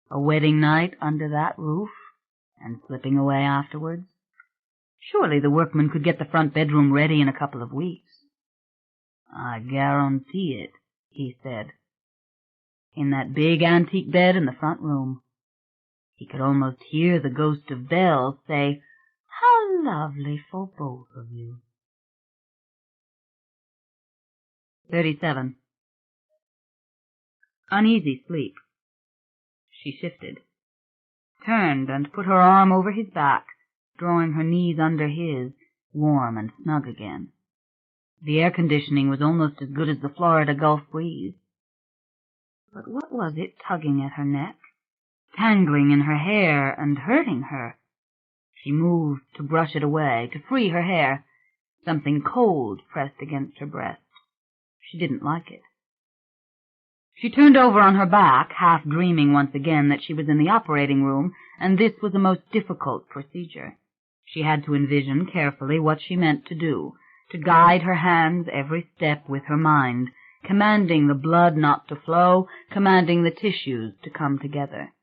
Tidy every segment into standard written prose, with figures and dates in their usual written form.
A wedding night under that roof, and slipping away afterwards. Surely the workmen could get the front bedroom ready in a couple of weeks. I guarantee it, he said. In that big antique bed in the front room. He could almost hear the ghost of Belle say, "How lovely for both of you." 37. Uneasy sleep. She shifted, turned and put her arm over his back, drawing her knees under his, warm and snug again. The air conditioning was almost as good as the Florida Gulf breeze. But what was it tugging at her neck, tangling in her hair and hurting her? She moved to brush it away, to free her hair. Something cold pressed against her breast. She didn't like it. She turned over on her back, half dreaming once again that she was in the operating room, and this was a most difficult procedure. She had to envision carefully what she meant to do, to guide her hands every step with her mind, commanding the blood not to flow, commanding the tissues to come together.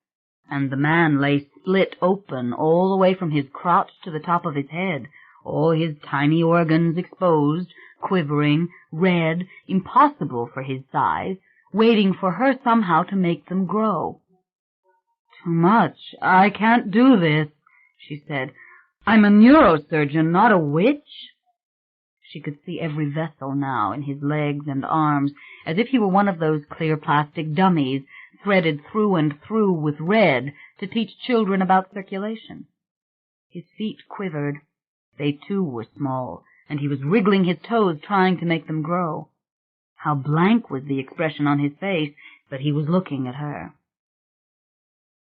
And the man lay split open all the way from his crotch to the top of his head, all his tiny organs exposed, quivering, red, impossible for his size, waiting for her somehow to make them grow. "Too much. I can't do this," she said. "I'm a neurosurgeon, not a witch." She could see every vessel now in his legs and arms, as if he were one of those clear plastic dummies threaded through and through with red to teach children about circulation. His feet quivered. They too were small, and he was wriggling his toes trying to make them grow. How blank was the expression on his face, but he was looking at her.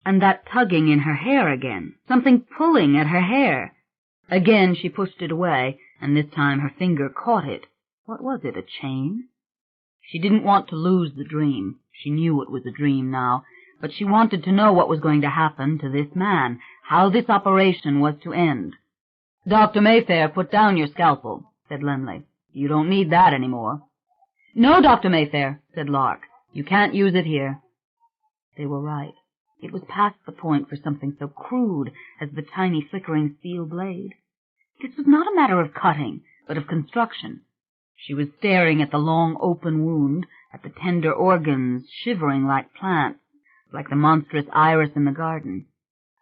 And that tugging in her hair again, something pulling at her hair. Again she pushed it away, and this time her finger caught it. What was it, a chain? She didn't want to lose the dream. She knew it was a dream now, but she wanted to know what was going to happen to this man, how this operation was to end. "Dr. Mayfair, put down your scalpel," said Lemley. "You don't need that any more." "No, Dr. Mayfair," said Lark. "You can't use it here." They were right. It was past the point for something so crude as the tiny flickering steel blade. This was not a matter of cutting, but of construction. She was staring at the long open wound, at the tender organs shivering like plants, like the monstrous iris in the garden.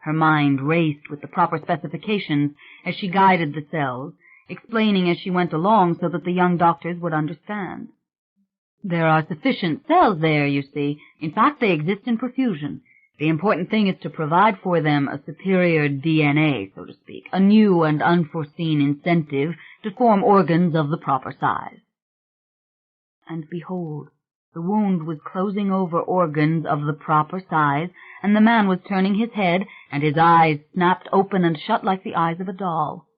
Her mind raced with the proper specifications as she guided the cells, explaining as she went along so that the young doctors would understand. "There are sufficient cells there, you see. In fact, they exist in profusion. The important thing is to provide for them a superior DNA, so to speak, a new and unforeseen incentive to form organs of the proper size." And behold, the wound was closing over organs of the proper size, and the man was turning his head, and his eyes snapped open and shut like the eyes of a doll.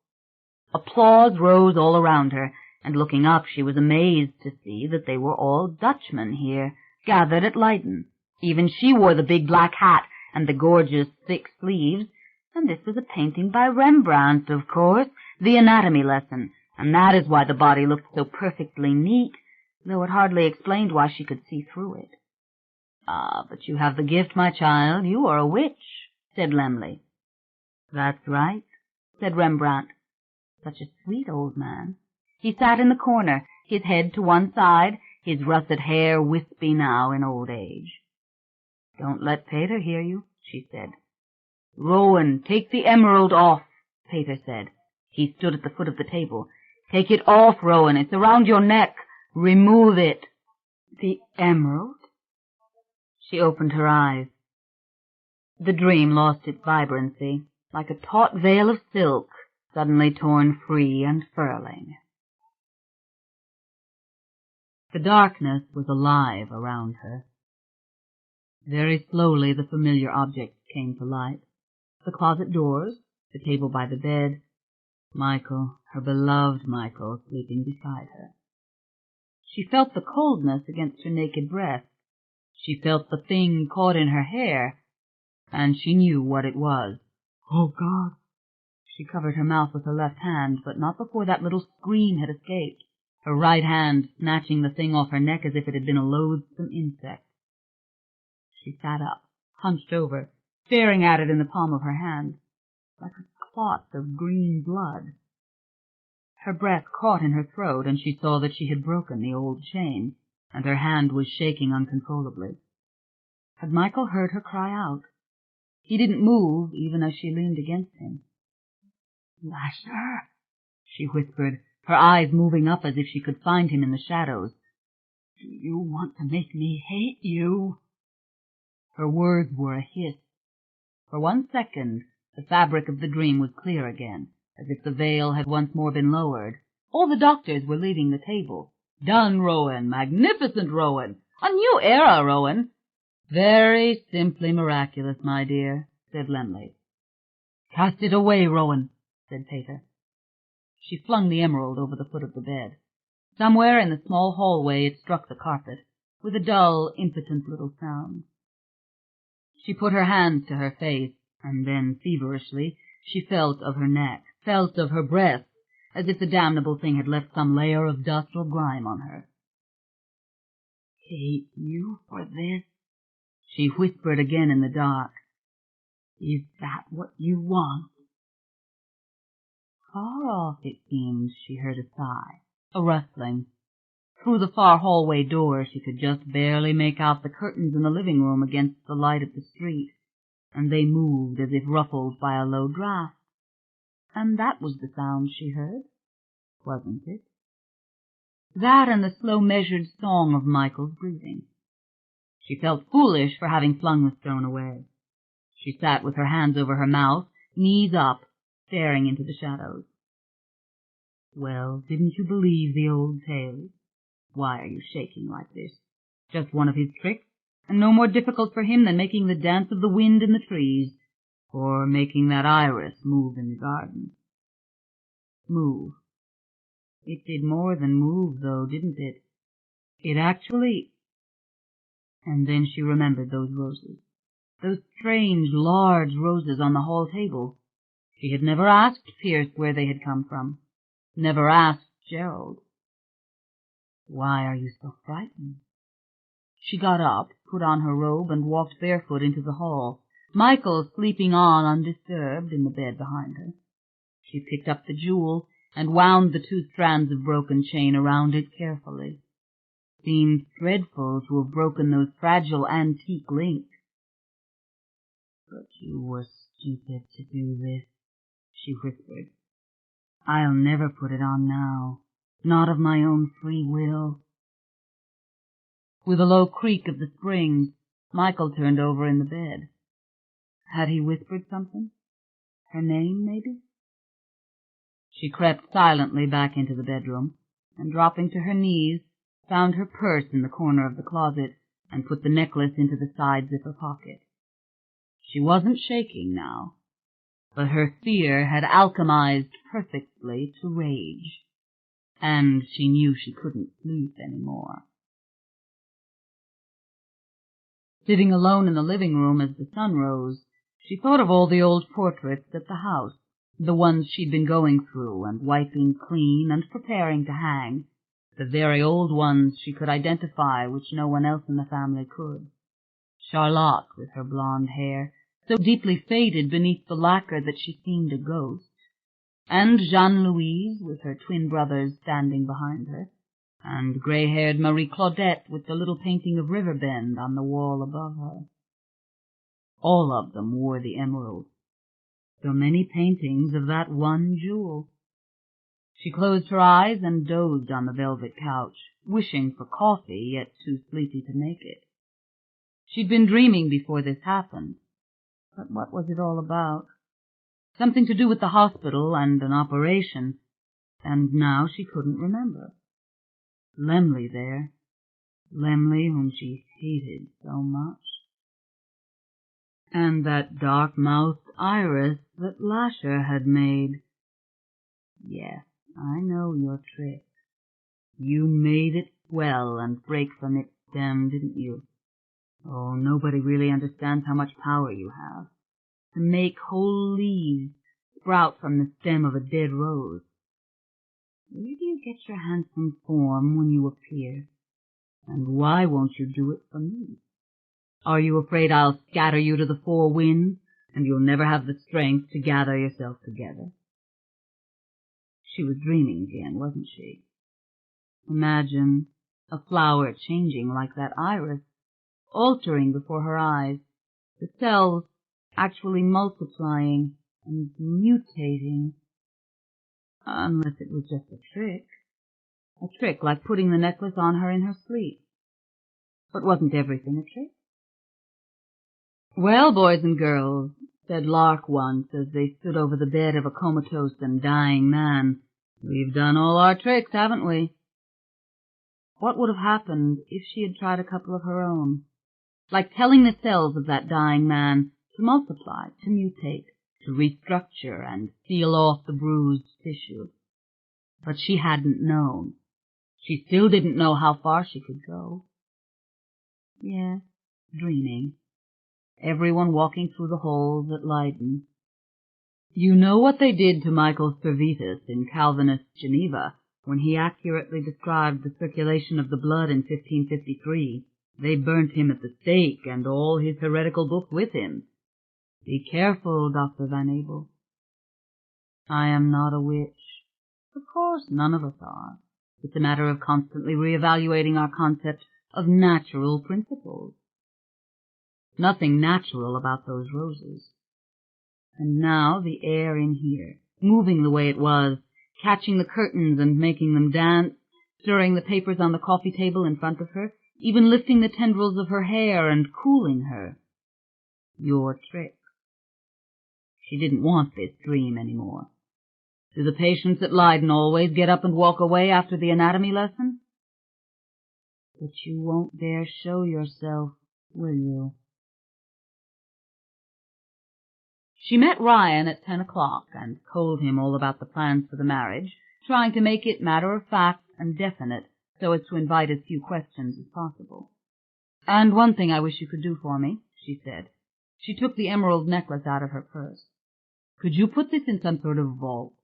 Applause rose all around her, and looking up she was amazed to see that they were all Dutchmen here, gathered at Leyden. Even she wore the big black hat and the gorgeous thick sleeves, and this was a painting by Rembrandt, of course, the anatomy lesson, and that is why the body looked so perfectly neat, though it hardly explained why she could see through it. "Ah, but you have the gift, my child. You are a witch," said Lemley. "That's right," said Rembrandt. Such a sweet old man. He sat in the corner, his head to one side, his russet hair wispy now in old age. "Don't let Peter hear you," she said. "Rowan, take the emerald off," Peter said. He stood at the foot of the table. "Take it off, Rowan. It's around your neck. Remove it." "The emerald?" She opened her eyes. The dream lost its vibrancy, like a taut veil of silk suddenly torn free and furling. The darkness was alive around her. Very slowly the familiar objects came to light. The closet doors, the table by the bed, Michael, her beloved Michael, sleeping beside her. She felt the coldness against her naked breast. She felt the thing caught in her hair, and she knew what it was. "Oh, God!" She covered her mouth with her left hand, but not before that little scream had escaped, her right hand snatching the thing off her neck as if it had been a loathsome insect. She sat up, hunched over, staring at it in the palm of her hand, like a clot of green blood. Her breath caught in her throat, and she saw that she had broken the old chain, and her hand was shaking uncontrollably. Had Michael heard her cry out? He didn't move, even as she leaned against him. "Lasher," she whispered, her eyes moving up as if she could find him in the shadows. "Do you want to make me hate you?" Her words were a hiss. For 1 second, the fabric of the dream was clear again, as if the veil had once more been lowered. All the doctors were leaving the table. "Done, Rowan! Magnificent, Rowan! A new era, Rowan!" "Very simply miraculous, my dear," said Lemley. "Cast it away, Rowan," said Pater. She flung the emerald over the foot of the bed. Somewhere in the small hallway it struck the carpet, with a dull, impotent little sound. She put her hands to her face, and then, feverishly, she felt of her neck, felt of her breasts, as if the damnable thing had left some layer of dust or grime on her. "Hate you for this?" she whispered again in the dark. "Is that what you want?" Far off, it seemed, she heard a sigh, a rustling. Through the far hallway door she could just barely make out the curtains in the living room against the light of the street, and they moved as if ruffled by a low draught. And that was the sound she heard, wasn't it? That and the slow measured song of Michael's breathing. She felt foolish for having flung the stone away. She sat with her hands over her mouth, knees up, staring into the shadows. "Well, didn't you believe the old tales? Why are you shaking like this? Just one of his tricks, and no more difficult for him than making the dance of the wind in the trees, or making that iris move in the garden." Move. It did more than move, though, didn't it? It actually... And then she remembered those roses, those strange, large roses on the hall table. She had never asked Pierce where they had come from, never asked Gerald. "Why are you so frightened?" She got up, put on her robe, and walked barefoot into the hall, Michael sleeping on undisturbed in the bed behind her. She picked up the jewel and wound the 2 strands of broken chain around it carefully. Seemed dreadful to have broken those fragile antique links. "But you were stupid to do this," she whispered. "I'll never put it on now, not of my own free will." With a low creak of the springs, Michael turned over in the bed. Had he whispered something? Her name, maybe? She crept silently back into the bedroom, and dropping to her knees, found her purse in the corner of the closet, and put the necklace into the side zipper pocket. She wasn't shaking now, but her fear had alchemized perfectly to rage, and she knew she couldn't sleep any more. Sitting alone in the living room as the sun rose, she thought of all the old portraits at the house, the ones she'd been going through and wiping clean and preparing to hang, the very old ones she could identify which no one else in the family could. Charlotte with her blonde hair, so deeply faded beneath the lacquer that she seemed a ghost, and Jeanne-Louise with her twin brothers standing behind her, and gray-haired Marie Claudette with the little painting of Riverbend on the wall above her. All of them wore the emerald. So many paintings of that one jewel. She closed her eyes and dozed on the velvet couch, wishing for coffee, yet too sleepy to make it. She'd been dreaming before this happened. But what was it all about? Something to do with the hospital and an operation, and now she couldn't remember. Lemley there. Lemley whom she hated so much. And that dark-mouthed iris that Lasher had made. Yes, I know your trick. You made it swell and break from its stem, didn't you? Oh, nobody really understands how much power you have. To make whole leaves sprout from the stem of a dead rose. Where do you get your handsome form when you appear? And why won't you do it for me? Are you afraid I'll scatter you to the four winds, and you'll never have the strength to gather yourself together? She was dreaming again, wasn't she? Imagine a flower changing like that iris, altering before her eyes, the cells actually multiplying and mutating. Unless it was just a trick like putting the necklace on her in her sleep. But wasn't everything a trick? "Well, boys and girls," said Lark once as they stood over the bed of a comatose and dying man, "we've done all our tricks, haven't we?" What would have happened if she had tried a couple of her own? Like telling the cells of that dying man to multiply, to mutate, to restructure and seal off the bruised tissue. But she hadn't known. She still didn't know how far she could go. Yes, dreaming. Everyone walking through the halls at Leyden. You know what they did to Michael Servetus in Calvinist Geneva when he accurately described the circulation of the blood in 1553. They burnt him at the stake and all his heretical book with him. Be careful, Dr. Van Abel. I am not a witch. Of course, none of us are. It's a matter of constantly reevaluating our concept of natural principles. Nothing natural about those roses. And now the air in here, moving the way it was, catching the curtains and making them dance, stirring the papers on the coffee table in front of her, even lifting the tendrils of her hair and cooling her. Your trick. She didn't want this dream anymore. Do the patients at Leyden always get up and walk away after the anatomy lesson? But you won't dare show yourself, will you? She met Ryan at 10 o'clock and told him all about the plans for the marriage, trying to make it matter-of-fact and definite so as to invite as few questions as possible. "And one thing I wish you could do for me," she said. She took the emerald necklace out of her purse. "Could you put this in some sort of vault?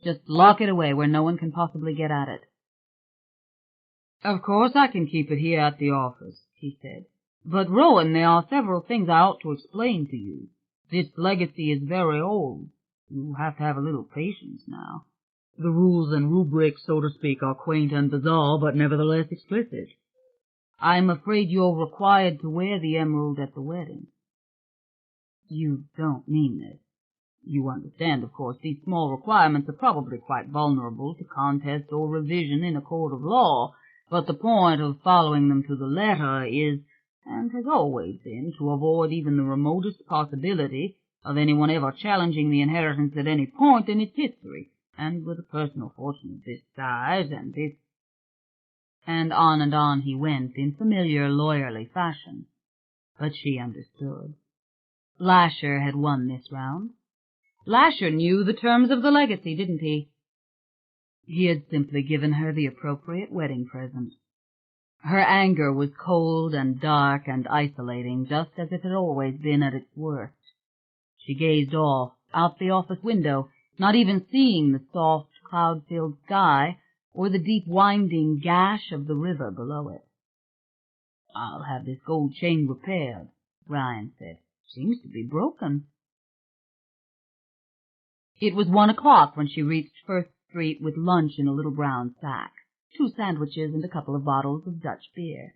Just lock it away where no one can possibly get at it." "Of course I can keep it here at the office," he said. "But, Rowan, there are several things I ought to explain to you. This legacy is very old. You have to have a little patience now. The rules and rubrics, so to speak, are quaint and bizarre, but nevertheless explicit. I'm afraid you're required to wear the emerald at the wedding." "You don't mean this." "You understand, of course, these small requirements are probably quite vulnerable to contest or revision in a court of law, but the point of following them to the letter is, and has always been, to avoid even the remotest possibility of anyone ever challenging the inheritance at any point in its history, and with a personal fortune of this size and this—" and on he went in familiar lawyerly fashion. But she understood. Lasher had won this round. Lasher knew the terms of the legacy, didn't he? He had simply given her the appropriate wedding present. Her anger was cold and dark and isolating, just as it had always been at its worst. She gazed off, out the office window, not even seeing the soft, cloud-filled sky or the deep winding gash of the river below it. "I'll have this gold chain repaired," Ryan said. "Seems to be broken." It was 1 o'clock when she reached First Street with lunch in a little brown sack, 2 sandwiches and a couple of bottles of Dutch beer.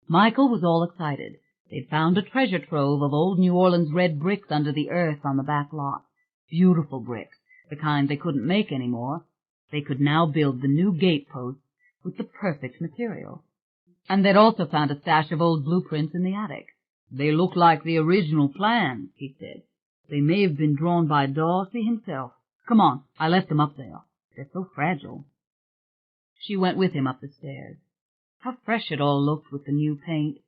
Michael was all excited. They'd found a treasure trove of old New Orleans red bricks under the earth on the back lot. Beautiful bricks, the kind they couldn't make any more. They could now build the new gateposts with the perfect material. And they'd also found a stash of old blueprints in the attic. "They look like the original plans," he said. "They may have been drawn by Darcy himself. Come on, I left them up there. They're so fragile." She went with him up the stairs. How fresh it all looked with the new paint.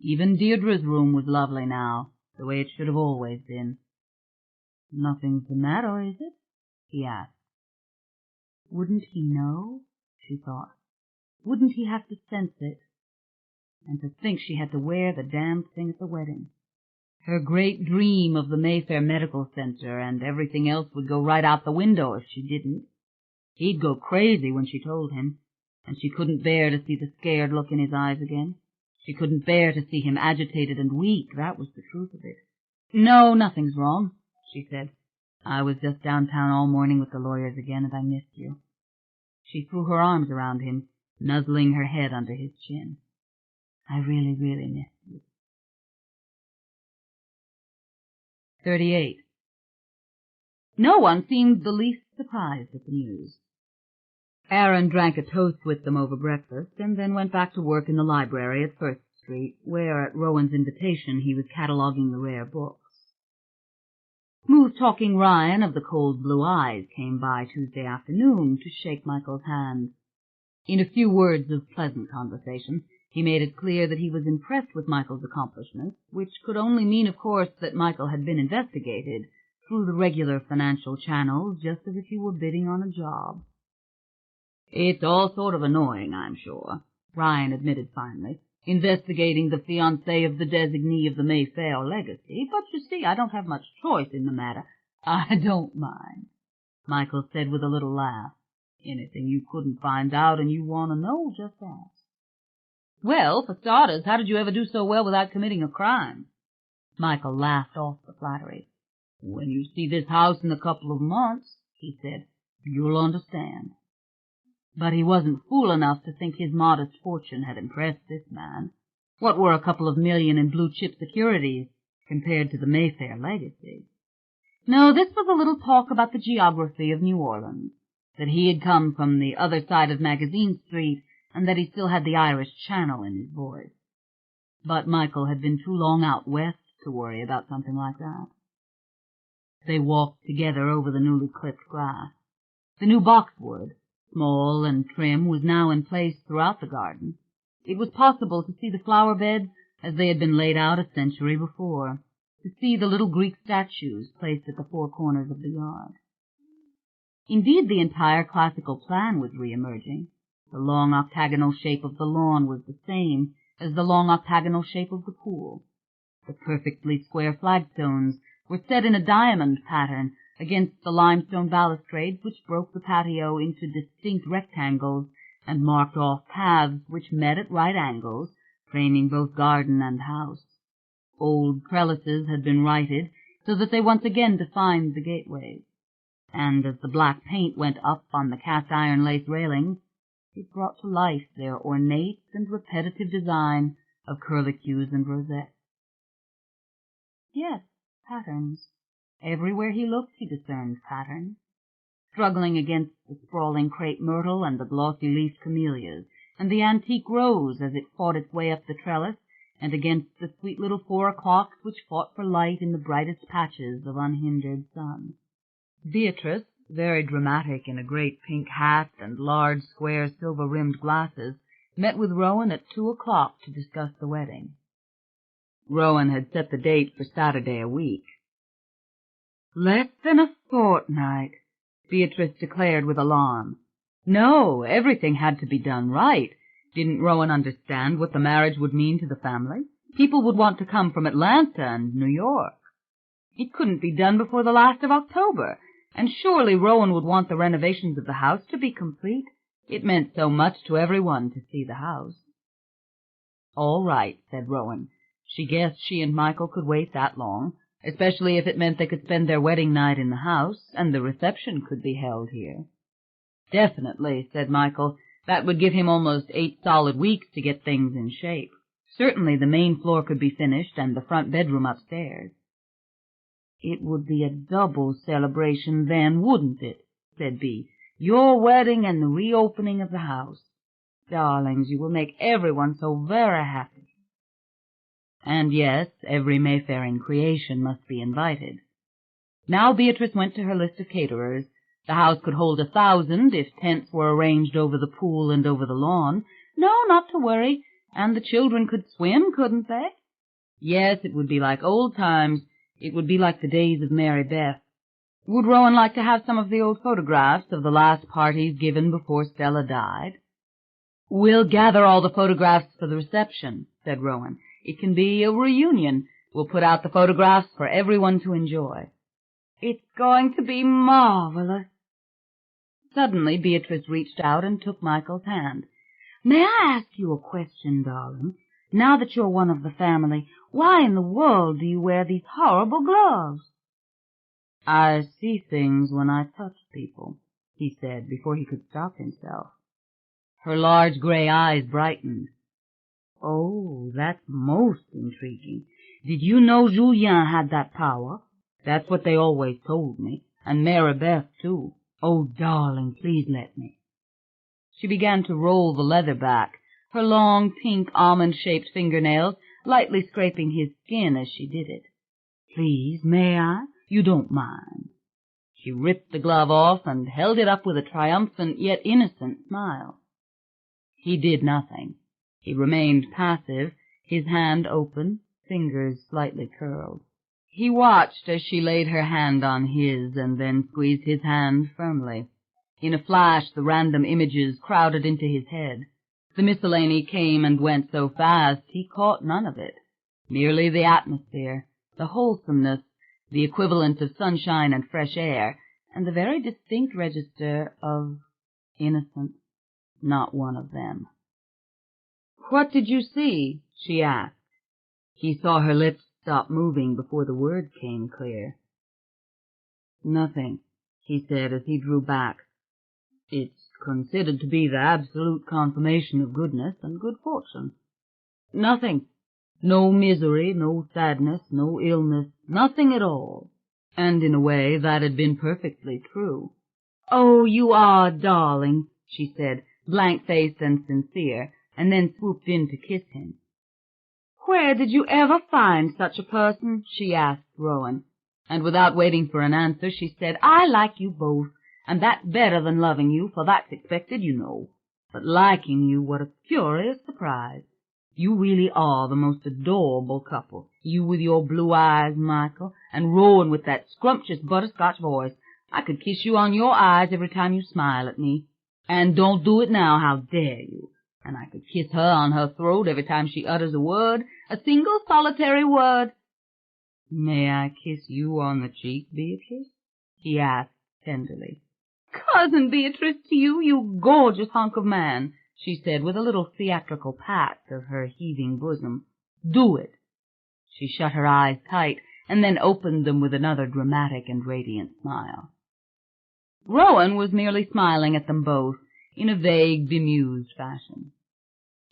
Even Deirdre's room was lovely now, the way it should have always been. "Nothing's the matter, is it?" he asked. Wouldn't he know? She thought. Wouldn't he have to sense it? And to think she had to wear the damned thing at the wedding. Her great dream of the Mayfair Medical Center and everything else would go right out the window if she didn't. He'd go crazy when she told him, and she couldn't bear to see the scared look in his eyes again. She couldn't bear to see him agitated and weak, that was the truth of it. "No, nothing's wrong," she said. "I was just downtown all morning with the lawyers again, and I missed you." She threw her arms around him, nuzzling her head under his chin. "I really, really missed you." 38. No one seemed the least surprised at the news. Aaron drank a toast with them over breakfast, and then went back to work in the library at First Street, where, at Rowan's invitation, he was cataloguing the rare books. Smooth-talking Ryan of the cold blue eyes came by Tuesday afternoon to shake Michael's hand. In a few words of pleasant conversation, he made it clear that he was impressed with Michael's accomplishments, which could only mean, of course, that Michael had been investigated through the regular financial channels, just as if he were bidding on a job. "It's all sort of annoying, I'm sure," Ryan admitted finally, "investigating the fiancé of the designee of the Mayfair legacy, but you see, I don't have much choice in the matter." "I don't mind," Michael said with a little laugh. "Anything you couldn't find out and you want to know, just ask." "Well, for starters, how did you ever do so well without committing a crime?" Michael laughed off the flattery. "When you see this house in a couple of months," he said, "you'll understand." But he wasn't fool enough to think his modest fortune had impressed this man. What were a couple of million in blue-chip securities compared to the Mayfair legacy? No, this was a little talk about the geography of New Orleans, that he had come from the other side of Magazine Street, and that he still had the Irish Channel in his voice. But Michael had been too long out west to worry about something like that. They walked together over the newly clipped grass. The new boxwood, small and trim, was now in place throughout the garden. It was possible to see the flower beds as they had been laid out a century before, to see the little Greek statues placed at the four corners of the yard. Indeed, the entire classical plan was re-emerging. The long octagonal shape of the lawn was the same as the long octagonal shape of the pool. The perfectly square flagstones were set in a diamond pattern against the limestone balustrades which broke the patio into distinct rectangles and marked off paths which met at right angles, framing both garden and house. Old trellises had been righted so that they once again defined the gateways, and as the black paint went up on the cast-iron lace railings, it brought to life their ornate and repetitive design of curlicues and rosettes. Yes, patterns. Everywhere he looked he discerned patterns, struggling against the sprawling crepe myrtle and the glossy-leafed camellias, and the antique rose as it fought its way up the trellis, and against the sweet little 4 o'clocks which fought for light in the brightest patches of unhindered sun. Beatrice, very dramatic in a great pink hat and large square silver-rimmed glasses, met with Rowan at 2 o'clock to discuss the wedding. Rowan had set the date for Saturday a week. "Less than a fortnight," Beatrice declared with alarm. No, everything had to be done right. Didn't Rowan understand what the marriage would mean to the family? People would want to come from Atlanta and New York. It couldn't be done before the last of October, and surely Rowan would want the renovations of the house to be complete. It meant so much to everyone to see the house. "All right," said Rowan. She guessed she and Michael could wait that long, especially if it meant they could spend their wedding night in the house, and the reception could be held here. "Definitely," said Michael. "That would give him almost 8 solid weeks to get things in shape. Certainly the main floor could be finished, and the front bedroom upstairs." "It would be a double celebration then, wouldn't it?" said Bea. "Your wedding and the reopening of the house. Darlings, you will make everyone so very happy." And yes, every Mayfair in creation must be invited. Now Beatrice went to her list of caterers. The house could hold 1,000 if tents were arranged over the pool and over the lawn. No, not to worry. And the children could swim, couldn't they? Yes, it would be like old times. It would be like the days of Mary Beth. Would Rowan like to have some of the old photographs of the last parties given before Stella died? "We'll gather all the photographs for the reception," said Rowan. "It can be a reunion. We'll put out the photographs for everyone to enjoy." "It's going to be marvelous." Suddenly Beatrice reached out and took Michael's hand. "May I ask you a question, darling? Now that you're one of the family, why in the world do you wear these horrible gloves?" "I see things when I touch people," he said before he could stop himself. Her large gray eyes brightened. "Oh, that's most intriguing. Did you know Julien had that power? That's what they always told me, and Maribeth, too. Oh, darling, please let me." She began to roll the leather back, her long, pink, almond-shaped fingernails lightly scraping his skin as she did it. "Please, may I? You don't mind." She ripped the glove off and held it up with a triumphant yet innocent smile. He did nothing. He remained passive, his hand open, fingers slightly curled. He watched as she laid her hand on his and then squeezed his hand firmly. In a flash, the random images crowded into his head. The miscellany came and went so fast he caught none of it. Merely the atmosphere, the wholesomeness, the equivalent of sunshine and fresh air, and the very distinct register of innocence. Not one of them. "What did you see?" she asked. He saw her lips stop moving before the word came clear. "Nothing," he said as he drew back. "It's considered to be the absolute confirmation of goodness and good fortune. Nothing. No misery, no sadness, no illness, nothing at all." And in a way that had been perfectly true. "Oh, you are darling," she said, blank-faced and sincere, and then swooped in to kiss him. "Where did you ever find such a person?" she asked Rowan, and without waiting for an answer she said, "I like you both, and that's better than loving you, for that's expected, you know. But liking you, what a curious surprise. You really are the most adorable couple, you with your blue eyes, Michael, and Rowan with that scrumptious butterscotch voice. I could kiss you on your eyes every time you smile at me. And don't do it now, how dare you? And I could kiss her on her throat every time she utters a word, a single solitary word." "May I kiss you on the cheek, Beatrice?" he asked tenderly. "Cousin Beatrice to you, you gorgeous hunk of man," she said with a little theatrical pat of her heaving bosom. "Do it." She shut her eyes tight and then opened them with another dramatic and radiant smile. Rowan was merely smiling at them both in a vague, bemused fashion.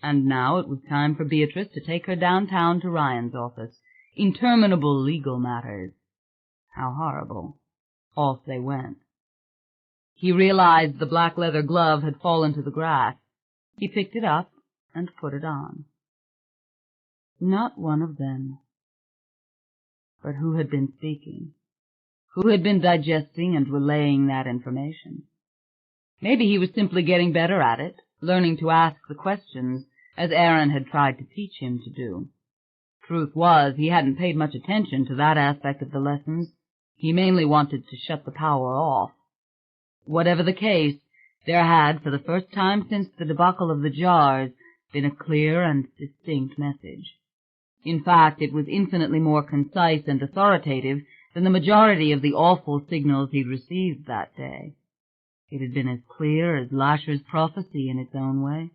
And now it was time for Beatrice to take her downtown to Ryan's office. Interminable legal matters. How horrible. Off they went. He realized the black leather glove had fallen to the grass. He picked it up and put it on. Not one of them. But who had been speaking? Who had been digesting and relaying that information? Maybe he was simply getting better at it, learning to ask the questions, as Aaron had tried to teach him to do. Truth was, he hadn't paid much attention to that aspect of the lessons. He mainly wanted to shut the power off. Whatever the case, there had, for the first time since the debacle of the jars, been a clear and distinct message. In fact, it was infinitely more concise and authoritative than the majority of the awful signals he'd received that day. It had been as clear as Lasher's prophecy in its own way.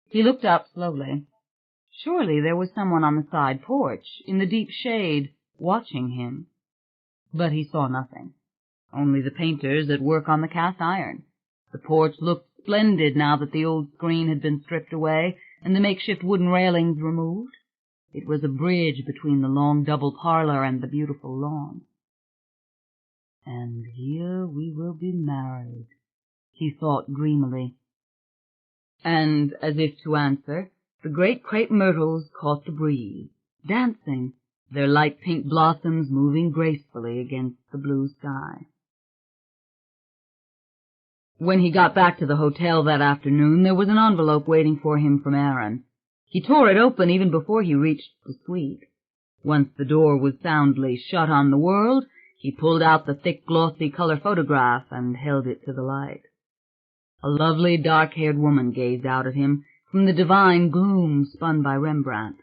He looked up slowly. Surely there was someone on the side porch, in the deep shade, watching him. But he saw nothing. Only the painters at work on the cast iron. The porch looked splendid now that the old screen had been stripped away and the makeshift wooden railings removed. It was a bridge between the long double parlor and the beautiful lawn. "And here we will be married," he thought dreamily. And, as if to answer, the great crepe myrtles caught the breeze, dancing, their light pink blossoms moving gracefully against the blue sky. When he got back to the hotel that afternoon, there was an envelope waiting for him from Aaron. He tore it open even before he reached the suite. Once the door was soundly shut on the world, he pulled out the thick, glossy color photograph and held it to the light. A lovely, dark-haired woman gazed out at him from the divine gloom spun by Rembrandt.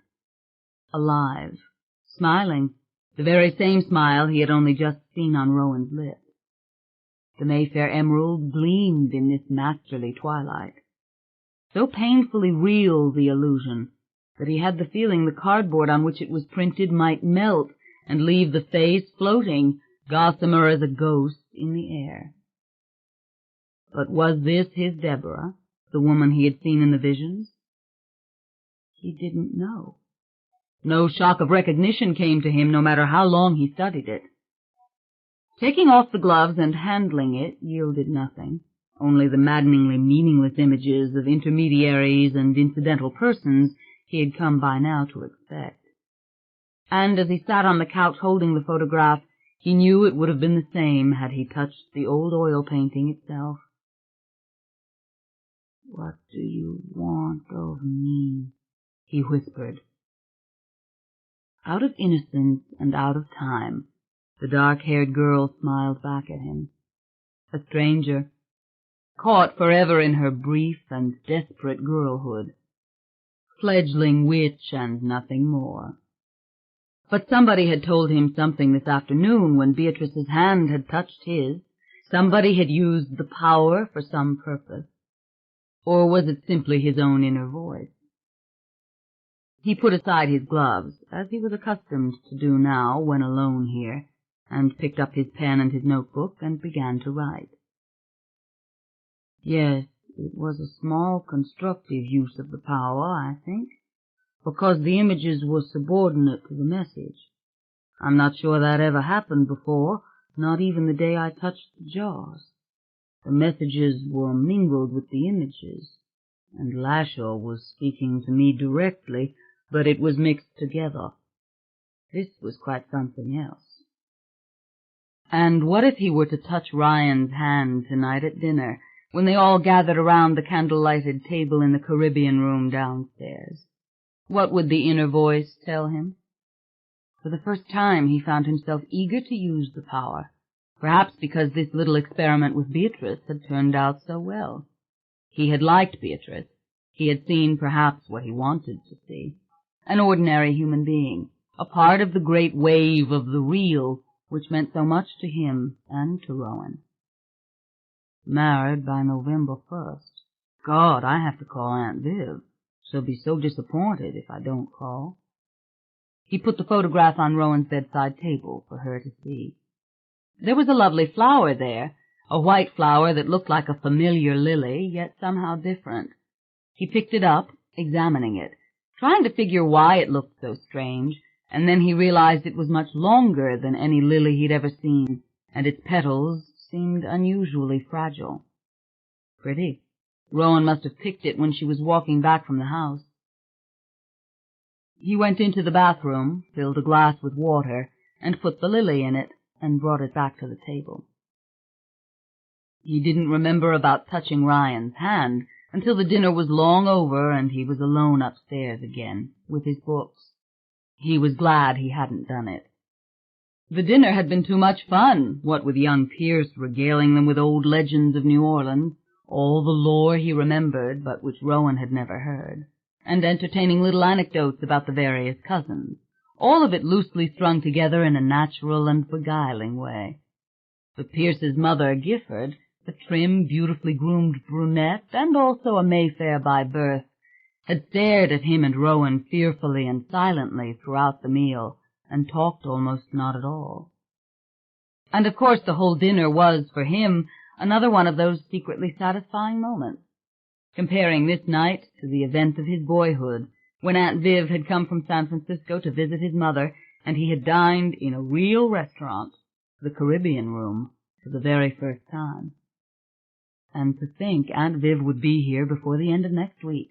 Alive, smiling, the very same smile he had only just seen on Rowan's lips. The Mayfair emerald gleamed in this masterly twilight. So painfully real the illusion, but he had the feeling the cardboard on which it was printed might melt and leave the face floating, gossamer as a ghost, in the air. But was this his Deborah, the woman he had seen in the visions? He didn't know. No shock of recognition came to him, no matter how long he studied it. Taking off the gloves and handling it yielded nothing, only the maddeningly meaningless images of intermediaries and incidental persons he had come by now to expect. And as he sat on the couch holding the photograph, he knew it would have been the same had he touched the old oil painting itself. "What do you want of me?" he whispered. Out of innocence and out of time, the dark-haired girl smiled back at him. A stranger, caught forever in her brief and desperate girlhood. Fledgling witch and nothing more. But somebody had told him something this afternoon when Beatrice's hand had touched his. Somebody had used the power for some purpose. Or was it simply his own inner voice? He put aside his gloves, as he was accustomed to do now when alone here, and picked up his pen and his notebook and began to write. Yes, it was a small constructive use of the power, I think, because the images were subordinate to the message. I'm not sure that ever happened before, not even the day I touched the jars. The messages were mingled with the images, and Lasher was speaking to me directly, but it was mixed together. This was quite something else. And what if he were to touch Ryan's hand tonight at dinner, when they all gathered around the candle-lighted table in the Caribbean room downstairs? What would the inner voice tell him? For the first time he found himself eager to use the power, perhaps because this little experiment with Beatrice had turned out so well. He had liked Beatrice. He had seen perhaps what he wanted to see. An ordinary human being, a part of the great wave of the real, which meant so much to him and to Rowan. Married by November 1st. God, I have to call Aunt Viv. She'll be so disappointed if I don't call. He put the photograph on Rowan's bedside table for her to see. There was a lovely flower there, a white flower that looked like a familiar lily, yet somehow different. He picked it up, examining it, trying to figure why it looked so strange, and then he realized it was much longer than any lily he'd ever seen, and its petals seemed unusually fragile. Pretty. Rowan must have picked it when she was walking back from the house. He went into the bathroom, filled a glass with water, and put the lily in it, and brought it back to the table. He didn't remember about touching Ryan's hand until the dinner was long over and he was alone upstairs again, with his books. He was glad he hadn't done it. The dinner had been too much fun, what with young Pierce regaling them with old legends of New Orleans, all the lore he remembered but which Rowan had never heard, and entertaining little anecdotes about the various cousins, all of it loosely strung together in a natural and beguiling way. But Pierce's mother, Gifford, a trim, beautifully groomed brunette, and also a Mayfair by birth, had stared at him and Rowan fearfully and silently throughout the meal, and talked almost not at all. And of course the whole dinner was, for him, another one of those secretly satisfying moments, comparing this night to the event of his boyhood, when Aunt Viv had come from San Francisco to visit his mother, and he had dined in a real restaurant, the Caribbean room, for the very first time. And to think Aunt Viv would be here before the end of next week.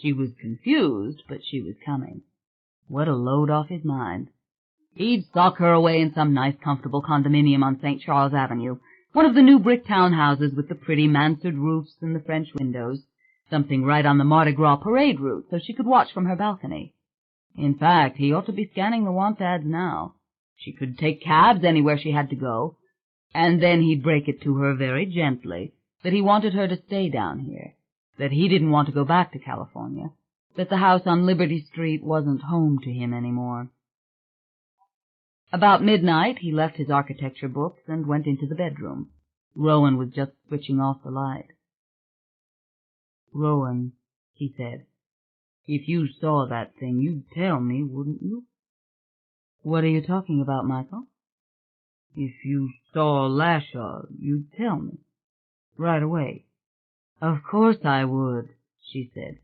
She was confused, but she was coming. What a load off his mind. He'd sock her away in some nice, comfortable condominium on St. Charles Avenue, one of the new brick townhouses with the pretty mansard roofs and the French windows, something right on the Mardi Gras parade route so she could watch from her balcony. In fact, he ought to be scanning the want ads now. She could take cabs anywhere she had to go, and then he'd break it to her very gently that he wanted her to stay down here, that he didn't want to go back to California, that the house on Liberty Street wasn't home to him anymore. About midnight he left his architecture books and went into the bedroom. Rowan was just switching off the light. "Rowan," he said, If you saw that thing, you'd tell me, wouldn't you? What are you talking about, Michael? If you saw Lashaw, you'd tell me. Right away. Of course I would, she said.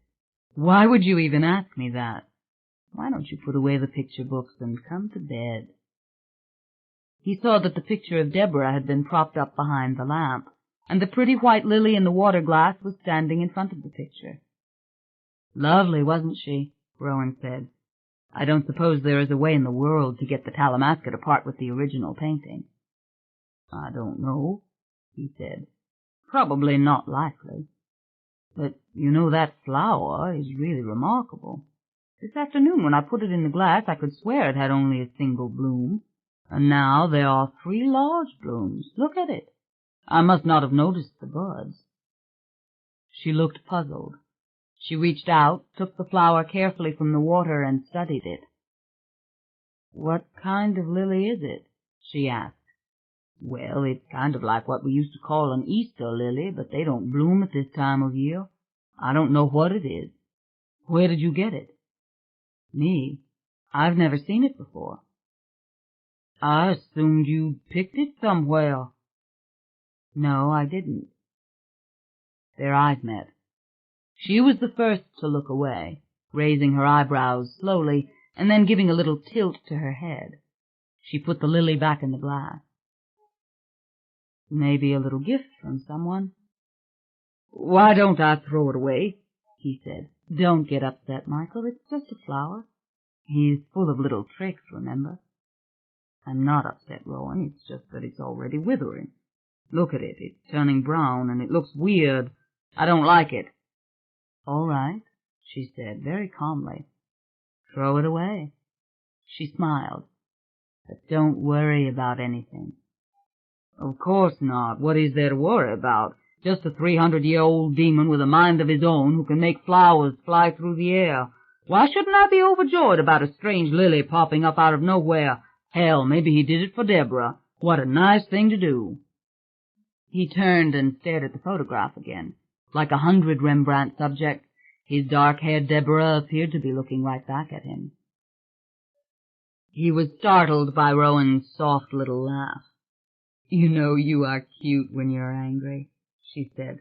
Why would you even ask me that? Why don't you put away the picture books and come to bed? He saw that the picture of Deborah had been propped up behind the lamp, and the pretty white lily in the water glass was standing in front of the picture. Lovely, wasn't she? Rowan said. I don't suppose there is a way in the world to get the Talamasca to part with the original painting. I don't know, he said. Probably not likely. But, you know, that flower is really remarkable. This afternoon, when I put it in the glass, I could swear it had only a single bloom. And now there are 3 large blooms. Look at it. I must not have noticed the buds. She looked puzzled. She reached out, took the flower carefully from the water, and studied it. What kind of lily is it? She asked. Well, it's kind of like what we used to call an Easter lily, but they don't bloom at this time of year. I don't know what it is. Where did you get it? Me? I've never seen it before. I assumed you picked it somewhere. No, I didn't. Their eyes met. She was the first to look away, raising her eyebrows slowly, and then giving a little tilt to her head. She put the lily back in the glass. Maybe a little gift from someone. Why don't I throw it away? He said. Don't get upset, Michael. It's just a flower. He's full of little tricks, remember? I'm not upset, Rowan. It's just that it's already withering. Look at it. It's turning brown, and it looks weird. I don't like it. All right, she said very calmly. Throw it away. She smiled. But don't worry about anything. Of course not. What is there to worry about? Just a 300-year-old demon with a mind of his own who can make flowers fly through the air. Why shouldn't I be overjoyed about a strange lily popping up out of nowhere? Hell, maybe he did it for Deborah. What a nice thing to do. He turned and stared at the photograph again. Like 100 Rembrandt subjects, his dark-haired Deborah appeared to be looking right back at him. He was startled by Rowan's soft little laugh. You know you are cute when you're angry, she said.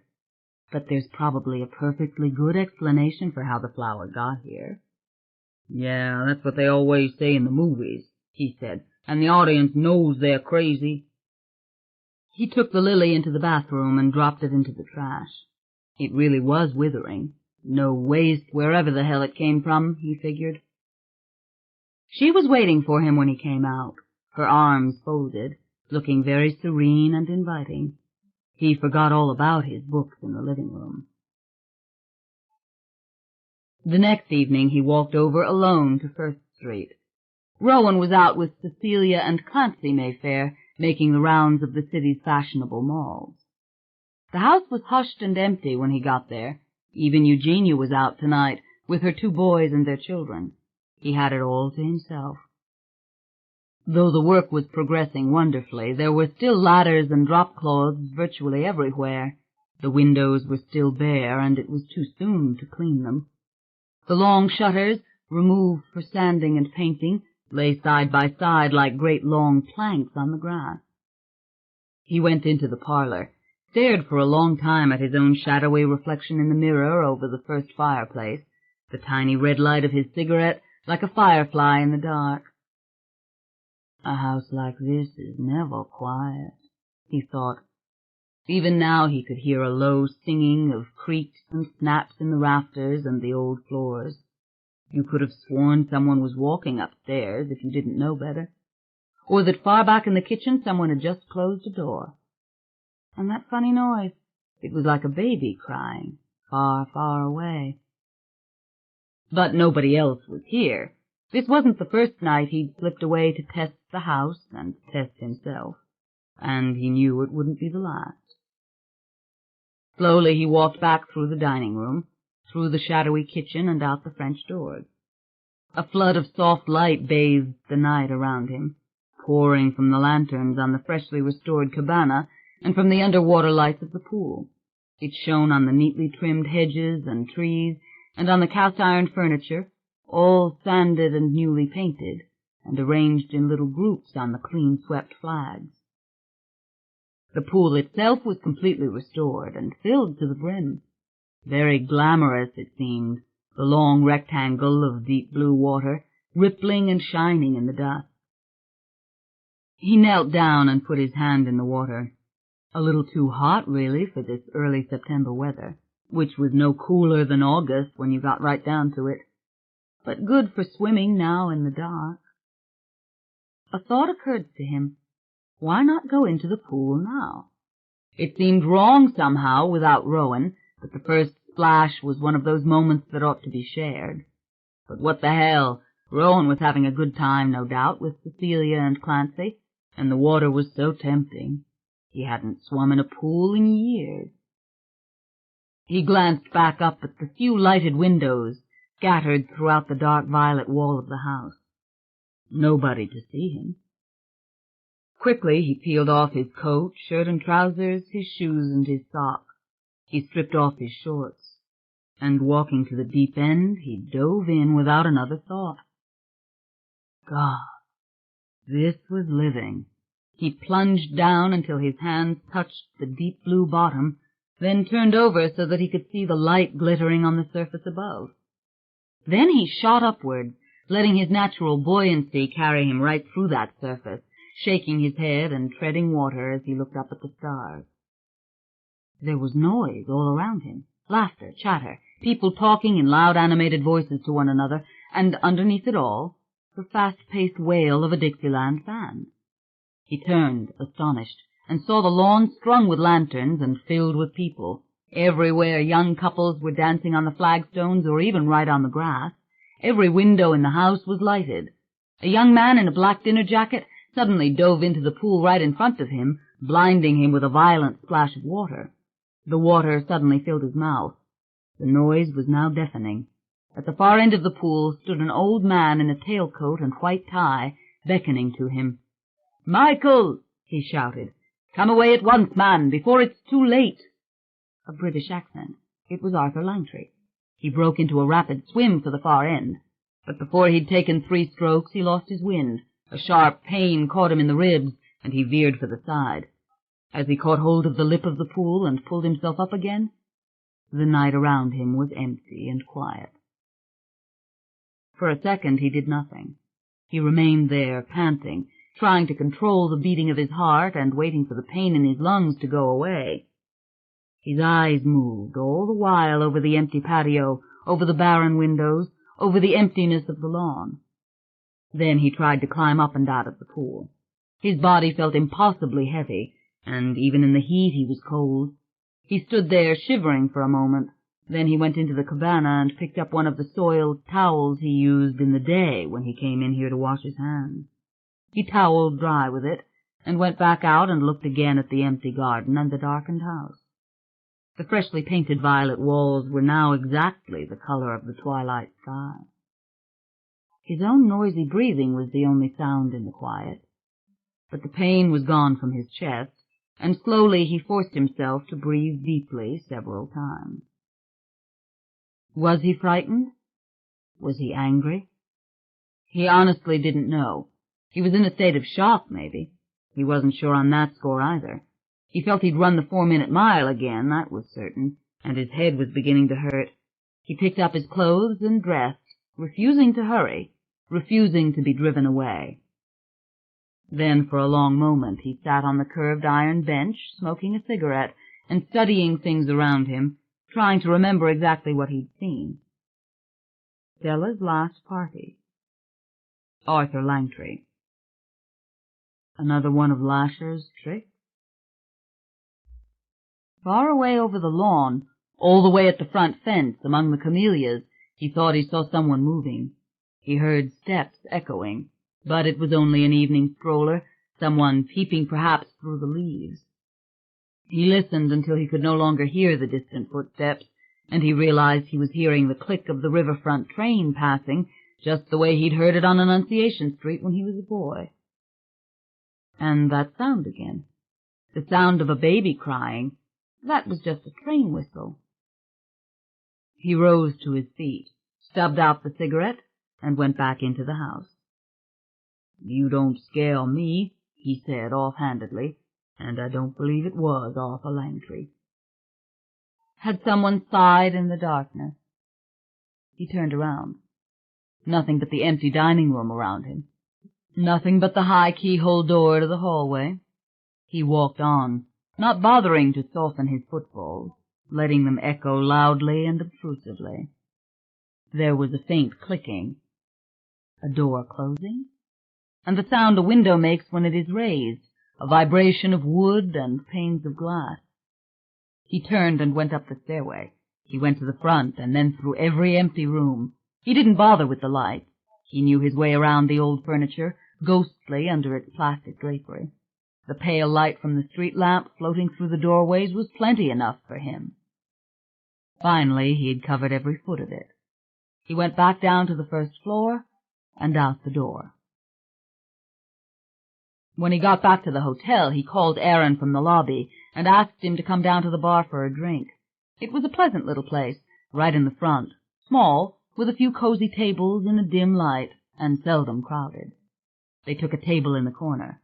But there's probably a perfectly good explanation for how the flower got here. Yeah, that's what they always say in the movies, he said, and the audience knows they're crazy. He took the lily into the bathroom and dropped it into the trash. It really was withering. No waste wherever the hell it came from, he figured. She was waiting for him when he came out, her arms folded, looking very serene and inviting. He forgot all about his books in the living room. The next evening he walked over alone to First Street. Rowan was out with Cecilia and Clancy Mayfair, making the rounds of the city's fashionable malls. The house was hushed and empty when he got there. Even Eugenia was out tonight, with her 2 boys and their children. He had it all to himself. Though the work was progressing wonderfully, there were still ladders and drop-cloths virtually everywhere. The windows were still bare, and it was too soon to clean them. The long shutters, removed for sanding and painting, lay side by side like great long planks on the grass. He went into the parlor, stared for a long time at his own shadowy reflection in the mirror over the first fireplace, the tiny red light of his cigarette like a firefly in the dark. A house like this is never quiet, he thought. Even now he could hear a low singing of creaks and snaps in the rafters and the old floors. You could have sworn someone was walking upstairs if you didn't know better, or that far back in the kitchen someone had just closed a door. And that funny noise, it was like a baby crying, far, far away. But nobody else was here. This wasn't the first night he'd slipped away to test the house and test himself, and he knew it wouldn't be the last. Slowly he walked back through the dining room, through the shadowy kitchen and out the French doors. A flood of soft light bathed the night around him, pouring from the lanterns on the freshly restored cabana and from the underwater lights of the pool. It shone on the neatly trimmed hedges and trees, and on the cast-iron furniture, all sanded and newly painted, and arranged in little groups on the clean-swept flags. The pool itself was completely restored and filled to the brim. Very glamorous it seemed, the long rectangle of deep blue water, rippling and shining in the dusk. He knelt down and put his hand in the water. A little too hot, really, for this early September weather, which was no cooler than August when you got right down to it, but good for swimming now in the dark. A thought occurred to him. Why not go into the pool now? It seemed wrong somehow without Rowan, but the first splash was one of those moments that ought to be shared. But what the hell? Rowan was having a good time, no doubt, with Cecilia and Clancy, and the water was so tempting. He hadn't swum in a pool in years. He glanced back up at the few lighted windows scattered throughout the dark violet wall of the house. Nobody to see him. Quickly he peeled off his coat, shirt and trousers, his shoes and his socks. He stripped off his shorts, and walking to the deep end, he dove in without another thought. God, this was living. He plunged down until his hands touched the deep blue bottom, then turned over so that he could see the light glittering on the surface above. Then he shot upward, letting his natural buoyancy carry him right through that surface, shaking his head and treading water as he looked up at the stars. There was noise all around him, laughter, chatter, people talking in loud animated voices to one another, and underneath it all, the fast-paced wail of a Dixieland band. He turned, astonished, and saw the lawn strung with lanterns and filled with people. Everywhere young couples were dancing on the flagstones or even right on the grass. Every window in the house was lighted. A young man in a black dinner jacket suddenly dove into the pool right in front of him, blinding him with a violent splash of water. The water suddenly filled his mouth. The noise was now deafening. At the far end of the pool stood an old man in a tailcoat and white tie, beckoning to him. "Michael!" he shouted. "Come away at once, man, before it's too late." A British accent. It was Arthur Langtry. He broke into a rapid swim for the far end, but before he'd taken 3 strokes he lost his wind. A sharp pain caught him in the ribs, and he veered for the side. As he caught hold of the lip of the pool and pulled himself up again, the night around him was empty and quiet. For a second he did nothing. He remained there, panting, trying to control the beating of his heart and waiting for the pain in his lungs to go away. His eyes moved all the while over the empty patio, over the barren windows, over the emptiness of the lawn. Then he tried to climb up and out of the pool. His body felt impossibly heavy, and even in the heat he was cold. He stood there shivering for a moment. Then he went into the cabana and picked up one of the soiled towels he used in the day when he came in here to wash his hands. He toweled dry with it, and went back out and looked again at the empty garden and the darkened house. The freshly painted violet walls were now exactly the color of the twilight sky. His own noisy breathing was the only sound in the quiet, but the pain was gone from his chest, and slowly he forced himself to breathe deeply several times. Was he frightened? Was he angry? He honestly didn't know. He was in a state of shock, maybe. He wasn't sure on that score either. He felt he'd run the 4-minute mile again, that was certain, and his head was beginning to hurt. He picked up his clothes and dressed, refusing to hurry, refusing to be driven away. Then for a long moment he sat on the curved iron bench, smoking a cigarette and studying things around him, trying to remember exactly what he'd seen. Stella's last party. Arthur Langtry. Another one of Lasher's tricks? Far away over the lawn, all the way at the front fence, among the camellias, he thought he saw someone moving. He heard steps echoing, but it was only an evening stroller, someone peeping perhaps through the leaves. He listened until he could no longer hear the distant footsteps, and he realized he was hearing the click of the riverfront train passing, just the way he'd heard it on Annunciation Street when he was a boy. And that sound again, the sound of a baby crying, that was just a train whistle. He rose to his feet, stubbed out the cigarette, and went back into the house. "You don't scare me," he said offhandedly, "and I don't believe it was Arthur Langtry." Had someone sighed in the darkness? He turned around. Nothing but the empty dining room around him. Nothing but the high keyhole door to the hallway. He walked on, not bothering to soften his footfalls, letting them echo loudly and obtrusively. There was a faint clicking, a door closing, and the sound a window makes when it is raised, a vibration of wood and panes of glass. He turned and went up the stairway. He went to the front and then through every empty room. He didn't bother with the lights. He knew his way around the old furniture, ghostly under its plastic drapery. The pale light from the street lamp floating through the doorways was plenty enough for him. Finally, he had covered every foot of it. He went back down to the first floor and out the door. When he got back to the hotel, he called Aaron from the lobby and asked him to come down to the bar for a drink. It was a pleasant little place, right in the front, small, with a few cozy tables in a dim light, and seldom crowded. They took a table in the corner.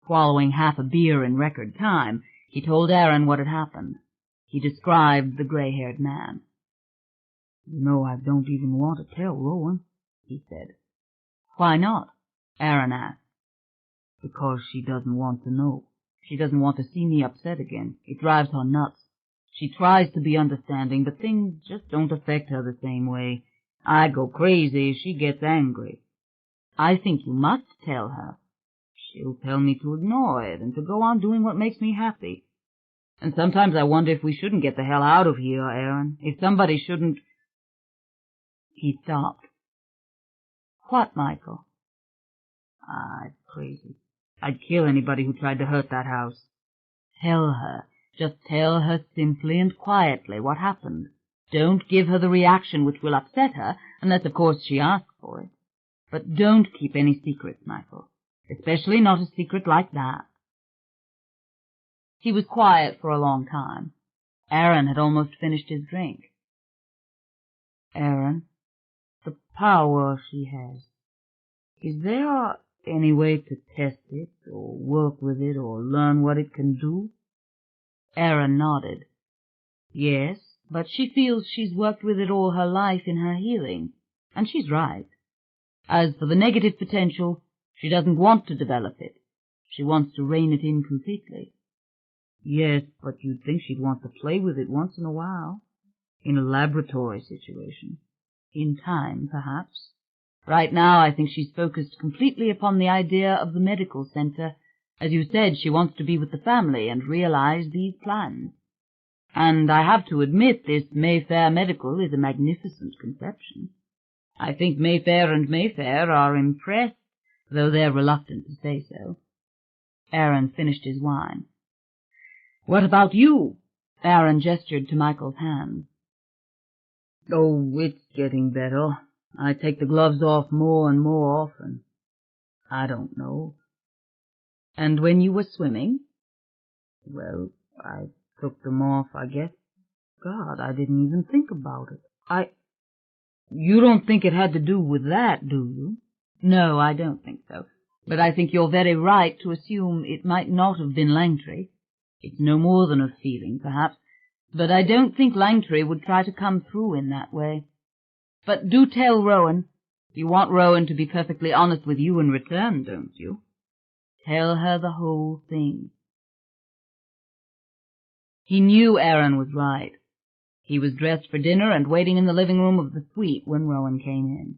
Swallowing half a beer in record time, he told Aaron what had happened. He described the gray-haired man. "You know, I don't even want to tell Rowan," he said. "Why not?" Aaron asked. "Because she doesn't want to know. She doesn't want to see me upset again. It drives her nuts. She tries to be understanding, but things just don't affect her the same way. I go crazy, she gets angry. I think you must tell her. She'll tell me to ignore it and to go on doing what makes me happy. And sometimes I wonder if we shouldn't get the hell out of here, Aaron. If somebody shouldn't—" He stopped. "What, Michael?" "It's crazy. I'd kill anybody who tried to hurt that house." "Tell her. Just tell her simply and quietly what happened. Don't give her the reaction which will upset her, unless, of course, she asks for it. But don't keep any secrets, Michael, especially not a secret like that." He was quiet for a long time. Aaron had almost finished his drink. "Aaron, the power she has, is there any way to test it, or work with it, or learn what it can do?" Aaron nodded. "Yes, but she feels she's worked with it all her life in her healing, and she's right. As for the negative potential, she doesn't want to develop it. She wants to rein it in completely." "Yes, but you'd think she'd want to play with it once in a while, in a laboratory situation. In time, perhaps. Right now, I think she's focused completely upon the idea of the medical center. As you said, she wants to be with the family and realize these plans. And I have to admit this Mayfair Medical is a magnificent conception. I think Mayfair and Mayfair are impressed, though they're reluctant to say so." Aaron finished his wine. "What about you?" Aaron gestured to Michael's hand. "Oh, it's getting better. I take the gloves off more and more often. I don't know." "And when you were swimming?" "Well, I took them off, I guess. God, I didn't even think about it. You don't think it had to do with that, do you?" "No, I don't think so. But I think you're very right to assume it might not have been Langtry. It's no more than a feeling, perhaps, but I don't think Langtry would try to come through in that way. But do tell Rowan. You want Rowan to be perfectly honest with you in return, don't you? Tell her the whole thing." He knew Aaron was right. He was dressed for dinner and waiting in the living room of the suite when Rowan came in.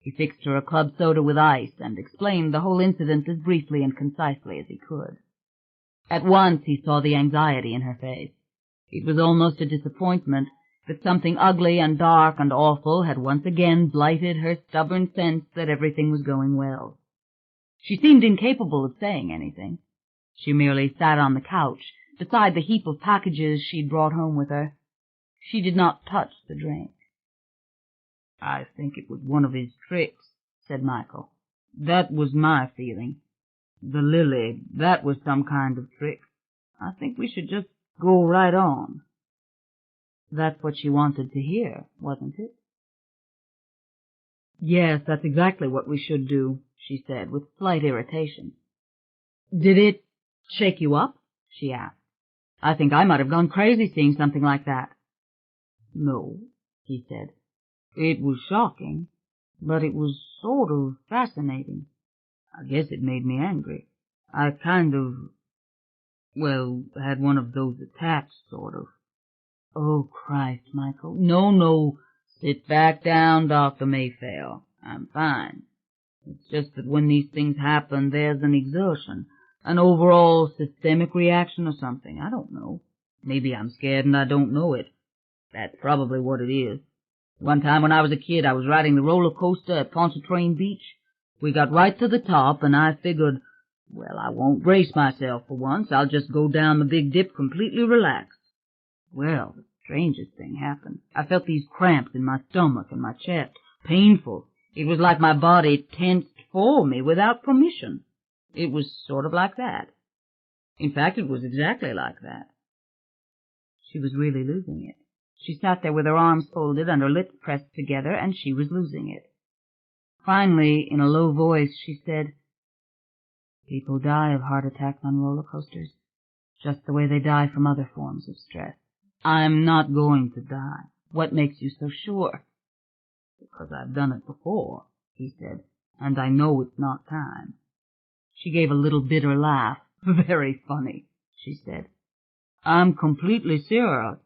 He fixed her a club soda with ice and explained the whole incident as briefly and concisely as he could. At once he saw the anxiety in her face. It was almost a disappointment that something ugly and dark and awful had once again blighted her stubborn sense that everything was going well. She seemed incapable of saying anything. She merely sat on the couch, beside the heap of packages she'd brought home with her. She did not touch the drink. "I think it was one of his tricks," said Michael. "That was my feeling. The lily, that was some kind of trick. I think we should just go right on." That's what she wanted to hear, wasn't it? Yes, that's exactly what we should do, she said, with slight irritation. Did it shake you up? She asked. I think I might have gone crazy seeing something like that. No, he said. It was shocking, but it was sort of fascinating. I guess it made me angry. I kind of, had one of those attacks, sort of. Oh, Christ, Michael. No. Sit back down, Dr. Mayfair. I'm fine. It's just that when these things happen, there's an exertion, an overall systemic reaction or something. I don't know. Maybe I'm scared and I don't know it. That's probably what it is. One time when I was a kid, I was riding the roller coaster at Pontchartrain Beach. We got right to the top, and I figured, I won't brace myself for once. I'll just go down the big dip completely relaxed. Well, the strangest thing happened. I felt these cramps in my stomach and my chest. Painful. It was like my body tensed for me without permission. It was sort of like that. In fact, it was exactly like that. She was really losing it. She sat there with her arms folded and her lips pressed together, and she was losing it. Finally, in a low voice, she said, People die of heart attacks on roller coasters, just the way they die from other forms of stress. I'm not going to die. What makes you so sure? Because I've done it before, he said, and I know it's not time. She gave a little bitter laugh. Very funny, she said. I'm completely serious.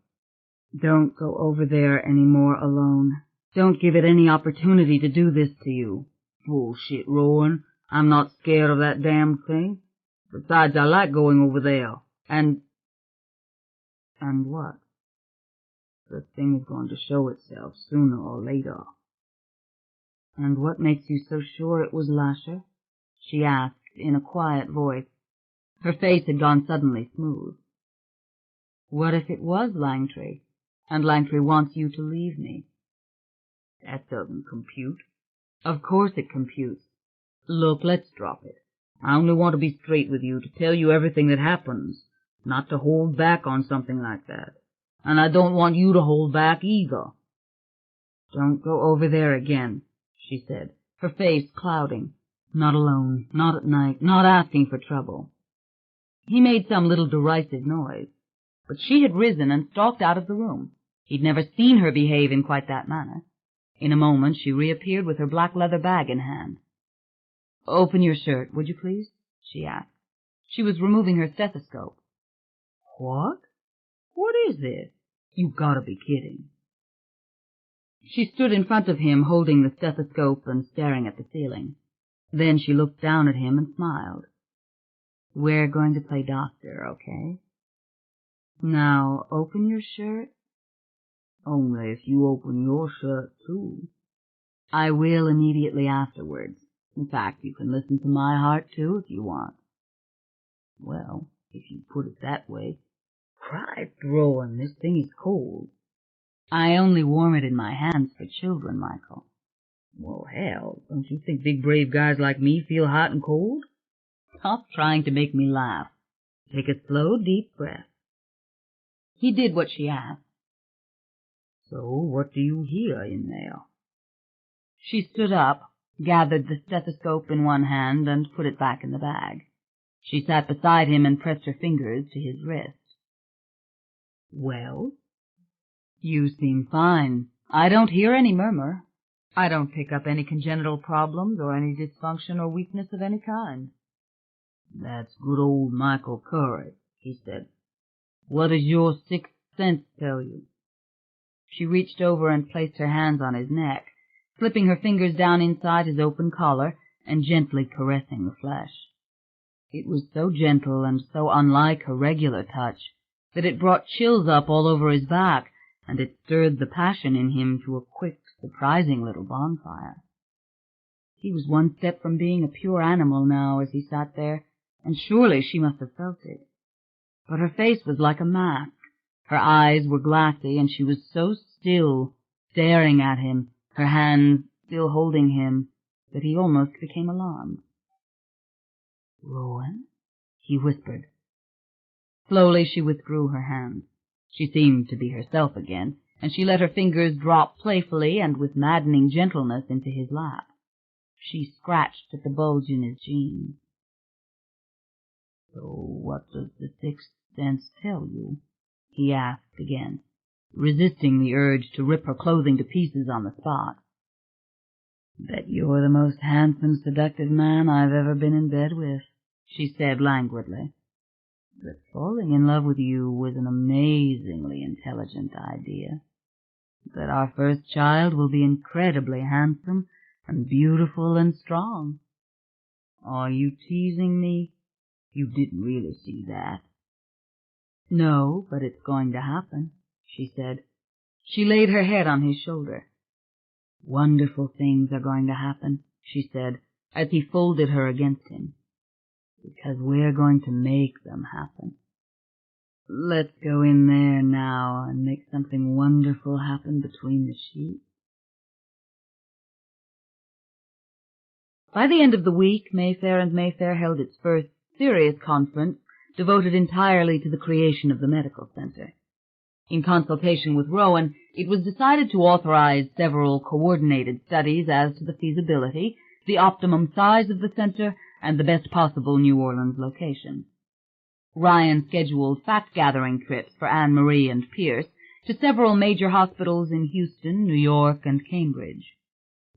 Don't go over there any more alone. Don't give it any opportunity to do this to you. Bullshit, Rowan. I'm not scared of that damn thing. Besides, I like going over there. And what? The thing is going to show itself sooner or later. And what makes you so sure it was Lasher? She asked in a quiet voice. Her face had gone suddenly smooth. What if it was Langtry, and Langtry wants you to leave me? That doesn't compute. Of course it computes. Look, let's drop it. I only want to be straight with you, to tell you everything that happens, not to hold back on something like that. And I don't want you to hold back either. Don't go over there again, she said, her face clouding. Not alone, not at night, not asking for trouble. He made some little derisive noise, but she had risen and stalked out of the room. He'd never seen her behave in quite that manner. In a moment she reappeared with her black leather bag in hand. Open your shirt, would you please? She asked. She was removing her stethoscope. What? What is this? You've got to be kidding. She stood in front of him, holding the stethoscope and staring at the ceiling. Then she looked down at him and smiled. We're going to play doctor, okay? Now, open your shirt. Only if you open your shirt, too. I will immediately afterwards. In fact, you can listen to my heart, too, if you want. Well, if you put it that way. Christ, Rowan, this thing is cold. I only warm it in my hands for children, Michael. Well, hell, don't you think big brave guys like me feel hot and cold? Stop trying to make me laugh. Take a slow, deep breath. He did what she asked. So, what do you hear in there? She stood up, gathered the stethoscope in one hand, and put it back in the bag. She sat beside him and pressed her fingers to his wrist. Well? You seem fine. I don't hear any murmur. I don't pick up any congenital problems or any dysfunction or weakness of any kind. That's good old Michael Curry, he said. What does your sixth sense tell you? She reached over and placed her hands on his neck, slipping her fingers down inside his open collar and gently caressing the flesh. It was so gentle and so unlike her regular touch that it brought chills up all over his back, and it stirred the passion in him to a quick, surprising little bonfire. He was one step from being a pure animal now as he sat there, and surely she must have felt it. But her face was like a mask. Her eyes were glassy, and she was so still, staring at him, her hands still holding him, that he almost became alarmed. Rowan? He whispered. Slowly she withdrew her hands. She seemed to be herself again, and she let her fingers drop playfully and with maddening gentleness into his lap. She scratched at the bulge in his jeans. "So what does the sixth sense tell you?" he asked again, resisting the urge to rip her clothing to pieces on the spot. "That you're the most handsome, seductive man I've ever been in bed with," she said languidly. "That falling in love with you was an amazingly intelligent idea. That our first child will be incredibly handsome and beautiful and strong. Are you teasing me? You didn't really see that." "No, but it's going to happen," she said. She laid her head on his shoulder. "Wonderful things are going to happen," she said, as he folded her against him. "Because we're going to make them happen. Let's go in there now and make something wonderful happen between the sheets." By the end of the week, Mayfair and Mayfair held its first serious conference devoted entirely to the creation of the medical center. In consultation with Rowan, it was decided to authorize several coordinated studies as to the feasibility, the optimum size of the center, and the best possible New Orleans location. Ryan scheduled fact-gathering trips for Anne-Marie and Pierce to several major hospitals in Houston, New York, and Cambridge.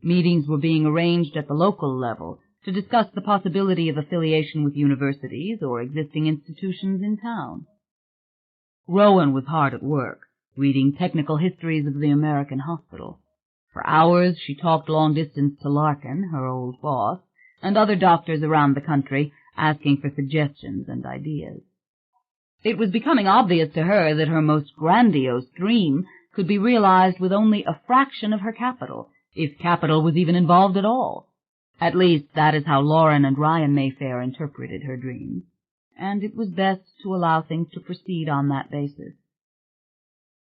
Meetings were being arranged at the local level to discuss the possibility of affiliation with universities or existing institutions in town. Rowan was hard at work, reading technical histories of the American hospital. For hours she talked long distance to Larkin, her old boss, and other doctors around the country, asking for suggestions and ideas. It was becoming obvious to her that her most grandiose dream could be realized with only a fraction of her capital, if capital was even involved at all. At least, that is how Lauren and Ryan Mayfair interpreted her dreams, and it was best to allow things to proceed on that basis.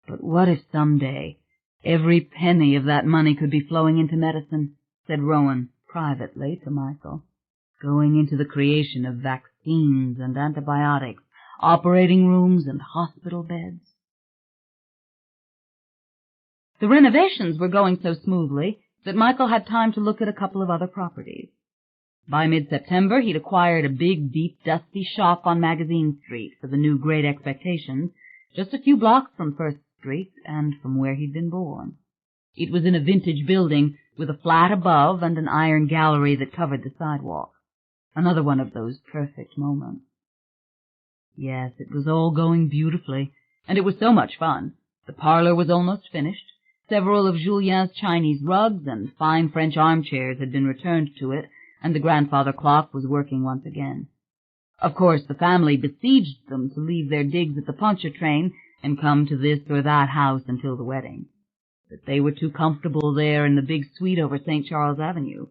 "But what if someday every penny of that money could be flowing into medicine?" said Rowan privately to Michael. "Going into the creation of vaccines and antibiotics, operating rooms and hospital beds." The renovations were going so smoothly that Michael had time to look at a couple of other properties. By mid-September, he'd acquired a big, deep, dusty shop on Magazine Street for the new Great Expectations, just a few blocks from First Street and from where he'd been born. It was in a vintage building with a flat above and an iron gallery that covered the sidewalk. Another one of those perfect moments. Yes, it was all going beautifully, and it was so much fun. The parlor was almost finished. Several of Julien's Chinese rugs and fine French armchairs had been returned to it, and the grandfather clock was working once again. Of course, the family besieged them to leave their digs at the Pontchartrain and come to this or that house until the wedding. But they were too comfortable there in the big suite over St. Charles Avenue.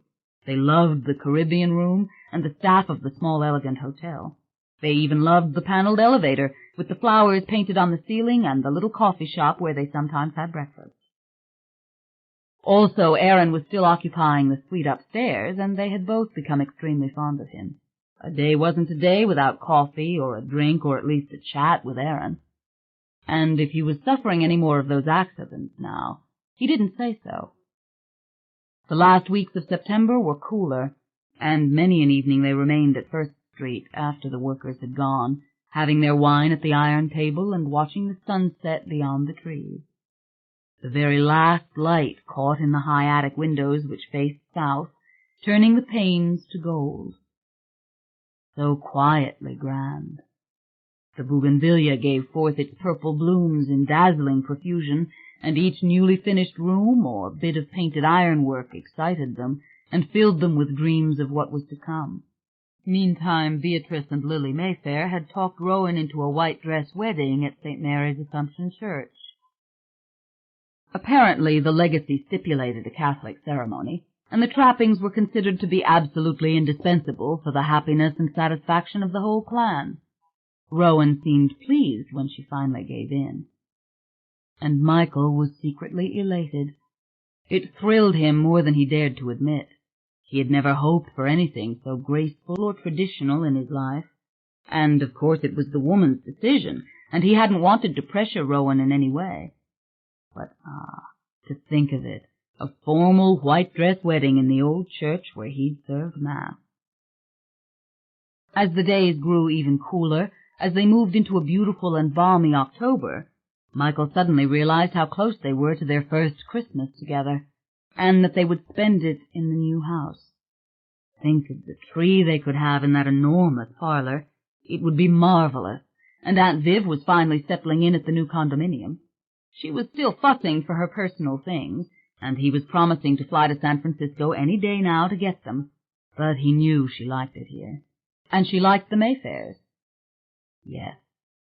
They loved the Caribbean room and the staff of the small, elegant hotel. They even loved the paneled elevator with the flowers painted on the ceiling and the little coffee shop where they sometimes had breakfast. Also, Aaron was still occupying the suite upstairs, and they had both become extremely fond of him. A day wasn't a day without coffee or a drink or at least a chat with Aaron. And if he was suffering any more of those accidents now, he didn't say so. The last weeks of September were cooler, and many an evening they remained at First Street after the workers had gone, having their wine at the iron table and watching the sunset beyond the trees. The very last light caught in the high attic windows which faced south, turning the panes to gold. So quietly grand. The bougainvillea gave forth its purple blooms in dazzling profusion, and each newly finished room or bit of painted ironwork excited them and filled them with dreams of what was to come. Meantime, Beatrice and Lily Mayfair had talked Rowan into a white dress wedding at St. Mary's Assumption Church. Apparently, the legacy stipulated a Catholic ceremony, and the trappings were considered to be absolutely indispensable for the happiness and satisfaction of the whole clan. Rowan seemed pleased when she finally gave in. And Michael was secretly elated. It thrilled him more than he dared to admit. He had never hoped for anything so graceful or traditional in his life. And, of course, it was the woman's decision, and he hadn't wanted to pressure Rowan in any way. But to think of it, a formal white-dress wedding in the old church where he'd served Mass. As the days grew even cooler, as they moved into a beautiful and balmy October, Michael suddenly realized how close they were to their first Christmas together, and that they would spend it in the new house. Think of the tree they could have in that enormous parlor. It would be marvelous, and Aunt Viv was finally settling in at the new condominium. She was still fussing for her personal things, and he was promising to fly to San Francisco any day now to get them, but he knew she liked it here. And she liked the Mayfairs. Yes,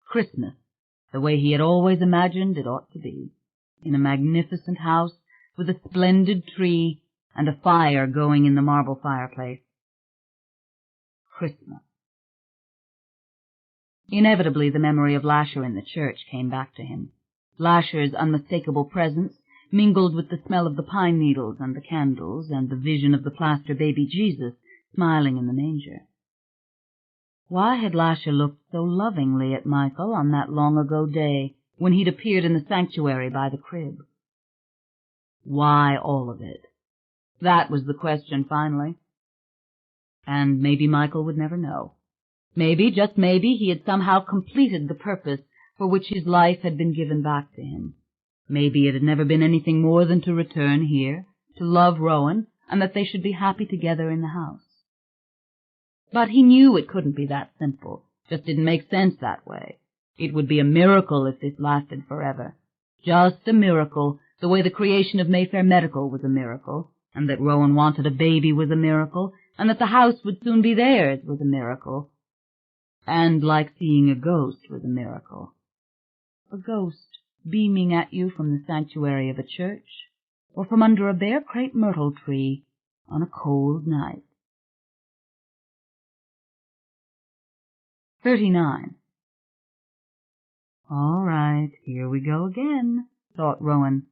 Christmas, the way he had always imagined it ought to be, in a magnificent house with a splendid tree and a fire going in the marble fireplace. Christmas. Inevitably, the memory of Lasher in the church came back to him. Lasher's unmistakable presence, mingled with the smell of the pine needles and the candles, and the vision of the plaster baby Jesus smiling in the manger. Why had Lasher looked so lovingly at Michael on that long-ago day when he'd appeared in the sanctuary by the crib? Why all of it? That was the question, finally. And maybe Michael would never know. Maybe, just maybe, he had somehow completed the purpose for which his life had been given back to him. Maybe it had never been anything more than to return here, to love Rowan, and that they should be happy together in the house. But he knew it couldn't be that simple. Just didn't make sense that way. It would be a miracle if this lasted forever. Just a miracle, the way the creation of Mayfair Medical was a miracle, and that Rowan wanted a baby was a miracle, and that the house would soon be theirs was a miracle. And like seeing a ghost was a miracle. A ghost beaming at you from the sanctuary of a church, or from under a bare crepe myrtle tree on a cold night. 39. All right, here we go again, thought Rowan.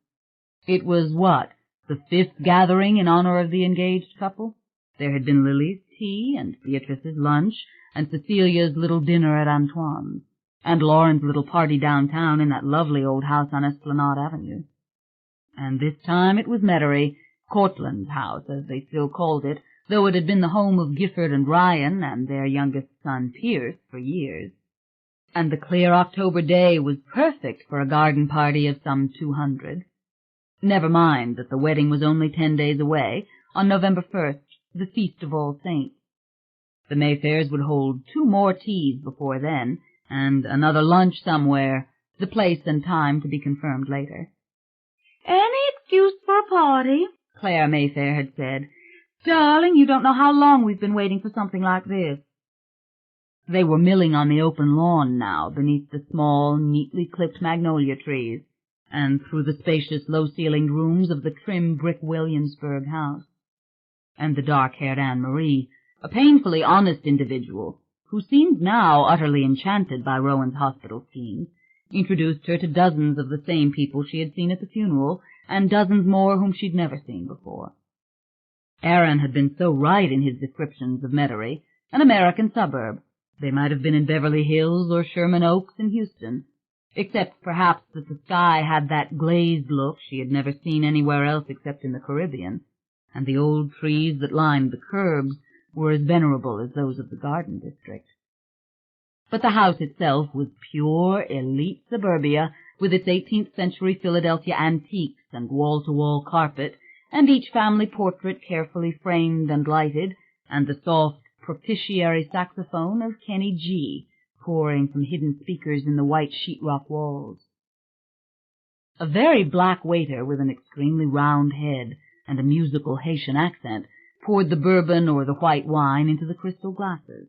It was what, the 5th gathering in honor of the engaged couple? There had been Lily's tea, and Beatrice's lunch, and Cecilia's little dinner at Antoine's, and Lauren's little party downtown in that lovely old house on Esplanade Avenue. And this time it was Metairie, Cortland's house, as they still called it, though it had been the home of Gifford and Ryan and their youngest son Pierce for years. And the clear October day was perfect for a garden party of some 200. Never mind that the wedding was only 10 days away, on November 1st, the Feast of All Saints. The Mayfairs would hold 2 more teas before then, and another lunch somewhere, the place and time to be confirmed later. "Any excuse for a party," Claire Mayfair had said. "Darling, you don't know how long we've been waiting for something like this." They were milling on the open lawn now, beneath the small, neatly clipped magnolia trees, and through the spacious, low-ceilinged rooms of the trim brick Williamsburg house. And the dark-haired Anne-Marie, a painfully honest individual, who seemed now utterly enchanted by Rowan's hospital schemes, introduced her to dozens of the same people she had seen at the funeral, and dozens more whom she'd never seen before. Aaron had been so right in his descriptions of Metairie, an American suburb. They might have been in Beverly Hills or Sherman Oaks in Houston, except perhaps that the sky had that glazed look she had never seen anywhere else except in the Caribbean, and the old trees that lined the curbs were as venerable as those of the Garden District. But the house itself was pure, elite suburbia, with its 18th-century Philadelphia antiques and wall-to-wall carpet, and each family portrait carefully framed and lighted, and the soft, propitiatory saxophone of Kenny G, pouring from hidden speakers in the white sheetrock walls. A very black waiter with an extremely round head and a musical Haitian accent poured the bourbon or the white wine into the crystal glasses.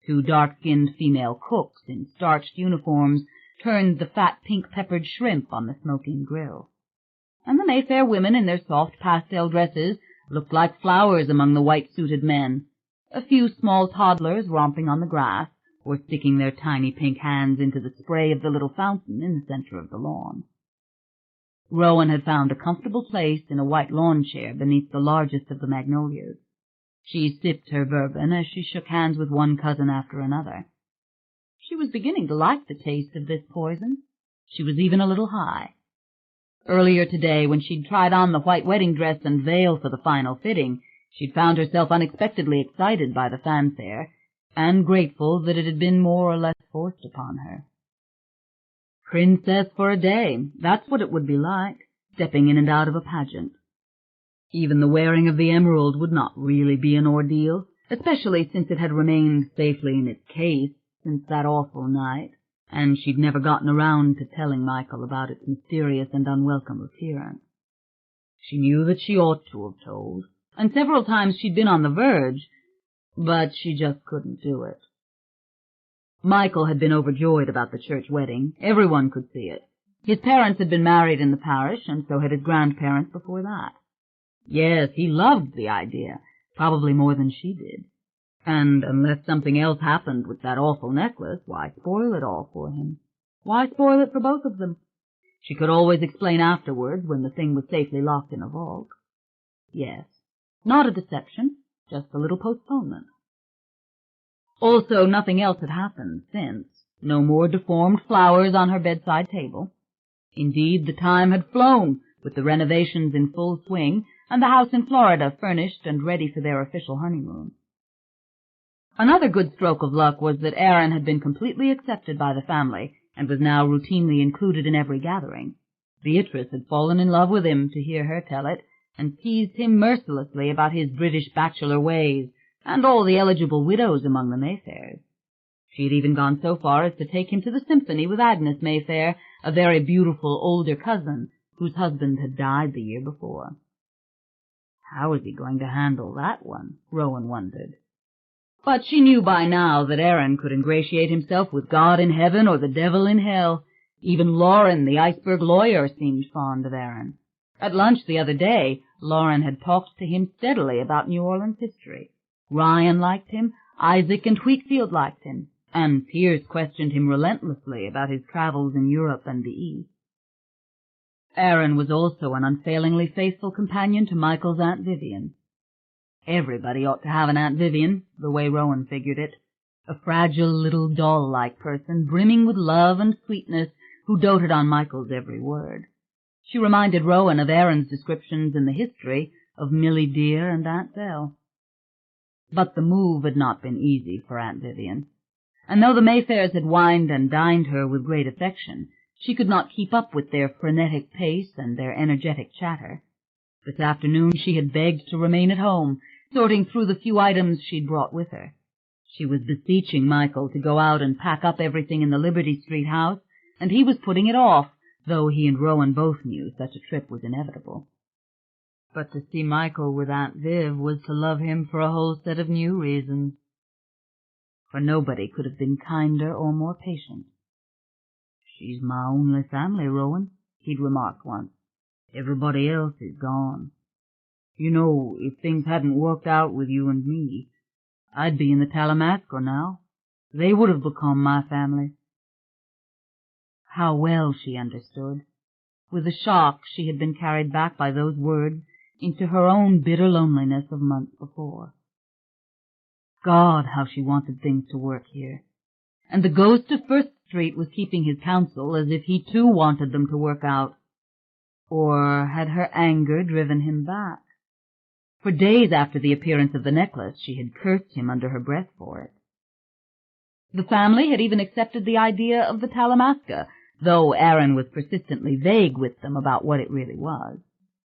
2 dark-skinned female cooks in starched uniforms turned the fat pink-peppered shrimp on the smoking grill. And the Mayfair women in their soft pastel dresses looked like flowers among the white-suited men. A few small toddlers romping on the grass, or sticking their tiny pink hands into the spray of the little fountain in the center of the lawn. Rowan had found a comfortable place in a white lawn chair beneath the largest of the magnolias. She sipped her bourbon as she shook hands with one cousin after another. She was beginning to like the taste of this poison. She was even a little high. Earlier today, when she'd tried on the white wedding dress and veil for the final fitting, she'd found herself unexpectedly excited by the fanfare, and grateful that it had been more or less forced upon her. Princess for a day, that's what it would be like, stepping in and out of a pageant. Even the wearing of the emerald would not really be an ordeal, especially since it had remained safely in its case since that awful night, and she'd never gotten around to telling Michael about its mysterious and unwelcome appearance. She knew that she ought to have told, and several times she'd been on the verge, but she just couldn't do it. Michael had been overjoyed about the church wedding. Everyone could see it. His parents had been married in the parish, and so had his grandparents before that. Yes, he loved the idea, probably more than she did. And unless something else happened with that awful necklace, why spoil it all for him? Why spoil it for both of them? She could always explain afterwards when the thing was safely locked in a vault. Yes, not a deception, just a little postponement. Also, nothing else had happened since. No more deformed flowers on her bedside table. Indeed, the time had flown, with the renovations in full swing, and the house in Florida furnished and ready for their official honeymoon. Another good stroke of luck was that Aaron had been completely accepted by the family, and was now routinely included in every gathering. Beatrice had fallen in love with him, to hear her tell it, and teased him mercilessly about his British bachelor ways, and all the eligible widows among the Mayfairs. She had even gone so far as to take him to the symphony with Agnes Mayfair, a very beautiful older cousin, whose husband had died the year before. How was he going to handle that one? Rowan wondered. But she knew by now that Aaron could ingratiate himself with God in heaven or the devil in hell. Even Lauren, the iceberg lawyer, seemed fond of Aaron. At lunch the other day, Lauren had talked to him steadily about New Orleans history. Ryan liked him, Isaac and Wheatfield liked him, and Pierce questioned him relentlessly about his travels in Europe and the East. Aaron was also an unfailingly faithful companion to Michael's Aunt Vivian. Everybody ought to have an Aunt Vivian, the way Rowan figured it, a fragile little doll-like person, brimming with love and sweetness, who doted on Michael's every word. She reminded Rowan of Aaron's descriptions in the history of Millie Dear and Aunt Belle. But the move had not been easy for Aunt Vivian, and though the Mayfairs had wined and dined her with great affection, she could not keep up with their frenetic pace and their energetic chatter. This afternoon she had begged to remain at home, sorting through the few items she'd brought with her. She was beseeching Michael to go out and pack up everything in the Liberty Street house, and he was putting it off, though he and Rowan both knew such a trip was inevitable. But to see Michael with Aunt Viv was to love him for a whole set of new reasons. For nobody could have been kinder or more patient. "She's my only family, Rowan," he'd remarked once. "Everybody else is gone. You know, if things hadn't worked out with you and me, I'd be in the Talamasco now. They would have become my family." How well she understood. With a shock she had been carried back by those words into her own bitter loneliness of months before. God, how she wanted things to work here. And the ghost of First Street was keeping his counsel as if he too wanted them to work out. Or had her anger driven him back? For days after the appearance of the necklace she had cursed him under her breath for it. The family had even accepted the idea of the Talamasca, though Aaron was persistently vague with them about what it really was.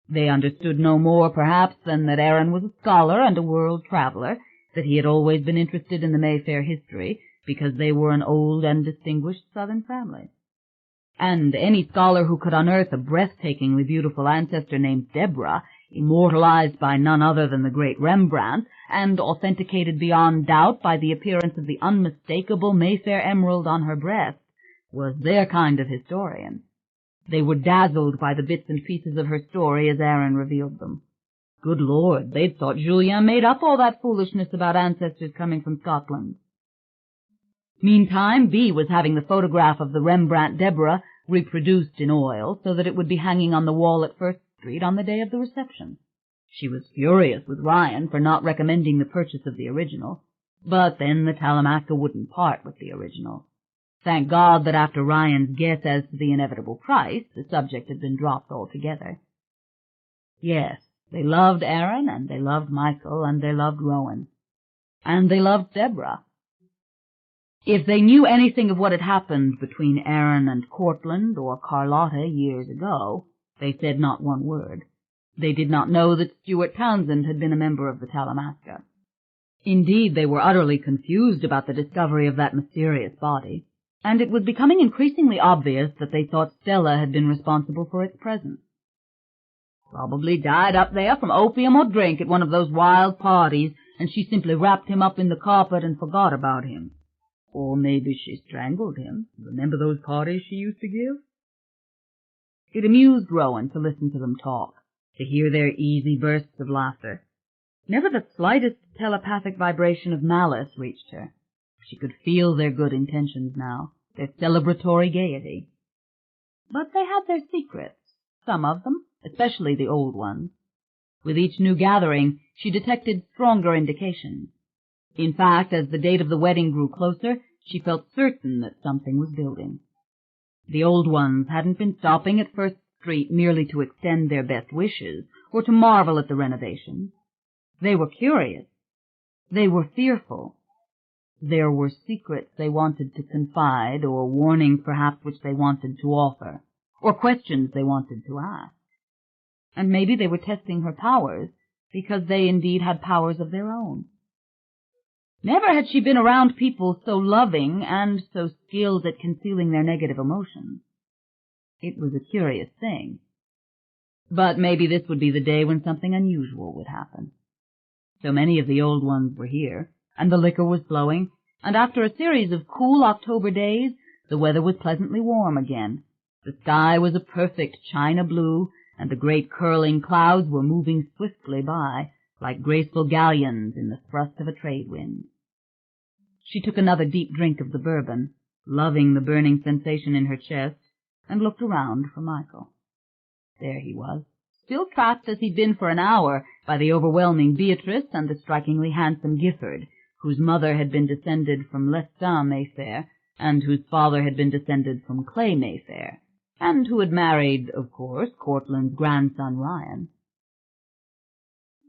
They understood no more, perhaps, than that Aaron was a scholar and a world traveler, that he had always been interested in the Mayfair history, because they were an old and distinguished Southern family. And any scholar who could unearth a breathtakingly beautiful ancestor named Deborah, immortalized by none other than the great Rembrandt, and authenticated beyond doubt by the appearance of the unmistakable Mayfair emerald on her breast, was their kind of historian. They were dazzled by the bits and pieces of her story as Aaron revealed them. Good Lord, they'd thought Julien made up all that foolishness about ancestors coming from Scotland. Meantime, Bea was having the photograph of the Rembrandt Deborah reproduced in oil so that it would be hanging on the wall at First Street on the day of the reception. She was furious with Ryan for not recommending the purchase of the original, but then the Talamasca wouldn't part with the original. Thank God that after Ryan's guess as to the inevitable price, the subject had been dropped altogether. Yes, they loved Aaron, and they loved Michael, and they loved Rowan. And they loved Deborah. If they knew anything of what had happened between Aaron and Cortland or Carlotta years ago, they said not one word. They did not know that Stuart Townsend had been a member of the Talamasca. Indeed, they were utterly confused about the discovery of that mysterious body, and it was becoming increasingly obvious that they thought Stella had been responsible for its presence. Probably died up there from opium or drink at one of those wild parties, and she simply wrapped him up in the carpet and forgot about him. Or maybe she strangled him. Remember those parties she used to give? It amused Rowan to listen to them talk, to hear their easy bursts of laughter. Never the slightest telepathic vibration of malice reached her. She could feel their good intentions now, their celebratory gaiety. But they had their secrets, some of them, especially the old ones. With each new gathering, she detected stronger indications. In fact, as the date of the wedding grew closer, she felt certain that something was building. The old ones hadn't been stopping at First Street merely to extend their best wishes or to marvel at the renovations. They were curious. They were fearful. There were secrets they wanted to confide, or warnings perhaps which they wanted to offer, or questions they wanted to ask. And maybe they were testing her powers, because they indeed had powers of their own. Never had she been around people so loving and so skilled at concealing their negative emotions. It was a curious thing. But maybe this would be the day when something unusual would happen. So many of the old ones were here, and the liquor was flowing, and after a series of cool October days, the weather was pleasantly warm again. The sky was a perfect china blue, and the great curling clouds were moving swiftly by, like graceful galleons in the thrust of a trade wind. She took another deep drink of the bourbon, loving the burning sensation in her chest, and looked around for Michael. There he was, still trapped as he'd been for an hour by the overwhelming Beatrice and the strikingly handsome Gifford, whose mother had been descended from Lestat Mayfair, and whose father had been descended from Clay Mayfair, and who had married, of course, Cortland's grandson Ryan.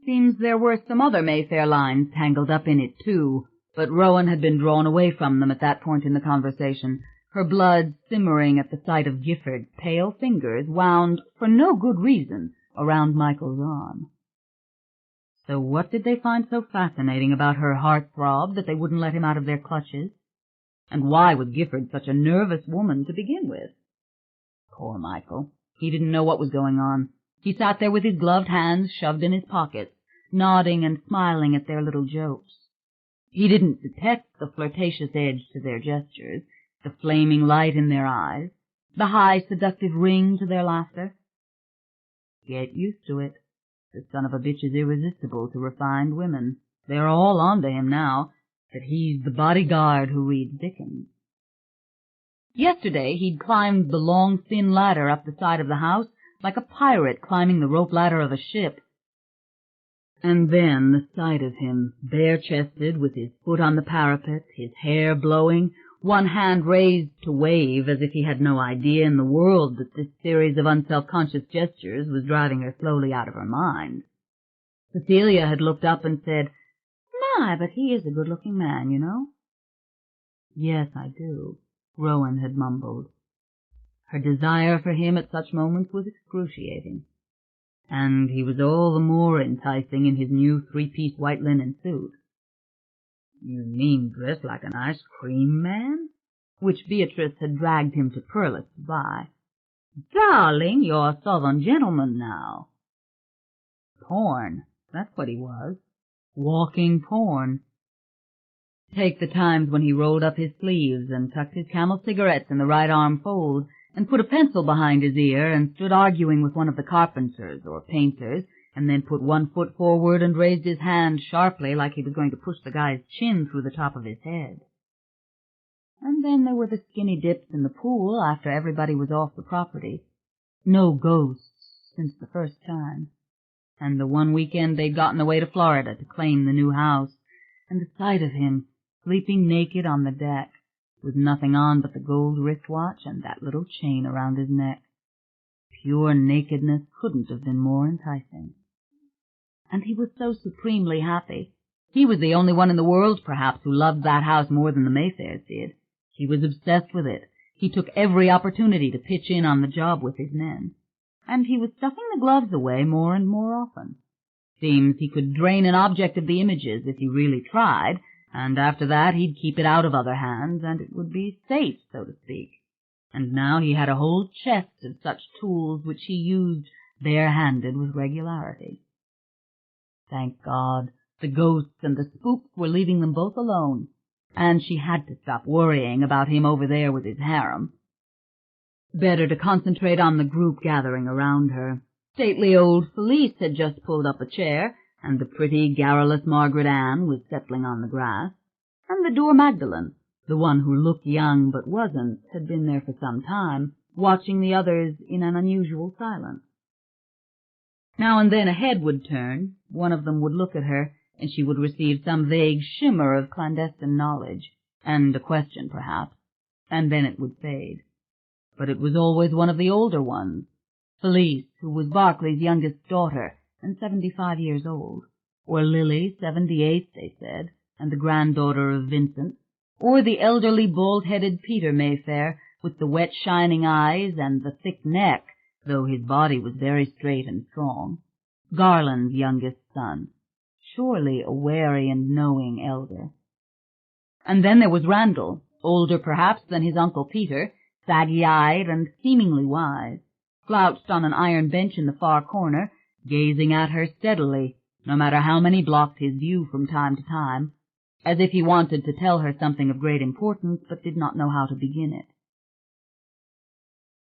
Seems there were some other Mayfair lines tangled up in it, too, but Rowan had been drawn away from them at that point in the conversation, her blood simmering at the sight of Gifford's pale fingers wound, for no good reason, around Michael's arm. So what did they find so fascinating about her heart-throb that they wouldn't let him out of their clutches? And why was Gifford such a nervous woman to begin with? Poor Michael. He didn't know what was going on. He sat there with his gloved hands shoved in his pockets, nodding and smiling at their little jokes. He didn't detect the flirtatious edge to their gestures, the flaming light in their eyes, the high seductive ring to their laughter. Get used to it. The son of a bitch is irresistible to refined women. They're all on to him now, that he's the bodyguard who reads Dickens. Yesterday he'd climbed the long, thin ladder up the side of the house like a pirate climbing the rope ladder of a ship. And then the sight of him, bare-chested, with his foot on the parapet, his hair blowing, one hand raised to wave as if he had no idea in the world that this series of unselfconscious gestures was driving her slowly out of her mind. Cecilia had looked up and said, "My, but he is a good-looking man, you know." "Yes, I do," Rowan had mumbled. Her desire for him at such moments was excruciating. And he was all the more enticing in his new three-piece white linen suit. "You mean dressed like an ice cream man?" Which Beatrice had dragged him to Perlis to buy. "Darling, you're a southern gentleman now." Porn, that's what he was. Walking porn. Take the times when he rolled up his sleeves and tucked his Camel cigarettes in the right arm fold, and put a pencil behind his ear and stood arguing with one of the carpenters or painters, and then put one foot forward and raised his hand sharply like he was going to push the guy's chin through the top of his head. And then there were the skinny dips in the pool after everybody was off the property. No ghosts since the first time. And the one weekend they'd gotten away to Florida to claim the new house, and the sight of him sleeping naked on the deck, with nothing on but the gold wristwatch and that little chain around his neck. Pure nakedness couldn't have been more enticing. And he was so supremely happy. He was the only one in the world, perhaps, who loved that house more than the Mayfairs did. He was obsessed with it. He took every opportunity to pitch in on the job with his men. And he was stuffing the gloves away more and more often. Seems he could drain an object of the images if he really tried, and after that he'd keep it out of other hands, and it would be safe, so to speak. And now he had a whole chest of such tools which he used bare-handed with regularity. Thank God, the ghosts and the spooks were leaving them both alone, and she had to stop worrying about him over there with his harem. Better to concentrate on the group gathering around her. Stately old Felice had just pulled up a chair, and the pretty, garrulous Margaret Ann was settling on the grass, and the dour Magdalene, the one who looked young but wasn't, had been there for some time, watching the others in an unusual silence. Now and then a head would turn, one of them would look at her, and she would receive some vague shimmer of clandestine knowledge, and a question perhaps, and then it would fade. But it was always one of the older ones, Felice, who was Berkeley's youngest daughter, and 75 years old, or Lily, 78, they said, and the granddaughter of Vincent, or the elderly bald-headed Peter Mayfair, with the wet shining eyes and the thick neck, though his body was very straight and strong, Garland's youngest son, surely a wary and knowing elder. And then there was Randall, older perhaps than his Uncle Peter, saggy-eyed and seemingly wise, slouched on an iron bench in the far corner, gazing at her steadily, no matter how many blocked his view from time to time, as if he wanted to tell her something of great importance, but did not know how to begin it.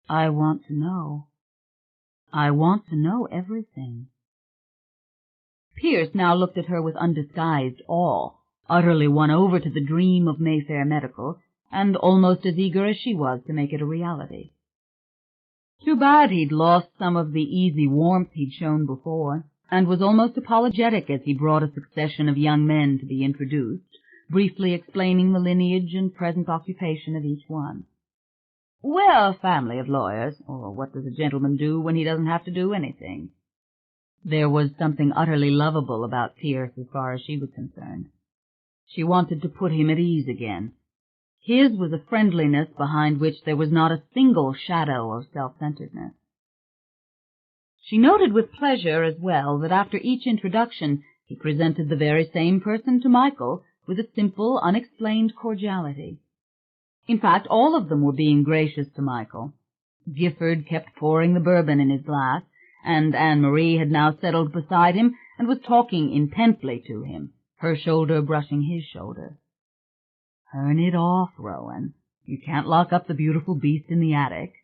I want to know. I want to know everything. Pierce now looked at her with undisguised awe, utterly won over to the dream of Mayfair Medical, and almost as eager as she was to make it a reality. Too bad he'd lost some of the easy warmth he'd shown before, and was almost apologetic as he brought a succession of young men to be introduced, briefly explaining the lineage and present occupation of each one. We're a family of lawyers, or what does a gentleman do when he doesn't have to do anything? There was something utterly lovable about Pierce as far as she was concerned. She wanted to put him at ease again. His was a friendliness behind which there was not a single shadow of self-centeredness. She noted with pleasure as well that after each introduction he presented the very same person to Michael with a simple, unexplained cordiality. In fact, all of them were being gracious to Michael. Gifford kept pouring the bourbon in his glass, and Anne-Marie had now settled beside him and was talking intently to him, her shoulder brushing his shoulder. Turn it off, Rowan. You can't lock up the beautiful beast in the attic.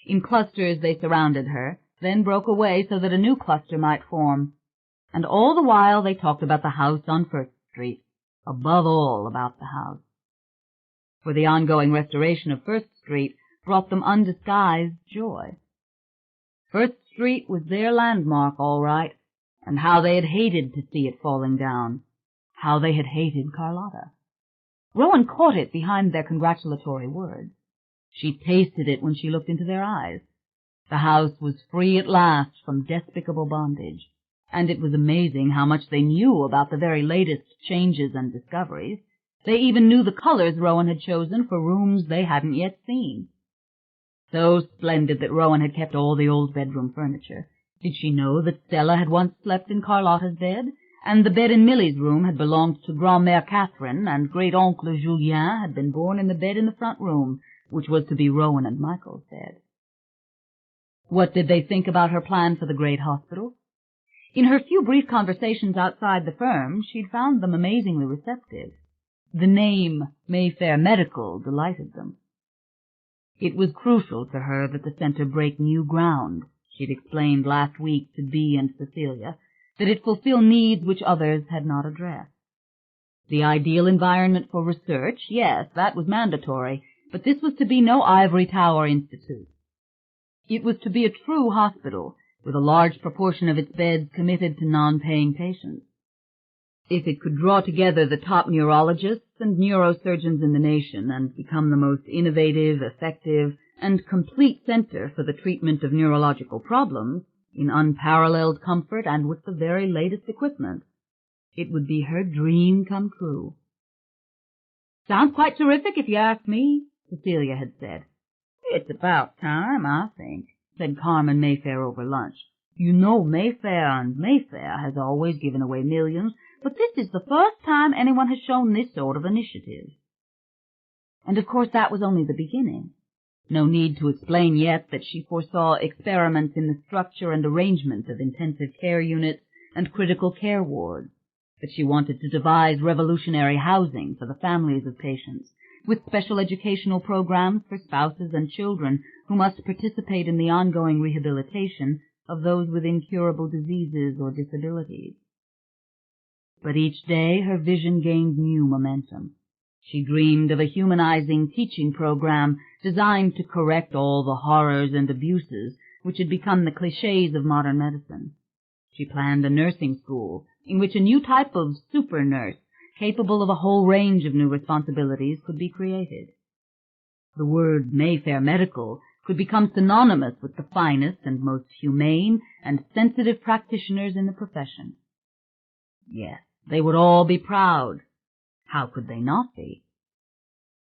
In clusters they surrounded her, then broke away so that a new cluster might form. And all the while they talked about the house on First Street, above all about the house. For the ongoing restoration of First Street brought them undisguised joy. First Street was their landmark, all right, and how they had hated to see it falling down, how they had hated Carlotta. Rowan caught it behind their congratulatory words. She tasted it when she looked into their eyes. The house was free at last from despicable bondage, and it was amazing how much they knew about the very latest changes and discoveries. They even knew the colors Rowan had chosen for rooms they hadn't yet seen. So splendid that Rowan had kept all the old bedroom furniture. Did she know that Stella had once slept in Carlotta's bed, and the bed in Millie's room had belonged to Grand-Mère Catherine, and Great-Oncle Julien had been born in the bed in the front room, which was to be Rowan and Michael's bed? What did they think about her plan for the great hospital? In her few brief conversations outside the firm, she'd found them amazingly receptive. The name Mayfair Medical delighted them. It was crucial to her that the center break new ground, she'd explained last week to Bea and Cecilia, that it fulfill needs which others had not addressed. The ideal environment for research, yes, that was mandatory, but this was to be no ivory tower institute. It was to be a true hospital, with a large proportion of its beds committed to non-paying patients. If it could draw together the top neurologists and neurosurgeons in the nation and become the most innovative, effective, and complete center for the treatment of neurological problems in unparalleled comfort and with the very latest equipment. It would be her dream come true. "Sounds quite terrific, if you ask me," Cecilia had said. "It's about time, I think," said Carmen Mayfair over lunch. "You know Mayfair and Mayfair has always given away millions, but this is the first time anyone has shown this sort of initiative." And of course that was only the beginning. No need to explain yet that she foresaw experiments in the structure and arrangement of intensive care units and critical care wards, that she wanted to devise revolutionary housing for the families of patients, with special educational programs for spouses and children who must participate in the ongoing rehabilitation of those with incurable diseases or disabilities. But each day her vision gained new momentum. She dreamed of a humanizing teaching program designed to correct all the horrors and abuses which had become the clichés of modern medicine. She planned a nursing school in which a new type of super nurse, capable of a whole range of new responsibilities, could be created. The word Mayfair Medical could become synonymous with the finest and most humane and sensitive practitioners in the profession. Yes, they would all be proud. How could they not be?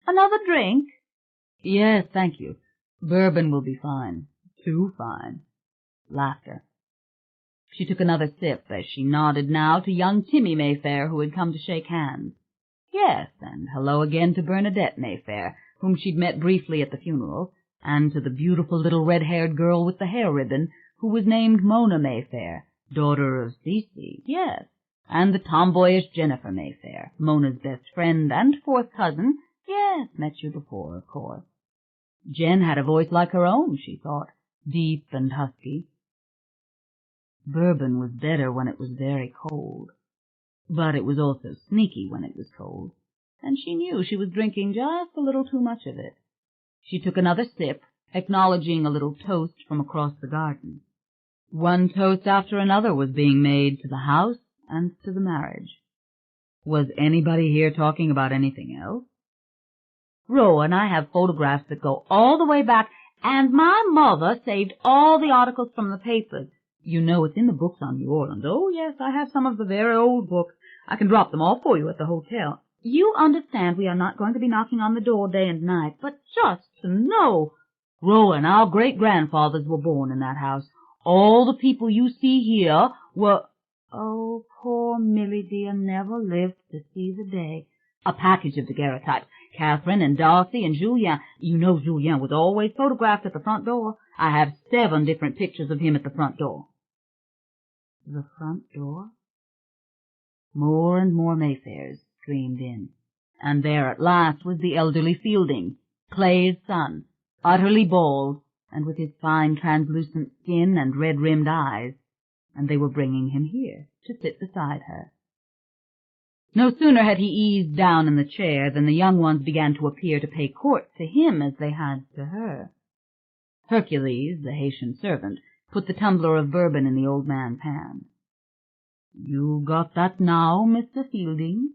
"Another drink?" "Yes, thank you. Bourbon will be fine. Too fine." Laughter. She took another sip as she nodded now to young Timmy Mayfair, who had come to shake hands. Yes, and hello again to Bernadette Mayfair, whom she'd met briefly at the funeral, and to the beautiful little red-haired girl with the hair ribbon, who was named Mona Mayfair, daughter of Cece, yes, and the tomboyish Jennifer Mayfair, Mona's best friend and fourth cousin, yes, met you before, of course. Jen had a voice like her own, she thought, deep and husky. Bourbon was better when it was very cold, but it was also sneaky when it was cold, and she knew she was drinking just a little too much of it. She took another sip, acknowledging a little toast from across the garden. One toast after another was being made to the house and to the marriage. Was anybody here talking about anything else? "Rowan, I have photographs that go all the way back, and my mother saved all the articles from the papers. You know it's in the books on New Orleans. Oh, yes, I have some of the very old books. I can drop them all for you at the hotel. You understand we are not going to be knocking on the door day and night, but just to know. Rowan, our great-grandfathers were born in that house. All the people you see here were—" "Oh, poor Millie dear never lived to see the day." "A package of daguerreotypes. Catherine and Darcy and Julien. You know Julien was always photographed at the front door. I have 7 different pictures of him at the front door." The front door? More and more Mayfairs streamed in, and there at last was the elderly Fielding, Clay's son, utterly bald, and with his fine translucent skin and red-rimmed eyes, and they were bringing him here to sit beside her. No sooner had he eased down in the chair than the young ones began to appear to pay court to him as they had to her. Hercules, the Haitian servant, put the tumbler of bourbon in the old man's hand. "You got that now, Mr. Fielding?"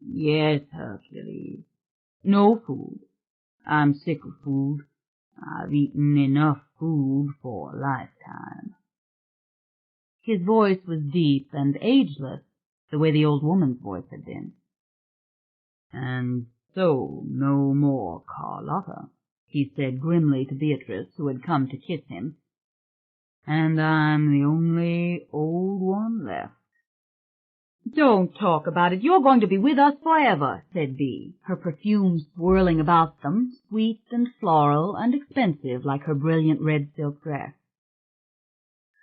"Yes, Hercules. No food. I'm sick of food. I've eaten enough food for a lifetime." His voice was deep and ageless, the way the old woman's voice had been. "And so no more Carlotta," he said grimly to Beatrice, who had come to kiss him. "And I'm the only old one left." "Don't talk about it. You're going to be with us forever," said Bee, her perfume swirling about them, sweet and floral and expensive like her brilliant red silk dress.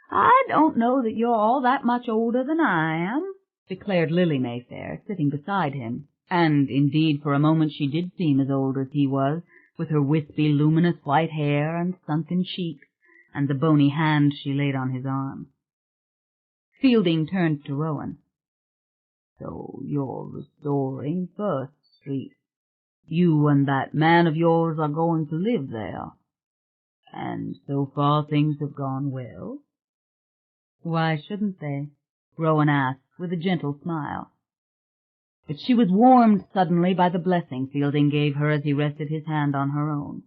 "I don't know that you're all that much older than I am," declared Lily Mayfair, sitting beside him, and indeed for a moment she did seem as old as he was, with her wispy, luminous white hair and sunken cheeks, and the bony hand she laid on his arm. Fielding turned to Rowan. "So you're restoring First Street. You and that man of yours are going to live there. And so far things have gone well?" "Why shouldn't they?" Rowan asked with a gentle smile. but she was warmed suddenly by the blessing Fielding gave her as he rested his hand on her own.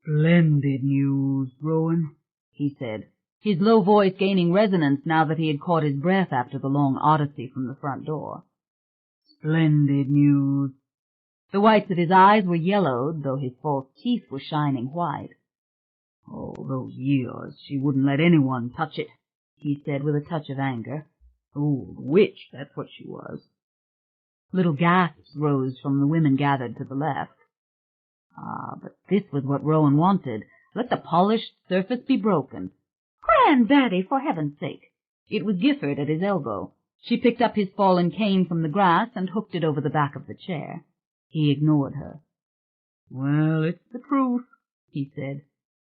"Splendid news, Rowan," he said, his low voice gaining resonance now that he had caught his breath after the long odyssey from the front door. "Splendid news." The whites of his eyes were yellowed, though his false teeth were shining white. "All those years she wouldn't let anyone touch it," he said with a touch of anger. "Old witch, that's what she was." Little gasps rose from the women gathered to the left. Ah, but this was what Rowan wanted. Let the polished surface be broken. "Granddaddy, for heaven's sake!" It was Gifford at his elbow. She picked up his fallen cane from the grass and hooked it over the back of the chair. He ignored her. "Well, it's the truth," he said.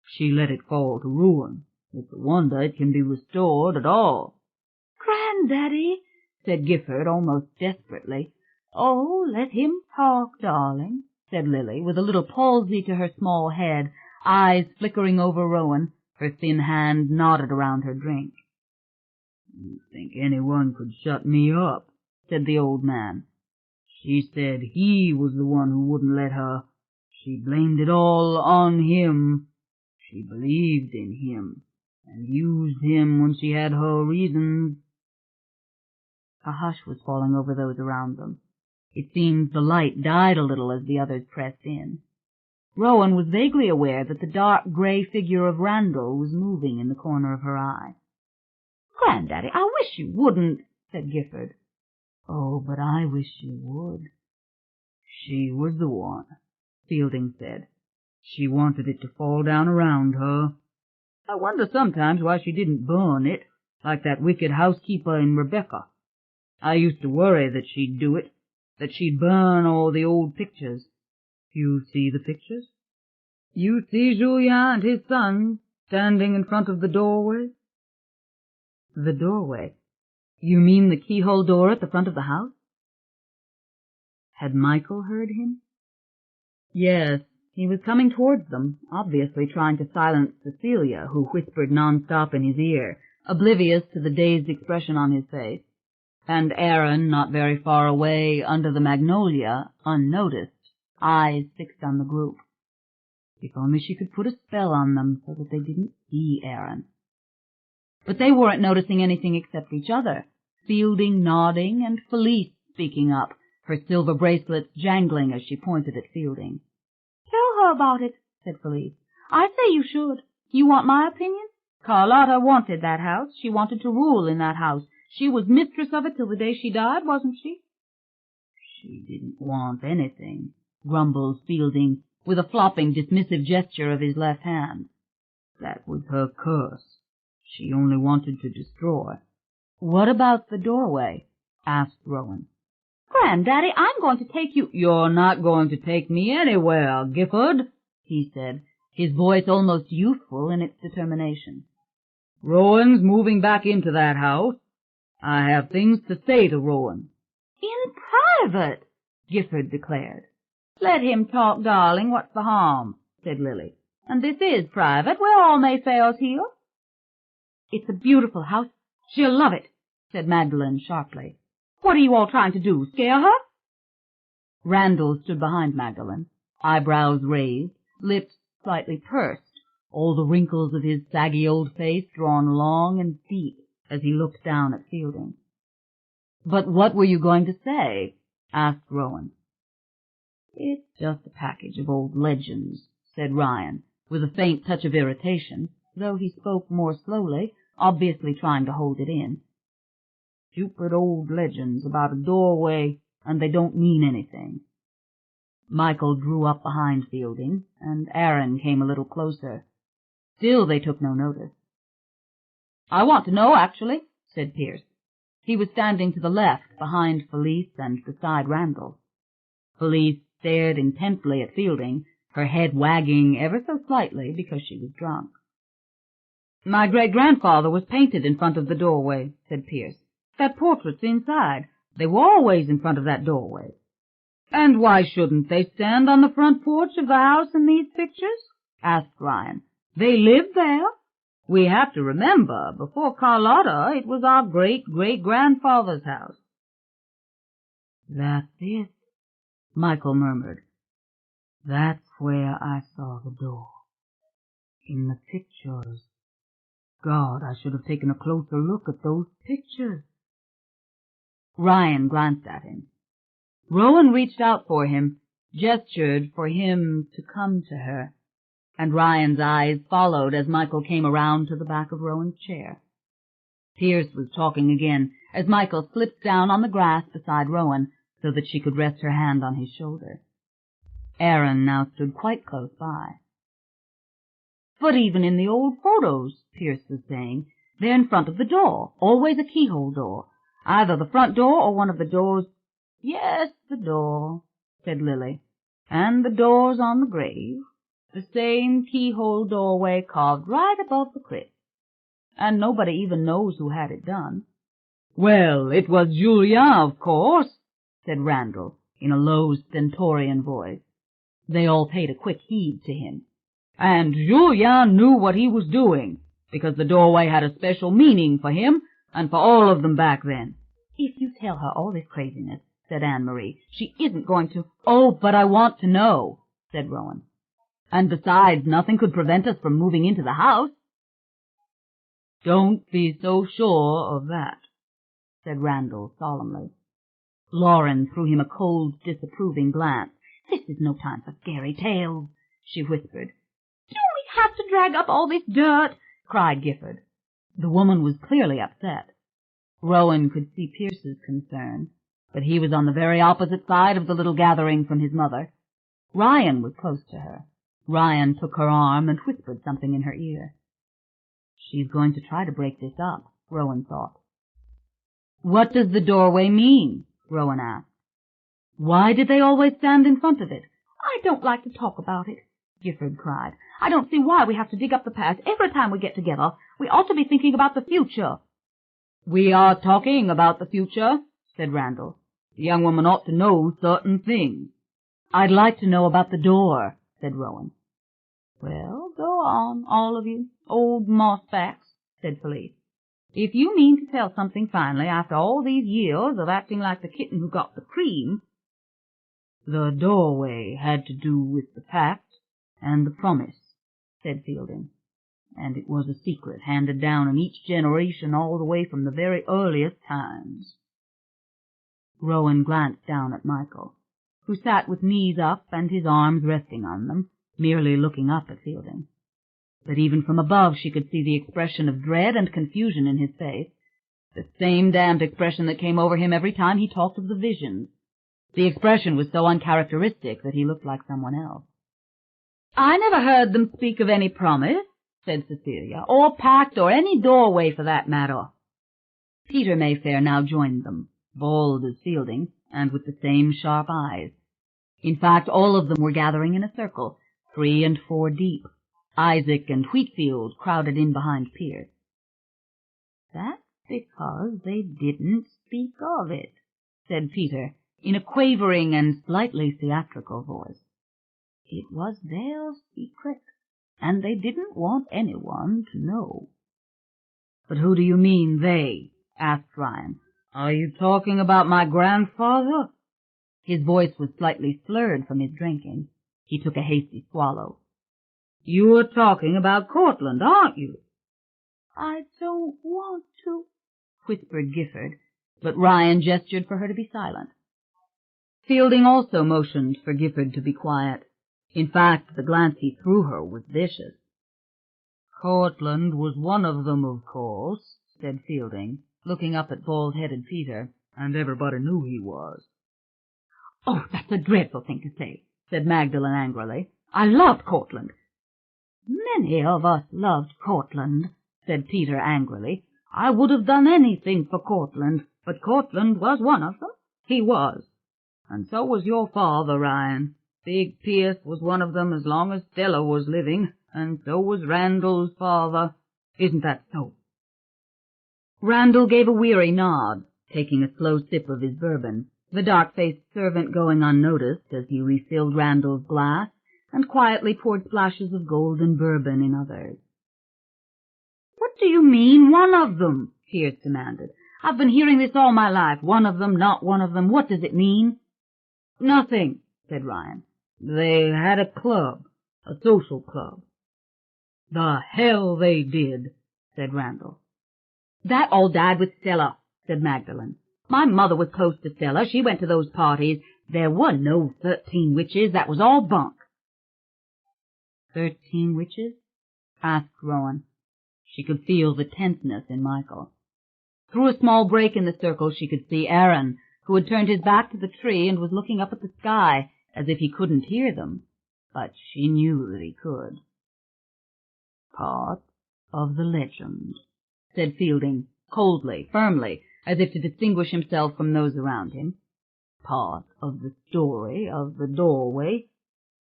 "She let it fall to ruin. It's a wonder it can be restored at all." "Granddaddy," said Gifford almost desperately. "Oh, let him talk, darling," said Lily, with a little palsy to her small head, eyes flickering over Rowan, her thin hand knotted around her drink. "You think anyone could shut me up?" said the old man. "She said he was the one who wouldn't let her. She blamed it all on him. She believed in him, and used him when she had her reasons." A hush was falling over those around them. It seemed the light died a little as the others pressed in. Rowan was vaguely aware that the dark gray figure of Randall was moving in the corner of her eye. "Granddaddy, I wish you wouldn't," said Gifford. "Oh, but I wish you would." "She was the one," Fielding said. "She wanted it to fall down around her. I wonder sometimes why she didn't burn it, like that wicked housekeeper in Rebecca. I used to worry that she'd do it, that she'd burn all the old pictures. You see the pictures? You see Julien and his sons standing in front of the doorway?" "The doorway? You mean the keyhole door at the front of the house?" Had Michael heard him? Yes, he was coming towards them, obviously trying to silence Cecilia, who whispered nonstop in his ear, oblivious to the dazed expression on his face, and Aaron, not very far away, under the magnolia, unnoticed, eyes fixed on the group. If only she could put a spell on them so that they didn't see Aaron. But they weren't noticing anything except each other, Fielding nodding and Felice speaking up, her silver bracelets jangling as she pointed at Fielding. "Tell her about it," said Felice. "I say you should. You want my opinion? Carlotta wanted that house. She wanted to rule in that house. She was mistress of it till the day she died, wasn't she?" "She didn't want anything," grumbled Fielding, with a flopping, dismissive gesture of his left hand. "That was her curse. She only wanted to destroy." "What about the doorway?" asked Rowan. "Granddaddy, I'm going to take you—" "You're not going to take me anywhere, Gifford," he said, his voice almost youthful in its determination. "Rowan's moving back into that house. I have things to say to Rowan." "In private," Gifford declared. "Let him talk, darling, what's the harm?" said Lily. "And this is private. We're all Mayfairs here." "It's a beautiful house. She'll love it," said Magdalene sharply. "What are you all trying to do, scare her?" Randall stood behind Magdalene, eyebrows raised, lips slightly pursed, all the wrinkles of his saggy old face drawn long and deep as he looked down at Fielding. "But what were you going to say?" asked Rowan. "It's just a package of old legends," said Ryan, with a faint touch of irritation, though he spoke more slowly, obviously trying to hold it in. "Stupid old legends about a doorway, and they don't mean anything." Michael drew up behind Fielding, and Aaron came a little closer. Still they took no notice. "I want to know, actually," said Pierce. He was standing to the left, behind Felice and beside Randall. Felice stared intently at Fielding, her head wagging ever so slightly because she was drunk. "My great-grandfather was painted in front of the doorway," said Pierce. "That portrait's inside. They were always in front of that doorway." "And why shouldn't they stand on the front porch of the house in these pictures?" asked Ryan. "They lived there. We have to remember, before Carlotta, it was our great-great-grandfather's house." That's it, Michael murmured. That's where I saw the door. In the pictures. God, I should have taken a closer look at those pictures. Ryan glanced at him. Rowan reached out for him, gestured for him to come to her, and Ryan's eyes followed as Michael came around to the back of Rowan's chair. Pierce was talking again as Michael slipped down on the grass beside Rowan so that she could rest her hand on his shoulder. Aaron now stood quite close by. But even in the old photos, Pierce was saying, they're in front of the door, always a keyhole door, either the front door or one of the doors. Yes, the door, said Lily, and the doors on the grave, the same keyhole doorway carved right above the crypt, and nobody even knows who had it done. Well, it was Julien, of course, said Randall, in a low, stentorian voice. They all paid a quick heed to him. And Julien knew what he was doing, because the doorway had a special meaning for him and for all of them back then. If you tell her all this craziness, said Anne-Marie, she isn't going to— Oh, but I want to know, said Rowan. And besides, nothing could prevent us from moving into the house. Don't be so sure of that, said Randall solemnly. Lauren threw him a cold, disapproving glance. This is no time for scary tales, she whispered. Do we have to drag up all this dirt? Cried Gifford. The woman was clearly upset. Rowan could see Pierce's concern, but he was on the very opposite side of the little gathering from his mother. Ryan was close to her. Ryan took her arm and whispered something in her ear. She's going to try to break this up, Rowan thought. What does the doorway mean? Rowan asked. Why did they always stand in front of it? I don't like to talk about it, Gifford cried. I don't see why we have to dig up the past every time we get together. We ought to be thinking about the future. We are talking about the future, said Randall. The young woman ought to know certain things. I'd like to know about the door, said Rowan. Well, go on, all of you, old mossbacks, said Felice. If you mean to tell something finally after all these years of acting like the kitten who got the cream— The doorway had to do with the pact and the promise, said Fielding, and it was a secret handed down in each generation all the way from the very earliest times. Rowan glanced down at Michael, who sat with knees up and his arms resting on them, merely looking up at Fielding. But even from above she could see the expression of dread and confusion in his face, the same damned expression that came over him every time he talked of the visions. The expression was so uncharacteristic that he looked like someone else. I never heard them speak of any promise, said Cecilia, or pact, or any doorway for that matter. Peter Mayfair now joined them, bald as Fielding, and with the same sharp eyes. In fact, all of them were gathering in a circle, 3 and 4 deep. Isaac and Wheatfield crowded in behind Pierce. That's because they didn't speak of it, said Peter, in a quavering and slightly theatrical voice. It was their secret, and they didn't want anyone to know. But who do you mean, they? Asked Ryan. Are you talking about my grandfather? His voice was slightly slurred from his drinking. He took a hasty swallow. You are talking about Cortland, aren't you? I don't want to, whispered Gifford, but Ryan gestured for her to be silent. Fielding also motioned for Gifford to be quiet. In fact, the glance he threw her was vicious. Cortland was one of them, of course, said Fielding, looking up at bald-headed Peter, and everybody knew he was. Oh, that's a dreadful thing to say, said Magdalen angrily. I loved Cortland. Many of us loved Cortland, said Peter angrily. I would have done anything for Cortland, but Cortland was one of them. He was. And so was your father, Ryan. Big Pierce was one of them as long as Stella was living, and so was Randall's father. Isn't that so? Randall gave a weary nod, taking a slow sip of his bourbon, the dark-faced servant going unnoticed as he refilled Randall's glass and quietly poured splashes of golden bourbon in others. What do you mean, one of them? Pierce demanded. I've been hearing this all my life. One of them, not one of them. What does it mean? Nothing, said Ryan. They had a club, a social club. The hell they did, said Randall. That all died with Stella, said Magdalene. My mother was close to Stella. She went to those parties. There were no 13 witches. That was all bunk. 13 witches? Asked Rowan. She could feel the tenseness in Michael. Through a small break in the circle she could see Aaron, who had turned his back to the tree and was looking up at the sky, as if he couldn't hear them. But she knew that he could. Part of the legend, said Fielding, coldly, firmly, as if to distinguish himself from those around him. Part of the story of the doorway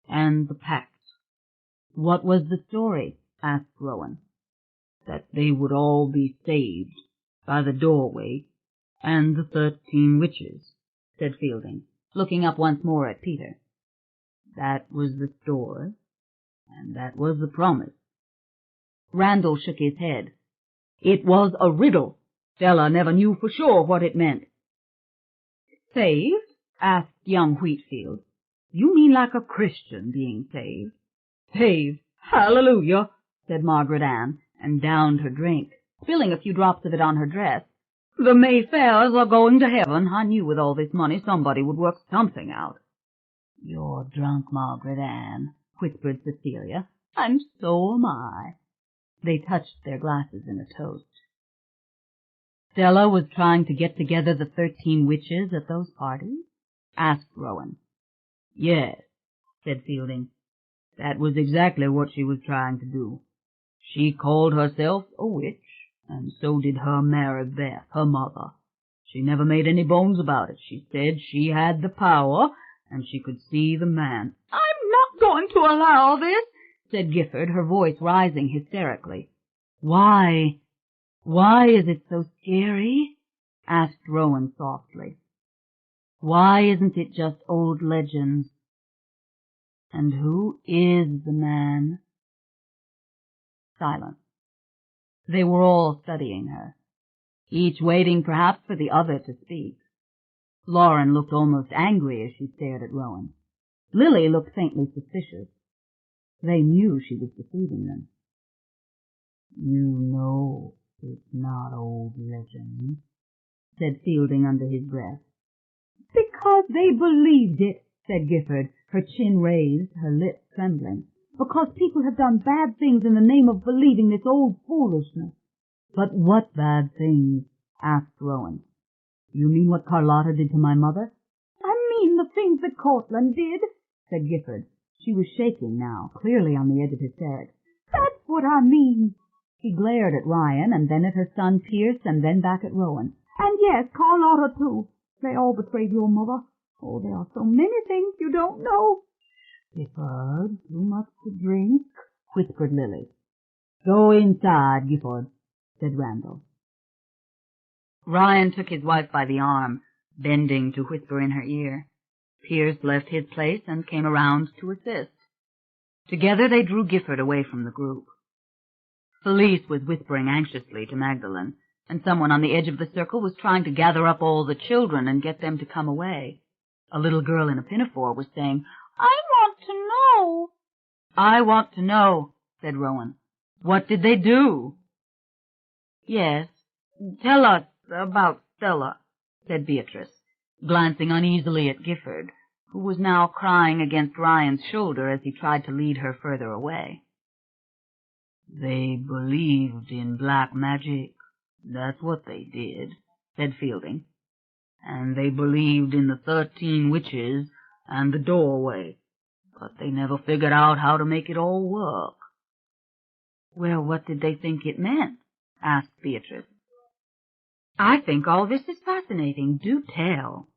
and the pact. What was the story? Asked Rowan. That they would all be saved by the doorway and the 13 witches, said Fielding, looking up once more at Peter. That was the story, and that was the promise. Randall shook his head. It was a riddle. Stella never knew for sure what it meant. Saved? Asked young Wheatfield. You mean like a Christian being saved? Saved. Hallelujah, said Margaret Ann, and downed her drink, spilling a few drops of it on her dress. The Mayfairs are going to heaven. I knew with all this money somebody would work something out. You're drunk, Margaret Ann, whispered Cecilia, and so am I. They touched their glasses in a toast. Stella was trying to get together the 13 witches at those parties? Asked Rowan. Yes, said Fielding. That was exactly what she was trying to do. She called herself a witch, and so did her Maribeth, her mother. She never made any bones about it. She said she had the power, and she could see the man. I'm not going to allow this, said Gifford, her voice rising hysterically. Why? Why is it so scary? Asked Rowan softly. Why isn't it just old legends? And who is the man? Silence. They were all studying her, each waiting perhaps for the other to speak. Lauren looked almost angry as she stared at Rowan. Lily looked faintly suspicious. They knew she was deceiving them. You know it's not old legend, said Fielding under his breath. Because they believed it, said Gifford, her chin raised, her lips trembling. Because people have done bad things in the name of believing this old foolishness. But what bad things? Asked Rowan. You mean what Carlotta did to my mother? I mean the things that Cortland did, said Gifford. She was shaking now, clearly on the edge of hysterics. That's what I mean. She glared at Ryan, and then at her son Pierce, and then back at Rowan. And yes, Carlotta too. They all betrayed your mother. Oh, there are so many things you don't know. Gifford, too much to drink, whispered Lily. Go inside, Gifford, said Randall. Ryan took his wife by the arm, bending to whisper in her ear. Pierce left his place and came around to assist. Together they drew Gifford away from the group. Felice was whispering anxiously to Magdalene, and someone on the edge of the circle was trying to gather up all the children and get them to come away. A little girl in a pinafore was saying, I want to know. I want to know, said Rowan. What did they do? Yes, tell us about Stella, said Beatrice, glancing uneasily at Gifford, who was now crying against Ryan's shoulder as he tried to lead her further away. They believed in black magic. That's what they did, said Fielding. And they believed in the 13 witches and the doorway, but they never figured out how to make it all work. Well, what did they think it meant? Asked Beatrice. I think all this is fascinating. Do tell.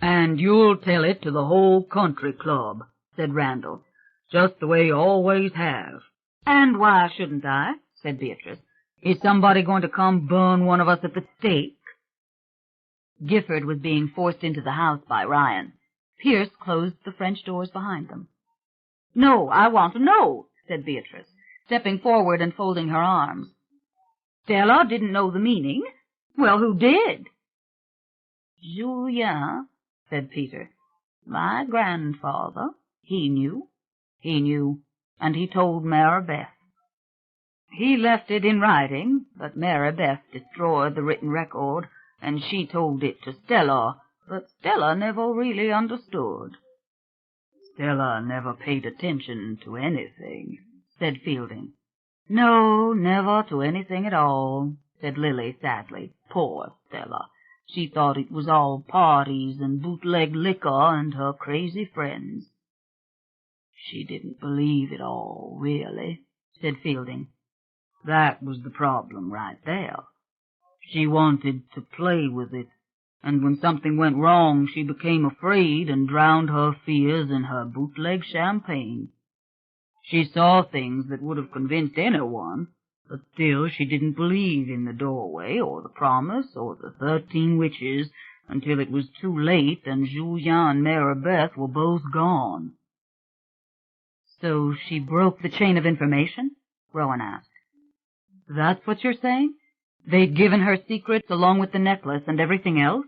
And you'll tell it to the whole country club, said Randall, just the way you always have. And why shouldn't I? Said Beatrice. Is somebody going to come burn one of us at the stake? Gifford was being forced into the house by Ryan. Pierce closed the French doors behind them. No, I want to know, said Beatrice, stepping forward and folding her arms. Stella didn't know the meaning. Well, who did? Julien, said Peter. My grandfather. He knew. He knew, and he told Maribeth. He left it in writing, but Maribeth destroyed the written record, and she told it to Stella, but Stella never really understood. Stella never paid attention to anything, said Fielding. No, never to anything at all, said Lily sadly. Poor Stella. She thought it was all parties and bootleg liquor and her crazy friends. She didn't believe it all, really, said Fielding. That was the problem right there. She wanted to play with it, and when something went wrong she became afraid and drowned her fears in her bootleg champagne. She saw things that would have convinced anyone, but still she didn't believe in the doorway or the promise or the 13 witches until it was too late and Julien and Maribeth were both gone. So she broke the chain of information? Rowan asked. That's what you're saying? They'd given her secrets along with the necklace and everything else?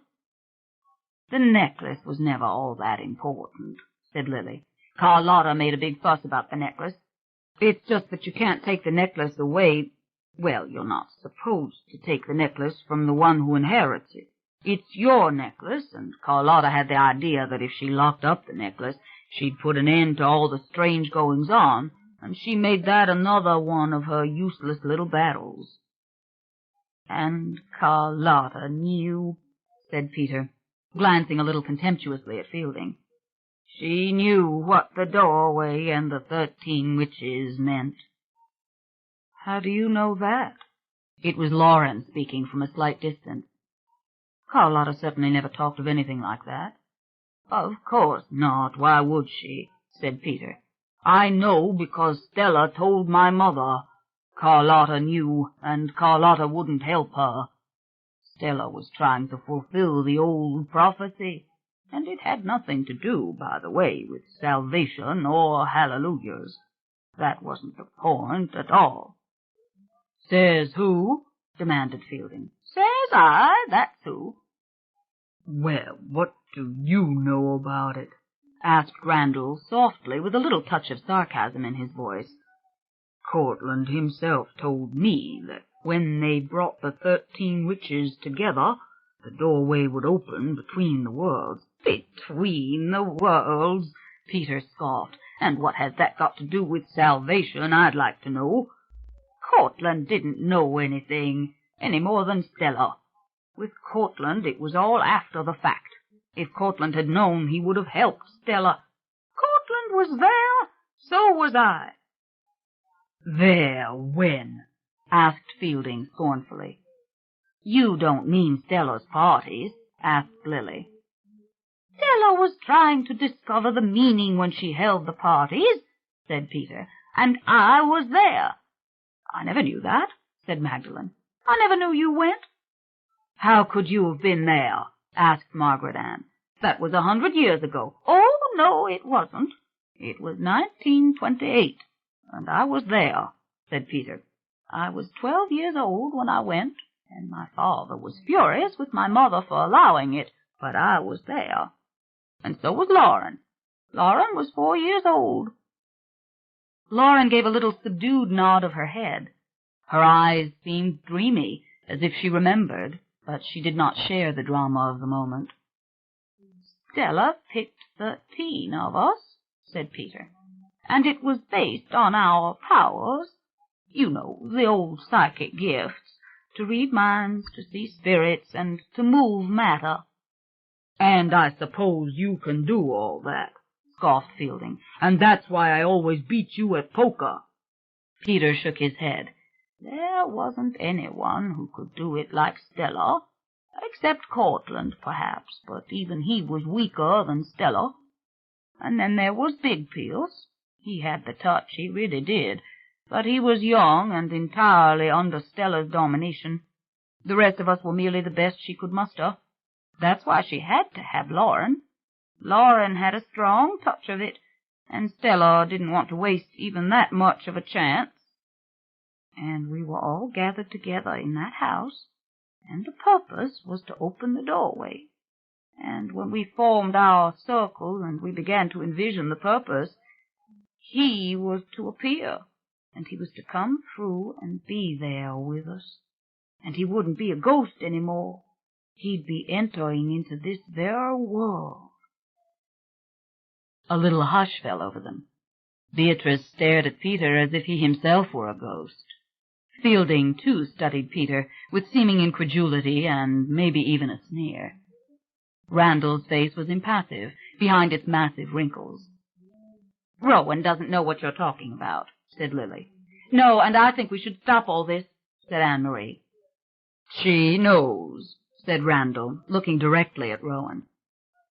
The necklace was never all that important, said Lily. Carlotta made a big fuss about the necklace. It's just that you can't take the necklace away. Well, you're not supposed to take the necklace from the one who inherits it. It's your necklace, and Carlotta had the idea that if she locked up the necklace, she'd put an end to all the strange goings-on, and she made that another one of her useless little battles. And Carlotta knew, said Peter, glancing a little contemptuously at Fielding. She knew what the doorway and the 13 witches meant. How do you know that? It was Lauren speaking from a slight distance. Carlotta certainly never talked of anything like that. Of course not. Why would she? Said Peter. I know because Stella told my mother. Carlotta knew, and Carlotta wouldn't help her. Stella was trying to fulfill the old prophecy, and it had nothing to do, by the way, with salvation or hallelujahs. That wasn't the point at all. Says who? Demanded Fielding. Says I, that's who. Well, what do you know about it? Asked Randall softly, with a little touch of sarcasm in his voice. Cortland himself told me that when they brought the 13 witches together, the doorway would open between the worlds. Between the worlds, Peter scoffed. And what has that got to do with salvation, I'd like to know? Cortland didn't know anything, any more than Stella. With Cortland it was all after the fact. If Cortland had known, he would have helped Stella. Cortland was there, so was I. There, when? Asked Fielding scornfully. You don't mean Stella's parties? Asked Lily. Stella was trying to discover the meaning when she held the parties, said Peter, and I was there. I never knew that, said Magdalen. I never knew you went. How could you have been there? Asked Margaret Ann. That was 100 years ago. Oh, no, it wasn't. It was 1928, and I was there, said Peter. I was 12 years old when I went, and my father was furious with my mother for allowing it, but I was there. And so was Lauren. Lauren was 4 years old. Lauren gave a little subdued nod of her head. Her eyes seemed dreamy, as if she remembered, but she did not share the drama of the moment. Stella picked 13 of us, said Peter, and it was based on our powers. You know, the old psychic gifts, to read minds, to see spirits, and to move matter. And I suppose you can do all that, scoffed Fielding, and that's why I always beat you at poker. Peter shook his head. There wasn't anyone who could do it like Stella, except Cortland, perhaps, but even he was weaker than Stella. And then there was Big Pierce. He had the touch, he really did, but he was young and entirely under Stella's domination. The rest of us were merely the best she could muster. That's why she had to have Lauren. Lauren had a strong touch of it, and Stella didn't want to waste even that much of a chance. And we were all gathered together in that house, and the purpose was to open the doorway. And when we formed our circle and we began to envision the purpose, he was to appear, and he was to come through and be there with us. And he wouldn't be a ghost any more. He'd be entering into this very world. A little hush fell over them. Beatrice stared at Peter as if he himself were a ghost. Fielding, too, studied Peter with seeming incredulity and maybe even a sneer. Randall's face was impassive behind its massive wrinkles. "Rowan doesn't know what you're talking about," said Lily. "No, and I think we should stop all this," said Anne-Marie. "She knows," said Randall, looking directly at Rowan.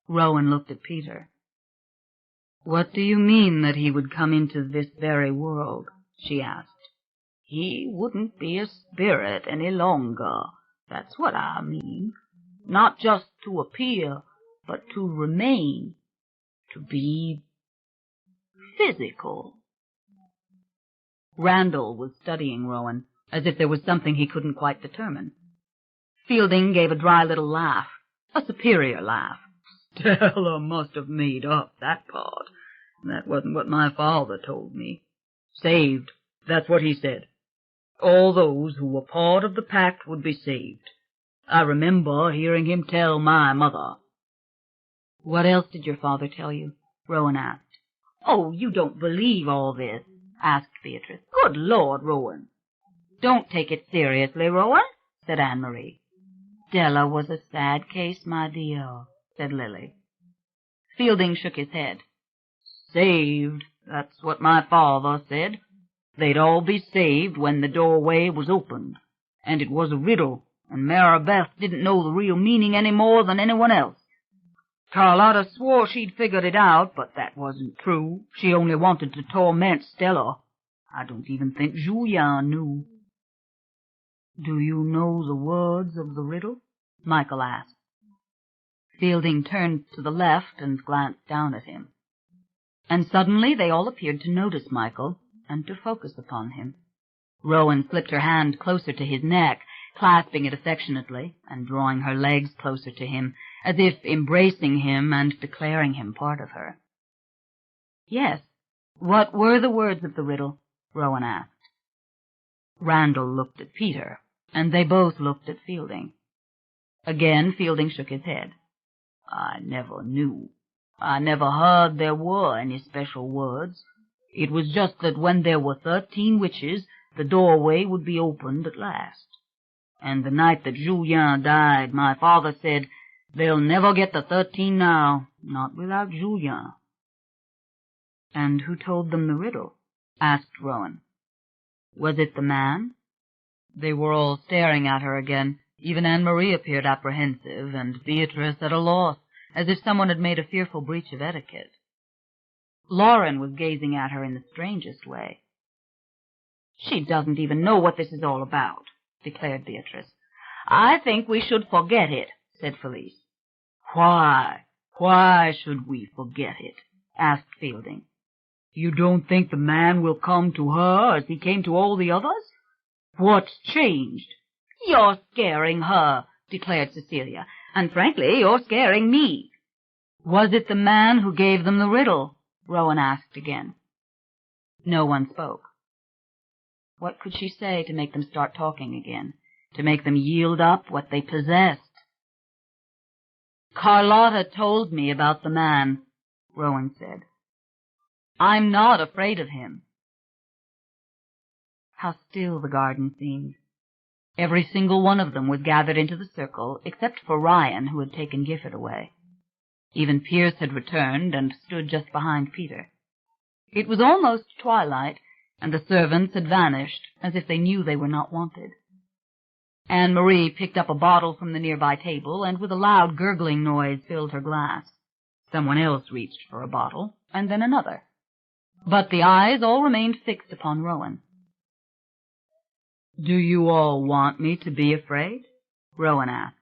Rowan looked at Peter. "What do you mean that he would come into this very world?" she asked. "He wouldn't be a spirit any longer, that's what I mean. Not just to appear, but to remain, to be physical." Randall was studying Rowan, as if there was something he couldn't quite determine. Fielding gave a dry little laugh, a superior laugh. "Stella must have made up that part. That wasn't what my father told me. Saved, that's what he said. All those who were part of the pact would be saved. I remember hearing him tell my mother." "What else did your father tell you?" Rowan asked. "Oh, you don't believe all this?" asked Beatrice. "Good Lord, Rowan." "Don't take it seriously, Rowan," said Anne-Marie. "Stella was a sad case, my dear," said Lily. Fielding shook his head. "Saved, that's what my father said. They'd all be saved when the doorway was opened. And it was a riddle, and Maribeth didn't know the real meaning any more than anyone else. Carlotta swore she'd figured it out, but that wasn't true. She only wanted to torment Stella. I don't even think Julien knew." "Do you know the words of the riddle?" Michael asked. Fielding turned to the left and glanced down at him. And suddenly they all appeared to notice Michael and to focus upon him. Rowan slipped her hand closer to his neck, clasping it affectionately, and drawing her legs closer to him, as if embracing him and declaring him part of her. "Yes, what were the words of the riddle?" Rowan asked. Randall looked at Peter, and they both looked at Fielding. Again Fielding shook his head. "I never knew. I never heard there were any special words. It was just that when there were 13 witches, the doorway would be opened at last. And the night that Julien died, my father said, 'They'll never get the 13 now, not without Julien.'" "And who told them the riddle?" asked Rowan. "Was it the man?" They were all staring at her again. Even Anne-Marie appeared apprehensive, and Beatrice at a loss, as if someone had made a fearful breach of etiquette. Lauren was gazing at her in the strangest way. "She doesn't even know what this is all about," declared Beatrice. "I think we should forget it," said Felice. Why should we forget it?" asked Fielding. "You don't think the man will come to her as he came to all the others? What's changed?" "You're scaring her," declared Cecilia, "and frankly, you're scaring me." "Was it the man who gave them the riddle?" Rowan asked again. No one spoke. What could she say to make them start talking again, to make them yield up what they possessed? "Carlotta told me about the man," Rowan said. "I'm not afraid of him." How still the garden seemed. Every single one of them was gathered into the circle, except for Ryan, who had taken Gifford away. Even Pierce had returned and stood just behind Peter. It was almost twilight, and the servants had vanished, as if they knew they were not wanted. Anne-Marie picked up a bottle from the nearby table, and with a loud gurgling noise filled her glass. Someone else reached for a bottle, and then another. But the eyes all remained fixed upon Rowan. "Do you all want me to be afraid?" Rowan asked.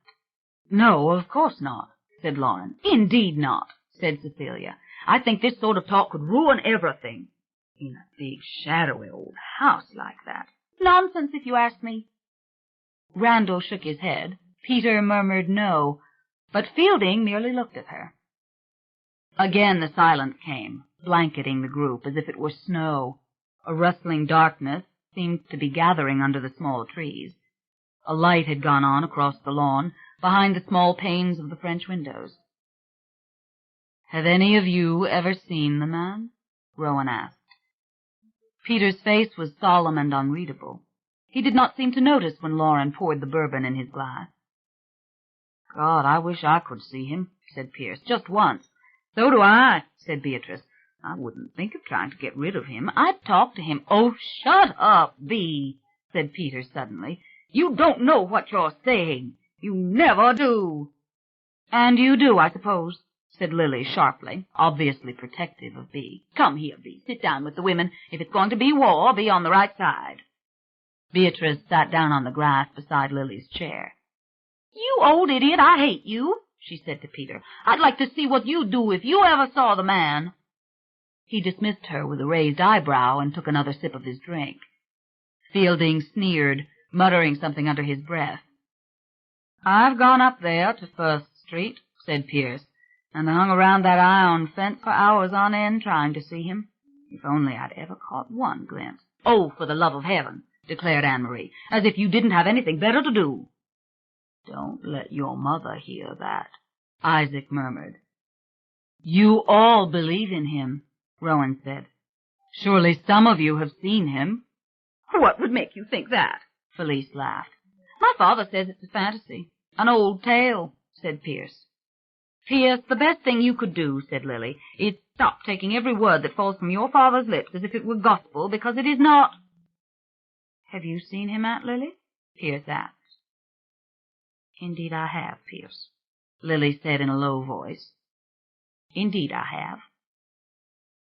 "No, of course not," said Lauren. "Indeed not," said Cecilia. "I think this sort of talk could ruin everything. In a big, shadowy old house like that. Nonsense, if you ask me." Randall shook his head, Peter murmured no, but Fielding merely looked at her. Again the silence came, blanketing the group as if it were snow. A rustling darkness seemed to be gathering under the small trees. A light had gone on across the lawn, behind the small panes of the French windows. "Have any of you ever seen the man?" Rowan asked. Peter's face was solemn and unreadable. He did not seem to notice when Lauren poured the bourbon in his glass. "God, I wish I could see him," said Pierce, "just once." "So do I," said Beatrice. "I wouldn't think of trying to get rid of him. I'd talk to him." "Oh, shut up, Bee," said Peter suddenly. "You don't know what you're saying. You never do." "And you do, I suppose," said Lily sharply, obviously protective of Bee. "Come here, Bee. Sit down with the women. If it's going to be war, be on the right side." Beatrice sat down on the grass beside Lily's chair. "You old idiot, I hate you," she said to Peter. "I'd like to see what you'd do if you ever saw the man." He dismissed her with a raised eyebrow and took another sip of his drink. Fielding sneered, muttering something under his breath. "I've gone up there to First Street," said Pierce, "and hung around that iron fence for hours on end trying to see him. If only I'd ever caught one glimpse." "Oh, for the love of heaven," declared Anne-Marie, "as if you didn't have anything better to do." "Don't let your mother hear that," Isaac murmured. "You all believe in him," Rowan said. "Surely some of you have seen him." "What would make you think that?" Felice laughed. "My father says it's a fantasy, an old tale," said Pierce. "Pierce, the best thing you could do," said Lily, "is stop taking every word that falls from your father's lips as if it were gospel, because it is not." "Have you seen him, Aunt Lily?" Pierce asked. "Indeed I have, Pierce," Lily said in a low voice. "Indeed I have."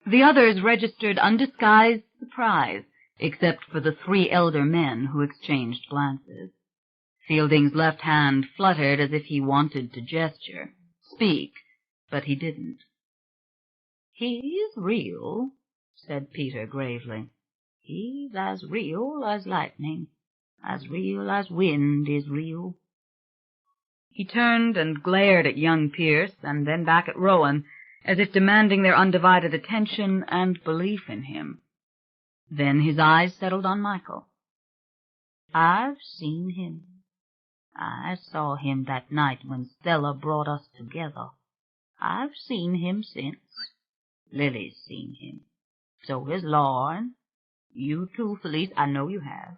The others registered undisguised surprise, except for the three elder men who exchanged glances. Fielding's left hand fluttered as if he wanted to speak, but he didn't. "He's real," said Peter gravely. "He's as real as lightning, as real as wind is real." He turned and glared at young Pierce and then back at Rowan, as if demanding their undivided attention and belief in him. Then his eyes settled on Michael. "I've seen him. I saw him that night when Stella brought us together. I've seen him since. Lily's seen him. So has Lauren. You too, Felice, I know you have.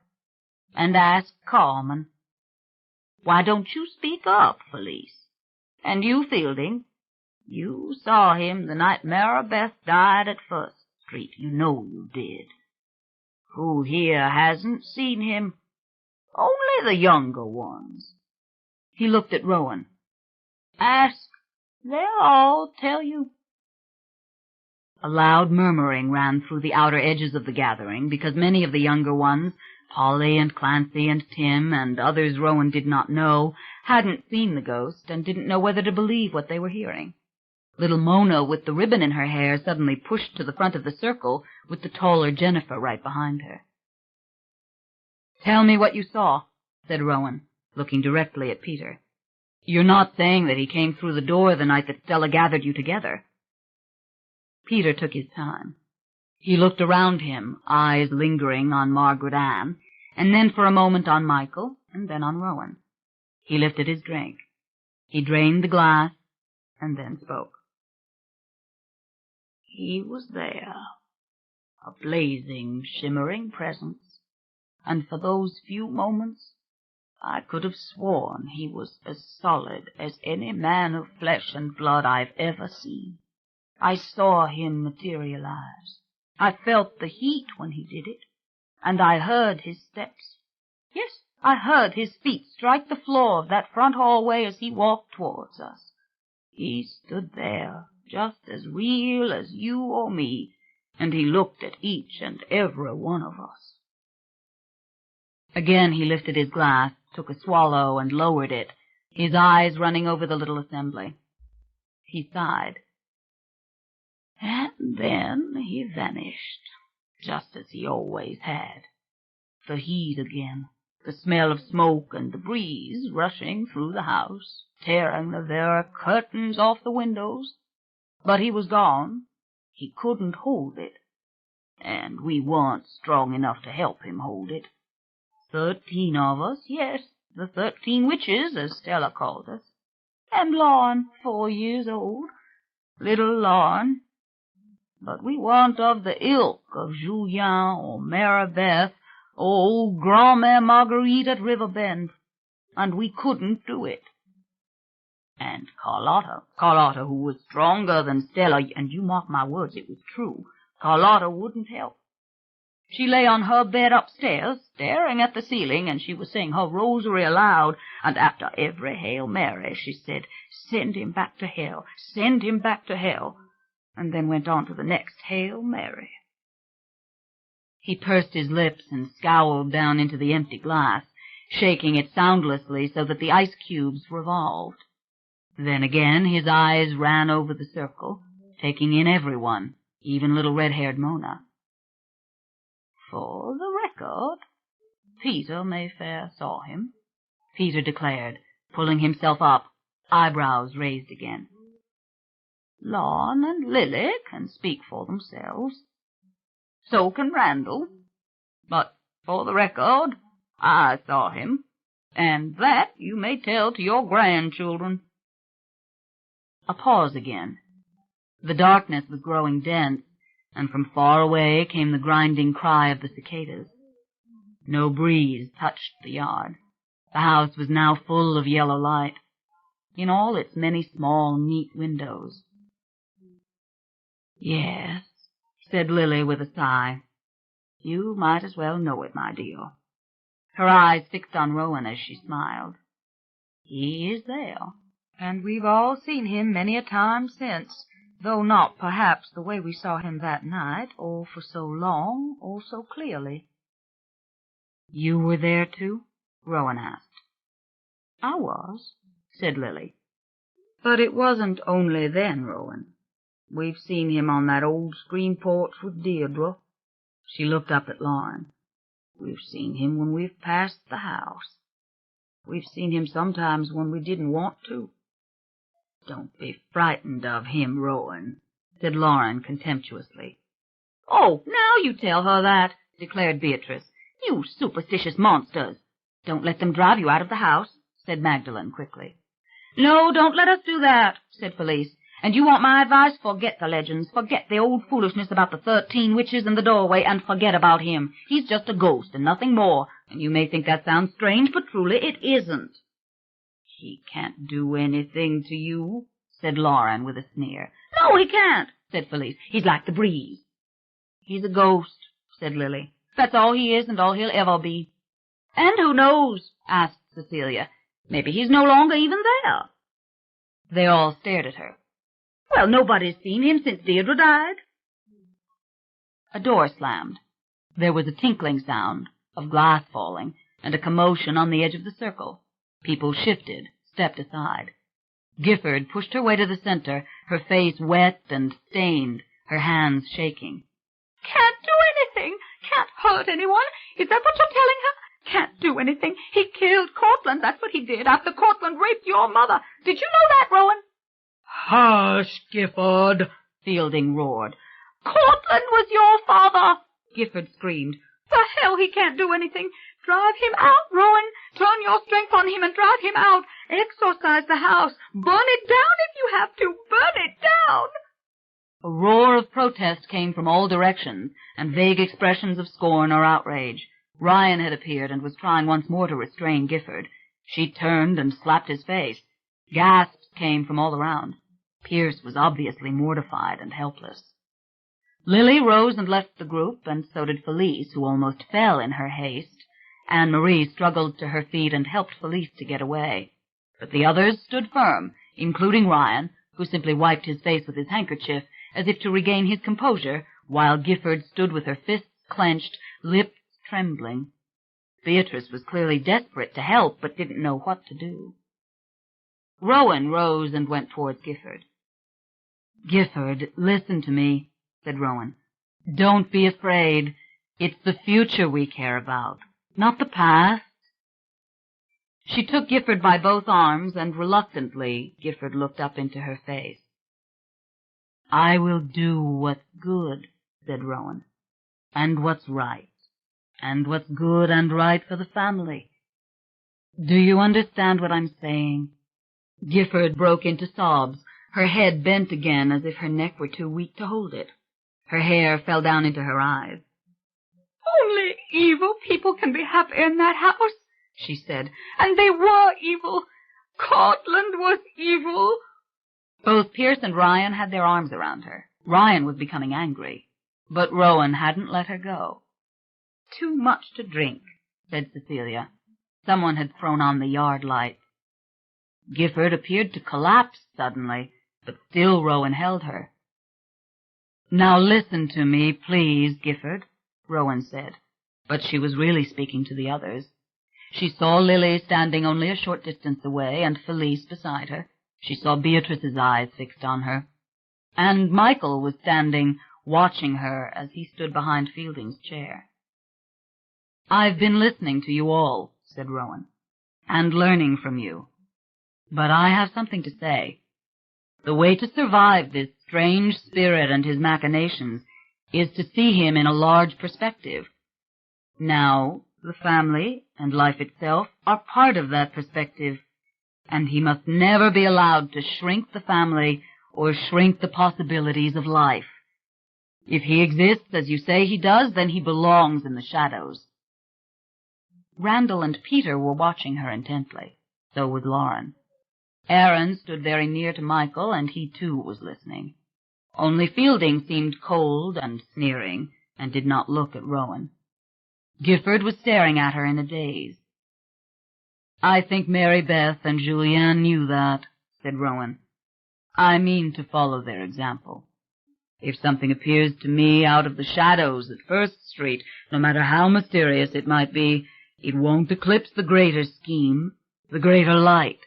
And ask Carmen. Why don't you speak up, Felice? And you, Fielding, you saw him the night Maribeth died at First Street. You know you did. Who here hasn't seen him? Only the younger ones." He looked at Rowan. "Ask. They'll all tell you." A loud murmuring ran through the outer edges of the gathering, because many of the younger ones, Polly and Clancy and Tim and others Rowan did not know, hadn't seen the ghost and didn't know whether to believe what they were hearing. Little Mona, with the ribbon in her hair, suddenly pushed to the front of the circle, with the taller Jennifer right behind her. "Tell me what you saw," said Rowan, looking directly at Peter. "You're not saying that he came through the door the night that Stella gathered you together." Peter took his time. He looked around him, eyes lingering on Margaret Ann, and then for a moment on Michael, and then on Rowan. He lifted his drink. He drained the glass, and then spoke. "He was there, a blazing, shimmering presence, and for those few moments I could have sworn he was as solid as any man of flesh and blood I've ever seen. I saw him materialize. I felt the heat when he did it, and I heard his steps. Yes, I heard his feet strike the floor of that front hallway as he walked towards us. He stood there, just as real as you or me, and he looked at each and every one of us." Again he lifted his glass, took a swallow, and lowered it, his eyes running over the little assembly. He sighed. "And then he vanished, just as he always had. The heat again, the smell of smoke and the breeze rushing through the house, tearing the very curtains off the windows. But he was gone. He couldn't hold it, and we weren't strong enough to help him hold it. 13 of us, yes, the 13 witches, as Stella called us, and Lorne, 4 years old, little Lorne. But we weren't of the ilk of Julien or Maribeth or old Grand-Mère Marguerite at Riverbend, and we couldn't do it. And Carlotta, who was stronger than Stella, and you mark my words, it was true, Carlotta wouldn't help. She lay on her bed upstairs, staring at the ceiling, and she was saying her rosary aloud, and after every Hail Mary she said, "Send him back to hell, send him back to hell," and then went on to the next Hail Mary. He pursed his lips and scowled down into the empty glass, shaking it soundlessly so that the ice cubes revolved. Then again his eyes ran over the circle, taking in everyone, even little red-haired Mona. "For the record, Peter Mayfair saw him," Peter declared, pulling himself up, eyebrows raised again. "Lorne and Lily can speak for themselves. So can Randall. But for the record, I saw him, and that you may tell to your grandchildren." A pause again. The darkness was growing dense, and from far away came the grinding cry of the cicadas. No breeze touched the yard. The house was now full of yellow light, in all its many small, neat windows. "Yes," said Lily with a sigh. "You might as well know it, my dear." Her eyes fixed on Rowan as she smiled. "He is there, and we've all seen him many a time since, though not perhaps the way we saw him that night, or for so long, or so clearly." "You were there too?" Rowan asked. "I was," said Lily. "But it wasn't only then, Rowan. We've seen him on that old screen porch with Deirdre." She looked up at Lorne. "We've seen him when we've passed the house. We've seen him sometimes when we didn't want to." "Don't be frightened of him, Rowan," said Lorne contemptuously. "Oh, now you tell her that," declared Beatrice. "You superstitious monsters." "Don't let them drive you out of the house," said Magdalen quickly. "No, don't let us do that," said Felice. "And you want my advice? Forget the legends, forget the old foolishness about the 13 witches in the doorway, and forget about him. He's just a ghost and nothing more, and you may think that sounds strange, but truly it isn't." "He can't do anything to you," said Lauren with a sneer. "No, he can't," said Felice. "He's like the breeze." "He's a ghost," said Lily. "That's all he is and all he'll ever be." "And who knows?" asked Cecilia. "Maybe he's no longer even there." They all stared at her. "Well, nobody's seen him since Deirdre died." A door slammed. There was a tinkling sound of glass falling and a commotion on the edge of the circle. People shifted, stepped aside. Gifford pushed her way to the center, her face wet and stained, her hands shaking. "Can't do anything! Can't hurt anyone! Is that what you're telling her? Can't do anything! He killed Cortland, that's what he did, after Cortland raped your mother. Did you know that, Rowan?" "Hush, Gifford!" Fielding roared. "Cortland was your father!" Gifford screamed. "The hell, he can't do anything! Drive him out, Rowan! Turn your strength on him and drive him out! Exorcise the house! Burn it down if you have to! Burn it down!" A roar of protest came from all directions, and vague expressions of scorn or outrage. Ryan had appeared and was trying once more to restrain Gifford. She turned and slapped his face. Gasps came from all around. Pierce was obviously mortified and helpless. Lily rose and left the group, and so did Felice, who almost fell in her haste. Anne-Marie struggled to her feet and helped Felice to get away. But the others stood firm, including Ryan, who simply wiped his face with his handkerchief as if to regain his composure, while Gifford stood with her fists clenched, lips trembling. Beatrice was clearly desperate to help, but didn't know what to do. Rowan rose and went towards Gifford. "Gifford, listen to me," said Rowan. "Don't be afraid. It's the future we care about, not the past, She took Gifford by both arms, and reluctantly Gifford looked up into her face. "I will do what's good," said Rowan, "and what's right, and what's good and right for the family. Do you understand what I'm saying?" Gifford broke into sobs, her head bent again as if her neck were too weak to hold it. Her hair fell down into her eyes. "Only evil people can be happy in that house," she said. "And they were evil. Cortland was evil." Both Pierce and Ryan had their arms around her. Ryan was becoming angry, but Rowan hadn't let her go. "Too much to drink," said Cecilia. Someone had thrown on the yard light. Gifford appeared to collapse suddenly, but still Rowan held her. "Now listen to me, please, Gifford," Rowan said, but she was really speaking to the others. She saw Lily standing only a short distance away, and Felice beside her. She saw Beatrice's eyes fixed on her. And Michael was standing, watching her as he stood behind Fielding's chair. "I've been listening to you all," said Rowan, "and learning from you. But I have something to say. The way to survive this strange spirit and his machinations is to see him in a large perspective. Now, the family and life itself are part of that perspective, and he must never be allowed to shrink the family or shrink the possibilities of life. If he exists as you say he does, then he belongs in the shadows." Randall and Peter were watching her intently. So was Lauren. Aaron stood very near to Michael, and he too was listening. Only Fielding seemed cold and sneering, and did not look at Rowan. Gifford was staring at her in a daze. "I think Mary Beth and Julianne knew that," said Rowan. "I mean to follow their example. If something appears to me out of the shadows at First Street, no matter how mysterious it might be, it won't eclipse the greater scheme, the greater light.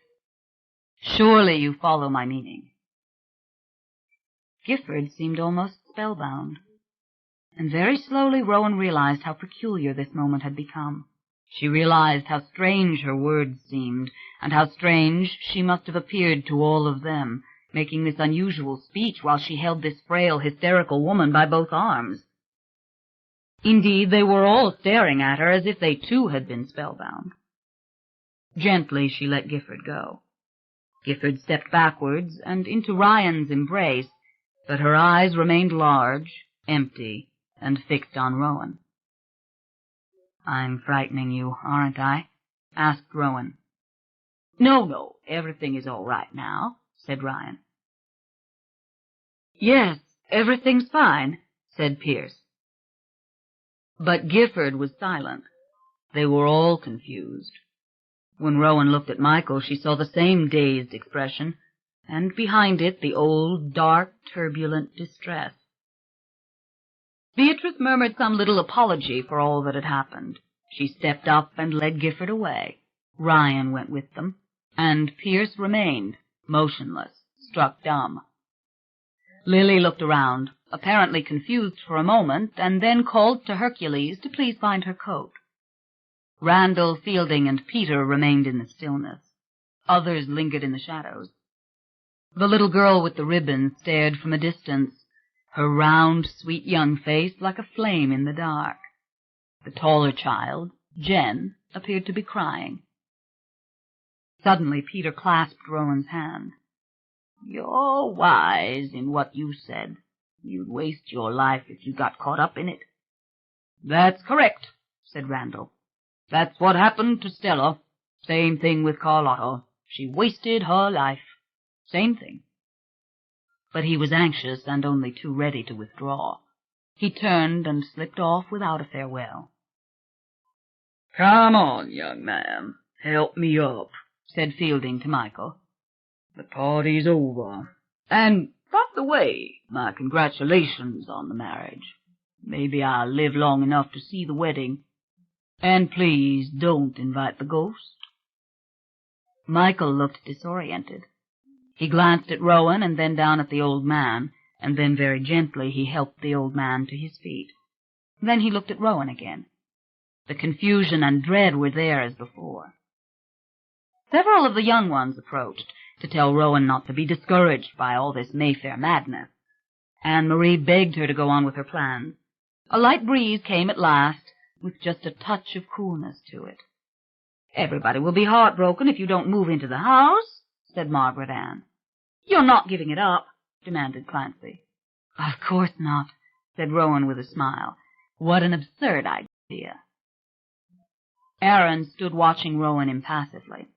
Surely you follow my meaning." Gifford seemed almost spellbound, and very slowly Rowan realized how peculiar this moment had become. She realized how strange her words seemed, and how strange she must have appeared to all of them, making this unusual speech while she held this frail, hysterical woman by both arms. Indeed, they were all staring at her as if they too had been spellbound. Gently she let Gifford go. Gifford stepped backwards and into Ryan's embrace, but her eyes remained large, empty, and fixed on Rowan. "I'm frightening you, aren't I?" asked Rowan. No, everything is all right now," said Ryan. "Yes, everything's fine," said Pierce. But Gifford was silent. They were all confused. When Rowan looked at Michael, she saw the same dazed expression, and behind it the old, dark, turbulent distress. Beatrice murmured some little apology for all that had happened. She stepped up and led Gifford away. Ryan went with them, and Pierce remained, motionless, struck dumb. Lily looked around, apparently confused for a moment, and then called to Hercules to please find her coat. Randall, Fielding, and Peter remained in the stillness. Others lingered in the shadows. The little girl with the ribbon stared from a distance, her round, sweet young face like a flame in the dark. The taller child, Jen, appeared to be crying. Suddenly Peter clasped Rowan's hand. "You're wise in what you said. You'd waste your life if you got caught up in it." "That's correct," said Randall. "That's what happened to Stella. Same thing with Carlotta. She wasted her life. Same thing." But he was anxious and only too ready to withdraw. He turned and slipped off without a farewell. "Come on, young man. Help me up," said Fielding to Michael. "The party's over. And, by the way, my congratulations on the marriage. Maybe I'll live long enough to see the wedding. And please don't invite the ghost." Michael looked disoriented. He glanced at Rowan and then down at the old man, and then very gently he helped the old man to his feet. Then he looked at Rowan again. The confusion and dread were there as before. Several of the young ones approached to tell Rowan not to be discouraged by all this Mayfair madness. Anne-Marie begged her to go on with her plans. A light breeze came at last, with just a touch of coolness to it. "Everybody will be heartbroken if you don't move into the house," said Margaret Ann. "You're not giving it up?" demanded Clancy. "Of course not," said Rowan with a smile. "What an absurd idea." Aaron stood watching Rowan impassively,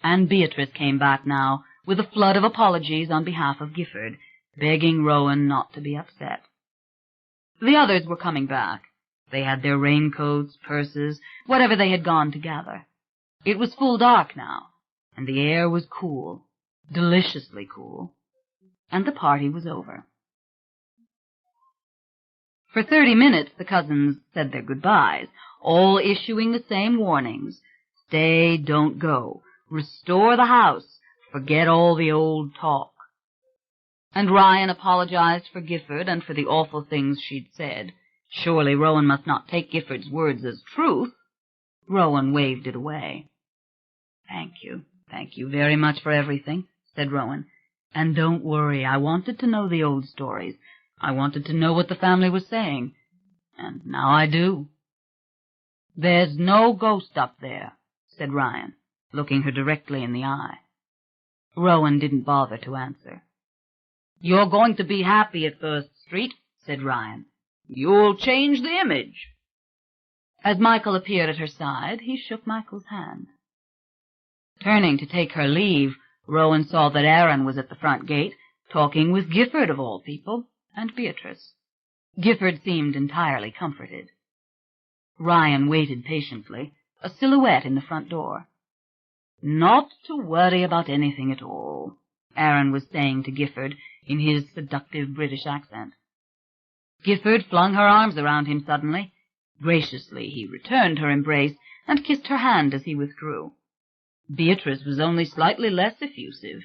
and Beatrice came back now with a flood of apologies on behalf of Gifford, begging Rowan not to be upset. The others were coming back. They had their raincoats, purses, whatever they had gone to gather. It was full dark now, and the air was cool, deliciously cool, and the party was over. For 30 minutes the cousins said their goodbyes, all issuing the same warnings: stay, don't go, restore the house, forget all the old talk. And Ryan apologized for Gifford and for the awful things she'd said. Surely Rowan must not take Gifford's words as truth. Rowan waved it away. Thank you very much for everything," said Rowan. "And don't worry, I wanted to know the old stories. I wanted to know what the family was saying. And now I do." "There's no ghost up there," said Ryan, looking her directly in the eye. Rowan didn't bother to answer. "You're going to be happy at First Street," said Ryan. "You'll change the image." As Michael appeared at her side, he shook Michael's hand. Turning to take her leave, Rowan saw that Aaron was at the front gate, talking with Gifford, of all people, and Beatrice. Gifford seemed entirely comforted. Ryan waited patiently, a silhouette in the front door. "Not to worry about anything at all," Aaron was saying to Gifford in his seductive British accent. Gifford flung her arms around him suddenly. Graciously he returned her embrace and kissed her hand as he withdrew. Beatrice was only slightly less effusive.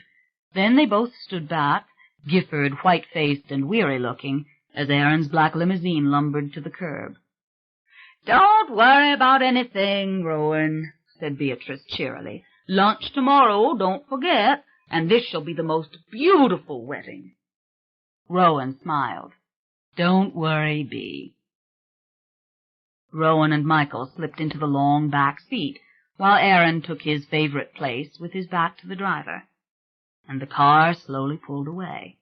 Then they both stood back, Gifford white-faced and weary-looking, as Aaron's black limousine lumbered to the curb. "Don't worry about anything, Rowan," said Beatrice cheerily. "Lunch tomorrow, don't forget, and this shall be the most beautiful wedding." Rowan smiled. "Don't worry, Bee." Rowan and Michael slipped into the long back seat, while Aaron took his favorite place with his back to the driver, and the car slowly pulled away.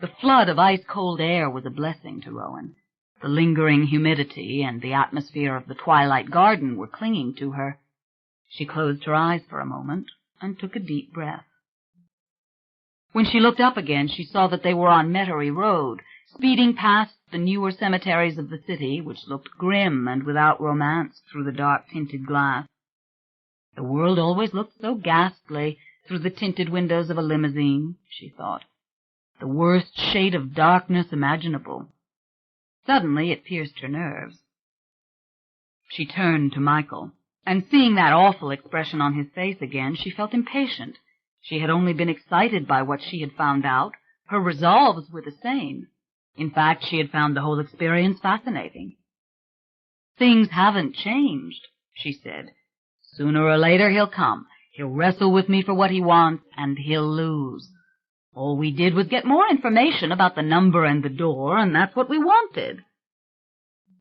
The flood of ice-cold air was a blessing to Rowan. The lingering humidity and the atmosphere of the twilight garden were clinging to her. She closed her eyes for a moment and took a deep breath. When she looked up again, she saw that they were on Metairie Road, speeding past the newer cemeteries of the city, which looked grim and without romance through the dark-tinted glass. The world always looked so ghastly through the tinted windows of a limousine, she thought. The worst shade of darkness imaginable. Suddenly it pierced her nerves. She turned to Michael, and seeing that awful expression on his face again, she felt impatient. She had only been excited by what she had found out. Her resolves were the same. In fact, she had found the whole experience fascinating. "Things haven't changed," she said. "Sooner or later he'll come. He'll wrestle with me for what he wants, and he'll lose. All we did was get more information about the number and the door, and that's what we wanted."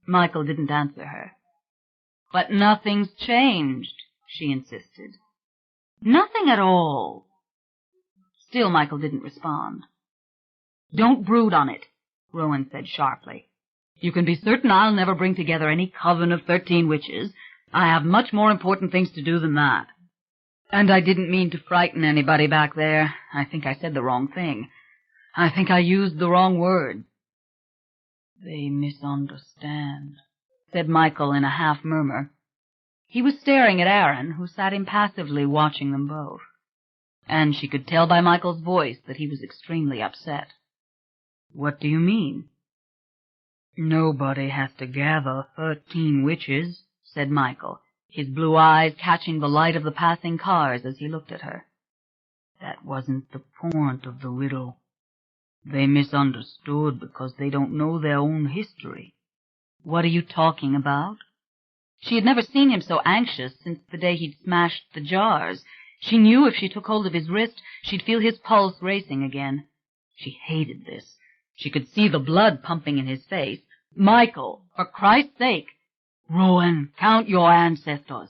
Michael didn't answer her. "But nothing's changed," she insisted. "Nothing at all." Still Michael didn't respond. "Don't brood on it," Rowan said sharply. "You can be certain I'll never bring together any coven of 13 witches. I have much more important things to do than that. And I didn't mean to frighten anybody back there. I think I said the wrong thing. I think I used the wrong word." "They misunderstand," said Michael in a half-murmur. He was staring at Aaron, who sat impassively watching them both. And she could tell by Michael's voice that he was extremely upset. "What do you mean?" "Nobody has to gather 13 witches," said Michael, his blue eyes catching the light of the passing cars as he looked at her. "That wasn't the point of the riddle. They misunderstood because they don't know their own history." "What are you talking about?" She had never seen him so anxious since the day he'd smashed the jars. She knew if she took hold of his wrist, she'd feel his pulse racing again. She hated this. She could see the blood pumping in his face. "Michael, for Christ's sake!" "Rowan, count your ancestors.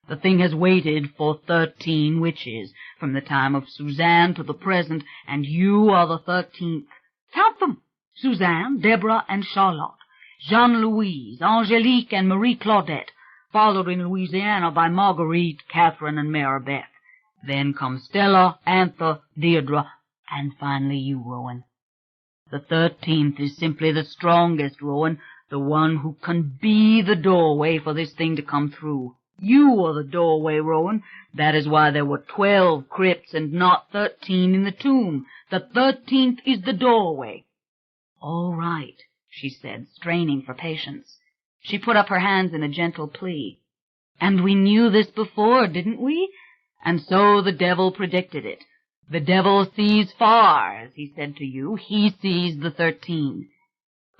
The thing has waited for 13 witches, from the time of Suzanne to the present, and you are the 13th. Count them. Suzanne, Deborah, and Charlotte. Jeanne-Louise, Angelique, and Marie-Claudette, followed in Louisiana by Marguerite, Catherine, and Maribeth. Then come Stella, Antha, Deirdre, and finally you, Rowan. The 13th is simply the strongest, Rowan, the one who can be the doorway for this thing to come through. You are the doorway, Rowan. That is why there were 12 crypts and not 13 in the tomb. The 13th is the doorway." "All right," she said, straining for patience. She put up her hands in a gentle plea. "And we knew this before, didn't we? And so the devil predicted it. The devil sees far, as he said to you. He sees the 13.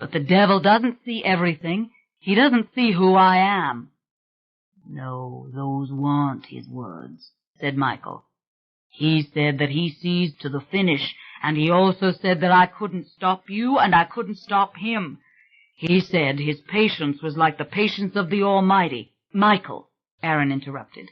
But the devil doesn't see everything. He doesn't see who I am." "No, those weren't his words," said Michael. "He said that he sees to the finish, and he also said that I couldn't stop you and I couldn't stop him. He said his patience was like the patience of the Almighty." "Michael," Aaron interrupted,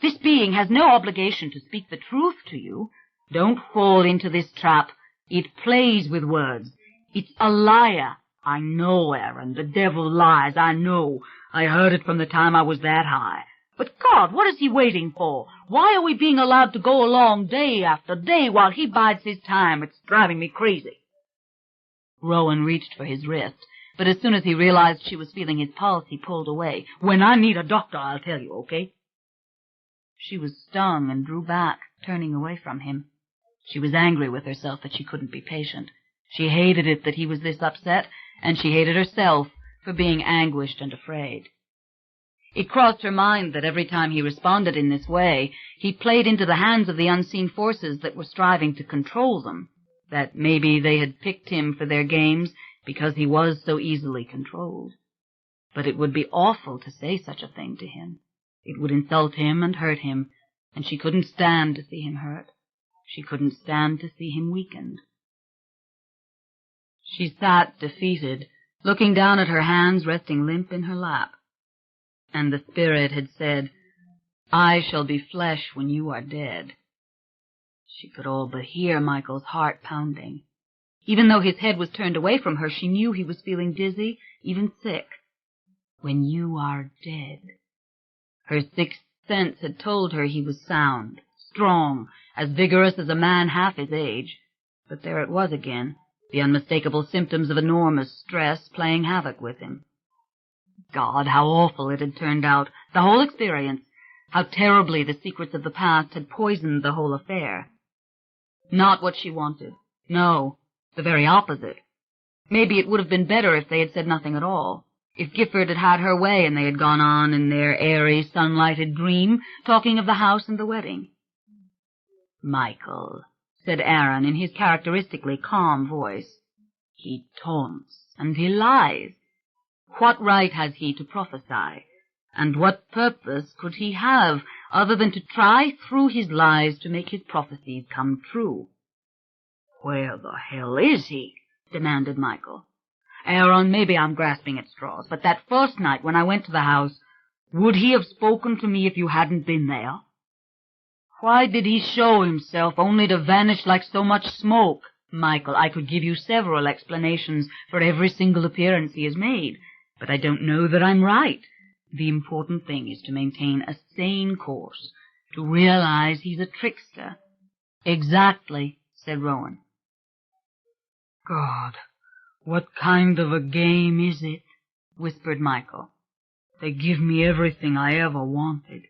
"this being has no obligation to speak the truth to you. Don't fall into this trap. It plays with words. It's a liar." "I know, Aaron, the devil lies, I know. I heard it from the time I was that high. But God, what is he waiting for? Why are we being allowed to go along day after day while he bides his time? It's driving me crazy." Rowan reached for his wrist, but as soon as he realized she was feeling his pulse, he pulled away. "When I need a doctor, I'll tell you, okay?" She was stung and drew back, turning away from him. She was angry with herself that she couldn't be patient. She hated it that he was this upset, and she hated herself for being anguished and afraid. It crossed her mind that every time he responded in this way, he played into the hands of the unseen forces that were striving to control them, that maybe they had picked him for their games because he was so easily controlled. But it would be awful to say such a thing to him. It would insult him and hurt him, and she couldn't stand to see him hurt. She couldn't stand to see him weakened. She sat defeated, looking down at her hands resting limp in her lap. And the spirit had said, "I shall be flesh when you are dead." She could all but hear Michael's heart pounding. Even though his head was turned away from her, she knew he was feeling dizzy, even sick. "When you are dead." Her sixth sense had told her he was sound, strong, as vigorous as a man half his age. But there it was again, the unmistakable symptoms of enormous stress playing havoc with him. God, how awful it had turned out, the whole experience, how terribly the secrets of the past had poisoned the whole affair. Not what she wanted. No, the very opposite. Maybe it would have been better if they had said nothing at all, if Gifford had had her way and they had gone on in their airy, sunlighted dream, talking of the house and the wedding. "Michael," said Aaron in his characteristically calm voice, "he taunts and he lies. What right has he to prophesy? And what purpose could he have other than to try through his lies to make his prophecies come true?" "Where the hell is he?" demanded Michael. "Aaron, maybe I'm grasping at straws, but that first night when I went to the house, would he have spoken to me if you hadn't been there? Why did he show himself only to vanish like so much smoke? Michael, I could give you several explanations for every single appearance he has made, but I don't know that I'm right. The important thing is to maintain a sane course, to realize he's a trickster." "Exactly," said Rowan. "God, what kind of a game is it?" whispered Michael. "They give me everything I ever wanted,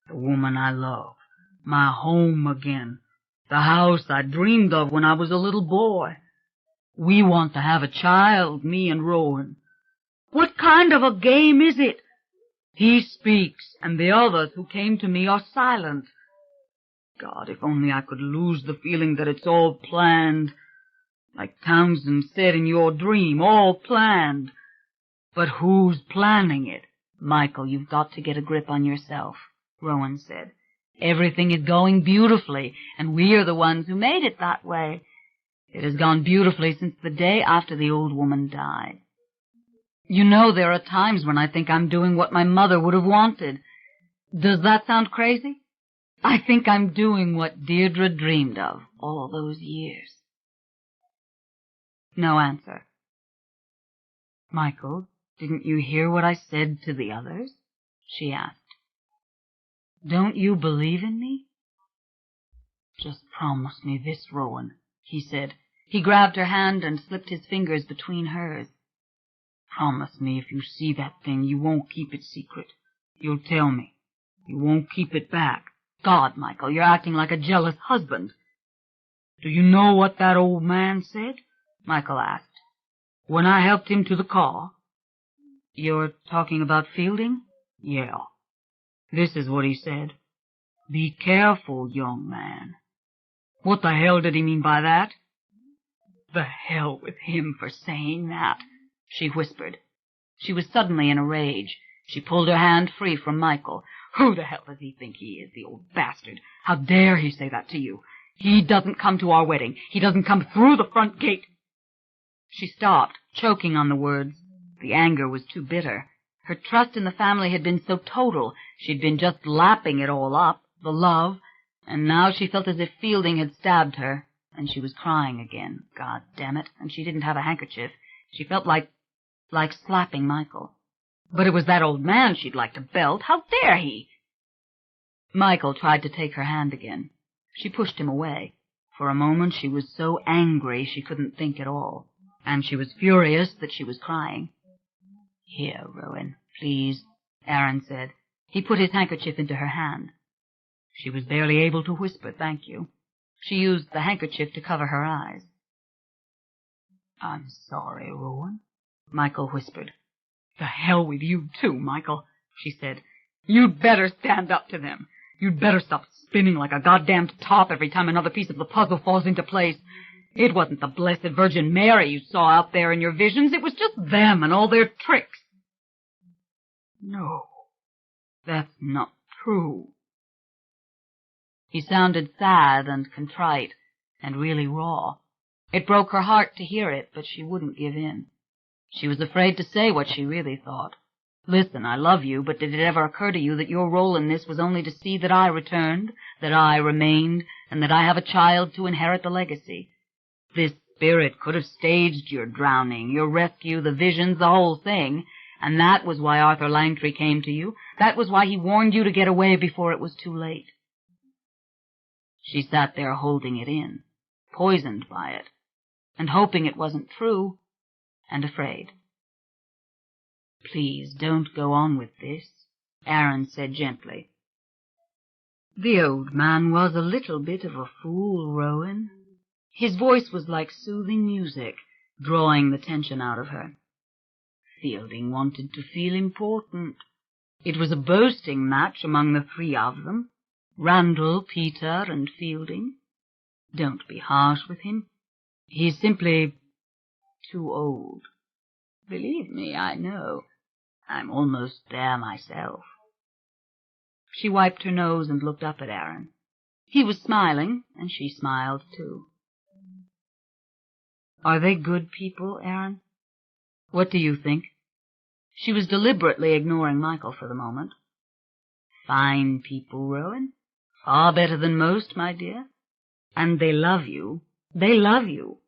the woman I love, my home again, the house I dreamed of when I was a little boy. We want to have a child, me and Rowan. What kind of a game is it? He speaks, and the others who came to me are silent. God, if only I could lose the feeling that it's all planned. Like Townsend said in your dream, all planned. But who's planning it? Michael, you've got to get a grip on yourself, Rowan said. Everything is going beautifully, and we are the ones who made it that way. It has gone beautifully since the day after the old woman died. You know, there are times when I think I'm doing what my mother would have wanted. Does that sound crazy? I think I'm doing what Deirdre dreamed of all those years. No answer. Michael, didn't you hear what I said to the others? She asked. Don't you believe in me? Just promise me this, Rowan, he said. He grabbed her hand and slipped his fingers between hers. Promise me if you see that thing, you won't keep it secret. You'll tell me. You won't keep it back. God, Michael, you're acting like a jealous husband. Do you know what that old man said? Michael asked. When I helped him to the car. You're talking about Fielding? Yeah. This is what he said. Be careful, young man. What the hell did he mean by that? The hell with him for saying that, she whispered. She was suddenly in a rage. She pulled her hand free from Michael. Who the hell does he think he is, the old bastard? How dare he say that to you? He doesn't come to our wedding. He doesn't come through the front gate. She stopped, choking on the words. The anger was too bitter. Her trust in the family had been so total. She'd been just lapping it all up, the love, and now she felt as if Fielding had stabbed her, and she was crying again. God damn it, and she didn't have a handkerchief. She felt like slapping Michael. But it was that old man she'd like to belt. How dare he? Michael tried to take her hand again. She pushed him away. For a moment she was so angry she couldn't think at all, and she was furious that she was crying. Here, Rowan, please, Aaron said. He put his handkerchief into her hand. She was barely able to whisper thank you. She used the handkerchief to cover her eyes. I'm sorry, Rowan, Michael whispered. The hell with you too, Michael, she said. You'd better stand up to them. You'd better stop spinning like a goddamned top every time another piece of the puzzle falls into place. It wasn't the Blessed Virgin Mary you saw out there in your visions. It was just them and all their tricks. No, that's not true. He sounded sad and contrite and really raw. It broke her heart to hear it, but she wouldn't give in. She was afraid to say what she really thought. Listen, I love you, but did it ever occur to you that your role in this was only to see that I returned, that I remained, and that I have a child to inherit the legacy? This spirit could have staged your drowning, your rescue, the visions, the whole thing, and that was why Arthur Langtry came to you. That was why he warned you to get away before it was too late. She sat there holding it in, poisoned by it, and hoping it wasn't true, and afraid. Please don't go on with this, Aaron said gently. The old man was a little bit of a fool, Rowan. His voice was like soothing music, drawing the tension out of her. Fielding wanted to feel important. It was a boasting match among the three of them, Randall, Peter, and Fielding. Don't be harsh with him. He's simply too old. Believe me, I know. I'm almost there myself. She wiped her nose and looked up at Aaron. He was smiling, and she smiled too. Are they good people, Aaron? What do you think? She was deliberately ignoring Michael for the moment. Fine people, Rowan. Far better than most, my dear. And they love you. They love you.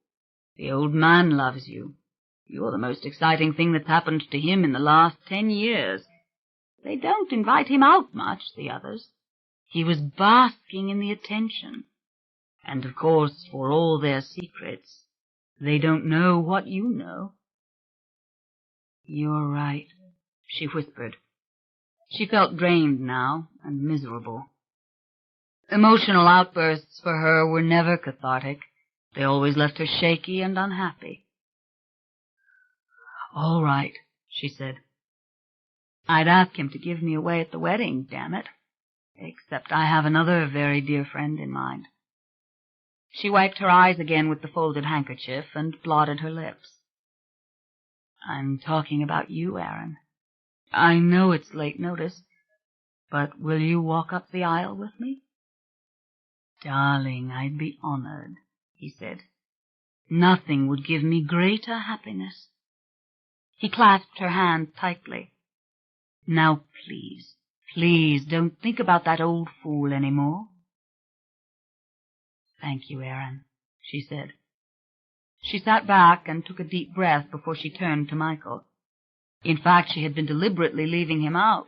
The old man loves you. You're the most exciting thing that's happened to him in the last 10 years. They don't invite him out much, the others. He was basking in the attention. And, of course, for all their secrets, they don't know what you know. You're right, she whispered. She felt drained now and miserable. Emotional outbursts for her were never cathartic. They always left her shaky and unhappy. All right, she said. I'd ask him to give me away at the wedding, damn it. Except I have another very dear friend in mind. She wiped her eyes again with the folded handkerchief and blotted her lips. I'm talking about you, Aaron. I know it's late notice, but will you walk up the aisle with me? Darling, I'd be honored, he said. Nothing would give me greater happiness. He clasped her hand tightly. Now, please, please don't think about that old fool any more. Thank you, Aaron, she said. She sat back and took a deep breath before she turned to Michael. In fact, she had been deliberately leaving him out,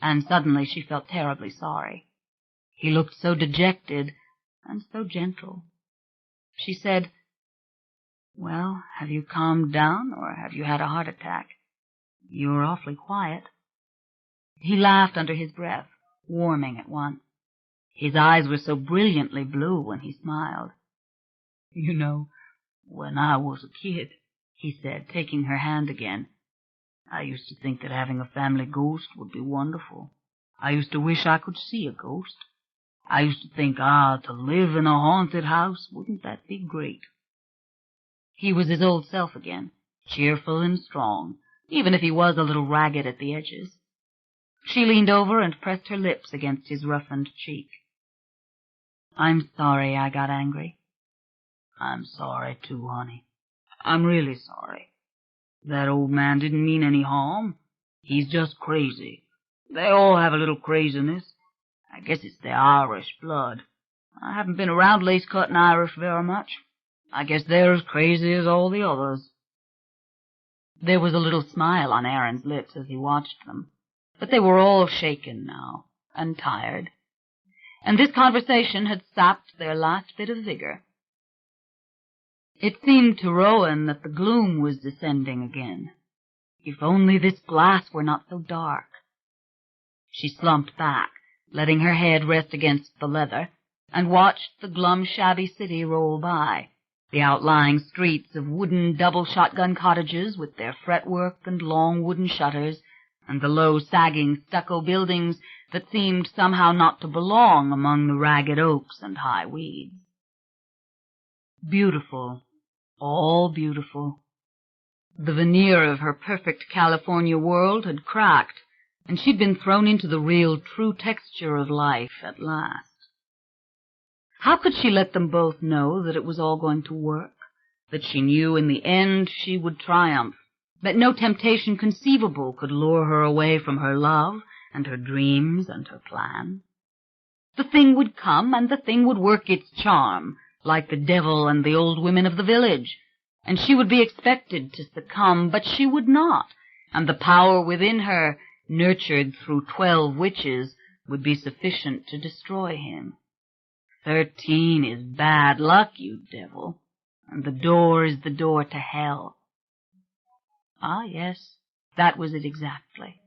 and suddenly she felt terribly sorry. He looked so dejected and so gentle. She said, Well, have you calmed down, or have you had a heart attack? You were awfully quiet. He laughed under his breath, warming at once. His eyes were so brilliantly blue when he smiled. You know, when I was a kid, he said, taking her hand again, I used to think that having a family ghost would be wonderful. I used to wish I could see a ghost. I used to think, to live in a haunted house, wouldn't that be great? He was his old self again, cheerful and strong, even if he was a little ragged at the edges. She leaned over and pressed her lips against his roughened cheek. I'm sorry I got angry. I'm sorry, too, honey. I'm really sorry. That old man didn't mean any harm. He's just crazy. They all have a little craziness. I guess it's the Irish blood. I haven't been around lace-cutting Irish very much. I guess they're as crazy as all the others. There was a little smile on Aaron's lips as he watched them, but they were all shaken now, and tired, and this conversation had sapped their last bit of vigor. It seemed to Rowan that the gloom was descending again. If only this glass were not so dark. She slumped back, letting her head rest against the leather, and watched the glum, shabby city roll by, the outlying streets of wooden double-shotgun cottages with their fretwork and long wooden shutters, and the low, sagging stucco buildings that seemed somehow not to belong among the ragged oaks and high weeds. Beautiful, all beautiful. The veneer of her perfect California world had cracked, and she'd been thrown into the real, true texture of life at last. How could she let them both know that it was all going to work, that she knew in the end she would triumph, that no temptation conceivable could lure her away from her love and her dreams and her plans? The thing would come, and the thing would work its charm, like the devil and the old women of the village, and she would be expected to succumb, but she would not, and the power within her, nurtured through 12 witches, would be sufficient to destroy him. 13 is bad luck, you devil, and the door is the door to hell. Ah, yes, that was it exactly.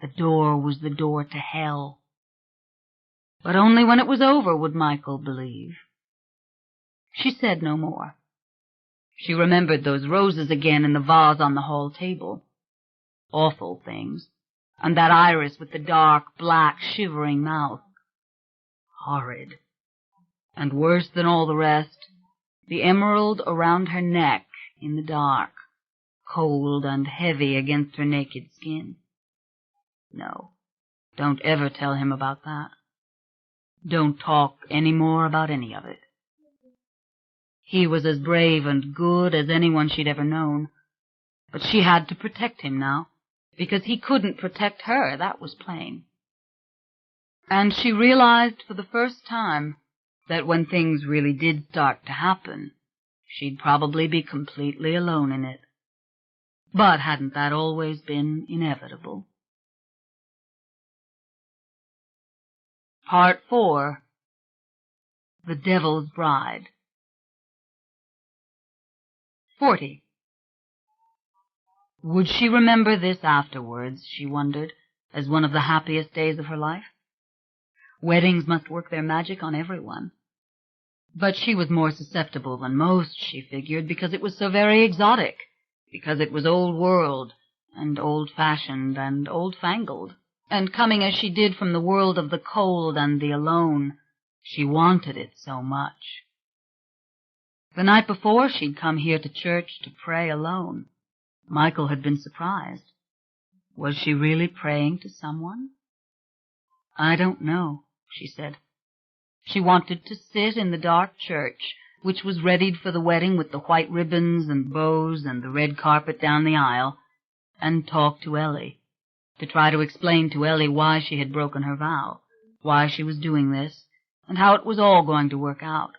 The door was the door to hell. But only when it was over would Michael believe. She said no more. She remembered those roses again in the vase on the hall table. Awful things. And that iris with the dark, black, shivering mouth. Horrid. And worse than all the rest, the emerald around her neck in the dark, cold and heavy against her naked skin. No, don't ever tell him about that. Don't talk any more about any of it. He was as brave and good as anyone she'd ever known, but she had to protect him now, because he couldn't protect her, that was plain. And she realized for the first time that when things really did start to happen, she'd probably be completely alone in it. But hadn't that always been inevitable? Part 4. The Devil's Bride. 40. Would she remember this afterwards, she wondered, as one of the happiest days of her life? Weddings must work their magic on everyone. But she was more susceptible than most, she figured, because it was so very exotic, because it was old world, and old-fashioned, and old-fangled, and coming as she did from the world of the cold and the alone, she wanted it so much. The night before, she'd come here to church to pray alone. Michael had been surprised. Was she really praying to someone? I don't know, she said. She wanted to sit in the dark church, which was readied for the wedding with the white ribbons and bows and the red carpet down the aisle, and talk to Ellie, to try to explain to Ellie why she had broken her vow, why she was doing this, and how it was all going to work out.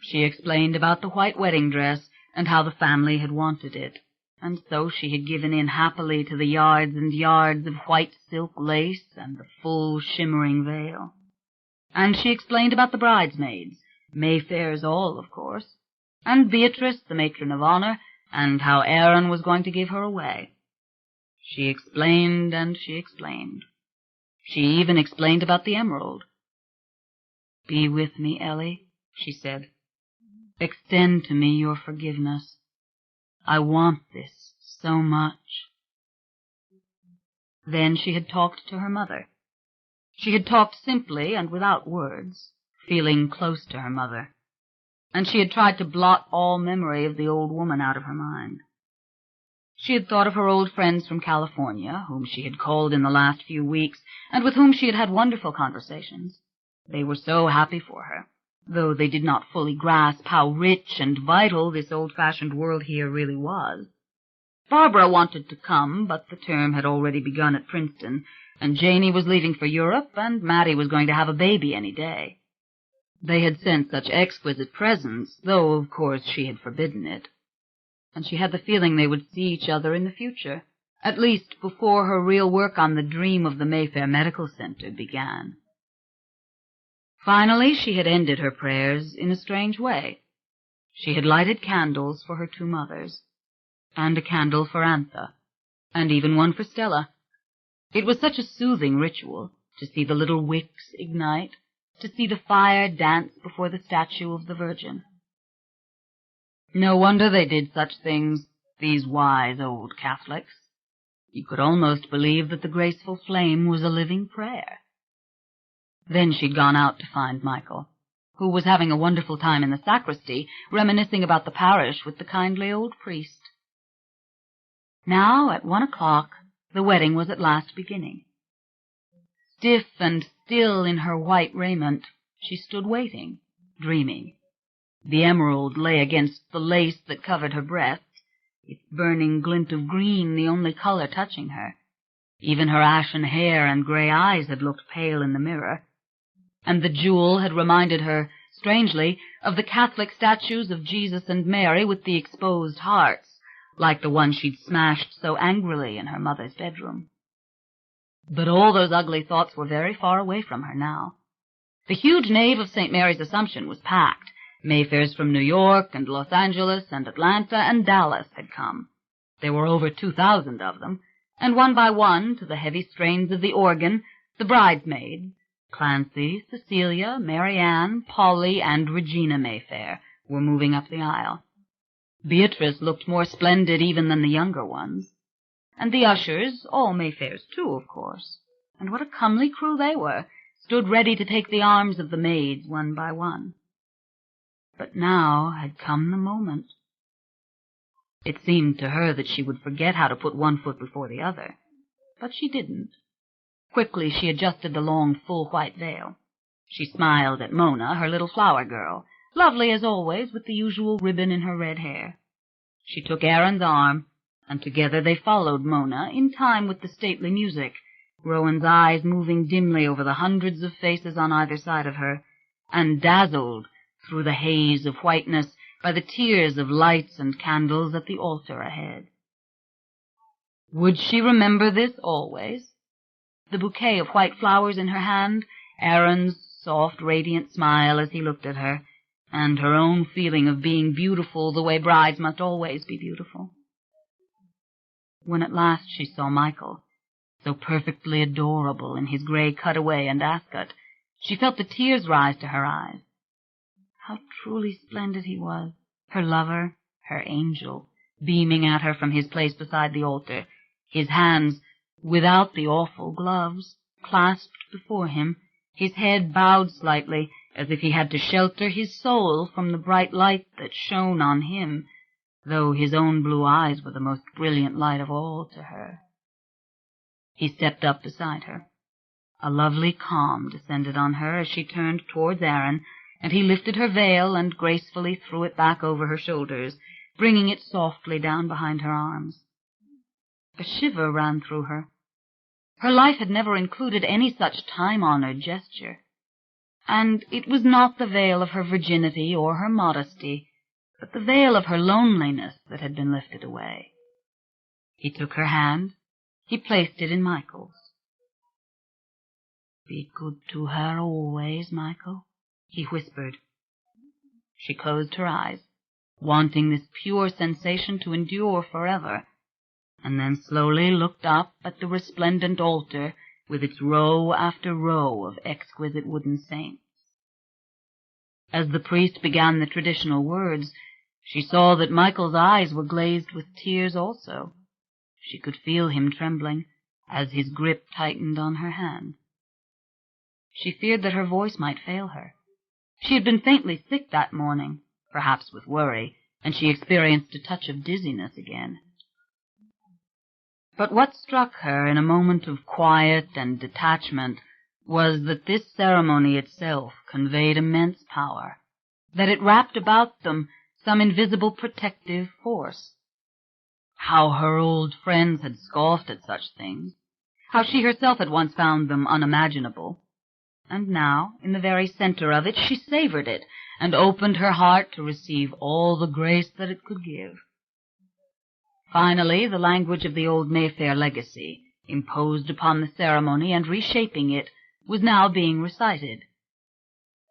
She explained about the white wedding dress and how the family had wanted it, and so she had given in happily to the yards and yards of white silk lace and the full shimmering veil. And she explained about the bridesmaids, Mayfair's all, of course, and Beatrice, the matron of honor, and how Aaron was going to give her away. She explained and she explained. She even explained about the emerald. Be with me, Ellie, she said. Extend to me your forgiveness. I want this so much. Then she had talked to her mother. She had talked simply and without words, feeling close to her mother, and she had tried to blot all memory of the old woman out of her mind. She had thought of her old friends from California, whom she had called in the last few weeks, and with whom she had had wonderful conversations. They were so happy for her, though they did not fully grasp how rich and vital this old-fashioned world here really was. Barbara wanted to come, but the term had already begun at Princeton, and Janey was leaving for Europe, and Mattie was going to have a baby any day. They had sent such exquisite presents, though, of course, she had forbidden it. And she had the feeling they would see each other in the future, at least before her real work on the dream of the Mayfair Medical Center began. Finally, she had ended her prayers in a strange way. She had lighted candles for her two mothers, and a candle for Antha, and even one for Stella. It was such a soothing ritual to see the little wicks ignite, to see the fire dance before the statue of the Virgin. No wonder they did such things, these wise old Catholics. You could almost believe that the graceful flame was a living prayer. Then she'd gone out to find Michael, who was having a wonderful time in the sacristy, reminiscing about the parish with the kindly old priest. Now, at 1 o'clock, the wedding was at last beginning. Stiff and still in her white raiment, she stood waiting, dreaming. The emerald lay against the lace that covered her breast, its burning glint of green the only color touching her. Even her ashen hair and gray eyes had looked pale in the mirror, and the jewel had reminded her, strangely, of the Catholic statues of Jesus and Mary with the exposed hearts, like the one she'd smashed so angrily in her mother's bedroom. But all those ugly thoughts were very far away from her now. The huge nave of St. Mary's Assumption was packed. Mayfairs from New York and Los Angeles and Atlanta and Dallas had come. There were over 2,000 of them, and one by one, to the heavy strains of the organ, the bridesmaids, Clancy, Cecilia, Mary Ann, Polly, and Regina Mayfair, were moving up the aisle. Beatrice looked more splendid even than the younger ones. And the ushers, all Mayfairs too, of course, and what a comely crew they were, stood ready to take the arms of the maids one by one. But now had come the moment. It seemed to her that she would forget how to put one foot before the other, but she didn't. Quickly she adjusted the long, full white veil. She smiled at Mona, her little flower girl, lovely as always, with the usual ribbon in her red hair. She took Aaron's arm, and together they followed Mona, in time with the stately music, Rowan's eyes moving dimly over the hundreds of faces on either side of her, and dazzled through the haze of whiteness by the tiers of lights and candles at the altar ahead. Would she remember this always? The bouquet of white flowers in her hand, Aaron's soft, radiant smile as he looked at her, and her own feeling of being beautiful the way brides must always be beautiful. When at last she saw Michael, so perfectly adorable in his gray cutaway and ascot, she felt the tears rise to her eyes. How truly splendid he was, her lover, her angel, beaming at her from his place beside the altar, his hands, without the awful gloves, clasped before him, his head bowed slightly, as if he had to shelter his soul from the bright light that shone on him, though his own blue eyes were the most brilliant light of all to her. He stepped up beside her. A lovely calm descended on her as she turned towards Aaron, and he lifted her veil and gracefully threw it back over her shoulders, bringing it softly down behind her arms. A shiver ran through her. Her life had never included any such time-honored gesture. And it was not the veil of her virginity or her modesty, but the veil of her loneliness that had been lifted away. He took her hand. He placed it in Michael's. "Be good to her always, Michael," he whispered. She closed her eyes, wanting this pure sensation to endure forever, and then slowly looked up at the resplendent altar with its row after row of exquisite wooden saints. As the priest began the traditional words, she saw that Michael's eyes were glazed with tears also. She could feel him trembling as his grip tightened on her hand. She feared that her voice might fail her. She had been faintly sick that morning, perhaps with worry, and she experienced a touch of dizziness again. But what struck her in a moment of quiet and detachment was that this ceremony itself conveyed immense power, that it wrapped about them some invisible protective force. How her old friends had scoffed at such things, how she herself had once found them unimaginable. And now, in the very center of it, she savored it, and opened her heart to receive all the grace that it could give. Finally, the language of the old Mayfair legacy, imposed upon the ceremony and reshaping it, was now being recited.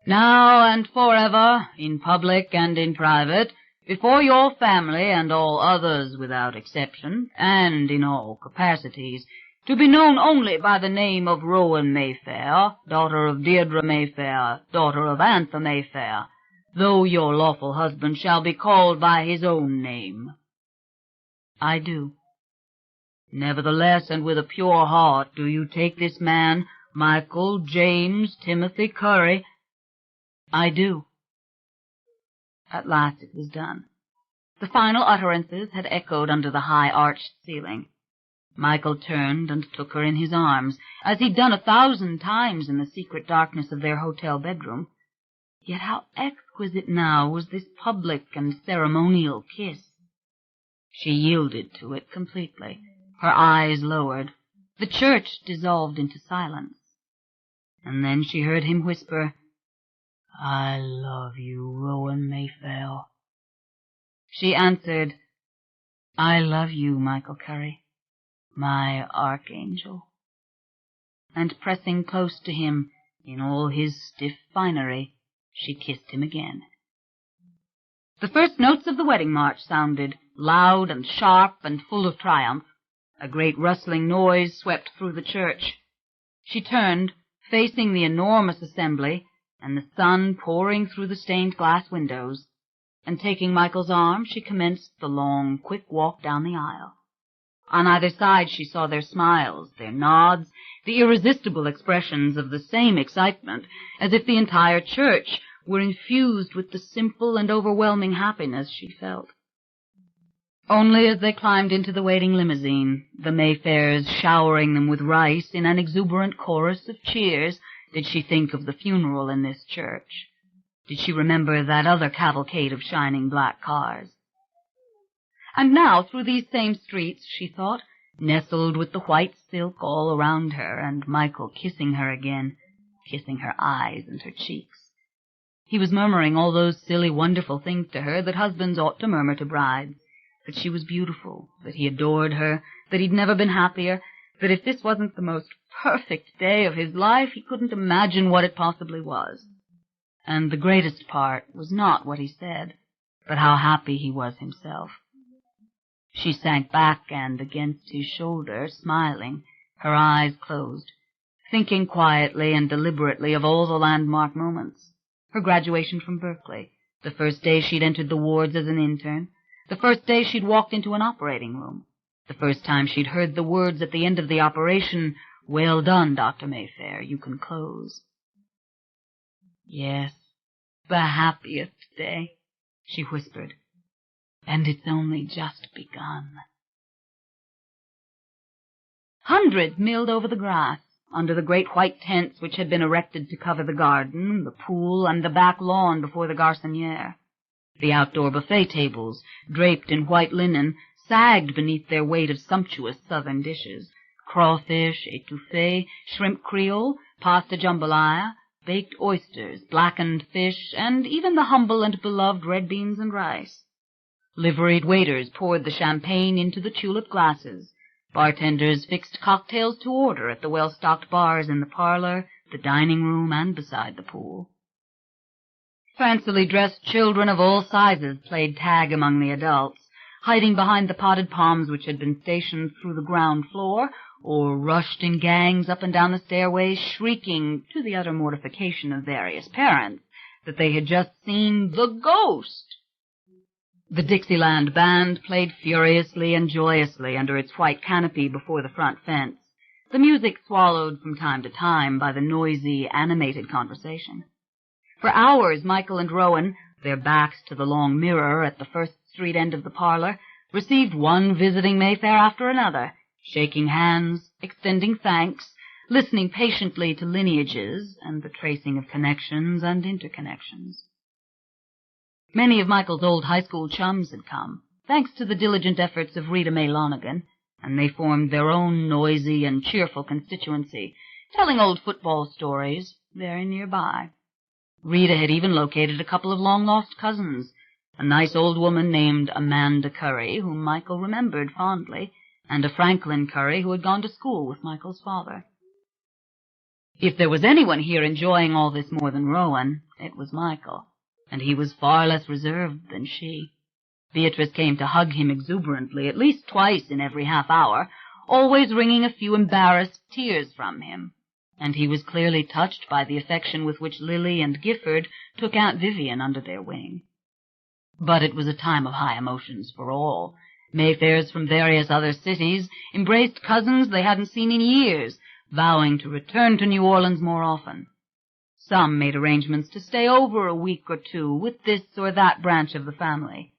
"Now and forever, in public and in private, before your family and all others without exception, and in all capacities, to be known only by the name of Rowan Mayfair, daughter of Deirdre Mayfair, daughter of Antha Mayfair, though your lawful husband shall be called by his own name." "I do." "Nevertheless, and with a pure heart, do you take this man, Michael James Timothy Curry?" "I do." At last it was done. The final utterances had echoed under the high arched ceiling. Michael turned and took her in his arms, as he'd done 1,000 times in the secret darkness of their hotel bedroom. Yet how exquisite now was this public and ceremonial kiss. She yielded to it completely, her eyes lowered. The church dissolved into silence. And then she heard him whisper, "I love you, Rowan Mayfair." She answered, "I love you, Michael Curry, my archangel." And pressing close to him in all his stiff finery, she kissed him again. The first notes of the wedding march sounded, loud and sharp and full of triumph. A great rustling noise swept through the church. She turned, facing the enormous assembly, and the sun pouring through the stained glass windows, and taking Michael's arm, she commenced the long, quick walk down the aisle. On either side she saw their smiles, their nods, the irresistible expressions of the same excitement, as if the entire church were infused with the simple and overwhelming happiness she felt. Only as they climbed into the waiting limousine, the Mayfairs showering them with rice in an exuberant chorus of cheers, did she think of the funeral in this church. Did she remember that other cavalcade of shining black cars? And now, through these same streets, she thought, nestled with the white silk all around her, and Michael kissing her again, kissing her eyes and her cheeks. He was murmuring all those silly, wonderful things to her that husbands ought to murmur to brides, that she was beautiful, that he adored her, that he'd never been happier, that if this wasn't the most perfect day of his life, he couldn't imagine what it possibly was. And the greatest part was not what he said, but how happy he was himself. She sank back and against his shoulder, smiling, her eyes closed, thinking quietly and deliberately of all the landmark moments. Her graduation from Berkeley, the first day she'd entered the wards as an intern, the first day she'd walked into an operating room, the first time she'd heard the words at the end of the operation, "Well done, Dr. Mayfair, you can close." "Yes, the happiest day," she whispered, "and it's only just begun." Hundreds milled over the grass, under the great white tents which had been erected to cover the garden, the pool, and the back lawn before the garçonniere. The outdoor buffet tables, draped in white linen, sagged beneath their weight of sumptuous southern dishes: crawfish, étouffée, shrimp creole, pasta jambalaya, baked oysters, blackened fish, and even the humble and beloved red beans and rice. Liveried waiters poured the champagne into the tulip glasses. Bartenders fixed cocktails to order at the well-stocked bars in the parlor, the dining room, and beside the pool. Fancily dressed children of all sizes played tag among the adults, hiding behind the potted palms which had been stationed through the ground floor, or rushed in gangs up and down the stairways, shrieking, to the utter mortification of various parents, that they had just seen the ghost. The Dixieland band played furiously and joyously under its white canopy before the front fence, the music swallowed from time to time by the noisy, animated conversation. For hours Michael and Rowan, their backs to the long mirror at the First Street end of the parlor, received one visiting Mayfair after another, shaking hands, extending thanks, listening patiently to lineages and the tracing of connections and interconnections. Many of Michael's old high school chums had come, thanks to the diligent efforts of Rita Mae Lonergan, and they formed their own noisy and cheerful constituency, telling old football stories very nearby. Rita had even located a couple of long-lost cousins, a nice old woman named Amanda Curry, whom Michael remembered fondly, and a Franklin Curry who had gone to school with Michael's father. If there was anyone here enjoying all this more than Rowan, it was Michael, and he was far less reserved than she. Beatrice came to hug him exuberantly at least twice in every half hour, always wringing a few embarrassed tears from him, and he was clearly touched by the affection with which Lily and Gifford took Aunt Vivian under their wing. But it was a time of high emotions for all. Mayfairs from various other cities embraced cousins they hadn't seen in years, vowing to return to New Orleans more often. Some made arrangements to stay over a week or two with this or that branch of the family.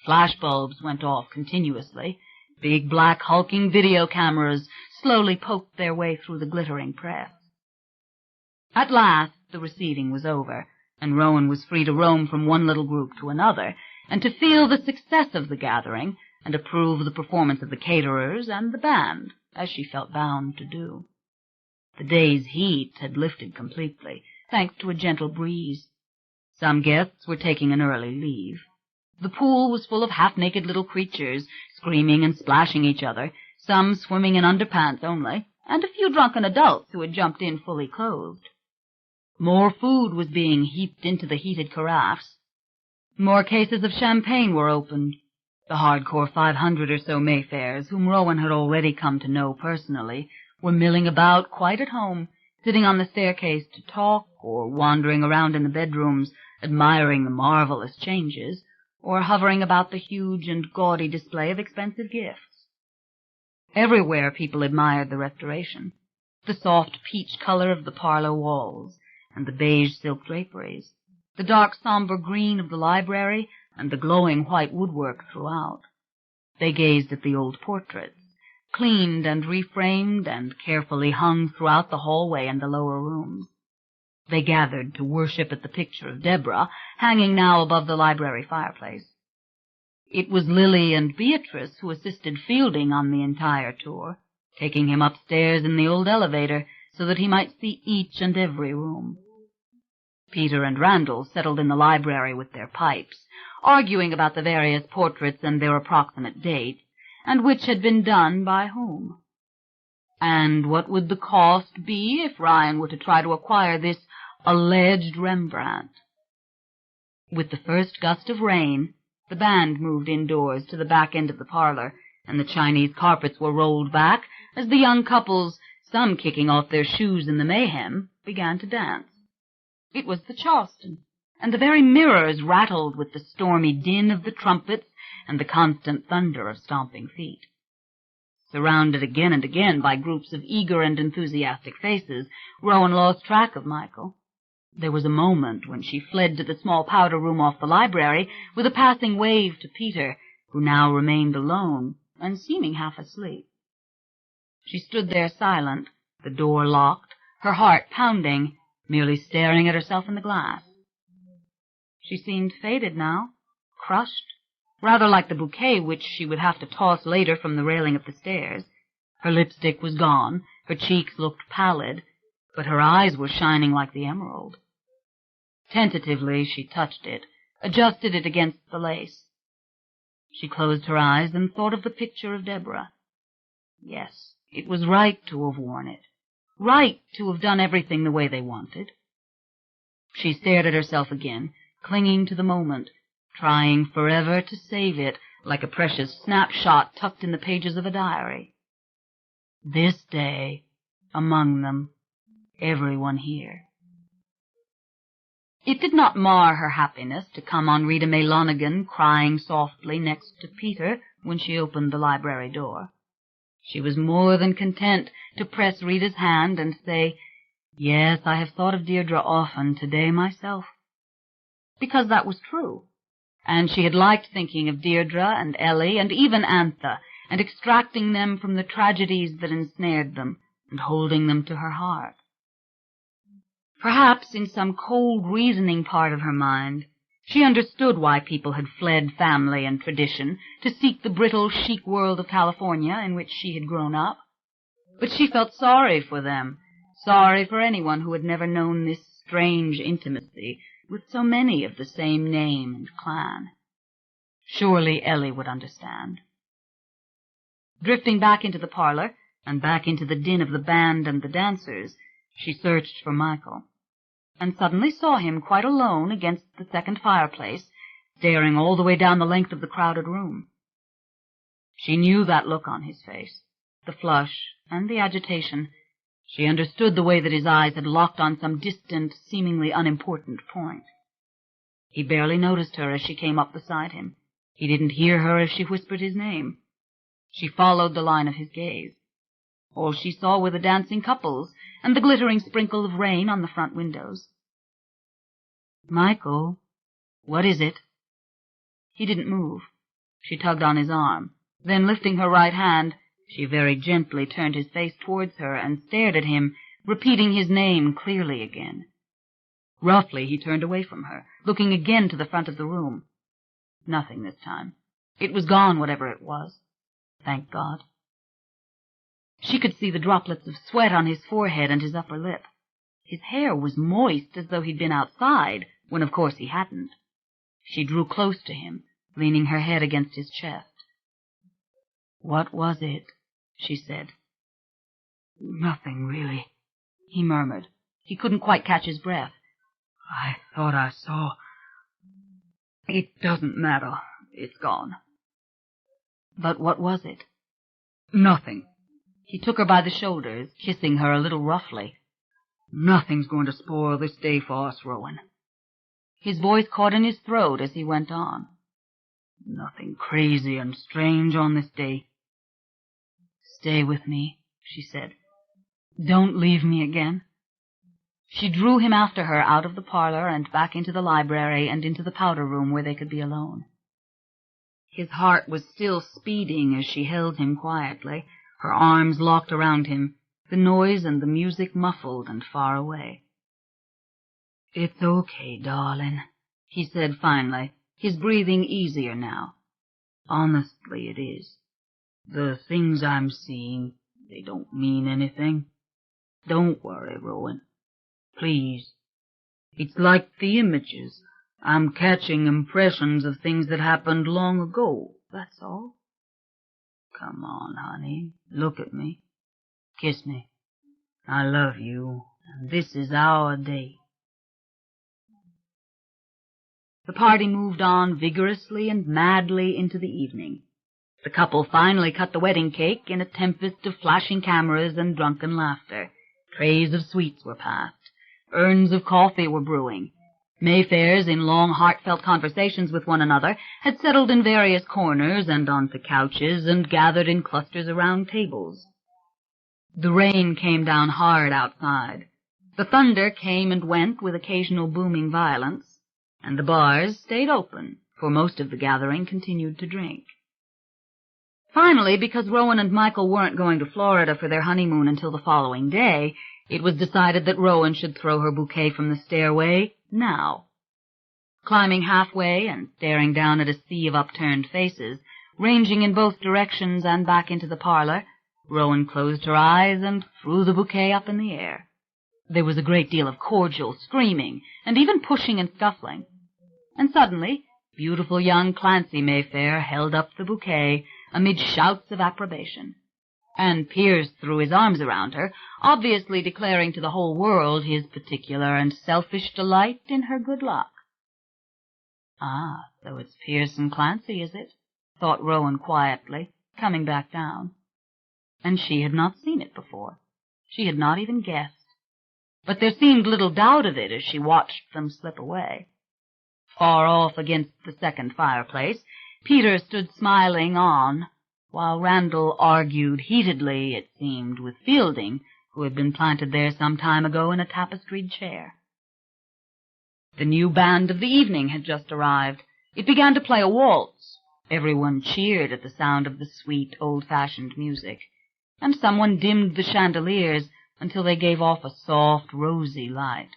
Flashbulbs went off continuously. Big black hulking video cameras slowly poked their way through the glittering press. At last the receiving was over, and Rowan was free to roam from one little group to another, and to feel the success of the gathering, and approve the performance of the caterers and the band, as she felt bound to do. The day's heat had lifted completely, thanks to a gentle breeze. Some guests were taking an early leave. The pool was full of half-naked little creatures, screaming and splashing each other, some swimming in underpants only, and a few drunken adults who had jumped in fully clothed. More food was being heaped into the heated carafes. More cases of champagne were opened. The hardcore 500 or so Mayfairs, whom Rowan had already come to know personally, were milling about quite at home, sitting on the staircase to talk, or wandering around in the bedrooms, admiring the marvelous changes, or hovering about the huge and gaudy display of expensive gifts. Everywhere people admired the restoration, the soft peach color of the parlor walls, and the beige silk draperies, the dark somber green of the library, and the glowing white woodwork throughout. They gazed at the old portraits, cleaned and reframed and carefully hung throughout the hallway and the lower rooms. They gathered to worship at the picture of Deborah, hanging now above the library fireplace. It was Lily and Beatrice who assisted Fielding on the entire tour, taking him upstairs in the old elevator so that he might see each and every room. Peter and Randall settled in the library with their pipes, arguing about the various portraits and their approximate dates, and which had been done by whom. And what would the cost be if Ryan were to try to acquire this alleged Rembrandt? With the first gust of rain, the band moved indoors to the back end of the parlor, and the Chinese carpets were rolled back as the young couples, some kicking off their shoes in the mayhem, began to dance. It was the Charleston, and the very mirrors rattled with the stormy din of the trumpets and the constant thunder of stomping feet. Surrounded again and again by groups of eager and enthusiastic faces, Rowan lost track of Michael. There was a moment when she fled to the small powder room off the library with a passing wave to Peter, who now remained alone and seeming half asleep. She stood there silent, the door locked, her heart pounding, merely staring at herself in the glass. She seemed faded now, crushed, rather like the bouquet which she would have to toss later from the railing of the stairs. Her lipstick was gone, her cheeks looked pallid, but her eyes were shining like the emerald. Tentatively she touched it, adjusted it against the lace. She closed her eyes and thought of the picture of Deborah. Yes, it was right to have worn it, right to have done everything the way they wanted. She stared at herself again, clinging to the moment, trying forever to save it like a precious snapshot tucked in the pages of a diary. This day, among them, everyone here. It did not mar her happiness to come on Rita May Lonergan crying softly next to Peter when she opened the library door. She was more than content to press Rita's hand and say, "Yes, I have thought of Deirdre often today myself," because that was true, and she had liked thinking of Deirdre and Ellie and even Antha, and extracting them from the tragedies that ensnared them and holding them to her heart. Perhaps in some cold reasoning part of her mind, she understood why people had fled family and tradition to seek the brittle, chic world of California in which she had grown up. But she felt sorry for them, sorry for anyone who had never known this strange intimacy with so many of the same name and clan. Surely Ellie would understand. Drifting back into the parlor, and back into the din of the band and the dancers, she searched for Michael, and suddenly saw him quite alone against the second fireplace, staring all the way down the length of the crowded room. She knew that look on his face, the flush and the agitation. She understood the way that his eyes had locked on some distant, seemingly unimportant point. He barely noticed her as she came up beside him. He didn't hear her as she whispered his name. She followed the line of his gaze. All she saw were the dancing couples and the glittering sprinkle of rain on the front windows. "Michael, what is it?" He didn't move. She tugged on his arm. Then, lifting her right hand, she very gently turned his face towards her and stared at him, repeating his name clearly again. Roughly he turned away from her, looking again to the front of the room. Nothing this time. It was gone, whatever it was. Thank God. She could see the droplets of sweat on his forehead and his upper lip. His hair was moist as though he'd been outside, when of course he hadn't. She drew close to him, leaning her head against his chest. "What was it?" she said. "Nothing, really," he murmured. He couldn't quite catch his breath. "I thought I saw... It doesn't matter. It's gone." "But what was it?" "Nothing." He took her by the shoulders, kissing her a little roughly. "Nothing's going to spoil this day for us, Rowan." His voice caught in his throat as he went on. "Nothing crazy and strange on this day." "Stay with me," she said. "Don't leave me again." She drew him after her out of the parlor and back into the library and into the powder room where they could be alone. His heart was still speeding as she held him quietly, her arms locked around him, the noise and the music muffled and far away. "It's okay, darling," he said finally, his breathing easier now. "Honestly, it is. The things I'm seeing, they don't mean anything. Don't worry, Rowan. Please. It's like the images. I'm catching impressions of things that happened long ago, that's all. Come on, honey, look at me. Kiss me. I love you, and this is our day." The party moved on vigorously and madly into the evening. The couple finally cut the wedding cake in a tempest of flashing cameras and drunken laughter. Trays of sweets were passed. Urns of coffee were brewing. Mayfairs, in long, heartfelt conversations with one another, had settled in various corners and onto couches and gathered in clusters around tables. The rain came down hard outside. The thunder came and went with occasional booming violence, and the bars stayed open, for most of the gathering continued to drink. Finally, because Rowan and Michael weren't going to Florida for their honeymoon until the following day, it was decided that Rowan should throw her bouquet from the stairway now. Climbing halfway and staring down at a sea of upturned faces, ranging in both directions and back into the parlor, Rowan closed her eyes and threw the bouquet up in the air. There was a great deal of cordial screaming, and even pushing and scuffling. And suddenly, beautiful young Clancy Mayfair held up the bouquet amid shouts of approbation, and Pierce threw his arms around her, obviously declaring to the whole world his particular and selfish delight in her good luck. "Ah, so it's Pierce and Clancy, is it?" thought Rowan quietly, coming back down. And she had not seen it before. She had not even guessed. But there seemed little doubt of it as she watched them slip away. Far off against the second fireplace, Peter stood smiling on, while Randall argued heatedly, it seemed, with Fielding, who had been planted there some time ago in a tapestried chair. The new band of the evening had just arrived. It began to play a waltz. Everyone cheered at the sound of the sweet, old-fashioned music, and someone dimmed the chandeliers until they gave off a soft, rosy light.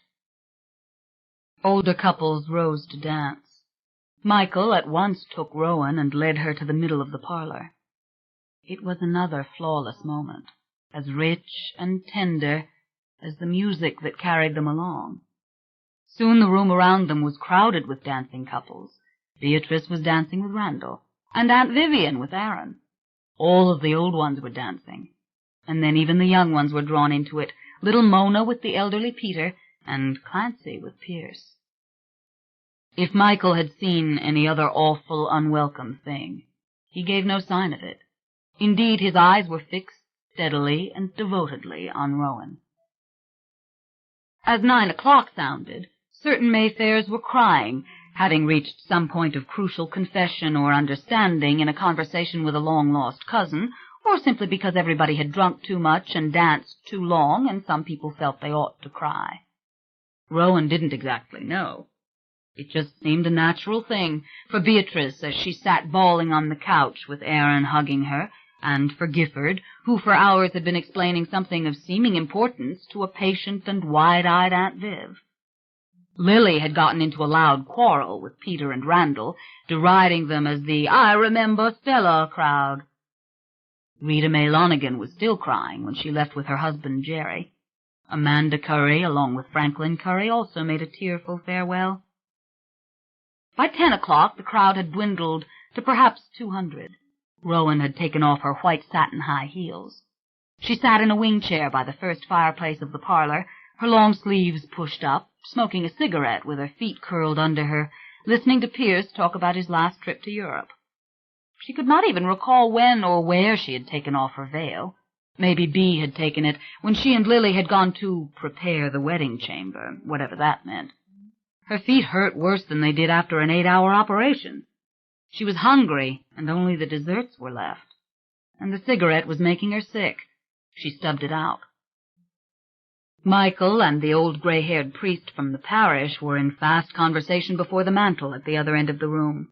Older couples rose to dance. Michael at once took Rowan and led her to the middle of the parlor. It was another flawless moment, as rich and tender as the music that carried them along. Soon the room around them was crowded with dancing couples. Beatrice was dancing with Randall, and Aunt Vivian with Aaron. All of the old ones were dancing, and then even the young ones were drawn into it, little Mona with the elderly Peter, and Clancy with Pierce. If Michael had seen any other awful, unwelcome thing, he gave no sign of it. Indeed, his eyes were fixed steadily and devotedly on Rowan. As 9 o'clock sounded, certain Mayfairs were crying, having reached some point of crucial confession or understanding in a conversation with a long-lost cousin, or simply because everybody had drunk too much and danced too long, and some people felt they ought to cry. Rowan didn't exactly know. It just seemed a natural thing for Beatrice as she sat bawling on the couch with Aaron hugging her, and for Gifford, who for hours had been explaining something of seeming importance to a patient and wide-eyed Aunt Viv. Lily had gotten into a loud quarrel with Peter and Randall, deriding them as the "I remember Stella" crowd. Rita Mae Lonigan was still crying when she left with her husband Jerry. Amanda Curry, along with Franklin Curry, also made a tearful farewell. By 10 o'clock the crowd had dwindled to perhaps 200. Rowan had taken off her white satin high heels. She sat in a wing chair by the first fireplace of the parlor, her long sleeves pushed up, smoking a cigarette with her feet curled under her, listening to Pierce talk about his last trip to Europe. She could not even recall when or where she had taken off her veil. Maybe Bea had taken it when she and Lily had gone to prepare the wedding chamber, whatever that meant. Her feet hurt worse than they did after an 8-hour operation. She was hungry, and only the desserts were left. And the cigarette was making her sick. She stubbed it out. Michael and the old gray-haired priest from the parish were in fast conversation before the mantel at the other end of the room.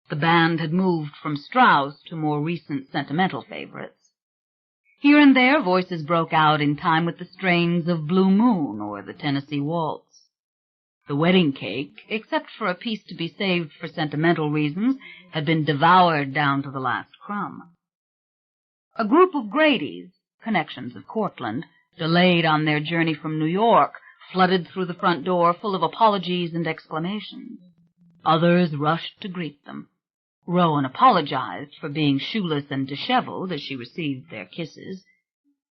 The band had moved from Strauss to more recent sentimental favorites. Here and there voices broke out in time with the strains of Blue Moon or the Tennessee Waltz. The wedding cake, except for a piece to be saved for sentimental reasons, had been devoured down to the last crumb. A group of Gradys, connections of Cortland, delayed on their journey from New York, flooded through the front door full of apologies and exclamations. Others rushed to greet them. Rowan apologized for being shoeless and disheveled as she received their kisses.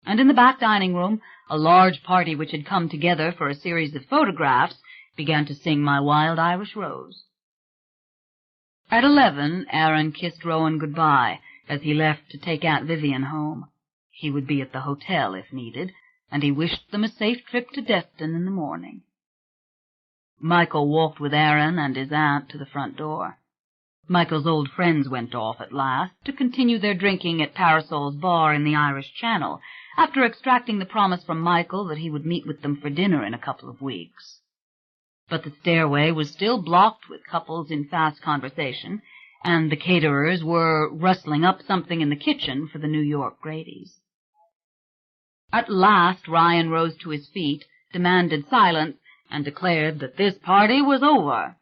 And in the back dining room, a large party which had come together for a series of photographs began to sing My Wild Irish Rose. At 11, Aaron kissed Rowan goodbye as he left to take Aunt Vivian home. He would be at the hotel if needed, and he wished them a safe trip to Destin in the morning. Michael walked with Aaron and his aunt to the front door. Michael's old friends went off at last to continue their drinking at Parasol's bar in the Irish Channel, after extracting the promise from Michael that he would meet with them for dinner in a couple of weeks. But the stairway was still blocked with couples in fast conversation, and the caterers were rustling up something in the kitchen for the New York Grady's. At last Ryan rose to his feet, demanded silence, and declared that this party was over.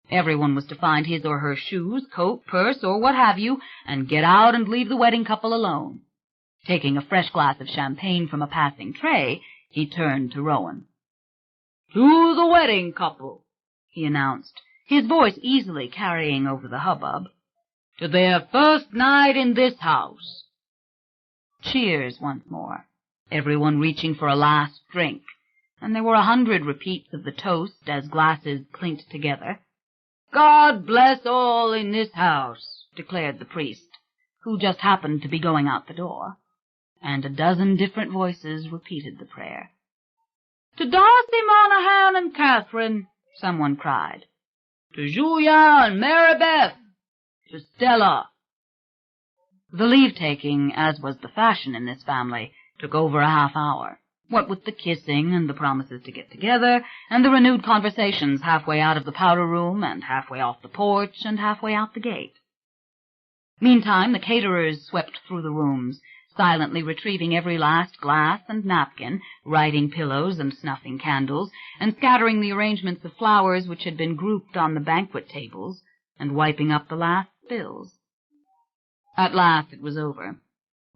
Everyone was to find his or her shoes, coat, purse, or what have you, and get out and leave the wedding couple alone. Taking a fresh glass of champagne from a passing tray, he turned to Rowan. "To the wedding couple," he announced, his voice easily carrying over the hubbub, "to their first night in this house." Cheers once more, everyone reaching for a last drink, and there were 100 repeats of the toast as glasses clinked together. "God bless all in this house," declared the priest, who just happened to be going out the door, and a dozen different voices repeated the prayer. "To Darcy Monahan and Catherine," someone cried. "To Julia and Mary Beth. To Stella." The leave-taking, as was the fashion in this family, took over a half-hour, what with the kissing and the promises to get together, and the renewed conversations halfway out of the powder-room and halfway off the porch and halfway out the gate. Meantime, the caterers swept through the rooms, silently retrieving every last glass and napkin, writing pillows and snuffing candles, and scattering the arrangements of flowers which had been grouped on the banquet tables, and wiping up the last spills. At last it was over.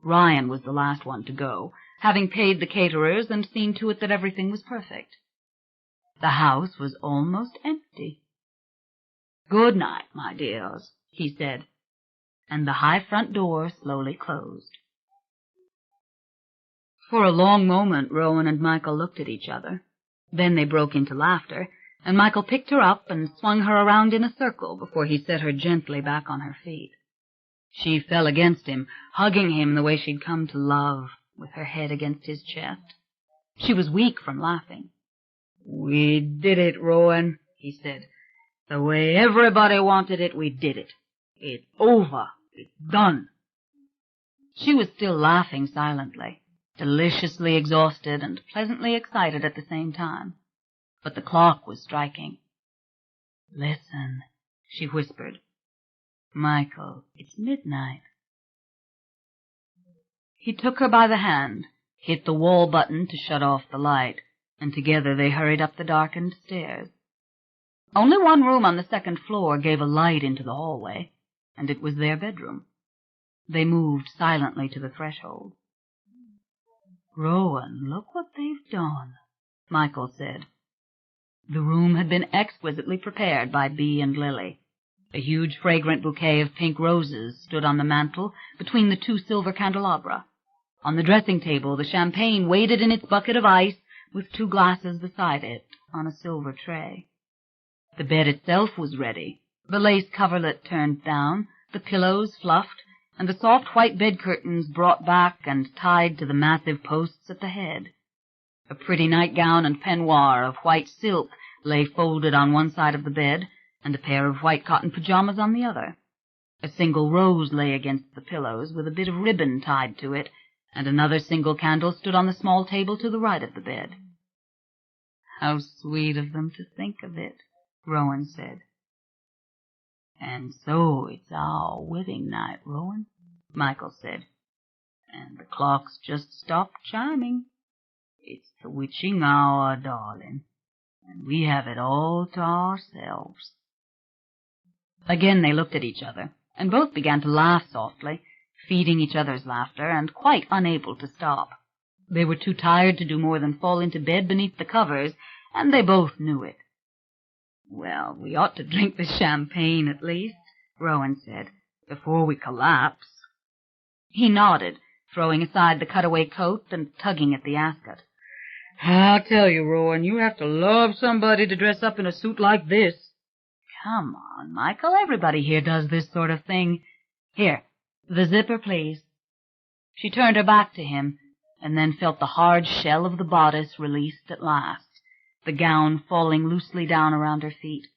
Ryan was the last one to go, having paid the caterers and seen to it that everything was perfect. The house was almost empty. "Good night, my dears," he said, and the high front door slowly closed. For a long moment Rowan and Michael looked at each other. Then they broke into laughter, and Michael picked her up and swung her around in a circle before he set her gently back on her feet. She fell against him, hugging him the way she'd come to love, with her head against his chest. She was weak from laughing. "We did it, Rowan," he said. "The way everybody wanted it, we did it. It's over. It's done." She was still laughing silently, deliciously exhausted and pleasantly excited at the same time. But the clock was striking. "Listen," she whispered. "Michael, it's midnight." He took her by the hand, hit the wall button to shut off the light, and together they hurried up the darkened stairs. Only one room on the second floor gave a light into the hallway, and it was their bedroom. They moved silently to the threshold. "Rowan, look what they've done," Michael said. The room had been exquisitely prepared by Bee and Lily. A huge fragrant bouquet of pink roses stood on the mantel between the 2 silver candelabra. On the dressing-table the champagne waited in its bucket of ice, with 2 glasses beside it on a silver tray. The bed itself was ready, the lace coverlet turned down, the pillows fluffed, and the soft white bed curtains brought back and tied to the massive posts at the head. A pretty nightgown and peignoir of white silk lay folded on one side of the bed, and a pair of white cotton pajamas on the other. A single rose lay against the pillows, with a bit of ribbon tied to it, and another single candle stood on the small table to the right of the bed. "How sweet of them to think of it," Rowan said. "And so it's our wedding night, Rowan," Michael said. "And the clock's just stopped chiming. It's the witching hour, darling, and we have it all to ourselves." Again they looked at each other, and both began to laugh softly, feeding each other's laughter, and quite unable to stop. They were too tired to do more than fall into bed beneath the covers, and they both knew it. "Well, we ought to drink the champagne at least," Rowan said, "before we collapse." He nodded, throwing aside the cutaway coat and tugging at the ascot. "I'll tell you, Rowan, you have to love somebody to dress up in a suit like this." "Come on, Michael, everybody here does this sort of thing. Here, the zipper, please." She turned her back to him, and then felt the hard shell of the bodice released at last, the gown falling loosely down around her feet.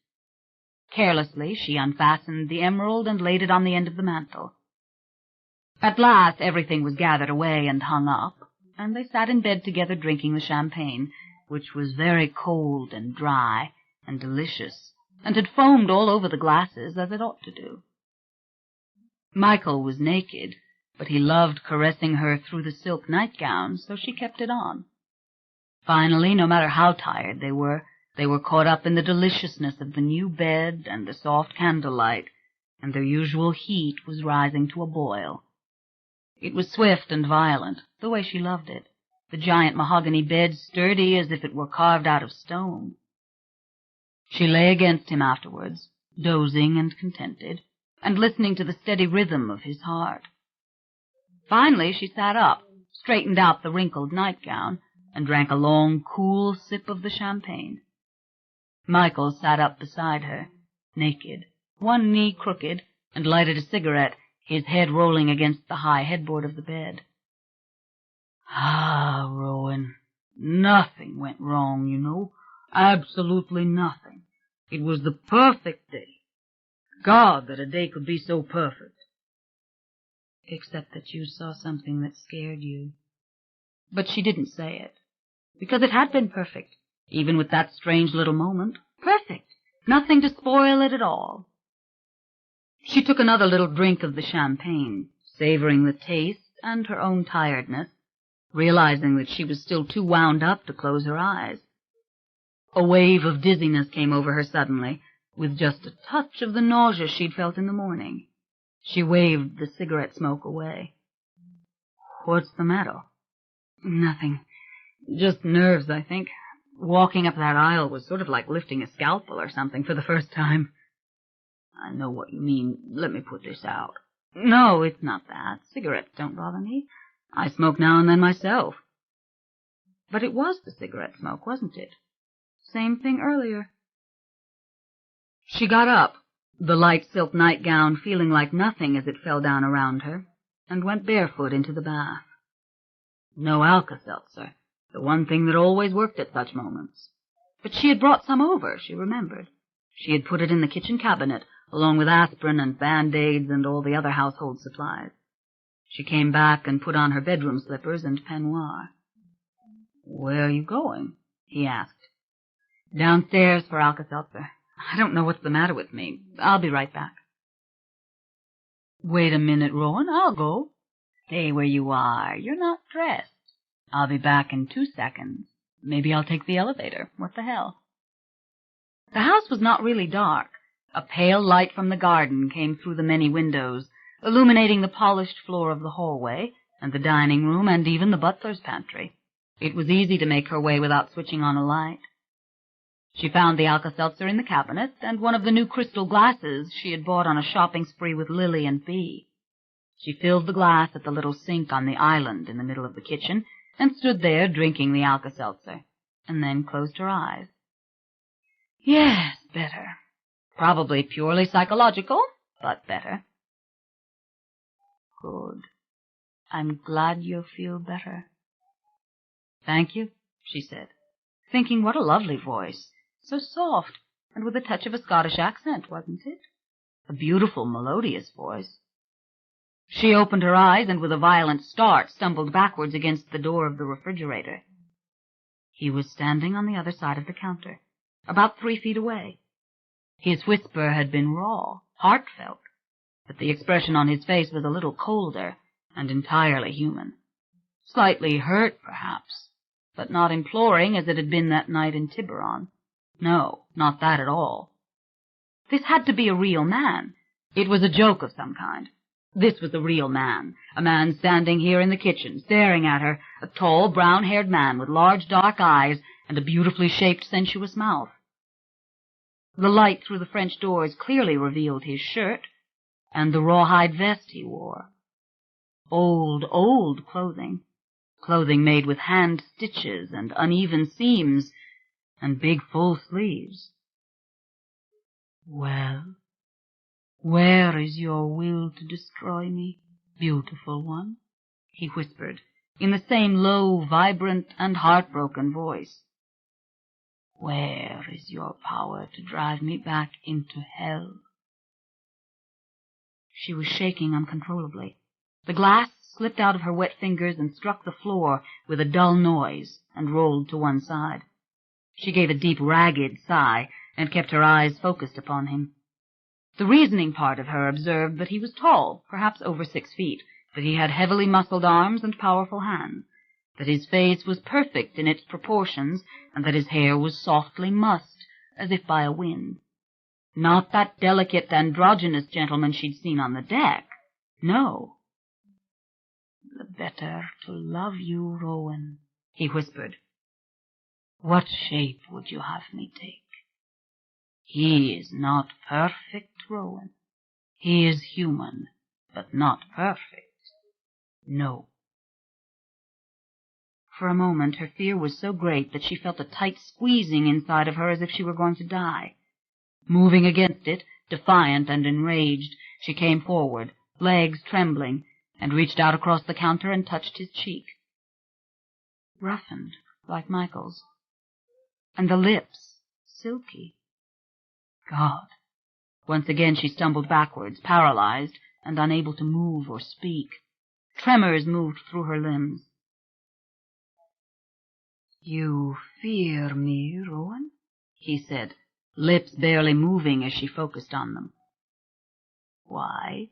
Carelessly she unfastened the emerald and laid it on the end of the mantel. At last everything was gathered away and hung up, and they sat in bed together drinking the champagne, which was very cold and dry and delicious, and had foamed all over the glasses as it ought to do. Michael was naked, but he loved caressing her through the silk nightgown, so she kept it on. Finally, no matter how tired they were caught up in the deliciousness of the new bed and the soft candlelight, and their usual heat was rising to a boil. It was swift and violent, the way she loved it, the giant mahogany bed sturdy as if it were carved out of stone. She lay against him afterwards, dozing and contented, and listening to the steady rhythm of his heart. Finally she sat up, straightened out the wrinkled nightgown, and drank a long, cool sip of the champagne. Michael sat up beside her, naked, one knee crooked, and lighted a cigarette, his head rolling against the high headboard of the bed. "Ah, Rowan, nothing went wrong, you know. Absolutely nothing. It was the perfect day. God, that a day could be so perfect." "Except that you saw something that scared you." But she didn't say it, because it had been perfect, even with that strange little moment. Perfect. Nothing to spoil it at all. She took another little drink of the champagne, savoring the taste and her own tiredness, realizing that she was still too wound up to close her eyes. A wave of dizziness came over her suddenly, with just a touch of the nausea she'd felt in the morning. She waved the cigarette smoke away. "What's the matter?" "Nothing. Just nerves, I think. Walking up that aisle was sort of like lifting a scalpel or something for the first time." "I know what you mean. Let me put this out." "No, it's not that. Cigarettes don't bother me. I smoke now and then myself." But it was the cigarette smoke, wasn't it? Same thing earlier. She got up, the light silk nightgown feeling like nothing as it fell down around her, and went barefoot into the bath. No Alka-Seltzer, the one thing that always worked at such moments. But she had brought some over, she remembered. She had put it in the kitchen cabinet, along with aspirin and Band-Aids and all the other household supplies. She came back and put on her bedroom slippers and peignoir. "Where are you going?" he asked. "Downstairs for Alka-Seltzer. I don't know what's the matter with me. I'll be right back." "Wait a minute, Rowan. I'll go." "Stay where you are. You're not dressed. I'll be back in 2 seconds. Maybe I'll take the elevator. What the hell?" The house was not really dark. A pale light from the garden came through the many windows, illuminating the polished floor of the hallway, and the dining room, and even the butler's pantry. It was easy to make her way without switching on a light. She found the Alka-Seltzer in the cabinet, and one of the new crystal glasses she had bought on a shopping spree with Lily and Bee. She filled the glass at the little sink on the island in the middle of the kitchen, and stood there drinking the Alka-Seltzer, and then closed her eyes. Yes, better. Probably purely psychological, but better. "Good. I'm glad you feel better." "Thank you," she said, thinking what a lovely voice. So soft, and with a touch of a Scottish accent, wasn't it? A beautiful, melodious voice. She opened her eyes and with a violent start stumbled backwards against the door of the refrigerator. He was standing on the other side of the counter, about 3 feet away. His whisper had been raw, heartfelt, but the expression on his face was a little colder and entirely human. Slightly hurt, perhaps, but not imploring as it had been that night in Tiburon. No, not that at all. This had to be a real man. It was a joke of some kind. This was a real man, a man standing here in the kitchen, staring at her, a tall, brown-haired man with large dark eyes and a beautifully shaped, sensuous mouth. The light through the French doors clearly revealed his shirt and the rawhide vest he wore. Old clothing. Clothing made with hand stitches and uneven seams and big full sleeves. "Well, where is your will to destroy me, beautiful one?" he whispered, in the same low, vibrant, and heartbroken voice. "Where is your power to drive me back into hell?" She was shaking uncontrollably. The glass slipped out of her wet fingers and struck the floor with a dull noise and rolled to one side. She gave a deep, ragged sigh and kept her eyes focused upon him. The reasoning part of her observed that he was tall, perhaps over 6 feet, that he had heavily muscled arms and powerful hands, that his face was perfect in its proportions, and that his hair was softly mussed, as if by a wind. Not that delicate, androgynous gentleman she'd seen on the deck. No. "The better to love you, Rowan," he whispered. "What shape would you have me take? He is not perfect, Rowan. He is human, but not perfect. No." For a moment her fear was so great that she felt a tight squeezing inside of her as if she were going to die. Moving against it, defiant and enraged, she came forward, legs trembling, and reached out across the counter and touched his cheek. Roughened, like Michael's. And the lips, silky. God! Once again she stumbled backwards, paralyzed, and unable to move or speak. Tremors moved through her limbs. "You fear me, Rowan?" he said, lips barely moving as she focused on them. "Why?"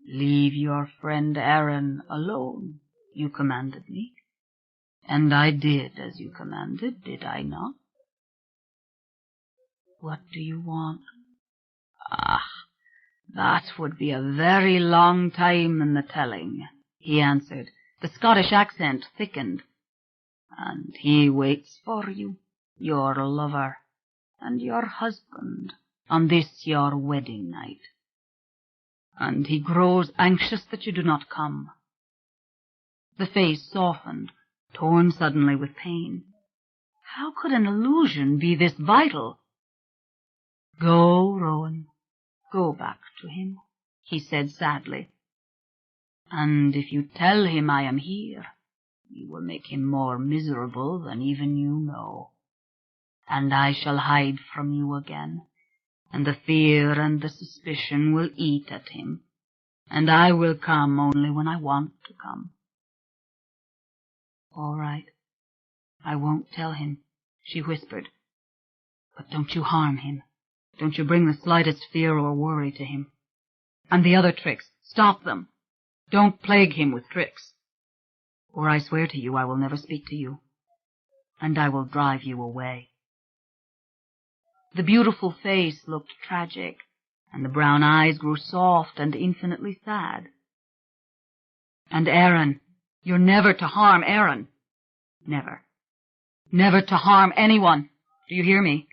"Leave your friend Aaron alone, you commanded me. And I did as you commanded, did I not?" "What do you want?" "Ah, that would be a very long time in the telling," he answered. The Scottish accent thickened. "And he waits for you, your lover, and your husband, on this your wedding night. And he grows anxious that you do not come." The face softened, torn suddenly with pain. How could an illusion be this vital? "Go, Rowan, go back to him," he said sadly. "And if you tell him I am here, you will make him more miserable than even you know. And I shall hide from you again, and the fear and the suspicion will eat at him, and I will come only when I want to come." "All right, I won't tell him," she whispered. "But don't you harm him. Don't you bring the slightest fear or worry to him. And the other tricks, stop them. Don't plague him with tricks. Or I swear to you I will never speak to you, and I will drive you away." The beautiful face looked tragic, and the brown eyes grew soft and infinitely sad. "And Aaron, you're never to harm Aaron. Never. Never to harm anyone. Do you hear me?"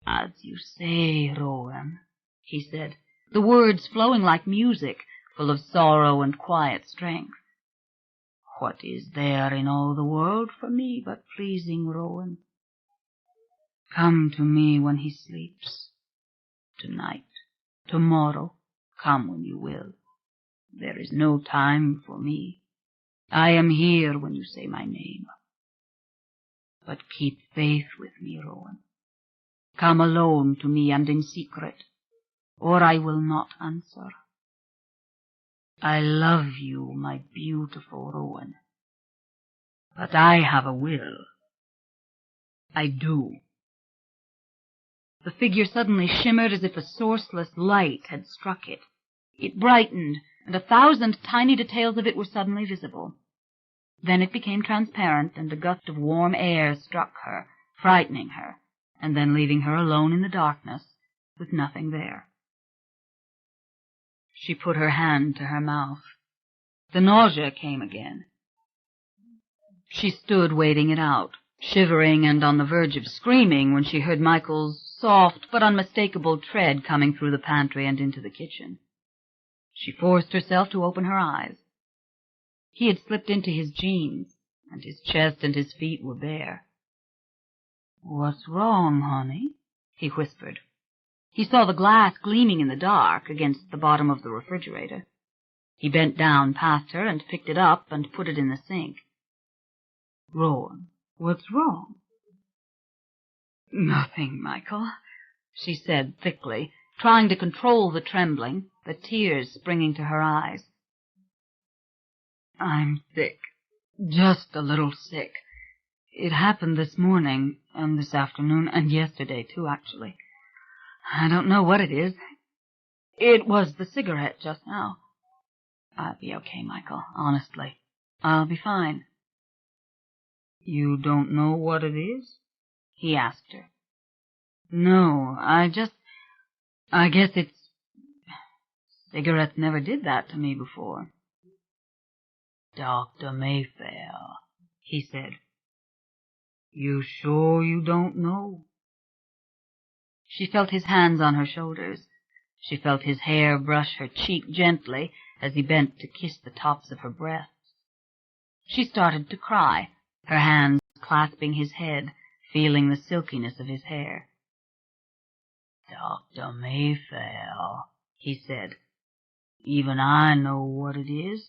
"As you say, Rowan," he said, the words flowing like music, full of sorrow and quiet strength. "What is there in all the world for me but pleasing Rowan? Come to me when he sleeps. Tonight, tomorrow, come when you will. There is no time for me. I am here when you say my name. But keep faith with me, Rowan. Come alone to me and in secret, or I will not answer. I love you, my beautiful Rowan. But I have a will. I do." The figure suddenly shimmered as if a sourceless light had struck it. It brightened, and 1,000 tiny details of it were suddenly visible. Then it became transparent, and a gust of warm air struck her, frightening her, and then leaving her alone in the darkness, with nothing there. She put her hand to her mouth. The nausea came again. She stood waiting it out, shivering and on the verge of screaming when she heard Michael's soft but unmistakable tread coming through the pantry and into the kitchen. She forced herself to open her eyes. He had slipped into his jeans, and his chest and his feet were bare. "What's wrong, honey?" he whispered. He saw the glass gleaming in the dark against the bottom of the refrigerator. He bent down past her and picked it up and put it in the sink. "Rowan, what's wrong?" "Nothing, Michael," she said thickly, trying to control the trembling, the tears springing to her eyes. "I'm sick. Just a little sick. It happened this morning, and this afternoon, and yesterday, too, actually. I don't know what it is. It was the cigarette just now. I'll be okay, Michael, honestly. I'll be fine. You don't know what it is? He asked her. No, I guess it's... Cigarettes never did that to me before. Dr. Mayfair, he said. You sure you don't know? She felt his hands on her shoulders. She felt his hair brush her cheek gently as he bent to kiss the tops of her breasts. She started to cry, her hands clasping his head, feeling the silkiness of his hair. Dr. Mayfair, he said. Even I know what it is.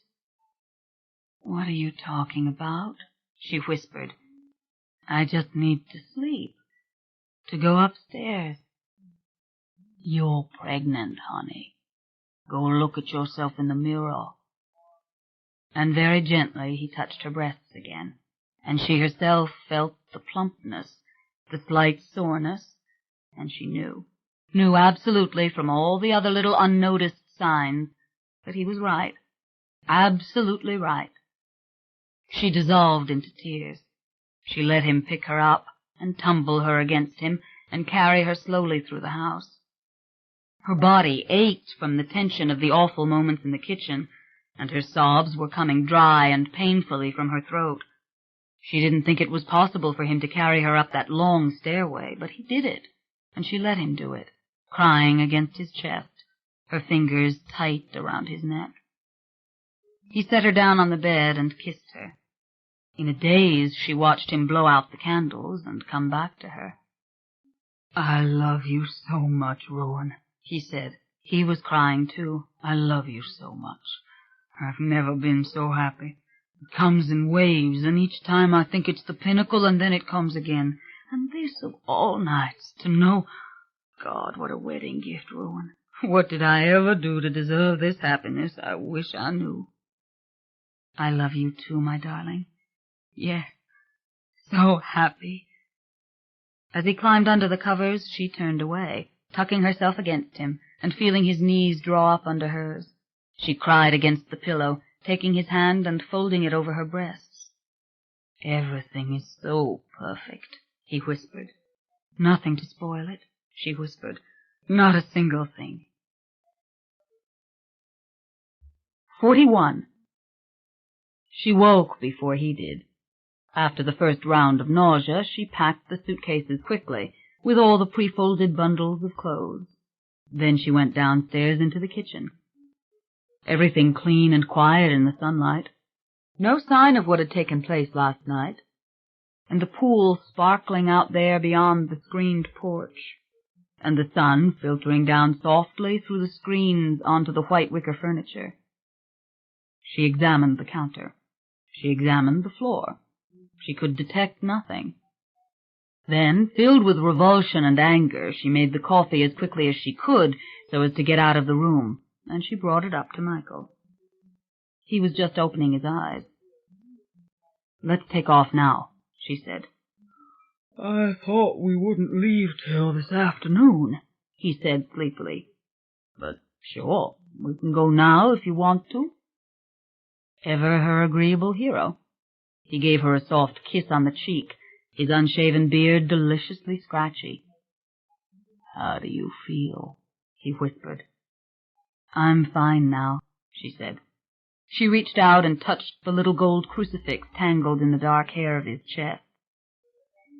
What are you talking about? She whispered. I just need to sleep, to go upstairs. You're pregnant, honey. Go look at yourself in the mirror. And very gently he touched her breasts again, and she herself felt the plumpness, the slight soreness, and she knew absolutely from all the other little unnoticed signs that he was right, absolutely right. She dissolved into tears. She let him pick her up and tumble her against him and carry her slowly through the house. Her body ached from the tension of the awful moments in the kitchen, and her sobs were coming dry and painfully from her throat. She didn't think it was possible for him to carry her up that long stairway, but he did it, and she let him do it, crying against his chest, her fingers tight around his neck. He set her down on the bed and kissed her. In a daze, she watched him blow out the candles and come back to her. I love you so much, Rowan, he said. He was crying, too. I love you so much. I've never been so happy. It comes in waves, and each time I think it's the pinnacle, and then it comes again. And this of all nights, to know... God, what a wedding gift, Rowan. What did I ever do to deserve this happiness? I wish I knew. I love you, too, my darling. Yes, so happy. As he climbed under the covers, she turned away, tucking herself against him, and feeling his knees draw up under hers. She cried against the pillow, taking his hand and folding it over her breasts. Everything is so perfect, he whispered. Nothing to spoil it, she whispered. Not a single thing. 41. She woke before he did. After the first round of nausea, she packed the suitcases quickly, with all the pre-folded bundles of clothes. Then she went downstairs into the kitchen. Everything clean and quiet in the sunlight. No sign of what had taken place last night. And the pool sparkling out there beyond the screened porch. And the sun filtering down softly through the screens onto the white wicker furniture. She examined the counter. She examined the floor. She could detect nothing. Then, filled with revulsion and anger, she made the coffee as quickly as she could so as to get out of the room, and she brought it up to Michael. He was just opening his eyes. "Let's take off now," she said. "I thought we wouldn't leave till this afternoon," he said sleepily. "But sure, we can go now if you want to." Ever her agreeable hero. He gave her a soft kiss on the cheek, his unshaven beard deliciously scratchy. "How do you feel?" he whispered. "I'm fine now," she said. She reached out and touched the little gold crucifix tangled in the dark hair of his chest.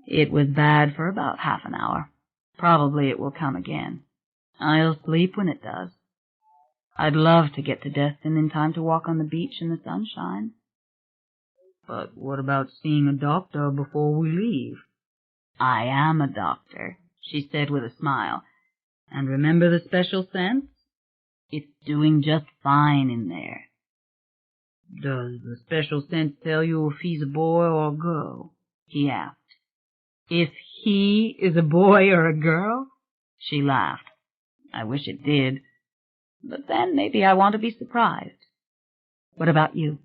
"It was bad for about half an hour. Probably it will come again. I'll sleep when it does. I'd love to get to Destin in time to walk on the beach in the sunshine." "But what about seeing a doctor before we leave?" "I am a doctor," she said with a smile. "And remember the special sense? It's doing just fine in there." "Does the special sense tell you if he's a boy or a girl?" he asked. "If he is a boy or a girl?" She laughed. "I wish it did. But then maybe I want to be surprised. What about you?"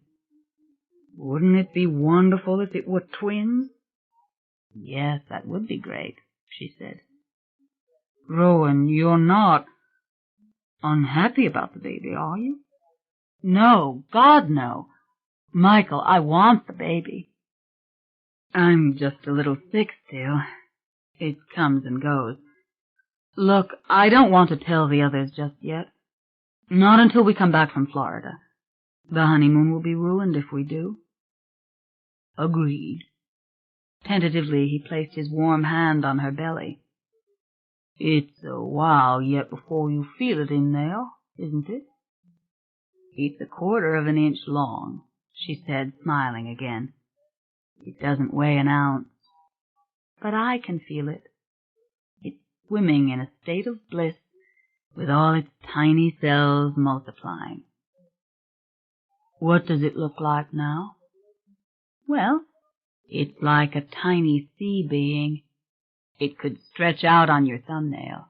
"Wouldn't it be wonderful if it were twins?" "Yes, that would be great," she said. Rowan, you're not unhappy about the baby, are you? No, God, no. Michael, I want the baby. I'm just a little sick still. It comes and goes. Look, I don't want to tell the others just yet. Not until we come back from Florida. The honeymoon will be ruined if we do. Agreed. Tentatively, he placed his warm hand on her belly. It's a while yet before you feel it in there, isn't it? It's 1/4 of an inch long, she said, smiling again. It doesn't weigh an ounce. But I can feel it. It's swimming in a state of bliss with all its tiny cells multiplying. What does it look like now? Well, it's like a tiny sea being. It could stretch out on your thumbnail.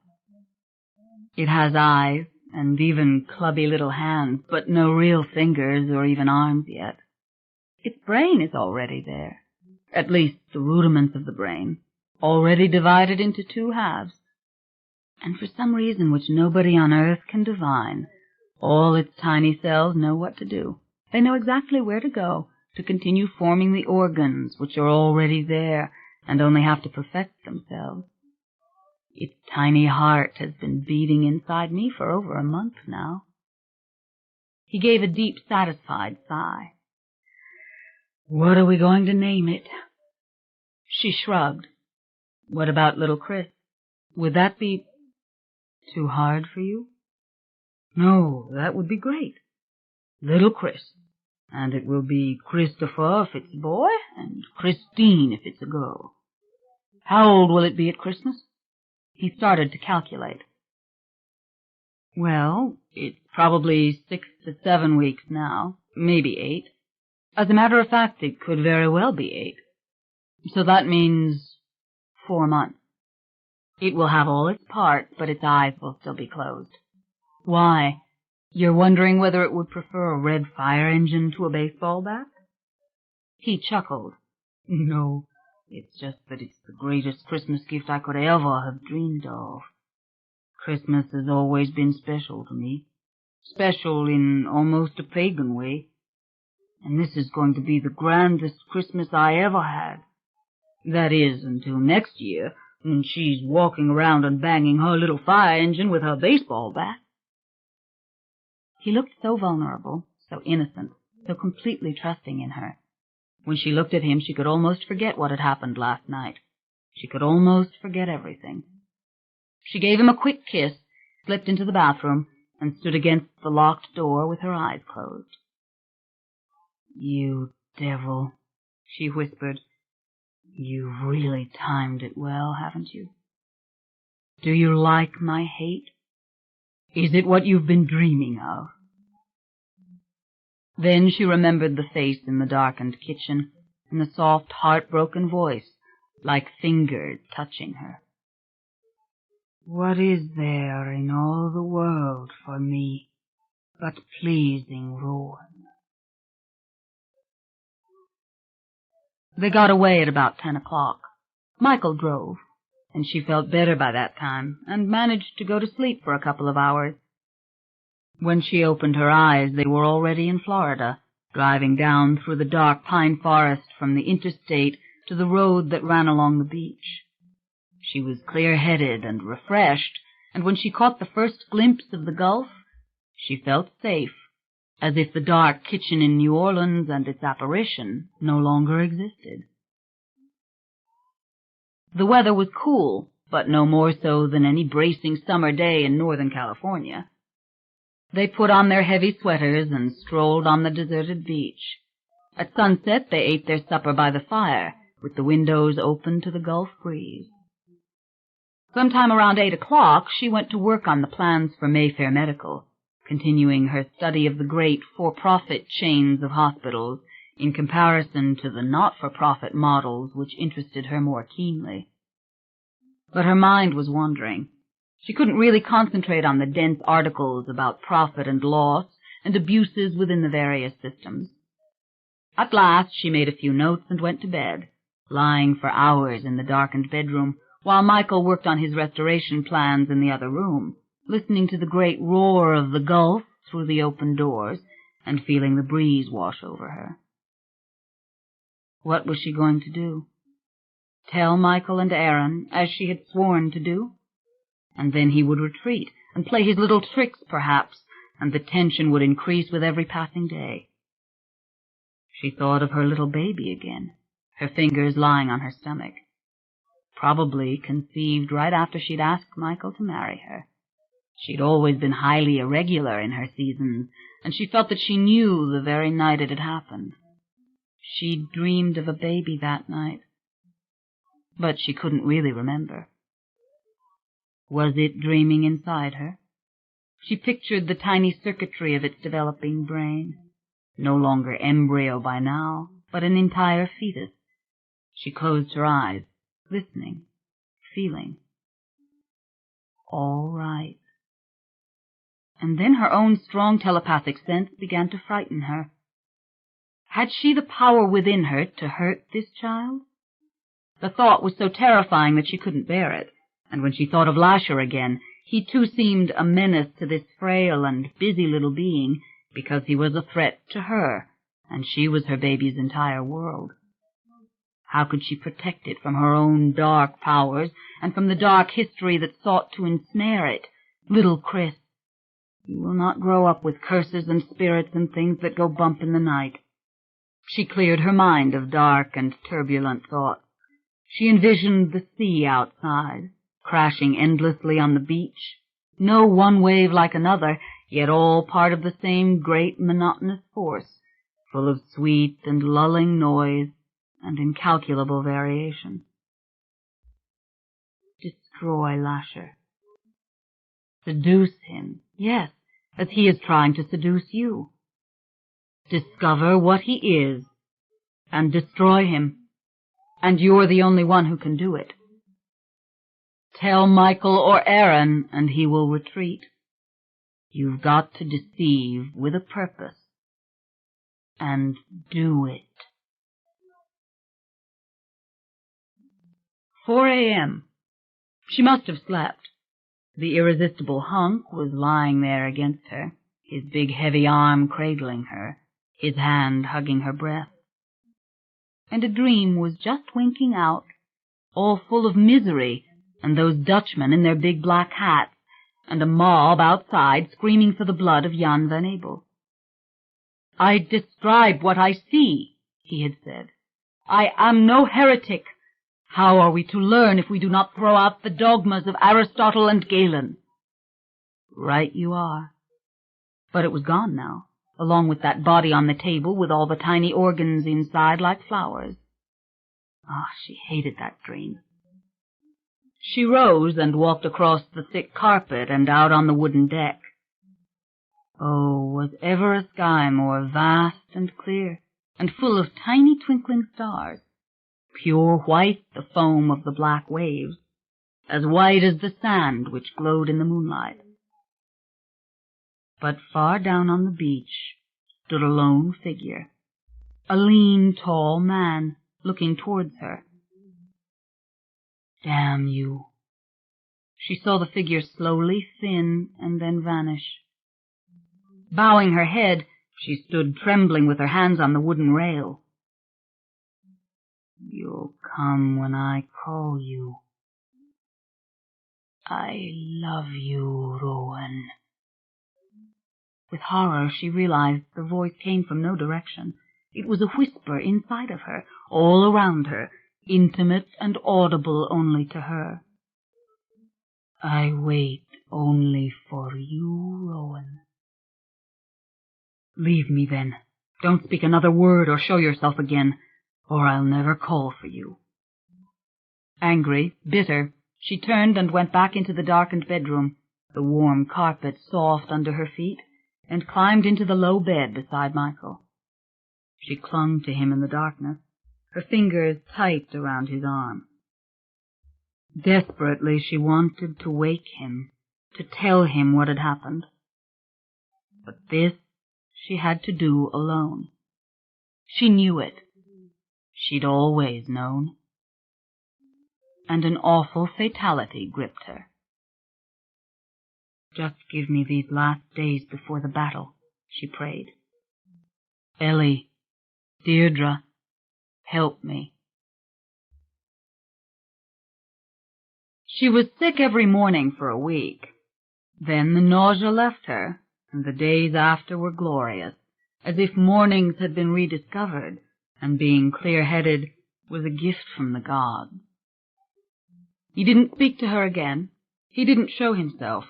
It has eyes and even clubby little hands, but no real fingers or even arms yet. Its brain is already there, at least the rudiments of the brain, already divided into 2 halves. And for some reason which nobody on earth can divine, all its tiny cells know what to do. They know exactly where to go to continue forming the organs which are already there and only have to perfect themselves. Its tiny heart has been beating inside me for over a month now. He gave a deep, satisfied sigh. What are we going to name it? She shrugged. What about little Chris? Would that be too hard for you? No, that would be great. Little Chris. And it will be Christopher if it's a boy, and Christine if it's a girl. How old will it be at Christmas? He started to calculate. Well, it's probably 6 to 7 weeks now, maybe 8. As a matter of fact, it could very well be 8. So that means 4 months. It will have all its parts, but its eyes will still be closed. Why? You're wondering whether it would prefer a red fire engine to a baseball bat? He chuckled. No, it's just that it's the greatest Christmas gift I could ever have dreamed of. Christmas has always been special to me. Special in almost a pagan way. And this is going to be the grandest Christmas I ever had. That is, until next year, when she's walking around and banging her little fire engine with her baseball bat. He looked so vulnerable, so innocent, so completely trusting in her. When she looked at him, she could almost forget what had happened last night. She could almost forget everything. She gave him a quick kiss, slipped into the bathroom, and stood against the locked door with her eyes closed. You devil, she whispered. You've really timed it well, haven't you? Do you like my hate? Is it what you've been dreaming of? Then she remembered the face in the darkened kitchen, and the soft, heartbroken voice, like fingers touching her. What is there in all the world for me but pleasing Rowan? They got away at about 10 o'clock. Michael drove, and she felt better by that time, and managed to go to sleep for a couple of hours. When she opened her eyes, they were already in Florida, driving down through the dark pine forest from the interstate to the road that ran along the beach. She was clear-headed and refreshed, and when she caught the first glimpse of the Gulf, she felt safe, as if the dark kitchen in New Orleans and its apparition no longer existed. The weather was cool, but no more so than any bracing summer day in Northern California. They put on their heavy sweaters and strolled on the deserted beach. At sunset they ate their supper by the fire, with the windows open to the Gulf breeze. Sometime around 8 o'clock she went to work on the plans for Mayfair Medical, continuing her study of the great for-profit chains of hospitals in comparison to the not-for-profit models which interested her more keenly. But her mind was wandering. She couldn't really concentrate on the dense articles about profit and loss and abuses within the various systems. At last she made a few notes and went to bed, lying for hours in the darkened bedroom, while Michael worked on his restoration plans in the other room, listening to the great roar of the Gulf through the open doors and feeling the breeze wash over her. What was she going to do? Tell Michael and Aaron, as she had sworn to do? And then he would retreat and play his little tricks, perhaps, and the tension would increase with every passing day. She thought of her little baby again, her fingers lying on her stomach. Probably conceived right after she'd asked Michael to marry her. She'd always been highly irregular in her seasons, and she felt that she knew the very night it had happened. She'd dreamed of a baby that night, but she couldn't really remember. Was it dreaming inside her? She pictured the tiny circuitry of its developing brain, no longer embryo by now, but an entire fetus. She closed her eyes, listening, feeling. All right. And then her own strong telepathic sense began to frighten her. Had she the power within her to hurt this child? The thought was so terrifying that she couldn't bear it, and when she thought of Lasher again, he too seemed a menace to this frail and busy little being because he was a threat to her, and she was her baby's entire world. How could she protect it from her own dark powers and from the dark history that sought to ensnare it? Little Chris, you will not grow up with curses and spirits and things that go bump in the night. She cleared her mind of dark and turbulent thoughts. She envisioned the sea outside, crashing endlessly on the beach, no one wave like another, yet all part of the same great monotonous force, full of sweet and lulling noise and incalculable variation. Destroy Lasher. Seduce him, yes, as he is trying to seduce you. Discover what he is, and destroy him, and you're the only one who can do it. Tell Michael or Aaron, and he will retreat. You've got to deceive with a purpose, and do it. 4 a.m. She must have slept. The irresistible hunk was lying there against her, his big heavy arm cradling her, his hand hugging her breast. And a dream was just winking out, all full of misery, and those Dutchmen in their big black hats, and a mob outside screaming for the blood of Jan van Abel. I describe what I see, he had said. I am no heretic. How are we to learn if we do not throw out the dogmas of Aristotle and Galen? Right you are. But it was gone now, along with that body on the table with all the tiny organs inside like flowers. Ah, she hated that dream. She rose and walked across the thick carpet and out on the wooden deck. Oh, was ever a sky more vast and clear, and full of tiny twinkling stars, pure white the foam of the black waves, as white as the sand which glowed in the moonlight. But far down on the beach stood a lone figure, a lean, tall man, looking towards her. Damn you! She saw the figure slowly thin and then vanish. Bowing her head, she stood trembling with her hands on the wooden rail. You'll come when I call you. I love you, Rowan. With horror she realized the voice came from no direction. It was a whisper inside of her, all around her, intimate and audible only to her. I wait only for you, Rowan. Leave me then. Don't speak another word or show yourself again, or I'll never call for you. Angry, bitter, she turned and went back into the darkened bedroom, the warm carpet soft under her feet, and climbed into the low bed beside Michael. She clung to him in the darkness, her fingers tight around his arm. Desperately she wanted to wake him, to tell him what had happened. But this she had to do alone. She knew it. She'd always known. and an awful fatality gripped her. "Just give me these last days before the battle," she prayed. "Ellie, Deirdre, help me." She was sick every morning for a week. Then the nausea left her, and the days after were glorious, as if mornings had been rediscovered, and being clear-headed was a gift from the gods. He didn't speak to her again. He didn't show himself.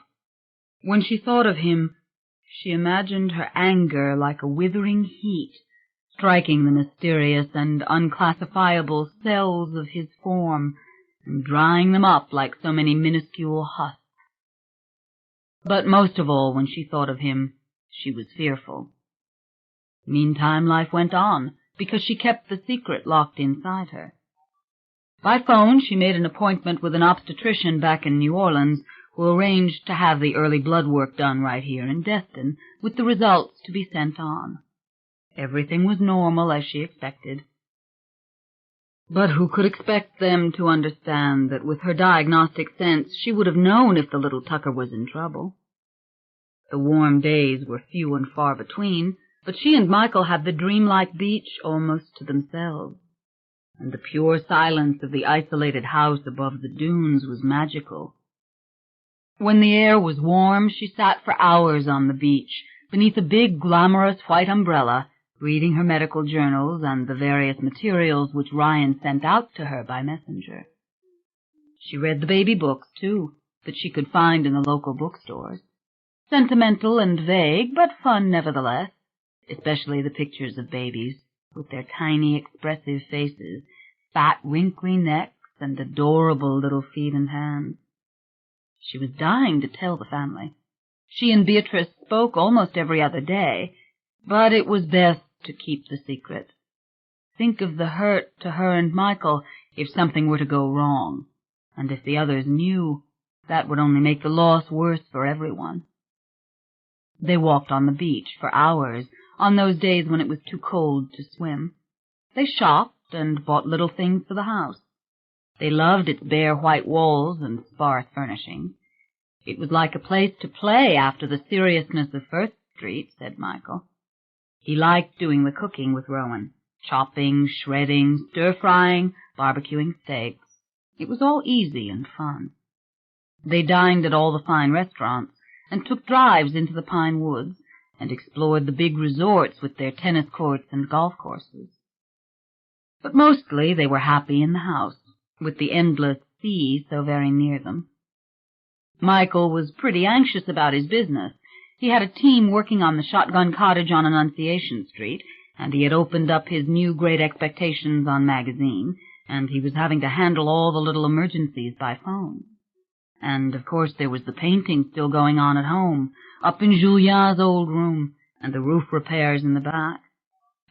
When she thought of him, she imagined her anger like a withering heat, striking the mysterious and unclassifiable cells of his form, and drying them up like so many minuscule husks. But most of all, when she thought of him, she was fearful. Meantime, life went on, because she kept the secret locked inside her. By phone, she made an appointment with an obstetrician back in New Orleans, who arranged to have the early blood work done right here in Destin, with the results to be sent on. Everything was normal, as she expected. But who could expect them to understand that with her diagnostic sense she would have known if the little Tucker was in trouble? The warm days were few and far between, but she and Michael had the dreamlike beach almost to themselves, and the pure silence of the isolated house above the dunes was magical. When the air was warm, she sat for hours on the beach, beneath a big, glamorous white umbrella, reading her medical journals and the various materials which Ryan sent out to her by messenger. She read the baby books, too, that she could find in the local bookstores. Sentimental and vague, but fun nevertheless, especially the pictures of babies, with their tiny, expressive faces, fat, wrinkly necks, and adorable little feet and hands. She was dying to tell the family. She and Beatrice spoke almost every other day, but it was best to keep the secret. Think of the hurt to her and Michael if something were to go wrong, and if the others knew, that would only make the loss worse for everyone. They walked on the beach for hours, on those days when it was too cold to swim. They shopped and bought little things for the house. They loved its bare white walls and sparse furnishings. It was like a place to play after the seriousness of First Street, said Michael. He liked doing the cooking with Rowan, chopping, shredding, stir-frying, barbecuing steaks. It was all easy and fun. They dined at all the fine restaurants, and took drives into the pine woods, and explored the big resorts with their tennis courts and golf courses. But mostly they were happy in the house, with the endless sea so very near them. Michael was pretty anxious about his business. He had a team working on the shotgun cottage on Annunciation Street, and he had opened up his new Great Expectations on magazine, and he was having to handle all the little emergencies by phone. And, of course, there was the painting still going on at home, up in Julien's old room, and the roof repairs in the back.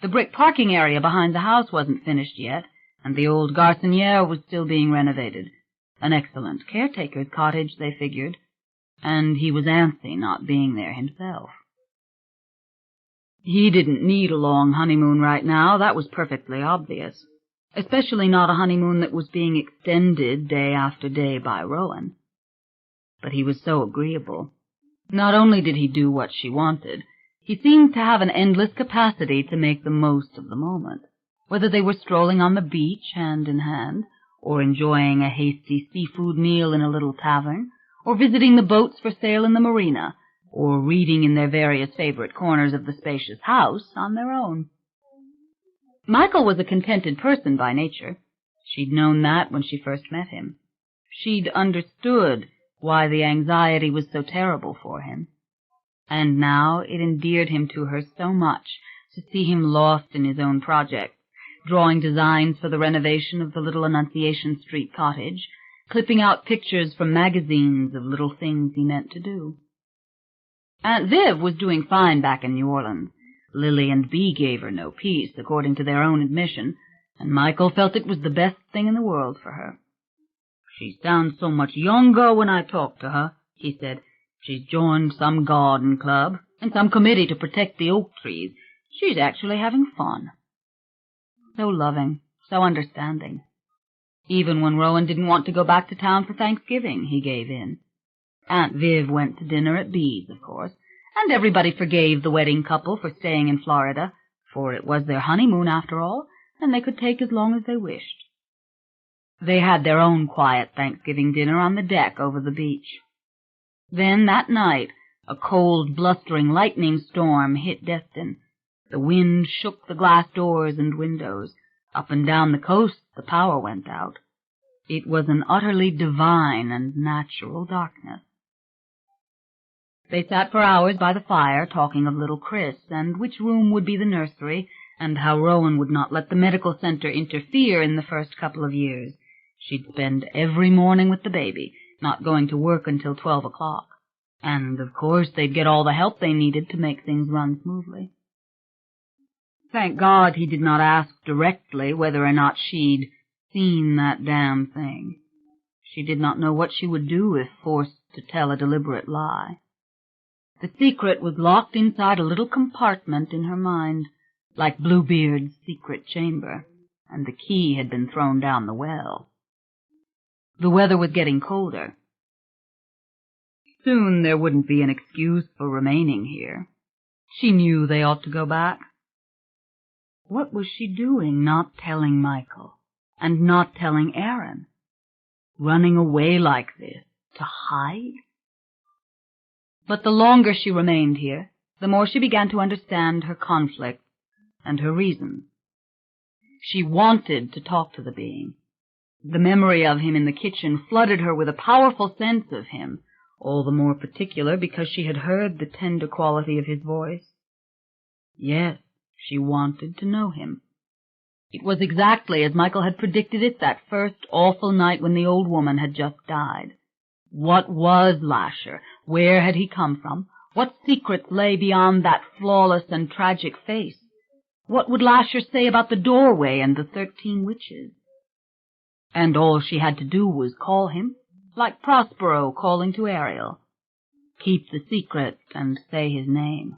The brick parking area behind the house wasn't finished yet, and the old garçonnière was still being renovated. An excellent caretaker's cottage, they figured, and he was antsy not being there himself. He didn't need a long honeymoon right now, that was perfectly obvious, especially not a honeymoon that was being extended day after day by Rowan. But he was so agreeable. Not only did he do what she wanted, he seemed to have an endless capacity to make the most of the moment, whether they were strolling on the beach hand in hand, or enjoying a hasty seafood meal in a little tavern, or visiting the boats for sale in the marina, or reading in their various favorite corners of the spacious house on their own. Michael was a contented person by nature. She'd known that when she first met him. She'd understood why the anxiety was so terrible for him. And now it endeared him to her so much to see him lost in his own projects, drawing designs for the renovation of the little Annunciation Street cottage, clipping out pictures from magazines of little things he meant to do. Aunt Viv was doing fine back in New Orleans. Lily and Bee gave her no peace, according to their own admission, and Michael felt it was the best thing in the world for her. "She sounds so much younger when I talk to her," he said. "She's joined some garden club and some committee to protect the oak trees. She's actually having fun." So loving, so understanding. Even when Rowan didn't want to go back to town for Thanksgiving, he gave in. Aunt Viv went to dinner at Bee's, of course, and everybody forgave the wedding couple for staying in Florida, for it was their honeymoon after all, and they could take as long as they wished. They had their own quiet Thanksgiving dinner on the deck over the beach. Then that night, a cold, blustering lightning storm hit Destin. The wind shook the glass doors and windows. Up and down the coast the power went out. It was an utterly divine and natural darkness. They sat for hours by the fire, talking of little Chris, and which room would be the nursery, and how Rowan would not let the medical center interfere in the first couple of years. She'd spend every morning with the baby, not going to work until 12 o'clock. And, of course, they'd get all the help they needed to make things run smoothly. Thank God he did not ask directly whether or not she'd seen that damn thing. She did not know what she would do if forced to tell a deliberate lie. The secret was locked inside a little compartment in her mind, like Bluebeard's secret chamber, and the key had been thrown down the well. The weather was getting colder. Soon there wouldn't be an excuse for remaining here. She knew they ought to go back. What was she doing, not telling Michael, and not telling Aaron? Running away like this, to hide? But the longer she remained here, the more she began to understand her conflict and her reasons. She wanted to talk to the being. The memory of him in the kitchen flooded her with a powerful sense of him, all the more particular because she had heard the tender quality of his voice. Yes, she wanted to know him. It was exactly as Michael had predicted it that first awful night when the old woman had just died. What was Lasher? Where had he come from? What secrets lay beyond that flawless and tragic face? What would Lasher say about the doorway and the 13 witches? And all she had to do was call him, like Prospero calling to Ariel. Keep the secret and say his name.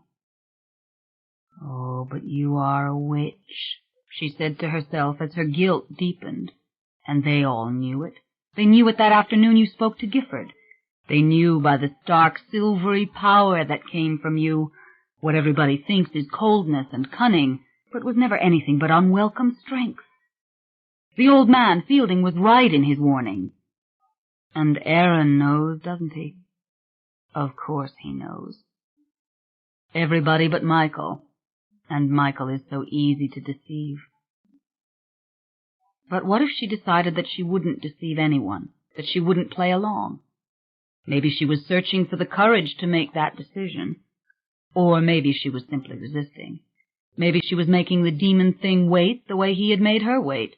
"Oh, but you are a witch," she said to herself as her guilt deepened. And they all knew it. They knew it that afternoon you spoke to Gifford. They knew by the stark silvery power that came from you what everybody thinks is coldness and cunning, but was never anything but unwelcome strength. The old man, Fielding, was right in his warning. And Aaron knows, doesn't he? Of course he knows. Everybody but Michael. And Michael is so easy to deceive. But what if she decided that she wouldn't deceive anyone, that she wouldn't play along? Maybe she was searching for the courage to make that decision. Or maybe she was simply resisting. Maybe she was making the demon thing wait the way he had made her wait.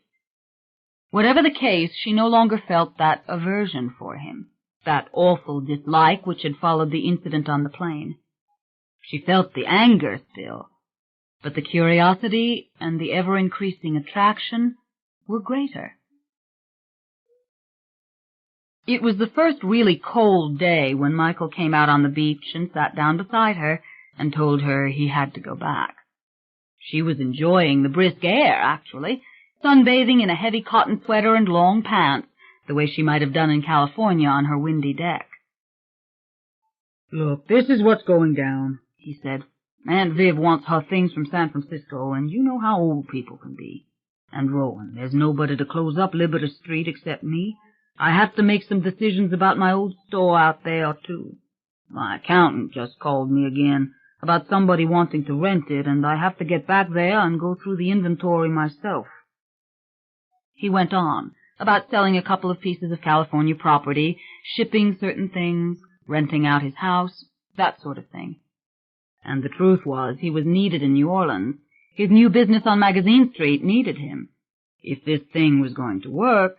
Whatever the case, she no longer felt that aversion for him, that awful dislike which had followed the incident on the plane. She felt the anger still, but the curiosity and the ever-increasing attraction were greater. It was the first really cold day when Michael came out on the beach and sat down beside her and told her he had to go back. She was enjoying the brisk air, actually, sunbathing in a heavy cotton sweater and long pants, the way she might have done in California on her windy deck. "Look, this is what's going down," he said. "Aunt Viv wants her things from San Francisco, and you know how old people can be. And Rowan, there's nobody to close up Liberty Street except me. I have to make some decisions about my old store out there, too. My accountant just called me again about somebody wanting to rent it, and I have to get back there and go through the inventory myself." He went on, about selling a couple of pieces of California property, shipping certain things, renting out his house, that sort of thing. And the truth was, he was needed in New Orleans. His new business on Magazine Street needed him. If this thing was going to work...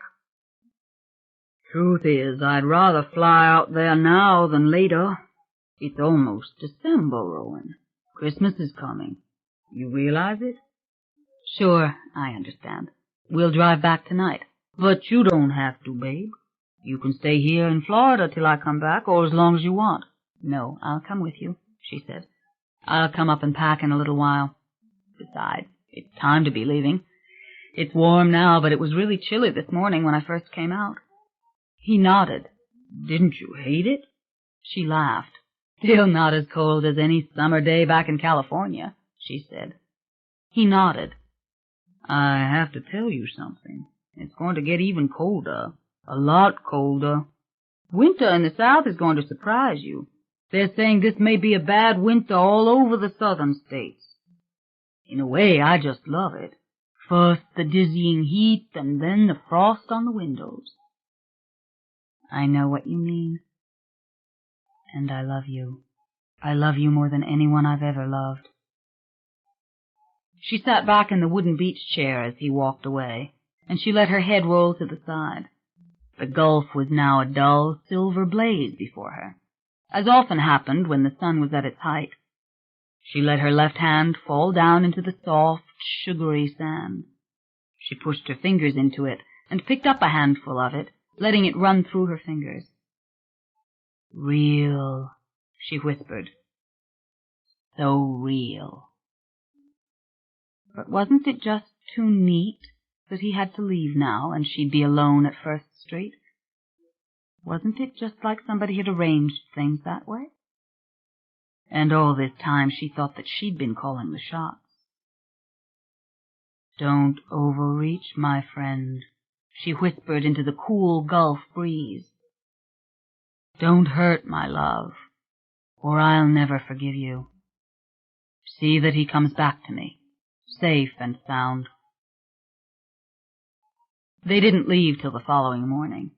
Truth is, I'd rather fly out there now than later. It's almost December, Rowan. Christmas is coming. You realize it? Sure, I understand. We'll drive back tonight. But you don't have to, babe. You can stay here in Florida till I come back, or as long as you want. No, I'll come with you, she said. I'll come up and pack in a little while. Besides, it's time to be leaving. It's warm now, but it was really chilly this morning when I first came out. He nodded. Didn't you hate it? She laughed. Still not as cold as any summer day back in California, she said. He nodded. I have to tell you something. It's going to get even colder. A lot colder. Winter in the South is going to surprise you. They're saying this may be a bad winter all over the southern states. In a way, I just love it. First the dizzying heat, and then the frost on the windows. I know what you mean. And I love you. I love you more than anyone I've ever loved. She sat back in the wooden beach chair as he walked away, and she let her head roll to the side. The gulf was now a dull silver blaze before her, as often happened when the sun was at its height. She let her left hand fall down into the soft, sugary sand. She pushed her fingers into it and picked up a handful of it, letting it run through her fingers. Real, she whispered. So real. But wasn't it just too neat that he had to leave now and she'd be alone at First Street? Wasn't it just like somebody had arranged things that way? And all this time she thought that she'd been calling the shots. Don't overreach, my friend, she whispered into the cool Gulf breeze. Don't hurt my love, or I'll never forgive you. See that he comes back to me, safe and sound. They didn't leave till the following morning.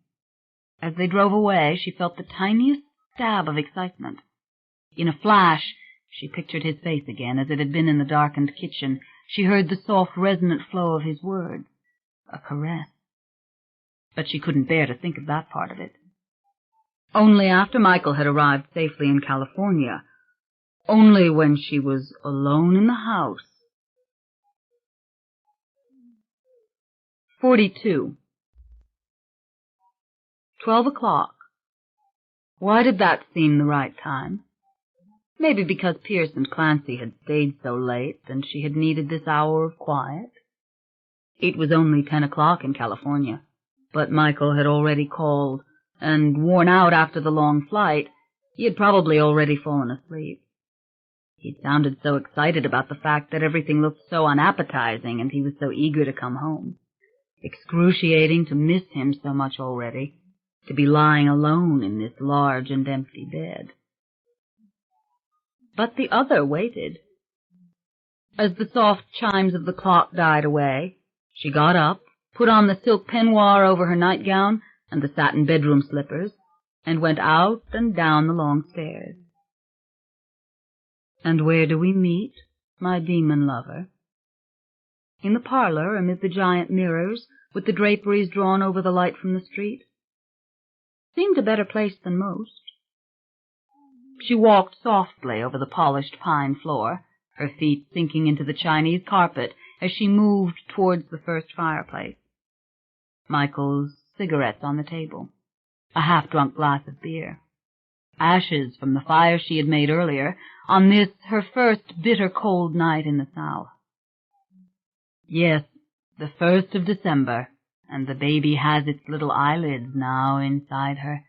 As they drove away, she felt the tiniest stab of excitement. In a flash, she pictured his face again as it had been in the darkened kitchen. She heard the soft, resonant flow of his words, a caress. But she couldn't bear to think of that part of it. Only after Michael had arrived safely in California, only when she was alone in the house. 42. 12 o'clock. Why did that seem the right time? Maybe because Pierce and Clancy had stayed so late and she had needed this hour of quiet. It was only 10 o'clock in California, but Michael had already called, and worn out after the long flight, he had probably already fallen asleep. He'd sounded so excited about the fact that everything looked so unappetizing and he was so eager to come home. Excruciating to miss him so much already, to be lying alone in this large and empty bed. But the other waited. As the soft chimes of the clock died away, she got up, put on the silk peignoir over her nightgown and the satin bedroom slippers, and went out and down the long stairs. And where do we meet, my demon lover? In the parlor, amid the giant mirrors, with the draperies drawn over the light from the street. Seemed a better place than most. She walked softly over the polished pine floor, her feet sinking into the Chinese carpet as she moved towards the first fireplace. Michael's cigarettes on the table, a half-drunk glass of beer, ashes from the fire she had made earlier, on this, her first bitter cold night in the South. Yes, the 1st of December, and the baby has its little eyelids now inside her,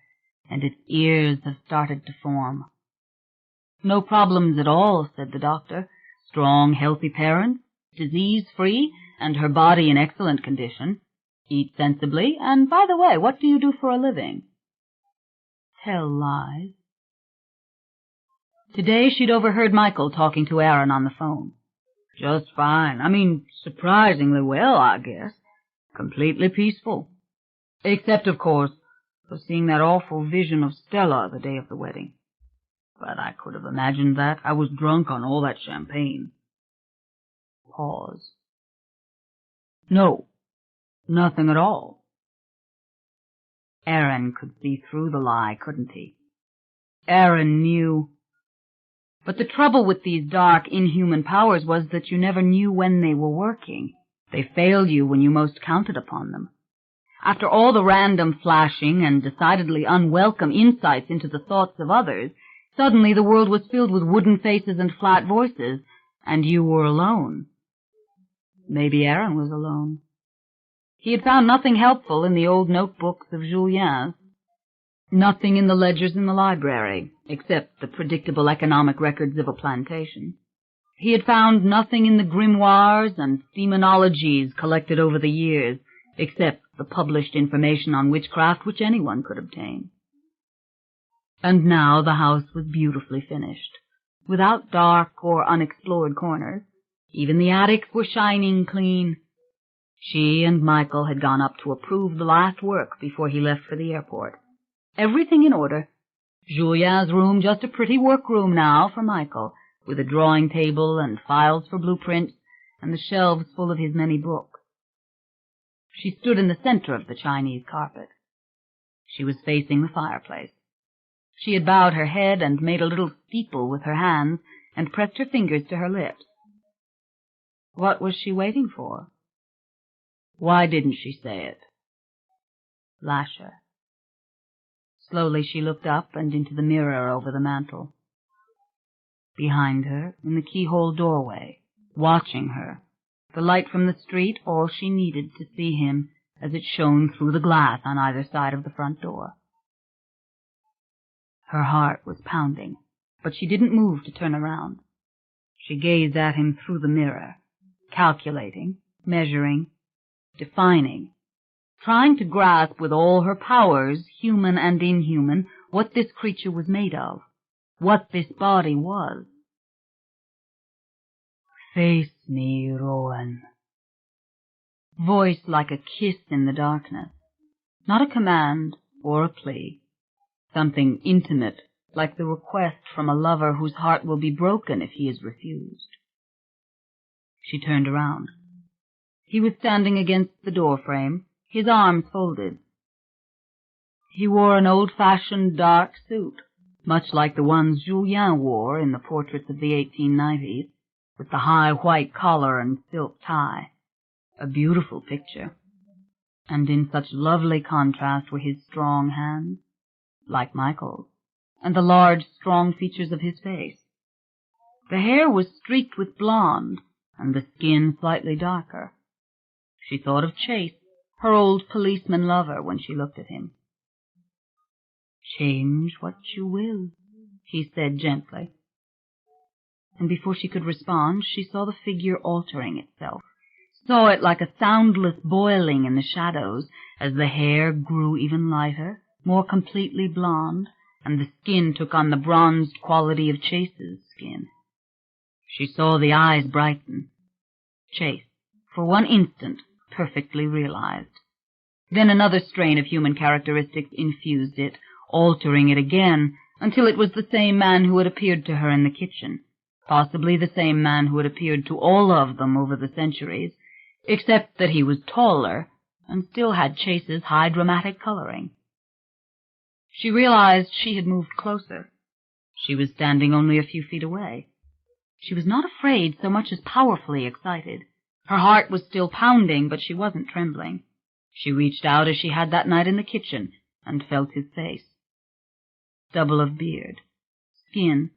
and its ears have started to form. No problems at all, said the doctor. Strong, healthy parents, disease-free, and her body in excellent condition. Eat sensibly, and by the way, what do you do for a living? Tell lies. Today she'd overheard Michael talking to Aaron on the phone. Just fine. I mean, surprisingly well, I guess. Completely peaceful. Except, of course, for seeing that awful vision of Stella the day of the wedding. But I could have imagined that. I was drunk on all that champagne. Pause. No, nothing at all. Aaron could see through the lie, couldn't he? Aaron knew. But the trouble with these dark, inhuman powers was that you never knew when they were working. They failed you when you most counted upon them. After all the random flashing and decidedly unwelcome insights into the thoughts of others, suddenly the world was filled with wooden faces and flat voices, and you were alone. Maybe Aaron was alone. He had found nothing helpful in the old notebooks of Julien's, nothing in the ledgers in the library, except the predictable economic records of a plantation. He had found nothing in the grimoires and demonologies collected over the years, except the published information on witchcraft which anyone could obtain. And now the house was beautifully finished, without dark or unexplored corners. Even the attics were shining clean. She and Michael had gone up to approve the last work before he left for the airport. Everything in order. Julien's room just a pretty workroom now for Michael, with a drawing table and files for blueprints and the shelves full of his many books. She stood in the center of the Chinese carpet. She was facing the fireplace. She had bowed her head and made a little steeple with her hands and pressed her fingers to her lips. What was she waiting for? Why didn't she say it? Lasher. Slowly she looked up and into the mirror over the mantel. Behind her, in the keyhole doorway, watching her, the light from the street all she needed to see him as it shone through the glass on either side of the front door. Her heart was pounding, but she didn't move to turn around. She gazed at him through the mirror, calculating, measuring, defining, trying to grasp with all her powers, human and inhuman, what this creature was made of, what this body was. Face me, Rowan. Voice like a kiss in the darkness, not a command or a plea, something intimate, like the request from a lover whose heart will be broken if he is refused. She turned around. He was standing against the doorframe, his arms folded. He wore an old-fashioned dark suit, much like the ones Julien wore in the portraits of the 1890s, with the high white collar and silk tie. A beautiful picture. And in such lovely contrast were his strong hands, like Michael's, and the large, strong features of his face. The hair was streaked with blonde, and the skin slightly darker. She thought of Chase, her old policeman lover, when she looked at him. "Change what you will," he said gently. And before she could respond, she saw the figure altering itself, saw it like a soundless boiling in the shadows as the hair grew even lighter, more completely blonde, and the skin took on the bronzed quality of Chase's skin. She saw the eyes brighten. Chase, for one instant, perfectly realized. Then another strain of human characteristics infused it, altering it again, until it was the same man who had appeared to her in the kitchen, possibly the same man who had appeared to all of them over the centuries, except that he was taller and still had Chase's high dramatic coloring. She realized she had moved closer. She was standing only a few feet away. She was not afraid so much as powerfully excited. Her heart was still pounding, but she wasn't trembling. She reached out as she had that night in the kitchen and felt his face. Stubble of beard. Skin.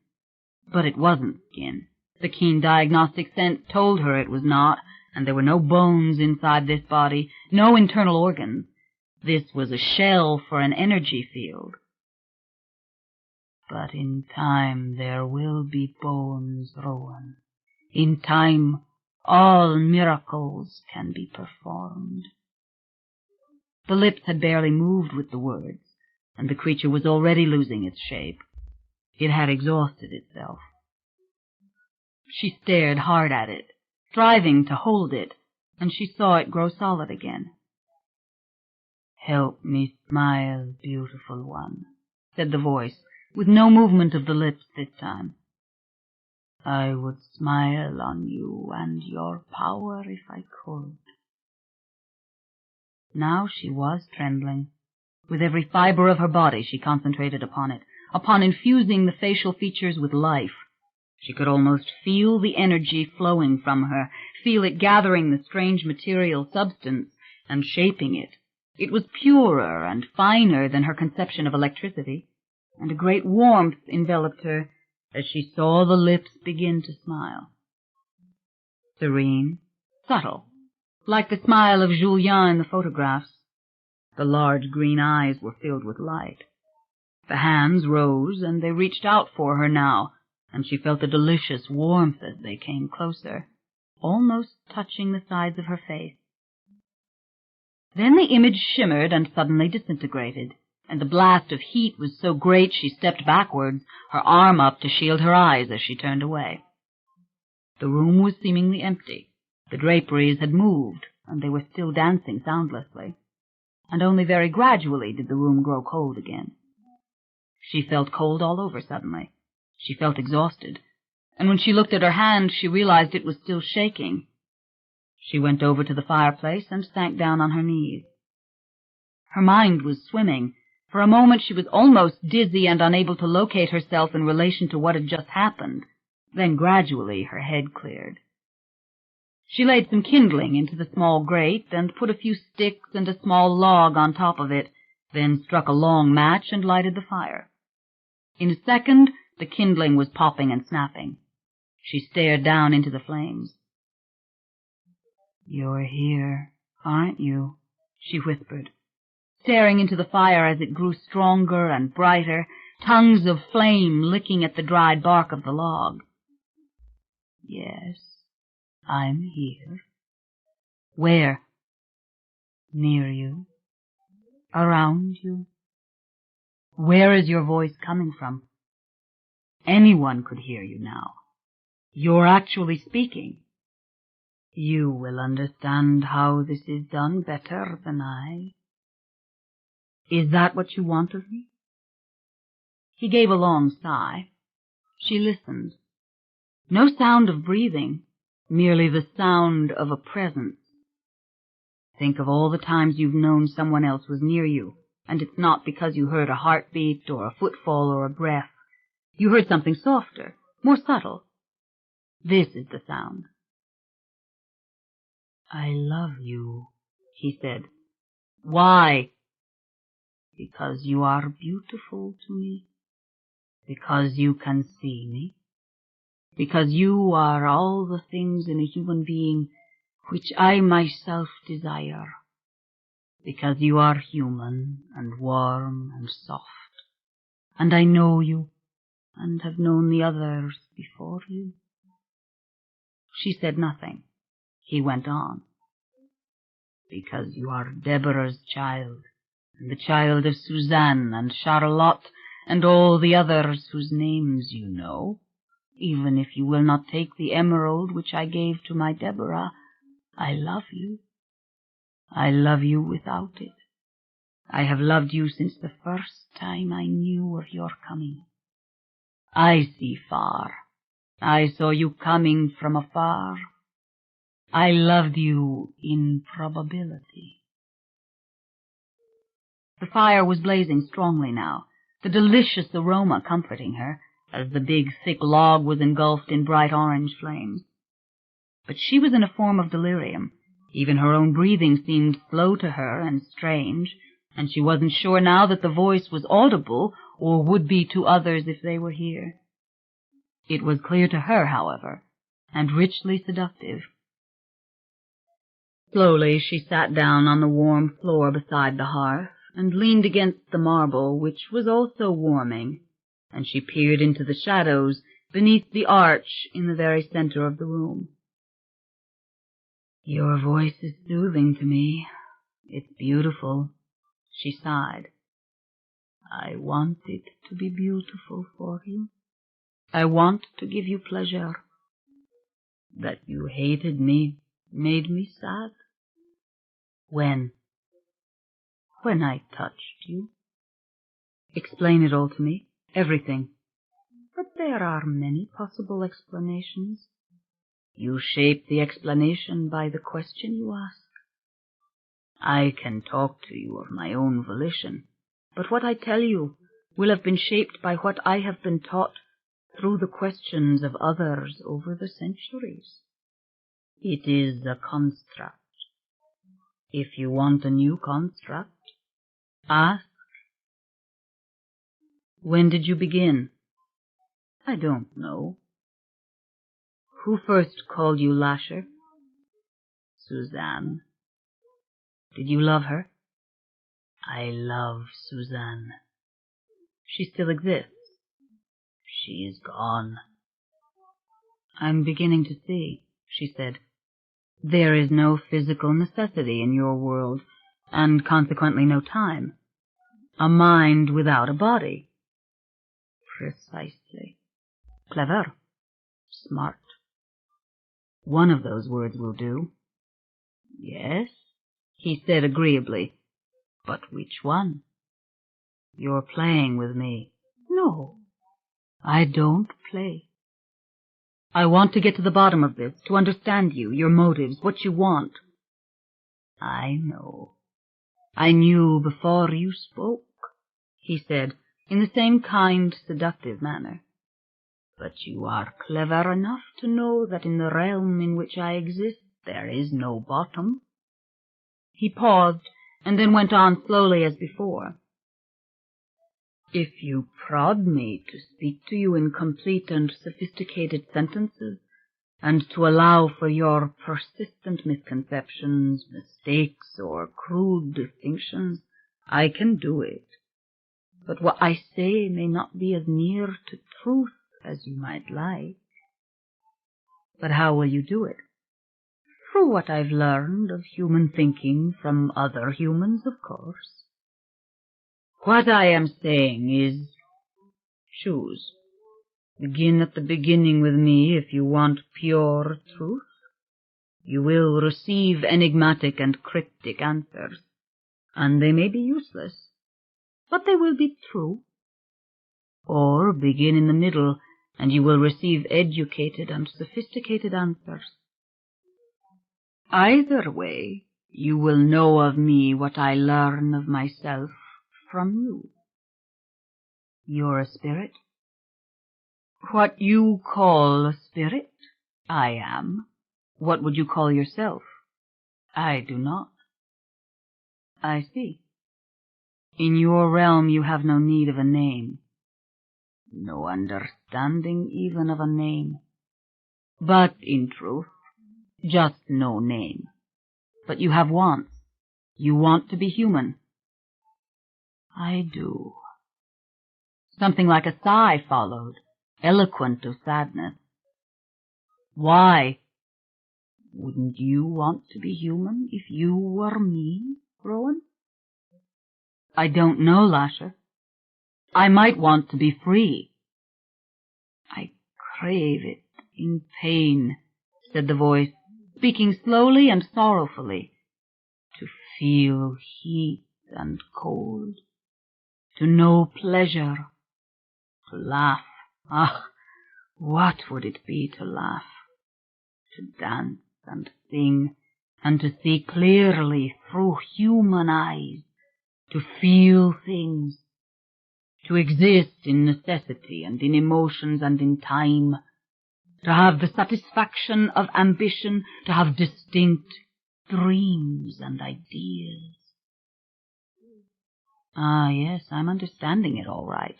But it wasn't skin. The keen diagnostic sense told her it was not, and there were no bones inside this body, no internal organs. This was a shell for an energy field. But in time there will be bones, Rowan. In time all miracles can be performed. The lips had barely moved with the words, and the creature was already losing its shape. It had exhausted itself. She stared hard at it, striving to hold it, and she saw it grow solid again. "Help me smile, beautiful one," said the voice, with no movement of the lips this time. "I would smile on you and your power if I could." Now she was trembling. With every fiber of her body she concentrated upon it, upon infusing the facial features with life. She could almost feel the energy flowing from her, feel it gathering the strange material substance and shaping it. It was purer and finer than her conception of electricity, and a great warmth enveloped her as she saw the lips begin to smile. Serene, subtle, like the smile of Julien in the photographs. The large green eyes were filled with light. The hands rose, and they reached out for her now, and she felt a delicious warmth as they came closer, almost touching the sides of her face. Then the image shimmered and suddenly disintegrated, and the blast of heat was so great she stepped backwards, her arm up to shield her eyes as she turned away. The room was seemingly empty. The draperies had moved, and they were still dancing soundlessly, and only very gradually did the room grow cold again. She felt cold all over suddenly. She felt exhausted, and when she looked at her hand, she realized it was still shaking. She went over to the fireplace and sank down on her knees. Her mind was swimming. For a moment she was almost dizzy and unable to locate herself in relation to what had just happened. Then gradually her head cleared. She laid some kindling into the small grate and put a few sticks and a small log on top of it, then struck a long match and lighted the fire. In a second, the kindling was popping and snapping. She stared down into the flames. "You're here, aren't you?" she whispered, staring into the fire as it grew stronger and brighter, tongues of flame licking at the dried bark of the log. "Yes, I'm here." "Where?" "Near you. Around you." "Where is your voice coming from?" "Anyone could hear you now. You're actually speaking." "You will understand how this is done better than I." "Is that what you want of me?" He gave a long sigh. She listened. No sound of breathing, merely the sound of a presence. Think of all the times you've known someone else was near you, and it's not because you heard a heartbeat or a footfall or a breath. You heard something softer, more subtle. This is the sound. "I love you," he said. "Why?" "Because you are beautiful to me. Because you can see me. Because you are all the things in a human being which I myself desire. Because you are human and warm and soft, and I know you, and have known the others before you." She said nothing. He went on. "Because you are Deborah's child, and the child of Suzanne and Charlotte, and all the others whose names you know. Even if you will not take the emerald which I gave to my Deborah, I love you. I love you without it. I have loved you since the first time I knew of your coming. I see far. I saw you coming from afar. I loved you in probability." The fire was blazing strongly now, the delicious aroma comforting her, as the big, thick log was engulfed in bright orange flames. But she was in a form of delirium. Even her own breathing seemed slow to her and strange, and she wasn't sure now that the voice was audible or would be to others if they were here. It was clear to her, however, and richly seductive. Slowly she sat down on the warm floor beside the hearth and leaned against the marble, which was also warming, and she peered into the shadows beneath the arch in the very center of the room. "Your voice is soothing to me. It's beautiful," she sighed. "I want it to be beautiful for you. I want to give you pleasure. That you hated me made me sad." "When?" "When I touched you." "Explain it all to me. Everything." "But there are many possible explanations." "You shape the explanation by the question you ask." "I can talk to you of my own volition, but what I tell you will have been shaped by what I have been taught through the questions of others over the centuries. It is a construct. If you want a new construct, ask." "When did you begin?" "I don't know." "Who first called you Lasher?" Suzanne. Did you love her? I love Suzanne. She still exists. She is gone. I'm beginning to see, she said. There is no physical necessity in your world, and consequently no time. A mind without a body. Precisely. Clever. Smart. One of those words will do. Yes, he said agreeably. But which one? You're playing with me. No, I don't play. I want to get to the bottom of this, to understand you, your motives, what you want. I know. I knew before you spoke, he said, in the same kind, seductive manner. But you are clever enough to know that in the realm in which I exist there is no bottom. He paused, and then went on slowly as before. If you prod me to speak to you in complete and sophisticated sentences, and to allow for your persistent misconceptions, mistakes, or crude distinctions, I can do it. But what I say may not be as near to truth as you might like. But how will you do it? Through what I've learned of human thinking from other humans, of course. What I am saying is, choose. Begin at the beginning with me if you want pure truth. You will receive enigmatic and cryptic answers, and they may be useless, but they will be true. Or begin in the middle, and you will receive educated and sophisticated answers. Either way, you will know of me what I learn of myself from you. You're a spirit. What you call a spirit, I am. What would you call yourself? I do not. I see. In your realm you have no need of a name. No understanding even of a name. But, in truth, just no name. But you have wants. You want to be human. I do. Something like a sigh followed, eloquent of sadness. Why? Wouldn't you want to be human if you were me, Rowan? I don't know, Lasher. I might want to be free. I crave it in pain, said the voice, speaking slowly and sorrowfully. To feel heat and cold. To know pleasure. To laugh. Ah, what would it be to laugh? To dance and sing, and to see clearly through human eyes, to feel things, to exist in necessity and in emotions and in time, to have the satisfaction of ambition, to have distinct dreams and ideas. Ah, yes, I'm understanding it all right.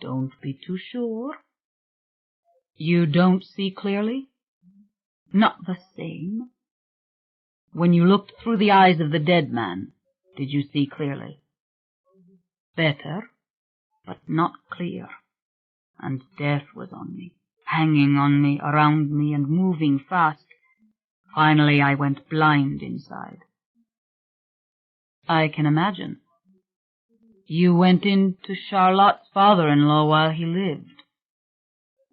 Don't be too sure. You don't see clearly? Not the same. When you looked through the eyes of the dead man, did you see clearly? Better, but not clear. And death was on me, hanging on me, around me, and moving fast. Finally I went blind inside. I can imagine. You went in to Charlotte's father-in-law while he lived.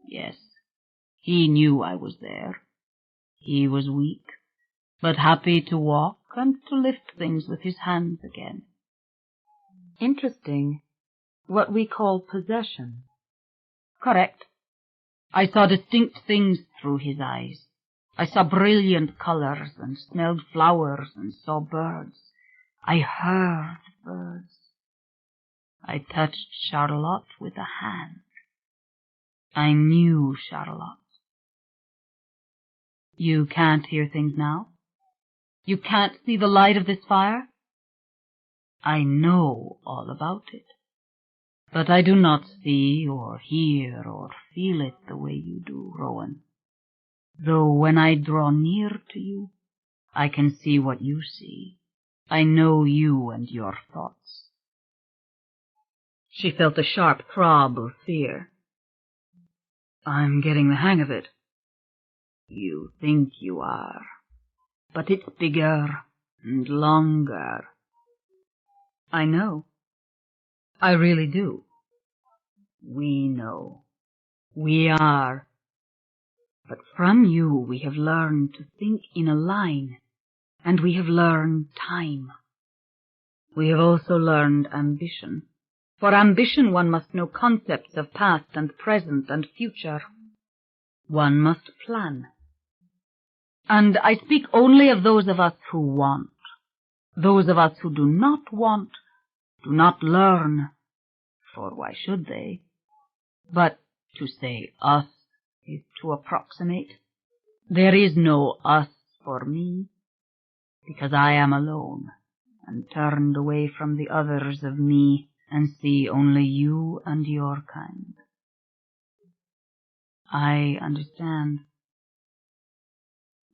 Yes, he knew I was there. He was weak, but happy to walk and to lift things with his hands again. Interesting. What we call possession. Correct. I saw distinct things through his eyes. I saw brilliant colors and smelled flowers and saw birds. I heard birds. I touched Charlotte with a hand. I knew Charlotte. You can't hear things now? You can't see the light of this fire? I know all about it. But I do not see or hear or feel it the way you do, Rowan. Though when I draw near to you, I can see what you see. I know you and your thoughts. She felt a sharp throb of fear. I'm getting the hang of it. You think you are, but it's bigger and longer. I know. I really do. We know. We are. But from you we have learned to think in a line, and we have learned time. We have also learned ambition. For ambition one must know concepts of past and present and future. One must plan. And I speak only of those of us who want. Those of us who do not want, do not learn, for why should they? But to say us is to approximate. There is no us for me, because I am alone, and turned away from the others of me, and see only you and your kind. I understand.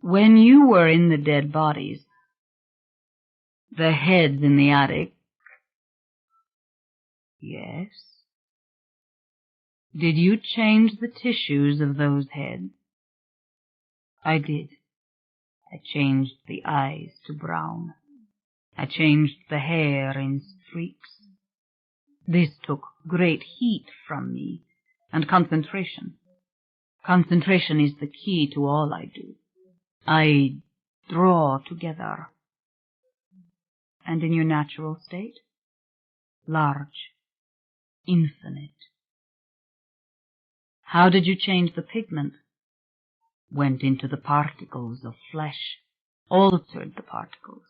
When you were in the dead bodies, the heads in the attic, yes? Did you change the tissues of those heads? I did. I changed the eyes to brown. I changed the hair in streaks. This took great heat from me, and concentration. Concentration is the key to all I do. I draw together. And in your natural state? Large, infinite. How did you change the pigment? Went into the particles of flesh, altered the particles.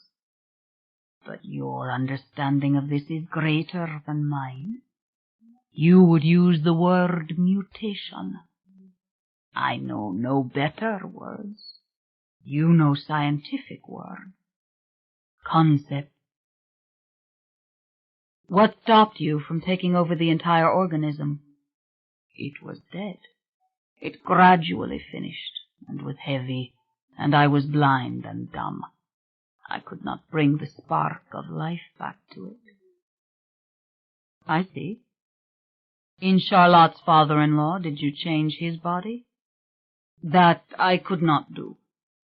But your understanding of this is greater than mine. You would use the word mutation. I know no better words. You know scientific words. Concept. What stopped you from taking over the entire organism? It was dead. It gradually finished, and was heavy, and I was blind and dumb. I could not bring the spark of life back to it. I see. In Charlotte's father-in-law, did you change his body? That I could not do.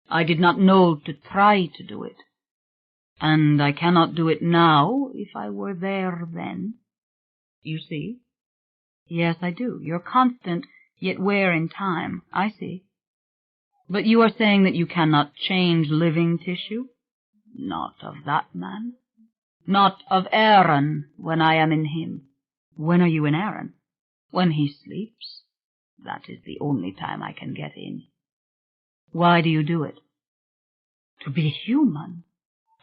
I did not know to try to do it. And I cannot do it now if I were there then. You see? Yes, I do. You're constant, yet where in time. I see. But you are saying that you cannot change living tissue? Not of that man. Not of Aaron when I am in him. When are you in Aaron? When he sleeps. That is the only time I can get in. Why do you do it? To be human.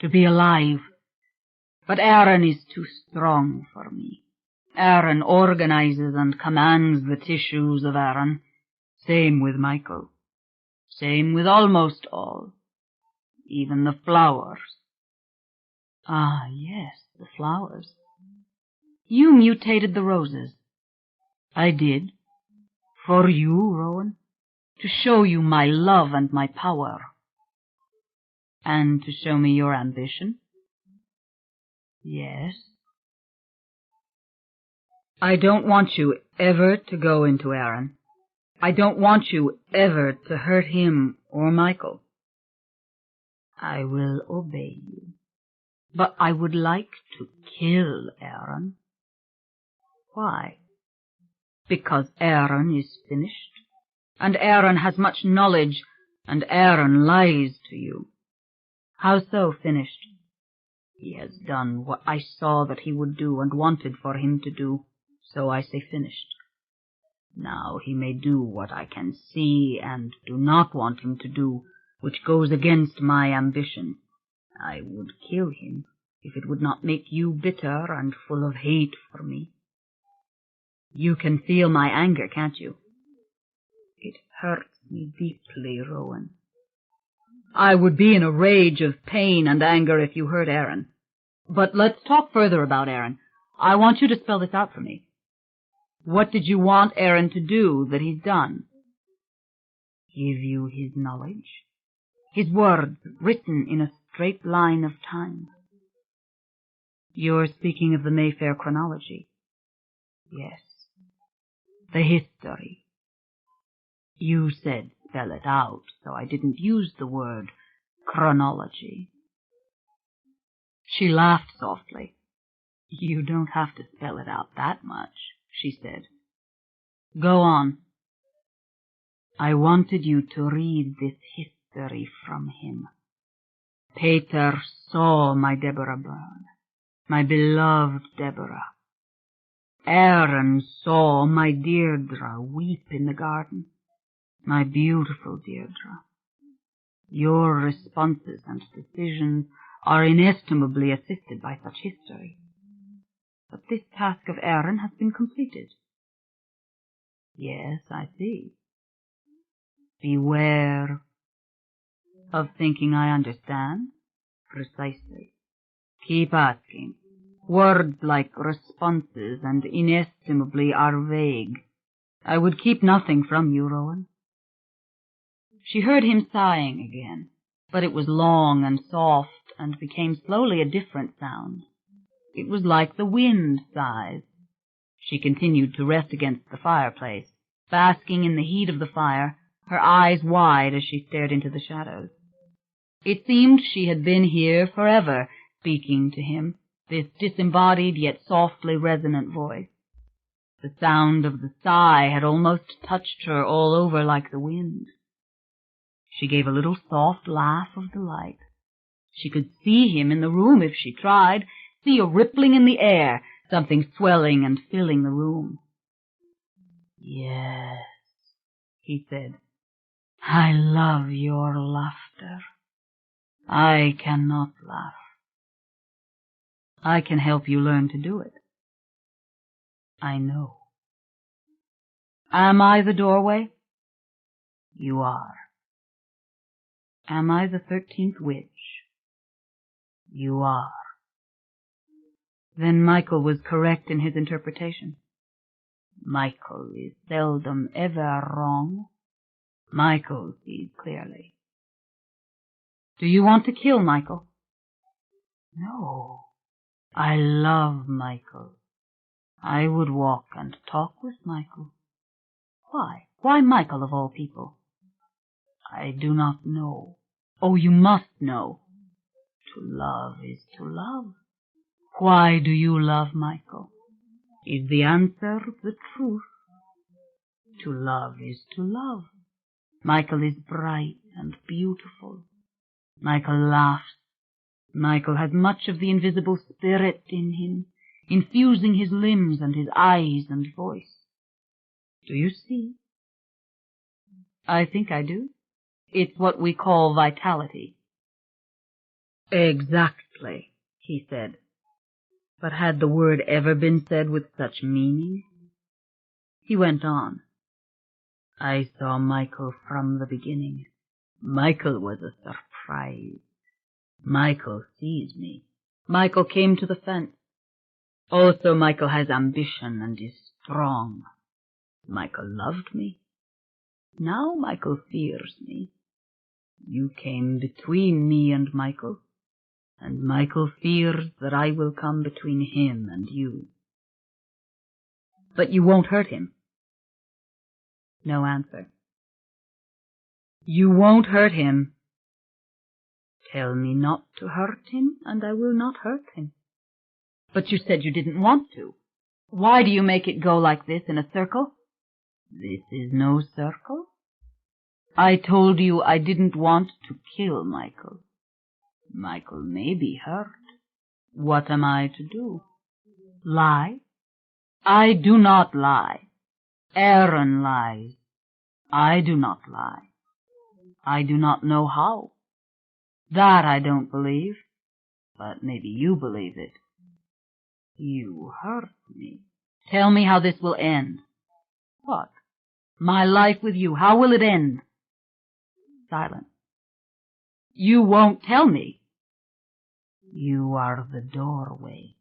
To be alive. But Aaron is too strong for me. Aaron organizes and commands the tissues of Aaron. Same with Michael. Same with almost all. Even the flowers. Ah, yes, the flowers. You mutated the roses. I did. For you, Rowan. To show you my love and my power. And to show me your ambition? Yes. I don't want you ever to go into Aaron. I don't want you ever to hurt him or Michael. I will obey you. But I would like to kill Aaron. Why? Because Aaron is finished, and Aaron has much knowledge, and Aaron lies to you. How so finished? He has done what I saw that he would do and wanted for him to do, so I say finished. Now he may do what I can see and do not want him to do, which goes against my ambition. I would kill him if it would not make you bitter and full of hate for me. You can feel my anger, can't you? It hurts me deeply, Rowan. I would be in a rage of pain and anger if you hurt Aaron. But let's talk further about Aaron. I want you to spell this out for me. What did you want Aaron to do that he's done? Give you his knowledge. his words written in a straight line of time. You're speaking of the Mayfair chronology? Yes. The history. You said spell it out, so I didn't use the word chronology. She laughed softly. You don't have to spell it out that much, she said. Go on. I wanted you to read this history from him. Peter saw my Deborah burn, my beloved Deborah. Aaron saw my Deirdre weep in the garden, my beautiful Deirdre. Your responses and decisions are inestimably assisted by such history. But this task of Aaron has been completed. Yes, I see. Beware of thinking I understand. Precisely. Keep asking. Words like responses and inestimably are vague. I would keep nothing from you, Rowan. She heard him sighing again, but it was long and soft and became slowly a different sound. It was like the wind sighs. She continued to rest against the fireplace, basking in the heat of the fire, her eyes wide as she stared into the shadows. It seemed she had been here forever, speaking to him, this disembodied yet softly resonant voice. The sound of the sigh had almost touched her all over like the wind. She gave a little soft laugh of delight. She could see him in the room if she tried, see a rippling in the air, something swelling and filling the room. Yes, he said, I love your laughter. I cannot laugh. I can help you learn to do it. I know. Am I the doorway? You are. Am I the 13th witch? You are. Then Michael was correct in his interpretation. Michael is seldom ever wrong. Michael sees clearly. Do you want to kill Michael? No. I love Michael. I would walk and talk with Michael. Why? Why Michael of all people? I do not know. Oh, you must know. To love is to love. Why do you love Michael? Is the answer the truth? To love is to love. Michael is bright and beautiful. Michael laughs. Michael has much of the invisible spirit in him, infusing his limbs and his eyes and voice. Do you see? I think I do. It's what we call vitality. Exactly, he said. But had the word ever been said with such meaning? He went on. I saw Michael from the beginning. Michael was a surprise. Michael sees me. Michael came to the fence. Also, Michael has ambition and is strong. Michael loved me. Now Michael fears me. You came between me and Michael fears that I will come between him and you. But you won't hurt him. No answer. You won't hurt him. Tell me not to hurt him, and I will not hurt him. But you said you didn't want to. Why do you make it go like this in a circle? This is no circle. I told you I didn't want to kill Michael. Michael may be hurt. What am I to do? Lie? I do not lie. Aaron lies. I do not lie. I do not know how. That I don't believe, but maybe you believe it. You hurt me. Tell me how this will end. What? My life with you, how will it end? Silence. You won't tell me. You are the doorway.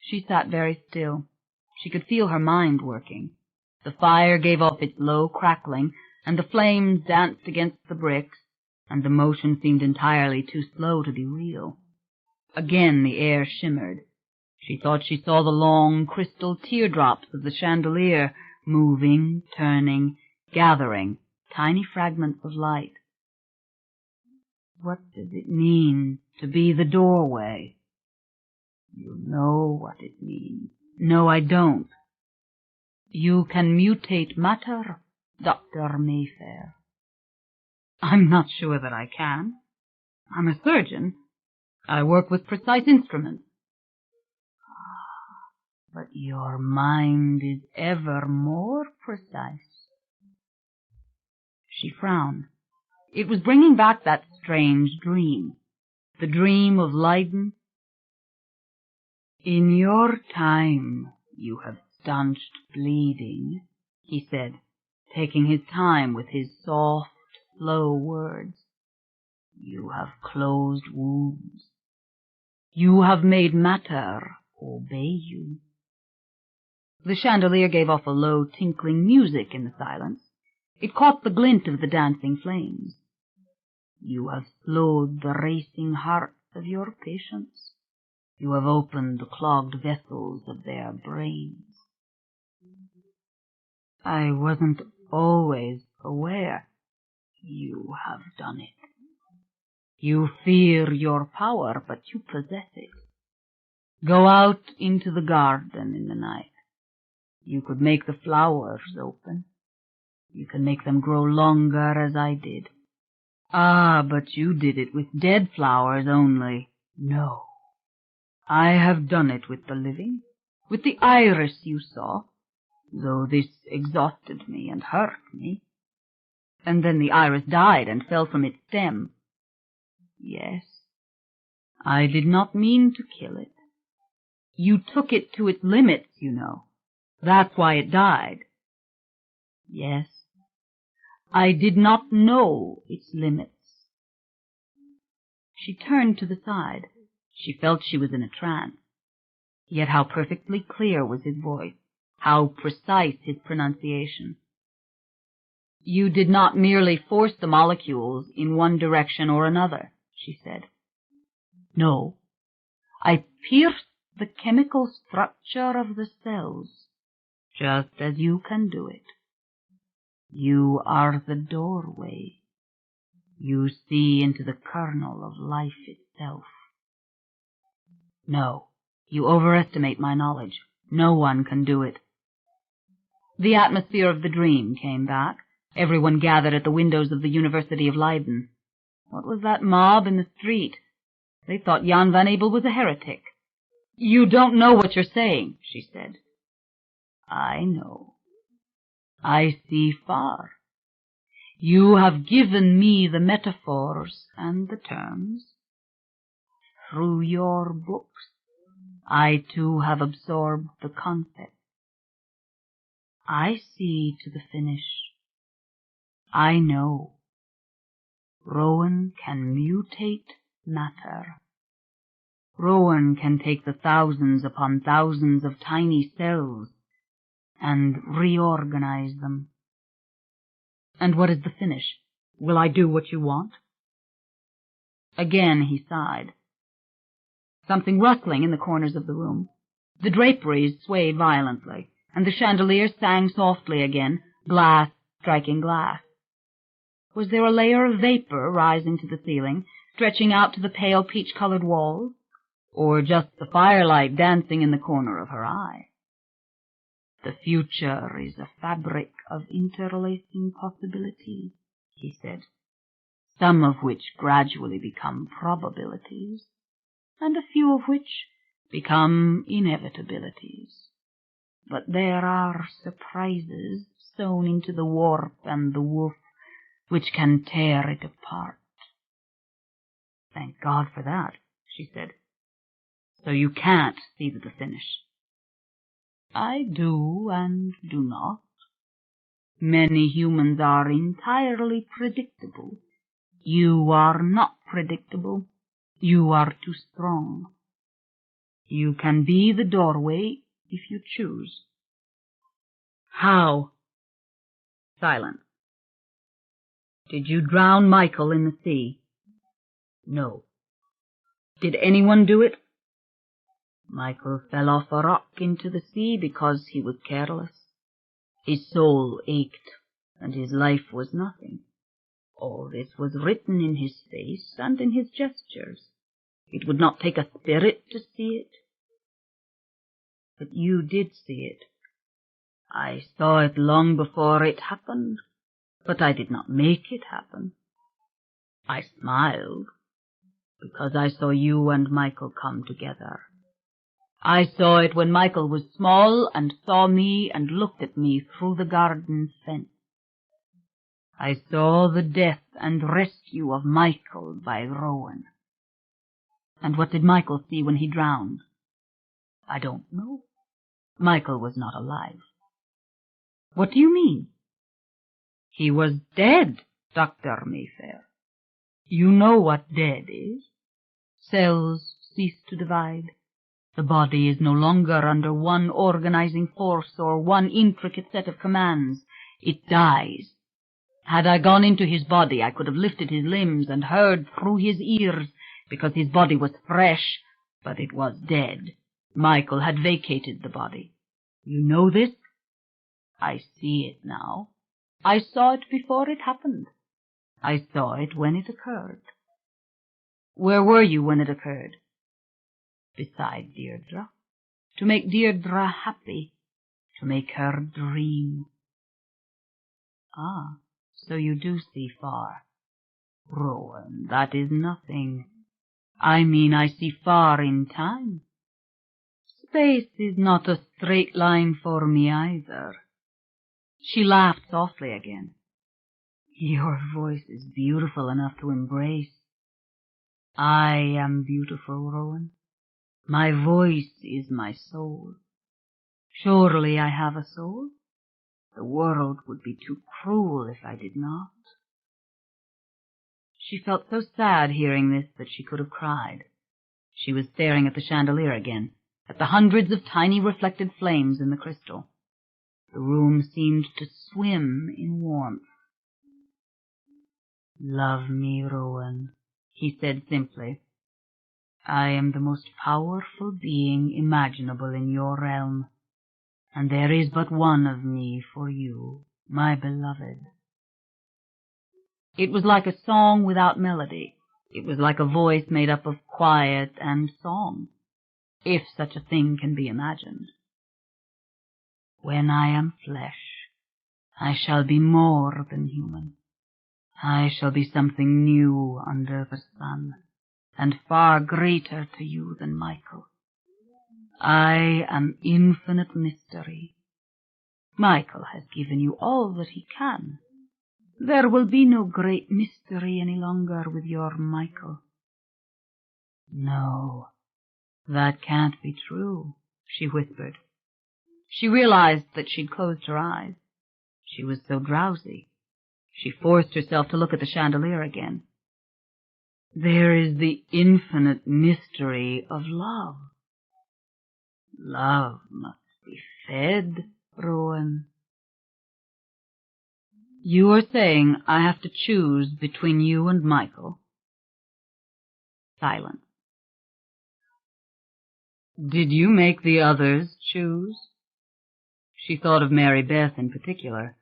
She sat very still. She could feel her mind working. The fire gave off its low crackling, and the flames danced against the bricks, and the motion seemed entirely too slow to be real. Again the air shimmered. She thought she saw the long crystal teardrops of the chandelier moving, turning, gathering tiny fragments of light. What does it mean to be the doorway? You know what it means. No, I don't. You can mutate matter, Dr. Mayfair. I'm not sure that I can. I'm a surgeon. I work with precise instruments. But your mind is ever more precise. She frowned. It was bringing back that strange dream, the dream of Leiden. In your time you have stanched bleeding, he said, taking his time with his soft, slow words. You have closed wounds. You have made matter obey you. The chandelier gave off a low, tinkling music in the silence. It caught the glint of the dancing flames. You have slowed the racing hearts of your patients. You have opened the clogged vessels of their brains. I wasn't always aware. You have done it. You fear your power, but you possess it. Go out into the garden in the night. You could make the flowers open. You can make them grow longer as I did. Ah, but you did it with dead flowers only. No. I have done it with the living, with the iris you saw, though this exhausted me and hurt me. And then the iris died and fell from its stem. Yes, I did not mean to kill it. You took it to its limits, you know. That's why it died. Yes, I did not know its limits. She turned to the side. She felt she was in a trance. Yet how perfectly clear was his voice, how precise his pronunciation. You did not merely force the molecules in one direction or another, she said. No, I pierced the chemical structure of the cells, just as you can do it. You are the doorway. You see into the kernel of life itself. No, you overestimate my knowledge. No one can do it. The atmosphere of the dream came back. Everyone gathered at the windows of the University of Leiden. What was that mob in the street? They thought Jan van Abel was a heretic. You don't know what you're saying, she said. I know. I see far. You have given me the metaphors and the terms. Through your books, I too have absorbed the concept. I see to the finish. I know. Rowan can mutate matter. Rowan can take the thousands upon thousands of tiny cells and reorganize them. And what is the finish? Will I do what you want? Again he sighed. Something rustling in the corners of the room. The draperies swayed violently, and the chandelier sang softly again, glass striking glass. Was there a layer of vapor rising to the ceiling, stretching out to the pale peach-colored walls, or just the firelight dancing in the corner of her eye? The future is a fabric of interlacing possibilities, he said, some of which gradually become probabilities, and a few of which become inevitabilities. But there are surprises sewn into the warp and the woof which can tear it apart. Thank God for that, she said. So you can't see to the finish. I do and do not. Many humans are entirely predictable. You are not predictable. You are too strong. You can be the doorway if you choose. How? Silence. Did you drown Michael in the sea? No. Did anyone do it? Michael fell off a rock into the sea because he was careless. His soul ached, and his life was nothing. All this was written in his face and in his gestures. It would not take a spirit to see it. But you did see it. I saw it long before it happened, but I did not make it happen. I smiled, because I saw you and Michael come together. I saw it when Michael was small and saw me and looked at me through the garden fence. I saw the death and rescue of Michael by Rowan. And what did Michael see when he drowned? I don't know. Michael was not alive. What do you mean? He was dead, Dr. Mayfair. You know what dead is. Cells cease to divide. The body is no longer under one organizing force or one intricate set of commands. It dies. Had I gone into his body, I could have lifted his limbs and heard through his ears, because his body was fresh, but it was dead. Michael had vacated the body. You know this? I see it now. I saw it before it happened. I saw it when it occurred. Where were you when it occurred? Beside Deirdre. To make Deirdre happy. To make her dream. Ah, so you do see far. Rowan, that is nothing. I mean, I see far in time. Space is not a straight line for me either. She laughed softly again. Your voice is beautiful enough to embrace. I am beautiful, Rowan. My voice is my soul. Surely I have a soul? The world would be too cruel if I did not. She felt so sad hearing this that she could have cried. She was staring at the chandelier again, at the hundreds of tiny reflected flames in the crystal. The room seemed to swim in warmth. Love me, Rowan, he said simply. I am the most powerful being imaginable in your realm, and there is but one of me for you, my beloved. It was like a song without melody. It was like a voice made up of quiet and song, if such a thing can be imagined. When I am flesh, I shall be more than human. I shall be something new under the sun, and far greater to you than Michael. I am infinite mystery. Michael has given you all that he can. There will be no great mystery any longer with your Michael. No, that can't be true, she whispered. She realized that she'd closed her eyes. She was so drowsy. She forced herself to look at the chandelier again. There is the infinite mystery of love. Love must be fed, Rowan. You are saying I have to choose between you and Michael? Silence. Did you make the others choose? She thought of Mary Beth in particular,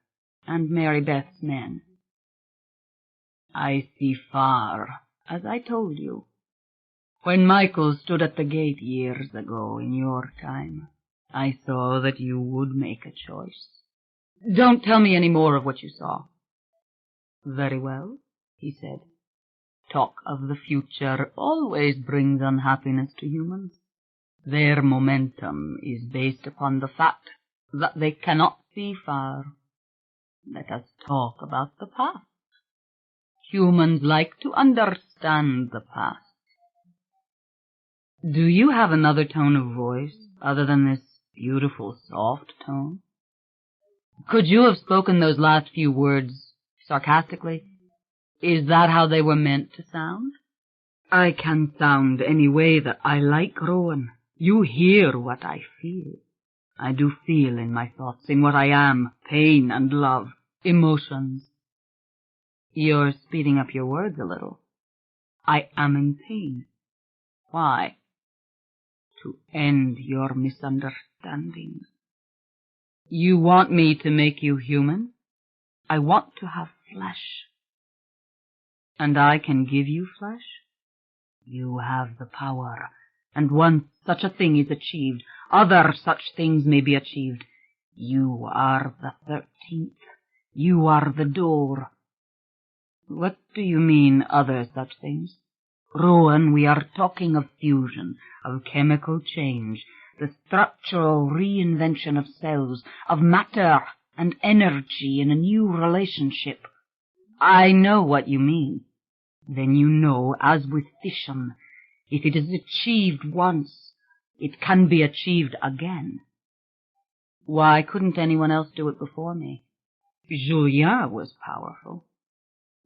and Mary Beth's men. I see far, as I told you. When Michael stood at the gate years ago in your time, I saw that you would make a choice. Don't tell me any more of what you saw. Very well, he said. Talk of the future always brings unhappiness to humans. Their momentum is based upon the fact that they cannot see far. Let us talk about the past. Humans like to understand the past. Do you have another tone of voice other than this beautiful soft tone? Could you have spoken those last few words sarcastically? Is that how they were meant to sound? I can sound any way that I like, Rowan. You hear what I feel. I do feel in my thoughts, in what I am, pain and love, emotions. You're speeding up your words a little. I am in pain. Why? To end your misunderstandings. You want me to make you human? I want to have flesh. And I can give you flesh? You have the power, and once such a thing is achieved, other such things may be achieved. You are the 13th. You are the door. What do you mean, other such things? Rowan, we are talking of fusion, of chemical change, the structural reinvention of cells, of matter and energy in a new relationship. I know what you mean. Then you know, as with fission, if it is achieved once, it can be achieved again. Why couldn't anyone else do it before me? Julien was powerful.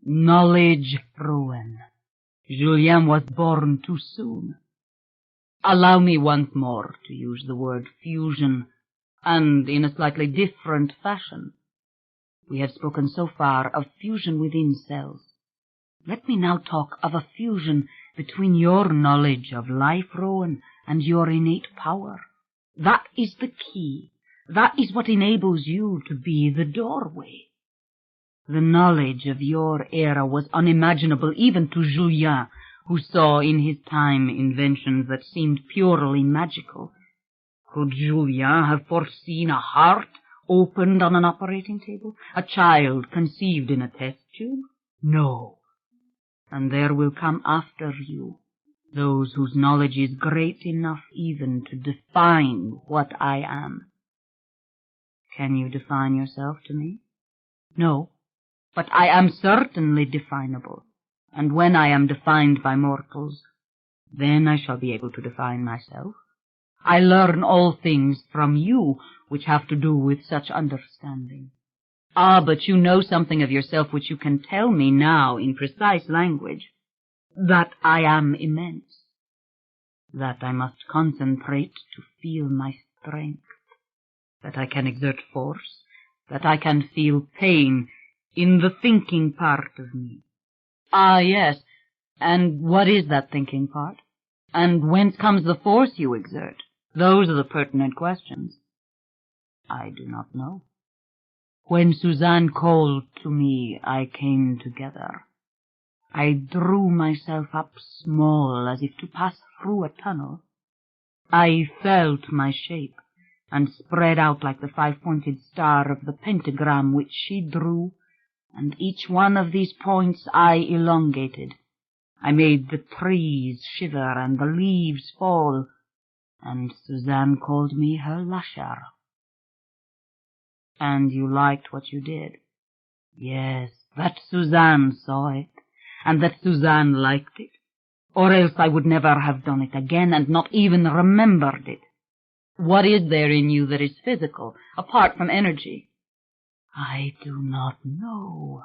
Knowledge, Rowan. Julien was born too soon. Allow me once more to use the word fusion, and in a slightly different fashion. We have spoken so far of fusion within cells. Let me now talk of a fusion between your knowledge of life, Rowan, and your innate power. That is the key. That is what enables you to be the doorway. The knowledge of your era was unimaginable even to Julien, who saw in his time inventions that seemed purely magical. Could Julien have foreseen a heart opened on an operating table? A child conceived in a test tube? No. And there will come after you those whose knowledge is great enough even to define what I am. Can you define yourself to me? No, but I am certainly definable, and when I am defined by mortals, then I shall be able to define myself. I learn all things from you which have to do with such understanding. Ah, but you know something of yourself which you can tell me now in precise language, that I am immense, that I must concentrate to feel my strength, that I can exert force, that I can feel pain in the thinking part of me. Ah, yes, and what is that thinking part? And whence comes the force you exert? Those are the pertinent questions. I do not know. When Suzanne called to me, I came together. I drew myself up small as if to pass through a tunnel. I felt my shape, and spread out like the 5-pointed star of the pentagram which she drew, and each one of these points I elongated. I made the trees shiver and the leaves fall, and Suzanne called me her lasher. And you liked what you did? Yes, that Suzanne saw it, and that Suzanne liked it, or else I would never have done it again, and not even remembered it. What is there in you that is physical, apart from energy? I do not know.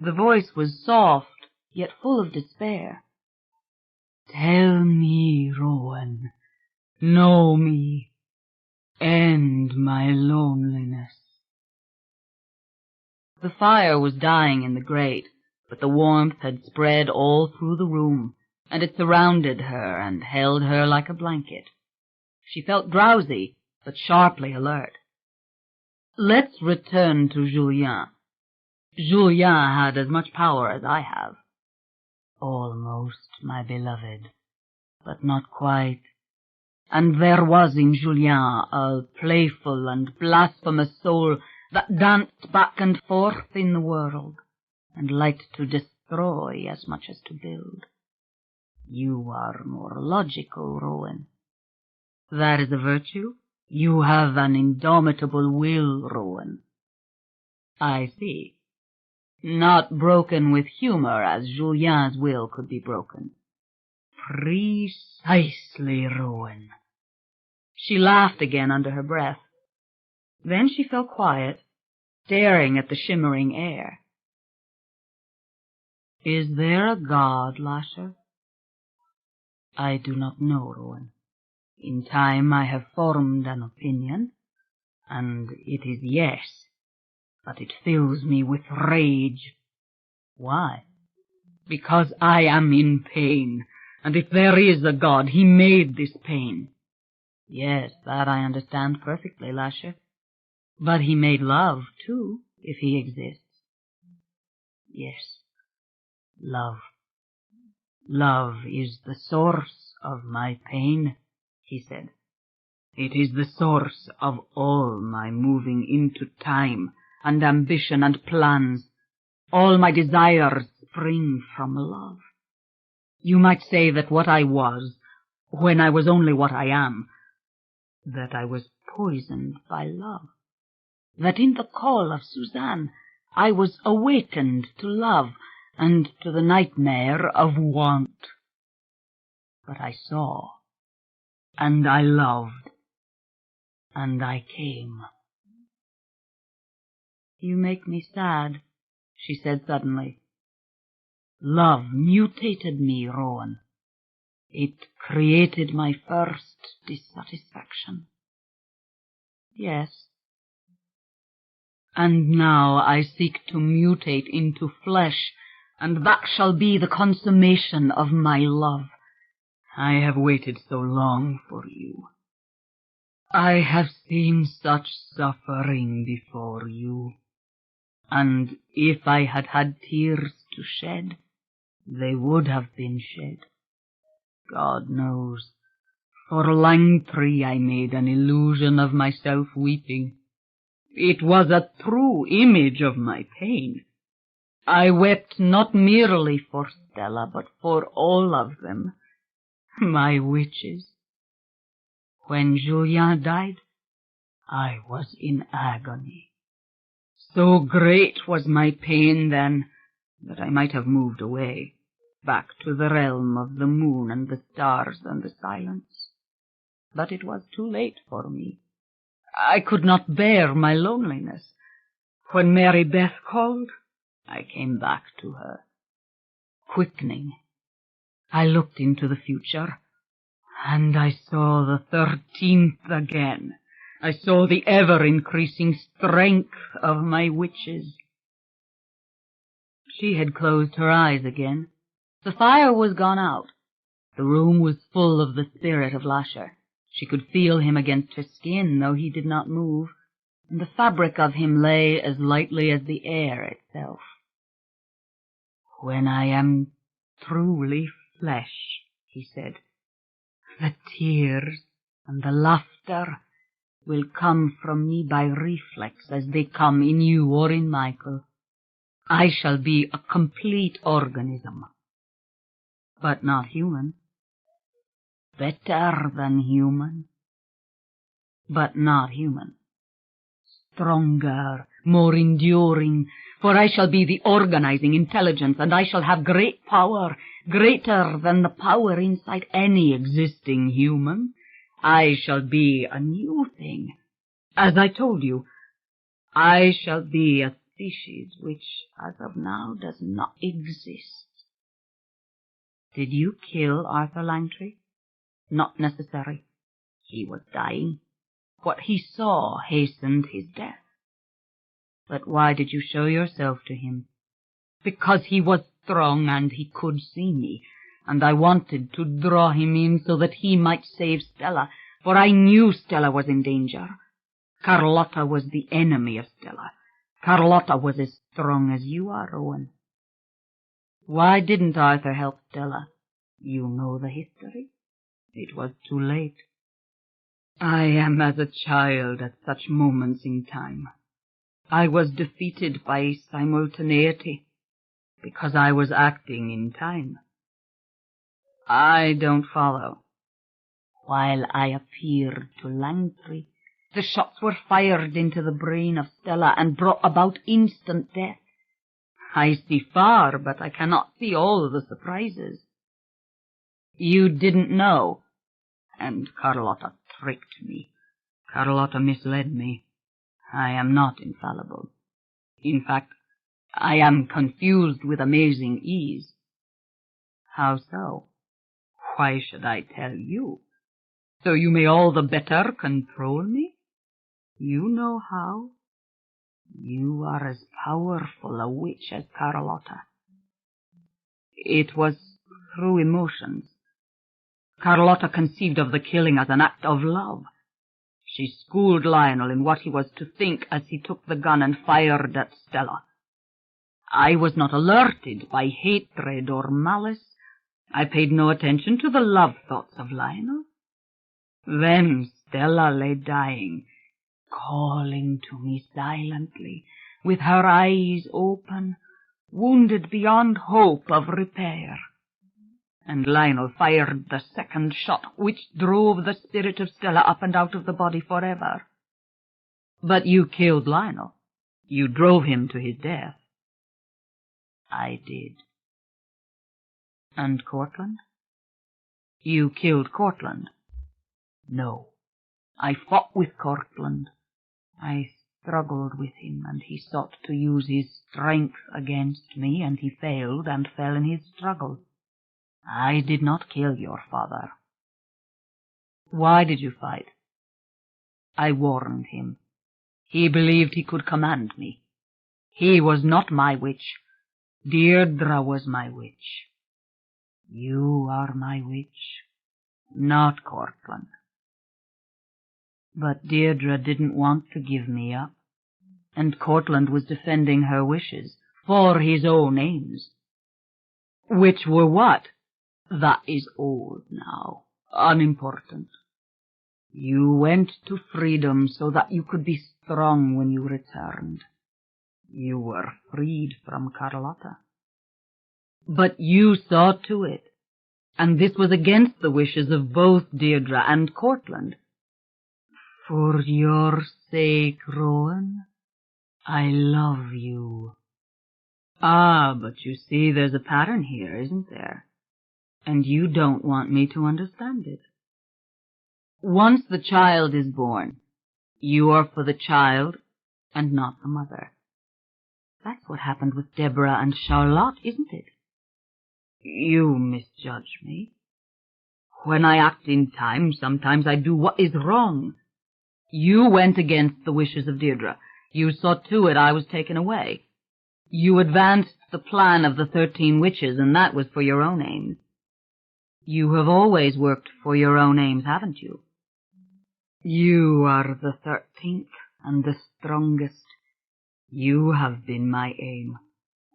The voice was soft, yet full of despair. Tell me, Rowan. Know me. End my loneliness. The fire was dying in the grate, but the warmth had spread all through the room, and it surrounded her and held her like a blanket. She felt drowsy, but sharply alert. Let's return to Julien. Julien had as much power as I have. Almost, my beloved, but not quite. And there was in Julien a playful and blasphemous soul that danced back and forth in the world, and liked to destroy as much as to build. You are more logical, Rowan. That is a virtue. You have an indomitable will, Rowan. I see. Not broken with humor, as Julien's will could be broken. Precisely, Rowan. She laughed again under her breath. Then she fell quiet, staring at the shimmering air. Is there a God, Lasher? I do not know, Rowan. In time I have formed an opinion, and it is yes. but it fills me with rage. Why? Because I am in pain, and if there is a God, he made this pain. Yes, that I understand perfectly, Lasher. But he made love, too, if he exists. Yes, love. Love is the source of my pain, he said. It is the source of all my moving into time and ambition and plans. All my desires spring from love. You might say that what I was, when I was only what I am, that I was poisoned by love. That in the call of Suzanne I was awakened to love and to the nightmare of want. But I saw, and I loved, and I came. You make me sad, she said suddenly. Love mutated me, Rowan. It created my first dissatisfaction. Yes. And now I seek to mutate into flesh, and that shall be the consummation of my love. I have waited so long for you. I have seen such suffering before you, and if I had had tears to shed, they would have been shed. God knows, for Langtry I made an illusion of myself weeping. It was a true image of my pain. I wept not merely for Stella, but for all of them, my witches. When Julien died, I was in agony. So great was my pain then that I might have moved away, back to the realm of the moon and the stars and the silence. But it was too late for me. I could not bear my loneliness. When Mary Beth called, I came back to her. Quickening, I looked into the future, and I saw the 13th again. I saw the ever-increasing strength of my witches. She had closed her eyes again. The fire was gone out. The room was full of the spirit of Lasher. She could feel him against her skin, though he did not move, and the fabric of him lay as lightly as the air itself. When I am truly flesh, he said, the tears and the laughter will come from me by reflex as they come in you or in Michael. I shall be a complete organism, but not human. Better than human, but not human. Stronger, more enduring, for I shall be the organizing intelligence, and I shall have great power, greater than the power inside any existing human. I shall be a new thing. As I told you, I shall be a species which, as of now, does not exist. Did you kill Arthur Langtry? Not necessary. He was dying. What he saw hastened his death. But why did you show yourself to him? Because he was strong and he could see me, and I wanted to draw him in so that he might save Stella, for I knew Stella was in danger. Carlotta was the enemy of Stella. Carlotta was as strong as you are, Rowan. Why didn't Arthur help Stella? You know the history. It was too late. I am as a child at such moments in time. I was defeated by simultaneity, because I was acting in time. I don't follow. While I appeared to Langtry, the shots were fired into the brain of Stella and brought about instant death. I see far, but I cannot see all the surprises. You didn't know, and Carlotta tricked me. Carlotta misled me. I am not infallible. In fact, I am confused with amazing ease. How so? Why should I tell you? So you may all the better control me? You know how. You are as powerful a witch as Carlotta. It was through emotions. Carlotta conceived of the killing as an act of love. She schooled Lionel in what he was to think as he took the gun and fired at Stella. I was not alerted by hatred or malice. I paid no attention to the love thoughts of Lionel. Then Stella lay dying, calling to me silently, with her eyes open, wounded beyond hope of repair. And Lionel fired the second shot, which drove the spirit of Stella up and out of the body forever. But you killed Lionel. You drove him to his death. I did. And Cortland? You killed Cortland? No. I fought with Cortland. I struggled with him, and he sought to use his strength against me, and he failed and fell in his struggle. I did not kill your father. Why did you fight? I warned him. He believed he could command me. He was not my witch. Deirdre was my witch. You are my witch, not Cortland. But Deirdre didn't want to give me up, and Cortland was defending her wishes for his own aims. Which were what? That is old now, unimportant. You went to freedom so that you could be strong when you returned. You were freed from Carlotta. But you saw to it, and this was against the wishes of both Deirdre and Cortland. For your sake, Rowan, I love you. Ah, but you see there's a pattern here, isn't there? And you don't want me to understand it. Once the child is born, you are for the child and not the mother. That's what happened with Deborah and Charlotte, isn't it? You misjudge me. When I act in time, sometimes I do what is wrong. You went against the wishes of Deirdre. You saw to it I was taken away. You advanced the plan of the 13 witches, and that was for your own aims. You have always worked for your own aims, haven't you? You are the 13th and the strongest. You have been my aim,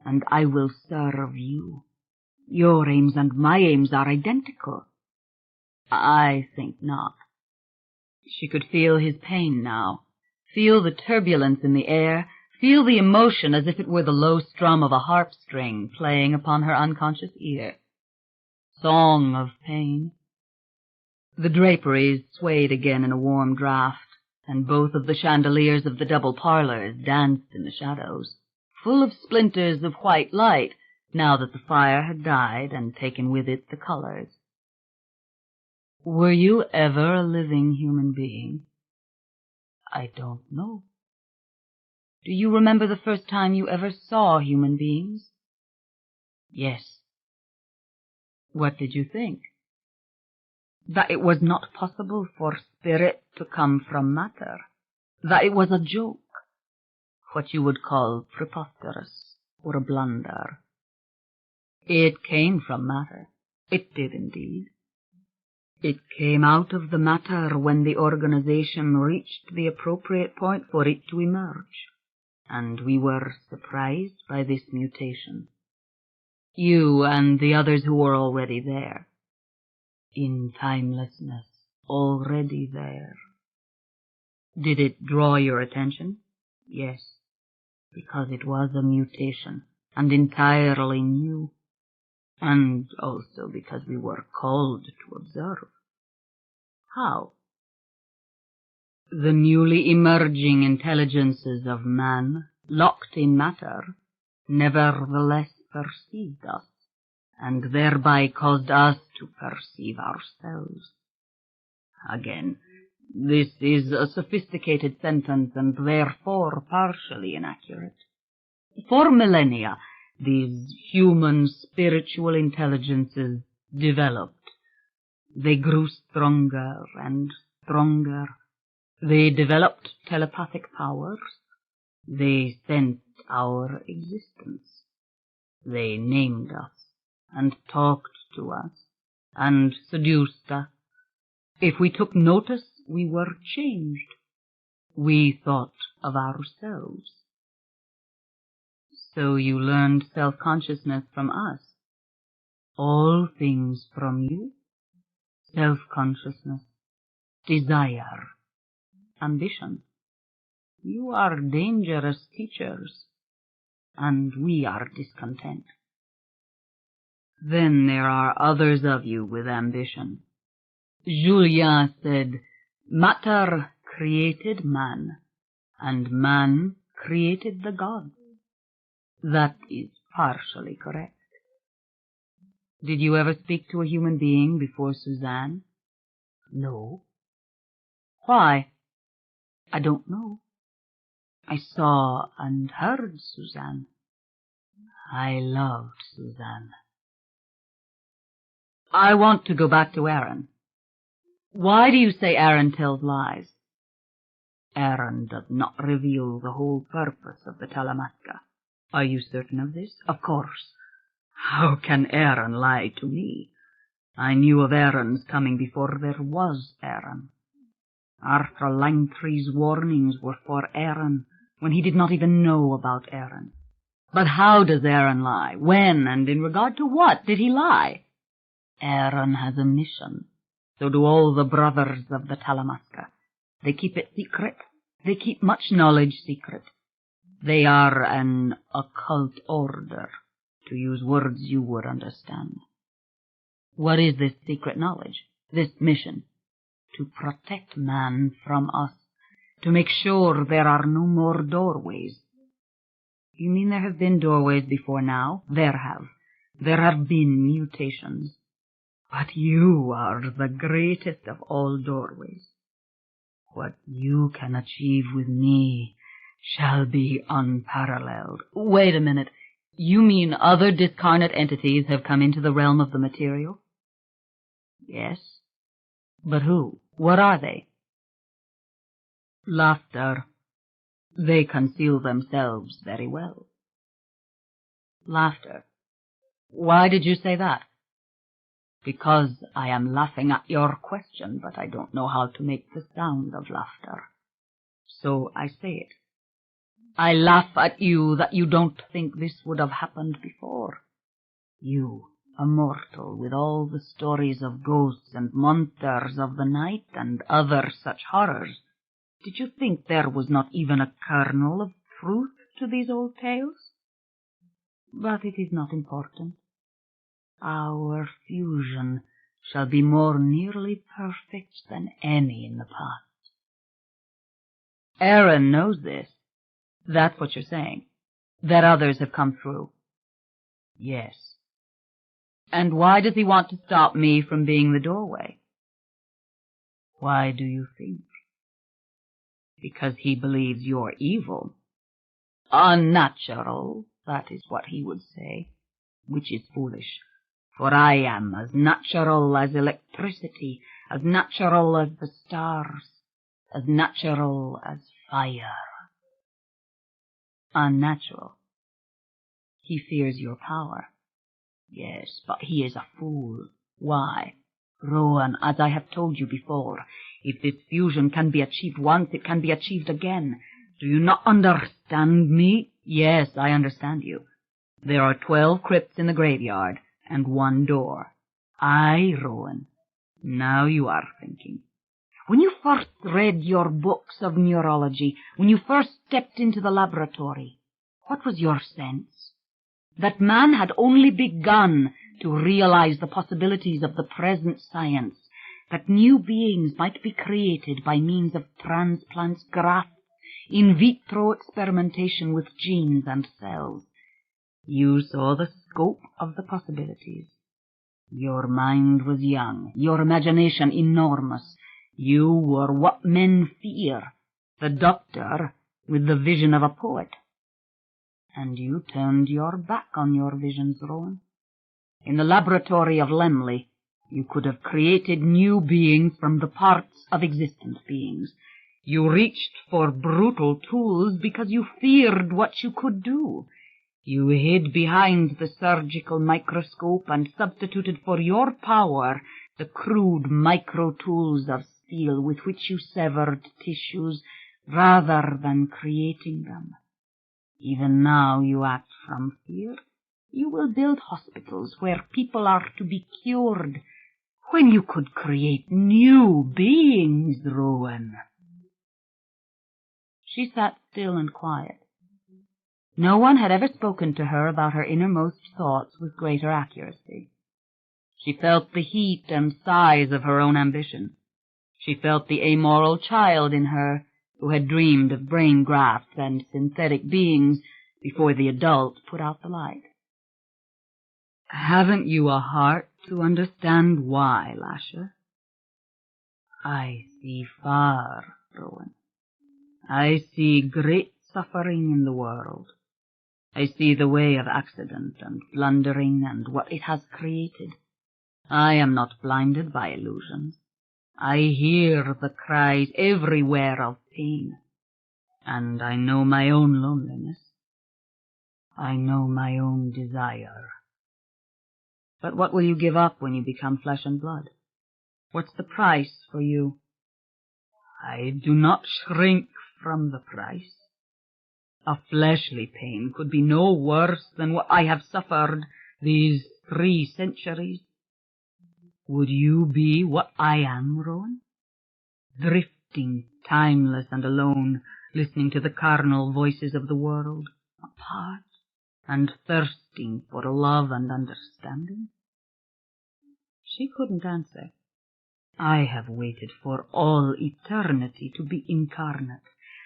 and I will serve you. Your aims and my aims are identical. I think not. She could feel his pain now, feel the turbulence in the air, feel the emotion as if it were the low strum of a harp string playing upon her unconscious ear. Song of pain. The draperies swayed again in a warm draught, and both of the chandeliers of the double parlors danced in the shadows, full of splinters of white light, now that the fire had died and taken with it the colors. Were you ever a living human being? I don't know. Do you remember the first time you ever saw human beings? Yes. What did you think? That it was not possible for spirit to come from matter. That it was a joke. What you would call preposterous or a blunder. It came from matter. It did indeed. It came out of the matter when the organization reached the appropriate point for it to emerge, and we were surprised by this mutation. You and the others who were already there. In timelessness, already there. Did it draw your attention? Yes, because it was a mutation, and entirely new. And also because we were called to observe. How? The newly emerging intelligences of man, locked in matter, nevertheless perceived us, and thereby caused us to perceive ourselves. Again, this is a sophisticated sentence and therefore partially inaccurate. For millennia, these human spiritual intelligences developed. They grew stronger and stronger. They developed telepathic powers. They sensed our existence. They named us, and talked to us, and seduced us. If we took notice, we were changed. We thought of ourselves. So you learned self-consciousness from us. All things from you. Self-consciousness, desire, ambition. You are dangerous teachers, and we are discontent. Then there are others of you with ambition. Julien said, matter created man, and man created the gods. That is partially correct. Did you ever speak to a human being before Suzanne? No. Why? I don't know. I saw and heard Suzanne. I loved Suzanne. I want to go back to Aaron. Why do you say Aaron tells lies? Aaron does not reveal the whole purpose of the Talamasca. Are you certain of this? Of course. How can Aaron lie to me? I knew of Aaron's coming before there was Aaron. Arthur Langtry's warnings were for Aaron, when he did not even know about Aaron. But how does Aaron lie? When and in regard to what did he lie? Aaron has a mission. So do all the brothers of the Talamasca. They keep it secret. They keep much knowledge secret. They are an occult order, to use words you would understand. What is this secret knowledge, this mission? To protect man from us, to make sure there are no more doorways. You mean there have been doorways before now? There have. There have been mutations. But you are the greatest of all doorways. What you can achieve with me shall be unparalleled. Wait a minute. You mean other discarnate entities have come into the realm of the material? Yes. But who? What are they? Laughter. They conceal themselves very well. Laughter. Why did you say that? Because I am laughing at your question, but I don't know how to make the sound of laughter. So I say it. I laugh at you that you don't think this would have happened before. You, a mortal with all the stories of ghosts and monsters of the night and other such horrors, did you think there was not even a kernel of truth to these old tales? But it is not important. Our fusion shall be more nearly perfect than any in the past. Aaron knows this. That's what you're saying. That others have come through. Yes. And why does he want to stop me from being the doorway? Why do you think? Because he believes you're evil. Unnatural, that is what he would say, which is foolish. For I am as natural as electricity, as natural as the stars, as natural as fire. Unnatural. He fears your power. Yes, but he is a fool. Why? Rowan, as I have told you before, if this fusion can be achieved once, it can be achieved again. Do you not understand me? Yes, I understand you. There are 12 crypts in the graveyard, and 1 door. Aye, Rowan. Now you are thinking. When you first read your books of neurology, when you first stepped into the laboratory, what was your sense? That man had only begun to realize the possibilities of the present science, that new beings might be created by means of transplants, grafts, in vitro experimentation with genes and cells. You saw the scope of the possibilities. Your mind was young, your imagination enormous. You were what men fear, the doctor with the vision of a poet. And you turned your back on your visions, Rowan. In the laboratory of Lemley, you could have created new beings from the parts of existent beings. You reached for brutal tools because you feared what you could do. You hid behind the surgical microscope and substituted for your power the crude micro-tools of steel with which you severed tissues rather than creating them. Even now you act from fear. You will build hospitals where people are to be cured, when you could create new beings, Rowan. She sat still and quiet. No one had ever spoken to her about her innermost thoughts with greater accuracy. She felt the heat and size of her own ambition. She felt the amoral child in her who had dreamed of brain grafts and synthetic beings before the adult put out the light. Haven't you a heart to understand why, Lasher? I see far, Rowan. I see great suffering in the world. I see the way of accident and blundering and what it has created. I am not blinded by illusions. I hear the cries everywhere of pain, and I know my own loneliness. I know my own desire. But what will you give up when you become flesh and blood? What's the price for you? I do not shrink from the price. A fleshly pain could be no worse than what I have suffered these 3 centuries. Would you be what I am, Rowan? Drifting, timeless and alone, listening to the carnal voices of the world, apart, and thirsting for love and understanding? She couldn't answer. I have waited for all eternity to be incarnate.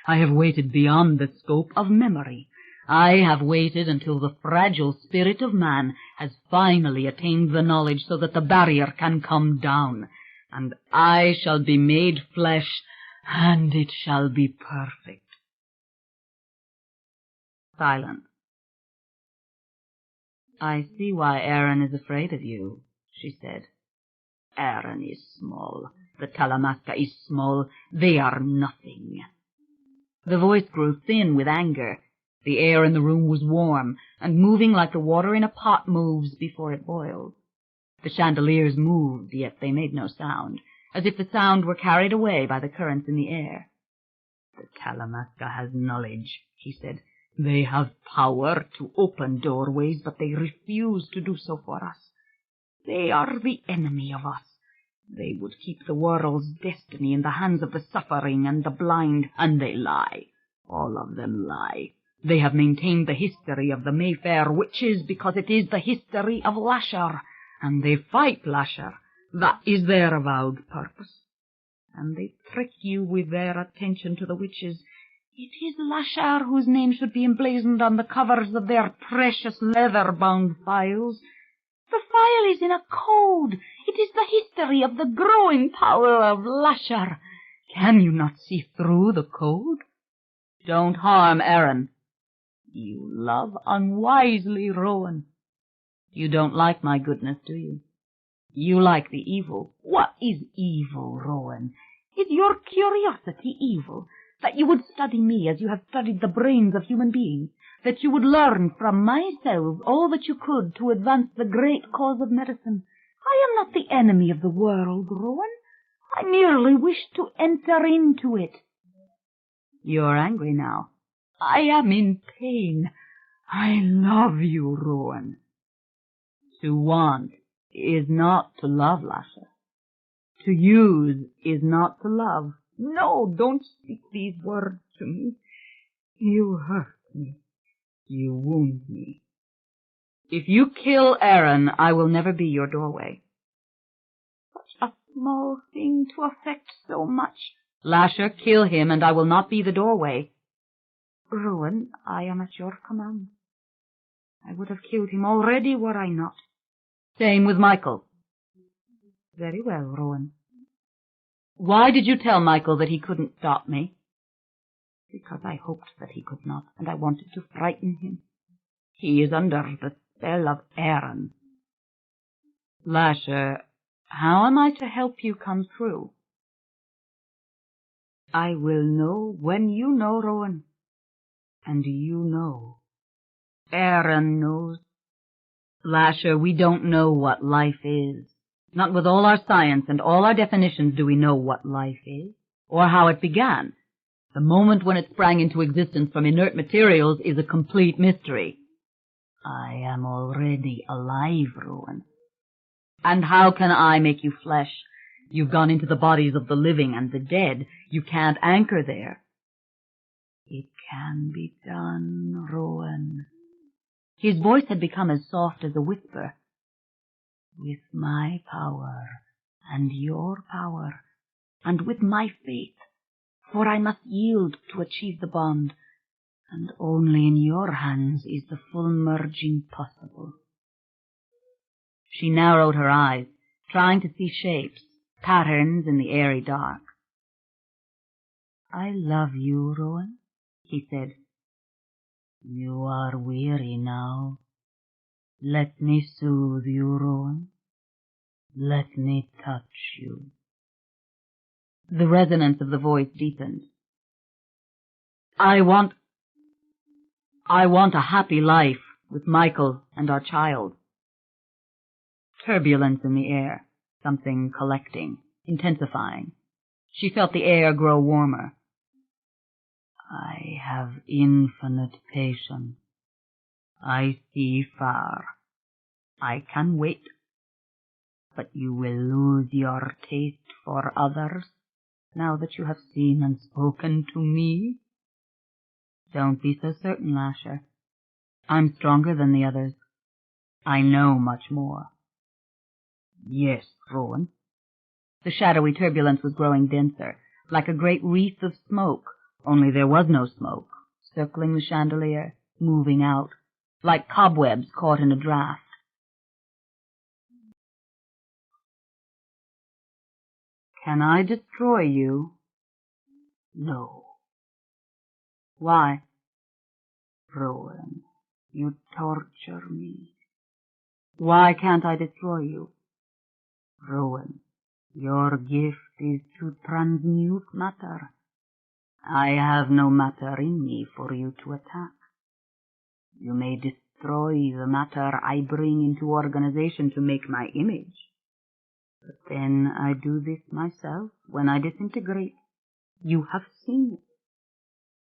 I have waited beyond the scope of memory. I have waited until the fragile spirit of man has finally attained the knowledge so that the barrier can come down, and I shall be made flesh, and it shall be perfect. Silence. I see why Aaron is afraid of you, she said. Aaron is small. The Talamasca is small. They are nothing. The voice grew thin with anger. The air in the room was warm, and moving like the water in a pot moves before it boils. The chandeliers moved, yet they made no sound, as if the sound were carried away by the currents in the air. The Talamasca has knowledge, he said. They have power to open doorways, but they refuse to do so for us. They are the enemy of us. They would keep the world's destiny in the hands of the suffering and the blind, and they lie. All of them lie. They have maintained the history of the Mayfair witches because it is the history of Lasher, and they fight Lasher. That is their avowed purpose. And they trick you with their attention to the witches. It is Lasher whose name should be emblazoned on the covers of their precious leather-bound files. The file is in a code. It is the history of the growing power of Lasher. Can you not see through the code? Don't harm Aaron. You love unwisely, Rowan. You don't like my goodness, do you? You like the evil. What is evil, Rowan? Is your curiosity evil? That you would study me as you have studied the brains of human beings? That you would learn from my cells all that you could to advance the great cause of medicine? I am not the enemy of the world, Rowan. I merely wish to enter into it. You're angry now. I am in pain. I love you, Rowan. To want is not to love, Lasher. To use is not to love. No, don't speak these words to me. You hurt me. You wound me. If you kill Aaron, I will never be your doorway. Such a small thing to affect so much. Lasher, kill him, and I will not be the doorway. Rowan, I am at your command. I would have killed him already were I not. Same with Michael. Very well, Rowan. Why did you tell Michael that he couldn't stop me? Because I hoped that he could not, and I wanted to frighten him. He is under the spell of Aaron. Lasher, how am I to help you come through? I will know when you know, Rowan. And you know. Aaron knows. Lasher, we don't know what life is. Not with all our science and all our definitions do we know what life is, or how it began. The moment when it sprang into existence from inert materials is a complete mystery. I am already alive, Rowan. And how can I make you flesh? You've gone into the bodies of the living and the dead. You can't anchor there. It can be done, Rowan. His voice had become as soft as a whisper. With my power, and your power, and with my faith, for I must yield to achieve the bond, and only in your hands is the full merging possible. She narrowed her eyes, trying to see shapes, patterns in the airy dark. I love you, Rowan, he said. You are weary now. Let me soothe you, Rowan. Let me touch you. The resonance of the voice deepened. I want a happy life with Michael and our child. Turbulence in the air, something collecting, intensifying. She felt the air grow warmer. I have infinite patience. I see far. I can wait. But you will lose your taste for others, now that you have seen and spoken to me. Don't be so certain, Lasher. I'm stronger than the others. I know much more. Yes, Rowan. The shadowy turbulence was growing denser, like a great wreath of smoke, only there was no smoke, circling the chandelier, moving out, like cobwebs caught in a draught. Can I destroy you? No. Why? Rowan, you torture me. Why can't I destroy you? Rowan, your gift is to transmute matter. I have no matter in me for you to attack. You may destroy the matter I bring into organization to make my image. But then I do this myself when I disintegrate. You have seen it.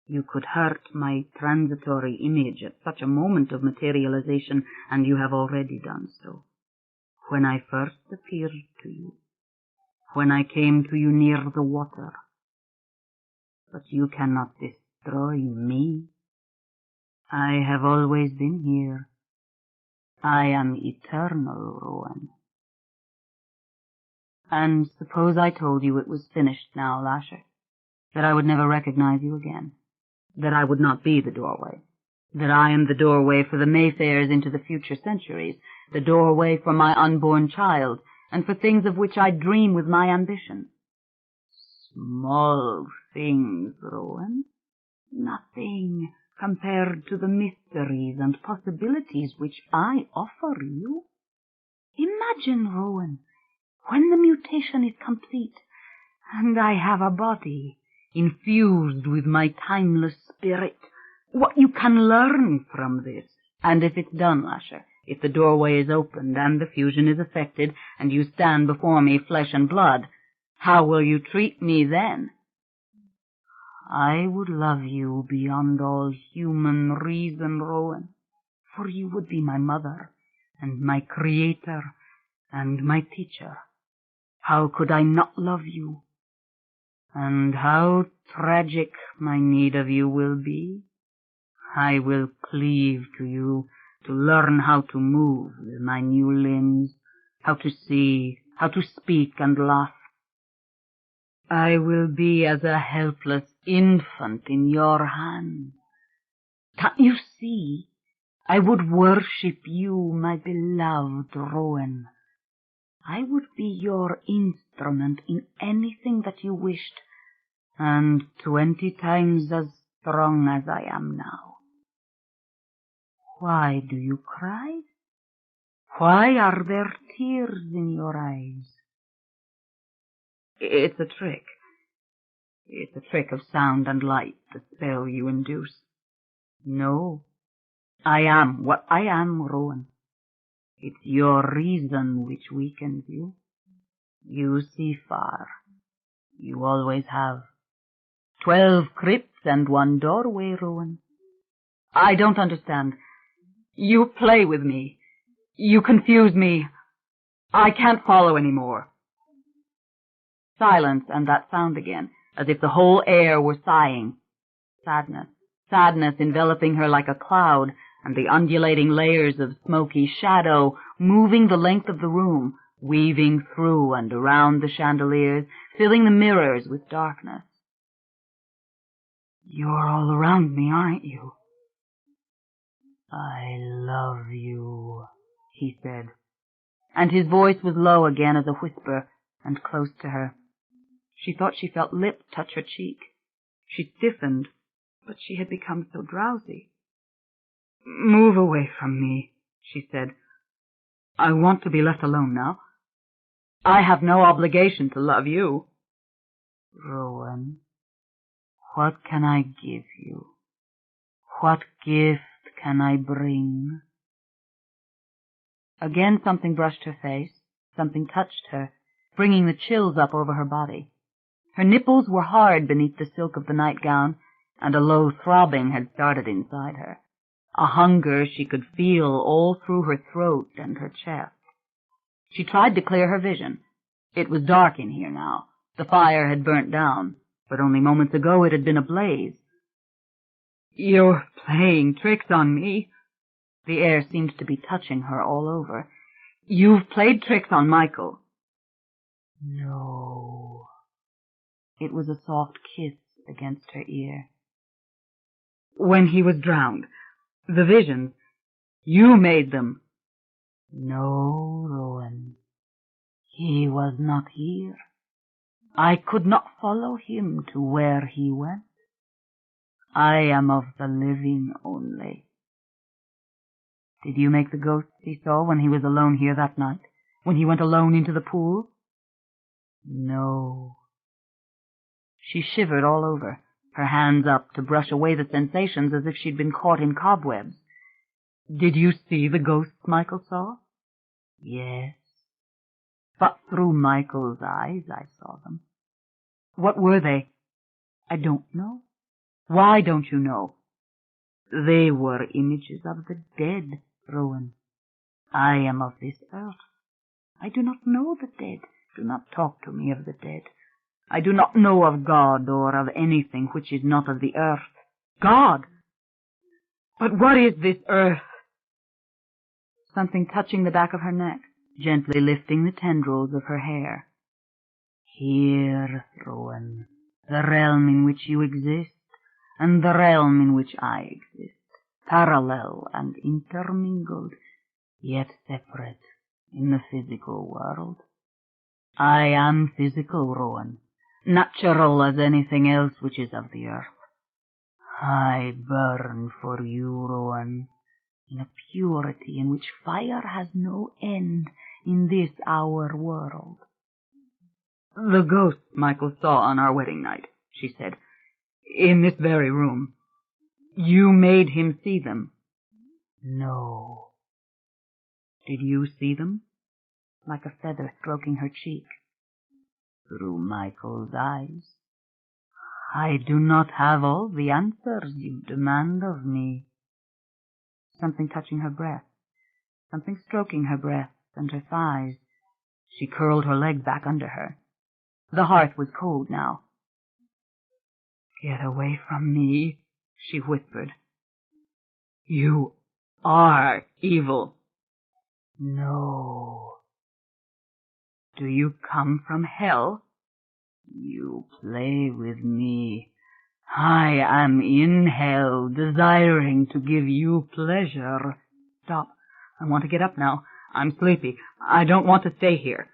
You could hurt my transitory image at such a moment of materialization, and you have already done so. When I first appeared to you, when I came to you near the water. But you cannot destroy me. I have always been here. I am eternal, Rowan. And suppose I told you it was finished now, Lasher, that I would never recognize you again, that I would not be the doorway, that I am the doorway for the Mayfairs into the future centuries, the doorway for my unborn child, and for things of which I dream with my ambition. Small things, Rowan. Nothing compared to the mysteries and possibilities which I offer you. Imagine, Rowan, when the mutation is complete, and I have a body infused with my timeless spirit, what you can learn from this. And if it's done, Lasher, if the doorway is opened and the fusion is effected, and you stand before me flesh and blood, how will you treat me then? I would love you beyond all human reason, Rowan, for you would be my mother, and my creator, and my teacher. How could I not love you? And how tragic my need of you will be. I will cleave to you to learn how to move with my new limbs, how to see, how to speak and laugh. I will be as a helpless infant in your hands. Can't you see? I would worship you, my beloved Rowan. I would be your instrument in anything that you wished, and 20 times as strong as I am now. Why do you cry? Why are there tears in your eyes? It's a trick. It's a trick of sound and light, the spell you induce. No, I am what I am, Rowan. It's your reason which weakens you. You see far. You always have. 12 crypts and 1 doorway, Rowan. I don't understand. You play with me. You confuse me. I can't follow any more. Silence, and that sound again, as if the whole air were sighing. Sadness. Sadness enveloping her like a cloud, and the undulating layers of smoky shadow moving the length of the room, weaving through and around the chandeliers, filling the mirrors with darkness. You're all around me, aren't you? I love you, he said, and his voice was low again as a whisper, and close to her. She thought she felt lips touch her cheek. She stiffened, but she had become so drowsy. Move away from me, she said. I want to be left alone now. I have no obligation to love you. Rowan, what can I give you? What gift can I bring? Again something brushed her face, something touched her, bringing the chills up over her body. Her nipples were hard beneath the silk of the nightgown, and a low throbbing had started inside her. A hunger she could feel all through her throat and her chest. She tried to clear her vision. It was dark in here now. The fire had burnt down, but only moments ago it had been ablaze. You're playing tricks on me. The air seemed to be touching her all over. You've played tricks on Michael. No. It was a soft kiss against her ear. When he was drowned, the visions, you made them. No, Rowan. He was not here. I could not follow him to where he went. I am of the living only. Did you make the ghosts he saw when he was alone here that night? When he went alone into the pool? No. She shivered all over, her hands up to brush away the sensations as if she'd been caught in cobwebs. Did you see the ghosts Michael saw? Yes. But through Michael's eyes I saw them. What were they? I don't know. Why don't you know? They were images of the dead, Rowan. I am of this earth. I do not know the dead. Do not talk to me of the dead. I do not know of God or of anything which is not of the earth. God! But what is this earth? Something touching the back of her neck, gently lifting the tendrils of her hair. Here, Rowan, the realm in which you exist, and the realm in which I exist, parallel and intermingled, yet separate in the physical world. I am physical, Rowan, natural as anything else which is of the earth. I burn for you, Rowan, in a purity in which fire has no end in this our world. The ghosts Michael saw on our wedding night, she said, in this very room. You made him see them. No. Did you see them? Like a feather stroking her cheek. Through Michael's eyes. I do not have all the answers you demand of me. Something touching her breast, something stroking her breasts and her thighs. She curled her leg back under her. The hearth was cold now. Get away from me, she whispered. You are evil. No. Do you come from hell? You play with me. I am in hell, desiring to give you pleasure. Stop. I want to get up now. I'm sleepy. I don't want to stay here.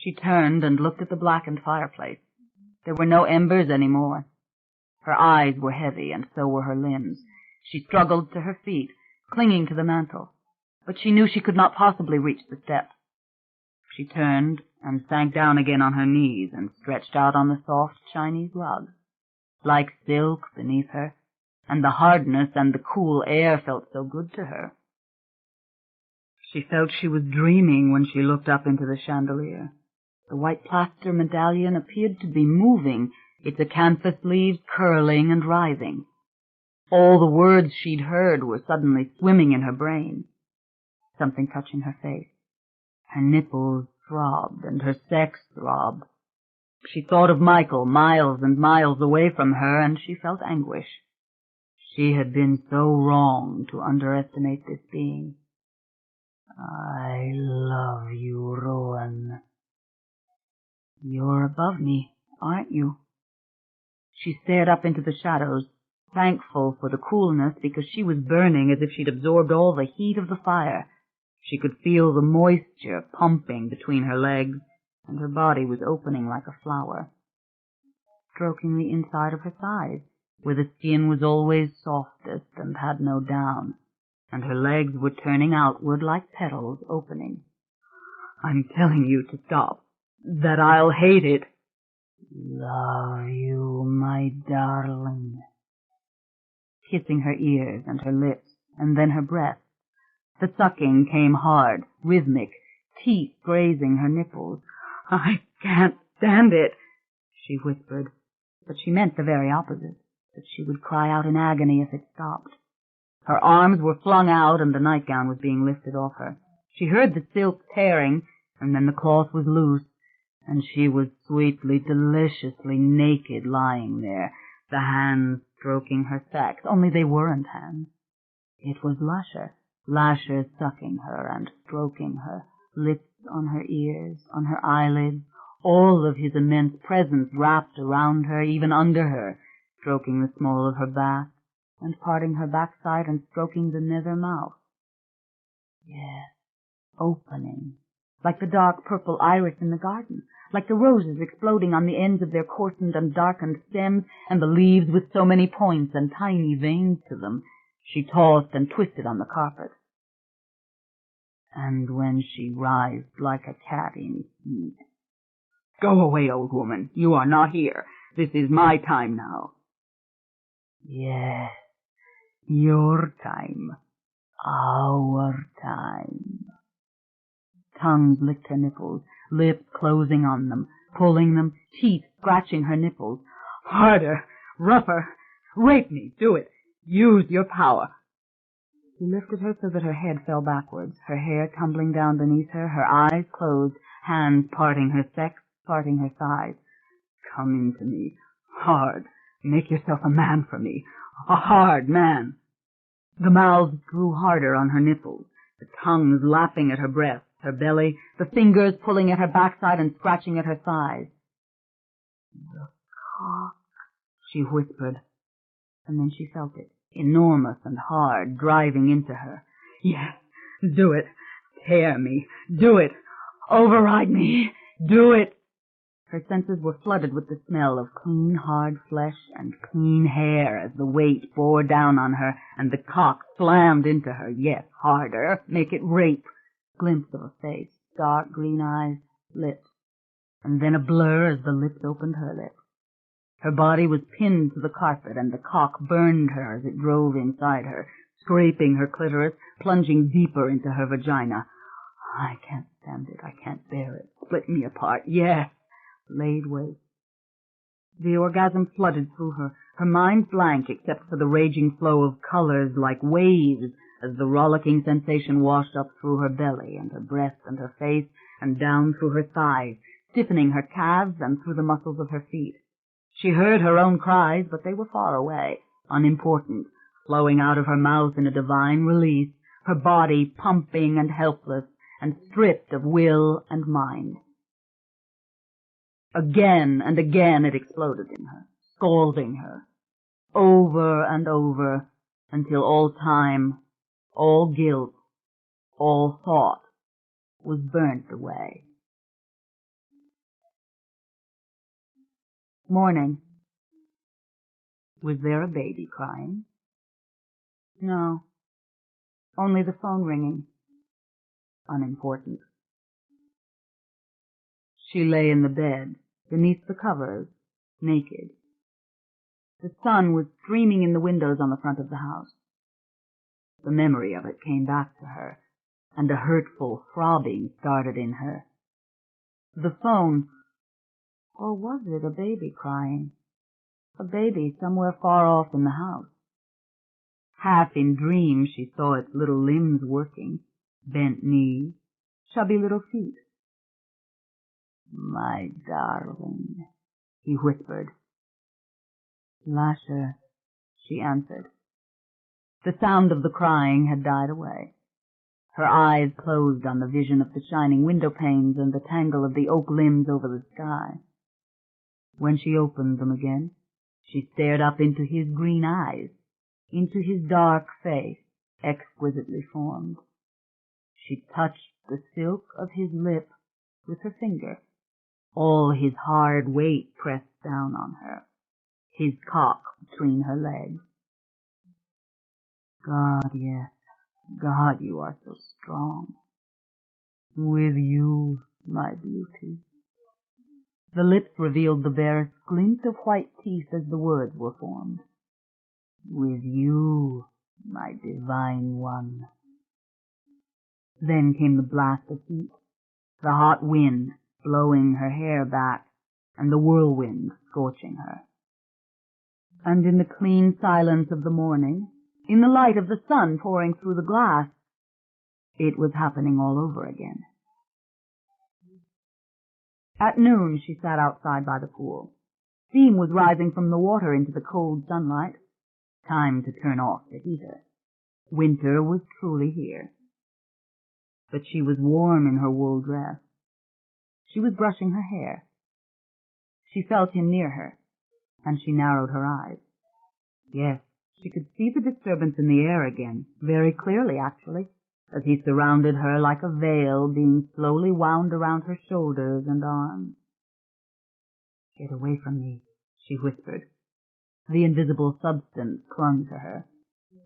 She turned and looked at the blackened fireplace. There were no embers any more. Her eyes were heavy, and so were her limbs. She struggled to her feet, clinging to the mantel, but she knew she could not possibly reach the steps. She turned and sank down again on her knees and stretched out on the soft Chinese rug, like silk beneath her, and the hardness and the cool air felt so good to her. She felt she was dreaming when she looked up into the chandelier. The white plaster medallion appeared to be moving, its acanthus leaves curling and writhing. All the words she'd heard were suddenly swimming in her brain. Something touching her face. Her nipples throbbed, and her sex throbbed. She thought of Michael, miles and miles away from her, and she felt anguish. She had been so wrong to underestimate this being. "I love you, Rowan." "You're above me, aren't you?" She stared up into the shadows, thankful for the coolness because she was burning as if she'd absorbed all the heat of the fire. She could feel the moisture pumping between her legs, and her body was opening like a flower. Stroking the inside of her thighs, where the skin was always softest and had no down, and her legs were turning outward like petals opening. "I'm telling you to stop, that I'll hate it." "Love you, my darling." Kissing her ears and her lips, and then her breast. The sucking came hard, rhythmic, teeth grazing her nipples. "I can't stand it," she whispered, but she meant the very opposite, that she would cry out in agony if it stopped. Her arms were flung out, and the nightgown was being lifted off her. She heard the silk tearing, and then the cloth was loose, and she was sweetly, deliciously naked lying there, the hands stroking her sex, only they weren't hands. It was Lasher sucking her and stroking her, lips on her ears, on her eyelids, all of his immense presence wrapped around her, even under her, stroking the small of her back, and parting her backside and stroking the nether mouth. Yes, opening, like the dark purple iris in the garden, like the roses exploding on the ends of their coarsened and darkened stems, and the leaves with so many points and tiny veins to them. She tossed and twisted on the carpet. And when she writhed like a cat in heat. "Go away, old woman. You are not here. This is my time now." "Yes, your time. Our time." Tongues licked her nipples, lips closing on them, pulling them, teeth scratching her nipples. "Harder, rougher. Rape me. Do it. Use your power." He lifted her so that her head fell backwards, her hair tumbling down beneath her, her eyes closed, hands parting her sex, parting her thighs. "Come into me. Hard. Make yourself a man for me. A hard man." The mouths grew harder on her nipples, the tongues lapping at her breast, her belly, the fingers pulling at her backside and scratching at her thighs. "The cock," she whispered, and then she felt it, enormous and hard, driving into her. "Yes, do it. Tear me. Do it. Override me. Do it." Her senses were flooded with the smell of clean, hard flesh and clean hair as the weight bore down on her and the cock slammed into her. Yes, harder. Make it rape. Glimpse of a face, dark green eyes, lips, and then a blur as the lips opened her lips. Her body was pinned to the carpet, and the cock burned her as it drove inside her, scraping her clitoris, plunging deeper into her vagina. "I can't stand it. I can't bear it. Split me apart. Yes." Laid waste. The orgasm flooded through her, her mind blank except for the raging flow of colors like waves as the rollicking sensation washed up through her belly and her breast and her face and down through her thighs, stiffening her calves and through the muscles of her feet. She heard her own cries, but they were far away, unimportant, flowing out of her mouth in a divine release, her body pumping and helpless and stripped of will and mind. Again and again it exploded in her, scalding her, over and over, until all time, all guilt, all thought was burnt away. Morning. Was there a baby crying? No, only the phone ringing. Unimportant. She lay in the bed, beneath the covers, naked. The sun was streaming in the windows on the front of the house. The memory of it came back to her, and a hurtful throbbing started in her. The phone, or was it a baby crying? A baby somewhere far off in the house. Half in dream she saw its little limbs working, bent knees, chubby little feet. "My darling," he whispered. "Lasher," she answered. The sound of the crying had died away. Her eyes closed on the vision of the shining window panes and the tangle of the oak limbs over the sky. When she opened them again, she stared up into his green eyes, into his dark face, exquisitely formed. She touched the silk of his lip with her finger, all his hard weight pressed down on her, his cock between her legs. God, yes, God, you are so strong. With you, my beauty. The lips revealed the barest glint of white teeth as the words were formed. With you, my divine one. Then came the blast of heat, the hot wind blowing her hair back, and the whirlwind scorching her. And in the clean silence of the morning, in the light of the sun pouring through the glass, it was happening all over again. At noon she sat outside by the pool. Steam was rising from the water into the cold sunlight. Time to turn off the heater. Winter was truly here. But she was warm in her wool dress. She was brushing her hair. She felt him near her, and she narrowed her eyes. Yes, she could see the disturbance in the air again, very clearly actually, as he surrounded her like a veil being slowly wound around her shoulders and arms. "Get away from me," she whispered. The invisible substance clung to her.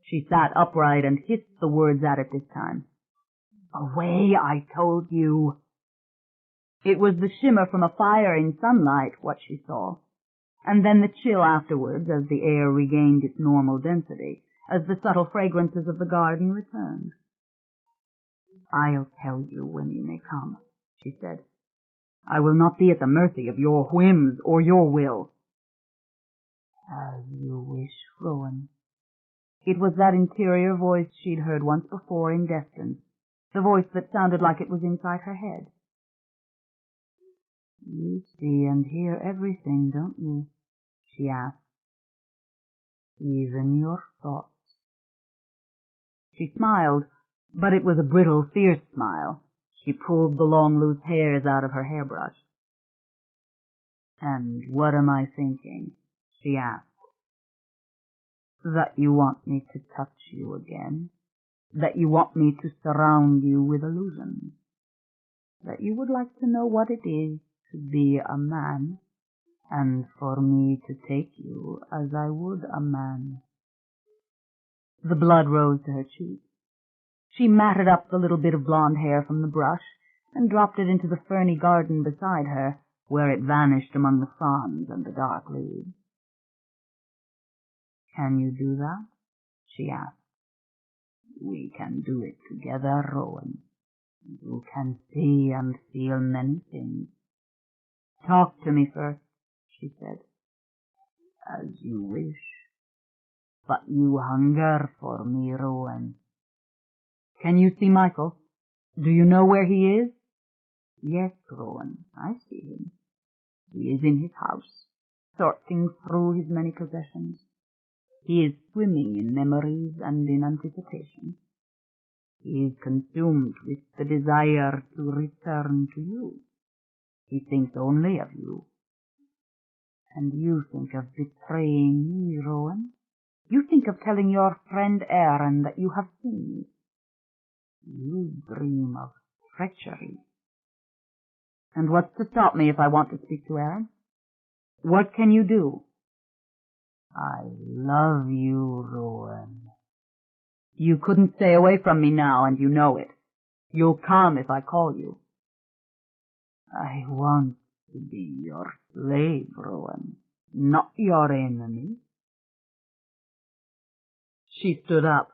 She sat upright and hissed the words at it this time. "Away, I told you." It was the shimmer from a fire in sunlight, what she saw, and then the chill afterwards as the air regained its normal density, as the subtle fragrances of the garden returned. "I'll tell you when you may come," she said. "I will not be at the mercy of your whims or your will." "As you wish, Rowan." It was that interior voice she'd heard once before in Destin, the voice that sounded like it was inside her head. "You see and hear everything, don't you?" she asked. "Even your thoughts." She smiled, but it was a brittle, fierce smile. She pulled the long, loose hairs out of her hairbrush. "And what am I thinking?" she asked. "That you want me to touch you again? That you want me to surround you with illusions? That you would like to know what it is to be a man, and for me to take you as I would a man?" The blood rose to her cheek. She matted up the little bit of blonde hair from the brush and dropped it into the ferny garden beside her, where it vanished among the fronds and the dark leaves. "Can you do that?" she asked. "We can do it together, Rowan. You can see and feel many things." "Talk to me first," she said. "As you wish. But you hunger for me, Rowan." "Can you see Michael? Do you know where he is?" "Yes, Rowan, I see him. He is in his house, sorting through his many possessions. He is swimming in memories and in anticipation. He is consumed with the desire to return to you. He thinks only of you. And you think of betraying me, Rowan. You think of telling your friend Aaron that you have seen me. You dream of treachery." "And what's to stop me if I want to speak to Aaron? What can you do?" "I love you, Rowan." "You couldn't stay away from me now, and you know it. You'll come if I call you." I want to be your slave, Rowan, not your enemy. She stood up,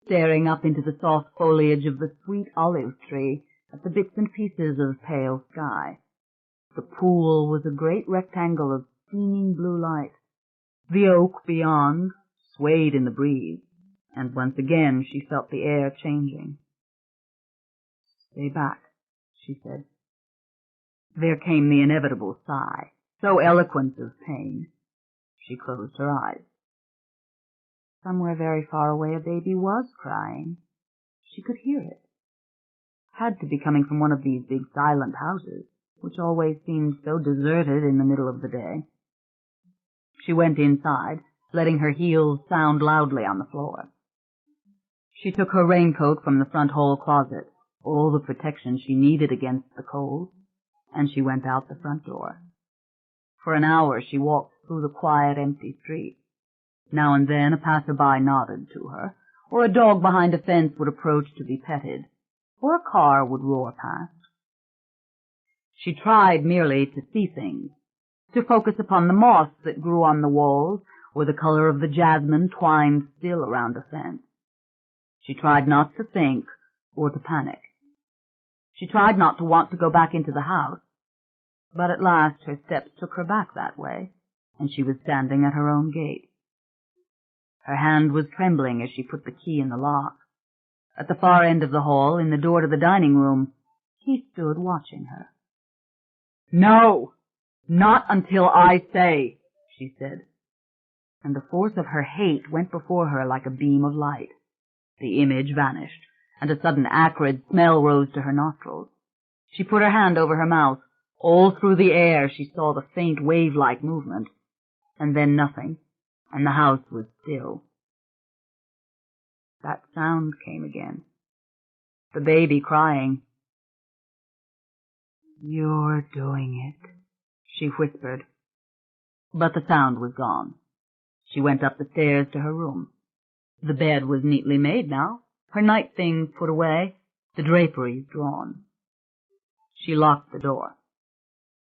staring up into the soft foliage of the sweet olive tree at the bits and pieces of pale sky. The pool was a great rectangle of steaming blue light. The oak beyond swayed in the breeze, and once again she felt the air changing. "Stay back," she said. There came the inevitable sigh, so eloquent of pain. She closed her eyes. Somewhere very far away a baby was crying. She could hear it. Had to be coming from one of these big silent houses, which always seemed so deserted in the middle of the day. She went inside, letting her heels sound loudly on the floor. She took her raincoat from the front hall closet, all the protection she needed against the cold, and she went out the front door. For an hour she walked through the quiet, empty street. Now and then a passer-by nodded to her, or a dog behind a fence would approach to be petted, or a car would roar past. She tried merely to see things, to focus upon the moss that grew on the walls, or the color of the jasmine twined still around a fence. She tried not to think or to panic. She tried not to want to go back into the house, but at last her steps took her back that way, and she was standing at her own gate. Her hand was trembling as she put the key in the lock. At the far end of the hall, in the door to the dining room, he stood watching her. "No, not until I say," she said, and the force of her hate went before her like a beam of light. The image vanished, and a sudden acrid smell rose to her nostrils. She put her hand over her mouth. All through the air she saw the faint wave-like movement, and then nothing, and the house was still. That sound came again. The baby crying. "You're doing it," she whispered. But the sound was gone. She went up the stairs to her room. The bed was neatly made now, her night things put away, the draperies drawn. She locked the door.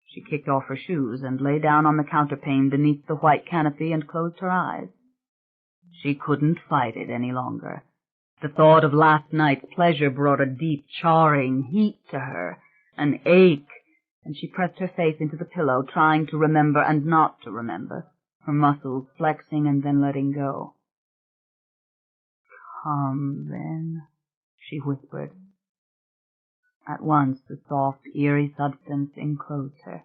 She kicked off her shoes and lay down on the counterpane beneath the white canopy and closed her eyes. She couldn't fight it any longer. The thought of last night's pleasure brought a deep, charring heat to her, an ache, and she pressed her face into the pillow, trying to remember and not to remember, her muscles flexing and then letting go. "Come, then," she whispered. At once the soft, eerie substance enclosed her.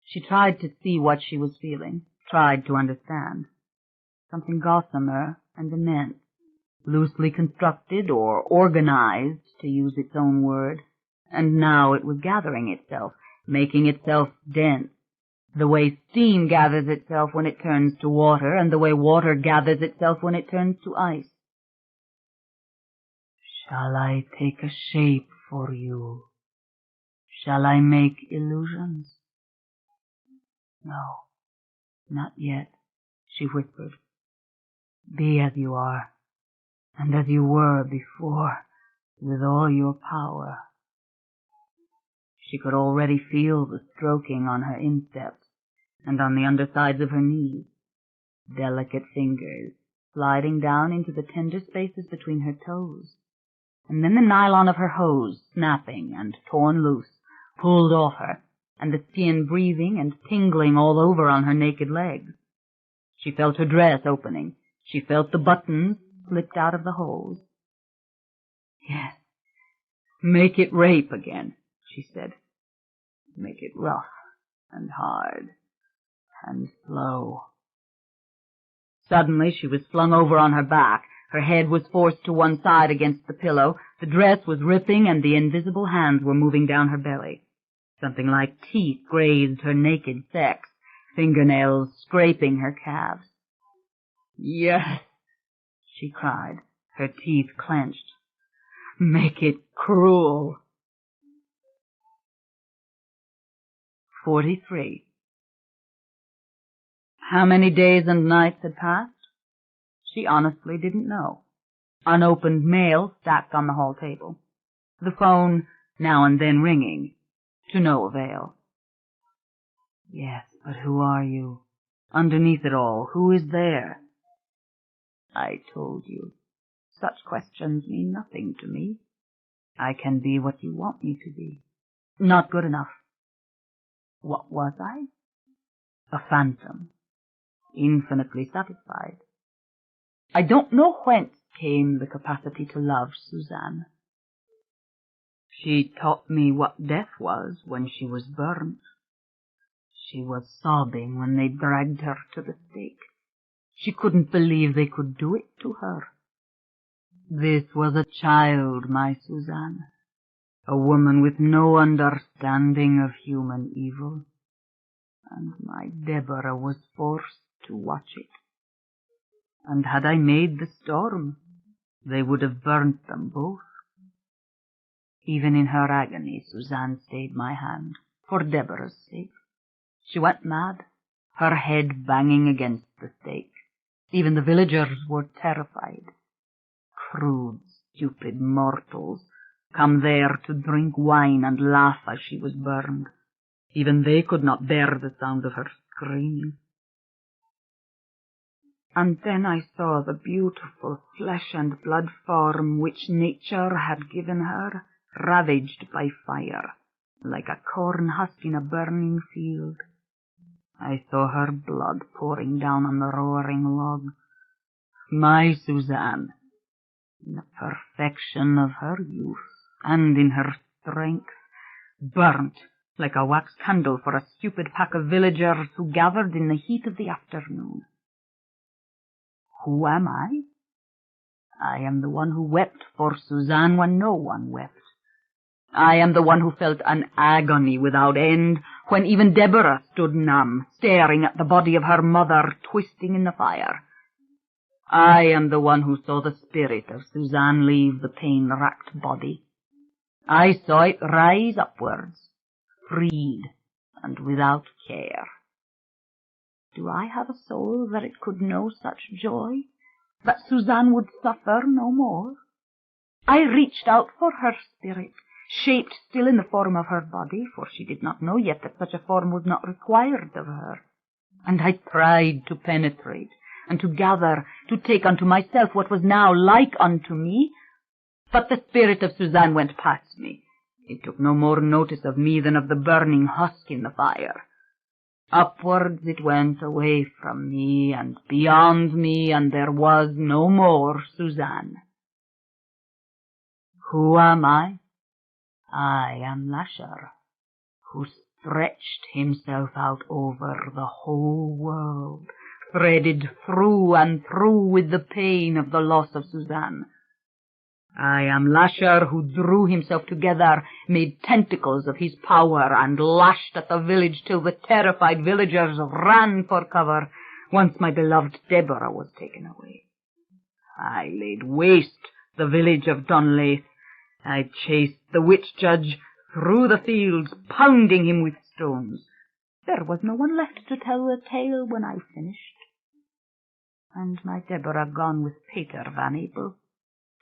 She tried to see what she was feeling, tried to understand. Something gossamer and immense, loosely constructed or organized, to use its own word, and now it was gathering itself, making itself dense, the way steam gathers itself when it turns to water, and the way water gathers itself when it turns to ice. "Shall I take a shape for you? Shall I make illusions?" "No, not yet," she whispered. "Be as you are, and as you were before, with all your power." She could already feel the stroking on her insteps and on the undersides of her knees, delicate fingers sliding down into the tender spaces between her toes, and then the nylon of her hose snapping and torn loose, pulled off her, and the skin breathing and tingling all over on her naked legs. She felt her dress opening. She felt the buttons slipped out of the holes. "Yes, make it rape again," she said. "Make it rough and hard and slow." Suddenly she was flung over on her back. Her head was forced to one side against the pillow. The dress was ripping, and the invisible hands were moving down her belly. Something like teeth grazed her naked sex, fingernails scraping her calves. "Yes," she cried, her teeth clenched. "Make it cruel." 43. How many days and nights had passed? She honestly didn't know. Unopened mail stacked on the hall table. The phone now and then ringing. To no avail. Yes, but who are you? Underneath it all, who is there? I told you, such questions mean nothing to me. I can be what you want me to be. Not good enough. What was I? A phantom, infinitely satisfied. I don't know whence came the capacity to love Suzanne. She taught me what death was when she was burnt. She was sobbing when they dragged her to the stake. She couldn't believe they could do it to her. This was a child, my Suzanne, a woman with no understanding of human evil, and my Deborah was forced to watch it. And had I made the storm, they would have burnt them both. Even in her agony, Suzanne stayed my hand, for Deborah's sake. She went mad, her head banging against the stake. Even the villagers were terrified. Crude, stupid mortals, come there to drink wine and laugh as she was burned. Even they could not bear the sound of her screaming. And then I saw the beautiful flesh and blood form which nature had given her, ravaged by fire, like a corn husk in a burning field. I saw her blood pouring down on the roaring log. My Suzanne, in the perfection of her youth and in her strength, burnt like a wax candle for a stupid pack of villagers who gathered in the heat of the afternoon. Who am I? I am the one who wept for Suzanne when no one wept. I am the one who felt an agony without end when even Deborah stood numb, staring at the body of her mother twisting in the fire. I am the one who saw the spirit of Suzanne leave the pain-racked body. I saw it rise upwards, freed and without care. Do I have a soul that it could know such joy, that Suzanne would suffer no more? I reached out for her spirit, shaped still in the form of her body, for she did not know yet that such a form was not required of her. And I tried to penetrate, and to gather, to take unto myself what was now like unto me. But the spirit of Suzanne went past me. It took no more notice of me than of the burning husk in the fire. Upwards it went away from me and beyond me, and there was no more Suzanne. Who am I? I am Lasher, who stretched himself out over the whole world, threaded through and through with the pain of the loss of Suzanne. I am Lasher, who drew himself together, made tentacles of his power, and lashed at the village till the terrified villagers ran for cover, once my beloved Deborah was taken away. I laid waste the village of Dunlaith. I chased the witch judge through the fields, pounding him with stones. There was no one left to tell the tale when I finished. And my Deborah gone with Peter Van Apel,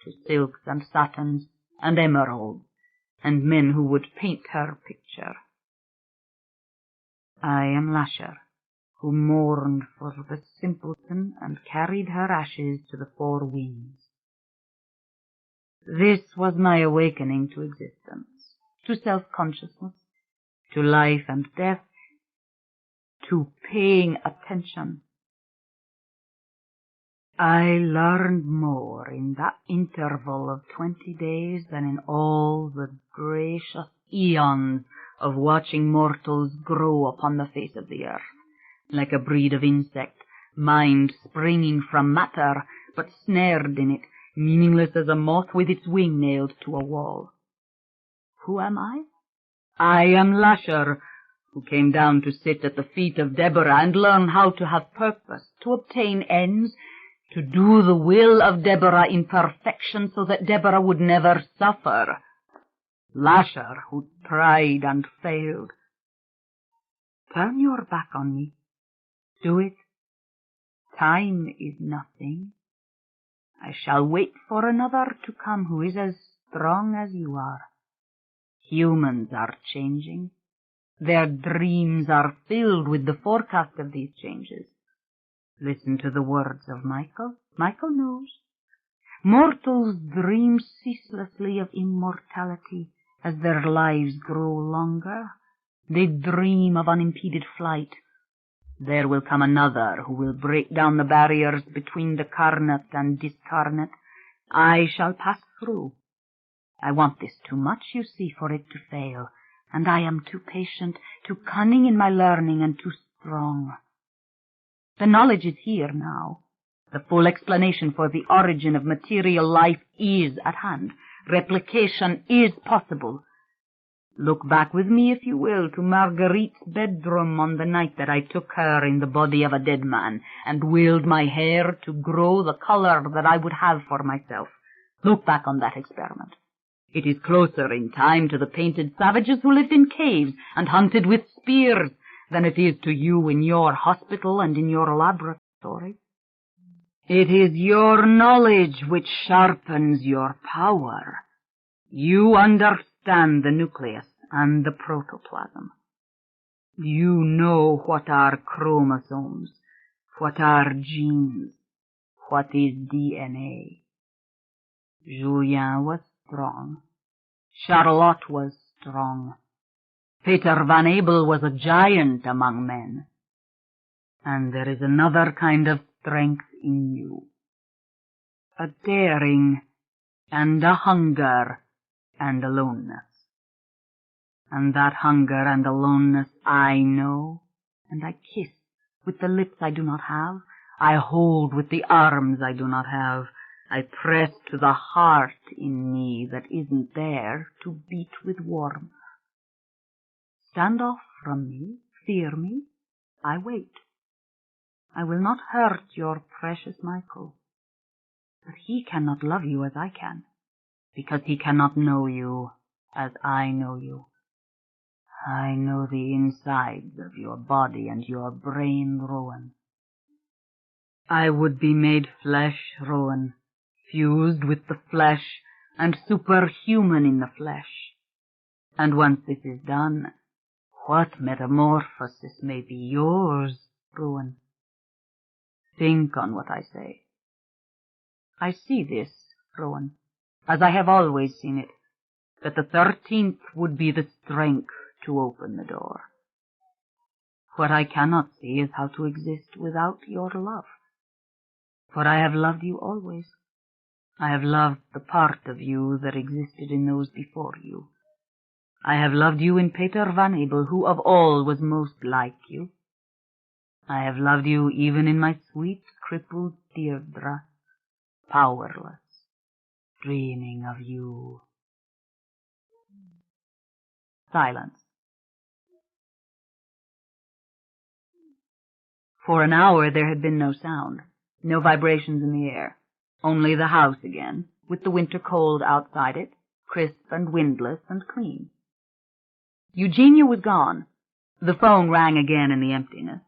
to silks and satins and emeralds, and men who would paint her picture. I am Lasher, who mourned for the simpleton and carried her ashes to the four winds. This was my awakening to existence, to self-consciousness, to life and death, to paying attention. I learned more in that interval of 20 days than in all the gracious eons of watching mortals grow upon the face of the earth, like a breed of insect, mind springing from matter, but snared in it, meaningless as a moth with its wing nailed to a wall. Who am I? I am Lasher, who came down to sit at the feet of Deborah and learn how to have purpose, to obtain ends, to do the will of Deborah in perfection so that Deborah would never suffer. Lasher, who tried and failed. Turn your back on me. Do it. Time is nothing. I shall wait for another to come who is as strong as you are. Humans are changing. Their dreams are filled with the forecast of these changes. Listen to the words of Michael. Michael knows. Mortals dream ceaselessly of immortality as their lives grow longer. They dream of unimpeded flight. There will come another who will break down the barriers between the carnate and discarnate. I shall pass through. I want this too much, you see, for it to fail, and I am too patient, too cunning in my learning, and too strong. The knowledge is here now. The full explanation for the origin of material life is at hand. Replication is possible. Look back with me, if you will, to Marguerite's bedroom on the night that I took her in the body of a dead man and willed my hair to grow the color that I would have for myself. Look back on that experiment. It is closer in time to the painted savages who lived in caves and hunted with spears than it is to you in your hospital and in your laboratory. It is your knowledge which sharpens your power. You understand the nucleus and the protoplasm. You know what are chromosomes, what are genes, what is DNA. Julien was strong. Charlotte was strong. Peter Van Abel was a giant among men. And there is another kind of strength in you. A daring and a hunger and aloneness. And that hunger and aloneness I know, and I kiss with the lips I do not have. I hold with the arms I do not have. I press to the heart in me that isn't there to beat with warmth. Stand off from me, fear me, I wait. I will not hurt your precious Michael. But he cannot love you as I can, because he cannot know you as I know you. I know the insides of your body and your brain, Rowan. I would be made flesh, Rowan, fused with the flesh and superhuman in the flesh. And once this is done, what metamorphosis may be yours, Rowan? Think on what I say. I see this, Rowan, as I have always seen it, that the 13th would be the strength to open the door. What I cannot see is how to exist without your love. For I have loved you always. I have loved the part of you that existed in those before you. I have loved you in Peter Van Abel, who of all was most like you. I have loved you even in my sweet, crippled Deirdre, powerless, dreaming of you. Silence. For an hour there had been no sound, no vibrations in the air, only the house again, with the winter cold outside it, crisp and windless and clean. Eugenia was gone. The phone rang again in the emptiness.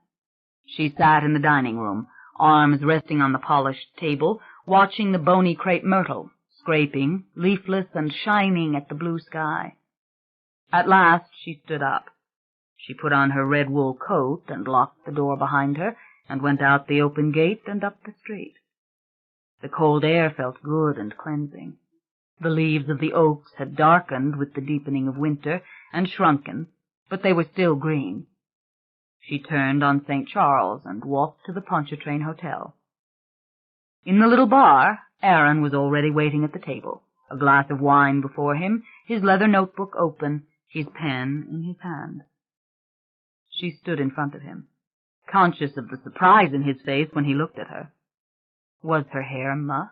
She sat in the dining room, arms resting on the polished table, watching the bony crepe myrtle, scraping, leafless and shining at the blue sky. At last she stood up. She put on her red wool coat and locked the door behind her, and went out the open gate and up the street. The cold air felt good and cleansing. The leaves of the oaks had darkened with the deepening of winter and shrunken, but they were still green. She turned on St. Charles and walked to the Pontchartrain Hotel. In the little bar, Aaron was already waiting at the table, a glass of wine before him, his leather notebook open, his pen in his hand. She stood in front of him, conscious of the surprise in his face when he looked at her. Was her hair mussed?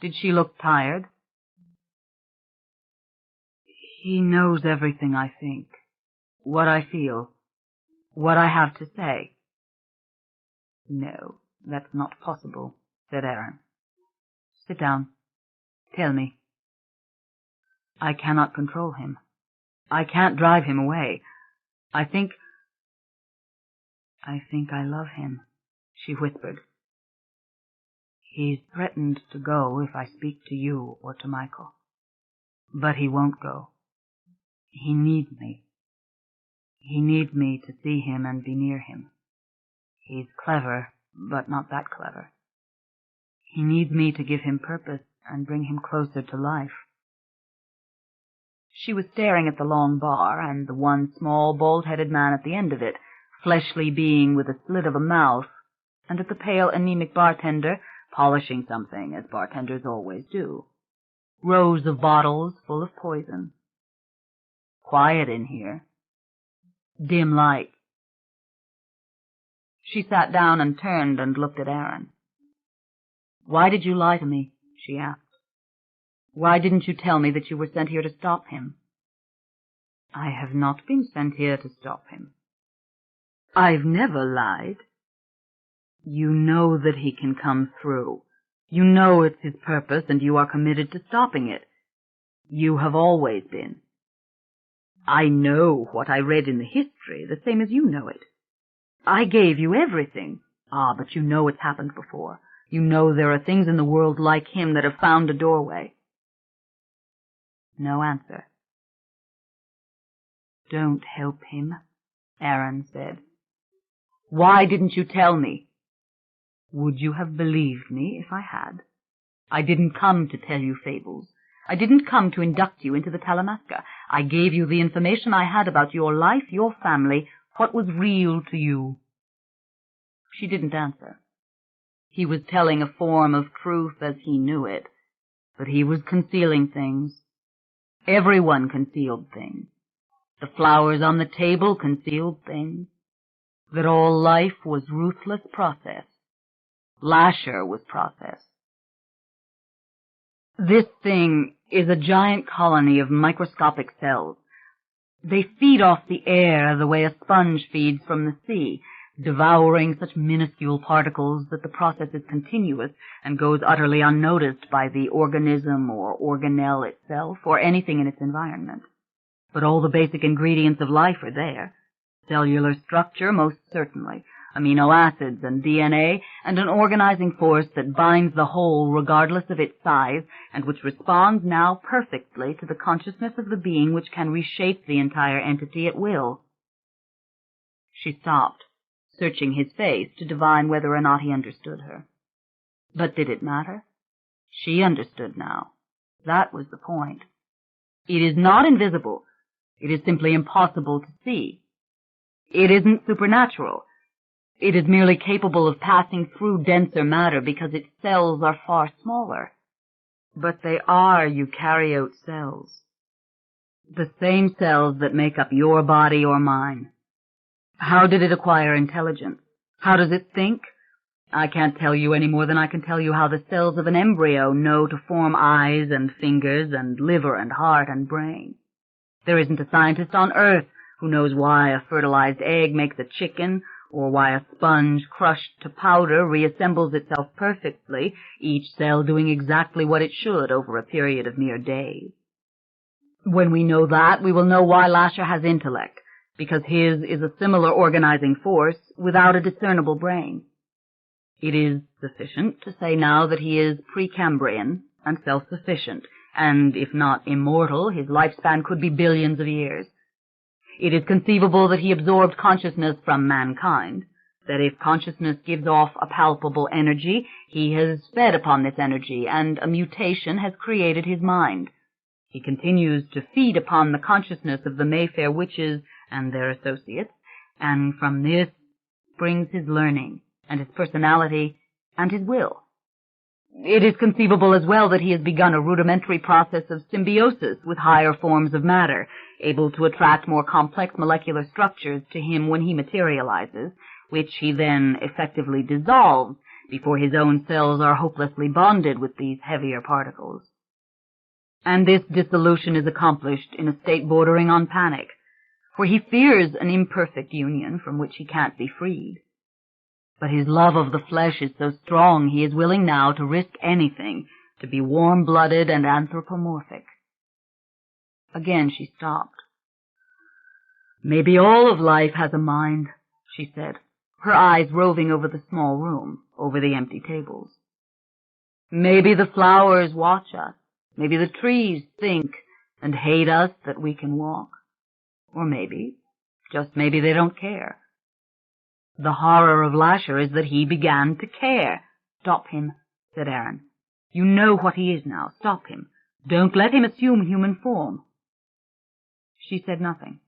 Did she look tired? He knows everything I think, what I feel, what I have to say. No, that's not possible, said Aaron. Sit down. Tell me. I cannot control him. I can't drive him away. I think I love him, she whispered. He's threatened to go if I speak to you or to Michael. But he won't go. He needs me. He needs me to see him and be near him. He's clever, but not that clever. He needs me to give him purpose and bring him closer to life. She was staring at the long bar and the one small, bald-headed man at the end of it, fleshly being with a slit of a mouth, and at the pale, anemic bartender, polishing something, as bartenders always do. Rows of bottles full of poison. Quiet in here. Dim light. She sat down and turned and looked at Aaron. "Why did you lie to me?" she asked. "Why didn't you tell me that you were sent here to stop him?" "I have not been sent here to stop him." "I've never lied." "You know that he can come through. You know it's his purpose, and you are committed to stopping it. You have always been." "I know what I read in the history, the same as you know it. I gave you everything." "Ah, but you know it's happened before. You know there are things in the world like him that have found a doorway." No answer. "Don't help him," Aaron said. "Why didn't you tell me?" "Would you have believed me if I had? I didn't come to tell you fables. I didn't come to induct you into the Talamasca. I gave you the information I had about your life, your family, what was real to you." She didn't answer. He was telling a form of truth as he knew it, but he was concealing things. Everyone concealed things. The flowers on the table concealed things. That all life was ruthless process. Lasher was process. "This thing is a giant colony of microscopic cells. They feed off the air the way a sponge feeds from the sea, devouring such minuscule particles that the process is continuous and goes utterly unnoticed by the organism or organelle itself or anything in its environment. But all the basic ingredients of life are there. Cellular structure, most certainly, amino acids and DNA, and an organizing force that binds the whole regardless of its size, and which responds now perfectly to the consciousness of the being which can reshape the entire entity at will." She stopped, searching his face to divine whether or not he understood her. But did it matter? She understood now. That was the point. It is not invisible. It is simply impossible to see. It isn't supernatural. It is merely capable of passing through denser matter because its cells are far smaller. But they are eukaryote cells. The same cells that make up your body or mine. How did it acquire intelligence? How does it think? I can't tell you any more than I can tell you how the cells of an embryo know to form eyes and fingers and liver and heart and brain. There isn't a scientist on Earth who knows why a fertilized egg makes a chicken, or why a sponge crushed to powder reassembles itself perfectly, each cell doing exactly what it should over a period of mere days. When we know that, we will know why Lasher has intellect, because his is a similar organizing force without a discernible brain. It is sufficient to say now that he is Precambrian and self-sufficient, and if not immortal, his lifespan could be billions of years. It is conceivable that he absorbed consciousness from mankind, that if consciousness gives off a palpable energy, he has fed upon this energy, and a mutation has created his mind. He continues to feed upon the consciousness of the Mayfair witches and their associates, and from this springs his learning, and his personality, and his will. It is conceivable as well that he has begun a rudimentary process of symbiosis with higher forms of matter, able to attract more complex molecular structures to him when he materializes, which he then effectively dissolves before his own cells are hopelessly bonded with these heavier particles. And this dissolution is accomplished in a state bordering on panic, for he fears an imperfect union from which he can't be freed. But his love of the flesh is so strong he is willing now to risk anything, to be warm-blooded and anthropomorphic. Again she stopped. "Maybe all of life has a mind," she said, her eyes roving over the small room, over the empty tables. "Maybe the flowers watch us. Maybe the trees think and hate us that we can walk. Or maybe, just maybe they don't care. The horror of Lasher is that he began to care. Stop him, said Aaron. You know what he is now. Stop him. Don't let him assume human form. She said nothing.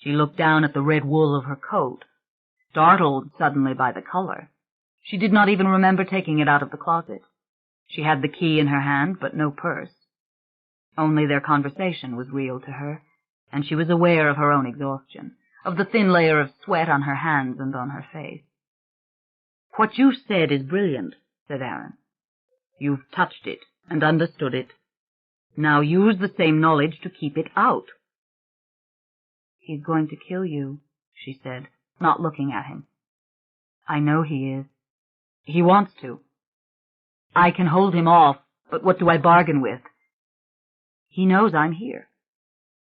She looked down at the red wool of her coat, startled suddenly by the color. She did not even remember taking it out of the closet. She had the key in her hand, but no purse. Only their conversation was real to her, and she was aware of her own exhaustion, of the thin layer of sweat on her hands and on her face. What you said is brilliant, said Aaron. You've touched it and understood it. Now use the same knowledge to keep it out. He's going to kill you, she said, not looking at him. I know he is. He wants to. I can hold him off, but what do I bargain with? He knows I'm here.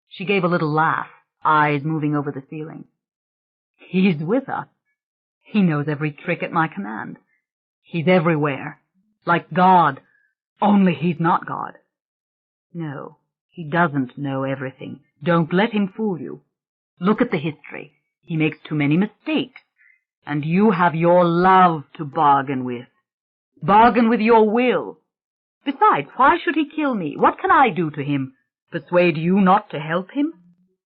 She gave a little laugh, eyes moving over the ceiling. He's with us. He knows every trick at my command. He's everywhere, like God, only he's not God. No, he doesn't know everything. Don't let him fool you. Look at the history. He makes too many mistakes, and you have your love to bargain with. Bargain with your will. Besides, why should he kill me? What can I do to him? Persuade you not to help him?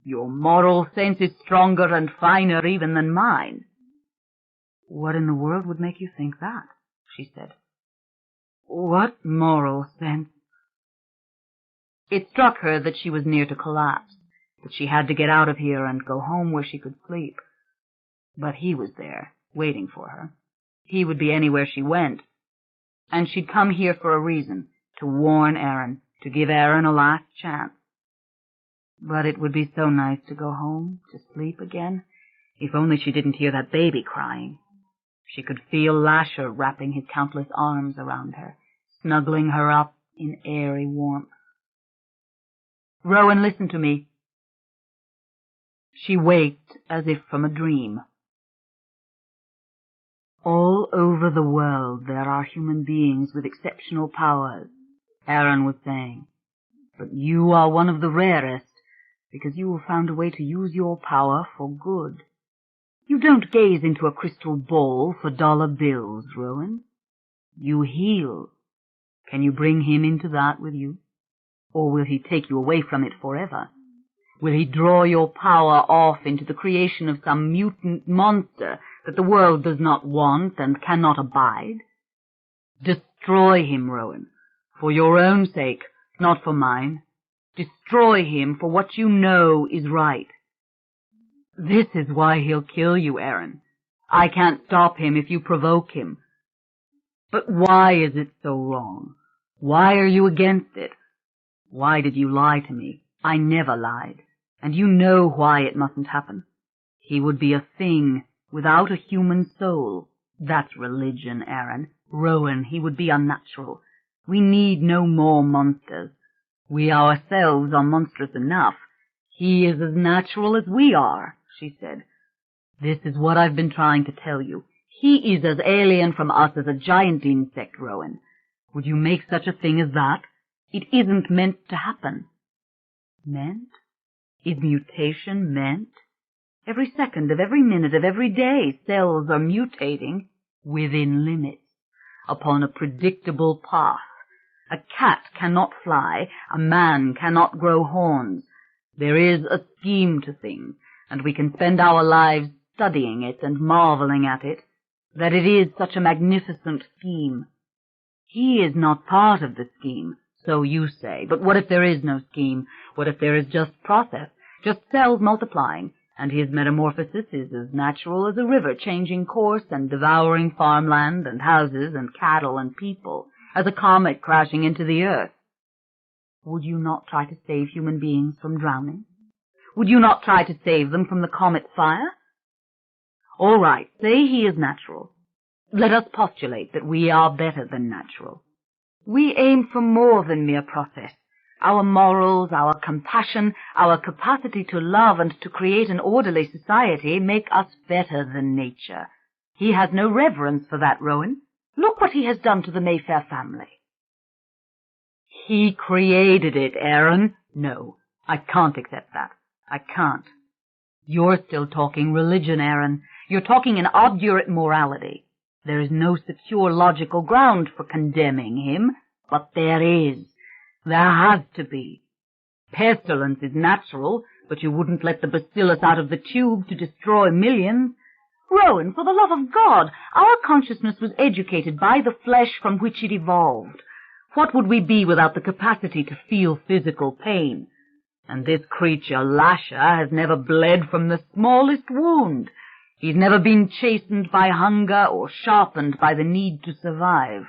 Your moral sense is stronger and finer even than mine. What in the world would make you think that? She said. What moral sense? It struck her that she was near to collapse, that she had to get out of here and go home where she could sleep. But he was there, waiting for her. He would be anywhere she went. And she'd come here for a reason, to warn Aaron, to give Aaron a last chance. But it would be so nice to go home, to sleep again, if only she didn't hear that baby crying. She could feel Lasher wrapping his countless arms around her, snuggling her up in airy warmth. Rowan, listen to me. She waked as if from a dream. All over the world there are human beings with exceptional powers, Aaron was saying. But you are one of the rarest, because you have found a way to use your power for good. You don't gaze into a crystal ball for dollar bills, Rowan. You heal. Can you bring him into that with you? Or will he take you away from it forever? Will he draw your power off into the creation of some mutant monster that the world does not want and cannot abide? Destroy him, Rowan, for your own sake, not for mine. Destroy him for what you know is right. This is why he'll kill you, Aaron. I can't stop him if you provoke him. But why is it so wrong? Why are you against it? Why did you lie to me? I never lied. And you know why it mustn't happen. He would be a thing without a human soul. That's religion, Aaron. Rowan, he would be unnatural. We need no more monsters. We ourselves are monstrous enough. He is as natural as we are, she said. This is what I've been trying to tell you. He is as alien from us as a giant insect, Rowan. Would you make such a thing as that? It isn't meant to happen. Meant? Is mutation meant? Every second of every minute of every day, cells are mutating within limits, upon a predictable path. A cat cannot fly, a man cannot grow horns. There is a scheme to things, and we can spend our lives studying it and marveling at it, that it is such a magnificent scheme. He is not part of the scheme, so you say. But what if there is no scheme? What if there is just process, just cells multiplying, and his metamorphosis is as natural as a river changing course and devouring farmland and houses and cattle and people, as a comet crashing into the earth? Would you not try to save human beings from drowning? Would you not try to save them from the comet's fire? All right, say he is natural. Let us postulate that we are better than natural. We aim for more than mere process. Our morals, our compassion, our capacity to love and to create an orderly society make us better than nature. He has no reverence for that, Rowan. Look what he has done to the Mayfair family. He created it, Aaron. No, I can't accept that. I can't. You're still talking religion, Aaron. You're talking an obdurate morality. There is no secure logical ground for condemning him, but there is. There has to be. Pestilence is natural, but you wouldn't let the bacillus out of the tube to destroy millions. Rowan, for the love of God, our consciousness was educated by the flesh from which it evolved. What would we be without the capacity to feel physical pain? And this creature, Lasher, has never bled from the smallest wound. He's never been chastened by hunger or sharpened by the need to survive.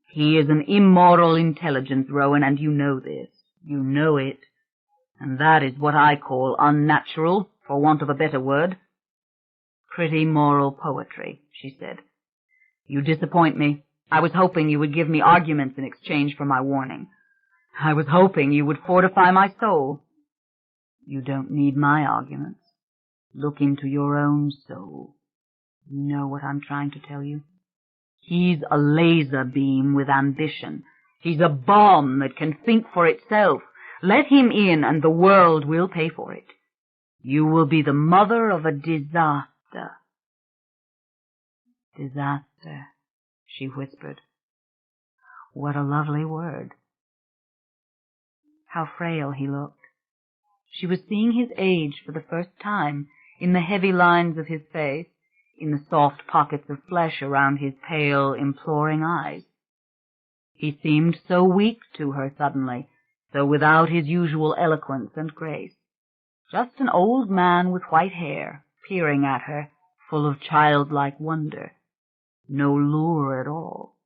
He is an immoral intelligence, Rowan, and you know this. You know it. And that is what I call unnatural, for want of a better word. Pretty moral poetry, she said. You disappoint me. I was hoping you would give me arguments in exchange for my warning. I was hoping you would fortify my soul. You don't need my arguments. Look into your own soul. You know what I'm trying to tell you? He's a laser beam with ambition. He's a bomb that can think for itself. Let him in and the world will pay for it. You will be the mother of a disaster. Disaster, she whispered. What a lovely word. How frail he looked. She was seeing his age for the first time in the heavy lines of his face, in the soft pockets of flesh around his pale, imploring eyes. He seemed so weak to her suddenly, so without his usual eloquence and grace. Just an old man with white hair, peering at her, full of childlike wonder. No lure at all.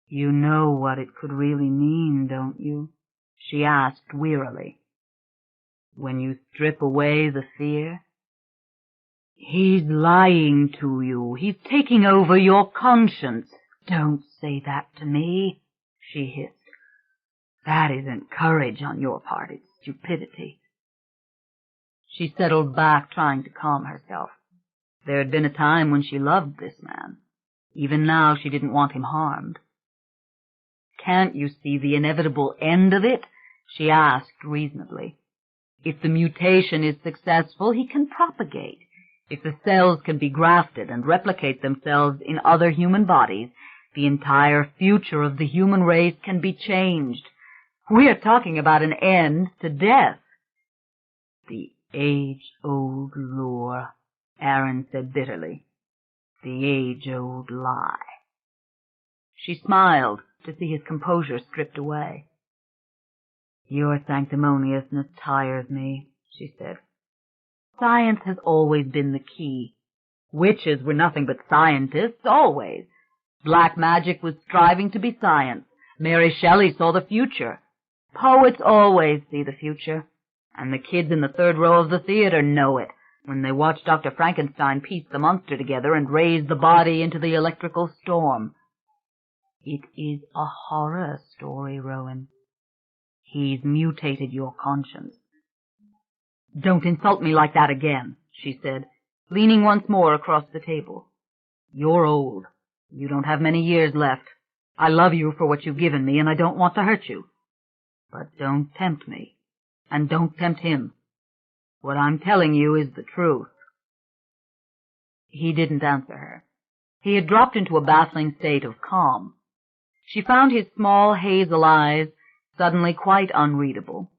You know what it could really mean, don't you? She asked wearily. When you strip away the fear? He's lying to you. He's taking over your conscience. Don't say that to me, she hissed. That isn't courage on your part, it's stupidity. She settled back, trying to calm herself. There had been a time when she loved this man. Even now she didn't want him harmed. Can't you see the inevitable end of it? She asked reasonably. If the mutation is successful, he can propagate. If the cells can be grafted and replicate themselves in other human bodies, the entire future of the human race can be changed. We're talking about an end to death. The age-old lure, Aaron said bitterly. The age-old lie. She smiled to see his composure stripped away. Your sanctimoniousness tires me, she said. Science has always been the key. Witches were nothing but scientists, always. Black magic was striving to be science. Mary Shelley saw the future. Poets always see the future. And the kids in the third row of the theater know it, when they watch Dr. Frankenstein piece the monster together and raise the body into the electrical storm. It is a horror story, Rowan. He's mutated your conscience. Don't insult me like that again, she said, leaning once more across the table. You're old. You don't have many years left. I love you for what you've given me, and I don't want to hurt you. But don't tempt me, and don't tempt him. What I'm telling you is the truth. He didn't answer her. He had dropped into a baffling state of calm. She found his small hazel eyes suddenly quite unreadable,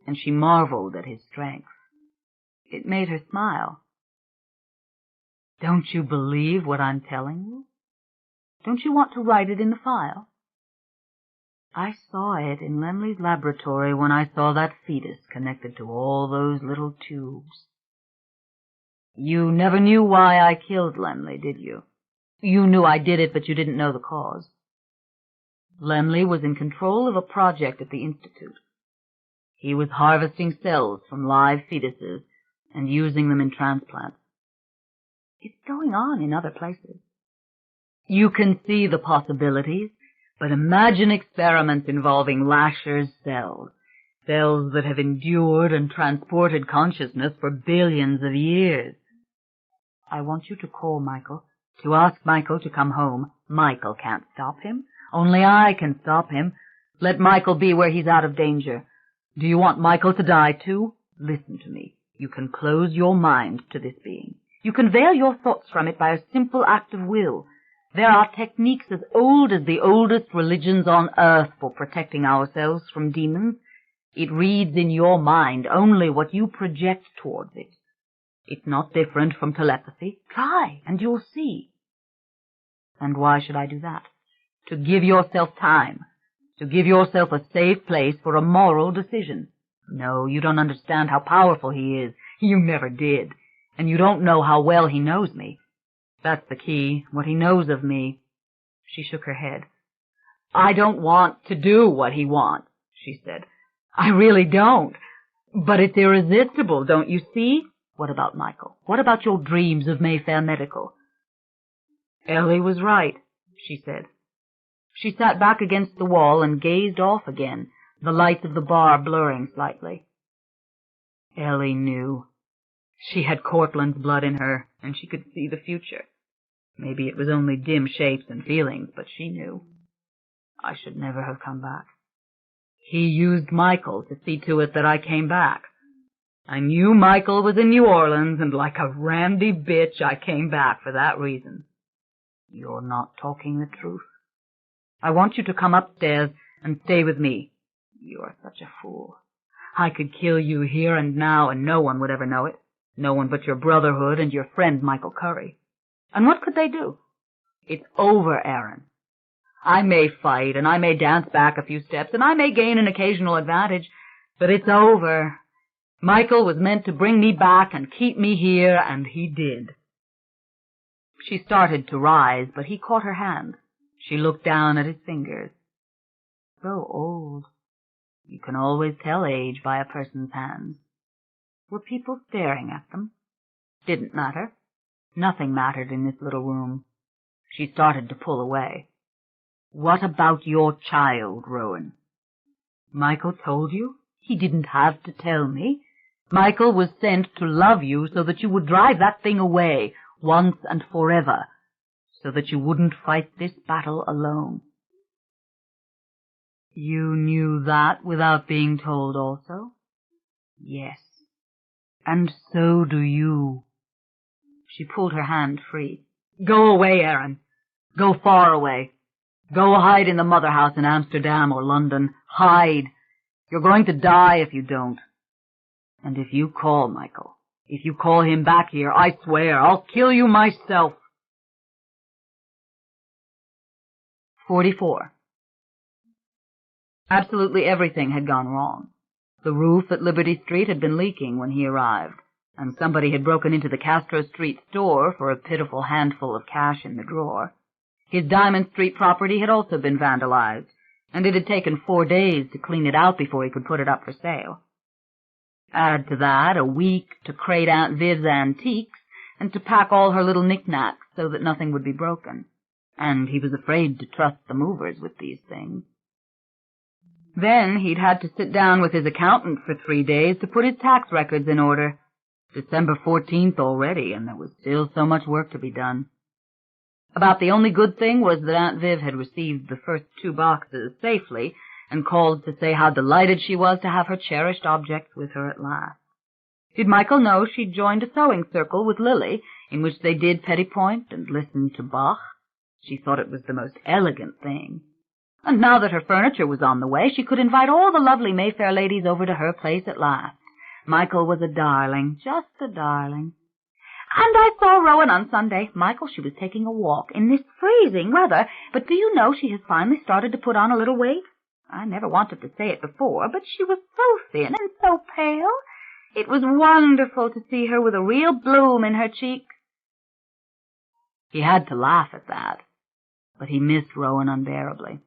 and she marveled at his strength. It made her smile. Don't you believe what I'm telling you? Don't you want to write it in the file? I saw it in Lemley's laboratory when I saw that fetus connected to all those little tubes. You never knew why I killed Lemley, did you? You knew I did it, but you didn't know the cause. Lemley was in control of a project at the Institute. He was harvesting cells from live fetuses and using them in transplants. It's going on in other places. You can see the possibilities, but imagine experiments involving Lasher's cells, cells that have endured and transported consciousness for billions of years. I want you to call Michael, to ask Michael to come home. Michael can't stop him. Only I can stop him. Let Michael be where he's out of danger. Do you want Michael to die, too? Listen to me. You can close your mind to this being. You can veil your thoughts from it by a simple act of will. There are techniques as old as the oldest religions on earth for protecting ourselves from demons. It reads in your mind only what you project towards it. It's not different from telepathy. Try, and you'll see. And why should I do that? To give yourself time. To give yourself a safe place for a moral decision. No, you don't understand how powerful he is. You never did. And you don't know how well he knows me. That's the key, what he knows of me. She shook her head. I don't want to do what he wants, she said. I really don't. But it's irresistible, don't you see? What about Michael? What about your dreams of Mayfair Medical? Ellie was right, she said. She sat back against the wall and gazed off again, the lights of the bar blurring slightly. Ellie knew. She had Cortland's blood in her, and she could see the future. Maybe it was only dim shapes and feelings, but she knew. I should never have come back. He used Michael to see to it that I came back. I knew Michael was in New Orleans, and like a randy bitch, I came back for that reason. You're not talking the truth. I want you to come upstairs and stay with me. You are such a fool. I could kill you here and now, and no one would ever know it. No one but your brotherhood and your friend Michael Curry. And what could they do? It's over, Aaron. I may fight, and I may dance back a few steps, and I may gain an occasional advantage, but it's over. Michael was meant to bring me back and keep me here, and he did. She started to rise, but he caught her hand. She looked down at his fingers. So old. You can always tell age by a person's hands. Were people staring at them? Didn't matter. Nothing mattered in this little room. She started to pull away. What about your child, Rowan? Michael told you? He didn't have to tell me. Michael was sent to love you so that you would drive that thing away, once and forever, so that you wouldn't fight this battle alone. You knew that without being told also? Yes. And so do you. She pulled her hand free. Go away, Aaron. Go far away. Go hide in the mother house in Amsterdam or London. Hide. You're going to die if you don't. And if you call Michael, if you call him back here, I swear I'll kill you myself. 44. Absolutely everything had gone wrong. The roof at Liberty Street had been leaking when he arrived, and somebody had broken into the Castro Street store for a pitiful handful of cash in the drawer. His Diamond Street property had also been vandalized, and it had taken 4 days to clean it out before he could put it up for sale. Add to that a week to crate Aunt Viv's antiques and to pack all her little knickknacks so that nothing would be broken, and he was afraid to trust the movers with these things. Then he'd had to sit down with his accountant for 3 days to put his tax records in order. December 14th already, and there was still so much work to be done. About the only good thing was that Aunt Viv had received the first 2 boxes safely and called to say how delighted she was to have her cherished objects with her at last. Did Michael know she'd joined a sewing circle with Lily, in which they did Petit Point and listened to Bach? She thought it was the most elegant thing. And now that her furniture was on the way, she could invite all the lovely Mayfair ladies over to her place at last. Michael was a darling, just a darling. And I saw Rowan on Sunday. Michael, she was taking a walk in this freezing weather, but do you know she has finally started to put on a little weight? I never wanted to say it before, but she was so thin and so pale. It was wonderful to see her with a real bloom in her cheeks. He had to laugh at that, but he missed Rowan unbearably.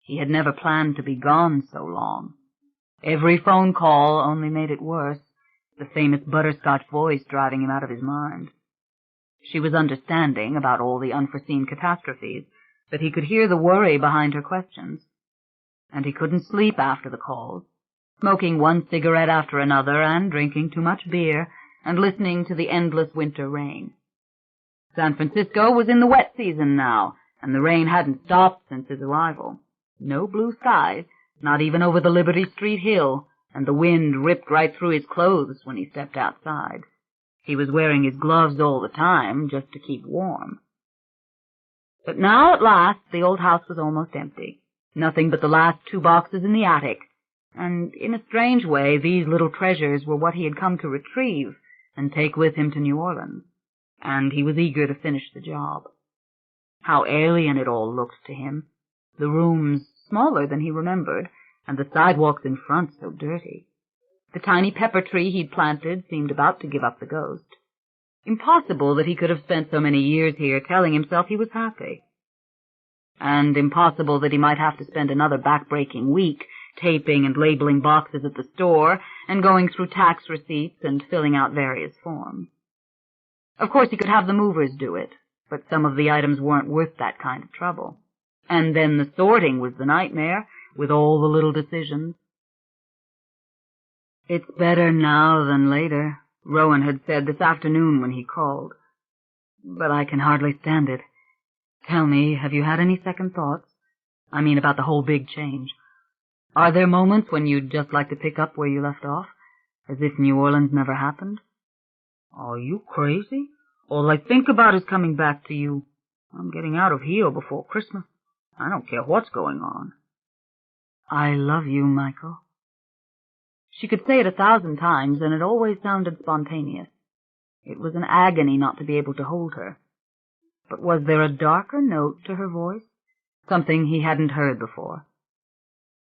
He had never planned to be gone so long. Every phone call only made it worse, the famous butterscotch voice driving him out of his mind. She was understanding about all the unforeseen catastrophes, but he could hear the worry behind her questions. And he couldn't sleep after the calls, smoking one cigarette after another and drinking too much beer and listening to the endless winter rain. San Francisco was in the wet season now, and the rain hadn't stopped since his arrival. No blue skies, not even over the Liberty Street hill, and the wind ripped right through his clothes when he stepped outside. He was wearing his gloves all the time, just to keep warm. But now, at last, the old house was almost empty. Nothing but the last 2 boxes in the attic, and in a strange way these little treasures were what he had come to retrieve and take with him to New Orleans, and he was eager to finish the job. How alien it all looked to him, the rooms smaller than he remembered, and the sidewalks in front so dirty. The tiny pepper tree he'd planted seemed about to give up the ghost. Impossible that he could have spent so many years here telling himself he was happy. And impossible that he might have to spend another back-breaking week taping and labeling boxes at the store and going through tax receipts and filling out various forms. Of course, he could have the movers do it, but some of the items weren't worth that kind of trouble. And then the sorting was the nightmare, with all the little decisions. "It's better now than later," Rowan had said this afternoon when he called. "But I can hardly stand it. Tell me, have you had any second thoughts? I mean about the whole big change. Are there moments when you'd just like to pick up where you left off, as if New Orleans never happened?" "Are you crazy? All I think about is coming back to you. I'm getting out of here before Christmas. I don't care what's going on." "I love you, Michael." She could say it 1,000 times, and it always sounded spontaneous. It was an agony not to be able to hold her. But was there a darker note to her voice? Something he hadn't heard before.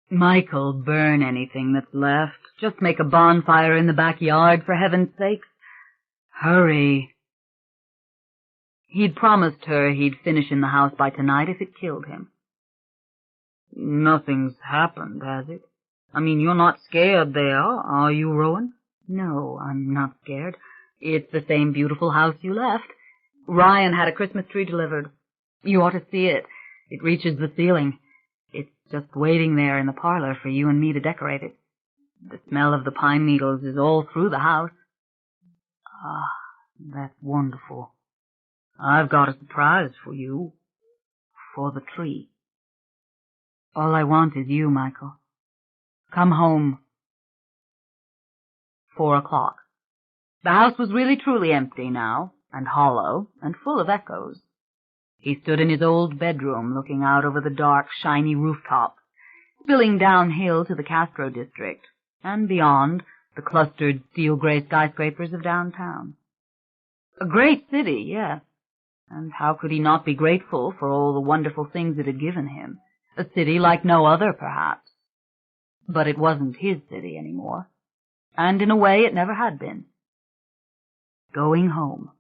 "Michael, burn anything that's left. Just make a bonfire in the backyard, for heaven's sakes. Hurry." He'd promised her he'd finish in the house by tonight if it killed him. "Nothing's happened, has it? I mean, you're not scared there, are you, Rowan?" "No, I'm not scared. It's the same beautiful house you left. Ryan had a Christmas tree delivered. You ought to see it. It reaches the ceiling. It's just waiting there in the parlor for you and me to decorate it. The smell of the pine needles is all through the house." "Ah, that's wonderful. I've got a surprise for you. For the tree. All I want is you, Michael. Come home." 4 o'clock. The house was really truly empty now, and hollow, and full of echoes. He stood in his old bedroom, looking out over the dark, shiny rooftops, spilling downhill to the Castro district, and beyond, the clustered steel-gray skyscrapers of downtown. A great city, yes, and how could he not be grateful for all the wonderful things it had given him? A city like no other, perhaps. But it wasn't his city anymore, and in a way it never had been. Going home.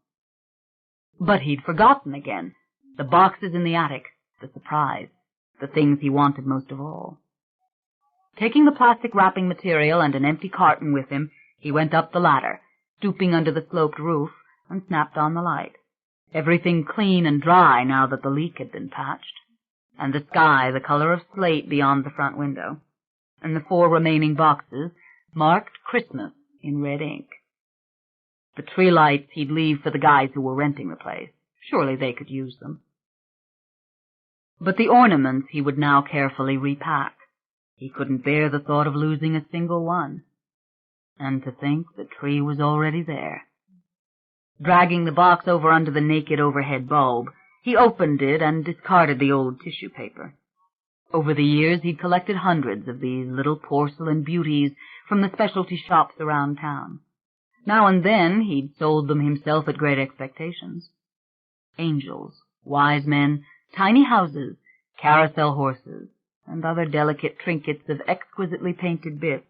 But he'd forgotten again. The boxes in the attic, the surprise, the things he wanted most of all. Taking the plastic wrapping material and an empty carton with him, he went up the ladder, stooping under the sloped roof, and snapped on the light. Everything clean and dry now that the leak had been patched, and the sky the color of slate beyond the front window, and the 4 remaining boxes marked Christmas in red ink. The tree lights he'd leave for the guys who were renting the place. Surely they could use them. But the ornaments he would now carefully repack. He couldn't bear the thought of losing a single one. And to think the tree was already there. Dragging the box over under the naked overhead bulb, he opened it and discarded the old tissue paper. Over the years he'd collected hundreds of these little porcelain beauties from the specialty shops around town. Now and then he'd sold them himself at great expectations. Angels, wise men, tiny houses, carousel horses, and other delicate trinkets of exquisitely painted bisque.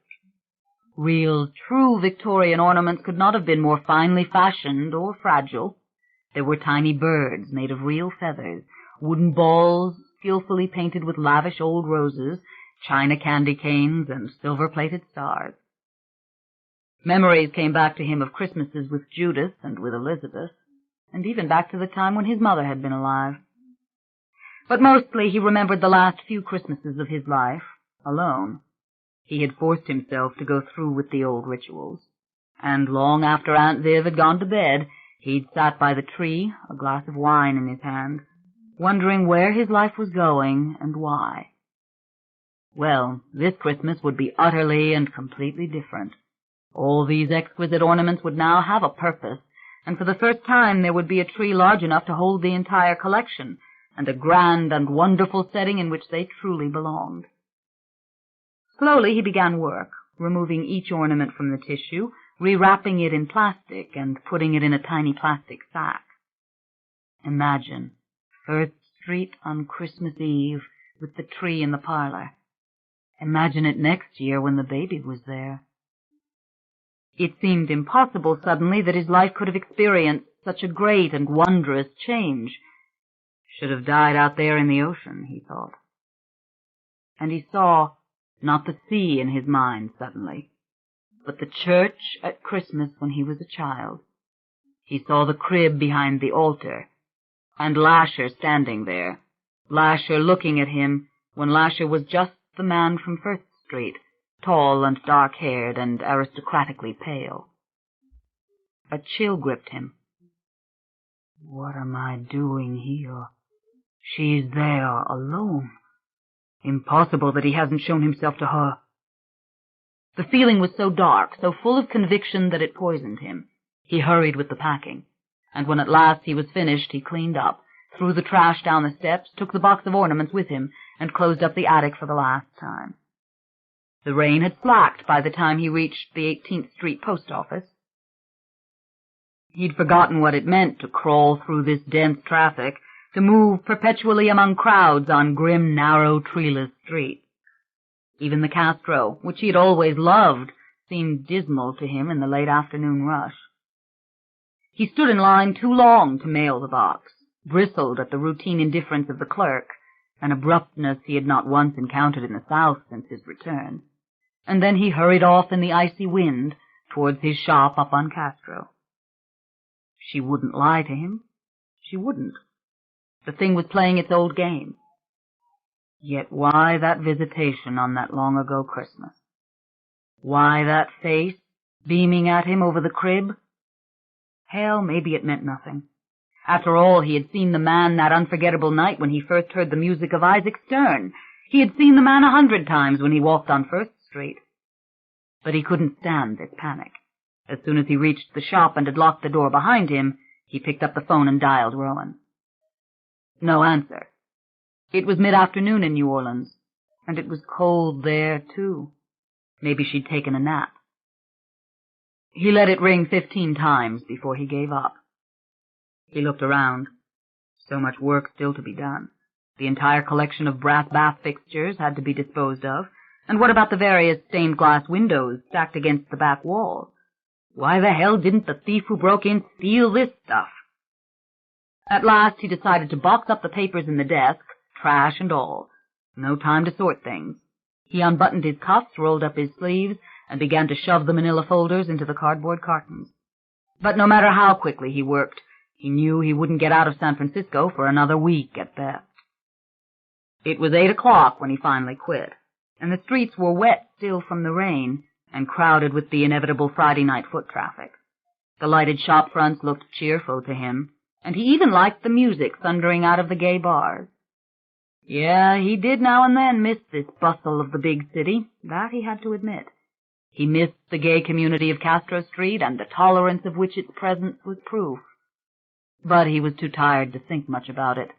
Real, true Victorian ornaments could not have been more finely fashioned or fragile. There were tiny birds made of real feathers, wooden balls skillfully painted with lavish old roses, china candy canes, and silver-plated stars. Memories came back to him of Christmases with Judith and with Elizabeth, and even back to the time when his mother had been alive. But mostly he remembered the last few Christmases of his life, alone. He had forced himself to go through with the old rituals, and long after Aunt Viv had gone to bed, he'd sat by the tree, a glass of wine in his hand, wondering where his life was going and why. Well, this Christmas would be utterly and completely different. All these exquisite ornaments would now have a purpose, and for the first time there would be a tree large enough to hold the entire collection, and a grand and wonderful setting in which they truly belonged. Slowly he began work, removing each ornament from the tissue, rewrapping it in plastic, and putting it in a tiny plastic sack. Imagine First Street on Christmas Eve, with the tree in the parlor. Imagine it next year when the baby was there. It seemed impossible suddenly that his life could have experienced such a great and wondrous change. Should have died out there in the ocean, he thought. And he saw, not the sea in his mind suddenly, but the church at Christmas when he was a child. He saw the crib behind the altar, and Lasher standing there, Lasher looking at him when Lasher was just the man from First Street, tall and dark-haired and aristocratically pale. A chill gripped him. What am I doing here? She's there, alone. Impossible that he hasn't shown himself to her. The feeling was so dark, so full of conviction that it poisoned him. He hurried with the packing, and when at last he was finished, he cleaned up, threw the trash down the steps, took the box of ornaments with him, and closed up the attic for the last time. The rain had slacked by the time he reached the 18th Street post office. He'd forgotten what it meant to crawl through this dense traffic, to move perpetually among crowds on grim, narrow, treeless streets. Even the Castro, which he had always loved, seemed dismal to him in the late afternoon rush. He stood in line too long to mail the box, bristled at the routine indifference of the clerk, an abruptness he had not once encountered in the South since his return, and then he hurried off in the icy wind towards his shop up on Castro. She wouldn't lie to him. She wouldn't. The thing was playing its old game. Yet why that visitation on that long-ago Christmas? Why that face beaming at him over the crib? Hell, maybe it meant nothing. After all, he had seen the man that unforgettable night when he first heard the music of Isaac Stern. He had seen the man 100 times when he walked on First Street. But he couldn't stand this panic. As soon as he reached the shop and had locked the door behind him, he picked up the phone and dialed Rowan. No answer. It was mid-afternoon in New Orleans, and it was cold there, too. Maybe she'd taken a nap. He let it ring 15 times before he gave up. He looked around. So much work still to be done. The entire collection of brass bath fixtures had to be disposed of, and what about the various stained glass windows stacked against the back wall? Why the hell didn't the thief who broke in steal this stuff? At last he decided to box up the papers in the desk, trash and all. No time to sort things. He unbuttoned his cuffs, rolled up his sleeves, and began to shove the manila folders into the cardboard cartons. But no matter how quickly he worked, he knew he wouldn't get out of San Francisco for another week at best. It was 8 o'clock when he finally quit, and the streets were wet still from the rain and crowded with the inevitable Friday night foot traffic. The lighted shop fronts looked cheerful to him, and he even liked the music thundering out of the gay bars. Yeah, he did now and then miss this bustle of the big city, that he had to admit. He missed the gay community of Castro Street and the tolerance of which its presence was proof. But he was too tired to think much about it,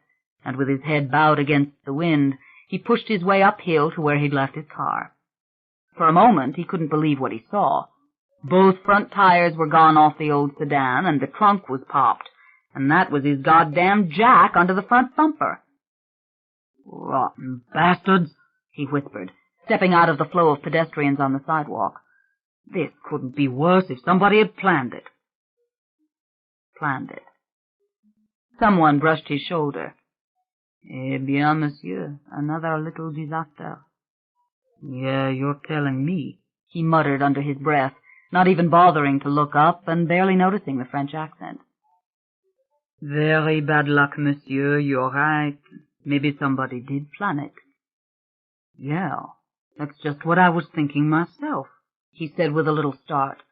and with his head bowed against the wind, he pushed his way uphill to where he'd left his car. For a moment he couldn't believe what he saw. Both front tires were gone off the old sedan, and the trunk was popped, and that was his goddamn jack under the front bumper. "Rotten bastards," he whispered, stepping out of the flow of pedestrians on the sidewalk. "This couldn't be worse if somebody had planned it." Planned it. Someone brushed his shoulder. "Eh bien, monsieur, another little disaster." "Yeah, you're telling me," he muttered under his breath, not even bothering to look up and barely noticing the French accent. "Very bad luck, monsieur, you're right. Maybe somebody did plan it." "Yeah, that's just what I was thinking myself," he said with a little start.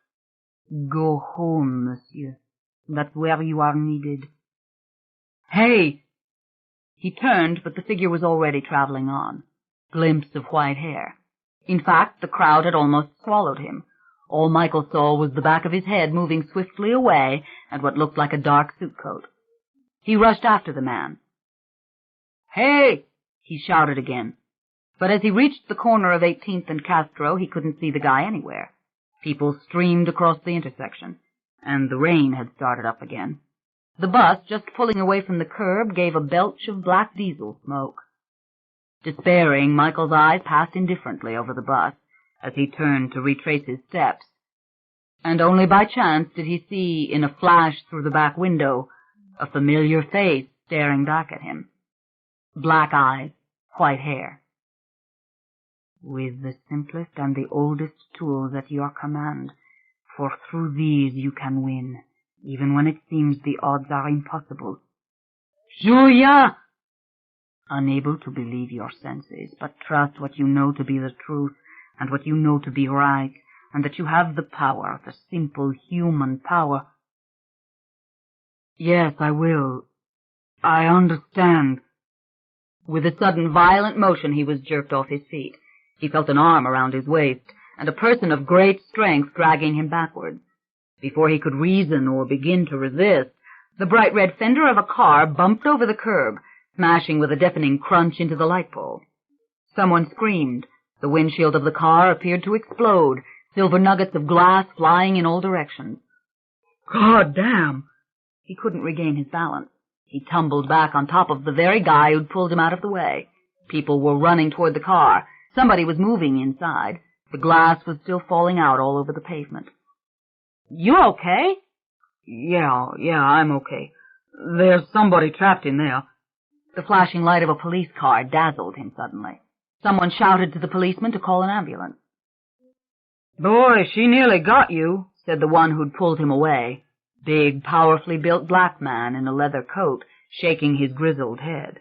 "Go home, monsieur. That's where you are needed." "Hey!" He turned, but the figure was already traveling on. glimpse of white hair. In fact, the crowd had almost swallowed him. All Michael saw was the back of his head moving swiftly away and what looked like a dark suit coat. He rushed after the man. "Hey!" he shouted again. But as he reached the corner of 18th and Castro, he couldn't see the guy anywhere. People streamed across the intersection, and the rain had started up again. The bus, just pulling away from the curb, gave a belch of black diesel smoke. Despairing, Michael's eyes passed indifferently over the bus as he turned to retrace his steps, and only by chance did he see, in a flash through the back window, a familiar face staring back at him. Black eyes, white hair. "With the simplest and the oldest tools at your command, for through these you can win, even when it seems the odds are impossible." "Julia!" Unable to believe your senses, but trust what you know to be the truth, and what you know to be right, and that you have the power, the simple human power. "Yes, I will. I understand." With a sudden violent motion he was jerked off his feet. He felt an arm around his waist, and a person of great strength dragging him backwards. Before he could reason or begin to resist, the bright red fender of a car bumped over the curb, smashing with a deafening crunch into the light pole. Someone screamed. The windshield of the car appeared to explode, silver nuggets of glass flying in all directions. "God damn!" He couldn't regain his balance. He tumbled back on top of the very guy who'd pulled him out of the way. People were running toward the car. Somebody was moving inside. The glass was still falling out all over the pavement. "You okay?" Yeah, I'm okay. There's somebody trapped in there." The flashing light of a police car dazzled him suddenly. Someone shouted to the policeman to call an ambulance. "Boy, she nearly got you," said the one who'd pulled him away. Big, powerfully built black man in a leather coat, shaking his grizzled head.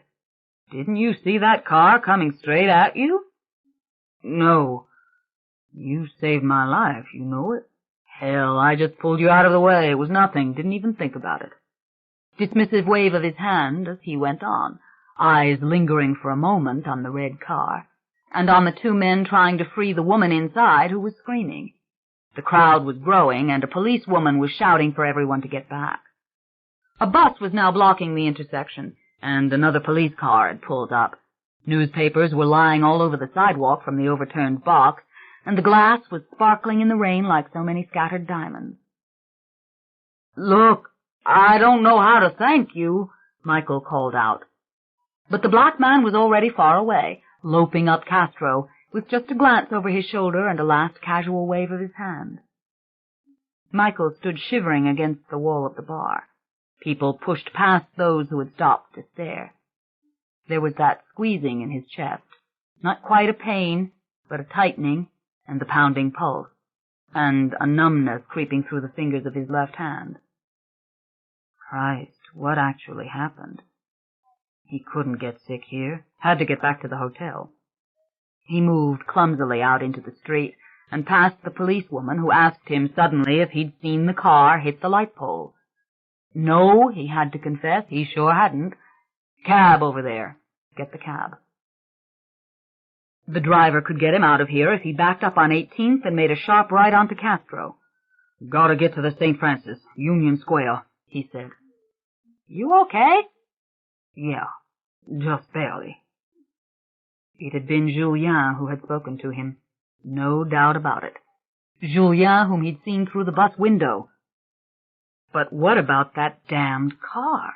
"Didn't you see that car coming straight at you?" "No." "You saved my life, you know it." "Hell, I just pulled you out of the way. It was nothing. Didn't even think about it." Dismissive wave of his hand as he went on, eyes lingering for a moment on the red car, and on the two men trying to free the woman inside who was screaming. The crowd was growing, and a policewoman was shouting for everyone to get back. A bus was now blocking the intersection, and another police car had pulled up. Newspapers were lying all over the sidewalk from the overturned box, and the glass was sparkling in the rain like so many scattered diamonds. "Look, I don't know how to thank you," Michael called out. But the black man was already far away, loping up Castro, with just a glance over his shoulder and a last casual wave of his hand. Michael stood shivering against the wall of the bar. People pushed past those who had stopped to stare. There was that squeezing in his chest, not quite a pain, but a tightening and the pounding pulse, and a numbness creeping through the fingers of his left hand. Christ, what actually happened? He couldn't get sick here, had to get back to the hotel. He moved clumsily out into the street and past the policewoman who asked him suddenly if he'd seen the car hit the light pole. No, he had to confess, he sure hadn't. "Cab over there." Get the cab. The driver could get him out of here if he backed up on 18th and made a sharp right onto Castro. "Gotta get to the St. Francis, Union Square," he said. "You okay?" "Yeah, just barely." It had been Julien who had spoken to him. No doubt about it. Julien whom he'd seen through the bus window. But what about that damned car?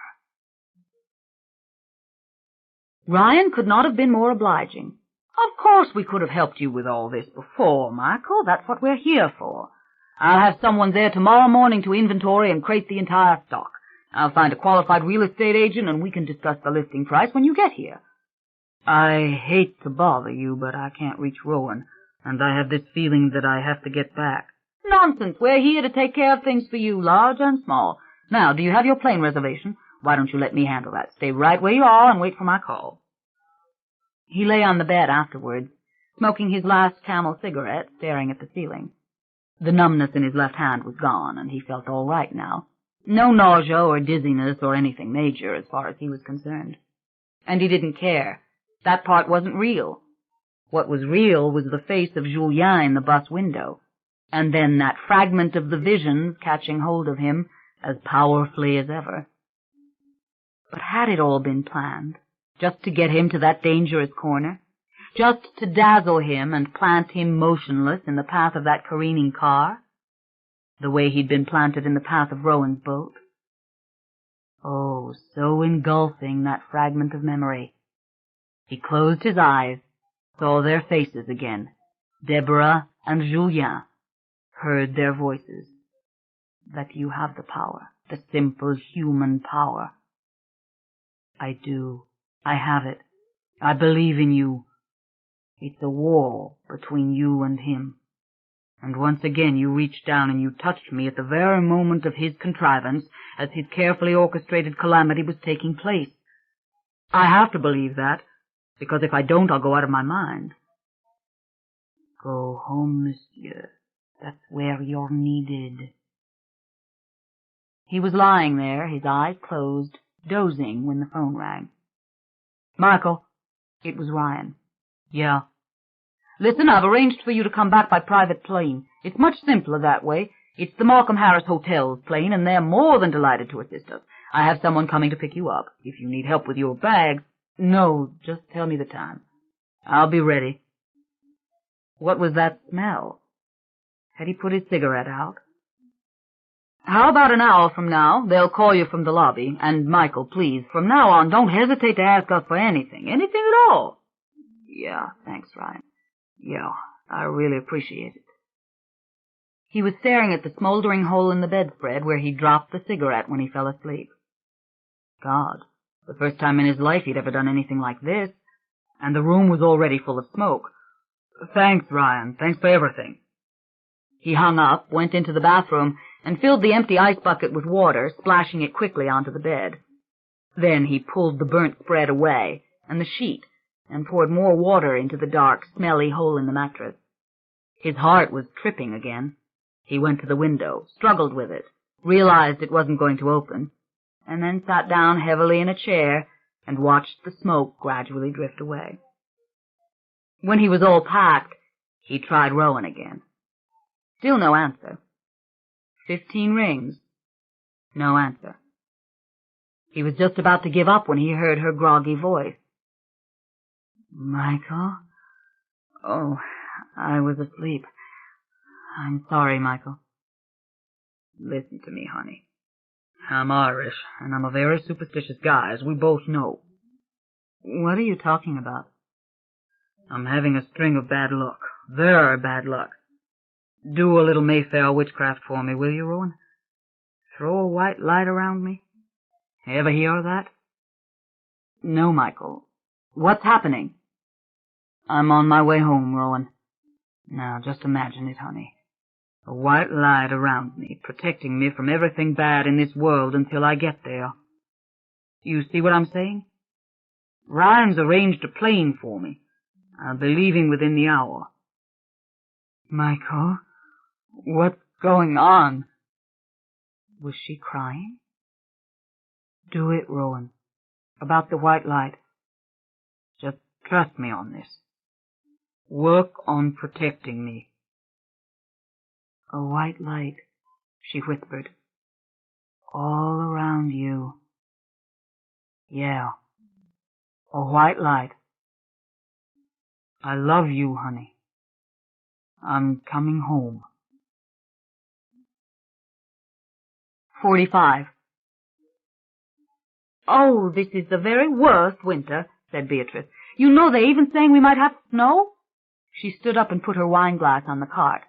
Ryan could not have been more obliging. "Of course we could have helped you with all this before, Michael. That's what we're here for. I'll have someone there tomorrow morning to inventory and crate the entire stock. I'll find a qualified real estate agent, and we can discuss the listing price when you get here." "I hate to bother you, but I can't reach Rowan, and I have this feeling that I have to get back." "Nonsense. We're here to take care of things for you, large and small. Now, do you have your plane reservation? Why don't you let me handle that? Stay right where you are and wait for my call." He lay on the bed afterwards, smoking his last Camel cigarette, staring at the ceiling. The numbness in his left hand was gone, and he felt all right now. No nausea or dizziness or anything major as far as he was concerned. And he didn't care. That part wasn't real. What was real was the face of Julien in the bus window, and then that fragment of the visions catching hold of him as powerfully as ever. But had it all been planned, just to get him to that dangerous corner? Just to dazzle him and plant him motionless in the path of that careening car? The way he'd been planted in the path of Rowan's boat? Oh, so engulfing, that fragment of memory. He closed his eyes, saw their faces again, Deborah and Julien, heard their voices. That you have the power, the simple human power. I do. I have it. I believe in you. It's a wall between you and him. And once again you reached down and you touched me at the very moment of his contrivance, as his carefully orchestrated calamity was taking place. I have to believe that, because if I don't, I'll go out of my mind. Go home, monsieur. That's where you're needed. He was lying there, his eyes closed, dozing when the phone rang. Michael. It was Ryan. Yeah. Listen, I've arranged for you to come back by private plane. It's much simpler that way. It's the Markham Harris Hotel's plane, and they're more than delighted to assist us. I have someone coming to pick you up. If you need help with your bags... No, just tell me the time. I'll be ready. What was that smell? Had he put his cigarette out? How about an hour from now? They'll call you from the lobby. And, Michael, please, from now on, don't hesitate to ask us for anything. Anything at all. Yeah, thanks, Ryan. Yeah, I really appreciate it. He was staring at the smoldering hole in the bedspread where he dropped the cigarette when he fell asleep. God, the first time in his life he'd ever done anything like this, and the room was already full of smoke. Thanks, Ryan. Thanks for everything. He hung up, went into the bathroom, and filled the empty ice bucket with water, splashing it quickly onto the bed. Then he pulled the burnt spread away, and the sheet, and poured more water into the dark, smelly hole in the mattress. His heart was tripping again. He went to the window, struggled with it, realized it wasn't going to open, and then sat down heavily in a chair and watched the smoke gradually drift away. When he was all packed, he tried Rowan again. Still no answer. 15 rings. No answer. He was just about to give up when he heard her groggy voice. Michael? Oh, I was asleep. I'm sorry, Michael. Listen to me, honey. I'm Irish, and I'm a very superstitious guy, as we both know. What are you talking about? I'm having a string of bad luck. Very bad luck. Do a little Mayfair witchcraft for me, will you, Rowan? Throw a white light around me. Ever hear of that? No, Michael. What's happening? I'm on my way home, Rowan. Now, just imagine it, honey. A white light around me, protecting me from everything bad in this world until I get there. You see what I'm saying? Ryan's arranged a plane for me. I'll be leaving within the hour. Michael, what's going on? Was she crying? Do it, Rowan. About the white light. Just trust me on this. Work on protecting me. A white light, she whispered. All around you. Yeah, a white light. I love you, honey. I'm coming home. 45. Oh, this is the very worst winter, said Beatrice. You know they're even saying we might have snow? She stood up and put her wine-glass on the cart.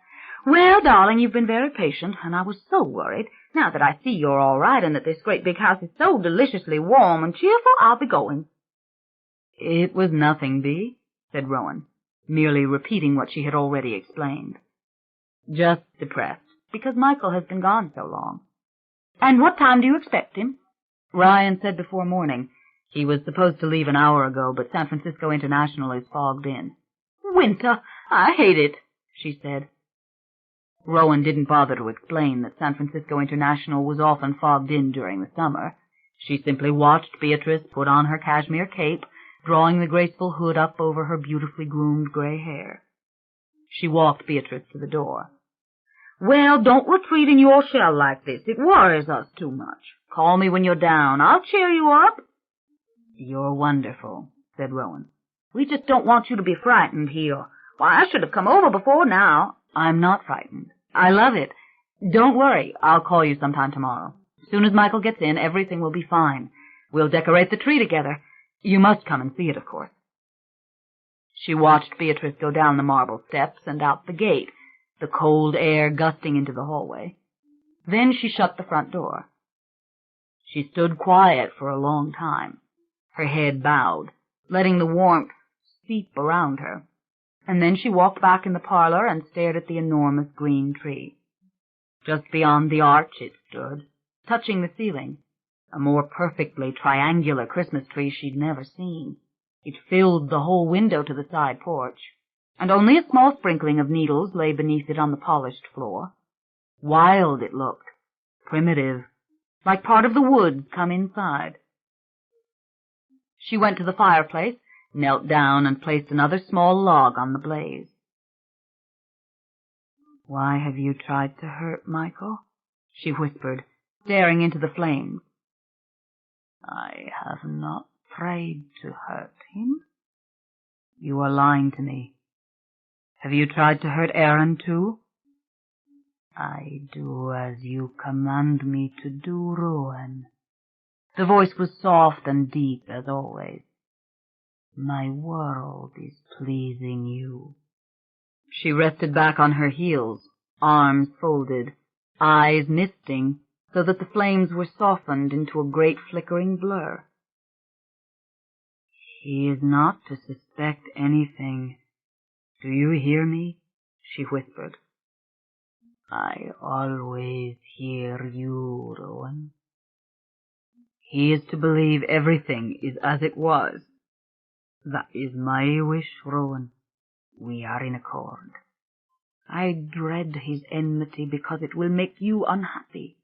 Well, darling, you've been very patient, and I was so worried. Now that I see you're all right and that this great big house is so deliciously warm and cheerful, I'll be going. It was nothing, Bee, said Rowan, merely repeating what she had already explained. Just depressed, because Michael has been gone so long. And what time do you expect him? Ryan said before morning. He was supposed to leave an hour ago, but San Francisco International is fogged in. Winter! I hate it, she said. Rowan didn't bother to explain that San Francisco International was often fogged in during the summer. She simply watched Beatrice put on her cashmere cape drawing the graceful hood up over her beautifully groomed gray hair. She walked Beatrice to the door. "Well, don't retreat in your shell like this. It worries us too much. Call me when you're down. I'll cheer you up." "You're wonderful," said Rowan. "We just don't want you to be frightened here. Why, I should have come over before now." "I'm not frightened. I love it. Don't worry. I'll call you sometime tomorrow. As soon as Michael gets in, everything will be fine. We'll decorate the tree together. You must come and see it, of course." She watched Beatrice go down the marble steps and out the gate, the cold air gusting into the hallway. Then she shut the front door. She stood quiet for a long time, her head bowed, letting the warmth seep around her, and then she walked back in the parlor and stared at the enormous green tree. Just beyond the arch it stood, touching the ceiling, a more perfectly triangular Christmas tree she'd never seen. It filled the whole window to the side porch, and only a small sprinkling of needles lay beneath it on the polished floor. Wild it looked, primitive, like part of the woods come inside. She went to the fireplace, knelt down, and placed another small log on the blaze. "Why have you tried to hurt Michael?" she whispered, staring into the flames. "I have not tried to hurt him." "You are lying to me. Have you tried to hurt Aaron, too?" "I do as you command me to do, Rowan." The voice was soft and deep, as always. "My world is pleasing you." She rested back on her heels, arms folded, eyes misting, so that the flames were softened into a great flickering blur. "He is not to suspect anything. Do you hear me?" she whispered. "I always hear you, Rowan." "He is to believe everything is as it was." "That is my wish, Rowan. We are in accord. I dread his enmity because it will make you unhappy.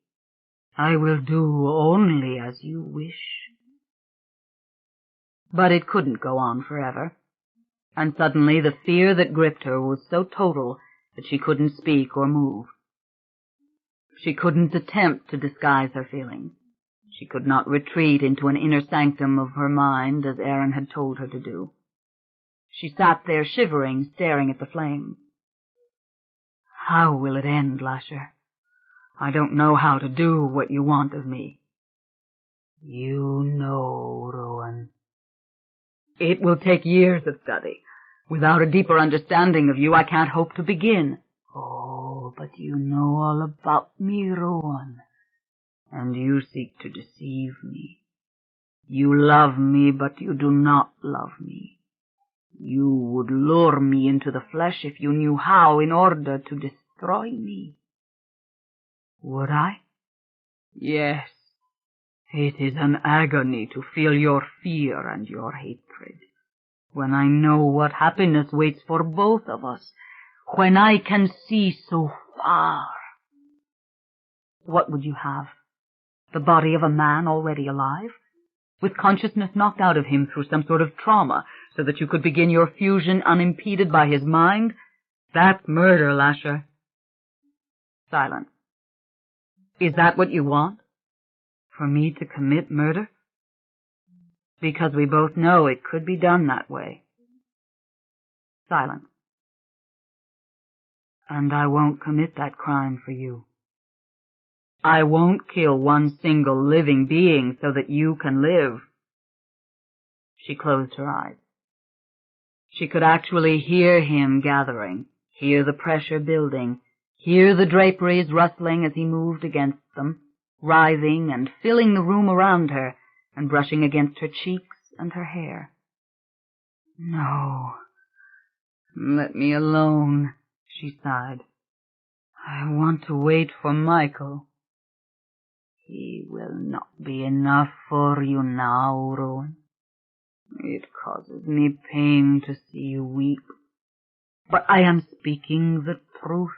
I will do only as you wish." But it couldn't go on forever, and suddenly the fear that gripped her was so total that she couldn't speak or move. She couldn't attempt to disguise her feelings. She could not retreat into an inner sanctum of her mind as Aaron had told her to do. She sat there shivering, staring at the flames. "How will it end, Lasher? I don't know how to do what you want of me." "You know, Rowan." "It will take years of study. Without a deeper understanding of you, I can't hope to begin." "Oh, but you know all about me, Rowan, and you seek to deceive me. You love me, but you do not love me. You would lure me into the flesh if you knew how, in order to destroy me." "Would I?" "Yes. It is an agony to feel your fear and your hatred. When I know what happiness waits for both of us, when I can see so far." "What would you have? The body of a man already alive, with consciousness knocked out of him through some sort of trauma, so that you could begin your fusion unimpeded by his mind? That's murder, Lasher." Silence. "Is that what you want? For me to commit murder?" "Because we both know it could be done that way." Silence. "And I won't commit that crime for you. I won't kill one single living being so that you can live." She closed her eyes. She could actually hear him gathering, hear the pressure building, hear the draperies rustling as he moved against them, writhing and filling the room around her and brushing against her cheeks and her hair. "No, let me alone," she sighed. "I want to wait for Michael." "He will not be enough for you now, Rowan. It causes me pain to see you weep, but I am speaking the truth."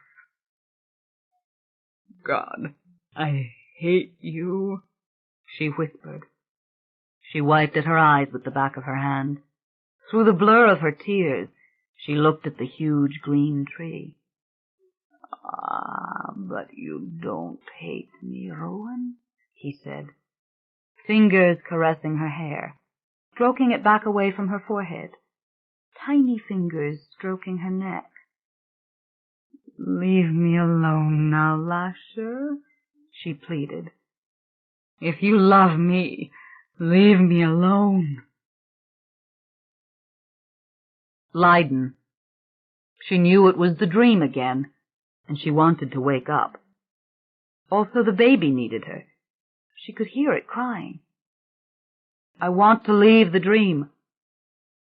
"God, I hate you," she whispered. She wiped at her eyes with the back of her hand. Through the blur of her tears, she looked at the huge green tree. "Ah, but you don't hate me, Rowan," he said, fingers caressing her hair, stroking it back away from her forehead, tiny fingers stroking her neck. "Leave me alone now, Lasher," she pleaded. "If you love me, leave me alone." Leiden. She knew it was the dream again, and she wanted to wake up. Also the baby needed her. She could hear it crying. "I want to leave the dream."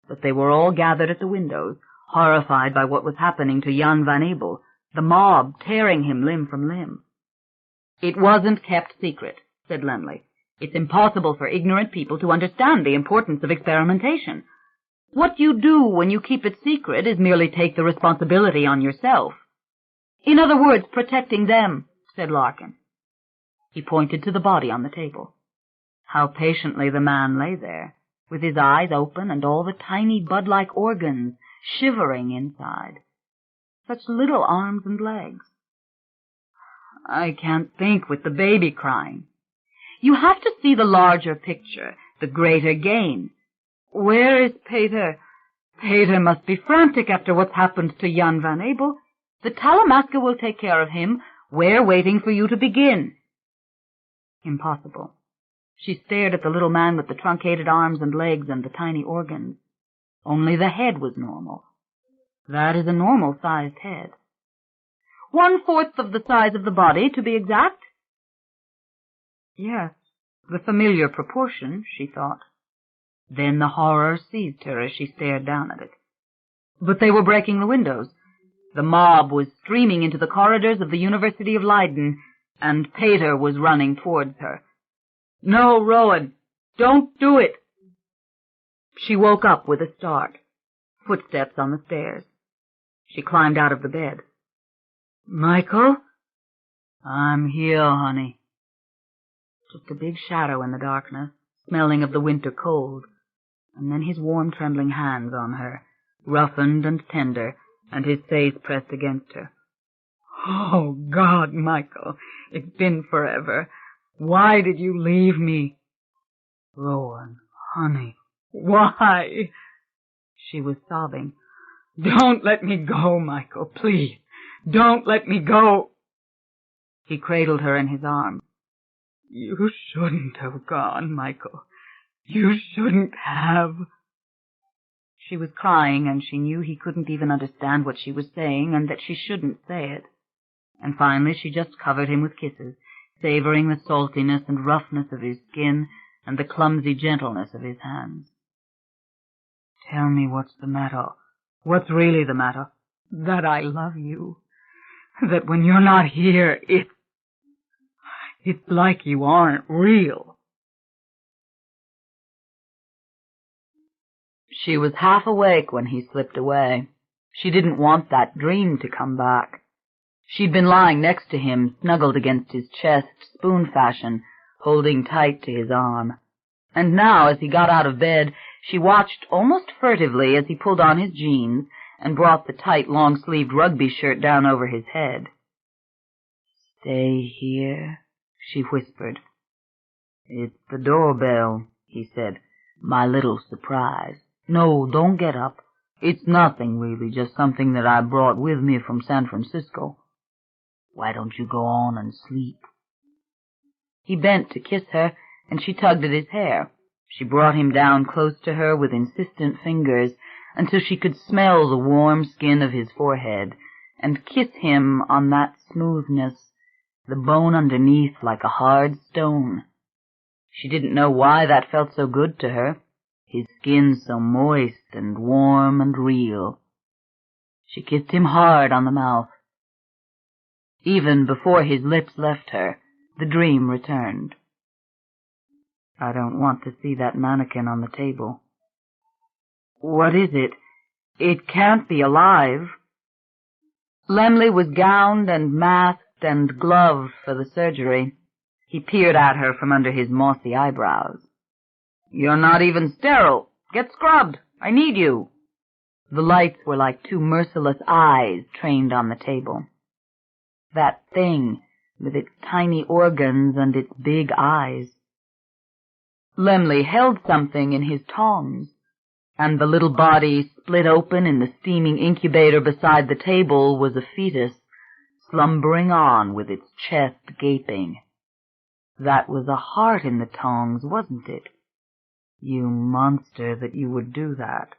But they were all gathered at the windows, horrified by what was happening to Jan van Abel, the mob tearing him limb from limb. "It wasn't kept secret," said Lemley. "It's impossible for ignorant people to understand the importance of experimentation. What you do when you keep it secret is merely take the responsibility on yourself." "In other words, protecting them," said Larkin. He pointed to the body on the table. How patiently the man lay there, with his eyes open and all the tiny bud-like organs shivering inside. Such little arms and legs. "I can't think with the baby crying." "You have to see the larger picture, the greater gain. Where is Peter? Peter must be frantic after what's happened to Jan van Abel. The Talamasca will take care of him. We're waiting for you to begin." Impossible. She stared at the little man with the truncated arms and legs and the tiny organs. Only the head was normal. That is a normal-sized head. 1/4 of the size of the body, to be exact. Yes, the familiar proportion, she thought. Then the horror seized her as she stared down at it. But they were breaking the windows. The mob was streaming into the corridors of the University of Leiden, and Peter was running towards her. "No, Rowan, don't do it." She woke up with a start. Footsteps on the stairs. She climbed out of the bed. "Michael?" "I'm here, honey." Just a big shadow in the darkness, smelling of the winter cold, and then his warm, trembling hands on her, roughened and tender, and his face pressed against her. "Oh, God, Michael, it's been forever. Why did you leave me?" "Rowan, honey, why?" She was sobbing. "Don't let me go, Michael, please. Don't let me go." He cradled her in his arms. "You shouldn't have gone, Michael. You shouldn't have." She was crying, and she knew he couldn't even understand what she was saying, and that she shouldn't say it. And finally she just covered him with kisses, savoring the saltiness and roughness of his skin and the clumsy gentleness of his hands. "Tell me what's the matter. What's really the matter?" "That I love you. That when you're not here, it's like you aren't real." She was half awake when he slipped away. She didn't want that dream to come back. She'd been lying next to him, snuggled against his chest, spoon fashion, holding tight to his arm. And now, as he got out of bed, she watched almost furtively as he pulled on his jeans and brought the tight, long-sleeved rugby shirt down over his head. "Stay here," she whispered. "It's the doorbell," he said. "My little surprise. No, don't get up. It's nothing, really, just something that I brought with me from San Francisco. Why don't you go on and sleep?" He bent to kiss her, and she tugged at his hair. She brought him down close to her with insistent fingers until she could smell the warm skin of his forehead and kiss him on that smoothness, the bone underneath like a hard stone. She didn't know why that felt so good to her, his skin so moist and warm and real. She kissed him hard on the mouth. Even before his lips left her, the dream returned. "I don't want to see that mannequin on the table." "What is it? It can't be alive." Lemley was gowned and masked and gloved for the surgery. He peered at her from under his mossy eyebrows. "You're not even sterile. Get scrubbed. I need you." The lights were like two merciless eyes trained on the table. That thing, with its tiny organs and its big eyes. Lemley held something in his tongs, and the little body split open in the steaming incubator beside the table was a fetus, slumbering on with its chest gaping. That was a heart in the tongs, wasn't it? You monster that you would do that.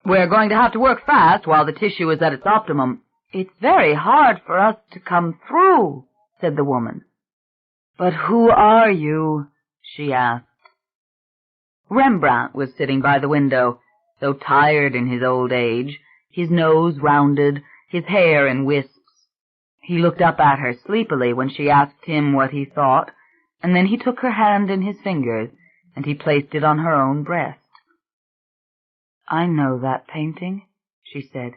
"We're going to have to work fast while the tissue is at its optimum." "It's very hard for us to come through," said the woman. "But who are you?" she asked. Rembrandt was sitting by the window, so tired in his old age, his nose rounded, his hair in wisps. He looked up at her sleepily when she asked him what he thought, and then he took her hand in his fingers, and he placed it on her own breast. "I know that painting," she said.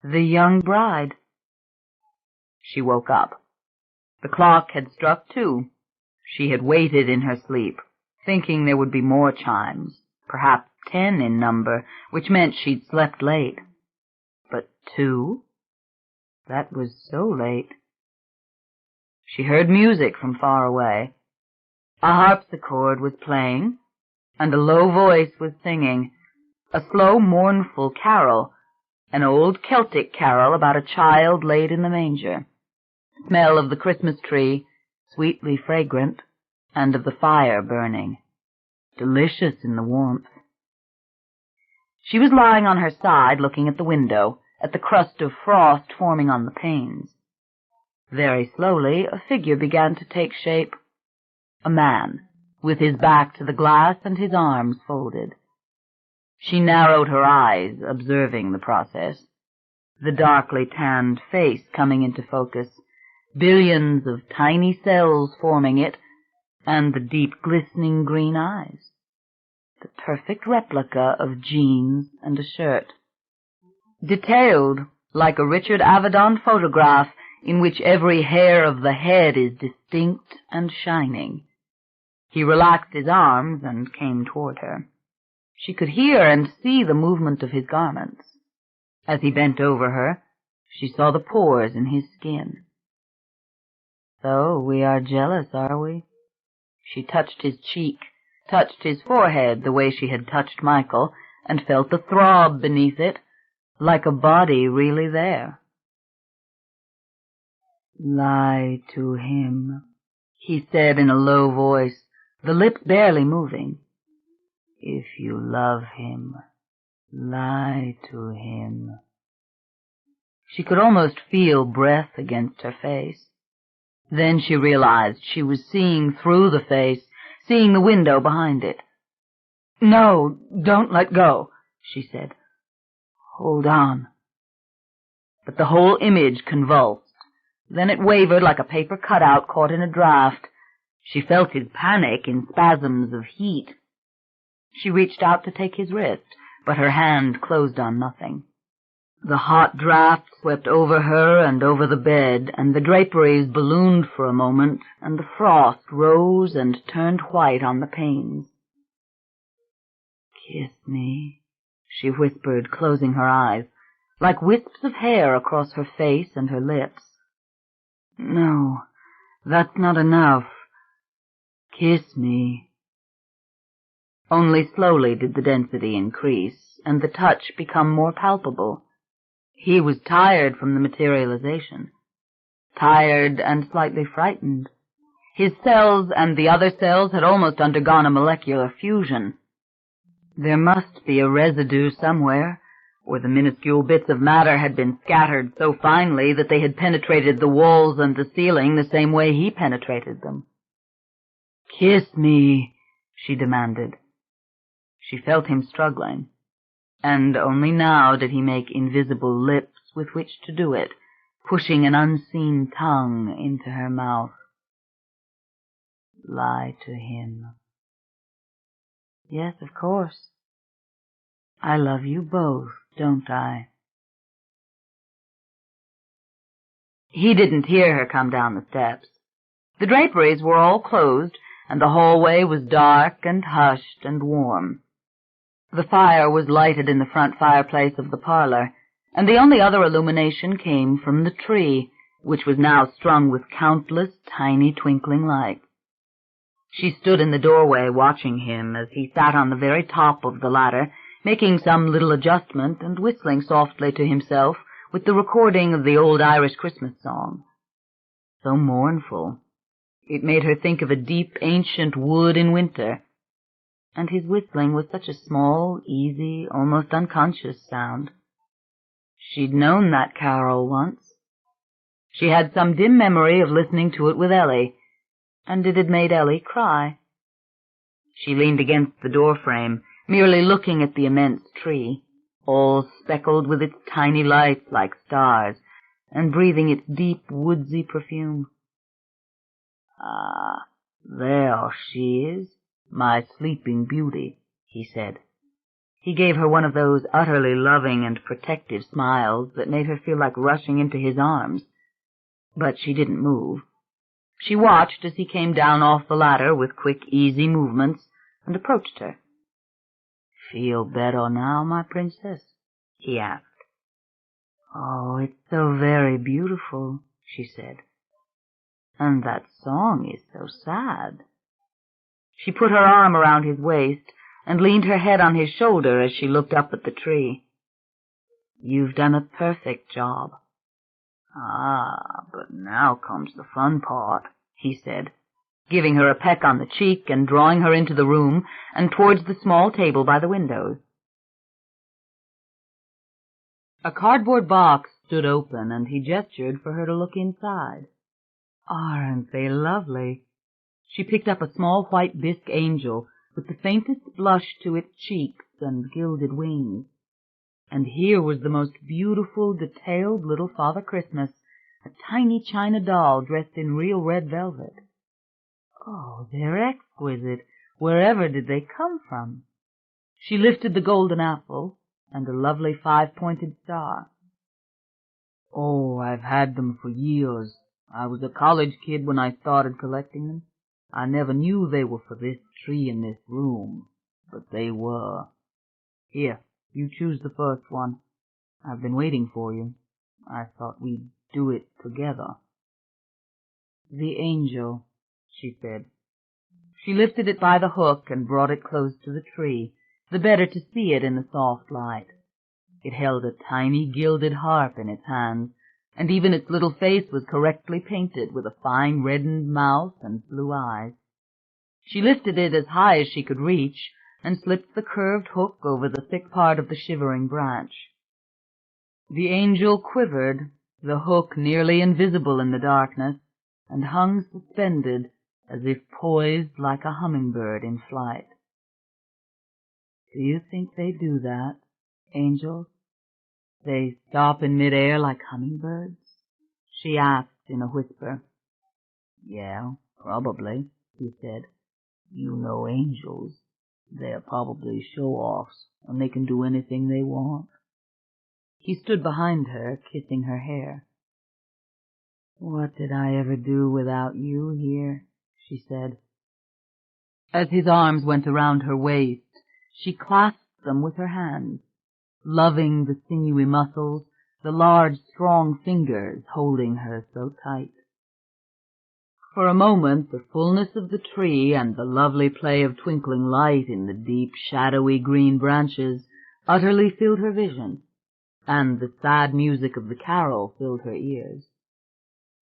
"The young bride." She woke up. The clock had struck 2. She had waited in her sleep, thinking there would be more chimes, perhaps 10 in number, which meant she'd slept late. But 2? That was so late. She heard music from far away. A harpsichord was playing, and a low voice was singing, a slow, mournful carol, an old Celtic carol about a child laid in the manger. Smell of the Christmas tree, sweetly fragrant, and of the fire burning. Delicious in the warmth. She was lying on her side, looking at the window, at the crust of frost forming on the panes. Very slowly, a figure began to take shape. A man, with his back to the glass and his arms folded. She narrowed her eyes, observing the process. The darkly tanned face coming into focus, billions of tiny cells forming it, and the deep glistening green eyes. The perfect replica of jeans and a shirt. Detailed, like a Richard Avedon photograph in which every hair of the head is distinct and shining. He relaxed his arms and came toward her. She could hear and see the movement of his garments. As he bent over her, she saw the pores in his skin. "So we are jealous, are we?" She touched his cheek, touched his forehead the way she had touched Michael, and felt the throb beneath it, like a body really there. "Lie to him," he said in a low voice, the lips barely moving. "If you love him, lie to him." She could almost feel breath against her face. Then she realized she was seeing through the face, seeing the window behind it. "No, don't let go," she said. "Hold on." But the whole image convulsed. Then it wavered like a paper cutout caught in a draft. She felt his panic in spasms of heat. She reached out to take his wrist, but her hand closed on nothing. The hot draft swept over her and over the bed, and the draperies ballooned for a moment, and the frost rose and turned white on the panes. "Kiss me," she whispered, closing her eyes, like wisps of hair across her face and her lips. "No, that's not enough. Kiss me." Only slowly did the density increase, and the touch become more palpable. He was tired from the materialization. Tired and slightly frightened. His cells and the other cells had almost undergone a molecular fusion. There must be a residue somewhere, or the minuscule bits of matter had been scattered so finely that they had penetrated the walls and the ceiling the same way he penetrated them. "Kiss me," she demanded. She felt him struggling, and only now did he make invisible lips with which to do it, pushing an unseen tongue into her mouth. "Lie to him." "Yes, of course. I love you both, don't I?" He didn't hear her come down the steps. The draperies were all closed, and the hallway was dark and hushed and warm. The fire was lighted in the front fireplace of the parlor, and the only other illumination came from the tree, which was now strung with countless tiny twinkling lights. She stood in the doorway watching him as he sat on the very top of the ladder, making some little adjustment and whistling softly to himself with the recording of the old Irish Christmas song. So mournful. It made her think of a deep, ancient wood in winter, and his whistling was such a small, easy, almost unconscious sound. She'd known that carol once. She had some dim memory of listening to it with Ellie, and it had made Ellie cry. She leaned against the doorframe, merely looking at the immense tree, all speckled with its tiny lights like stars, and breathing its deep, woodsy perfume. "Ah, there she is, my sleeping beauty," he said. He gave her one of those utterly loving and protective smiles that made her feel like rushing into his arms. But she didn't move. She watched as he came down off the ladder with quick, easy movements and approached her. "Feel better now, my princess?" he asked. "Oh, it's so very beautiful," she said. "And that song is so sad." She put her arm around his waist and leaned her head on his shoulder as she looked up at the tree. "You've done a perfect job." "Ah, but now comes the fun part," he said, giving her a peck on the cheek and drawing her into the room and towards the small table by the windows. A cardboard box stood open, and he gestured for her to look inside. "Aren't they lovely?" She picked up a small white bisque angel with the faintest blush to its cheeks and gilded wings. And here was the most beautiful, detailed little Father Christmas, a tiny china doll dressed in real red velvet. Oh, they're exquisite. Wherever did they come from? She lifted the golden apple and a lovely 5-pointed star. "Oh, I've had them for years. I was a college kid when I started collecting them. I never knew they were for this tree in this room, but they were. Here, you choose the first one. I've been waiting for you. I thought we'd do it together." "The angel," she said. She lifted it by the hook and brought it close to the tree, the better to see it in the soft light. It held a tiny gilded harp in its hands, and even its little face was correctly painted with a fine reddened mouth and blue eyes. She lifted it as high as she could reach and slipped the curved hook over the thick part of the shivering branch. The angel quivered, the hook nearly invisible in the darkness, and hung suspended as if poised like a hummingbird in flight. "Do you think they do that, angels? They stop in midair like hummingbirds?" she asked in a whisper. "Yeah, probably," he said. "You know angels. They're probably show-offs, and they can do anything they want." He stood behind her, kissing her hair. "What did I ever do without you here?" she said. As his arms went around her waist, she clasped them with her hands, loving the sinewy muscles, the large, strong fingers holding her so tight. For a moment the fullness of the tree and the lovely play of twinkling light in the deep, shadowy green branches utterly filled her vision, and the sad music of the carol filled her ears.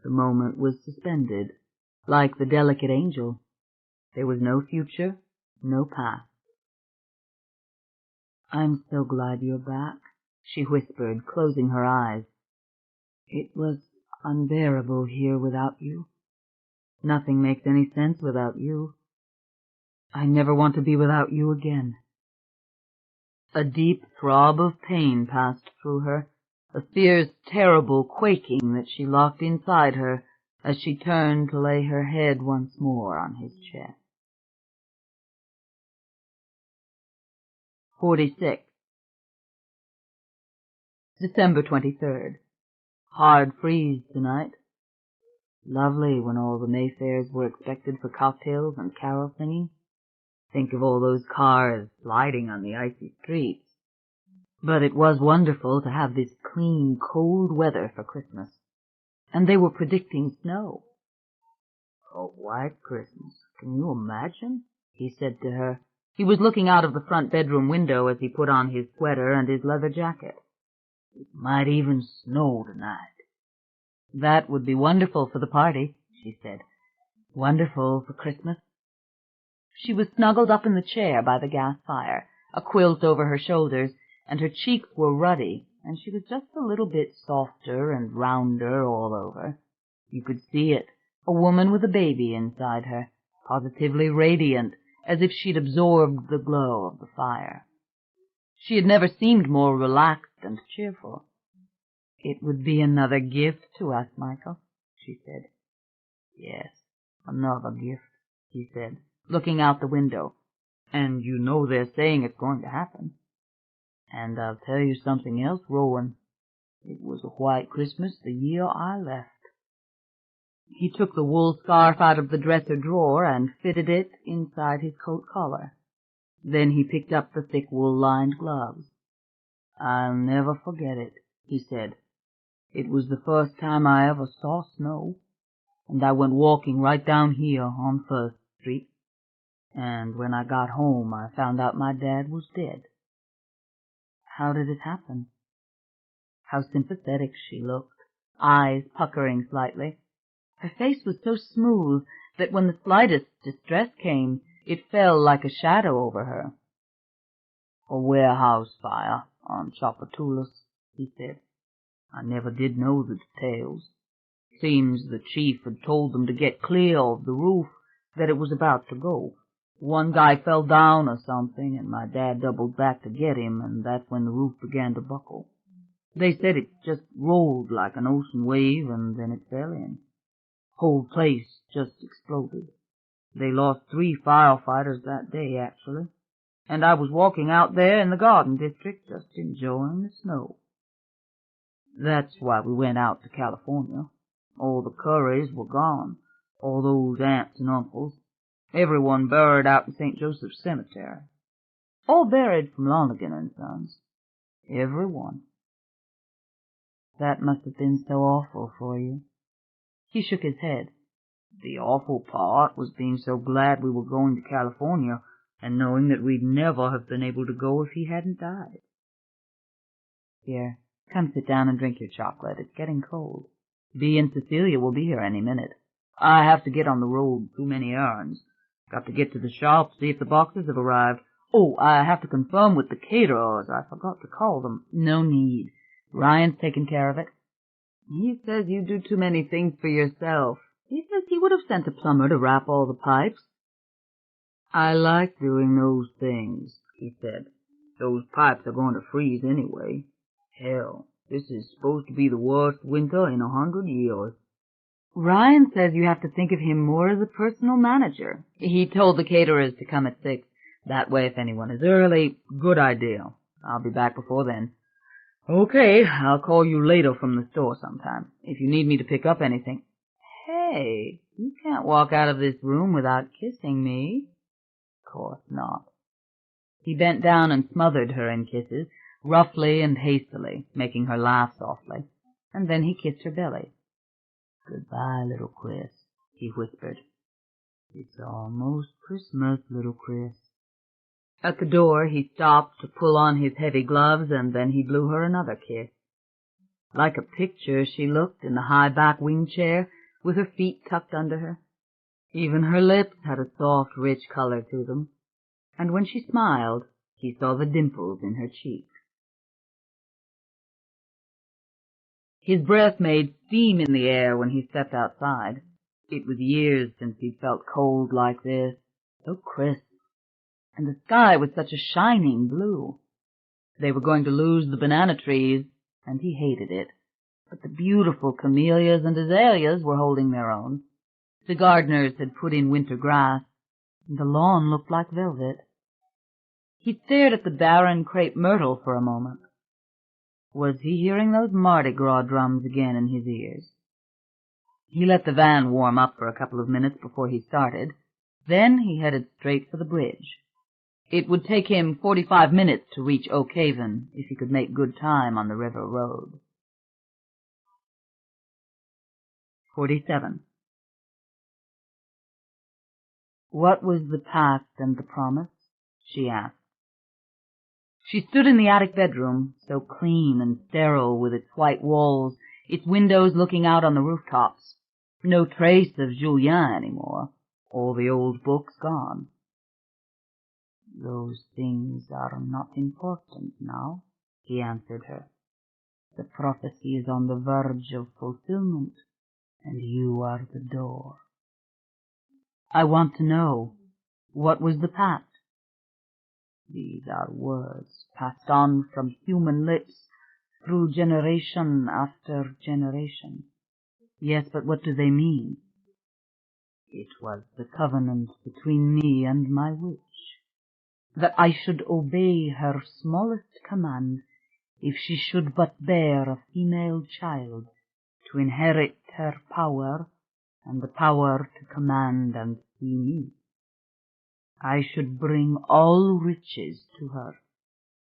The moment was suspended, like the delicate angel. There was no future, no past. "I'm so glad you're back," she whispered, closing her eyes. "It was unbearable here without you. Nothing makes any sense without you. I never want to be without you again." A deep throb of pain passed through her, a fierce, terrible quaking that she locked inside her as she turned to lay her head once more on his chest. 46. December 23rd. Hard freeze tonight. Lovely when all the Mayfairs were expected for cocktails and carol singing. Think of all those cars sliding on the icy streets. But it was wonderful to have this clean, cold weather for Christmas. And they were predicting snow. "A white Christmas, can you imagine?" he said to her. He was looking out of the front bedroom window as he put on his sweater and his leather jacket. "It might even snow tonight." "That would be wonderful for the party," she said. "Wonderful for Christmas." She was snuggled up in the chair by the gas fire, a quilt over her shoulders, and her cheeks were ruddy, and she was just a little bit softer and rounder all over. You could see it, a woman with a baby inside her, positively radiant, as if she'd absorbed the glow of the fire. She had never seemed more relaxed and cheerful. "It would be another gift to us, Michael," she said. "Yes, another gift," he said, looking out the window. "And you know they're saying it's going to happen. And I'll tell you something else, Rowan. It was a white Christmas the year I left." He took the wool scarf out of the dresser drawer and fitted it inside his coat collar. Then he picked up the thick wool-lined gloves. "I'll never forget it," he said. "It was the first time I ever saw snow, and I went walking right down here on First Street. And when I got home, I found out my dad was dead." "How did it happen?" How sympathetic she looked, eyes puckering slightly. Her face was so smooth that when the slightest distress came, it fell like a shadow over her. "A warehouse fire on Chapatoulas," he said. "I never did know the details. Seems the chief had told them to get clear of the roof, that it was about to go. One guy fell down or something, and my dad doubled back to get him, and that's when the roof began to buckle. They said it just rolled like an ocean wave, and then it fell in. Whole place just exploded. They lost 3 firefighters that day, actually. And I was walking out there in the garden district, just enjoying the snow. That's why we went out to California. All the Currys were gone, all those aunts and uncles. Everyone buried out in St. Joseph's Cemetery. All buried from Lonergan and Sons. Everyone." "That must have been so awful for you." He shook his head. "The awful part was being so glad we were going to California, and knowing that we'd never have been able to go if he hadn't died." "Here, come sit down and drink your chocolate. It's getting cold. Bea and Cecilia will be here any minute. I have to get on the road, too many errands. Got to get to the shop, see if the boxes have arrived. Oh, I have to confirm with the caterers. I forgot to call them." "No need. Ryan's taken care of it." "He says you do too many things for yourself. He says he would have sent a plumber to wrap all the pipes." "I like doing those things," he said. "Those pipes are going to freeze anyway. Hell, this is supposed to be the worst winter in 100 years. "Ryan says you have to think of him more as a personal manager. He told the caterers to come at 6. That way, if anyone is early—" "Good idea. I'll be back before then." "Okay, I'll call you later from the store sometime, if you need me to pick up anything." "Hey, you can't walk out of this room without kissing me." "Course not." He bent down and smothered her in kisses, roughly and hastily, making her laugh softly, and then he kissed her belly. "Goodbye, little Chris," he whispered. "It's almost Christmas, little Chris." At the door he stopped to pull on his heavy gloves, and then he blew her another kiss. Like a picture she looked in the high-back wing chair, with her feet tucked under her. Even her lips had a soft, rich color to them, and when she smiled, he saw the dimples in her cheeks. His breath made steam in the air when he stepped outside. It was years since he'd felt cold like this, so crisp, and the sky was such a shining blue. They were going to lose the banana trees, and he hated it, but the beautiful camellias and azaleas were holding their own. The gardeners had put in winter grass, and the lawn looked like velvet. He stared at the barren crepe myrtle for a moment. Was he hearing those Mardi Gras drums again in his ears? He let the van warm up for a couple of minutes before he started. Then he headed straight for the bridge. It would take him 45 minutes to reach Oak Haven if he could make good time on the river road. 47. What was the past and the promise? She asked. She stood in the attic bedroom, so clean and sterile with its white walls, its windows looking out on the rooftops. No trace of Julien anymore, all the old books gone. Those things are not important now, he answered her. The prophecy is on the verge of fulfillment, and you are the door. I want to know, what was the past? These are words passed on from human lips through generation after generation. Yes, but what do they mean? It was the covenant between me and my witch, that I should obey her smallest command if she should but bear a female child to inherit her power and the power to command and see me. I should bring all riches to her.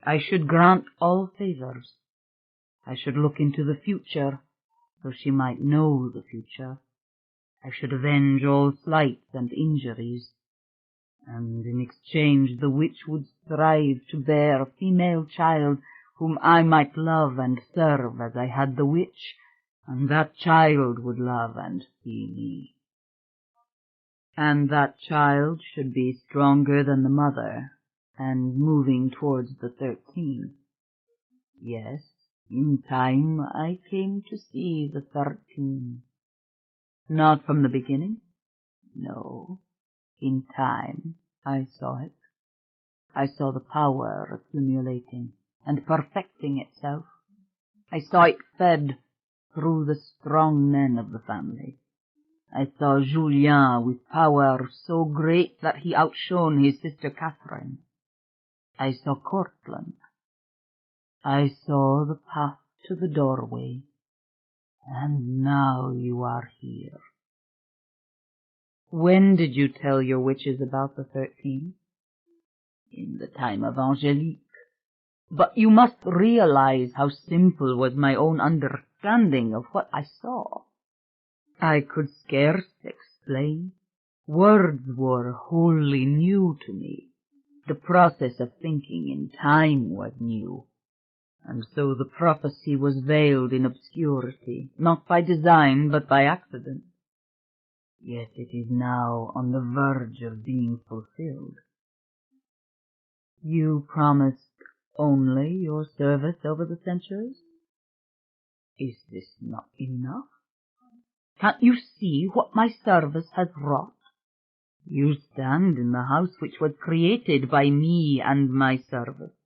I should grant all favors. I should look into the future, so she might know the future. I should avenge all slights and injuries, and in exchange the witch would strive to bear a female child whom I might love and serve as I had the witch, and that child would love and see me. And that child should be stronger than the mother, and moving towards the 13. Yes, in time I came to see the 13. Not from the beginning? No. In time I saw it. I saw the power accumulating and perfecting itself. I saw it fed through the strong men of the family. I saw Julien with power so great that he outshone his sister Catherine. I saw Cortland. I saw the path to the doorway, and now you are here. When did you tell your witches about the 13? In the time of Angelique. But you must realize how simple was my own understanding of what I saw. I could scarce explain. Words were wholly new to me. The process of thinking in time was new, and so the prophecy was veiled in obscurity, not by design, but by accident. Yet it is now on the verge of being fulfilled. You promised only your service over the centuries? Is this not enough? Can't you see what my service has wrought? You stand in the house which was created by me and my service.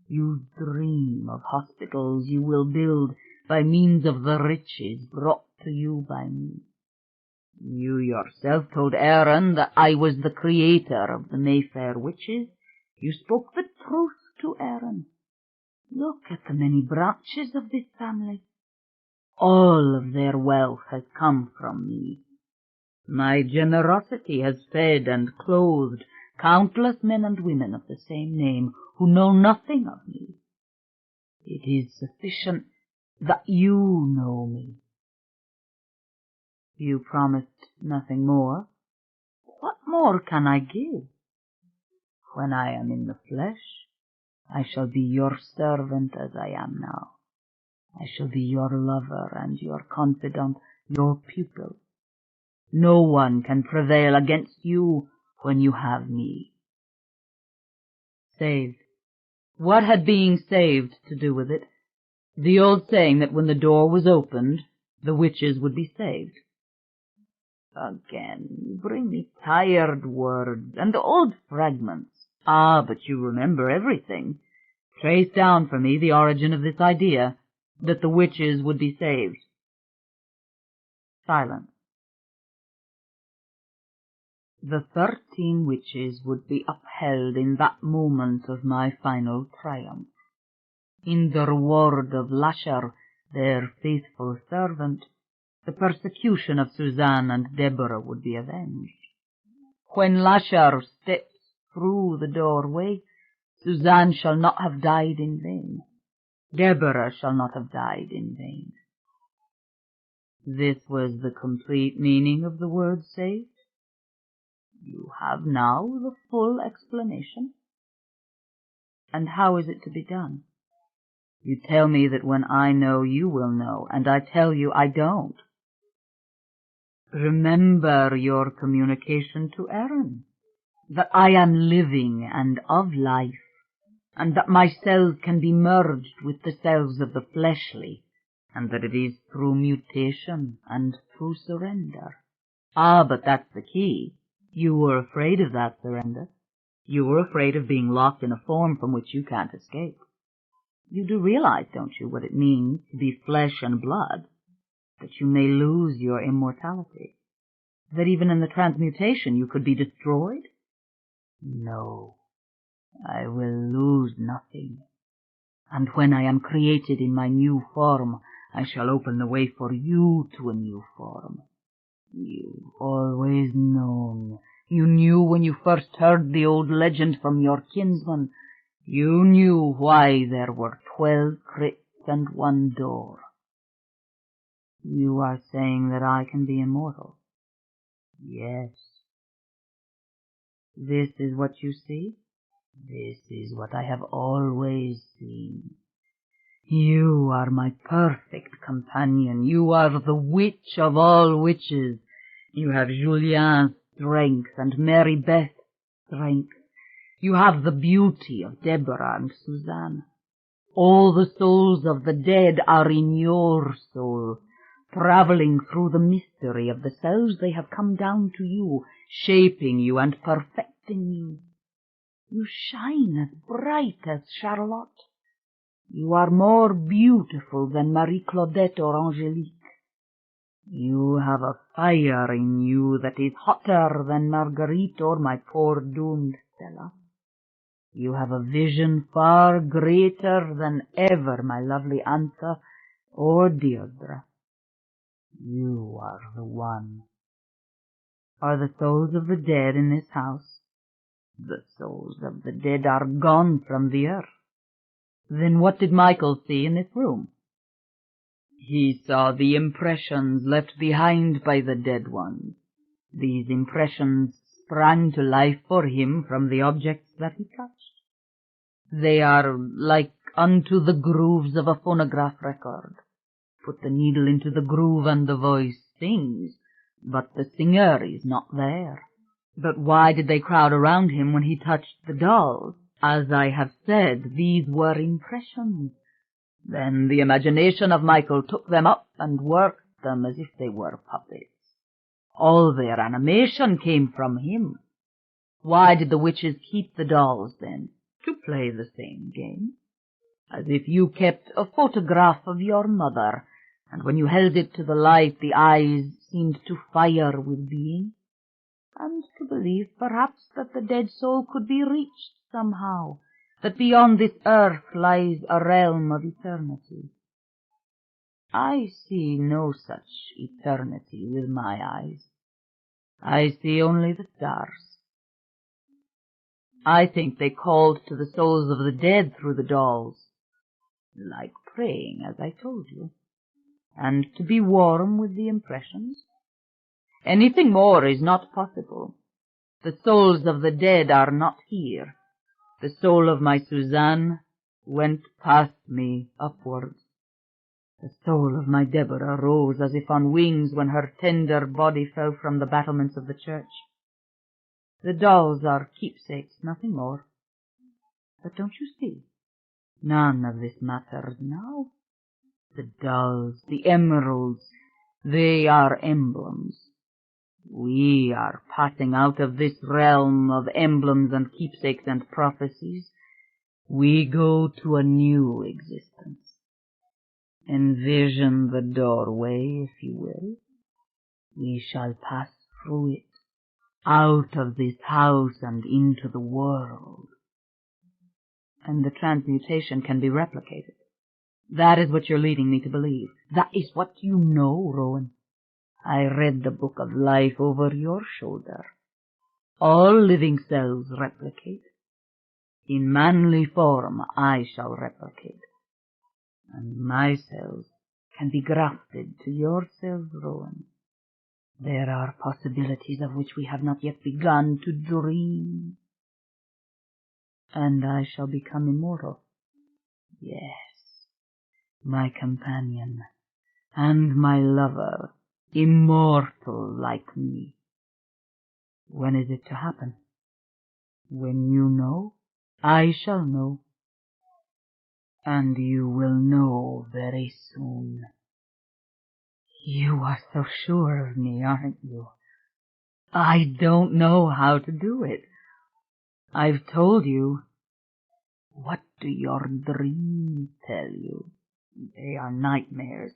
You dream of hospitals you will build by means of the riches brought to you by me. You yourself told Aaron that I was the creator of the Mayfair witches. You spoke the truth to Aaron. Look at the many branches of this family. All of their wealth has come from me. My generosity has fed and clothed countless men and women of the same name who know nothing of me. It is sufficient that you know me. You promised nothing more. What more can I give? When I am in the flesh, I shall be your servant as I am now. I shall be your lover and your confidant, your pupil. No one can prevail against you when you have me. Saved. What had being saved to do with it? The old saying that when the door was opened, the witches would be saved. Again, you bring me tired words and old fragments. Ah, but you remember everything. Trace down for me the origin of this idea, that the witches would be saved. Silence. The 13 witches would be upheld in that moment of my final triumph. In the reward of Lasher, their faithful servant, the persecution of Suzanne and Deborah would be avenged. When Lasher steps through the doorway, Suzanne shall not have died in vain. Deborah shall not have died in vain. This was the complete meaning of the word saved. You have now the full explanation. And how is it to be done? You tell me that when I know, you will know, and I tell you I don't. Remember your communication to Aaron, that I am living and of life, and that my cells can be merged with the cells of the fleshly, and that it is through mutation and through surrender. Ah, but that's the key. You were afraid of that surrender. You were afraid of being locked in a form from which you can't escape. You do realize, don't you, what it means to be flesh and blood, that you may lose your immortality, that even in the transmutation you could be destroyed? No, I will lose nothing, and when I am created in my new form, I shall open the way for you to a new form. You've always known. You knew when you first heard the old legend from your kinsman. You knew why there were 12 crypts and 1 door. You are saying that I can be immortal? Yes. This is what you see? This is what I have always seen. You are my perfect companion. You are the witch of all witches. You have Julien's strength and Mary Beth's strength. You have the beauty of Deborah and Suzanne. All the souls of the dead are in your soul, traveling through the mystery of the cells they have come down to you, shaping you and perfecting you. You shine as bright as Charlotte. You are more beautiful than Marie Claudette or Angelique. You have a fire in you that is hotter than Marguerite or my poor doomed Stella. You have a vision far greater than ever my lovely Anta or Deirdre. You are the one. Are the souls of the dead in this house? The souls of the dead are gone from the earth. Then what did Michael see in this room? He saw the impressions left behind by the dead ones. These impressions sprang to life for him from the objects that he touched. They are like unto the grooves of a phonograph record. Put the needle into the groove and the voice sings, but the singer is not there. But why did they crowd around him when he touched the dolls? As I have said, these were impressions. Then the imagination of Michael took them up and worked them as if they were puppets. All their animation came from him. Why did the witches keep the dolls, then? To play the same game. As if you kept a photograph of your mother, and when you held it to the light, the eyes seemed to fire with being, and to believe, perhaps, that the dead soul could be reached somehow, that beyond this earth lies a realm of eternity. I see no such eternity with my eyes. I see only the stars. I think they called to the souls of the dead through the dolls, like praying, as I told you, and to be warm with the impressions. Anything more is not possible. The souls of the dead are not here. The soul of my Suzanne went past me upwards. The soul of my Deborah rose as if on wings when her tender body fell from the battlements of the church. The dolls are keepsakes, nothing more. But don't you see? None of this matters now. The dolls, the emeralds, they are emblems. We are passing out of this realm of emblems and keepsakes and prophecies. We go to a new existence. Envision the doorway, if you will. We shall pass through it, out of this house and into the world. And the transmutation can be replicated. That is what you're leading me to believe. That is what you know, Rowan. I read the book of life over your shoulder. All living cells replicate. In manly form I shall replicate, and my cells can be grafted to your cells, Rowan. There are possibilities of which we have not yet begun to dream. And I shall become immortal. Yes, my companion and my lover, immortal like me. When is it to happen? When you know, I shall know. And you will know very soon. You are so sure of me, aren't you? I don't know how to do it. I've told you. What do your dreams tell you? They are nightmares.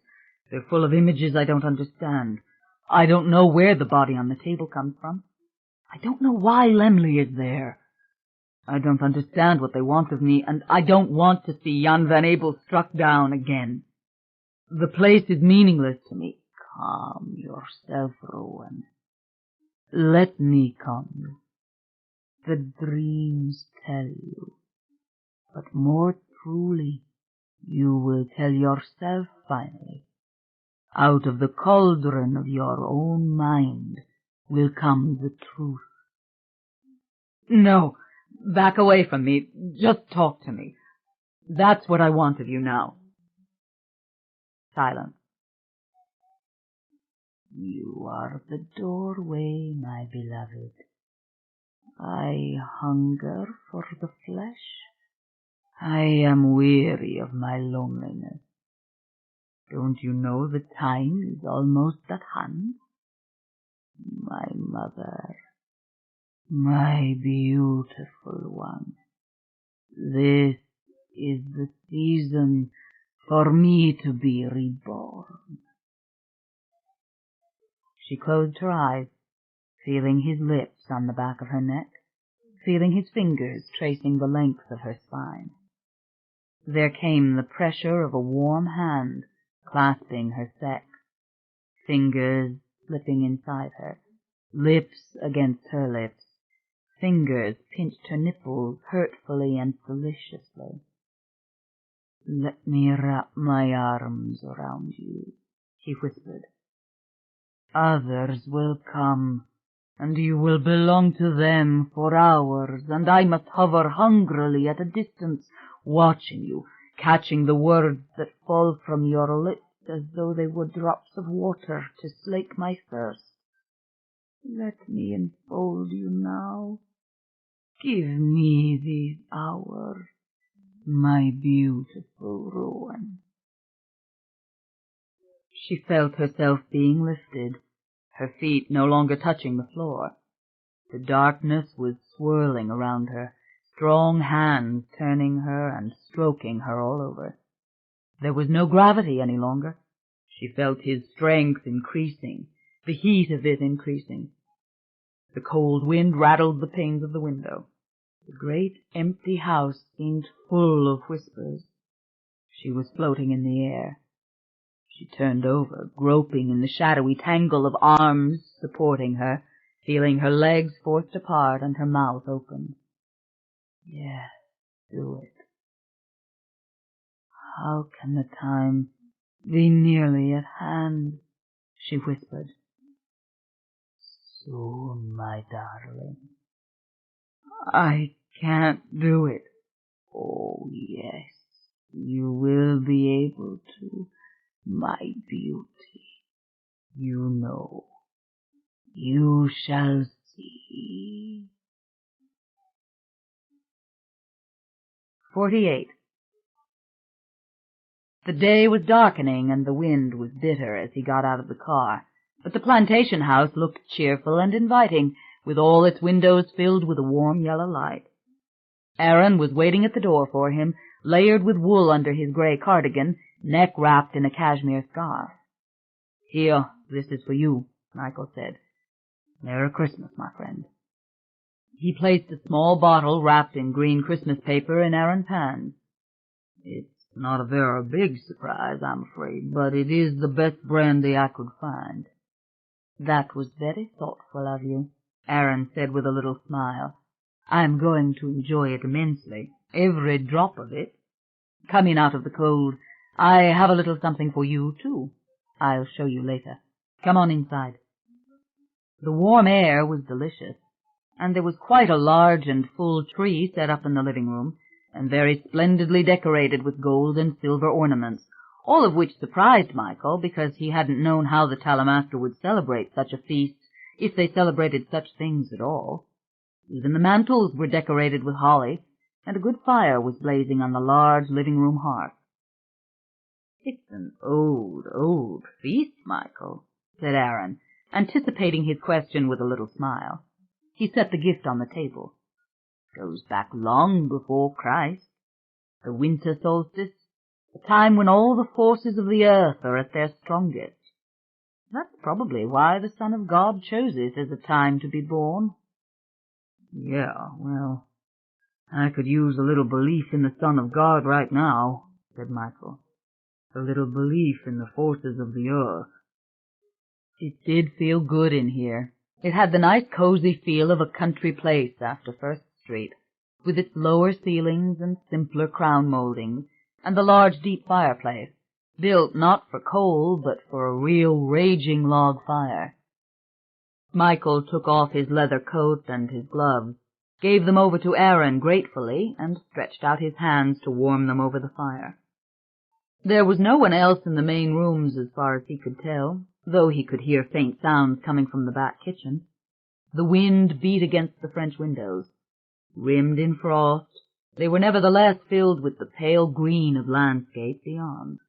They're full of images I don't understand. I don't know where the body on the table comes from. I don't know why Lemley is there. I don't understand what they want of me, and I don't want to see Jan Van Abel struck down again. The place is meaningless to me. Calm yourself, Rowan. Let me calm you. The dreams tell you. But more truly, you will tell yourself finally. Out of the cauldron of your own mind will come the truth. No, back away from me. Just talk to me. That's what I want of you now. Silence. You are the doorway, my beloved. I hunger for the flesh. I am weary of my loneliness. Don't you know the time is almost at hand? My mother, my beautiful one, this is the season for me to be reborn. She closed her eyes, feeling his lips on the back of her neck, feeling his fingers tracing the length of her spine. There came the pressure of a warm hand clasping her sex, fingers slipping inside her, lips against her lips. Fingers pinched her nipples hurtfully and deliciously. Let me wrap my arms around you, he whispered. Others will come, and you will belong to them for hours, and I must hover hungrily at a distance, watching you, catching the words that fall from your lips as though they were drops of water to slake my thirst. Let me enfold you now. Give me these hours, my beautiful Rowan. She felt herself being lifted, her feet no longer touching the floor. The darkness was swirling around her, strong hands turning her and stroking her all over. There was no gravity any longer. She felt his strength increasing, the heat of it increasing. The cold wind rattled the panes of the window. The great empty house seemed full of whispers. She was floating in the air. She turned over, groping in the shadowy tangle of arms supporting her, feeling her legs forced apart and her mouth open. Yes, do it. How can the time be nearly at hand? She whispered. Soon, my darling. I can't do it. Oh, yes, you will be able to, my beauty. You know. You shall see. 48. The day was darkening and the wind was bitter as he got out of the car, but the plantation house looked cheerful and inviting, with all its windows filled with a warm yellow light. Aaron was waiting at the door for him, layered with wool under his gray cardigan, neck wrapped in a cashmere scarf. Here, this is for you, Michael said. Merry Christmas, my friend. He placed a small bottle wrapped in green Christmas paper in Aaron's hand. It's not a very big surprise, I'm afraid, but it is the best brandy I could find. That was very thoughtful of you, Aaron said with a little smile. "I'm going to enjoy it immensely, every drop of it. Come in out of the cold. I have a little something for you, too. I'll show you later. Come on inside." The warm air was delicious, and there was quite a large and full tree set up in the living room, and very splendidly decorated with gold and silver ornaments, all of which surprised Michael, because he hadn't known how the Talamaster would celebrate such a feast, if they celebrated such things at all. Even the mantels were decorated with holly, and a good fire was blazing on the large living-room hearth. "It's an old feast, Michael," said Aaron, anticipating his question with a little smile. He set the gift on the table. "Goes back long before Christ. The winter solstice, a time when all the forces of the earth are at their strongest. That's probably why the Son of God chose it as a time to be born." "Yeah, well, I could use a little belief in the Son of God right now," said Michael. "A little belief in the forces of the earth." It did feel good in here. It had the nice cozy feel of a country place after First Street, with its lower ceilings and simpler crown moldings, and the large deep fireplace, built not for coal, but for a real raging log fire. Michael took off his leather coat and his gloves, gave them over to Aaron gratefully, and stretched out his hands to warm them over the fire. There was no one else in the main rooms as far as he could tell, though he could hear faint sounds coming from the back kitchen. The wind beat against the French windows. Rimmed in frost, they were nevertheless filled with the pale green of landscape beyond.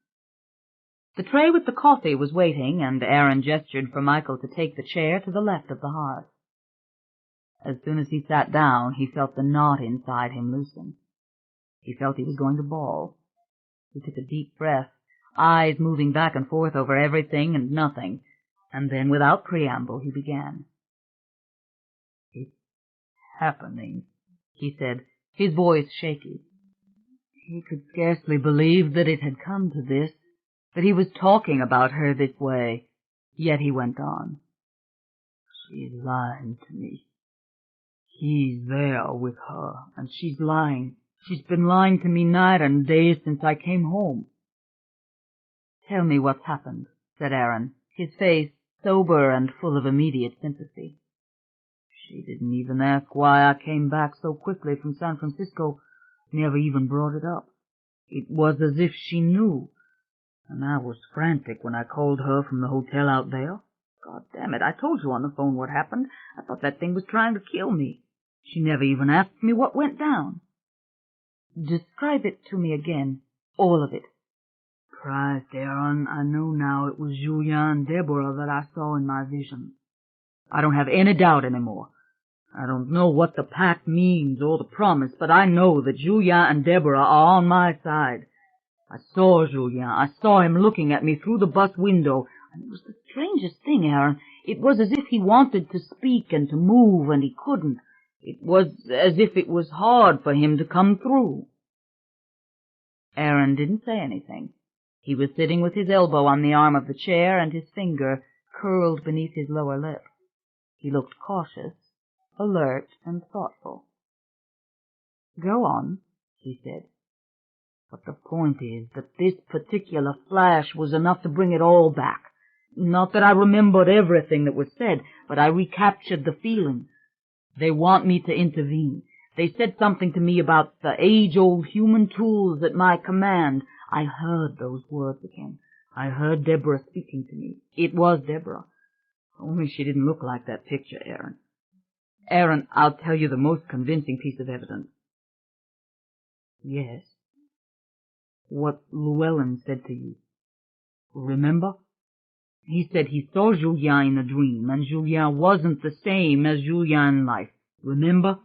The tray with the coffee was waiting, and Aaron gestured for Michael to take the chair to the left of the hearth. As soon as he sat down, he felt the knot inside him loosen. He felt he was going to bawl. He took a deep breath, eyes moving back and forth over everything and nothing, and then, without preamble, he began. "It's happening," he said, his voice shaky. He could scarcely believe that it had come to this, that he was talking about her this way, yet he went on. "She's lying to me. He's there with her, and she's lying. She's been lying to me night and day since I came home." "Tell me what's happened," said Aaron, his face sober and full of immediate sympathy. "She didn't even ask why I came back so quickly from San Francisco, never even brought it up. It was as if she knew, and I was frantic when I called her from the hotel out there. God damn it, I told you on the phone what happened. I thought that thing was trying to kill me. She never even asked me what went down." "Describe it to me again, all of it." "Christ, Aaron, I know now it was Julia and Deborah that I saw in my vision. I don't have any doubt anymore. I don't know what the pact means or the promise, but I know that Julia and Deborah are on my side. I saw Julia. I saw him looking at me through the bus window, and it was the strangest thing, Aaron. It was as if he wanted to speak and to move, and he couldn't. It was as if it was hard for him to come through." Aaron didn't say anything. He was sitting with his elbow on the arm of the chair and his finger curled beneath his lower lip. He looked cautious, alert, and thoughtful. "Go on," he said. "But the point is that this particular flash was enough to bring it all back. Not that I remembered everything that was said, but I recaptured the feeling. They want me to intervene. They said something to me about the age-old human tools at my command. I heard those words again. I heard Deborah speaking to me. It was Deborah. Only she didn't look like that picture, Aaron. Aaron, I'll tell you the most convincing piece of evidence." "Yes." "What Llewellyn said to you. Remember? He said he saw Julien in a dream, and Julien wasn't the same as Julien in life. Remember?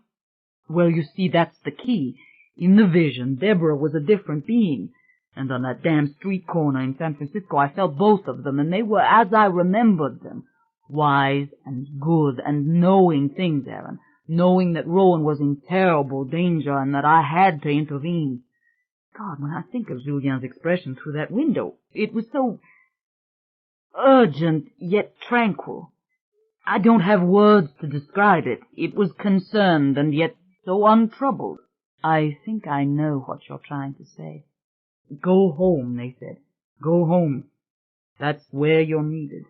Well, you see, that's the key. In the vision, Deborah was a different being, and on that damn street corner in San Francisco I felt both of them, and they were as I remembered them. Wise and good and knowing things, Aaron. Knowing that Rowan was in terrible danger and that I had to intervene. God, when I think of Julien's expression through that window, it was so urgent yet tranquil. I don't have words to describe it. It was concerned and yet so untroubled. I think I know what you're trying to say. Go home, they said. Go home. That's where you're needed.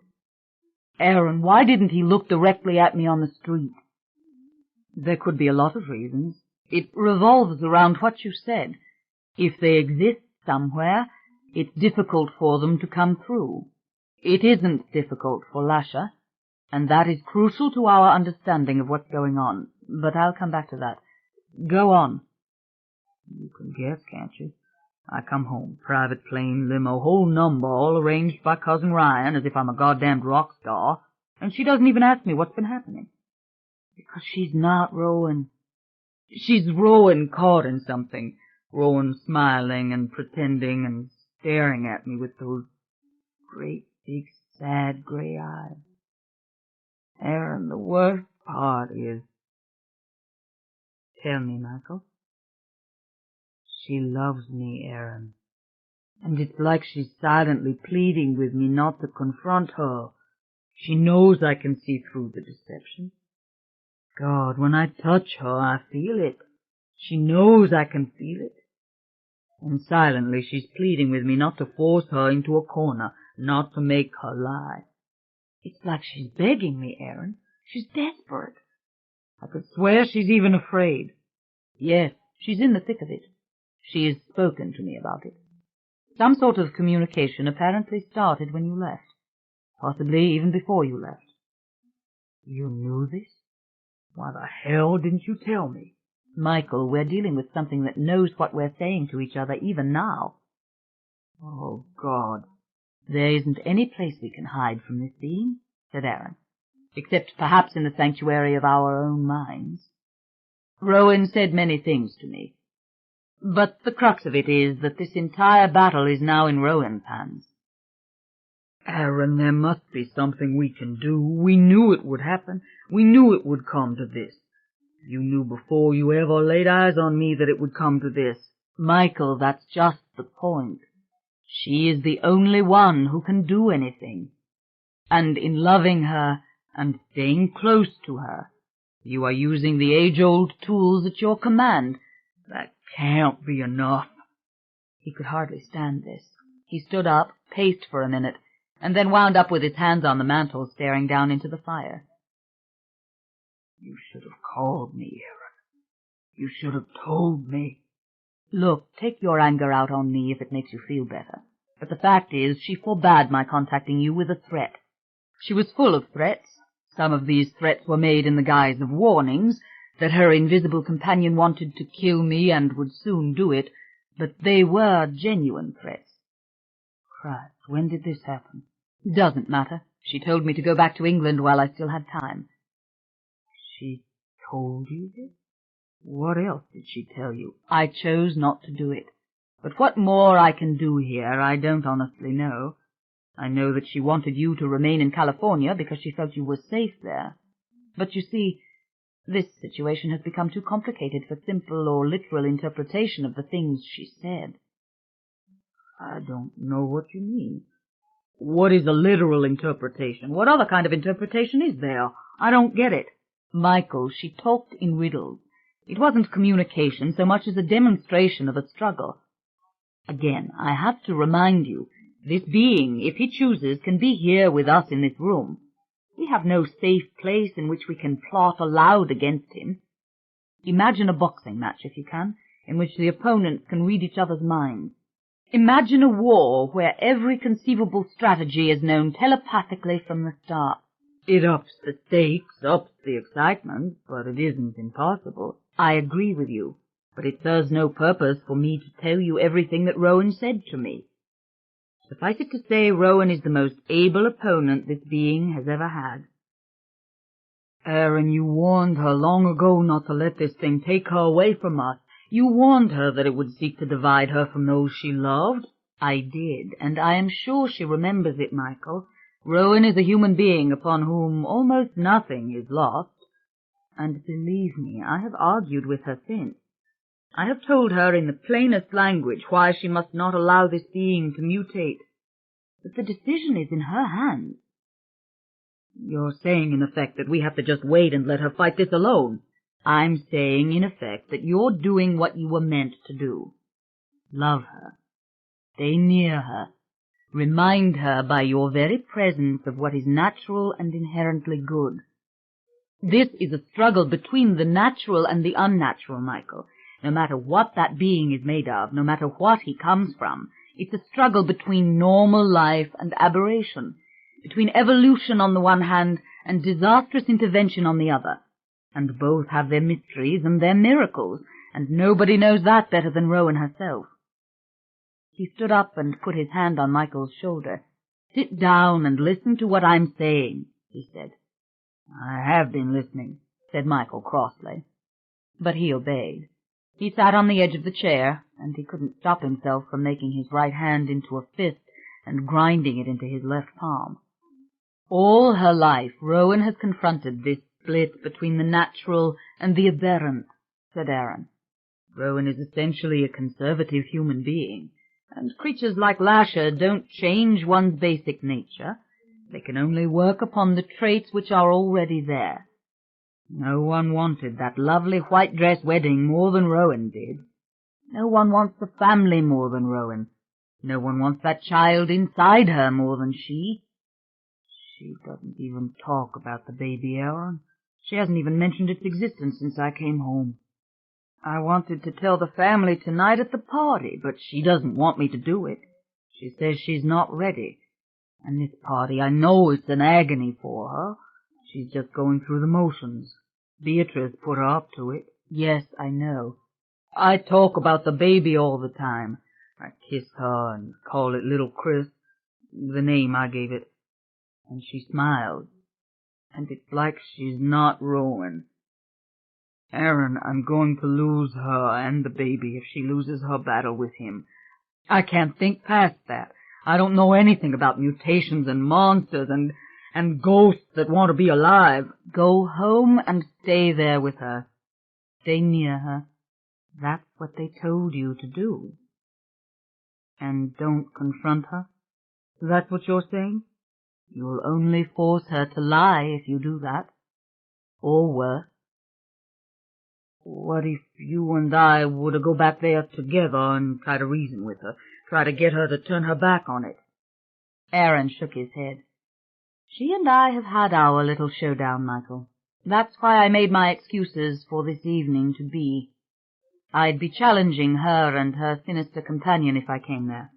Aaron, why didn't he look directly at me on the street? There could be a lot of reasons. It revolves around what you said. If they exist somewhere, it's difficult for them to come through. It isn't difficult for Lasha, and that is crucial to our understanding of what's going on. But I'll come back to that. Go on. You can guess, can't you? I come home, private plane, limo, whole number, all arranged by Cousin Ryan as if I'm a goddamned rock star, and she doesn't even ask me what's been happening. Because she's not Rowan. She's Rowan caught in something. Rowan smiling and pretending and staring at me with those great big sad gray eyes. Aaron, the worst part is... Tell me, Michael. She loves me, Aaron. And it's like she's silently pleading with me not to confront her. She knows I can see through the deception. God, when I touch her, I feel it. She knows I can feel it. And silently she's pleading with me not to force her into a corner, not to make her lie. It's like she's begging me, Aaron. She's desperate. I could swear she's even afraid. Yes, she's in the thick of it. She has spoken to me about it. Some sort of communication apparently started when you left. Possibly even before you left. You knew this? Why the hell didn't you tell me? Michael, we're dealing with something that knows what we're saying to each other even now. Oh, God. There isn't any place we can hide from this being, said Aaron, except perhaps in the sanctuary of our own minds. Rowan said many things to me. But the crux of it is that this entire battle is now in Rowan's hands. Aaron, there must be something we can do. We knew it would happen. We knew it would come to this. You knew before you ever laid eyes on me that it would come to this. Michael, that's just the point. She is the only one who can do anything. And in loving her and staying close to her, you are using the age-old tools at your command. That can't be enough. He could hardly stand this. He stood up, paced for a minute, and then wound up with his hands on the mantel, staring down into the fire. You should have called me, Aaron. You should have told me. Look, take your anger out on me if it makes you feel better. But the fact is, she forbade my contacting you with a threat. She was full of threats. Some of these threats were made in the guise of warnings, that her invisible companion wanted to kill me and would soon do it, but they were genuine threats. Christ, when did this happen? Doesn't matter. She told me to go back to England while I still had time. She told you this? What else did she tell you? I chose not to do it. But what more I can do here, I don't honestly know. I know that she wanted you to remain in California because she felt you were safe there. But you see, this situation has become too complicated for simple or literal interpretation of the things she said. I don't know what you mean. What is a literal interpretation? What other kind of interpretation is there? I don't get it. Michael, she talked in riddles. It wasn't communication so much as a demonstration of a struggle. Again, I have to remind you, this being, if he chooses, can be here with us in this room. We have no safe place in which we can plot aloud against him. Imagine a boxing match, if you can, in which the opponents can read each other's minds. Imagine a war where every conceivable strategy is known telepathically from the start. It ups the stakes, ups the excitement, but it isn't impossible. I agree with you, but it serves no purpose for me to tell you everything that Rowan said to me. Suffice it to say, Rowan is the most able opponent this being has ever had. Aaron, you warned her long ago not to let this thing take her away from us. You warned her that it would seek to divide her from those she loved. I did, and I am sure she remembers it, Michael. Rowan is a human being upon whom almost nothing is lost. And believe me, I have argued with her since. I have told her in the plainest language why she must not allow this being to mutate. But the decision is in her hands. You're saying, in effect, that we have to just wait and let her fight this alone. I'm saying, in effect, that you're doing what you were meant to do. Love her. Stay near her. Remind her by your very presence of what is natural and inherently good. This is a struggle between the natural and the unnatural, Michael. No matter what that being is made of, no matter what he comes from, it's a struggle between normal life and aberration, between evolution on the one hand and disastrous intervention on the other. And both have their mysteries and their miracles, and nobody knows that better than Rowan herself. He stood up and put his hand on Michael's shoulder. "Sit down and listen to what I'm saying," he said. "I have been listening," said Michael crossly. But he obeyed. He sat on the edge of the chair, and he couldn't stop himself from making his right hand into a fist and grinding it into his left palm. All her life, Rowan has confronted this split between the natural and the aberrant, said Aaron. Rowan is essentially a conservative human being, and creatures like Lasher don't change one's basic nature. They can only work upon the traits which are already there. No one wanted that lovely white dress wedding more than Rowan did. No one wants the family more than Rowan. No one wants that child inside her more than she. She doesn't even talk about the baby, Aaron. She hasn't even mentioned its existence since I came home. I wanted to tell the family tonight at the party, but she doesn't want me to do it. She says she's not ready. And this party, I know it's an agony for her. She's just going through the motions. Beatrice put her up to it. Yes, I know. I talk about the baby all the time. I kiss her and call it Little Chris, the name I gave it. And she smiles. And it's like she's not Rowan. Aaron, I'm going to lose her and the baby if she loses her battle with him. I can't think past that. I don't know anything about mutations and monsters and ghosts that want to be alive. Go home and stay there with her. Stay near her. That's what they told you to do. And don't confront her? That's what you're saying? You'll only force her to lie if you do that. Or worse. What if you and I were to go back there together and try to reason with her, try to get her to turn her back on it? Aaron shook his head. She and I have had our little showdown, Michael. That's why I made my excuses for this evening to be. I'd be challenging her and her sinister companion if I came there.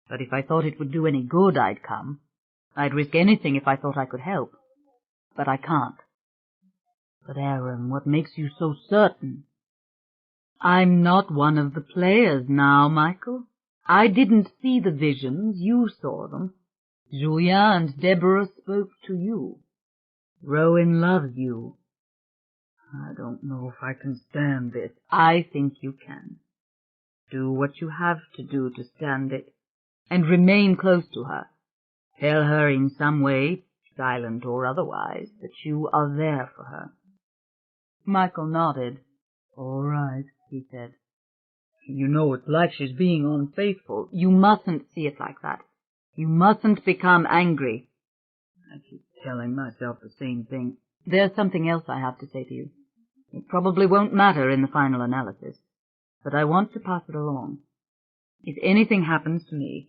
But if I thought it would do any good, I'd come. I'd risk anything if I thought I could help. But I can't. But, Aaron, what makes you so certain? I'm not one of the players now, Michael. I didn't see the visions. You saw them. Julia and Deborah spoke to you. Rowan loves you. I don't know if I can stand this. I think you can. Do what you have to do to stand it, and remain close to her. Tell her in some way, silent or otherwise, that you are there for her. Michael nodded. All right, he said. You know, it's like she's being unfaithful. You mustn't see it like that. You mustn't become angry. I keep telling myself the same thing. There's something else I have to say to you. It probably won't matter in the final analysis, but I want to pass it along. If anything happens to me,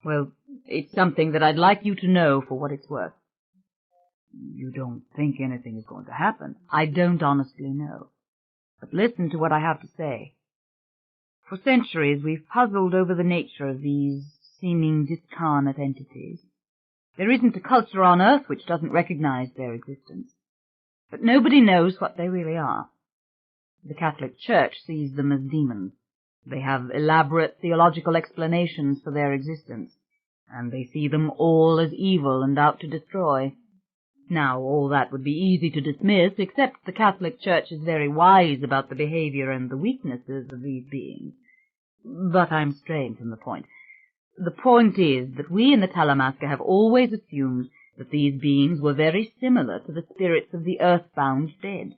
well, it's something that I'd like you to know for what it's worth. You don't think anything is going to happen? I don't honestly know. But listen to what I have to say. For centuries we've puzzled over the nature of these seeming discarnate entities. There isn't a culture on Earth which doesn't recognize their existence. But nobody knows what they really are. The Catholic Church sees them as demons. They have elaborate theological explanations for their existence, and they see them all as evil and out to destroy. Now, all that would be easy to dismiss, except the Catholic Church is very wise about the behavior and the weaknesses of these beings. But I'm straying from the point. The point is that we in the Talamasca have always assumed that these beings were very similar to the spirits of the earthbound dead.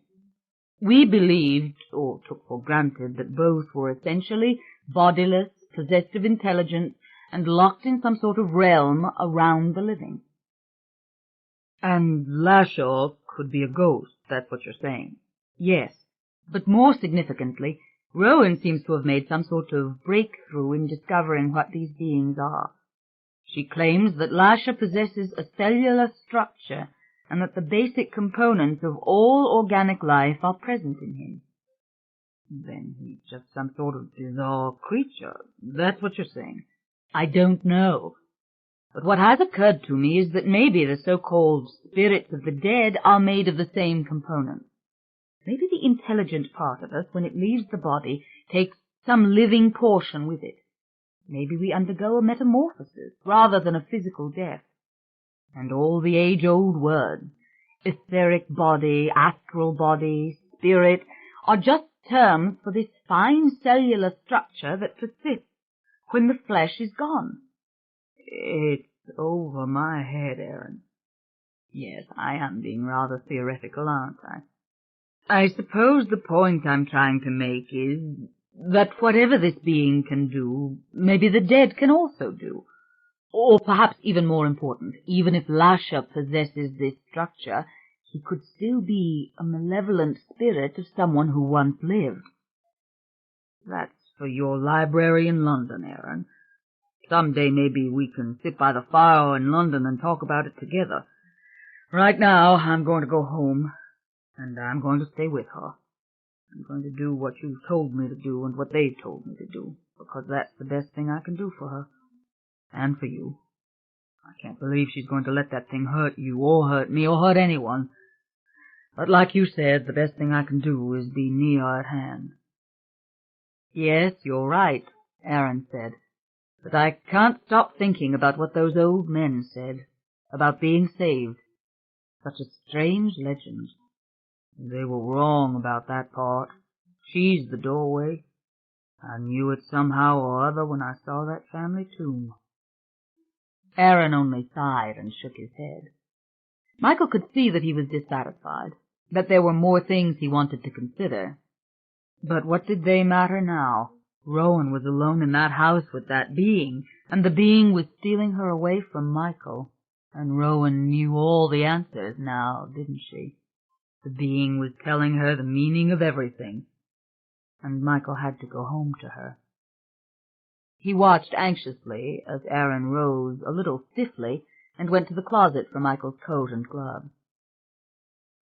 We believed, or took for granted, that both were essentially bodiless, possessed of intelligence, and locked in some sort of realm around the living. And Lasher could be a ghost, that's what you're saying? Yes, but more significantly, Rowan seems to have made some sort of breakthrough in discovering what these beings are. She claims that Lasher possesses a cellular structure and that the basic components of all organic life are present in him. Then he's just some sort of bizarre creature, that's what you're saying? I don't know. But what has occurred to me is that maybe the so-called spirits of the dead are made of the same components. Maybe the intelligent part of us, when it leaves the body, takes some living portion with it. Maybe we undergo a metamorphosis rather than a physical death. And all the age-old words, etheric body, astral body, spirit, are just terms for this fine cellular structure that persists when the flesh is gone. It's over my head, Aaron. Yes, I am being rather theoretical, aren't I? I suppose the point I'm trying to make is that whatever this being can do, maybe the dead can also do. Or perhaps even more important, even if Lasher possesses this structure, he could still be a malevolent spirit of someone who once lived. That's for your library in London, Aaron. Someday maybe we can sit by the fire in London and talk about it together. Right now, I'm going to go home, and I'm going to stay with her. I'm going to do what you've told me to do and what they've told me to do, because that's the best thing I can do for her. And for you. I can't believe she's going to let that thing hurt you, or hurt me, or hurt anyone. But like you said, the best thing I can do is be near at hand. Yes, you're right, Aaron said. But I can't stop thinking about what those old men said, about being saved. Such a strange legend. They were wrong about that part. She's the doorway. I knew it somehow or other when I saw that family tomb. Aaron only sighed and shook his head. Michael could see that he was dissatisfied, that there were more things he wanted to consider. But what did they matter now? Rowan was alone in that house with that being, and the being was stealing her away from Michael. And Rowan knew all the answers now, didn't she? The being was telling her the meaning of everything, and Michael had to go home to her. He watched anxiously as Aaron rose a little stiffly and went to the closet for Michael's coat and gloves.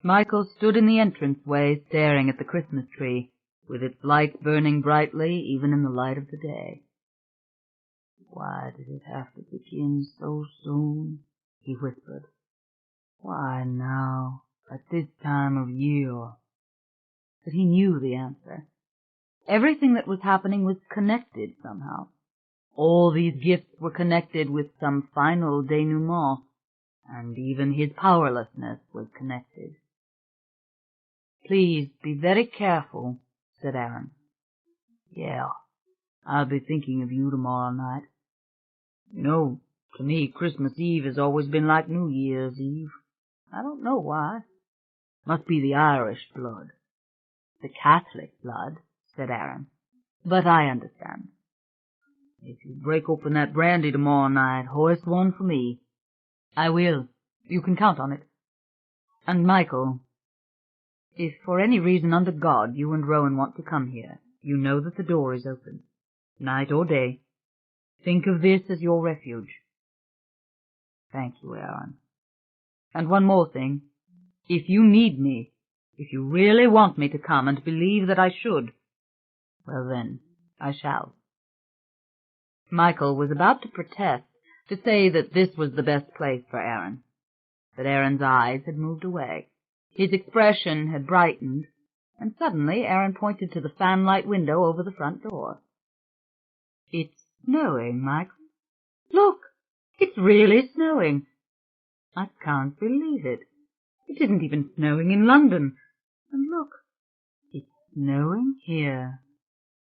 Michael stood in the entranceway staring at the Christmas tree, with its lights burning brightly even in the light of the day. "Why did it have to begin so soon?" he whispered. "Why now, at this time of year?" But he knew the answer. Everything that was happening was connected somehow. All these gifts were connected with some final denouement, and even his powerlessness was connected. "Please be very careful," said Aaron. "Yeah, I'll be thinking of you tomorrow night. You know, to me, Christmas Eve has always been like New Year's Eve. I don't know why. Must be the Irish blood." "The Catholic blood," said Aaron. "But I understand." "If you break open that brandy tomorrow night, hoist one for me." "I will. You can count on it. And, Michael, if for any reason under God you and Rowan want to come here, you know that the door is open, night or day. Think of this as your refuge." "Thank you, Aaron." "And one more thing. If you need me, if you really want me to come and believe that I should, well then, I shall." Michael was about to protest, to say that this was the best place for Aaron. But Aaron's eyes had moved away. His expression had brightened, and suddenly Aaron pointed to the fanlight window over the front door. "It's snowing, Michael. Look, it's really snowing. I can't believe it. It isn't even snowing in London. And look, it's snowing here."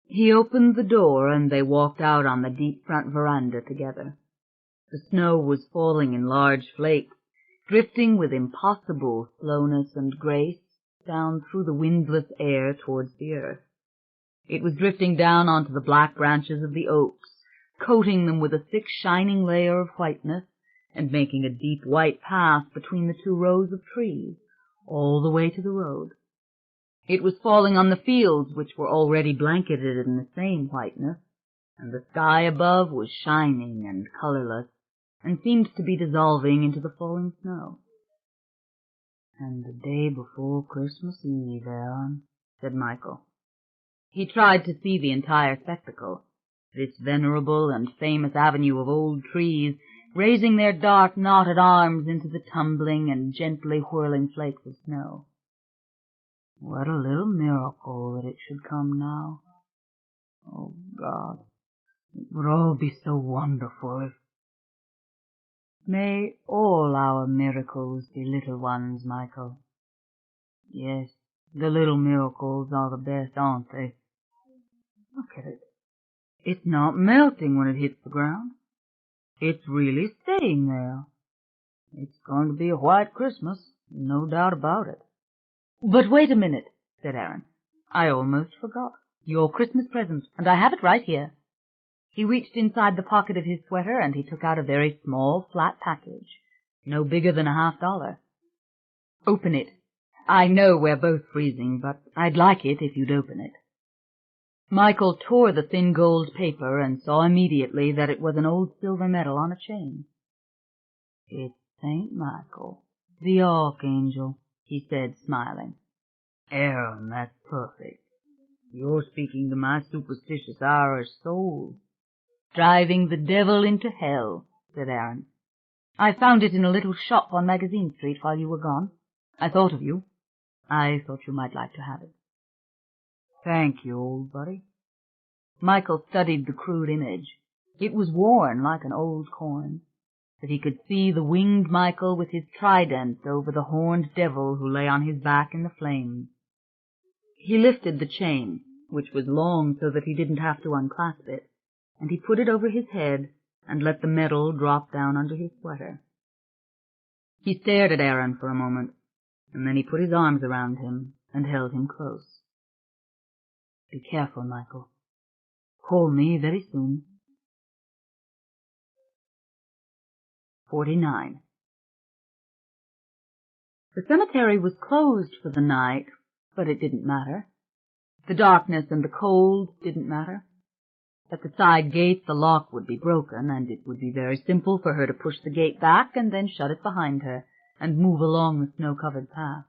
He opened the door, and they walked out on the deep front veranda together. The snow was falling in large flakes, drifting with impossible slowness and grace down through the windless air towards the earth. It was drifting down onto the black branches of the oaks, coating them with a thick shining layer of whiteness, and making a deep white path between the two rows of trees, all the way to the road. It was falling on the fields, which were already blanketed in the same whiteness, and the sky above was shining and colorless, and seemed to be dissolving into the falling snow. "And the day before Christmas Eve, Aaron," said Michael. He tried to see the entire spectacle, this venerable and famous avenue of old trees, raising their dark knotted arms into the tumbling and gently whirling flakes of snow. What a little miracle that it should come now. Oh, God, it would all be so wonderful if... May all our miracles be little ones, Michael. Yes, the little miracles are the best, aren't they? Look at it. It's not melting when it hits the ground. It's really staying there. It's going to be a white Christmas, no doubt about it. But wait a minute, said Aaron. I almost forgot. Your Christmas present, and I have it right here. He reached inside the pocket of his sweater, and he took out a very small, flat package, no bigger than $50. Open it. I know we're both freezing, but I'd like it if you'd open it. Michael tore the thin gold paper and saw immediately that it was an old silver medal on a chain. It's St. Michael, the Archangel, he said, smiling. Aaron, that's perfect. You're speaking to my superstitious Irish soul. Driving the devil into hell, said Aaron. I found it in a little shop on Magazine Street while you were gone. I thought of you. I thought you might like to have it. Thank you, old buddy. Michael studied the crude image. It was worn like an old coin, but he could see the winged Michael with his trident over the horned devil who lay on his back in the flames. He lifted the chain, which was long so that he didn't have to unclasp it, and he put it over his head and let the medal drop down under his sweater. He stared at Aaron for a moment, and then he put his arms around him and held him close. Be careful, Michael. Call me very soon. 49. The cemetery was closed for the night, but it didn't matter. The darkness and the cold didn't matter. At the side gate the lock would be broken, and it would be very simple for her to push the gate back and then shut it behind her and move along the snow-covered path.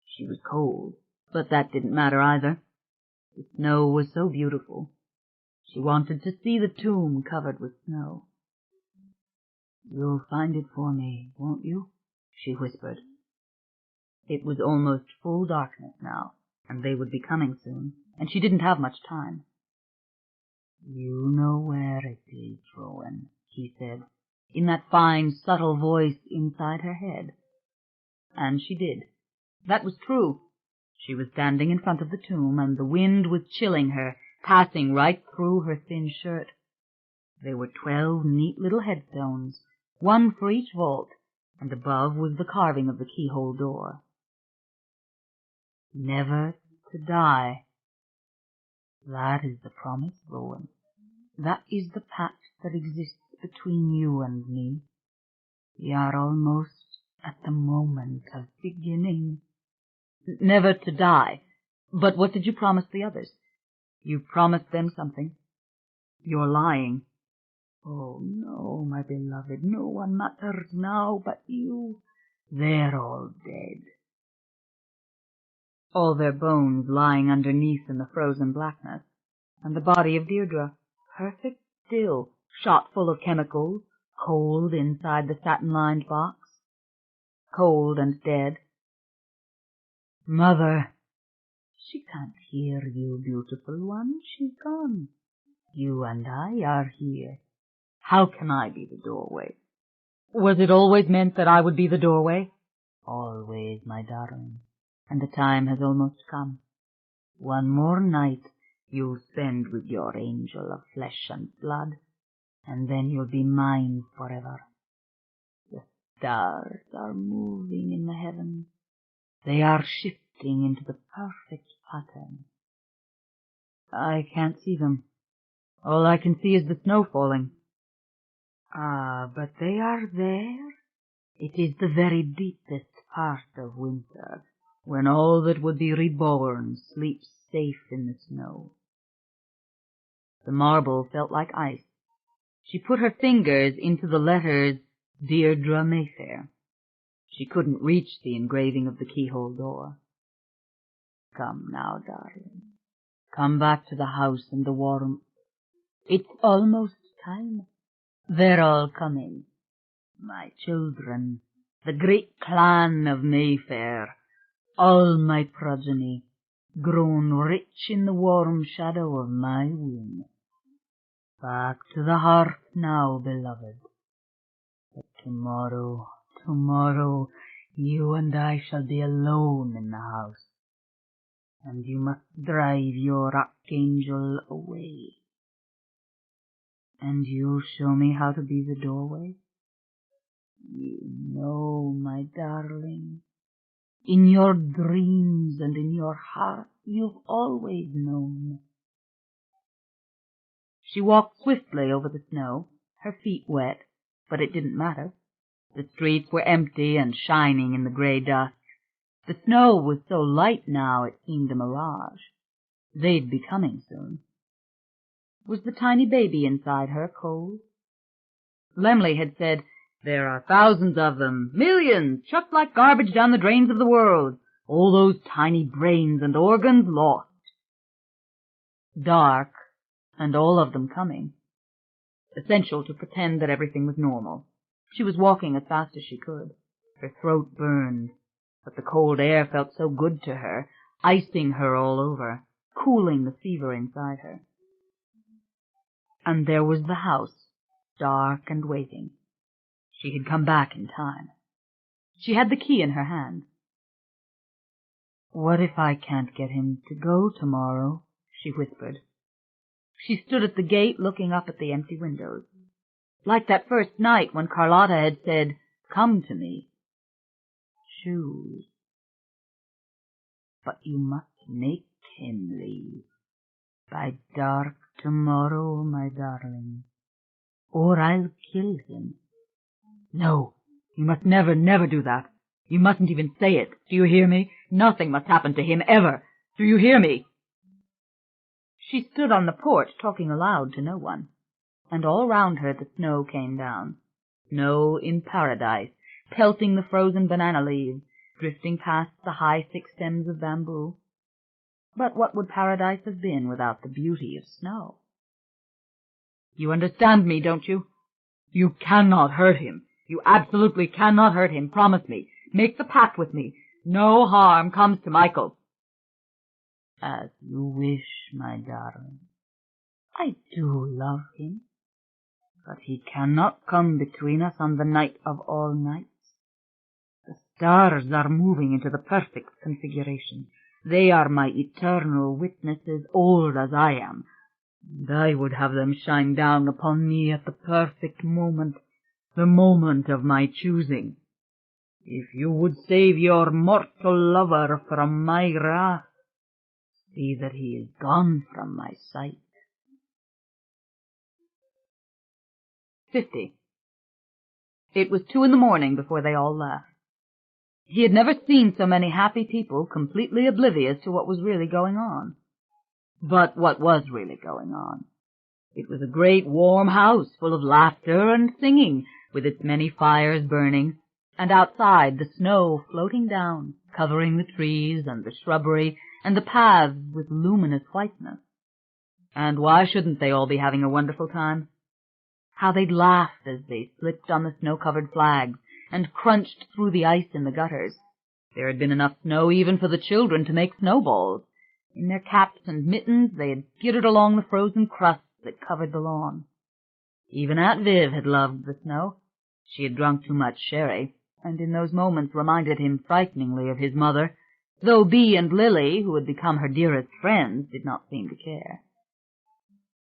She was cold, but that didn't matter either. The snow was so beautiful. She wanted to see the tomb covered with snow. You'll find it for me, won't you? She whispered. It was almost full darkness now, and they would be coming soon, and she didn't have much time. You know where it is, Rowan, he said, in that fine, subtle voice inside her head. And she did. That was true. She was standing in front of the tomb, and the wind was chilling her, passing right through her thin shirt. There were 12 neat little headstones, one for each vault, and above was the carving of the keyhole door. Never to die. That is the promise, Rowan. That is the pact that exists between you and me. We are almost at the moment of beginning. Never to die. But what did you promise the others? You promised them something. You're lying. Oh, no, my beloved, no one matters now but you. They're all dead. All their bones lying underneath in the frozen blackness, and the body of Deirdre, perfect still, shot full of chemicals, cold inside the satin-lined box. Cold and dead. Mother! She can't hear you, beautiful one. She's gone. You and I are here. How can I be the doorway? Was it always meant that I would be the doorway? Always, my darling. And the time has almost come. One more night you'll spend with your angel of flesh and blood, and then you'll be mine forever. The stars are moving in the heavens. They are shifting into the perfect pattern. I can't see them. All I can see is the snow falling. Ah, but they are there. It is the very deepest part of winter, when all that would be reborn sleeps safe in the snow. The marble felt like ice. She put her fingers into the letters Deirdre Mayfair. She couldn't reach the engraving of the keyhole door. Come now, darling. Come back to the house and the warmth. It's almost time. They're all coming. My children, the great clan of Mayfair, all my progeny, grown rich in the warm shadow of my wing. Back to the hearth now, beloved. But tomorrow, you and I shall be alone in the house, and you must drive your archangel away. And you'll show me how to be the doorway? You know, my darling, in your dreams and in your heart, you've always known. She walked swiftly over the snow, her feet wet, but it didn't matter. The streets were empty and shining in the grey dusk. The snow was so light now it seemed a mirage. They'd be coming soon. Was the tiny baby inside her cold? Lemley had said, "There are thousands of them, millions, chucked like garbage down the drains of the world, all those tiny brains and organs lost." Dark, and all of them coming. Essential to pretend that everything was normal. She was walking as fast as she could. Her throat burned, but the cold air felt so good to her, icing her all over, cooling the fever inside her. And there was the house, dark and waiting. She had come back in time. She had the key in her hand. "What if I can't get him to go tomorrow?" she whispered. She stood at the gate looking up at the empty windows. Like that first night when Carlotta had said, "Come to me." Choose. But you must make him leave. By dark tomorrow, my darling, or I'll kill him. No, you must never, never do that. You mustn't even say it. Do you hear me? Nothing must happen to him, ever. Do you hear me? She stood on the porch, talking aloud to no one, and all round her the snow came down. Snow in paradise, pelting the frozen banana leaves, drifting past the high thick stems of bamboo. But what would paradise have been without the beauty of snow? "You understand me, don't you? You cannot hurt him. You absolutely cannot hurt him. Promise me. Make the pact with me. No harm comes to Michael." "As you wish, my darling. I do love him, but he cannot come between us on the night of all nights. The stars are moving into the perfect configuration. They are my eternal witnesses, old as I am, and I would have them shine down upon me at the perfect moment, the moment of my choosing. If you would save your mortal lover from my wrath, see that he is gone from my sight." 50. It was 2 a.m. before they all left. He had never seen so many happy people completely oblivious to what was really going on. But what was really going on? It was a great warm house full of laughter and singing, with its many fires burning, and outside the snow floating down, covering the trees and the shrubbery and the paths with luminous whiteness. And why shouldn't they all be having a wonderful time? How they'd laughed as they slipped on the snow-covered flags and crunched through the ice in the gutters. There had been enough snow even for the children to make snowballs. In their caps and mittens they had skittered along the frozen crusts that covered the lawn. Even Aunt Viv had loved the snow. She had drunk too much sherry, and in those moments reminded him frighteningly of his mother, though Bee and Lily, who had become her dearest friends, did not seem to care.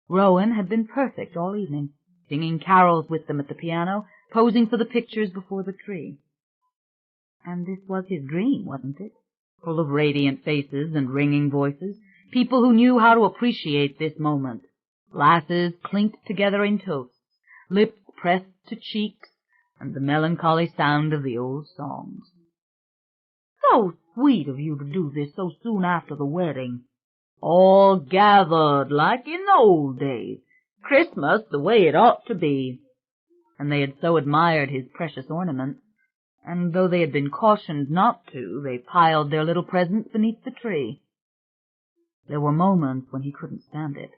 Rowan had been perfect all evening, singing carols with them at the piano, posing for the pictures before the tree. And this was his dream, wasn't it? Full of radiant faces and ringing voices, people who knew how to appreciate this moment. Glasses clinked together in toasts, lips pressed to cheeks, and the melancholy sound of the old songs. "So sweet of you to do this so soon after the wedding. All gathered like in the old days. Christmas the way it ought to be." And they had so admired his precious ornaments, and though they had been cautioned not to, they piled their little presents beneath the tree. There were moments when he couldn't stand it.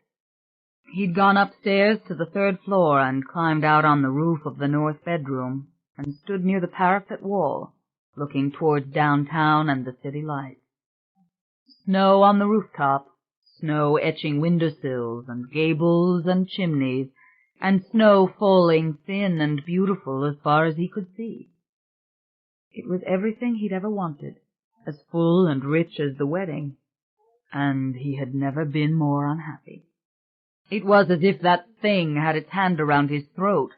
He'd gone upstairs to the 3rd floor and climbed out on the roof of the north bedroom and stood near the parapet wall, looking towards downtown and the city lights. Snow on the rooftop, snow etching windowsills and gables and chimneys, and snow falling thin and beautiful as far as he could see. It was everything he'd ever wanted, as full and rich as the wedding, and he had never been more unhappy. It was as if that thing had its hand around his throat.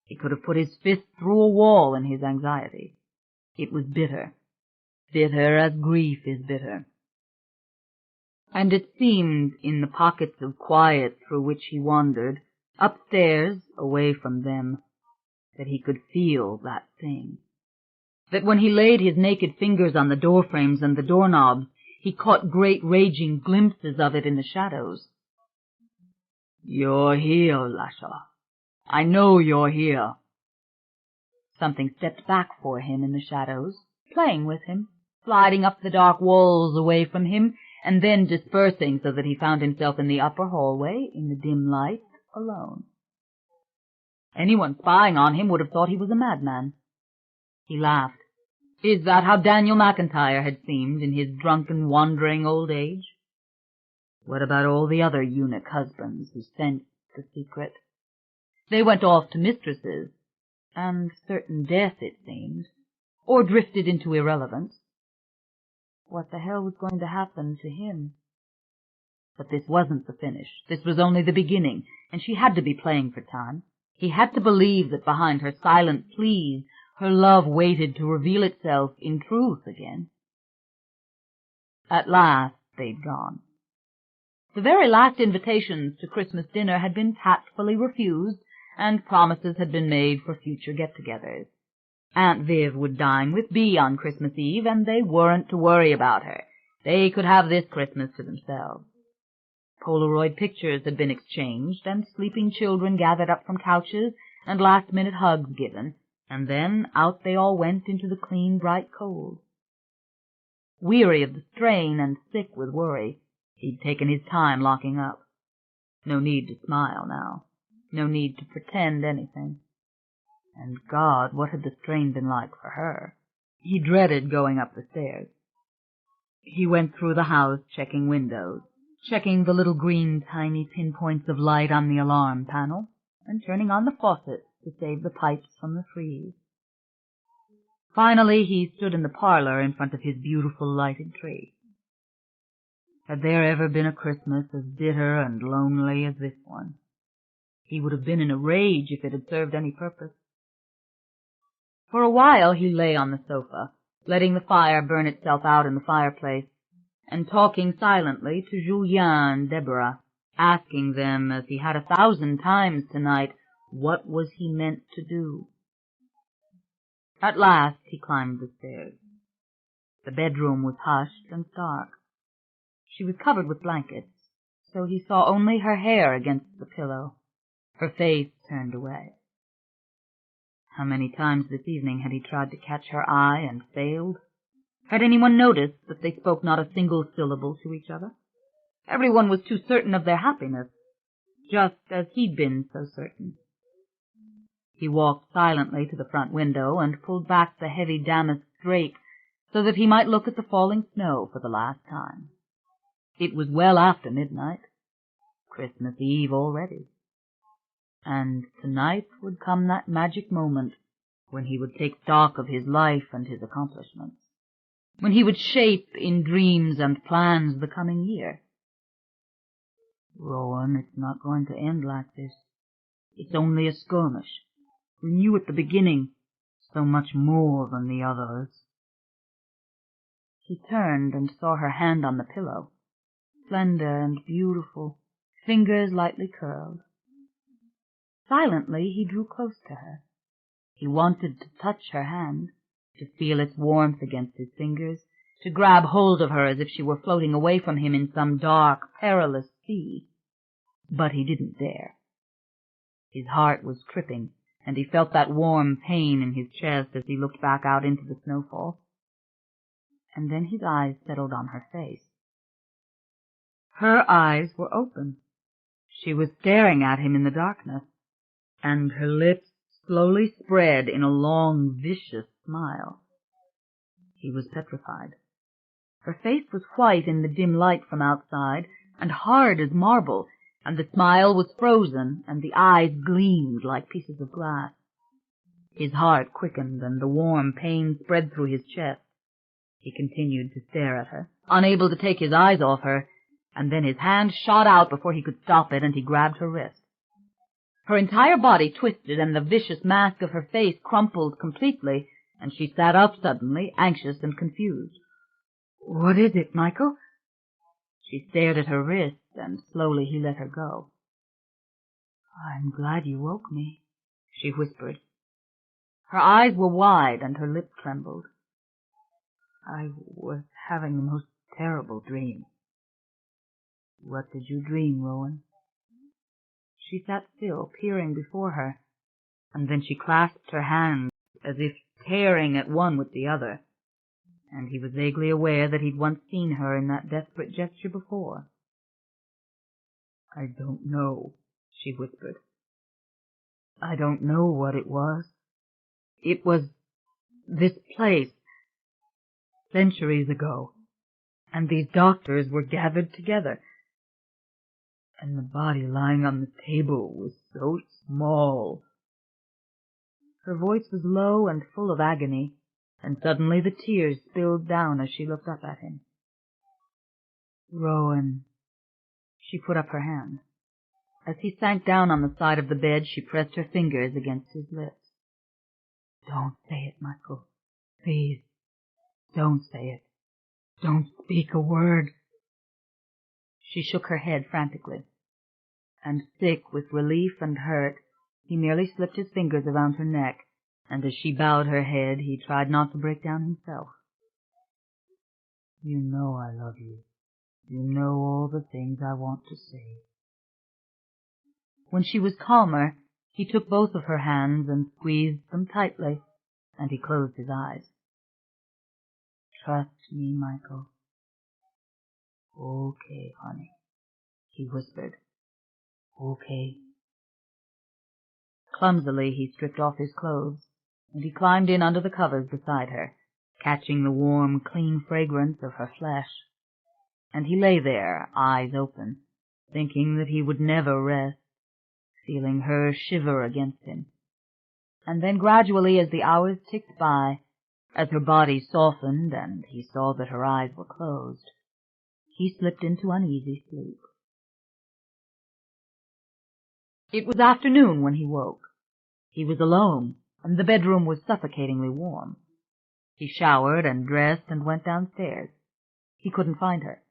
He could have put his fist through a wall in his anxiety. It was bitter, bitter as grief is bitter. And it seemed, in the pockets of quiet through which he wandered, upstairs, away from them, that he could feel that thing. That when he laid his naked fingers on the door frames and the doorknobs, he caught great raging glimpses of it in the shadows. "You're here, Lasha. I know you're here." Something stepped back for him in the shadows, playing with him, sliding up the dark walls away from him, and then dispersing so that he found himself in the upper hallway, in the dim light, alone. Anyone spying on him would have thought he was a madman. He laughed. Is that how Daniel McIntyre had seemed in his drunken, wandering old age? What about all the other eunuch husbands who sensed the secret? They went off to mistresses, and certain death, it seemed, or drifted into irrelevance. What the hell was going to happen to him? But this wasn't the finish. This was only the beginning, and she had to be playing for time. He had to believe that behind her silent pleas, her love waited to reveal itself in truth again. At last they'd gone. The very last invitations to Christmas dinner had been tactfully refused, and promises had been made for future get-togethers. Aunt Viv would dine with Bea on Christmas Eve, and they weren't to worry about her. They could have this Christmas to themselves. Polaroid pictures had been exchanged, and sleeping children gathered up from couches, and last-minute hugs given, and then out they all went into the clean, bright cold. Weary of the strain and sick with worry, he'd taken his time locking up. No need to smile now. No need to pretend anything. And God, what had the strain been like for her? He dreaded going up the stairs. He went through the house, checking windows, checking the little green tiny pinpoints of light on the alarm panel, and turning on the faucet to save the pipes from the freeze. Finally, he stood in the parlor in front of his beautiful lighted tree. Had there ever been a Christmas as bitter and lonely as this one? He would have been in a rage if it had served any purpose. For a while he lay on the sofa, letting the fire burn itself out in the fireplace, and talking silently to Julien and Deborah, asking them, as he had 1,000 times tonight, what was he meant to do? At last he climbed the stairs. The bedroom was hushed and dark. She was covered with blankets, so he saw only her hair against the pillow, her face turned away. How many times this evening had he tried to catch her eye and failed? Had anyone noticed that they spoke not a single syllable to each other? Everyone was too certain of their happiness, just as he'd been so certain. He walked silently to the front window and pulled back the heavy damask drape so that he might look at the falling snow for the last time. It was well after midnight, Christmas Eve already. And tonight would come that magic moment when he would take stock of his life and his accomplishments, when he would shape in dreams and plans the coming year. Rowan, it's not going to end like this. It's only a skirmish. We knew at the beginning so much more than the others. He turned and saw her hand on the pillow, slender and beautiful, fingers lightly curled. Silently he drew close to her. He wanted to touch her hand, to feel its warmth against his fingers, to grab hold of her as if she were floating away from him in some dark, perilous sea. But he didn't dare. His heart was tripping, and he felt that warm pain in his chest as he looked back out into the snowfall. And then his eyes settled on her face. Her eyes were open. She was staring at him in the darkness, and her lips slowly spread in a long, vicious smile. He was petrified. Her face was white in the dim light from outside, and hard as marble, and the smile was frozen, and the eyes gleamed like pieces of glass. His heart quickened, and the warm pain spread through his chest. He continued to stare at her, unable to take his eyes off her, and then his hand shot out before he could stop it, and he grabbed her wrist. Her entire body twisted, and the vicious mask of her face crumpled completely, and she sat up suddenly, anxious and confused. "What is it, Michael?" She stared at her wrist, and slowly he let her go. "I'm glad you woke me," she whispered. Her eyes were wide, and her lip trembled. "I was having the most terrible dream." "What did you dream, Rowan?" She sat still, peering before her, and then she clasped her hands as if tearing at one with the other, and he was vaguely aware that he'd once seen her in that desperate gesture before. "I don't know," she whispered. "I don't know what it was. It was this place, centuries ago, and these doctors were gathered together, and the body lying on the table was so small." Her voice was low and full of agony, and suddenly the tears spilled down as she looked up at him. "Rowan." She put up her hand. As he sank down on the side of the bed, she pressed her fingers against his lips. "Don't say it, Michael. Please, don't say it. Don't speak a word." She shook her head frantically, and sick with relief and hurt, he merely slipped his fingers around her neck, and as she bowed her head, he tried not to break down himself. "You know I love you. You know all the things I want to say." When she was calmer, he took both of her hands and squeezed them tightly, and he closed his eyes. "Trust me, Michael." "Okay, honey," he whispered. "Okay." Clumsily he stripped off his clothes, and he climbed in under the covers beside her, catching the warm, clean fragrance of her flesh. And he lay there, eyes open, thinking that he would never rest, feeling her shiver against him. And then gradually, as the hours ticked by, as her body softened and he saw that her eyes were closed, he slipped into uneasy sleep. It was afternoon when he woke. He was alone, and the bedroom was suffocatingly warm. He showered and dressed and went downstairs. He couldn't find her.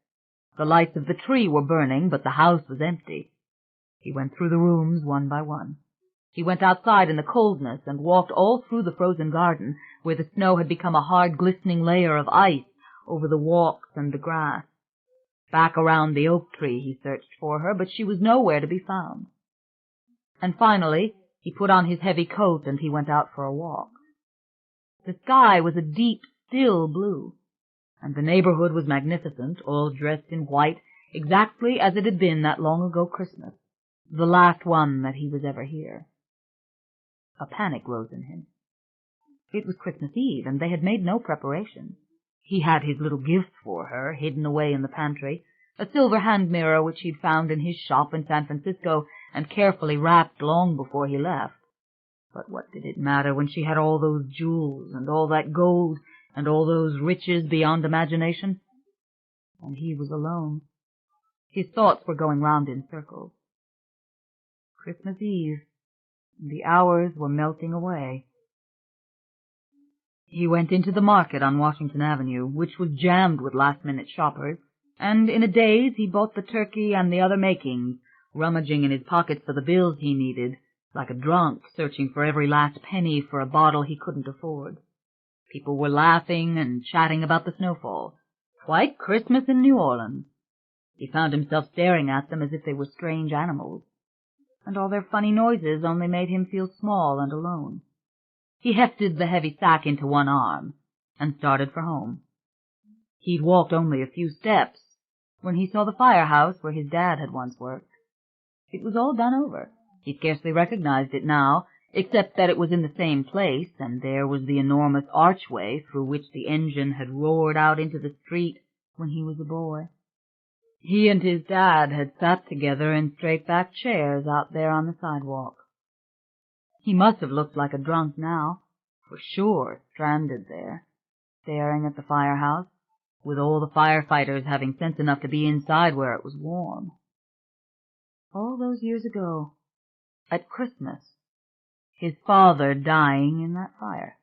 The lights of the tree were burning, but the house was empty. He went through the rooms one by one. He went outside in the coldness and walked all through the frozen garden, where the snow had become a hard, glistening layer of ice over the walks and the grass. Back around the oak tree he searched for her, but she was nowhere to be found. And finally he put on his heavy coat and he went out for a walk. The sky was a deep, still blue, and the neighborhood was magnificent, all dressed in white, exactly as it had been that long-ago Christmas, the last one that he was ever here. A panic rose in him. It was Christmas Eve, and they had made no preparations. He had his little gift for her, hidden away in the pantry, a silver hand mirror which he'd found in his shop in San Francisco and carefully wrapped long before he left. But what did it matter when she had all those jewels and all that gold and all those riches beyond imagination? And he was alone. His thoughts were going round in circles. Christmas Eve, and the hours were melting away. He went into the market on Washington Avenue, which was jammed with last-minute shoppers, and in a daze he bought the turkey and the other makings, rummaging in his pockets for the bills he needed, like a drunk searching for every last penny for a bottle he couldn't afford. People were laughing and chatting about the snowfall. White Christmas in New Orleans. He found himself staring at them as if they were strange animals, and all their funny noises only made him feel small and alone. He hefted the heavy sack into one arm and started for home. He'd walked only a few steps when he saw the firehouse where his dad had once worked. It was all done over. He scarcely recognized it now, except that it was in the same place, and there was the enormous archway through which the engine had roared out into the street when he was a boy. He and his dad had sat together in straight-back chairs out there on the sidewalk. He must have looked like a drunk now, for sure, stranded there, staring at the firehouse, with all the firefighters having sense enough to be inside where it was warm. All those years ago, at Christmas, his father dying in that fire.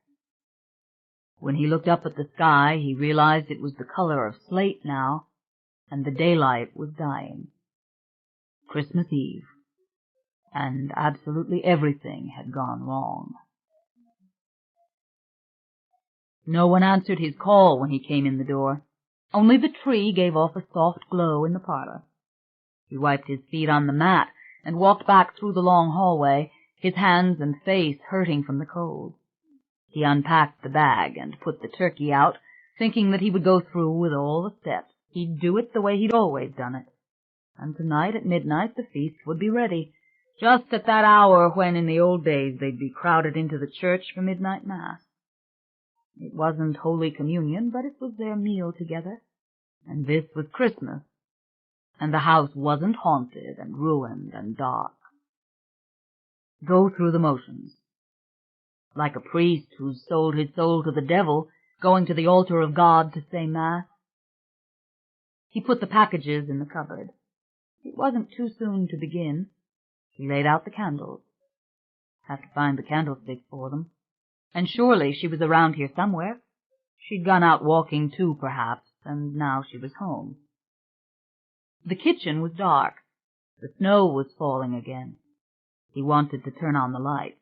When he looked up at the sky, he realized it was the color of slate now, and the daylight was dying. Christmas Eve, and absolutely everything had gone wrong. No one answered his call when he came in the door. Only the tree gave off a soft glow in the parlor. He wiped his feet on the mat and walked back through the long hallway, his hands and face hurting from the cold. He unpacked the bag and put the turkey out, thinking that he would go through with all the steps. He'd do it the way he'd always done it. And tonight at midnight the feast would be ready, just at that hour when in the old days they'd be crowded into the church for midnight mass. It wasn't Holy Communion, but it was their meal together, and this was Christmas, and the house wasn't haunted and ruined and dark. Go through the motions. Like a priest who's sold his soul to the devil, going to the altar of God to say Mass. He put the packages in the cupboard. It wasn't too soon to begin. He laid out the candles. Have to find the candlesticks for them. And surely she was around here somewhere. She'd gone out walking too, perhaps, and now she was home. The kitchen was dark. The snow was falling again. He wanted to turn on the lights.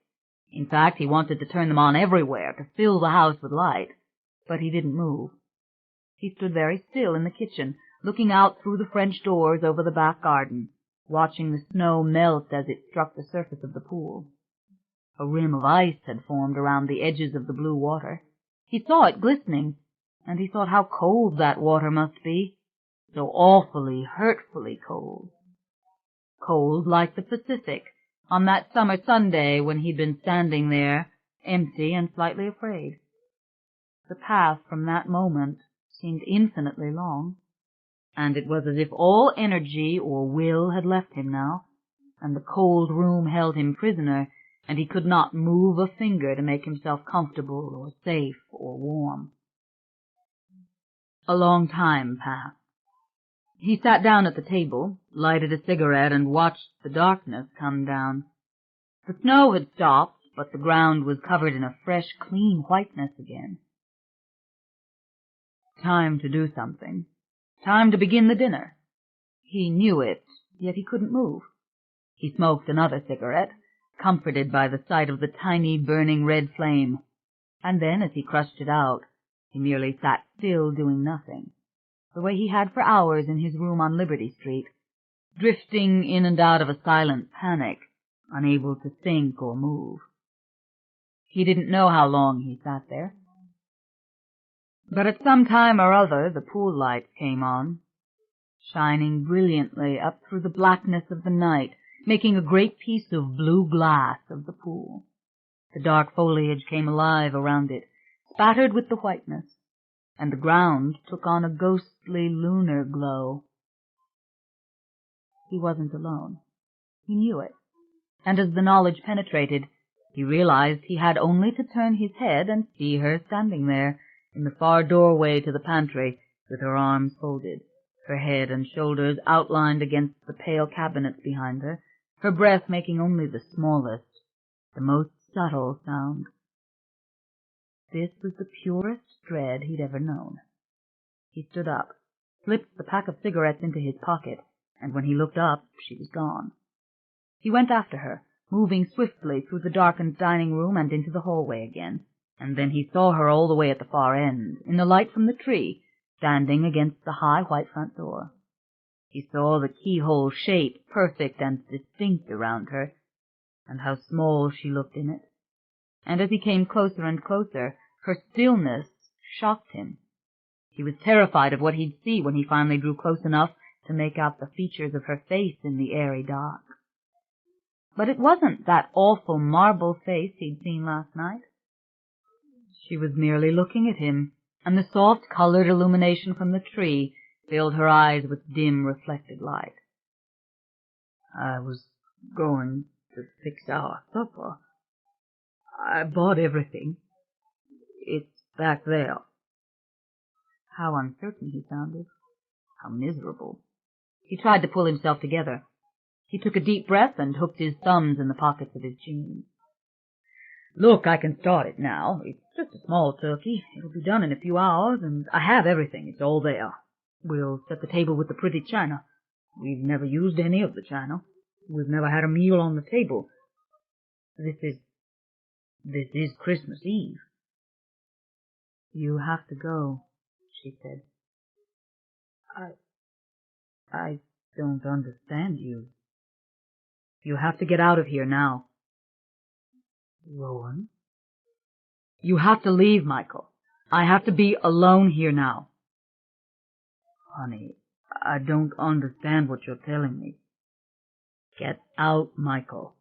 In fact, he wanted to turn them on everywhere, to fill the house with light. But he didn't move. He stood very still in the kitchen, looking out through the French doors over the back garden, watching the snow melt as it struck the surface of the pool. A rim of ice had formed around the edges of the blue water. He saw it glistening, and he thought how cold that water must be, so awfully, hurtfully cold. Cold like the Pacific, on that summer Sunday when he'd been standing there, empty and slightly afraid. The path from that moment seemed infinitely long, and it was as if all energy or will had left him now, and the cold room held him prisoner, and he could not move a finger to make himself comfortable or safe or warm. A long time passed. He sat down at the table, lighted a cigarette, and watched the darkness come down. The snow had stopped, but the ground was covered in a fresh, clean whiteness again. Time to do something. Time to begin the dinner. He knew it, yet he couldn't move. He smoked another cigarette, comforted by the sight of the tiny burning red flame, and then, as he crushed it out, he merely sat still doing nothing, the way he had for hours in his room on Liberty Street, drifting in and out of a silent panic, unable to think or move. He didn't know how long he sat there. But at some time or other the pool lights came on, shining brilliantly up through the blackness of the night, making a great piece of blue glass of the pool. The dark foliage came alive around it, spattered with the whiteness, and the ground took on a ghostly lunar glow. He wasn't alone. He knew it, and as the knowledge penetrated, he realized he had only to turn his head and see her standing there, in the far doorway to the pantry, with her arms folded, her head and shoulders outlined against the pale cabinets behind her, her breath making only the smallest, the most subtle sound. This was the purest dread he'd ever known. He stood up, slipped the pack of cigarettes into his pocket, and when he looked up, she was gone. He went after her, moving swiftly through the darkened dining room and into the hallway again, and then he saw her all the way at the far end, in the light from the tree, standing against the high white front door. He saw the keyhole shape, perfect and distinct around her, and how small she looked in it. And as he came closer and closer, her stillness shocked him. He was terrified of what he'd see when he finally drew close enough to make out the features of her face in the airy dark. But it wasn't that awful marble face he'd seen last night. She was merely looking at him, and the soft colored illumination from the tree filled her eyes with dim reflected light. I was going to fix our supper. I bought everything. It's back there. How uncertain he sounded. How miserable. He tried to pull himself together. He took a deep breath and hooked his thumbs in the pockets of his jeans. Look, I can start it now. It's just a small turkey. It'll be done in a few hours, and I have everything. It's all there. We'll set the table with the pretty china. We've never used any of the china. We've never had a meal on the table. This is Christmas Eve. You have to go, she said. I don't understand you. You have to get out of here now. Rowan? You have to leave, Michael. I have to be alone here now. Honey, I don't understand what you're telling me. Get out, Michael.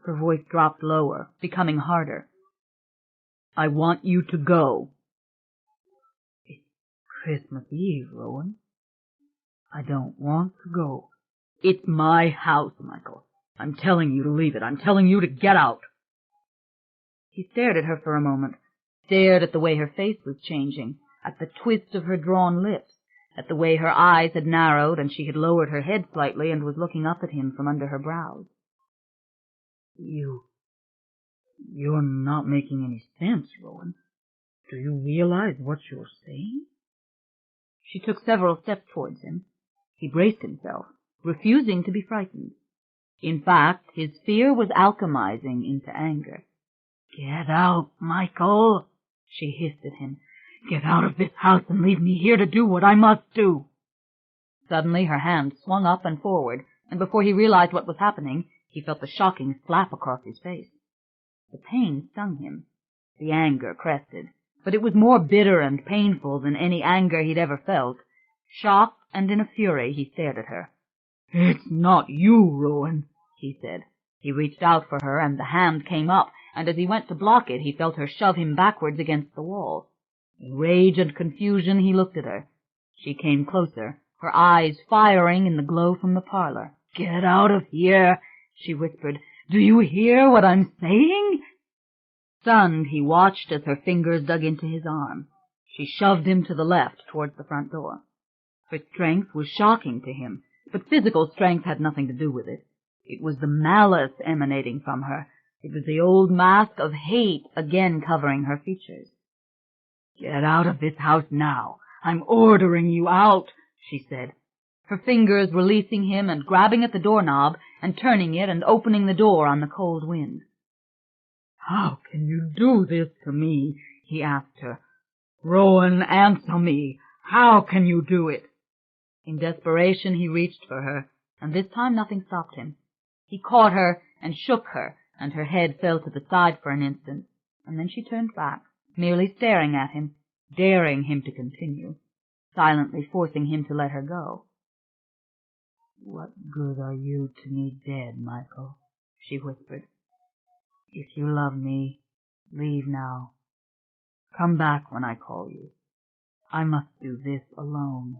Her voice dropped lower, becoming harder. I want you to go. It's Christmas Eve, Rowan. I don't want to go. It's my house, Michael. I'm telling you to leave it. I'm telling you to get out. He stared at her for a moment, stared at the way her face was changing, at the twist of her drawn lips, at the way her eyes had narrowed and she had lowered her head slightly and was looking up at him from under her brows. You're not making any sense, Rowan. Do you realize what you're saying? She took several steps towards him. He braced himself, refusing to be frightened. In fact, his fear was alchemizing into anger. Get out, Michael, she hissed at him. Get out of this house and leave me here to do what I must do. Suddenly her hand swung up and forward, and before he realized what was happening, he felt the shocking slap across his face. The pain stung him. The anger crested, but it was more bitter and painful than any anger he'd ever felt. Shocked and in a fury, he stared at her. It's not you, Rowan, he said. He reached out for her, and the hand came up, and as he went to block it, he felt her shove him backwards against the wall. In rage and confusion, he looked at her. She came closer, her eyes firing in the glow from the parlor. Get out of here, she whispered. Do you hear what I'm saying? Stunned, he watched as her fingers dug into his arm. She shoved him to the left, towards the front door. Her strength was shocking to him, but physical strength had nothing to do with it. It was the malice emanating from her. It was the old mask of hate again covering her features. Get out of this house now. I'm ordering you out, she said, her fingers releasing him and grabbing at the doorknob and turning it and opening the door on the cold wind. How can you do this to me? He asked her. Rowan, answer me. How can you do it? In desperation, he reached for her, and this time nothing stopped him. He caught her and shook her, and her head fell to the side for an instant, and then she turned back, merely staring at him, daring him to continue, silently forcing him to let her go. What good are you to me dead, Michael? She whispered. If you love me, leave now. Come back when I call you. I must do this alone.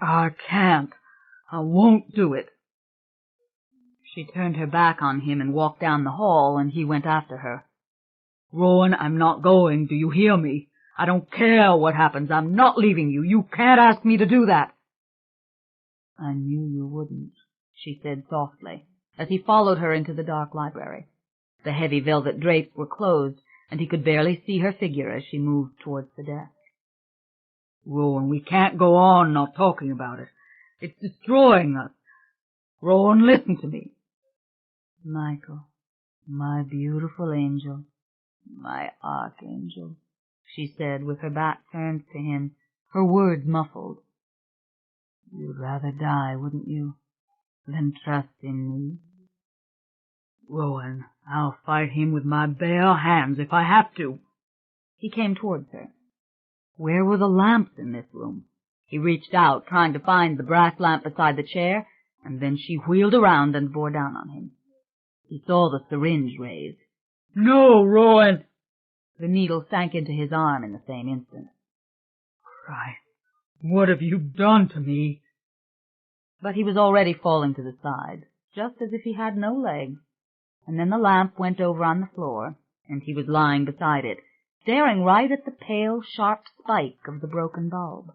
I can't. I won't do it. She turned her back on him and walked down the hall, and he went after her. Rowan, I'm not going. Do you hear me? I don't care what happens. I'm not leaving you. You can't ask me to do that. I knew you wouldn't, she said softly, as he followed her into the dark library. The heavy velvet drapes were closed, and he could barely see her figure as she moved towards the desk. Rowan, we can't go on not talking about it. It's destroying us. Rowan, listen to me. Michael, my beautiful angel, my archangel, she said with her back turned to him, her words muffled. You'd rather die, wouldn't you, than trust in me? Rowan, I'll fight him with my bare hands if I have to. He came towards her. Where were the lamps in this room? He reached out, trying to find the brass lamp beside the chair, and then she wheeled around and bore down on him. He saw the syringe raised. No, Rowan! The needle sank into his arm in the same instant. Christ, what have you done to me? But he was already falling to the side, just as if he had no legs. And then the lamp went over on the floor, and he was lying beside it, staring right at the pale, sharp spike of the broken bulb.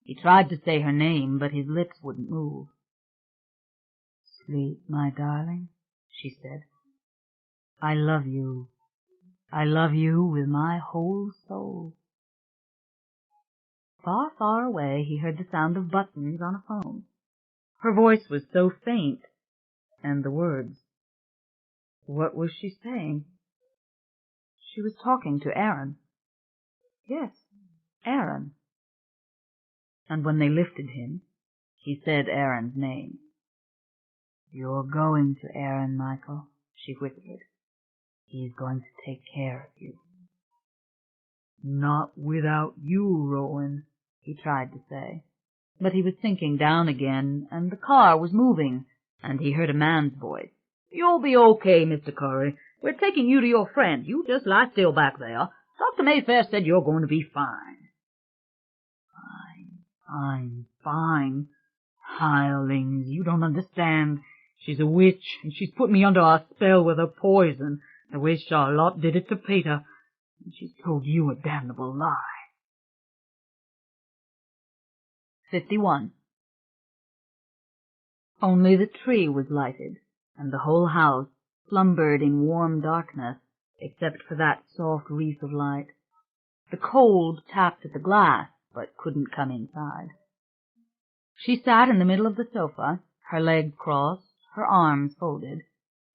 He tried to say her name, but his lips wouldn't move. Sleep, my darling, she said. I love you. I love you with my whole soul. Far, far away he heard the sound of buttons on a phone. Her voice was so faint, and the words. What was she saying? She was talking to Aaron. Yes, Aaron. And when they lifted him, he said Aaron's name. You're going to Aaron, Michael, she whispered. He's going to take care of you. Not without you, Rowan, he tried to say. But he was sinking down again, and the car was moving, and he heard a man's voice. You'll be okay, Mr. Curry. We're taking you to your friend. You just lie still back there. Dr. Mayfair said you're going to be fine. Fine. Hirelings, you don't understand. She's a witch, and she's put me under a spell with her poison, the way Charlotte did it to Peter. And she's told you a damnable lie. 51. Only the tree was lighted, and the whole house slumbered in warm darkness, except for that soft wreath of light. The cold tapped at the glass, but couldn't come inside. She sat in the middle of the sofa, her legs crossed, her arms folded,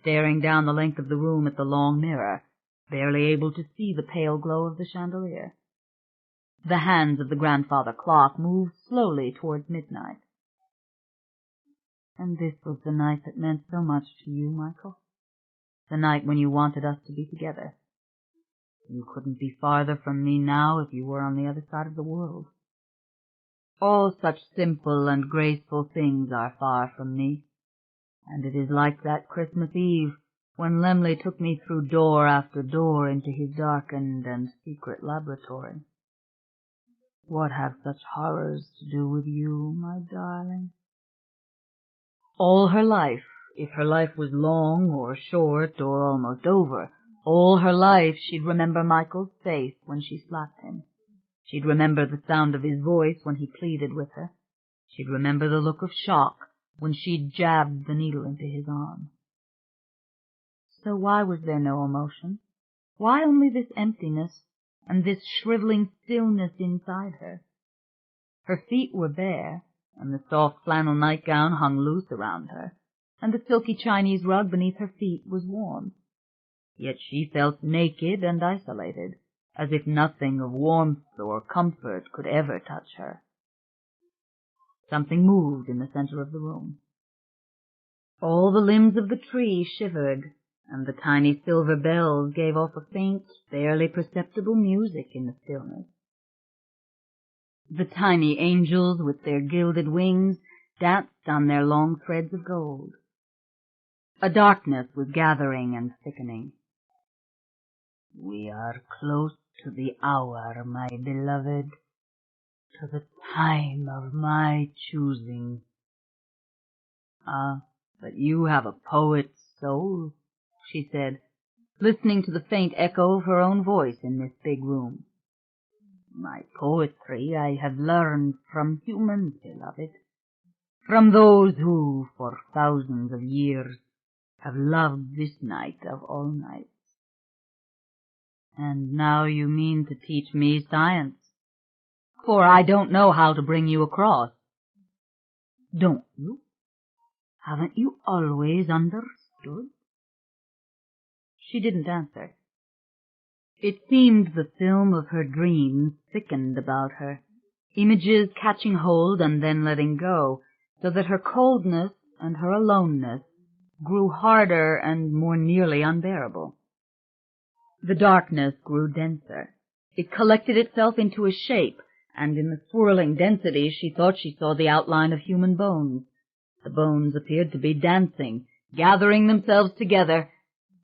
staring down the length of the room at the long mirror, barely able to see the pale glow of the chandelier. The hands of the grandfather clock moved slowly towards midnight. And this was the night that meant so much to you, Michael. The night when you wanted us to be together. You couldn't be farther from me now if you were on the other side of the world. All such simple and graceful things are far from me, and it is like that Christmas Eve when Lemley took me through door after door into his darkened and secret laboratory. What have such horrors to do with you, my darling? All her life, if her life was long or short or almost over, all her life she'd remember Michael's face when she slapped him. She'd remember the sound of his voice when he pleaded with her. She'd remember the look of shock when she'd jabbed the needle into his arm. So why was there no emotion? Why only this emptiness and this shriveling stillness inside her? Her feet were bare, and the soft flannel nightgown hung loose around her, and the silky Chinese rug beneath her feet was warm. Yet she felt naked and isolated, as if nothing of warmth or comfort could ever touch her. Something moved in the center of the room. All the limbs of the tree shivered, and the tiny silver bells gave off a faint, barely perceptible music in the stillness. The tiny angels with their gilded wings danced on their long threads of gold. A darkness was gathering and thickening. We are close to the hour, my beloved, to the time of my choosing. But you have a poet's soul, she said, listening to the faint echo of her own voice in this big room. My poetry I have learned from humans, beloved, from those who, for thousands of years, have loved this night of all nights. And now you mean to teach me science, for I don't know how to bring you across. Don't you? Haven't you always understood? understood? She didn't answer. It seemed the film of her dreams thickened about her, images catching hold and then letting go, so that her coldness and her aloneness grew harder and more nearly unbearable. The darkness grew denser. It collected itself into a shape, and in the swirling density she thought she saw the outline of human bones. The bones appeared to be dancing, gathering themselves together,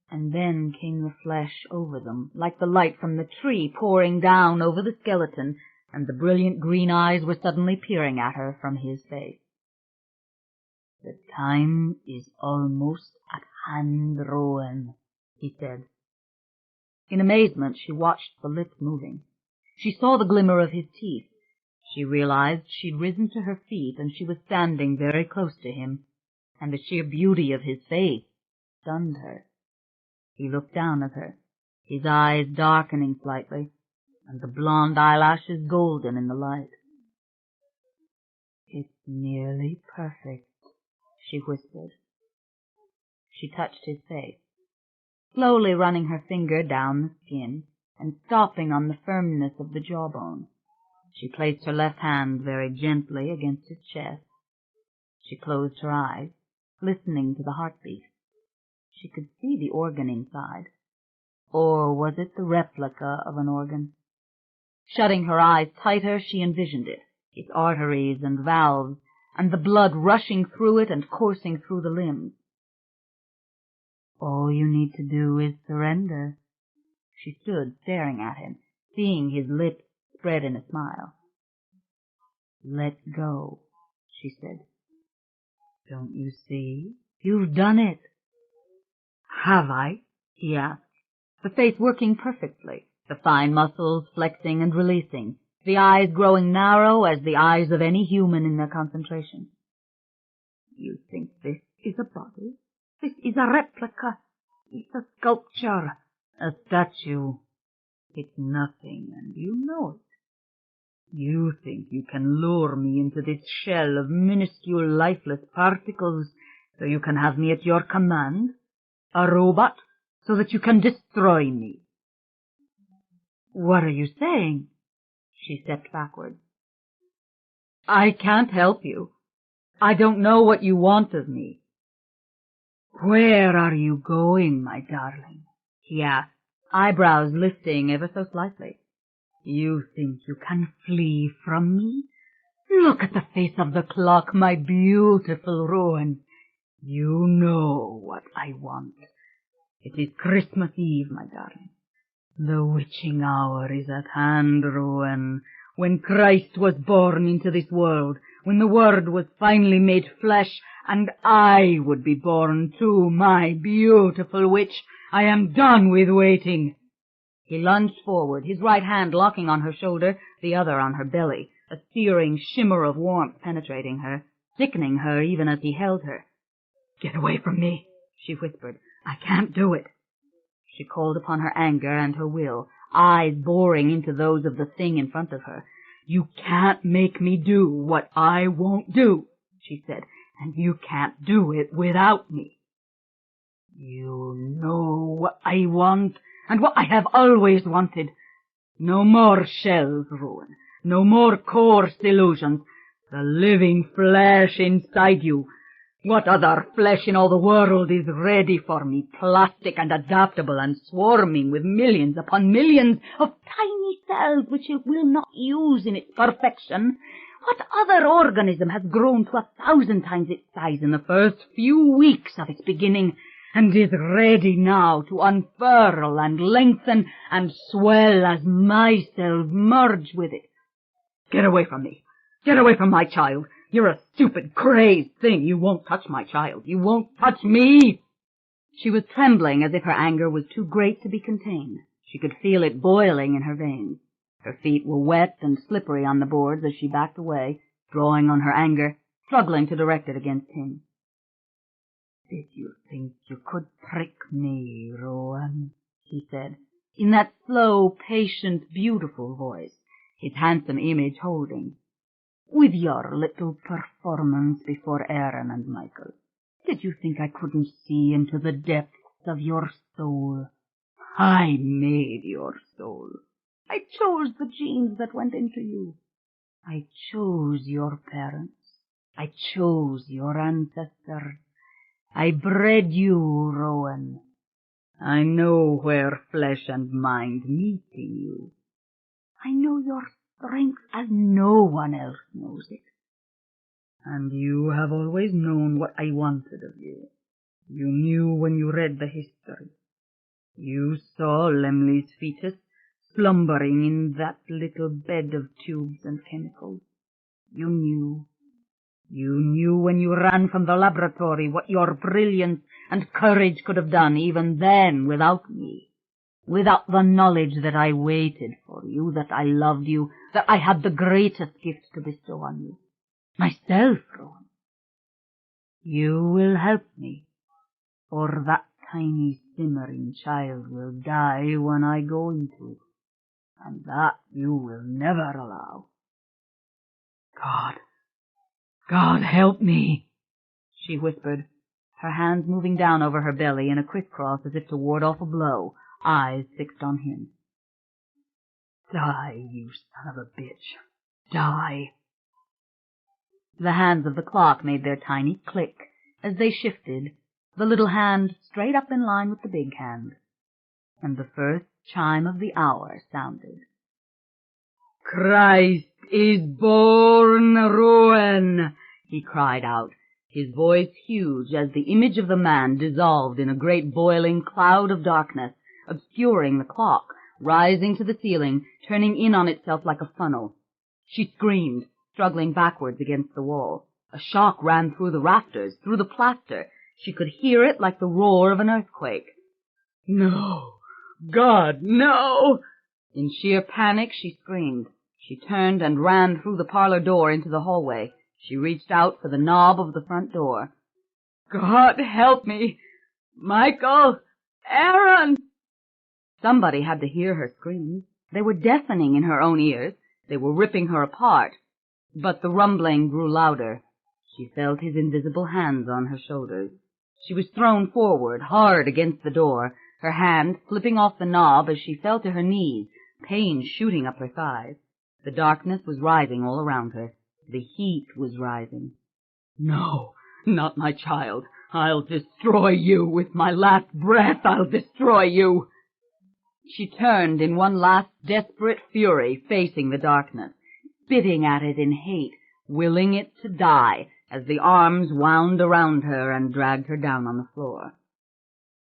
and then came the flesh over them, like the light from the tree pouring down over the skeleton, and the brilliant green eyes were suddenly peering at her from his face. "The time is almost at hand, Rowan," he said. In amazement she watched the lips moving. She saw the glimmer of his teeth. She realized she'd risen to her feet, and she was standing very close to him, and the sheer beauty of his face stunned her. He looked down at her, his eyes darkening slightly, and the blonde eyelashes golden in the light. "It's nearly perfect," she whispered. She touched his face, slowly running her finger down the skin and stopping on the firmness of the jawbone. She placed her left hand very gently against his chest. She closed her eyes, listening to the heartbeat. She could see the organ inside. Or was it the replica of an organ? Shutting her eyes tighter, she envisioned it, its arteries and valves, and the blood rushing through it and coursing through the limbs. "All you need to do is surrender." She stood staring at him, seeing his lips spread in a smile. "Let go," she said. "Don't you see? You've done it." "Have I?" he asked, the face working perfectly, the fine muscles flexing and releasing, the eyes growing narrow as the eyes of any human in their concentration. "You think this is a body? This is a replica. It's a sculpture, a statue. It's nothing, and you know it. You think you can lure me into this shell of minuscule lifeless particles so you can have me at your command? A robot, so that you can destroy me." "What are you saying?" She stepped backward. "I can't help you. I don't know what you want of me." "Where are you going, my darling?" he asked, eyebrows lifting ever so slightly. "You think you can flee from me? Look at the face of the clock, my beautiful Rowan. You know what I want. It is Christmas Eve, my darling. The witching hour is at hand, Rowan, when Christ was born into this world, when the Word was finally made flesh, and I would be born too, my beautiful witch. I am done with waiting." He lunged forward, his right hand locking on her shoulder, the other on her belly, a searing shimmer of warmth penetrating her, sickening her even as he held her. "Get away from me," she whispered. "I can't do it." She called upon her anger and her will, eyes boring into those of the thing in front of her. "You can't make me do what I won't do," she said, "and you can't do it without me." "You know what I want, and what I have always wanted. No more shells, Rowan. No more coarse illusions. The living flesh inside you. What other flesh in all the world is ready for me, plastic and adaptable and swarming with millions upon millions of tiny cells which it will not use in its perfection? What other organism has grown to 1,000 times its size in the first few weeks of its beginning, and is ready now to unfurl and lengthen and swell as my cells merge with it? Get away from me. Get away from my child. You're a stupid, crazed thing. You won't touch my child. You won't touch me." She was trembling as if her anger was too great to be contained. She could feel it boiling in her veins. Her feet were wet and slippery on the boards as she backed away, drawing on her anger, struggling to direct it against him. "Did you think you could trick me, Rowan?" he said, in that slow, patient, beautiful voice, his handsome image holding. "With your little performance before Aaron and Michael. Did you think I couldn't see into the depths of your soul? I made your soul. I chose the genes that went into you. I chose your parents. I chose your ancestors. I bred you, Rowan. I know where flesh and mind meet in you. I know your strength as no one else knows it. And you have always known what I wanted of you. You knew when you read the history. You saw Lemley's fetus slumbering in that little bed of tubes and chemicals. You knew. You knew when you ran from the laboratory what your brilliance and courage could have done even then without me. Without the knowledge that I waited for you, that I loved you, that I had the greatest gift to bestow on you. Myself, Rowan. You will help me, or that tiny simmering child will die when I go into it, and that you will never allow. God help me, she whispered, her hands moving down over her belly in a crisscross as if to ward off a blow, eyes fixed on him. Die, you son of a bitch. Die. The hands of the clock made their tiny click as they shifted, the little hand straight up in line with the big hand, and the first chime of the hour sounded. Christ is born, Rowan, he cried out, his voice huge as the image of the man dissolved in a great boiling cloud of darkness, obscuring the clock, rising to the ceiling, turning in on itself like a funnel. She screamed, struggling backwards against the wall. A shock ran through the rafters, through the plaster. She could hear it like the roar of an earthquake. No! God, no! In sheer panic, she screamed. She turned and ran through the parlor door into the hallway. She reached out for the knob of the front door. God help me! Michael! Aaron! Somebody had to hear her screams. They were deafening in her own ears. They were ripping her apart. But the rumbling grew louder. She felt his invisible hands on her shoulders. She was thrown forward, hard against the door, her hand slipping off the knob as she fell to her knees, pain shooting up her thighs. The darkness was rising all around her. The heat was rising. No, not my child. I'll destroy you with my last breath. I'll destroy you. She turned in one last desperate fury, facing the darkness, spitting at it in hate, willing it to die as the arms wound around her and dragged her down on the floor.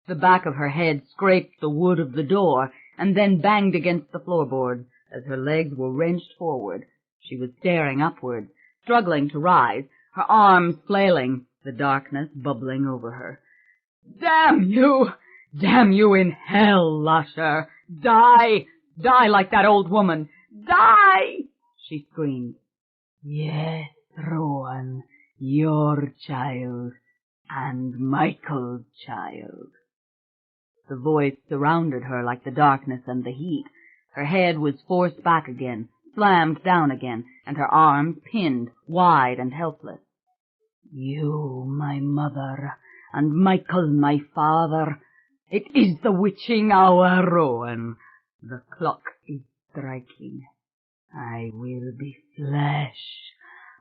The back of her head scraped the wood of the door and then banged against the floorboards as her legs were wrenched forward. She was staring upward, struggling to rise, her arms flailing, the darkness bubbling over her. Damn you! Damn you in hell, Lasher! Die! Die like that old woman! Die! She screamed. Yes, Rowan, your child, and Michael's child. The voice surrounded her like the darkness and the heat. Her head was forced back again, slammed down again, and her arms pinned, wide and helpless. You, my mother, and Michael, my father. It is the witching hour, Rowan. The clock is striking. I will be flesh.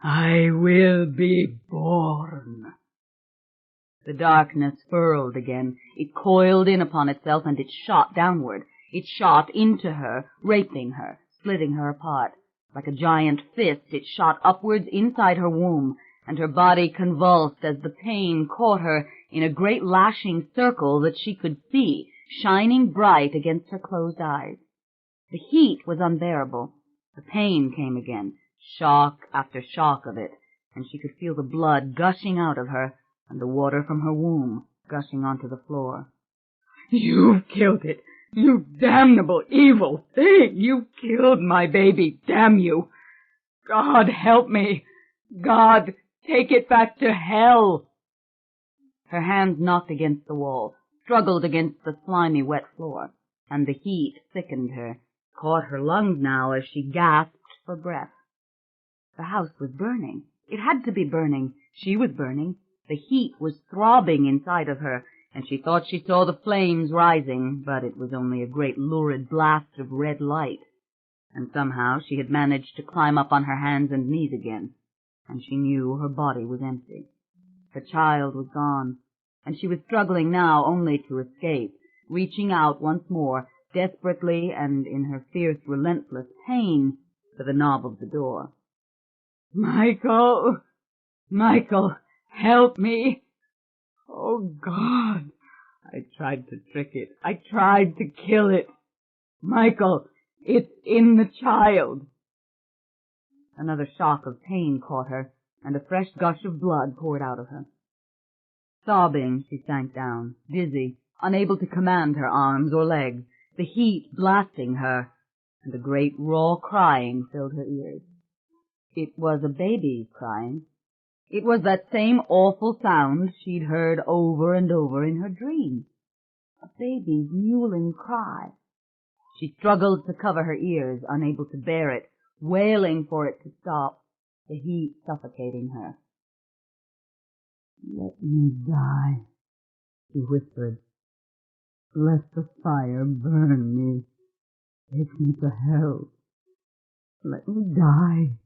I will be born. The darkness furled again. It coiled in upon itself, and it shot downward. It shot into her, raping her, slitting her apart. Like a giant fist, it shot upwards inside her womb, and her body convulsed as the pain caught her in a great lashing circle that she could see, shining bright against her closed eyes. The heat was unbearable. The pain came again, shock after shock of it, and she could feel the blood gushing out of her and the water from her womb gushing onto the floor. You've killed it! You damnable evil thing! You killed my baby, damn you! God help me! God, take it back to hell! Her hands knocked against the wall, struggled against the slimy wet floor, and the heat thickened her, caught her lungs now as she gasped for breath. The house was burning. It had to be burning. She was burning. The heat was throbbing inside of her, and she thought she saw the flames rising, but it was only a great lurid blast of red light. And somehow she had managed to climb up on her hands and knees again, and she knew her body was empty. The child was gone, and she was struggling now only to escape, reaching out once more, desperately and in her fierce, relentless pain, for the knob of the door. "Michael! Michael! Help me! Oh, God! I tried to trick it. I tried to kill it. Michael, it's in the child." Another shock of pain caught her, and a fresh gush of blood poured out of her. Sobbing, she sank down, dizzy, unable to command her arms or legs, the heat blasting her, and a great raw crying filled her ears. It was a baby crying. It was that same awful sound she'd heard over and over in her dreams. A baby's mewling cry. She struggled to cover her ears, unable to bear it, wailing for it to stop, the heat suffocating her. "Let me die," she whispered. "Let the fire burn me. Take me to hell. Let me die.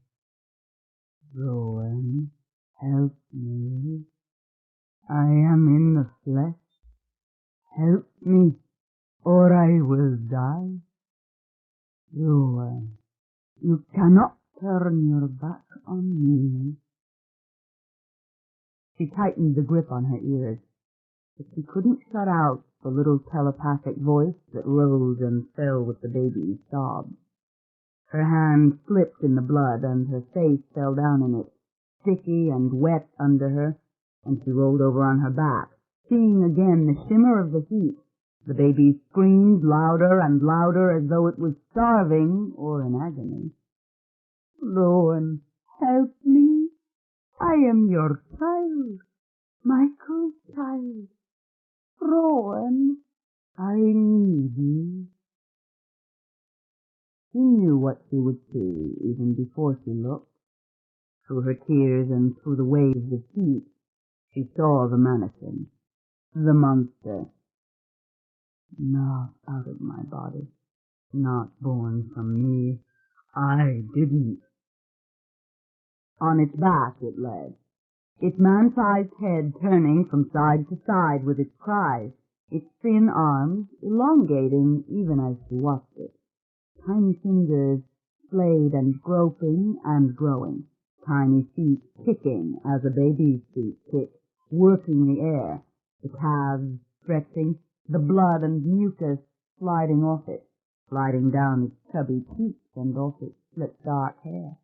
Rowan, help me. I am in the flesh. Help me, or I will die. Rowan, you cannot turn your back on me." She tightened the grip on her ears, but she couldn't shut out the little telepathic voice that rose and fell with the baby's sobs. Her hand slipped in the blood, and her face fell down in it, sticky and wet under her, and she rolled over on her back, seeing again the shimmer of the heat. The baby screamed louder and louder as though it was starving or in agony. "Rowan, help me. I am your child, Michael's child. Rowan, I need you." She knew what she would see even before she looked. Through her tears and through the waves of heat, she saw the mannequin, the monster. Not out of my body, not born from me. I didn't. On its back it lay, its man-sized head turning from side to side with its cries, its thin arms elongating even as she watched it, tiny fingers flayed and groping and growing, tiny feet kicking as a baby's feet kick, working the air, the calves stretching, the blood and mucus sliding off it, sliding down its chubby cheeks and off its slick dark hair.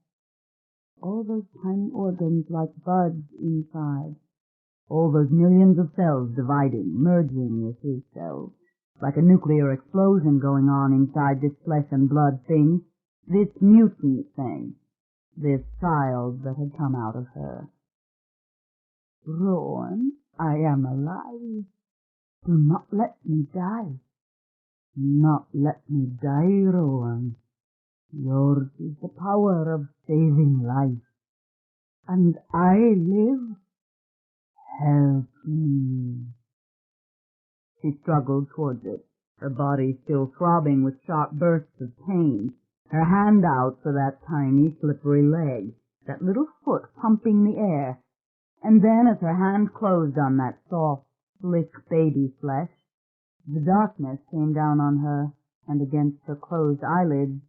All those tiny organs like buds inside, all those millions of cells dividing, merging with his cells, like a nuclear explosion going on inside this flesh and blood thing, this mutant thing, this child that had come out of her. "Rowan, I am alive. Do not let me die. Not let me die, Rowan. Yours is the power of saving life. And I live. Help me." She struggled towards it, her body still throbbing with sharp bursts of pain, her hand out for that tiny, slippery leg, that little foot pumping the air. And then, as her hand closed on that soft, slick baby flesh, the darkness came down on her, and against her closed eyelids,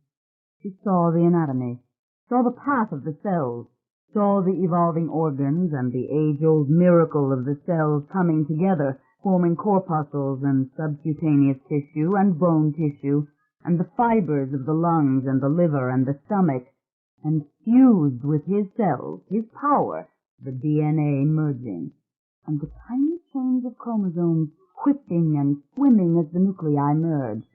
she saw the anatomy, saw the path of the cells, saw the evolving organs and the age-old miracle of the cells coming together, forming corpuscles and subcutaneous tissue and bone tissue, and the fibers of the lungs and the liver and the stomach, and fused with his cells, his power, the DNA merging, and the tiny chains of chromosomes whipping and swimming as the nuclei merged,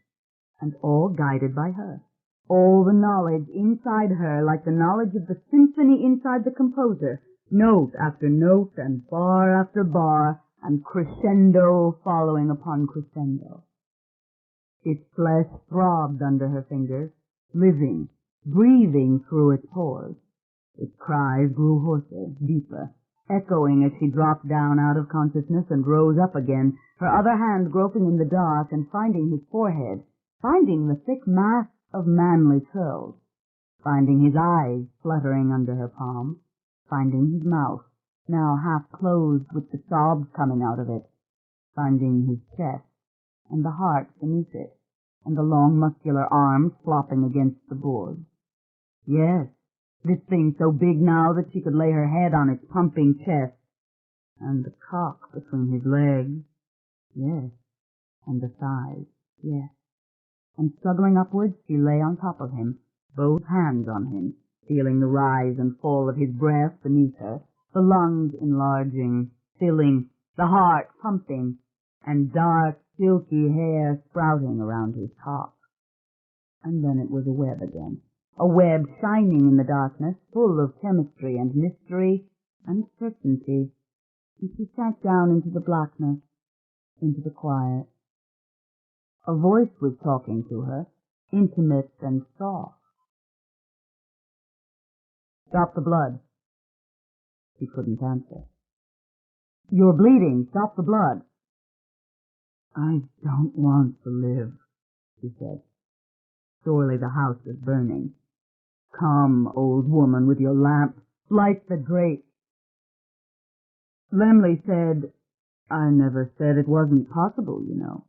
and all guided by her. All the knowledge inside her, like the knowledge of the symphony inside the composer, note after note and bar after bar, and crescendo following upon crescendo. Its flesh throbbed under her fingers, living, breathing through its pores. Its cries grew hoarser, deeper, echoing as she dropped down out of consciousness and rose up again, her other hand groping in the dark and finding his forehead, finding the thick mass of manly curls, finding his eyes fluttering under her palm, finding his mouth, now half closed with the sobs coming out of it, finding his chest, and the heart beneath it, and the long muscular arms flopping against the boards. Yes, this thing so big now that she could lay her head on its pumping chest, and the cock between his legs, yes, and the thighs, yes. And struggling upwards, she lay on top of him, both hands on him, feeling the rise and fall of his breath beneath her, the lungs enlarging, filling, the heart pumping, and dark, silky hair sprouting around his top. And then it was a web again, a web shining in the darkness, full of chemistry and mystery and certainty, and she sank down into the blackness, into the quiet. A voice was talking to her, intimate and soft. "Stop the blood." She couldn't answer. "You're bleeding. Stop the blood." "I don't want to live," she said. Surely the house is burning. "Come, old woman, with your lamp. Light the grate." Lemley said, "I never said it wasn't possible, you know.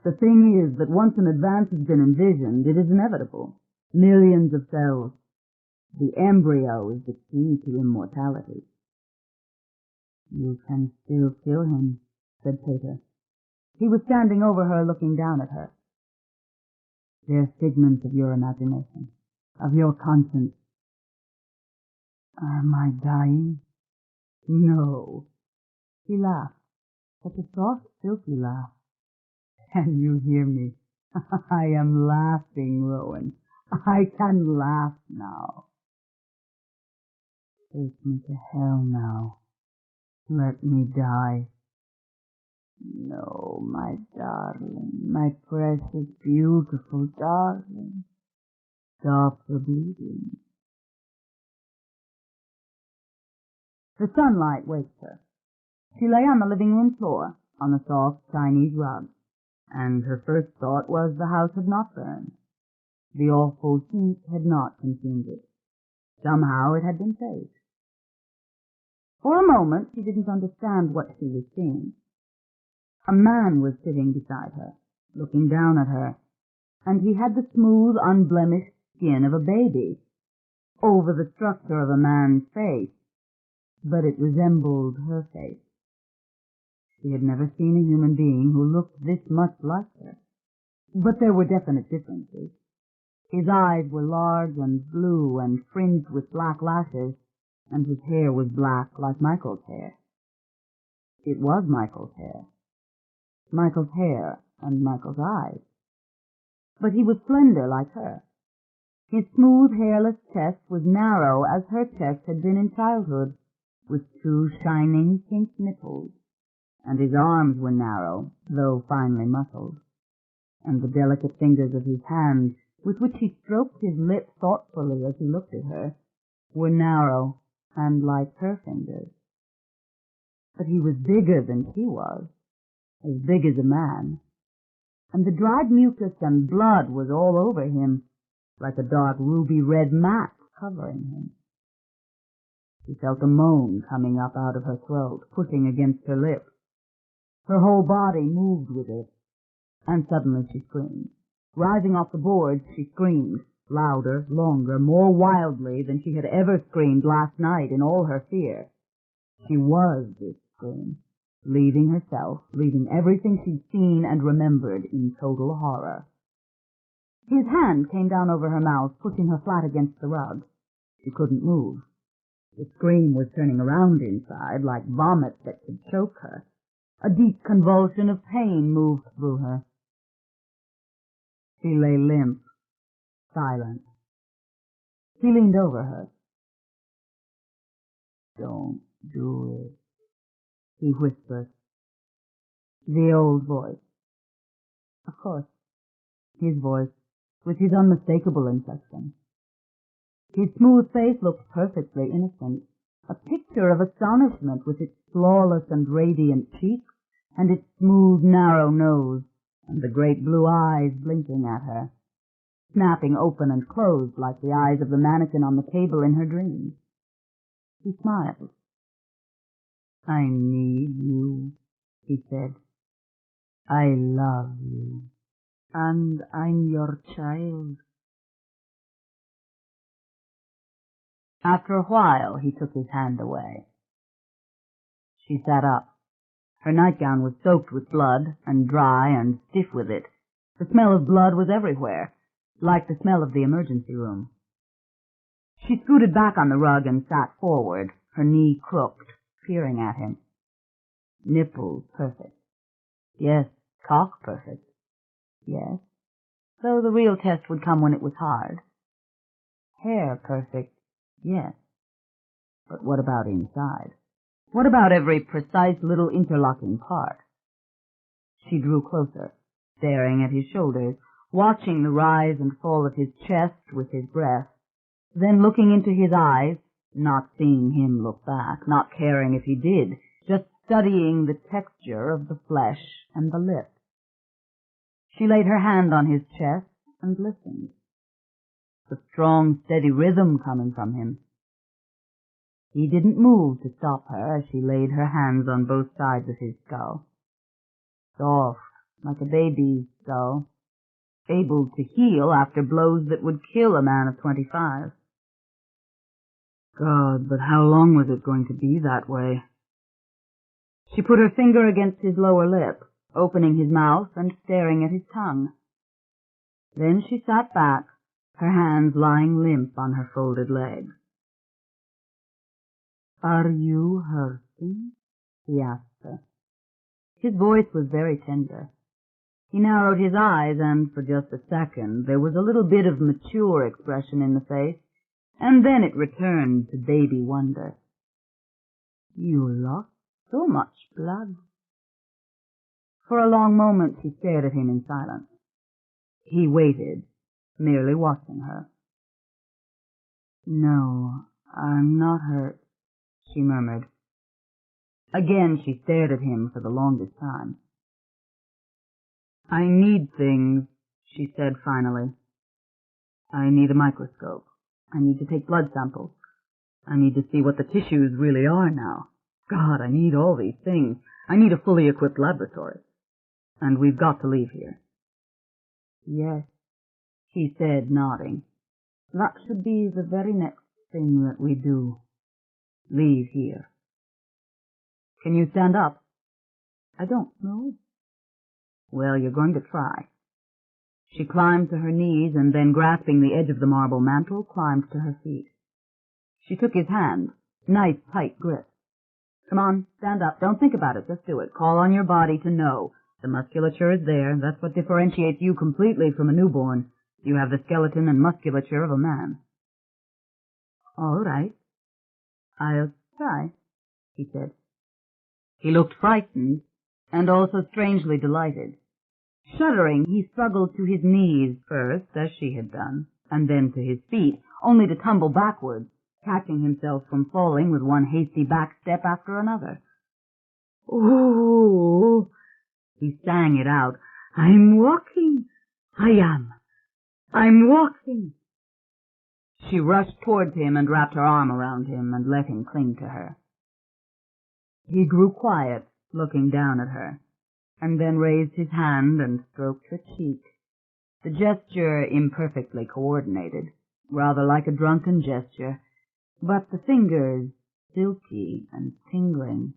The thing is that once an advance has been envisioned, it is inevitable. Millions of cells. The embryo is the key to immortality." "You can still kill him," said Peter. He was standing over her, looking down at her. "They're figments of your imagination, of your conscience." "Am I dying?" "No." He laughed, such a soft, silky laugh. "Can you hear me? I am laughing, Rowan. I can laugh now." "Take me to hell now. Let me die." "No, my darling, my precious, beautiful darling. Stop the bleeding." The sunlight waked her. She lay on the living room floor, on the soft Chinese rug, and her first thought was the house had not burned. The awful heat had not consumed it. Somehow it had been saved. For a moment she didn't understand what she was seeing. A man was sitting beside her, looking down at her, and he had the smooth, unblemished skin of a baby, over the structure of a man's face, but it resembled her face. She had never seen a human being who looked this much like her. But there were definite differences. His eyes were large and blue and fringed with black lashes, and his hair was black like Michael's hair. It was Michael's hair. Michael's hair and Michael's eyes. But he was slender like her. His smooth, hairless chest was narrow as her chest had been in childhood, with two shining pink nipples, and his arms were narrow, though finely muscled, and the delicate fingers of his hand, with which he stroked his lip thoughtfully as he looked at her, were narrow and like her fingers. But he was bigger than she was, as big as a man, and the dried mucus and blood was all over him, like a dark ruby-red mat covering him. She felt a moan coming up out of her throat, pushing against her lips. Her whole body moved with it, and suddenly she screamed. Rising off the boards, she screamed, louder, longer, more wildly than she had ever screamed last night in all her fear. She was this scream, leaving herself, leaving everything she'd seen and remembered in total horror. His hand came down over her mouth, pushing her flat against the rug. She couldn't move. The scream was turning around inside, like vomit that could choke her. A deep convulsion of pain moved through her. She lay limp, silent. He leaned over her. "Don't do it," he whispered. The old voice. Of course, his voice, with his unmistakable inflection. His smooth face looked perfectly innocent, a picture of astonishment with its flawless and radiant cheeks, and its smooth, narrow nose, and the great blue eyes blinking at her, snapping open and closed like the eyes of the mannequin on the table in her dreams. He smiled. "I need you," he said. "I love you, and I'm your child." After a while, he took his hand away. She sat up. Her nightgown was soaked with blood, and dry and stiff with it. The smell of blood was everywhere, like the smell of the emergency room. She scooted back on the rug and sat forward, her knee crooked, peering at him. Nipples perfect. Yes, cock perfect. Yes, though the real test would come when it was hard. Hair perfect. Yes. But what about inside? What about every precise little interlocking part? She drew closer, staring at his shoulders, watching the rise and fall of his chest with his breath, then looking into his eyes, not seeing him look back, not caring if he did, just studying the texture of the flesh and the lip. She laid her hand on his chest and listened. The strong, steady rhythm coming from him. He didn't move to stop her as she laid her hands on both sides of his skull. Soft, like a baby's skull, able to heal after blows that would kill a man of 25. God, but how long was it going to be that way? She put her finger against his lower lip, opening his mouth and staring at his tongue. Then she sat back, her hands lying limp on her folded legs. "Are you hurting?" he asked her. His voice was very tender. He narrowed his eyes, and for just a second there was a little bit of mature expression in the face, and then it returned to baby wonder. "You lost so much blood." For a long moment she stared at him in silence. He waited, merely watching her. "No, I'm not hurt," she murmured. Again she stared at him for the longest time. "I need things," she said finally. "I need a microscope. I need to take blood samples. I need to see what the tissues really are now. God, I need all these things. I need a fully equipped laboratory. And we've got to leave here." "Yes," he said, nodding. "That should be the very next thing that we do. Leave here." "Can you stand up?" "I don't know." "Well, you're going to try." She climbed to her knees and then, grasping the edge of the marble mantel, climbed to her feet. She took his hand, nice tight grip. "Come on, stand up. Don't think about it. Just do it. Call on your body to know. The musculature is there. That's what differentiates you completely from a newborn. You have the skeleton and musculature of a man." "All right. I'll try," he said. He looked frightened, and also strangely delighted. Shuddering, he struggled to his knees first, as she had done, and then to his feet, only to tumble backwards, catching himself from falling with one hasty back step after another. "Ooh!" He sang it out. "I'm walking! I am! I'm walking!" She rushed towards him and wrapped her arm around him and let him cling to her. He grew quiet, looking down at her, and then raised his hand and stroked her cheek, the gesture imperfectly coordinated, rather like a drunken gesture, but the fingers silky and tingling.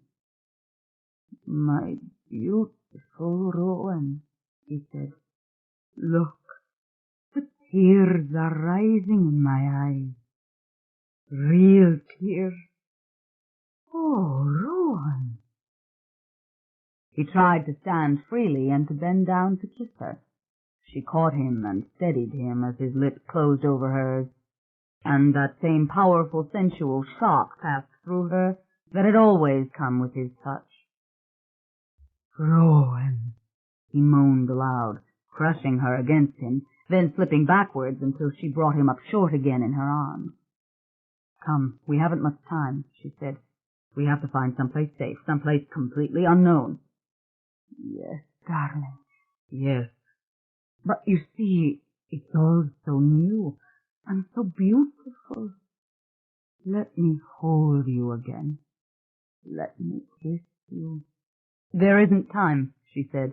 "My beautiful Rowan," he said, "look, the tears are rising in my eyes. Real tears. Oh, Rowan." He tried to stand freely and to bend down to kiss her. She caught him and steadied him as his lips closed over hers, and that same powerful sensual shock passed through her that had always come with his touch. "Rowan," he moaned aloud, crushing her against him, then slipping backwards until she brought him up short again in her arms. Come, we haven't much time, she said. We have to find someplace safe, someplace completely unknown. Yes, darling. Yes. But you see, it's all so new and so beautiful. Let me hold you again. Let me kiss you. There isn't time, she said,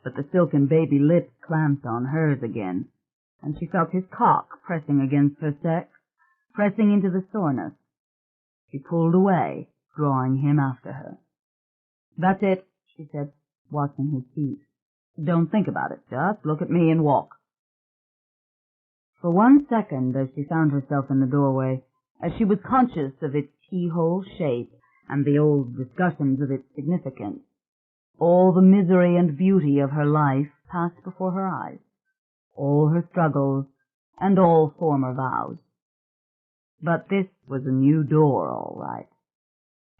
but the silken baby lips clamped on hers again, and she felt his cock pressing against her sex, pressing into the soreness. She pulled away, drawing him after her. That's it, she said, watching his feet. Don't think about it, just look at me and walk. For 1 second, as she found herself in the doorway, as she was conscious of its keyhole shape and the old discussions of its significance, all the misery and beauty of her life passed before her eyes, all her struggles and all former vows. But this was a new door, all right.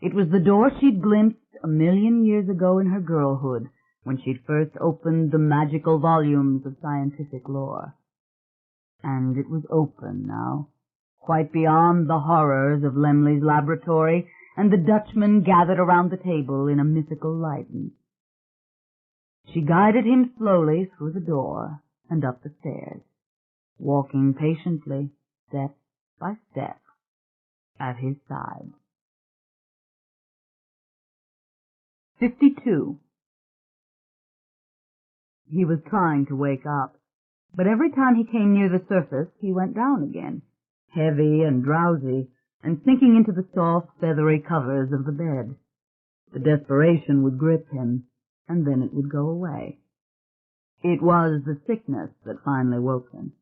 It was the door she'd glimpsed 1,000,000 years ago in her girlhood, when she'd first opened the magical volumes of scientific lore. And it was open now, quite beyond the horrors of Lemley's laboratory and the Dutchmen gathered around the table in a mythical lighting. She guided him slowly through the door and up the stairs, walking patiently, step by step, at his side. 52. He was trying to wake up, but every time he came near the surface he went down again, heavy and drowsy, and sinking into the soft, feathery covers of the bed. The desperation would grip him, and then it would go away. It was the sickness that finally woke him.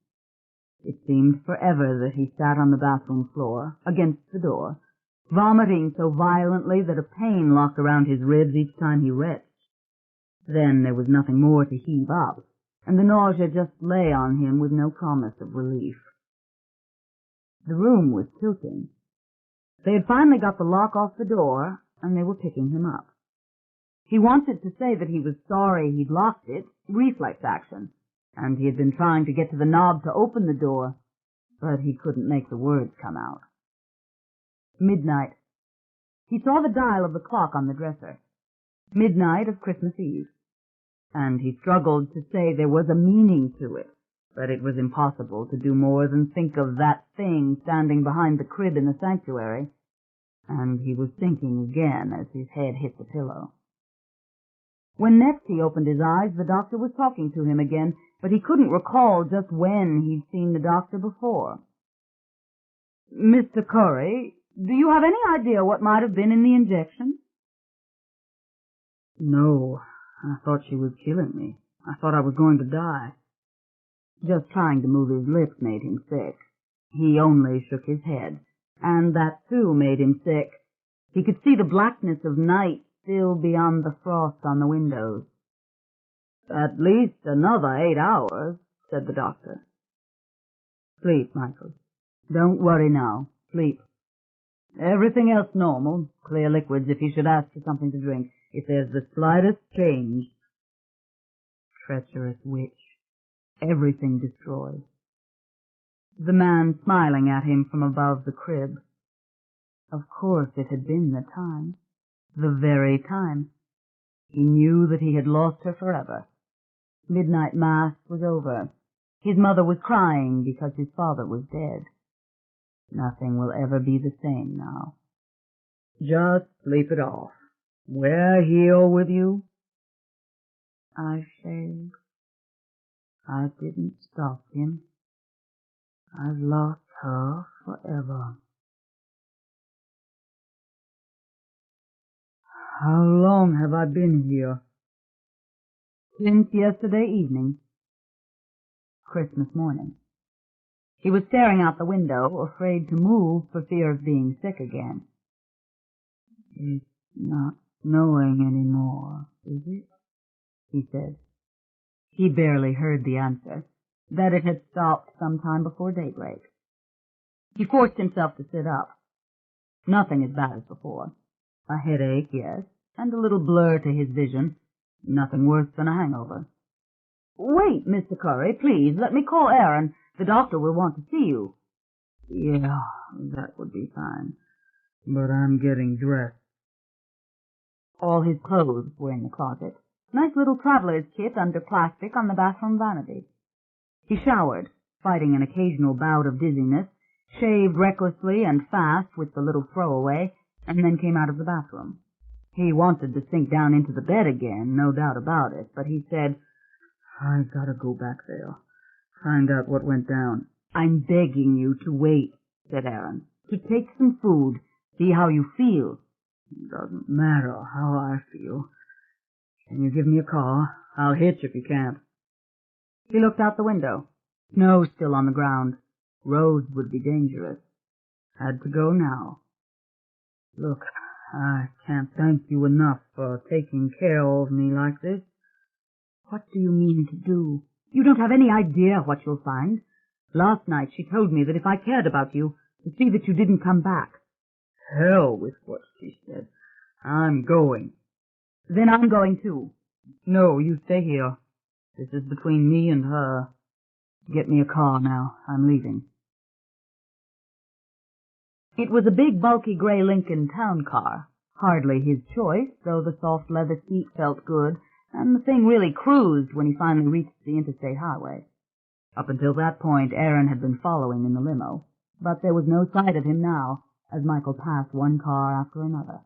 It seemed forever that he sat on the bathroom floor, against the door, vomiting so violently that a pain locked around his ribs each time he retched. Then there was nothing more to heave up, and the nausea just lay on him with no promise of relief. The room was tilting. They had finally got the lock off the door, and they were picking him up. He wanted to say that he was sorry he'd locked it, reflex action, and he had been trying to get to the knob to open the door, but he couldn't make the words come out. Midnight. He saw the dial of the clock on the dresser. Midnight of Christmas Eve. And he struggled to say there was a meaning to it, but it was impossible to do more than think of that thing standing behind the crib in the sanctuary, and he was thinking again as his head hit the pillow. When next he opened his eyes, the doctor was talking to him again, but he couldn't recall just when he'd seen the doctor before. "Mr. Curry, do you have any idea what might have been in the injection?" "No, I thought she was killing me. I thought I was going to die." Just trying to move his lips made him sick. He only shook his head, and that too made him sick. He could see the blackness of night still beyond the frost on the windows. "At least another 8 hours, said the doctor. "Sleep, Michael. Don't worry now. Sleep. Everything else normal. Clear liquids if you should ask for something to drink. If there's the slightest change..." Treacherous witch. Everything destroyed. The man smiling at him from above the crib. Of course it had been the time. The very time. He knew that he had lost her forever. Midnight mass was over. His mother was crying because his father was dead. Nothing will ever be the same now. Just sleep it off. We're here with you. I failed. I didn't stop him. I've lost her forever. How long have I been here? Since yesterday evening. Christmas morning. He was staring out the window, afraid to move for fear of being sick again. It's not snowing any more, is it? He said. He barely heard the answer, that it had stopped some time before daybreak. He forced himself to sit up. Nothing as bad as before. A headache, yes, and a little blur to his vision. Nothing worse than a hangover. "Wait, Mr. Curry, please, let me call Aaron. The doctor will want to see you." Yeah, that would be fine. But I'm getting dressed. All his clothes were in the closet. Nice little traveler's kit under plastic on the bathroom vanity. He showered, fighting an occasional bout of dizziness, shaved recklessly and fast with the little throwaway, and then came out of the bathroom. He wanted to sink down into the bed again, no doubt about it, but he said, I gotta go back there. Find out what went down. I'm begging you to wait, said Aaron, to take some food, see how you feel. It doesn't matter how I feel. Can you give me a car? I'll hitch if you can't. He looked out the window. Snow still on the ground. Roads would be dangerous. Had to go now. Look, I can't thank you enough for taking care of me like this. What do you mean to do? You don't have any idea what you'll find. Last night she told me that if I cared about you, to see that you didn't come back. Hell with what she said. I'm going. Then I'm going too. No, you stay here. This is between me and her. Get me a car now. I'm leaving. It was a big, bulky gray Lincoln town car. Hardly his choice, though the soft leather seat felt good, and the thing really cruised when he finally reached the interstate highway. Up until that point, Aaron had been following in the limo, but there was no sight of him now, as Michael passed one car after another.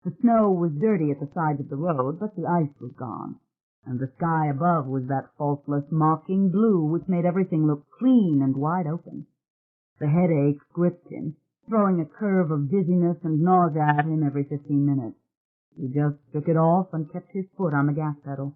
The snow was dirty at the sides of the road, but the ice was gone, and the sky above was that faultless, mocking blue which made everything look clean and wide open. The headache gripped him, throwing a curve of dizziness and nausea at him every 15 minutes. He just shook it off and kept his foot on the gas pedal.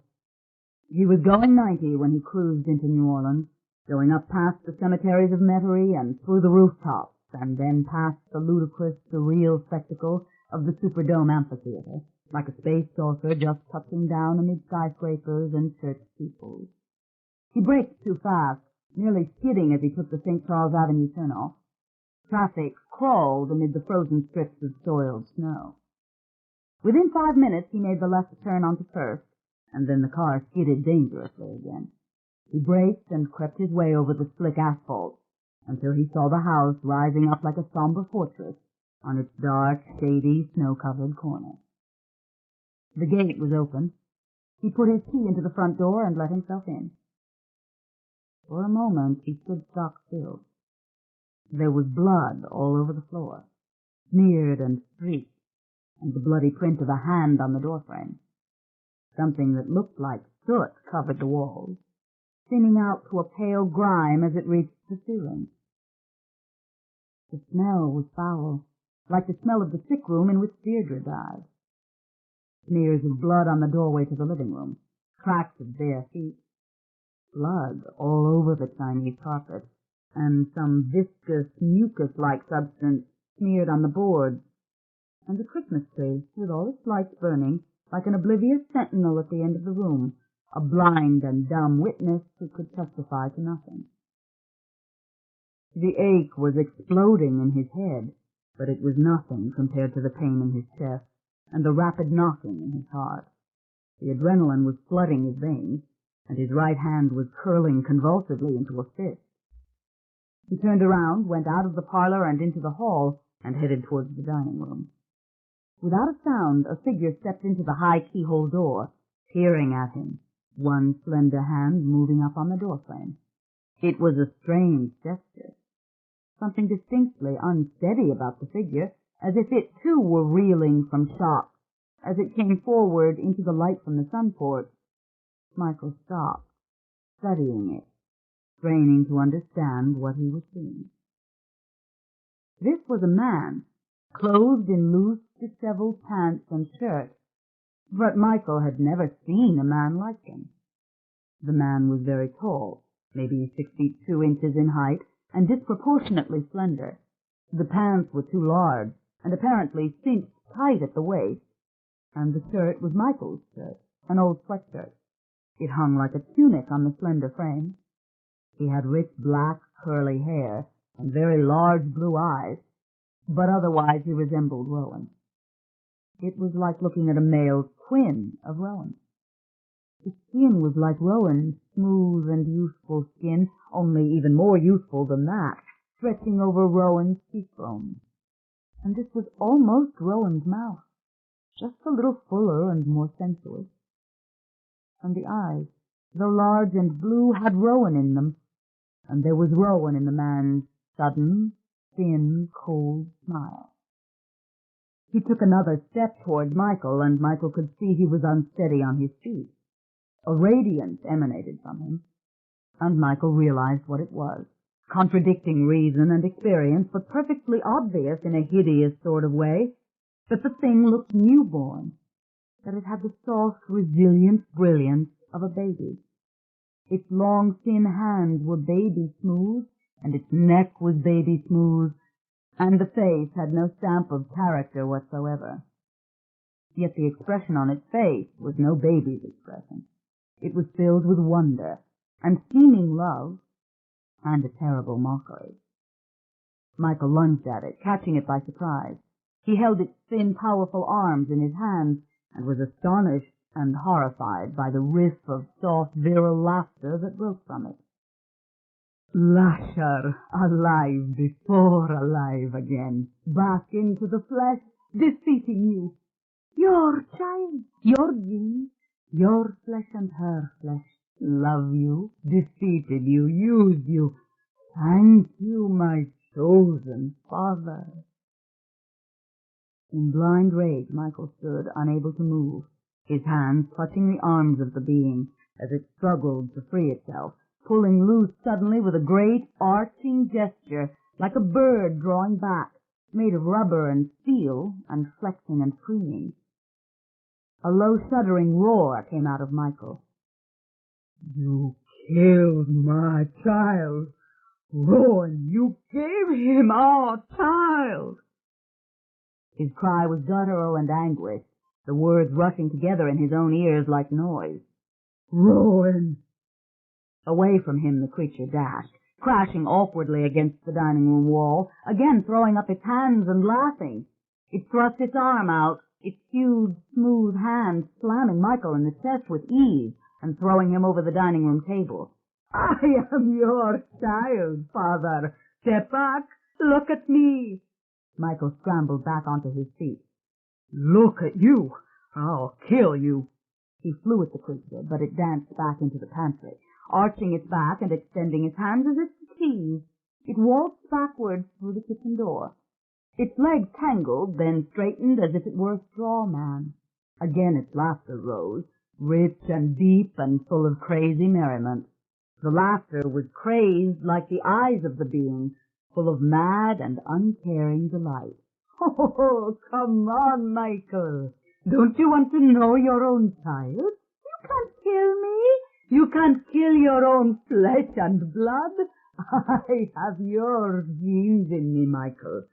He was going 90 when he cruised into New Orleans, going up past the cemeteries of Metairie and through the rooftops, and then past the ludicrous, surreal spectacle of the Superdome Amphitheater, like a space saucer just touching down amid skyscrapers and church steeples. He braked too fast, nearly skidding as he took the St. Charles Avenue turnoff. Traffic crawled amid the frozen strips of soiled snow. Within 5 minutes he made the left turn onto First, and then the car skidded dangerously again. He braked and crept his way over the slick asphalt until he saw the house rising up like a somber fortress on its dark, shady, snow-covered corner. The gate was open. He put his key into the front door and let himself in. For a moment he stood stock-still. There was blood all over the floor, smeared and streaked, and the bloody print of a hand on the doorframe. Something that looked like soot covered the walls, thinning out to a pale grime as it reached the ceiling. The smell was foul, like the smell of the sick room in which Deirdre died. Smears of blood on the doorway to the living room, tracks of bare feet, blood all over the Chinese carpet, and some viscous, mucus-like substance smeared on the boards, and the Christmas tree, with all its lights burning, like an oblivious sentinel at the end of the room, a blind and dumb witness who could testify to nothing. The ache was exploding in his head, but it was nothing compared to the pain in his chest and the rapid knocking in his heart. The adrenaline was flooding his veins, and his right hand was curling convulsively into a fist. He turned around, went out of the parlor and into the hall, and headed towards the dining room. Without a sound, a figure stepped into the high keyhole door, peering at him, one slender hand moving up on the doorframe. It was a strange gesture. Something distinctly unsteady about the figure, as if it too were reeling from shock, as it came forward into the light from the sun porch. Michael stopped, studying it, straining to understand what he was seeing. This was a man, clothed in loose, disheveled pants and shirt, but Michael had never seen a man like him. The man was very tall, maybe 6 feet 2 inches in height, and disproportionately slender. The pants were too large, and apparently cinched tight at the waist, and the shirt was Michael's shirt, an old sweatshirt. It hung like a tunic on the slender frame. He had rich black curly hair and very large blue eyes, but otherwise he resembled Rowan. It was like looking at a male twin of Rowan. The skin was like Rowan's smooth and youthful skin, only even more youthful than that, stretching over Rowan's cheekbones. And this was almost Rowan's mouth, just a little fuller and more sensuous. And the eyes, though large and blue, had Rowan in them, and there was Rowan in the man's sudden, thin, cold smile. He took another step toward Michael, and Michael could see he was unsteady on his feet. A radiance emanated from him, and Michael realized what it was, contradicting reason and experience, but perfectly obvious in a hideous sort of way, that the thing looked newborn, that it had the soft, resilient brilliance of a baby. Its long, thin hands were baby smooth, and its neck was baby smooth, and the face had no stamp of character whatsoever. Yet the expression on its face was no baby's expression. It was filled with wonder, and seeming love, and a terrible mockery. Michael lunged at it, catching it by surprise. He held its thin, powerful arms in his hands, and was astonished and horrified by the riff of soft, virile laughter that broke from it. Lasher, alive before alive again, back into the flesh, defeating you. Your child, your gene, your flesh and her flesh, love you, defeated you, used you. Thank you, my chosen father. In blind rage, Michael stood, unable to move, his hands clutching the arms of the being as it struggled to free itself, pulling loose suddenly with a great arching gesture, like a bird drawing back, made of rubber and steel, and flexing and freeing. A low shuddering roar came out of Michael. You killed my child. Rowan, you gave him our child. His cry was guttural and anguished, the words rushing together in his own ears like noise. Rowan! Away from him the creature dashed, crashing awkwardly against the dining room wall, again throwing up its hands and laughing. It thrust its arm out, its huge, smooth hand slamming Michael in the chest with ease and throwing him over the dining room table. I am your child, father. Step back. Look at me. Michael scrambled back onto his feet. Look at you. I'll kill you. He flew at the creature, but it danced back into the pantry, arching its back and extending its hands as if to tease. It waltzed backwards through the kitchen door. Its legs tangled, then straightened as if it were a straw man. Again its laughter rose, rich and deep and full of crazy merriment. The laughter was crazed like the eyes of the being, full of mad and uncaring delight. Oh, come on, Michael. Don't you want to know your own child? You can't kill me. You can't kill your own flesh and blood. I have your genes in me, Michael.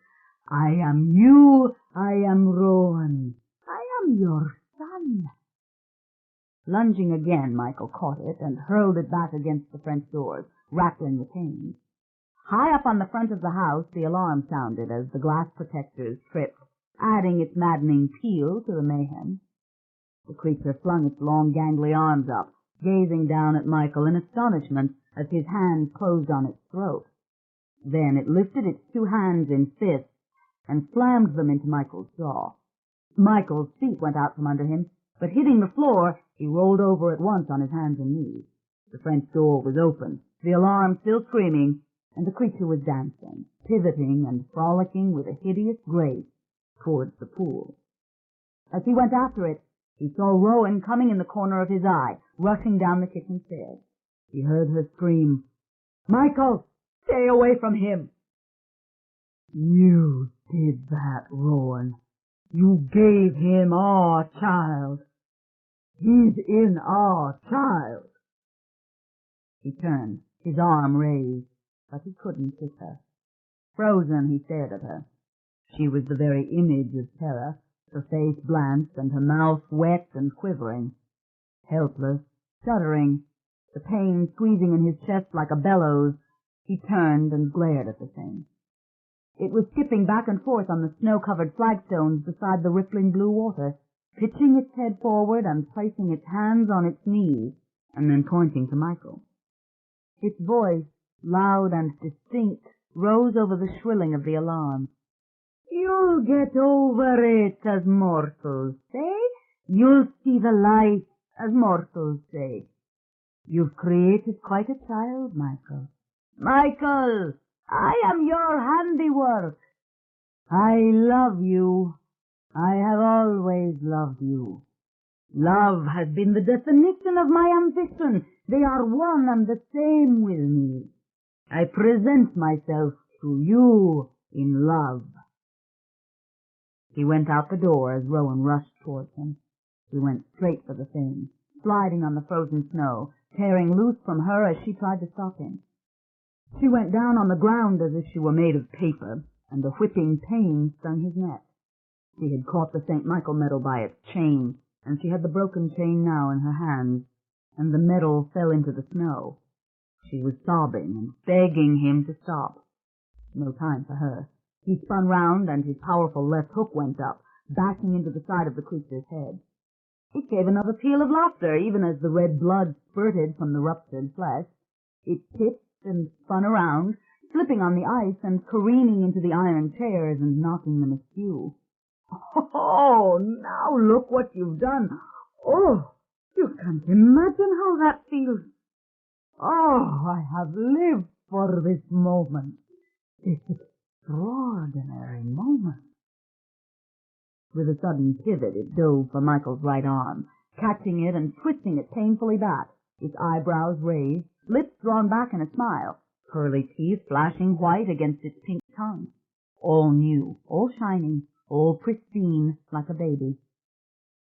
I am you. I am Rowan. I am your son. Lunging again, Michael caught it and hurled it back against the French doors, rattling the panes. High up on the front of the house, the alarm sounded as the glass protectors tripped, adding its maddening peal to the mayhem. The creature flung its long, gangly arms up, gazing down at Michael in astonishment as his hands closed on its throat. Then it lifted its two hands in fists and slammed them into Michael's jaw. Michael's feet went out from under him, but hitting the floor, he rolled over at once on his hands and knees. The French door was open, the alarm still screaming, and the creature was dancing, pivoting and frolicking with a hideous grace towards the pool. As he went after it, he saw Rowan coming in the corner of his eye, rushing down the kitchen stairs. He heard her scream, Michael, stay away from him. You did that, Rowan. You gave him our child. He's in our child. He turned, his arm raised, but he couldn't kiss her. Frozen, he stared at her. She was the very image of terror, her face blanched and her mouth wet and quivering. Helpless, shuddering, the pain squeezing in his chest like a bellows, he turned and glared at the thing. It was skipping back and forth on the snow-covered flagstones beside the rippling blue water, pitching its head forward and placing its hands on its knees, and then pointing to Michael. Its voice, loud and distinct, rose over the shrilling of the alarm. "You'll get over it, as mortals say. You'll see the light, as mortals say. You've created quite a child, Michael. Michael, I am your handiwork. I love you. I have always loved you. Love has been the definition of my ambition. They are one and the same with me. I present myself to you in love." He went out the door as Rowan rushed towards him. He went straight for the thing, sliding on the frozen snow, tearing loose from her as she tried to stop him. She went down on the ground as if she were made of paper, and the whipping pain stung his neck. She had caught the St. Michael medal by its chain, and she had the broken chain now in her hands, and the medal fell into the snow. She was sobbing and begging him to stop. No time for her. He spun round, and his powerful left hook went up, bashing into the side of the creature's head. It gave another peal of laughter, even as the red blood spurted from the ruptured flesh. It tipped and spun around, slipping on the ice and careening into the iron chairs and knocking them askew. "Oh, now look what you've done. Oh, you can't imagine how that feels. Oh, I have lived for this moment, this extraordinary moment." With a sudden pivot, it dove for Michael's right arm, catching it and twisting it painfully back, its eyebrows raised, lips drawn back in a smile, pearly teeth flashing white against its pink tongue. All new, all shining, all pristine, like a baby.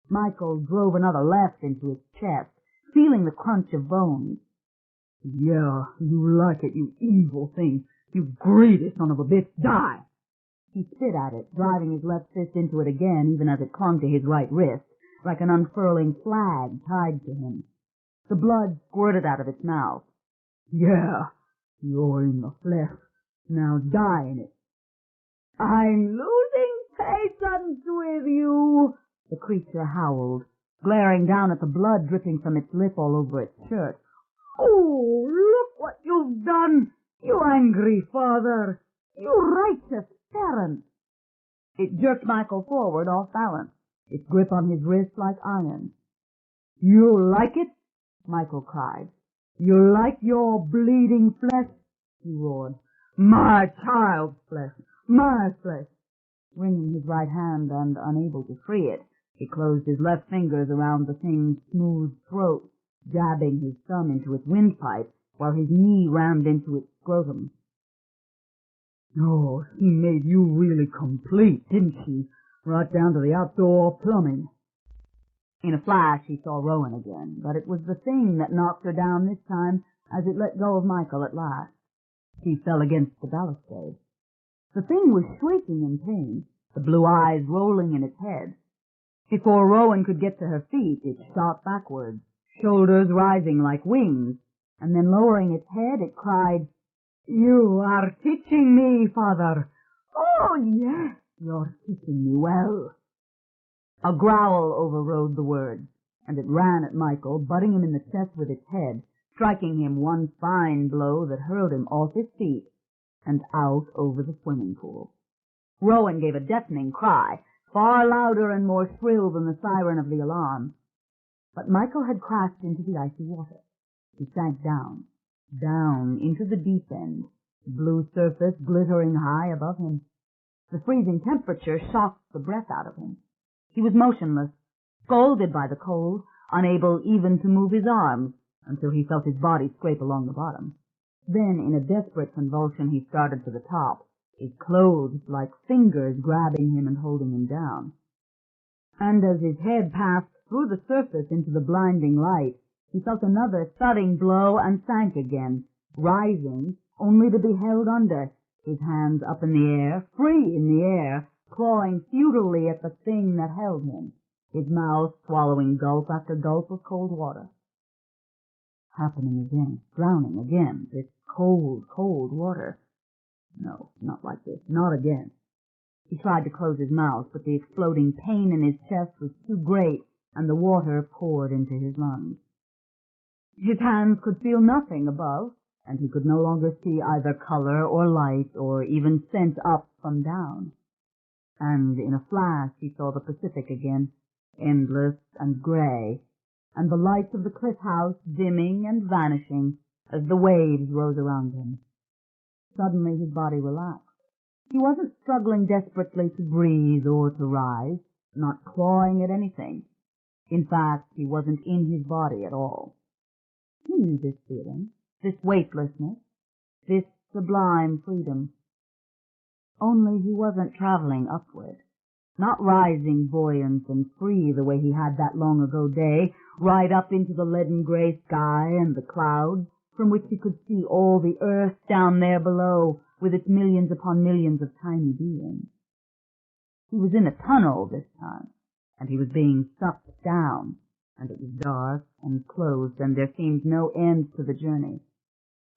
Michael drove another left into its chest, feeling the crunch of bones. "Yeah, you like it, you evil thing. You greedy son of a bitch. Die!" He spit at it, driving his left fist into it again, even as it clung to his right wrist, like an unfurling flag tied to him. The blood squirted out of its mouth. "Yeah, you're in the flesh. Now die in it." "I'm losing patience with you," the creature howled, glaring down at the blood dripping from its lip all over its shirt. "Oh, look what you've done, you angry father, you righteous parent." It jerked Michael forward off balance, its grip on his wrist like iron. "You like it?" Michael cried. "You like your bleeding flesh?" he roared. "My child's flesh, my flesh." Wringing his right hand and unable to free it, he closed his left fingers around the thing's smooth throat, jabbing his thumb into its windpipe while his knee rammed into its scrotum. "Oh, she made you really complete, didn't she? Right down to the outdoor plumbing." In a flash he saw Rowan again, but it was the thing that knocked her down this time as it let go of Michael at last. She fell against the balustrade. The thing was shrieking in pain, the blue eyes rolling in its head. Before Rowan could get to her feet, it shot backwards, shoulders rising like wings, and then lowering its head, it cried, "You are teaching me, father. Oh, yes, you're teaching me well." A growl overrode the words, and it ran at Michael, butting him in the chest with its head, striking him one fine blow that hurled him off his feet and out over the swimming pool. Rowan gave a deafening cry, far louder and more shrill than the siren of the alarm. But Michael had crashed into the icy water. He sank down into the deep end, the blue surface glittering high above him. The freezing temperature shocked the breath out of him. He was motionless, scalded by the cold, unable even to move his arms, until he felt his body scrape along the bottom. Then, in a desperate convulsion, he started for the top, his clothes like fingers grabbing him and holding him down. And as his head passed through the surface into the blinding light, he felt another thudding blow and sank again, rising only to be held under, his hands up in the air, free in the air, clawing futilely at the thing that held him, his mouth swallowing gulp after gulp of cold water. Happening again, drowning again, this cold, cold water. No, not like this, not again. He tried to close his mouth, but the exploding pain in his chest was too great, and the water poured into his lungs. His hands could feel nothing above, and he could no longer see either color or light or even sense up from down. And in a flash he saw the Pacific again, endless and gray, and the lights of the cliff house dimming and vanishing as the waves rose around him. Suddenly his body relaxed. He wasn't struggling desperately to breathe or to rise, not clawing at anything. In fact, he wasn't in his body at all. He knew this feeling, this weightlessness, this sublime freedom. Only he wasn't traveling upward, not rising buoyant and free the way he had that long-ago day, right up into the leaden-gray sky and the clouds, from which he could see all the earth down there below, with its millions upon millions of tiny beings. He was in a tunnel this time, and he was being sucked down, and it was dark and closed, and there seemed no end to the journey.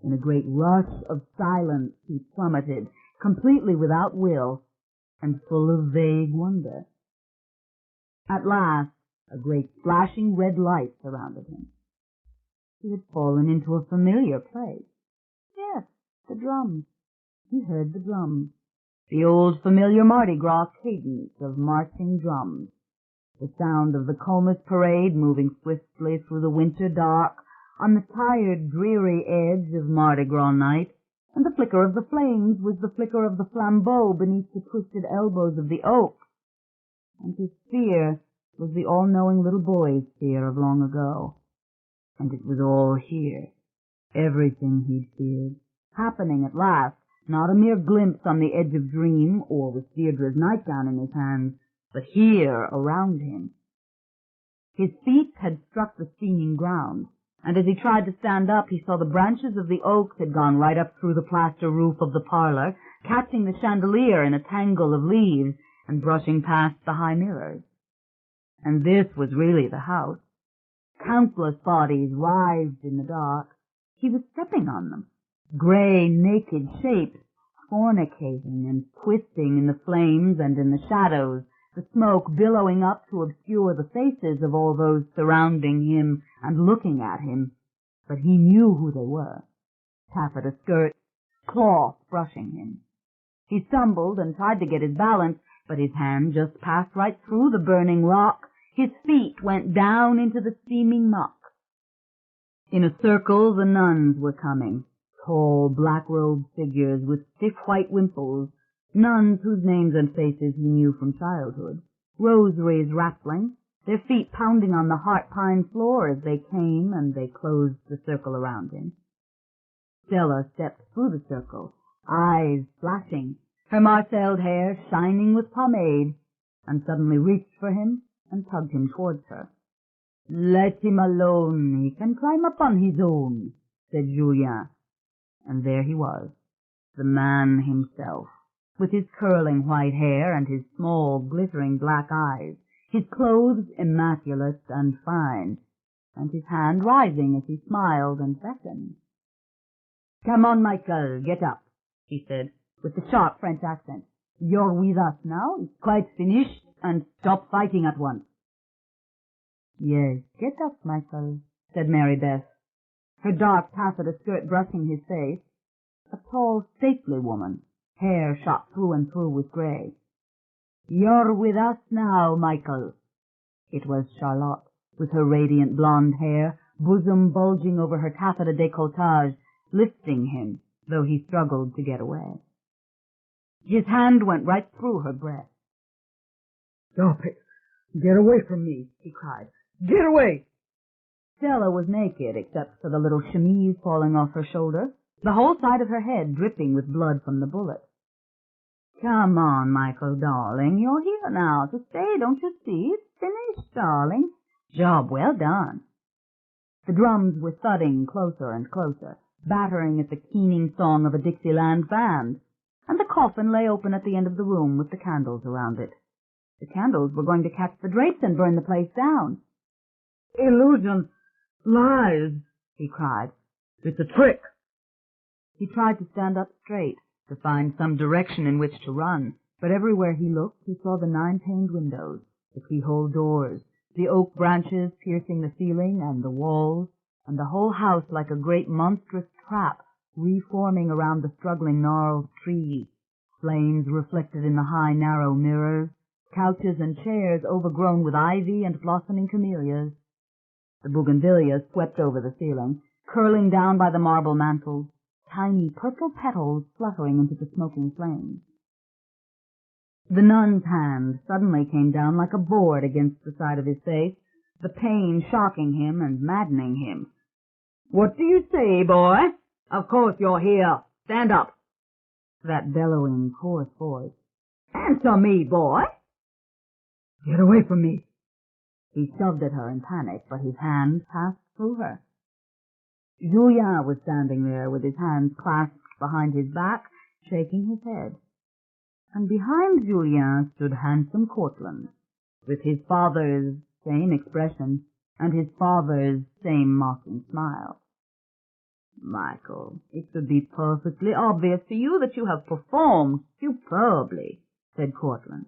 In a great rush of silence he plummeted, completely without will, and full of vague wonder. At last, a great flashing red light surrounded him. He had fallen into a familiar place. Yes, the drums. He heard the drums, the old familiar Mardi Gras cadence of marching drums, the sound of the Comus parade moving swiftly through the winter dark on the tired, dreary edge of Mardi Gras night, and the flicker of the flames was the flicker of the flambeau beneath the twisted elbows of the oak, and his fear was the all-knowing little boy's fear of long ago. And it was all here, everything he'd feared, happening at last, not a mere glimpse on the edge of dream, or with Deirdre's nightgown in his hands, but here around him. His feet had struck the steaming ground, and as he tried to stand up, he saw the branches of the oaks had gone right up through the plaster roof of the parlor, catching the chandelier in a tangle of leaves and brushing past the high mirrors. And this was really the house. Countless bodies writhed in the dark. He was stepping on them. Gray, naked shapes, fornicating and twisting in the flames and in the shadows, the smoke billowing up to obscure the faces of all those surrounding him and looking at him. But he knew who they were. Taffeta skirts, cloth brushing him. He stumbled and tried to get his balance, but his hand just passed right through the burning rock. His feet went down into the steaming muck. In a circle the nuns were coming, tall black-robed figures with stiff white wimples, nuns whose names and faces he knew from childhood, rosaries rattling, their feet pounding on the heart-pine floor as they came and they closed the circle around him. Stella stepped through the circle, eyes flashing, her marcelled hair shining with pomade, and suddenly reached for him and tugged him towards her. "Let him alone, he can climb up on his own," said Julien. And there he was, the man himself, with his curling white hair and his small, glittering black eyes, his clothes immaculate and fine, and his hand rising as he smiled and beckoned. "Come on, Michael, get up," he said, with the sharp French accent. "You're with us now, it's quite finished, and stop fighting at once." "Yes, get up, Michael," said Mary Beth, her dark taffeta skirt brushing his face, a tall, stately woman, hair shot through and through with gray. "You're with us now, Michael." It was Charlotte, with her radiant blonde hair, bosom bulging over her taffeta décolletage, lifting him, though he struggled to get away. His hand went right through her breast. "Stop it! Get away from me!" he cried. "Get away!" Stella was naked, except for the little chemise falling off her shoulder, the whole side of her head dripping with blood from the bullet. "Come on, Michael, darling. You're here now to stay, don't you see? It's finished, darling. Job well done." The drums were thudding closer and closer, battering at the keening song of a Dixieland band, and the coffin lay open at the end of the room with the candles around it. The candles were going to catch the drapes and burn the place down. "Illusion! Lies!" he cried. "It's a trick!" He tried to stand up straight, to find some direction in which to run, but everywhere he looked he saw the 9-paned windows, the keyhole doors, the oak branches piercing the ceiling and the walls, and the whole house like a great monstrous trap reforming around the struggling gnarled trees, flames reflected in the high, narrow mirrors, couches and chairs overgrown with ivy and blossoming camellias. The bougainvillea swept over the ceiling, curling down by the marble mantels, tiny purple petals fluttering into the smoking flames. The nun's hand suddenly came down like a board against the side of his face, the pain shocking him and maddening him. "What do you say, boy? Of course you're here. Stand up." That bellowing, hoarse voice. "Answer me, boy." "Get away from me." He shoved at her in panic, but his hand passed through her. Julien was standing there with his hands clasped behind his back, shaking his head. And behind Julien stood handsome Cortland, with his father's same expression and his father's same mocking smile. "Michael, it should be perfectly obvious to you that you have performed superbly," said Cortland.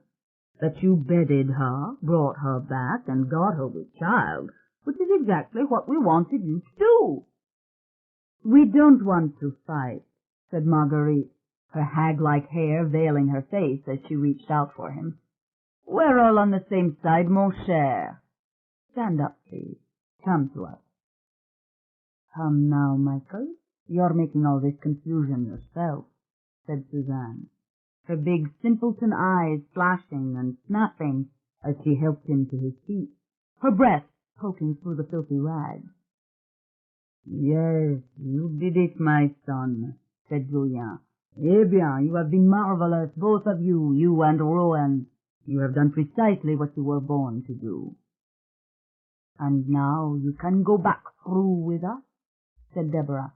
"That you bedded her, brought her back, and got her with child, which is exactly what we wanted you to do." "We don't want to fight," said Marguerite, her hag-like hair veiling her face as she reached out for him. "We're all on the same side, mon cher. Stand up, please. Come to us." "Come now, Michael. You're making all this confusion yourself," said Suzanne, her big simpleton eyes flashing and snapping as she helped him to his feet, her breast poking through the filthy rags. "Yes, you did it, my son," said Julien. "Eh bien, you have been marvelous, both of you, you and Rowan. You have done precisely what you were born to do." "And now you can go back through with us," said Deborah.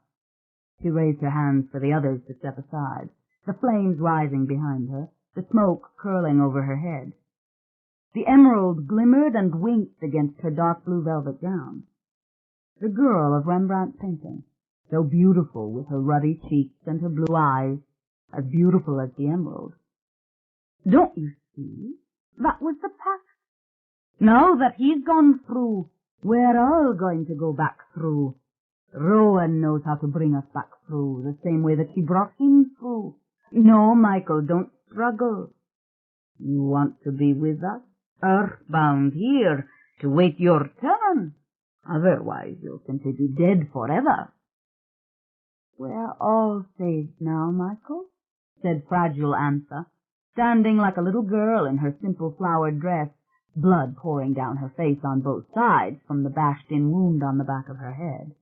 She raised her hands for the others to step aside, the flames rising behind her, the smoke curling over her head. The emerald glimmered and winked against her dark blue velvet gown. The girl of Rembrandt's painting, so beautiful with her ruddy cheeks and her blue eyes, as beautiful as the emerald. "Don't you see? That was the pact. Now that he's gone through, we're all going to go back through. Rowan knows how to bring us back through, the same way that she brought him through. No, Michael, don't struggle. You want to be with us, earthbound here, to wait your turn. Otherwise you'll simply be dead forever." "We're all saved now, Michael," said fragile Antha, standing like a little girl in her simple flowered dress, blood pouring down her face on both sides from the bashed-in wound on the back of her head.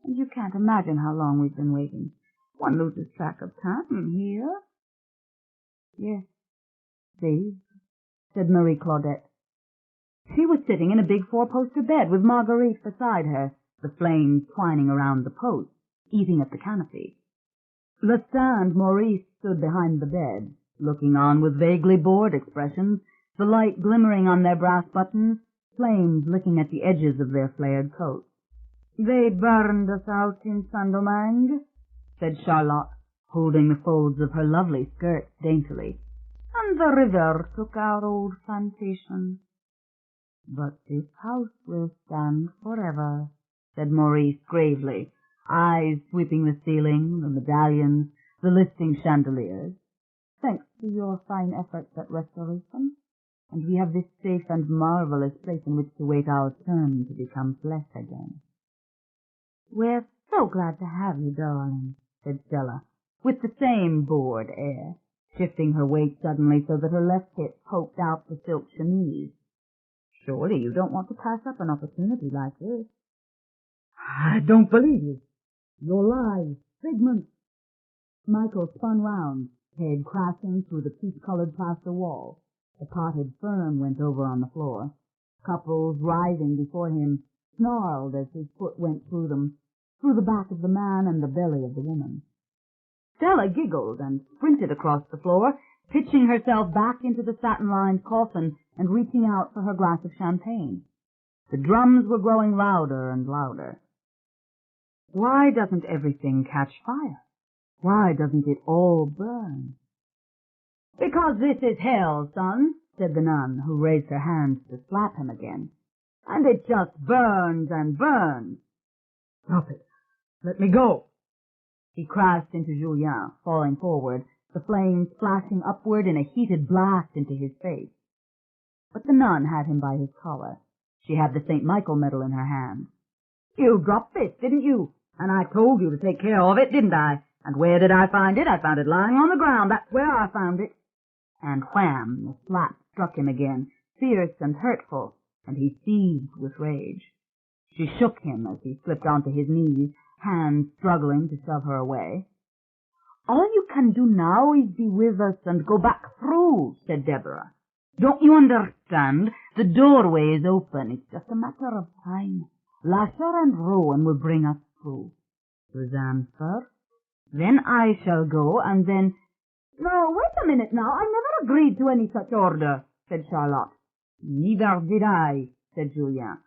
"And you can't imagine how long we've been waiting. One loses track of time here." "Yes, saved," said Marie Claudette. She was sitting in a big four-poster bed with Marguerite beside her, the flames twining around the posts, eating at the canopy. Lestat and Maurice stood behind the bed, looking on with vaguely bored expressions, the light glimmering on their brass buttons, flames licking at the edges of their flared coats. "They burned us out in Saint-Domingue," said Charlotte, holding the folds of her lovely skirt daintily, "and the river took our old plantation." "But this house will stand forever," said Maurice gravely, eyes sweeping the ceiling, the medallions, the lifting chandeliers. "Thanks to your fine efforts at restoration, and we have this safe and marvelous place in which to wait our turn to become flesh again." "We're so glad to have you, darling," said Stella, with the same bored air, shifting her weight suddenly so that her left hip poked out the silk chemise. "Surely you don't want to pass up an opportunity like this." "I don't believe you. You're lies, figments." Michael spun round, head crashing through the peach-colored plaster wall. The potted fern went over on the floor. Couples writhing before him snarled as his foot went through them, through the back of the man and the belly of the woman. Stella giggled and sprinted across the floor, pitching herself back into the satin-lined coffin and reaching out for her glass of champagne. The drums were growing louder and louder. "Why doesn't everything catch fire? Why doesn't it all burn?" "Because this is hell, son," said the nun, who raised her hands to slap him again. "And it just burns and burns." "Stop it. Let me go." He crashed into Julien, falling forward, the flames flashing upward in a heated blast into his face. But the nun had him by his collar. She had the St. Michael medal in her hand. "You dropped this, didn't you? And I told you to take care of it, didn't I? And where did I find it? I found it lying on the ground. That's where I found it." And wham, the slap struck him again, fierce and hurtful, and he seethed with rage. She shook him as he slipped onto his knees, hands struggling to shove her away. "All you can do now is be with us and go back through," said Deborah. "Don't you understand? The doorway is open. It's just a matter of time. Lasher and Rowan will bring us through. Suzanne first, then I shall go, and then—" "No, wait a minute now. I never agreed to any such order," said Charlotte. "Neither did I," said Julien.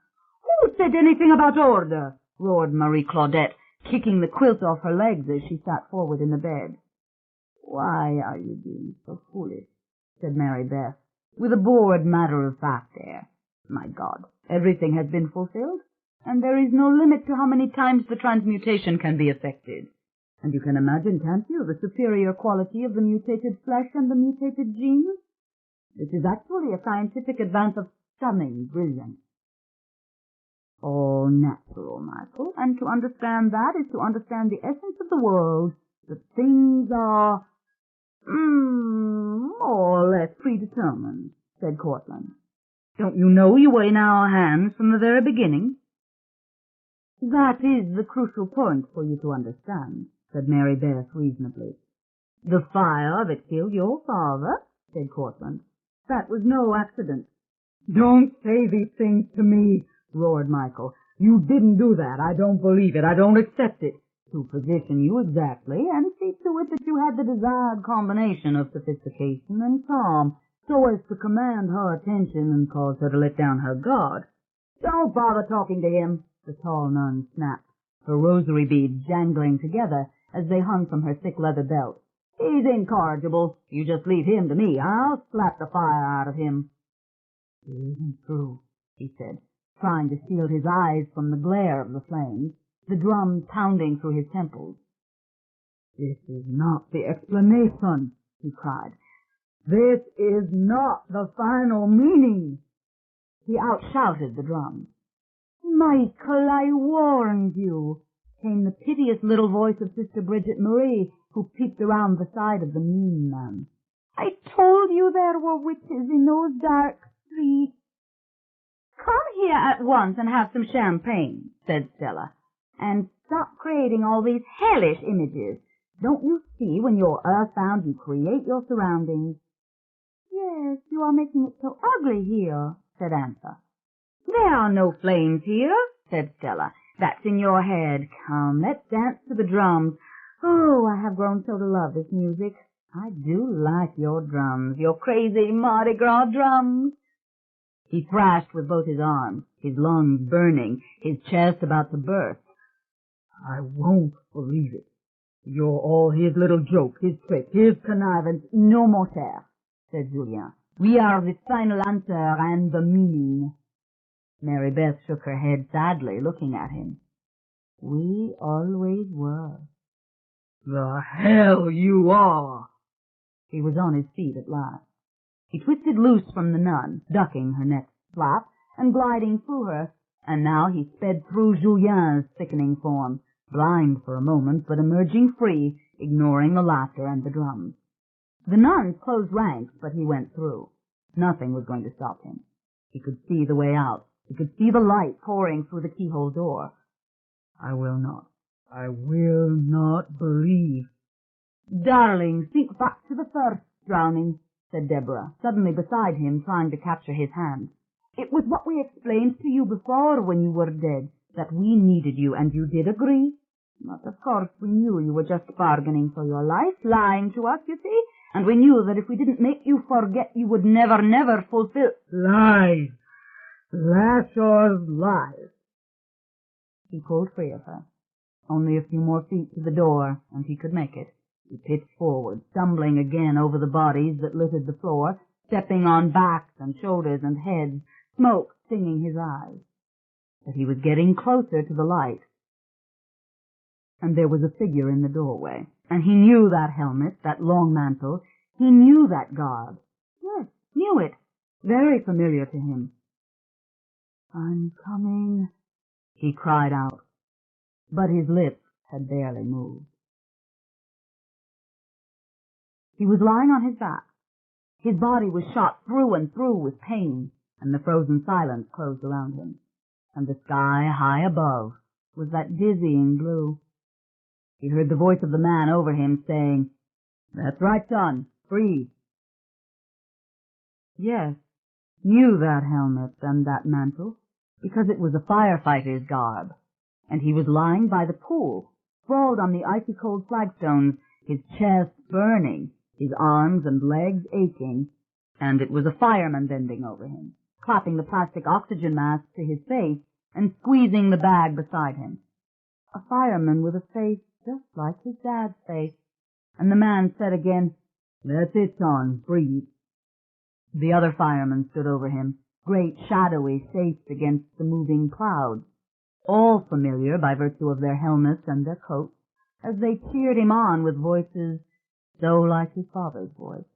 "Who said anything about order?" roared Marie Claudette, kicking the quilt off her legs as she sat forward in the bed. "Why are you being so foolish?" said Mary Beth, with a bored, matter-of-fact air. "My God, everything has been fulfilled, and there is no limit to how many times the transmutation can be effected. And you can imagine, can't you, the superior quality of the mutated flesh and the mutated genes? This is actually a scientific advance of stunning brilliance. All natural, Michael, and to understand that is to understand the essence of the world, that things are more or less predetermined," said Cortland. "Don't you know you were in our hands from the very beginning?" "That is the crucial point for you to understand," said Mary Beth reasonably. "The fire that killed your father," said Cortland. "That was no accident." "Don't say these things to me," roared Michael. "You didn't do that. I don't believe it. I don't accept it." "To position you exactly, and see to it that you had the desired combination of sophistication and calm, so as to command her attention and cause her to let down her guard." "Don't bother talking to him," the tall nun snapped, her rosary beads jangling together as they hung from her thick leather belt. "He's incorrigible. You just leave him to me. I'll slap the fire out of him." "It isn't true," he said, trying to shield his eyes from the glare of the flames, the drums pounding through his temples. "This is not the explanation," he cried. "This is not the final meaning." He outshouted the drums. "Michael, I warned you," came the piteous little voice of Sister Bridget Marie, who peeped around the side of the mean man. "I told you there were witches in those dark streets." "Come here at once and have some champagne," said Stella, "and stop creating all these hellish images. Don't you see when you're earthbound you create your surroundings?" "Yes, you are making it so ugly here," said Antha. "There are no flames here," said Stella. "That's in your head. Come, let's dance to the drums. Oh, I have grown so to love this music. I do like your drums, your crazy Mardi Gras drums." He thrashed with both his arms, his lungs burning, his chest about to burst. "I won't believe it. You're all his little joke, his trick, his connivance." "No, mon cher," said Julien. "We are the final answer and the meaning." Mary Beth shook her head sadly, looking at him. "We always were." "The hell you are!" He was on his feet at last. He twisted loose from the nun, ducking her next slap, and gliding through her, and now he sped through Julien's thickening form, blind for a moment, but emerging free, ignoring the laughter and the drums. The nuns closed ranks, but he went through. Nothing was going to stop him. He could see the way out. He could see the light pouring through the keyhole door. I will not believe." "Darling, sink back to the first drowning," said Deborah, suddenly beside him, trying to capture his hand. "It was what we explained to you before when you were dead, that we needed you, and you did agree. But of course we knew you were just bargaining for your life, lying to us, you see, and we knew that if we didn't make you forget, you would never, never fulfill—" "Lies! Lasher's lies!" He pulled free of her. Only a few more feet to the door, and he could make it. He pitched forward, stumbling again over the bodies that littered the floor, stepping on backs and shoulders and heads, smoke stinging his eyes. But he was getting closer to the light. and there was a figure in the doorway. And he knew that helmet, that long mantle. He knew that garb. Yes, knew it. Very familiar to him. "I'm coming," he cried out, but his lips had barely moved. He was lying on his back. His body was shot through and through with pain, and the frozen silence closed around him. And the sky high above was that dizzying blue. He heard the voice of the man over him saying, "That's right, son. Breathe." Yes, knew that helmet and that mantle, because it was a firefighter's garb, and he was lying by the pool, sprawled on the icy-cold flagstones, his chest burning, his arms and legs aching, and it was a fireman bending over him, clapping the plastic oxygen mask to his face and squeezing the bag beside him. A fireman with a face just like his dad's face, and the man said again, "That's it, son, breathe." The other firemen stood over him, great shadowy shapes against the moving clouds, all familiar by virtue of their helmets and their coats, as they cheered him on with voices so like his father's voice.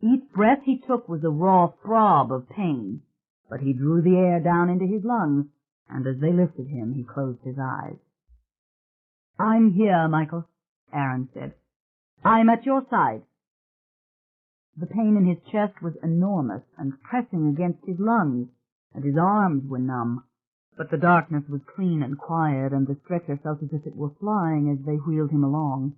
Each breath he took was a raw throb of pain, but he drew the air down into his lungs, and as they lifted him, he closed his eyes. "I'm here, Michael," Aaron said. "I'm at your side." The pain in his chest was enormous and pressing against his lungs, and his arms were numb, but the darkness was clean and quiet, and the stretcher felt as if it were flying as they wheeled him along.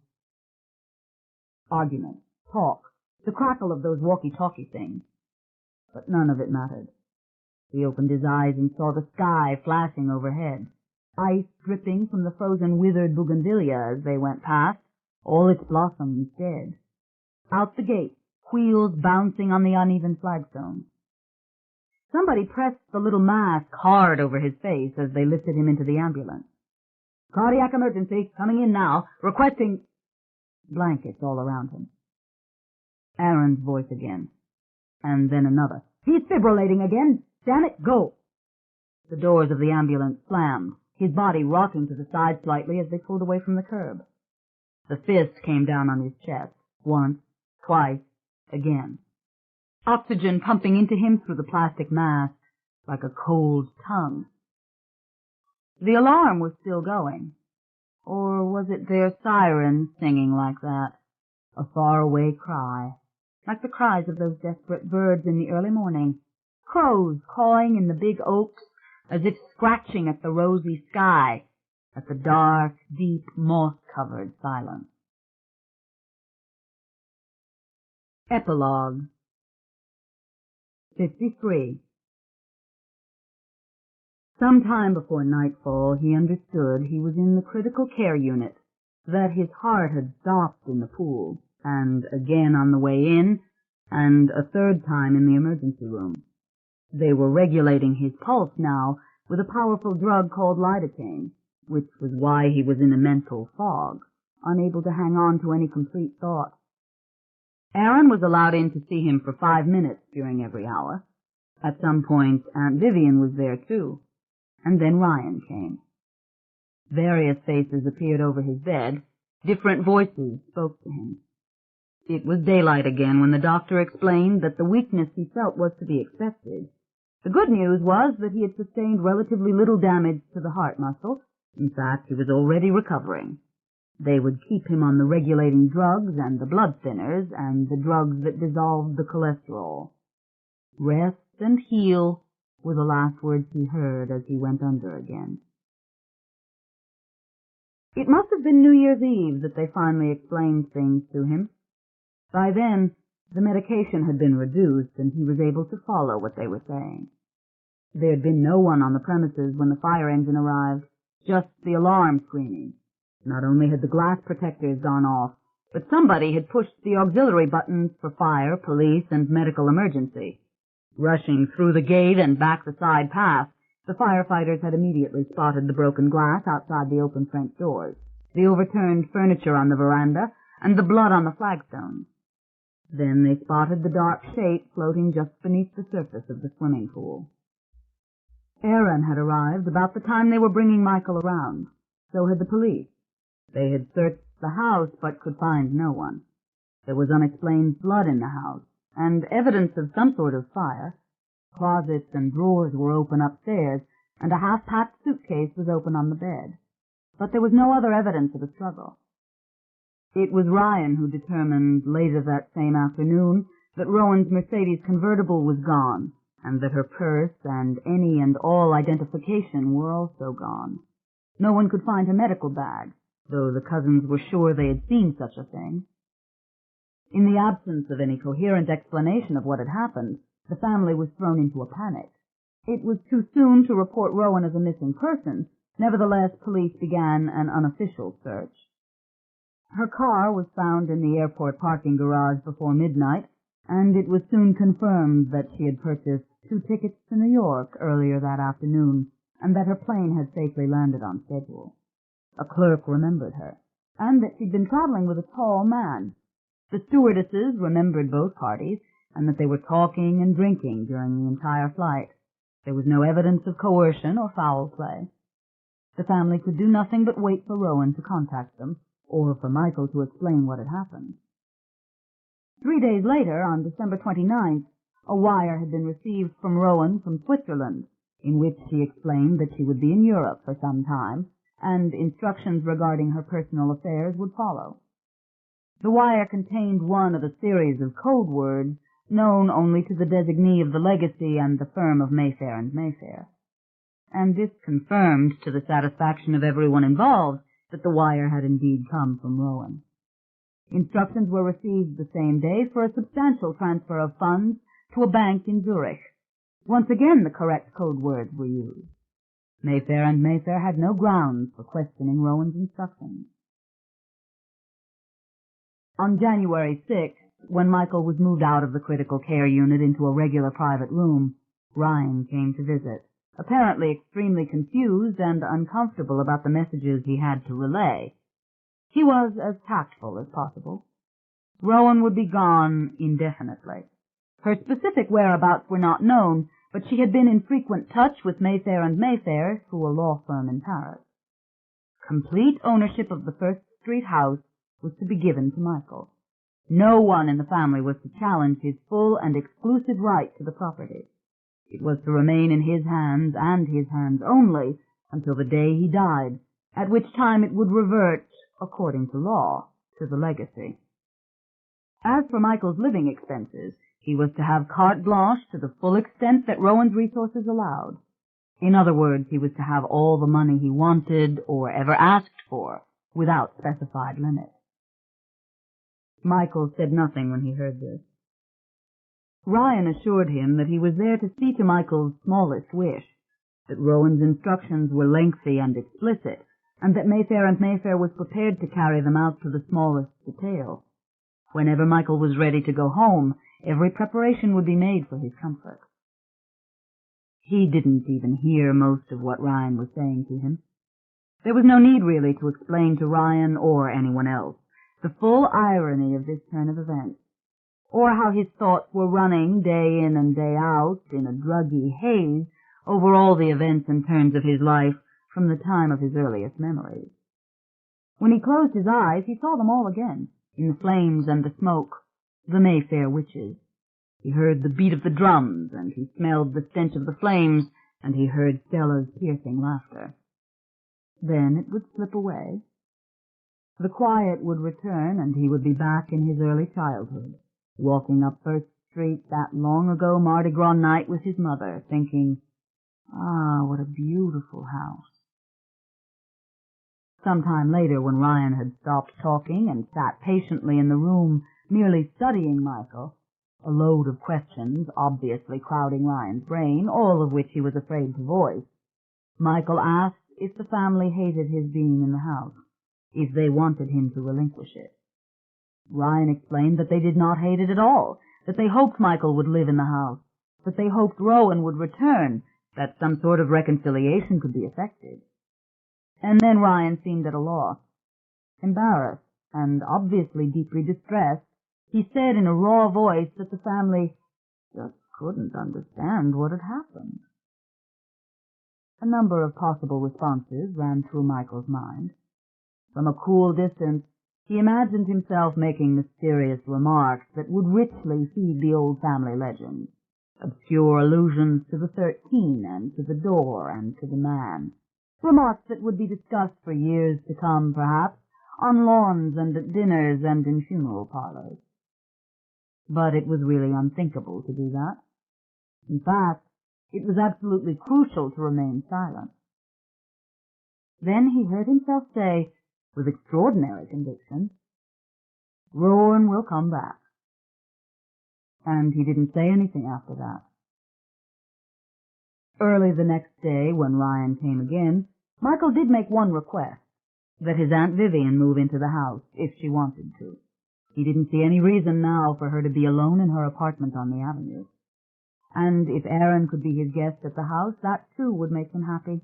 Argument, talk, the crackle of those walkie-talkie things. But none of it mattered. He opened his eyes and saw the sky flashing overhead, ice dripping from the frozen withered bougainvillea as they went past, all its blossoms dead. Out the gate, wheels bouncing on the uneven flagstones. Somebody pressed the little mask hard over his face as they lifted him into the ambulance. "Cardiac emergency, coming in now, requesting—" Blankets all around him. Aaron's voice again, and then another. "He's fibrillating again! Damn it, go!" The doors of the ambulance slammed, his body rocking to the side slightly as they pulled away from the curb. The fist came down on his chest, once, twice, again. Oxygen pumping into him through the plastic mask like a cold tongue. The alarm was still going. Or was it their sirens singing like that? A faraway cry, like the cries of those desperate birds in the early morning. Crows cawing in the big oaks, as if scratching at the rosy sky, at the dark, deep, moss-covered silence. Epilogue 53. Some time before nightfall he understood he was in the critical care unit, that his heart had stopped in the pool, and again on the way in, and a third time in the emergency room. They were regulating his pulse now with a powerful drug called lidocaine, which was why he was in a mental fog, unable to hang on to any complete thought. Aaron was allowed in to see him for 5 minutes during every hour. At some point, Aunt Vivian was there too. And then Ryan came. Various faces appeared over his bed. Different voices spoke to him. It was daylight again when the doctor explained that the weakness he felt was to be expected. The good news was that he had sustained relatively little damage to the heart muscle. In fact, he was already recovering. They would keep him on the regulating drugs and the blood thinners and the drugs that dissolved the cholesterol. Rest and heal were the last words he heard as he went under again. It must have been New Year's Eve that they finally explained things to him. By then, the medication had been reduced and he was able to follow what they were saying. There had been no one on the premises when the fire engine arrived, just the alarm screaming. Not only had the glass protectors gone off, but somebody had pushed the auxiliary buttons for fire, police, and medical emergency. Rushing through the gate and back the side path, the firefighters had immediately spotted the broken glass outside the open French doors, the overturned furniture on the veranda, and the blood on the flagstones. Then they spotted the dark shape floating just beneath the surface of the swimming pool. Aaron had arrived about the time they were bringing Michael around, So had the police. They had searched the house but could find no one. There was unexplained blood in the house, and evidence of some sort of fire. Closets and drawers were open upstairs, and a half-packed suitcase was open on the bed. But there was no other evidence of a struggle. It was Ryan who determined later that same afternoon that Rowan's Mercedes convertible was gone, and that her purse and any and all identification were also gone. No one could find her medical bag, though the cousins were sure they had seen such a thing. In the absence of any coherent explanation of what had happened, the family was thrown into a panic. It was too soon to report Rowan as a missing person. Nevertheless, police began an unofficial search. Her car was found in the airport parking garage before midnight, and it was soon confirmed that she had purchased 2 tickets to New York earlier that afternoon, and that her plane had safely landed on schedule. A clerk remembered her, and that she'd been traveling with a tall man. The stewardesses remembered both parties, and that they were talking and drinking during the entire flight. There was no evidence of coercion or foul play. The family could do nothing but wait for Rowan to contact them, or for Michael to explain what had happened. 3 days later, on December 29th, a wire had been received from Rowan from Switzerland, in which she explained that she would be in Europe for some time, and instructions regarding her personal affairs would follow. The wire contained one of a series of code words known only to the designee of the legacy and the firm of Mayfair and Mayfair. And this confirmed, to the satisfaction of everyone involved, that the wire had indeed come from Rowan. Instructions were received the same day for a substantial transfer of funds to a bank in Zurich. Once again the correct code words were used. Mayfair and Mayfair had no grounds for questioning Rowan's instructions. On January 6th, when Michael was moved out of the critical care unit into a regular private room, Ryan came to visit, apparently extremely confused and uncomfortable about the messages he had to relay. He was as tactful as possible. Rowan would be gone indefinitely. Her specific whereabouts were not known, but she had been in frequent touch with Mayfair and Mayfair through a law firm in Paris. Complete ownership of the First Street house was to be given to Michael. No one in the family was to challenge his full and exclusive right to the property. It was to remain in his hands, and his hands only, until the day he died, at which time it would revert, according to law, to the legacy. As for Michael's living expenses, he was to have carte blanche to the full extent that Rowan's resources allowed. In other words, he was to have all the money he wanted or ever asked for, without specified limit. Michael said nothing when he heard this. Ryan assured him that he was there to see to Michael's smallest wish, that Rowan's instructions were lengthy and explicit, and that Mayfair and Mayfair was prepared to carry them out to the smallest detail. Whenever Michael was ready to go home, every preparation would be made for his comfort. He didn't even hear most of what Ryan was saying to him. There was no need really to explain to Ryan or anyone else the full irony of this turn of events, or how his thoughts were running day in and day out in a druggy haze over all the events and turns of his life from the time of his earliest memories. When he closed his eyes, he saw them all again, in the flames and the smoke, the Mayfair witches. He heard the beat of the drums, and he smelled the stench of the flames, and he heard Stella's piercing laughter. Then it would slip away. The quiet would return, and he would be back in his early childhood, walking up First Street that long-ago Mardi Gras night with his mother, thinking, "Ah, what a beautiful house." Some time later, when Ryan had stopped talking and sat patiently in the room, merely studying Michael, a load of questions obviously crowding Ryan's brain, all of which he was afraid to voice, Michael asked if the family hated his being in the house, if they wanted him to relinquish it. Ryan explained that they did not hate it at all, that they hoped Michael would live in the house, that they hoped Rowan would return, that some sort of reconciliation could be effected. And then Ryan seemed at a loss. Embarrassed, and obviously deeply distressed, he said in a raw voice that the family just couldn't understand what had happened. A number of possible responses ran through Michael's mind. From a cool distance, he imagined himself making mysterious remarks that would richly feed the old family legend, obscure allusions to the 13 and to the door and to the man, remarks that would be discussed for years to come, perhaps, on lawns and at dinners and in funeral parlors. But it was really unthinkable to do that. In fact, it was absolutely crucial to remain silent. Then he heard himself say, with extraordinary conviction, "Rowan will come back." And he didn't say anything after that. Early the next day, when Ryan came again, Michael did make one request, that his Aunt Vivian move into the house, if she wanted to. He didn't see any reason now for her to be alone in her apartment on the avenue. And if Aaron could be his guest at the house, that too would make him happy.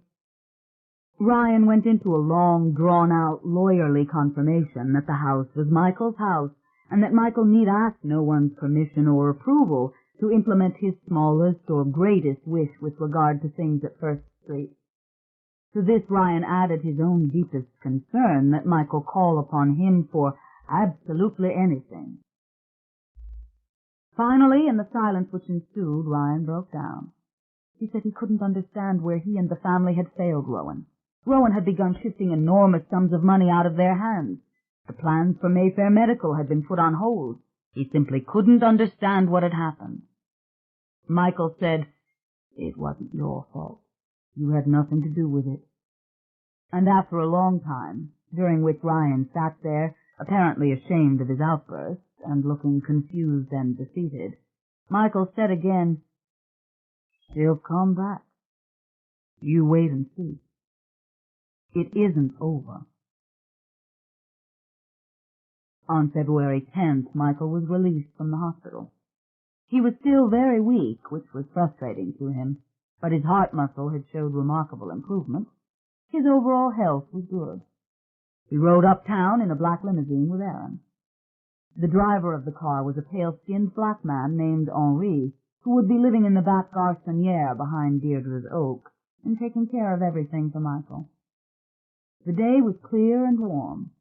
Ryan went into a long, drawn-out, lawyerly confirmation that the house was Michael's house, and that Michael need ask no one's permission or approval to implement his smallest or greatest wish with regard to things at First Street. To this Ryan added his own deepest concern that Michael call upon him for absolutely anything. Finally, in the silence which ensued, Ryan broke down. He said he couldn't understand where he and the family had failed Rowan. Rowan had begun shifting enormous sums of money out of their hands. The plans for Mayfair Medical had been put on hold. He simply couldn't understand what had happened. Michael said, "It wasn't your fault. You had nothing to do with it." And after a long time, during which Ryan sat there, apparently ashamed of his outburst, and looking confused and defeated, Michael said again, "She'll come back. You wait and see. It isn't over." On February 10th, Michael was released from the hospital. He was still very weak, which was frustrating to him, but his heart muscle had showed remarkable improvement. His overall health was good. He rode uptown in a black limousine with Aaron. The driver of the car was a pale-skinned black man named Henri, who would be living in the back garçonniere behind Deirdre's oak and taking care of everything for Michael. The day was clear and warm.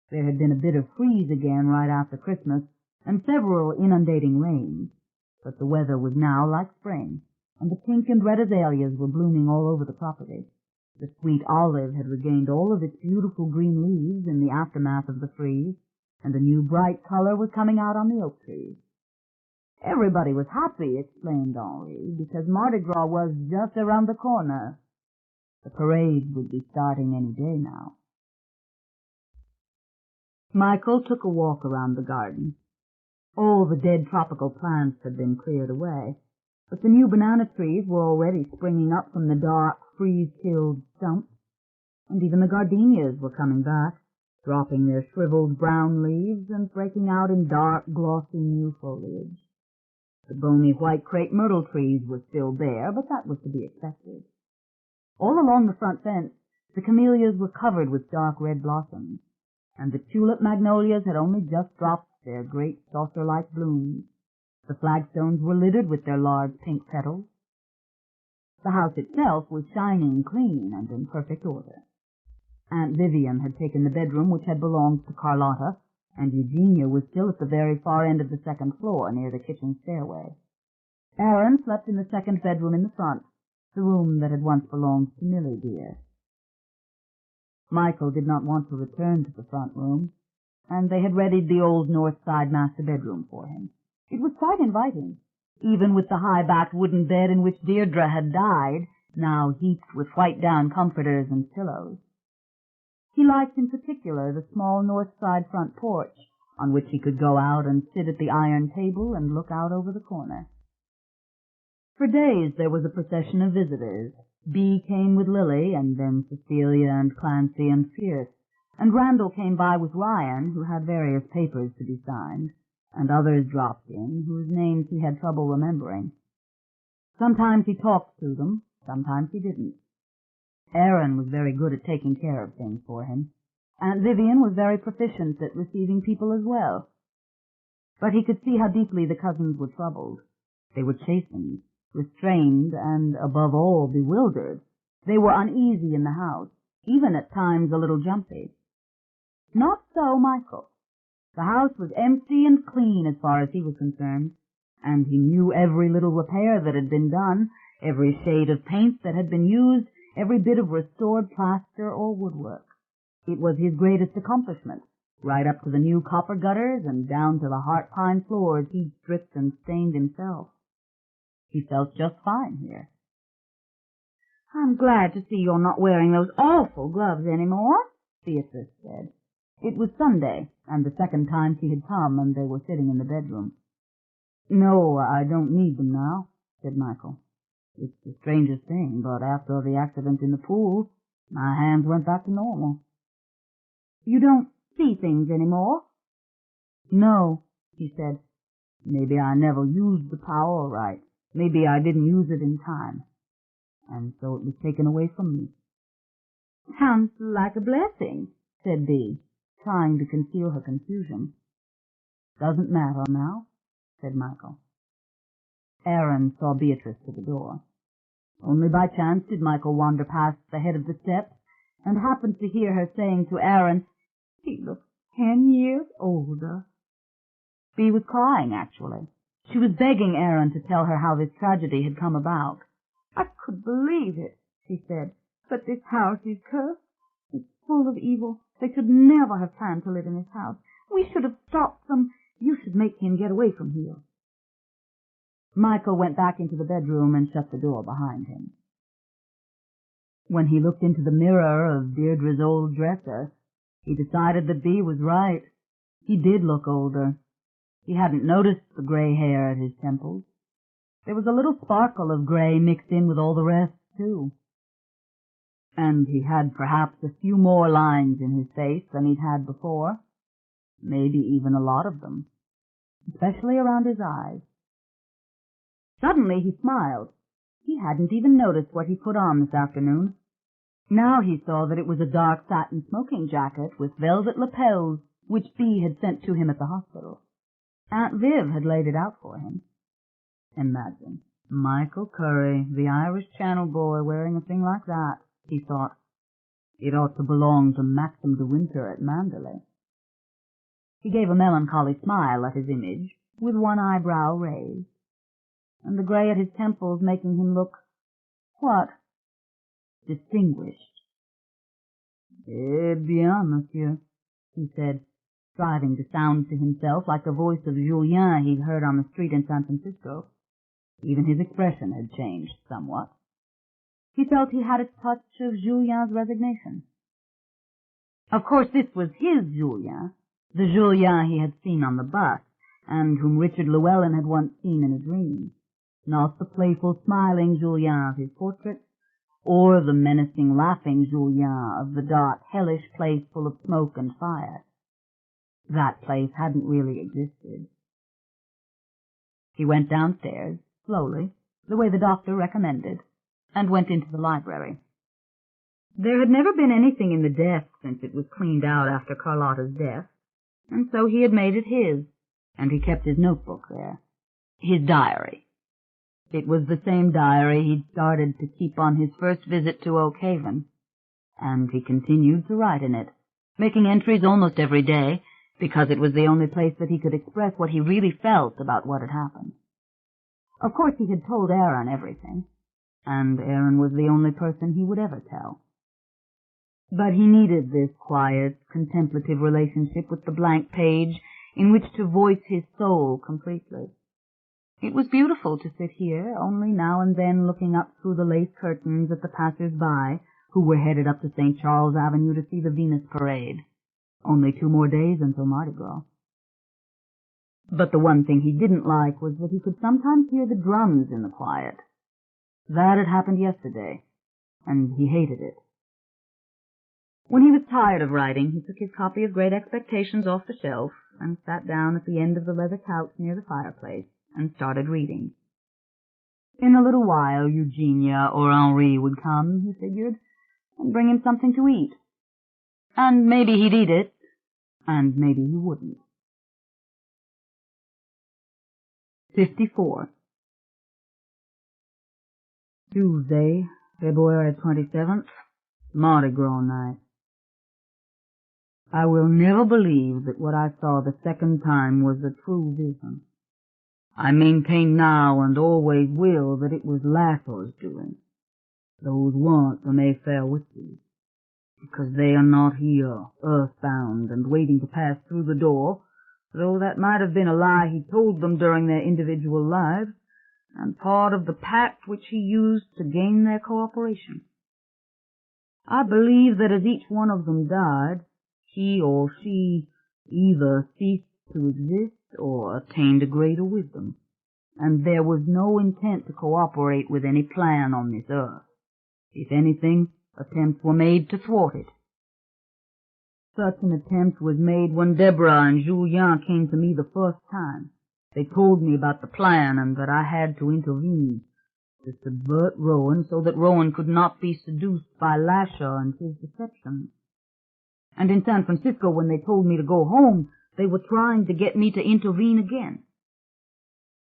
There had been a bit of freeze again right after Christmas, and several inundating rains, but the weather was now like spring, and the pink and red azaleas were blooming all over the property. The sweet olive had regained all of its beautiful green leaves in the aftermath of the freeze, and a new bright color was coming out on the oak trees. Everybody was happy, explained Henri, because Mardi Gras was just around the corner. The parade would be starting any day now. Michael took a walk around the garden. All the dead tropical plants had been cleared away, but the new banana trees were already springing up from the dark, freeze-killed stumps, and even the gardenias were coming back, dropping their shriveled brown leaves and breaking out in dark, glossy new foliage. The bony white crepe myrtle trees were still bare, but that was to be expected. All along the front fence, the camellias were covered with dark red blossoms, and the tulip magnolias had only just dropped their great saucer-like blooms. The flagstones were littered with their large pink petals. The house itself was shining clean and in perfect order. Aunt Vivian had taken the bedroom which had belonged to Carlotta, and Eugenia was still at the very far end of the second floor, near the kitchen stairway. Aaron slept in the second bedroom in the front, the room that had once belonged to Millie dear. Michael did not want to return to the front room, and they had readied the old north side master bedroom for him. It was quite inviting, even with the high-backed wooden bed in which Deirdre had died, now heaped with white down comforters and pillows. He liked in particular the small north side front porch, on which he could go out and sit at the iron table and look out over the corner. For days there was a procession of visitors. Bee came with Lily, and then Cecilia and Clancy and Fierce, and Randall came by with Ryan, who had various papers to be signed, and others dropped in, whose names he had trouble remembering. Sometimes he talked to them, sometimes he didn't. Aaron was very good at taking care of things for him. Aunt Vivian was very proficient at receiving people as well. But he could see how deeply the cousins were troubled. They were chastened, restrained, and, above all, bewildered They were uneasy in the house, even at times a little jumpy. Not so Michael. The house was empty and clean as far as he was concerned, and he knew every little repair that had been done, every shade of paint that had been used, every bit of restored plaster or woodwork. It was his greatest accomplishment, right up to the new copper gutters and down to the heart pine floors he'd stripped and stained himself. He felt just fine here. "I'm glad to see you're not wearing those awful gloves anymore," Beatrice said. It was Sunday, and the second time she had come, and they were sitting in the bedroom. "No, I don't need them now," said Michael. "It's the strangest thing, but after the accident in the pool, my hands went back to normal." "You don't see things anymore?" "No," he said. "Maybe I never used the power right. Maybe I didn't use it in time. And so it was taken away from me." "Sounds like a blessing," said Bea, trying to conceal her confusion. "Doesn't matter now," said Michael. Aaron saw Beatrice to the door. Only by chance did Michael wander past the head of the steps and happened to hear her saying to Aaron, "He looks 10 years older." Bea was crying, actually. She was begging Aaron to tell her how this tragedy had come about. "I couldn't believe it," she said, "but this house is cursed. It's full of evil. They should never have planned to live in this house. We should have stopped them. You should make him get away from here." Michael went back into the bedroom and shut the door behind him. When he looked into the mirror of Deirdre's old dresser, he decided that Bea was right. He did look older. He hadn't noticed the gray hair at his temples. There was a little sparkle of gray mixed in with all the rest, too. And he had perhaps a few more lines in his face than he'd had before. Maybe even a lot of them, especially around his eyes. Suddenly he smiled. He hadn't even noticed what he put on this afternoon. Now he saw that it was a dark satin smoking jacket with velvet lapels, which Bea had sent to him at the hospital. Aunt Viv had laid it out for him. Imagine Michael Curry, the Irish Channel boy, wearing a thing like that, he thought. It ought to belong to Maxim de Winter at Manderley. He gave a melancholy smile at his image, with one eyebrow raised, and the gray at his temples making him look, what? Distinguished. "Eh bien, monsieur," he said, striving to sound to himself like the voice of Julien he'd heard on the street in San Francisco. Even his expression had changed somewhat. He felt he had a touch of Julien's resignation. Of course this was his Julien, the Julien he had seen on the bus, and whom Richard Llewellyn had once seen in a dream. Not the playful, smiling Julien of his portrait, or the menacing, laughing Julien of the dark, hellish place full of smoke and fire. That place hadn't really existed. He went downstairs, slowly, the way the doctor recommended, and went into the library. There had never been anything in the desk since it was cleaned out after Carlotta's death, and so he had made it his, and he kept his notebook there. His diary. It was the same diary he'd started to keep on his first visit to Oak Haven, and he continued to write in it, making entries almost every day, because it was the only place that he could express what he really felt about what had happened. Of course he had told Aaron everything, and Aaron was the only person he would ever tell. But he needed this quiet, contemplative relationship with the blank page in which to voice his soul completely. It was beautiful to sit here, only now and then looking up through the lace curtains at the passers-by who were headed up to St. Charles Avenue to see the Venus Parade. Only 2 more days until Mardi Gras. But the one thing he didn't like was that he could sometimes hear the drums in the quiet. That had happened yesterday, and he hated it. When he was tired of writing, he took his copy of Great Expectations off the shelf and sat down at the end of the leather couch near the fireplace and started reading. In a little while Eugenia or Henri would come, he figured, and bring him something to eat. And maybe he'd eat it, and maybe he wouldn't. 54. Tuesday, February 27th, Mardi Gras night. I will never believe that what I saw the second time was a true vision. I maintain now and always will that it was Lasso's doing. Those weren't the Mayfair witches, because they are not here, earthbound and waiting to pass through the door, though that might have been a lie he told them during their individual lives, and part of the pact which he used to gain their cooperation. I believe that as each one of them died, he or she either ceased to exist or attained a greater wisdom, and there was no intent to cooperate with any plan on this earth. If anything, attempts were made to thwart it. Such an attempt was made when Deborah and Julien came to me the first time. They told me about the plan and that I had to intervene, to subvert Rowan so that Rowan could not be seduced by Lasher and his deceptions. And in San Francisco, when they told me to go home, they were trying to get me to intervene again.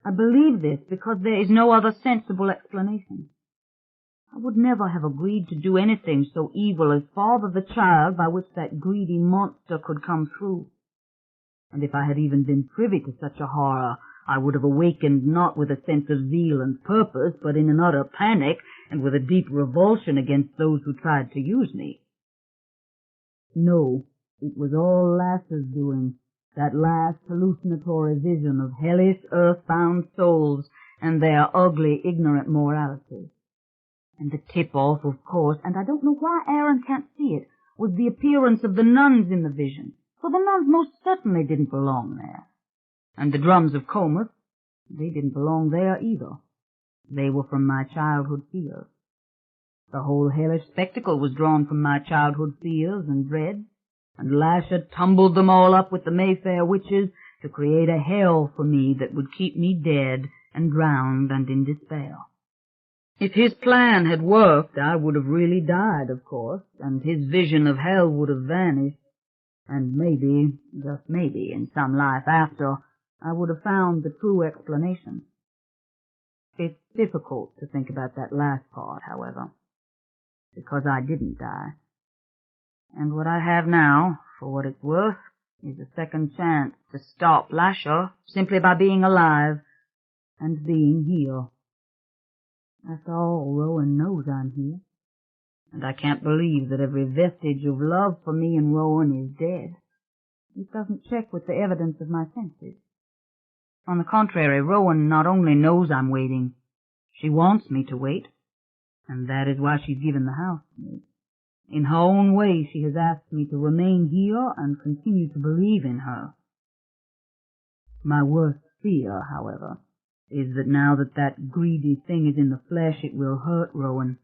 I believe this because there is no other sensible explanation. I would never have agreed to do anything so evil as father the child by which that greedy monster could come through. And if I had even been privy to such a horror, I would have awakened not with a sense of zeal and purpose, but in an utter panic and with a deep revulsion against those who tried to use me. No, it was all Lasser's doing, that last hallucinatory vision of hellish, earthbound souls and their ugly, ignorant morality. And the tip-off, of course, and I don't know why Aaron can't see it, was the appearance of the nuns in the vision, for the nuns most certainly didn't belong there. And the drums of Comus, they didn't belong there either. They were from my childhood fears. The whole hellish spectacle was drawn from my childhood fears and dreads, and Lasher tumbled them all up with the Mayfair witches to create a hell for me that would keep me dead and drowned and in despair. If his plan had worked, I would have really died, of course, and his vision of hell would have vanished, and maybe, just maybe, in some life after, I would have found the true explanation. It's difficult to think about that last part, however, because I didn't die. And what I have now, for what it's worth, is a second chance to stop Lasher simply by being alive and being here. After all, Rowan knows I'm here, and I can't believe that every vestige of love for me and Rowan is dead. It doesn't check with the evidence of my senses. On the contrary, Rowan not only knows I'm waiting, she wants me to wait, and that is why she's given the house to me. In her own way, she has asked me to remain here and continue to believe in her. My worst fear, however, is that now that that greedy thing is in the flesh, it will hurt Rowan.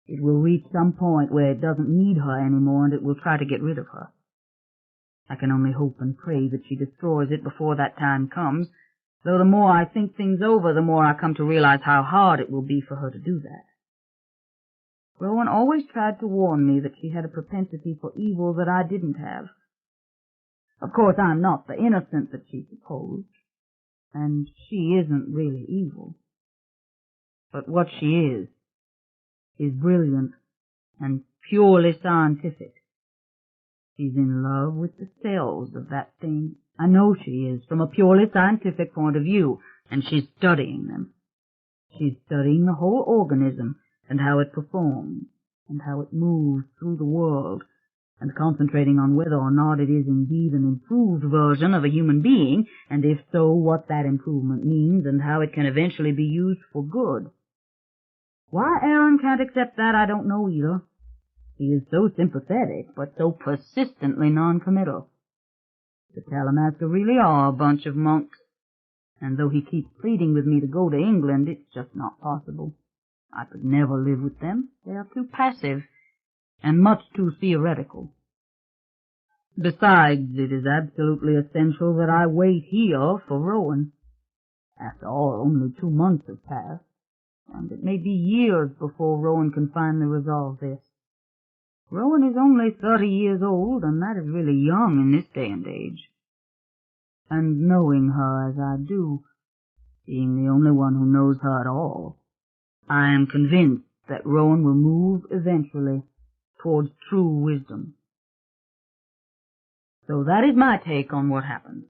It will reach some point where it doesn't need her anymore, and it will try to get rid of her. I can only hope and pray that she destroys it before that time comes, though the more I think things over, the more I come to realize how hard it will be for her to do that. Rowan always tried to warn me that she had a propensity for evil that I didn't have. Of course, I'm not the innocent that she supposed, and she isn't really evil. But what she is brilliant and purely scientific. She's in love with the cells of that thing. I know she is, from a purely scientific point of view, and she's studying them. She's studying the whole organism, and how it performs, and how it moves through the world, and concentrating on whether or not it is indeed an improved version of a human being, and if so, what that improvement means, and how it can eventually be used for good. Why Aaron can't accept that, I don't know either. He is so sympathetic, but so persistently non-committal. The Talamasca really are a bunch of monks, and though he keeps pleading with me to go to England, it's just not possible. I could never live with them. They are too passive, and much too theoretical. Besides, it is absolutely essential that I wait here for Rowan. After all, only 2 months have passed, and it may be years before Rowan can finally resolve this. Rowan is only 30 years old, and that is really young in this day and age. And knowing her as I do, being the only one who knows her at all, I am convinced that Rowan will move eventually towards true wisdom. So that is my take on what happened.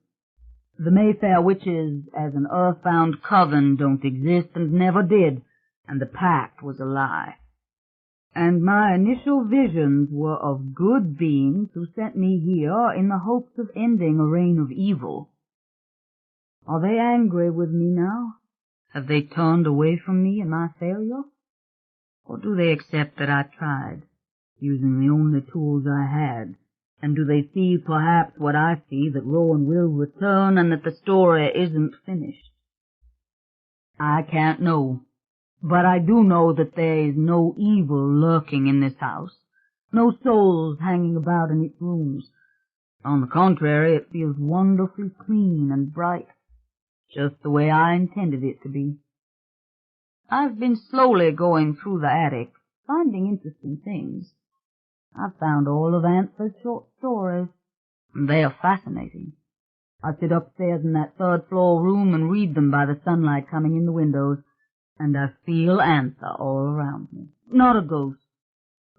The Mayfair witches as an earthbound coven don't exist and never did, and the pact was a lie. And my initial visions were of good beings who sent me here in the hopes of ending a reign of evil. Are they angry with me now? Have they turned away from me and my failure? Or do they accept that I tried, using the only tools I had? And do they see perhaps what I see, that Rowan will return and that the story isn't finished? I can't know, but I do know that there is no evil lurking in this house, no souls hanging about in its rooms. On the contrary, it feels wonderfully clean and bright, just the way I intended it to be. I've been slowly going through the attic, finding interesting things. I've found all of Answer's short stories, and they are fascinating. I sit upstairs in that third-floor room and read them by the sunlight coming in the windows, and I feel Answer all around me. Not a ghost,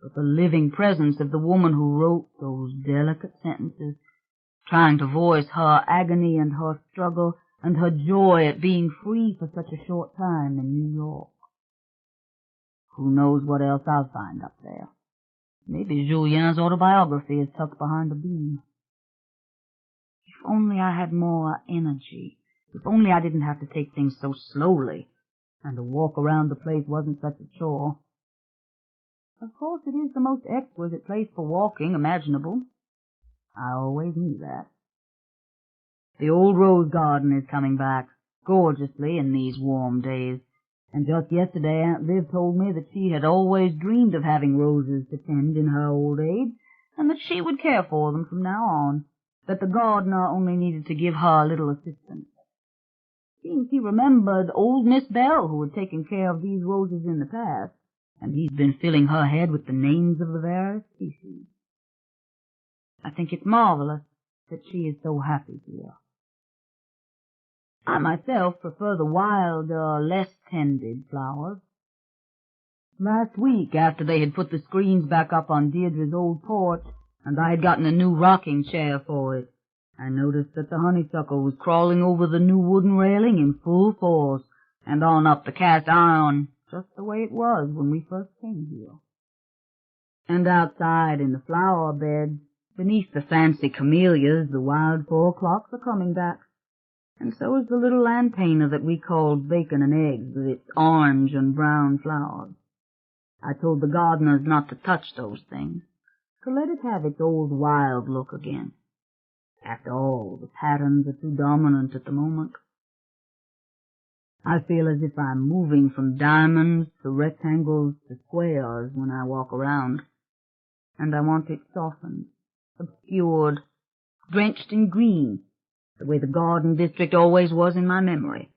but the living presence of the woman who wrote those delicate sentences, trying to voice her agony and her struggle and her joy at being free for such a short time in New York. Who knows what else I'll find up there? Maybe Julien's autobiography is tucked behind a beam. If only I had more energy. If only I didn't have to take things so slowly, and to walk around the place wasn't such a chore. Of course, it is the most exquisite place for walking imaginable. I always knew that. The old rose garden is coming back, gorgeously in these warm days. And just yesterday Aunt Viv told me that she had always dreamed of having roses to tend in her old age, and that she would care for them from now on, that the gardener only needed to give her a little assistance. Seems he remembered old Miss Bell, who had taken care of these roses in the past, and he's been filling her head with the names of the various species. I think it's marvelous that she is so happy here. I myself prefer the wilder, less tended flowers. Last week, after they had put the screens back up on Deirdre's old porch, and I had gotten a new rocking chair for it, I noticed that the honeysuckle was crawling over the new wooden railing in full force, and on up the cast iron, just the way it was when we first came here. And outside in the flower beds, beneath the fancy camellias, the wild 4 o'clocks are coming back. And so is the little lantana that we called bacon and eggs, with its orange and brown flowers. I told the gardeners not to touch those things, to let it have its old wild look again. After all, the patterns are too dominant at the moment. I feel as if I'm moving from diamonds to rectangles to squares when I walk around, and I want it softened, obscured, drenched in green, the way the garden district always was in my memory.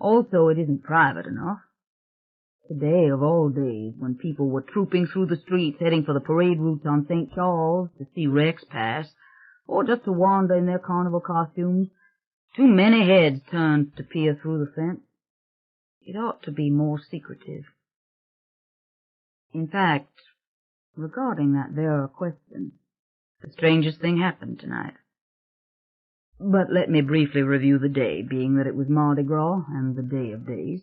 Also, it isn't private enough. Today, of all days, when people were trooping through the streets heading for the parade routes on St. Charles to see Rex pass, or just to wander in their carnival costumes, too many heads turned to peer through the fence. It ought to be more secretive. In fact, regarding that there question, the strangest thing happened tonight. But let me briefly review the day, being that it was Mardi Gras and the day of days.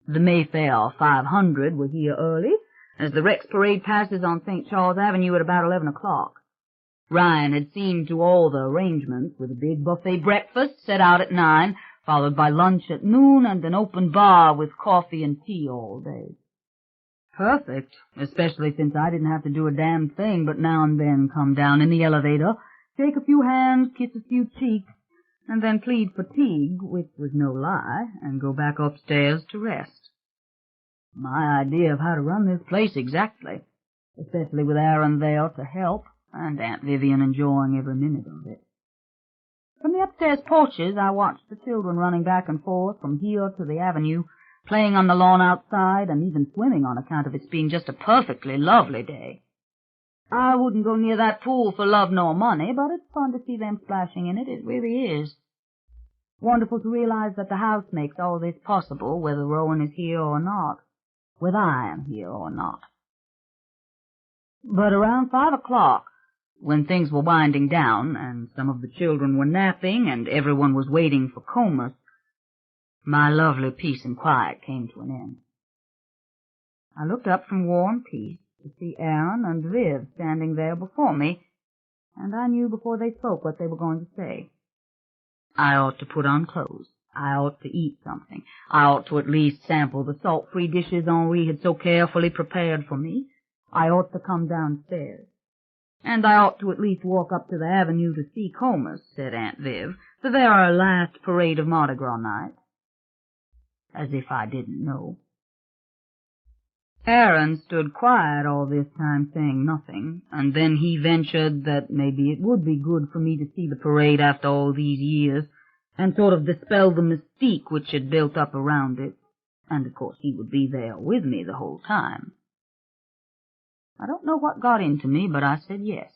The Mayfair 500 were here early, as the Rex parade passes on St. Charles Avenue at about 11 o'clock. Ryan had seen to all the arrangements, with a big buffet breakfast set out at 9, followed by lunch at noon and an open bar with coffee and tea all day. Perfect, especially since I didn't have to do a damn thing but now and then come down in the elevator, take a few hands, kiss a few cheeks, and then plead fatigue, which was no lie, and go back upstairs to rest. My idea of how to run this place exactly, especially with Aaron there to help, and Aunt Vivian enjoying every minute of it. From the upstairs porches, I watched the children running back and forth from here to the avenue, playing on the lawn outside, and even swimming on account of its being just a perfectly lovely day. I wouldn't go near that pool for love nor money, but it's fun to see them splashing in it. It really is. Wonderful to realize that the house makes all this possible, whether Rowan is here or not. whether I am here or not. But around 5 o'clock, when things were winding down, and some of the children were napping, and everyone was waiting for Comus, my lovely peace and quiet came to an end. I looked up from War and Peace to see Aaron and Viv standing there before me, and I knew before they spoke what they were going to say. I ought to put on clothes. I ought to eat something. I ought to at least sample the salt-free dishes Henri had so carefully prepared for me. I ought to come downstairs. And I ought to at least walk up to the avenue to see Comus, said Aunt Viv, for they're our last parade of Mardi Gras night. As if I didn't know. Aaron stood quiet all this time, saying nothing, and then he ventured that maybe it would be good for me to see the parade after all these years, and sort of dispel the mystique which had built up around it, and of course he would be there with me the whole time. I don't know what got into me, but I said yes.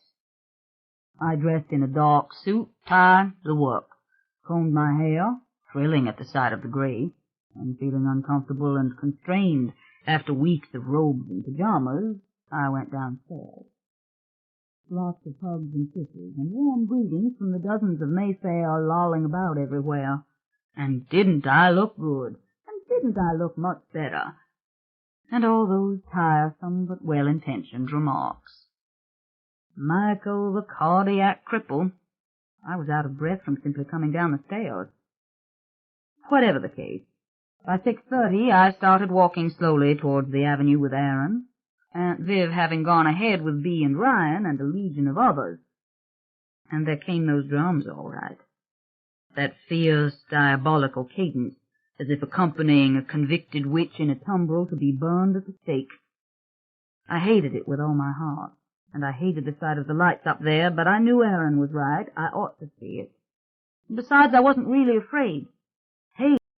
I dressed in a dark suit, tie, the work, combed my hair, thrilling at the sight of the grave, and feeling uncomfortable and constrained after weeks of robes and pajamas, I went downstairs. Lots of hugs and kisses and warm greetings from the dozens of Mayfair lolling about everywhere. And didn't I look good? And didn't I look much better? And all those tiresome but well-intentioned remarks. Michael, the cardiac cripple. I was out of breath from simply coming down the stairs. Whatever the case, by 6:30 I started walking slowly towards the avenue with Aaron, Aunt Viv having gone ahead with Bea and Ryan and a legion of others. And there came those drums all right. That fierce, diabolical cadence, as if accompanying a convicted witch in a tumbrel to be burned at the stake. I hated it with all my heart, and I hated the sight of the lights up there, but I knew Aaron was right. I ought to see it. Besides, I wasn't really afraid.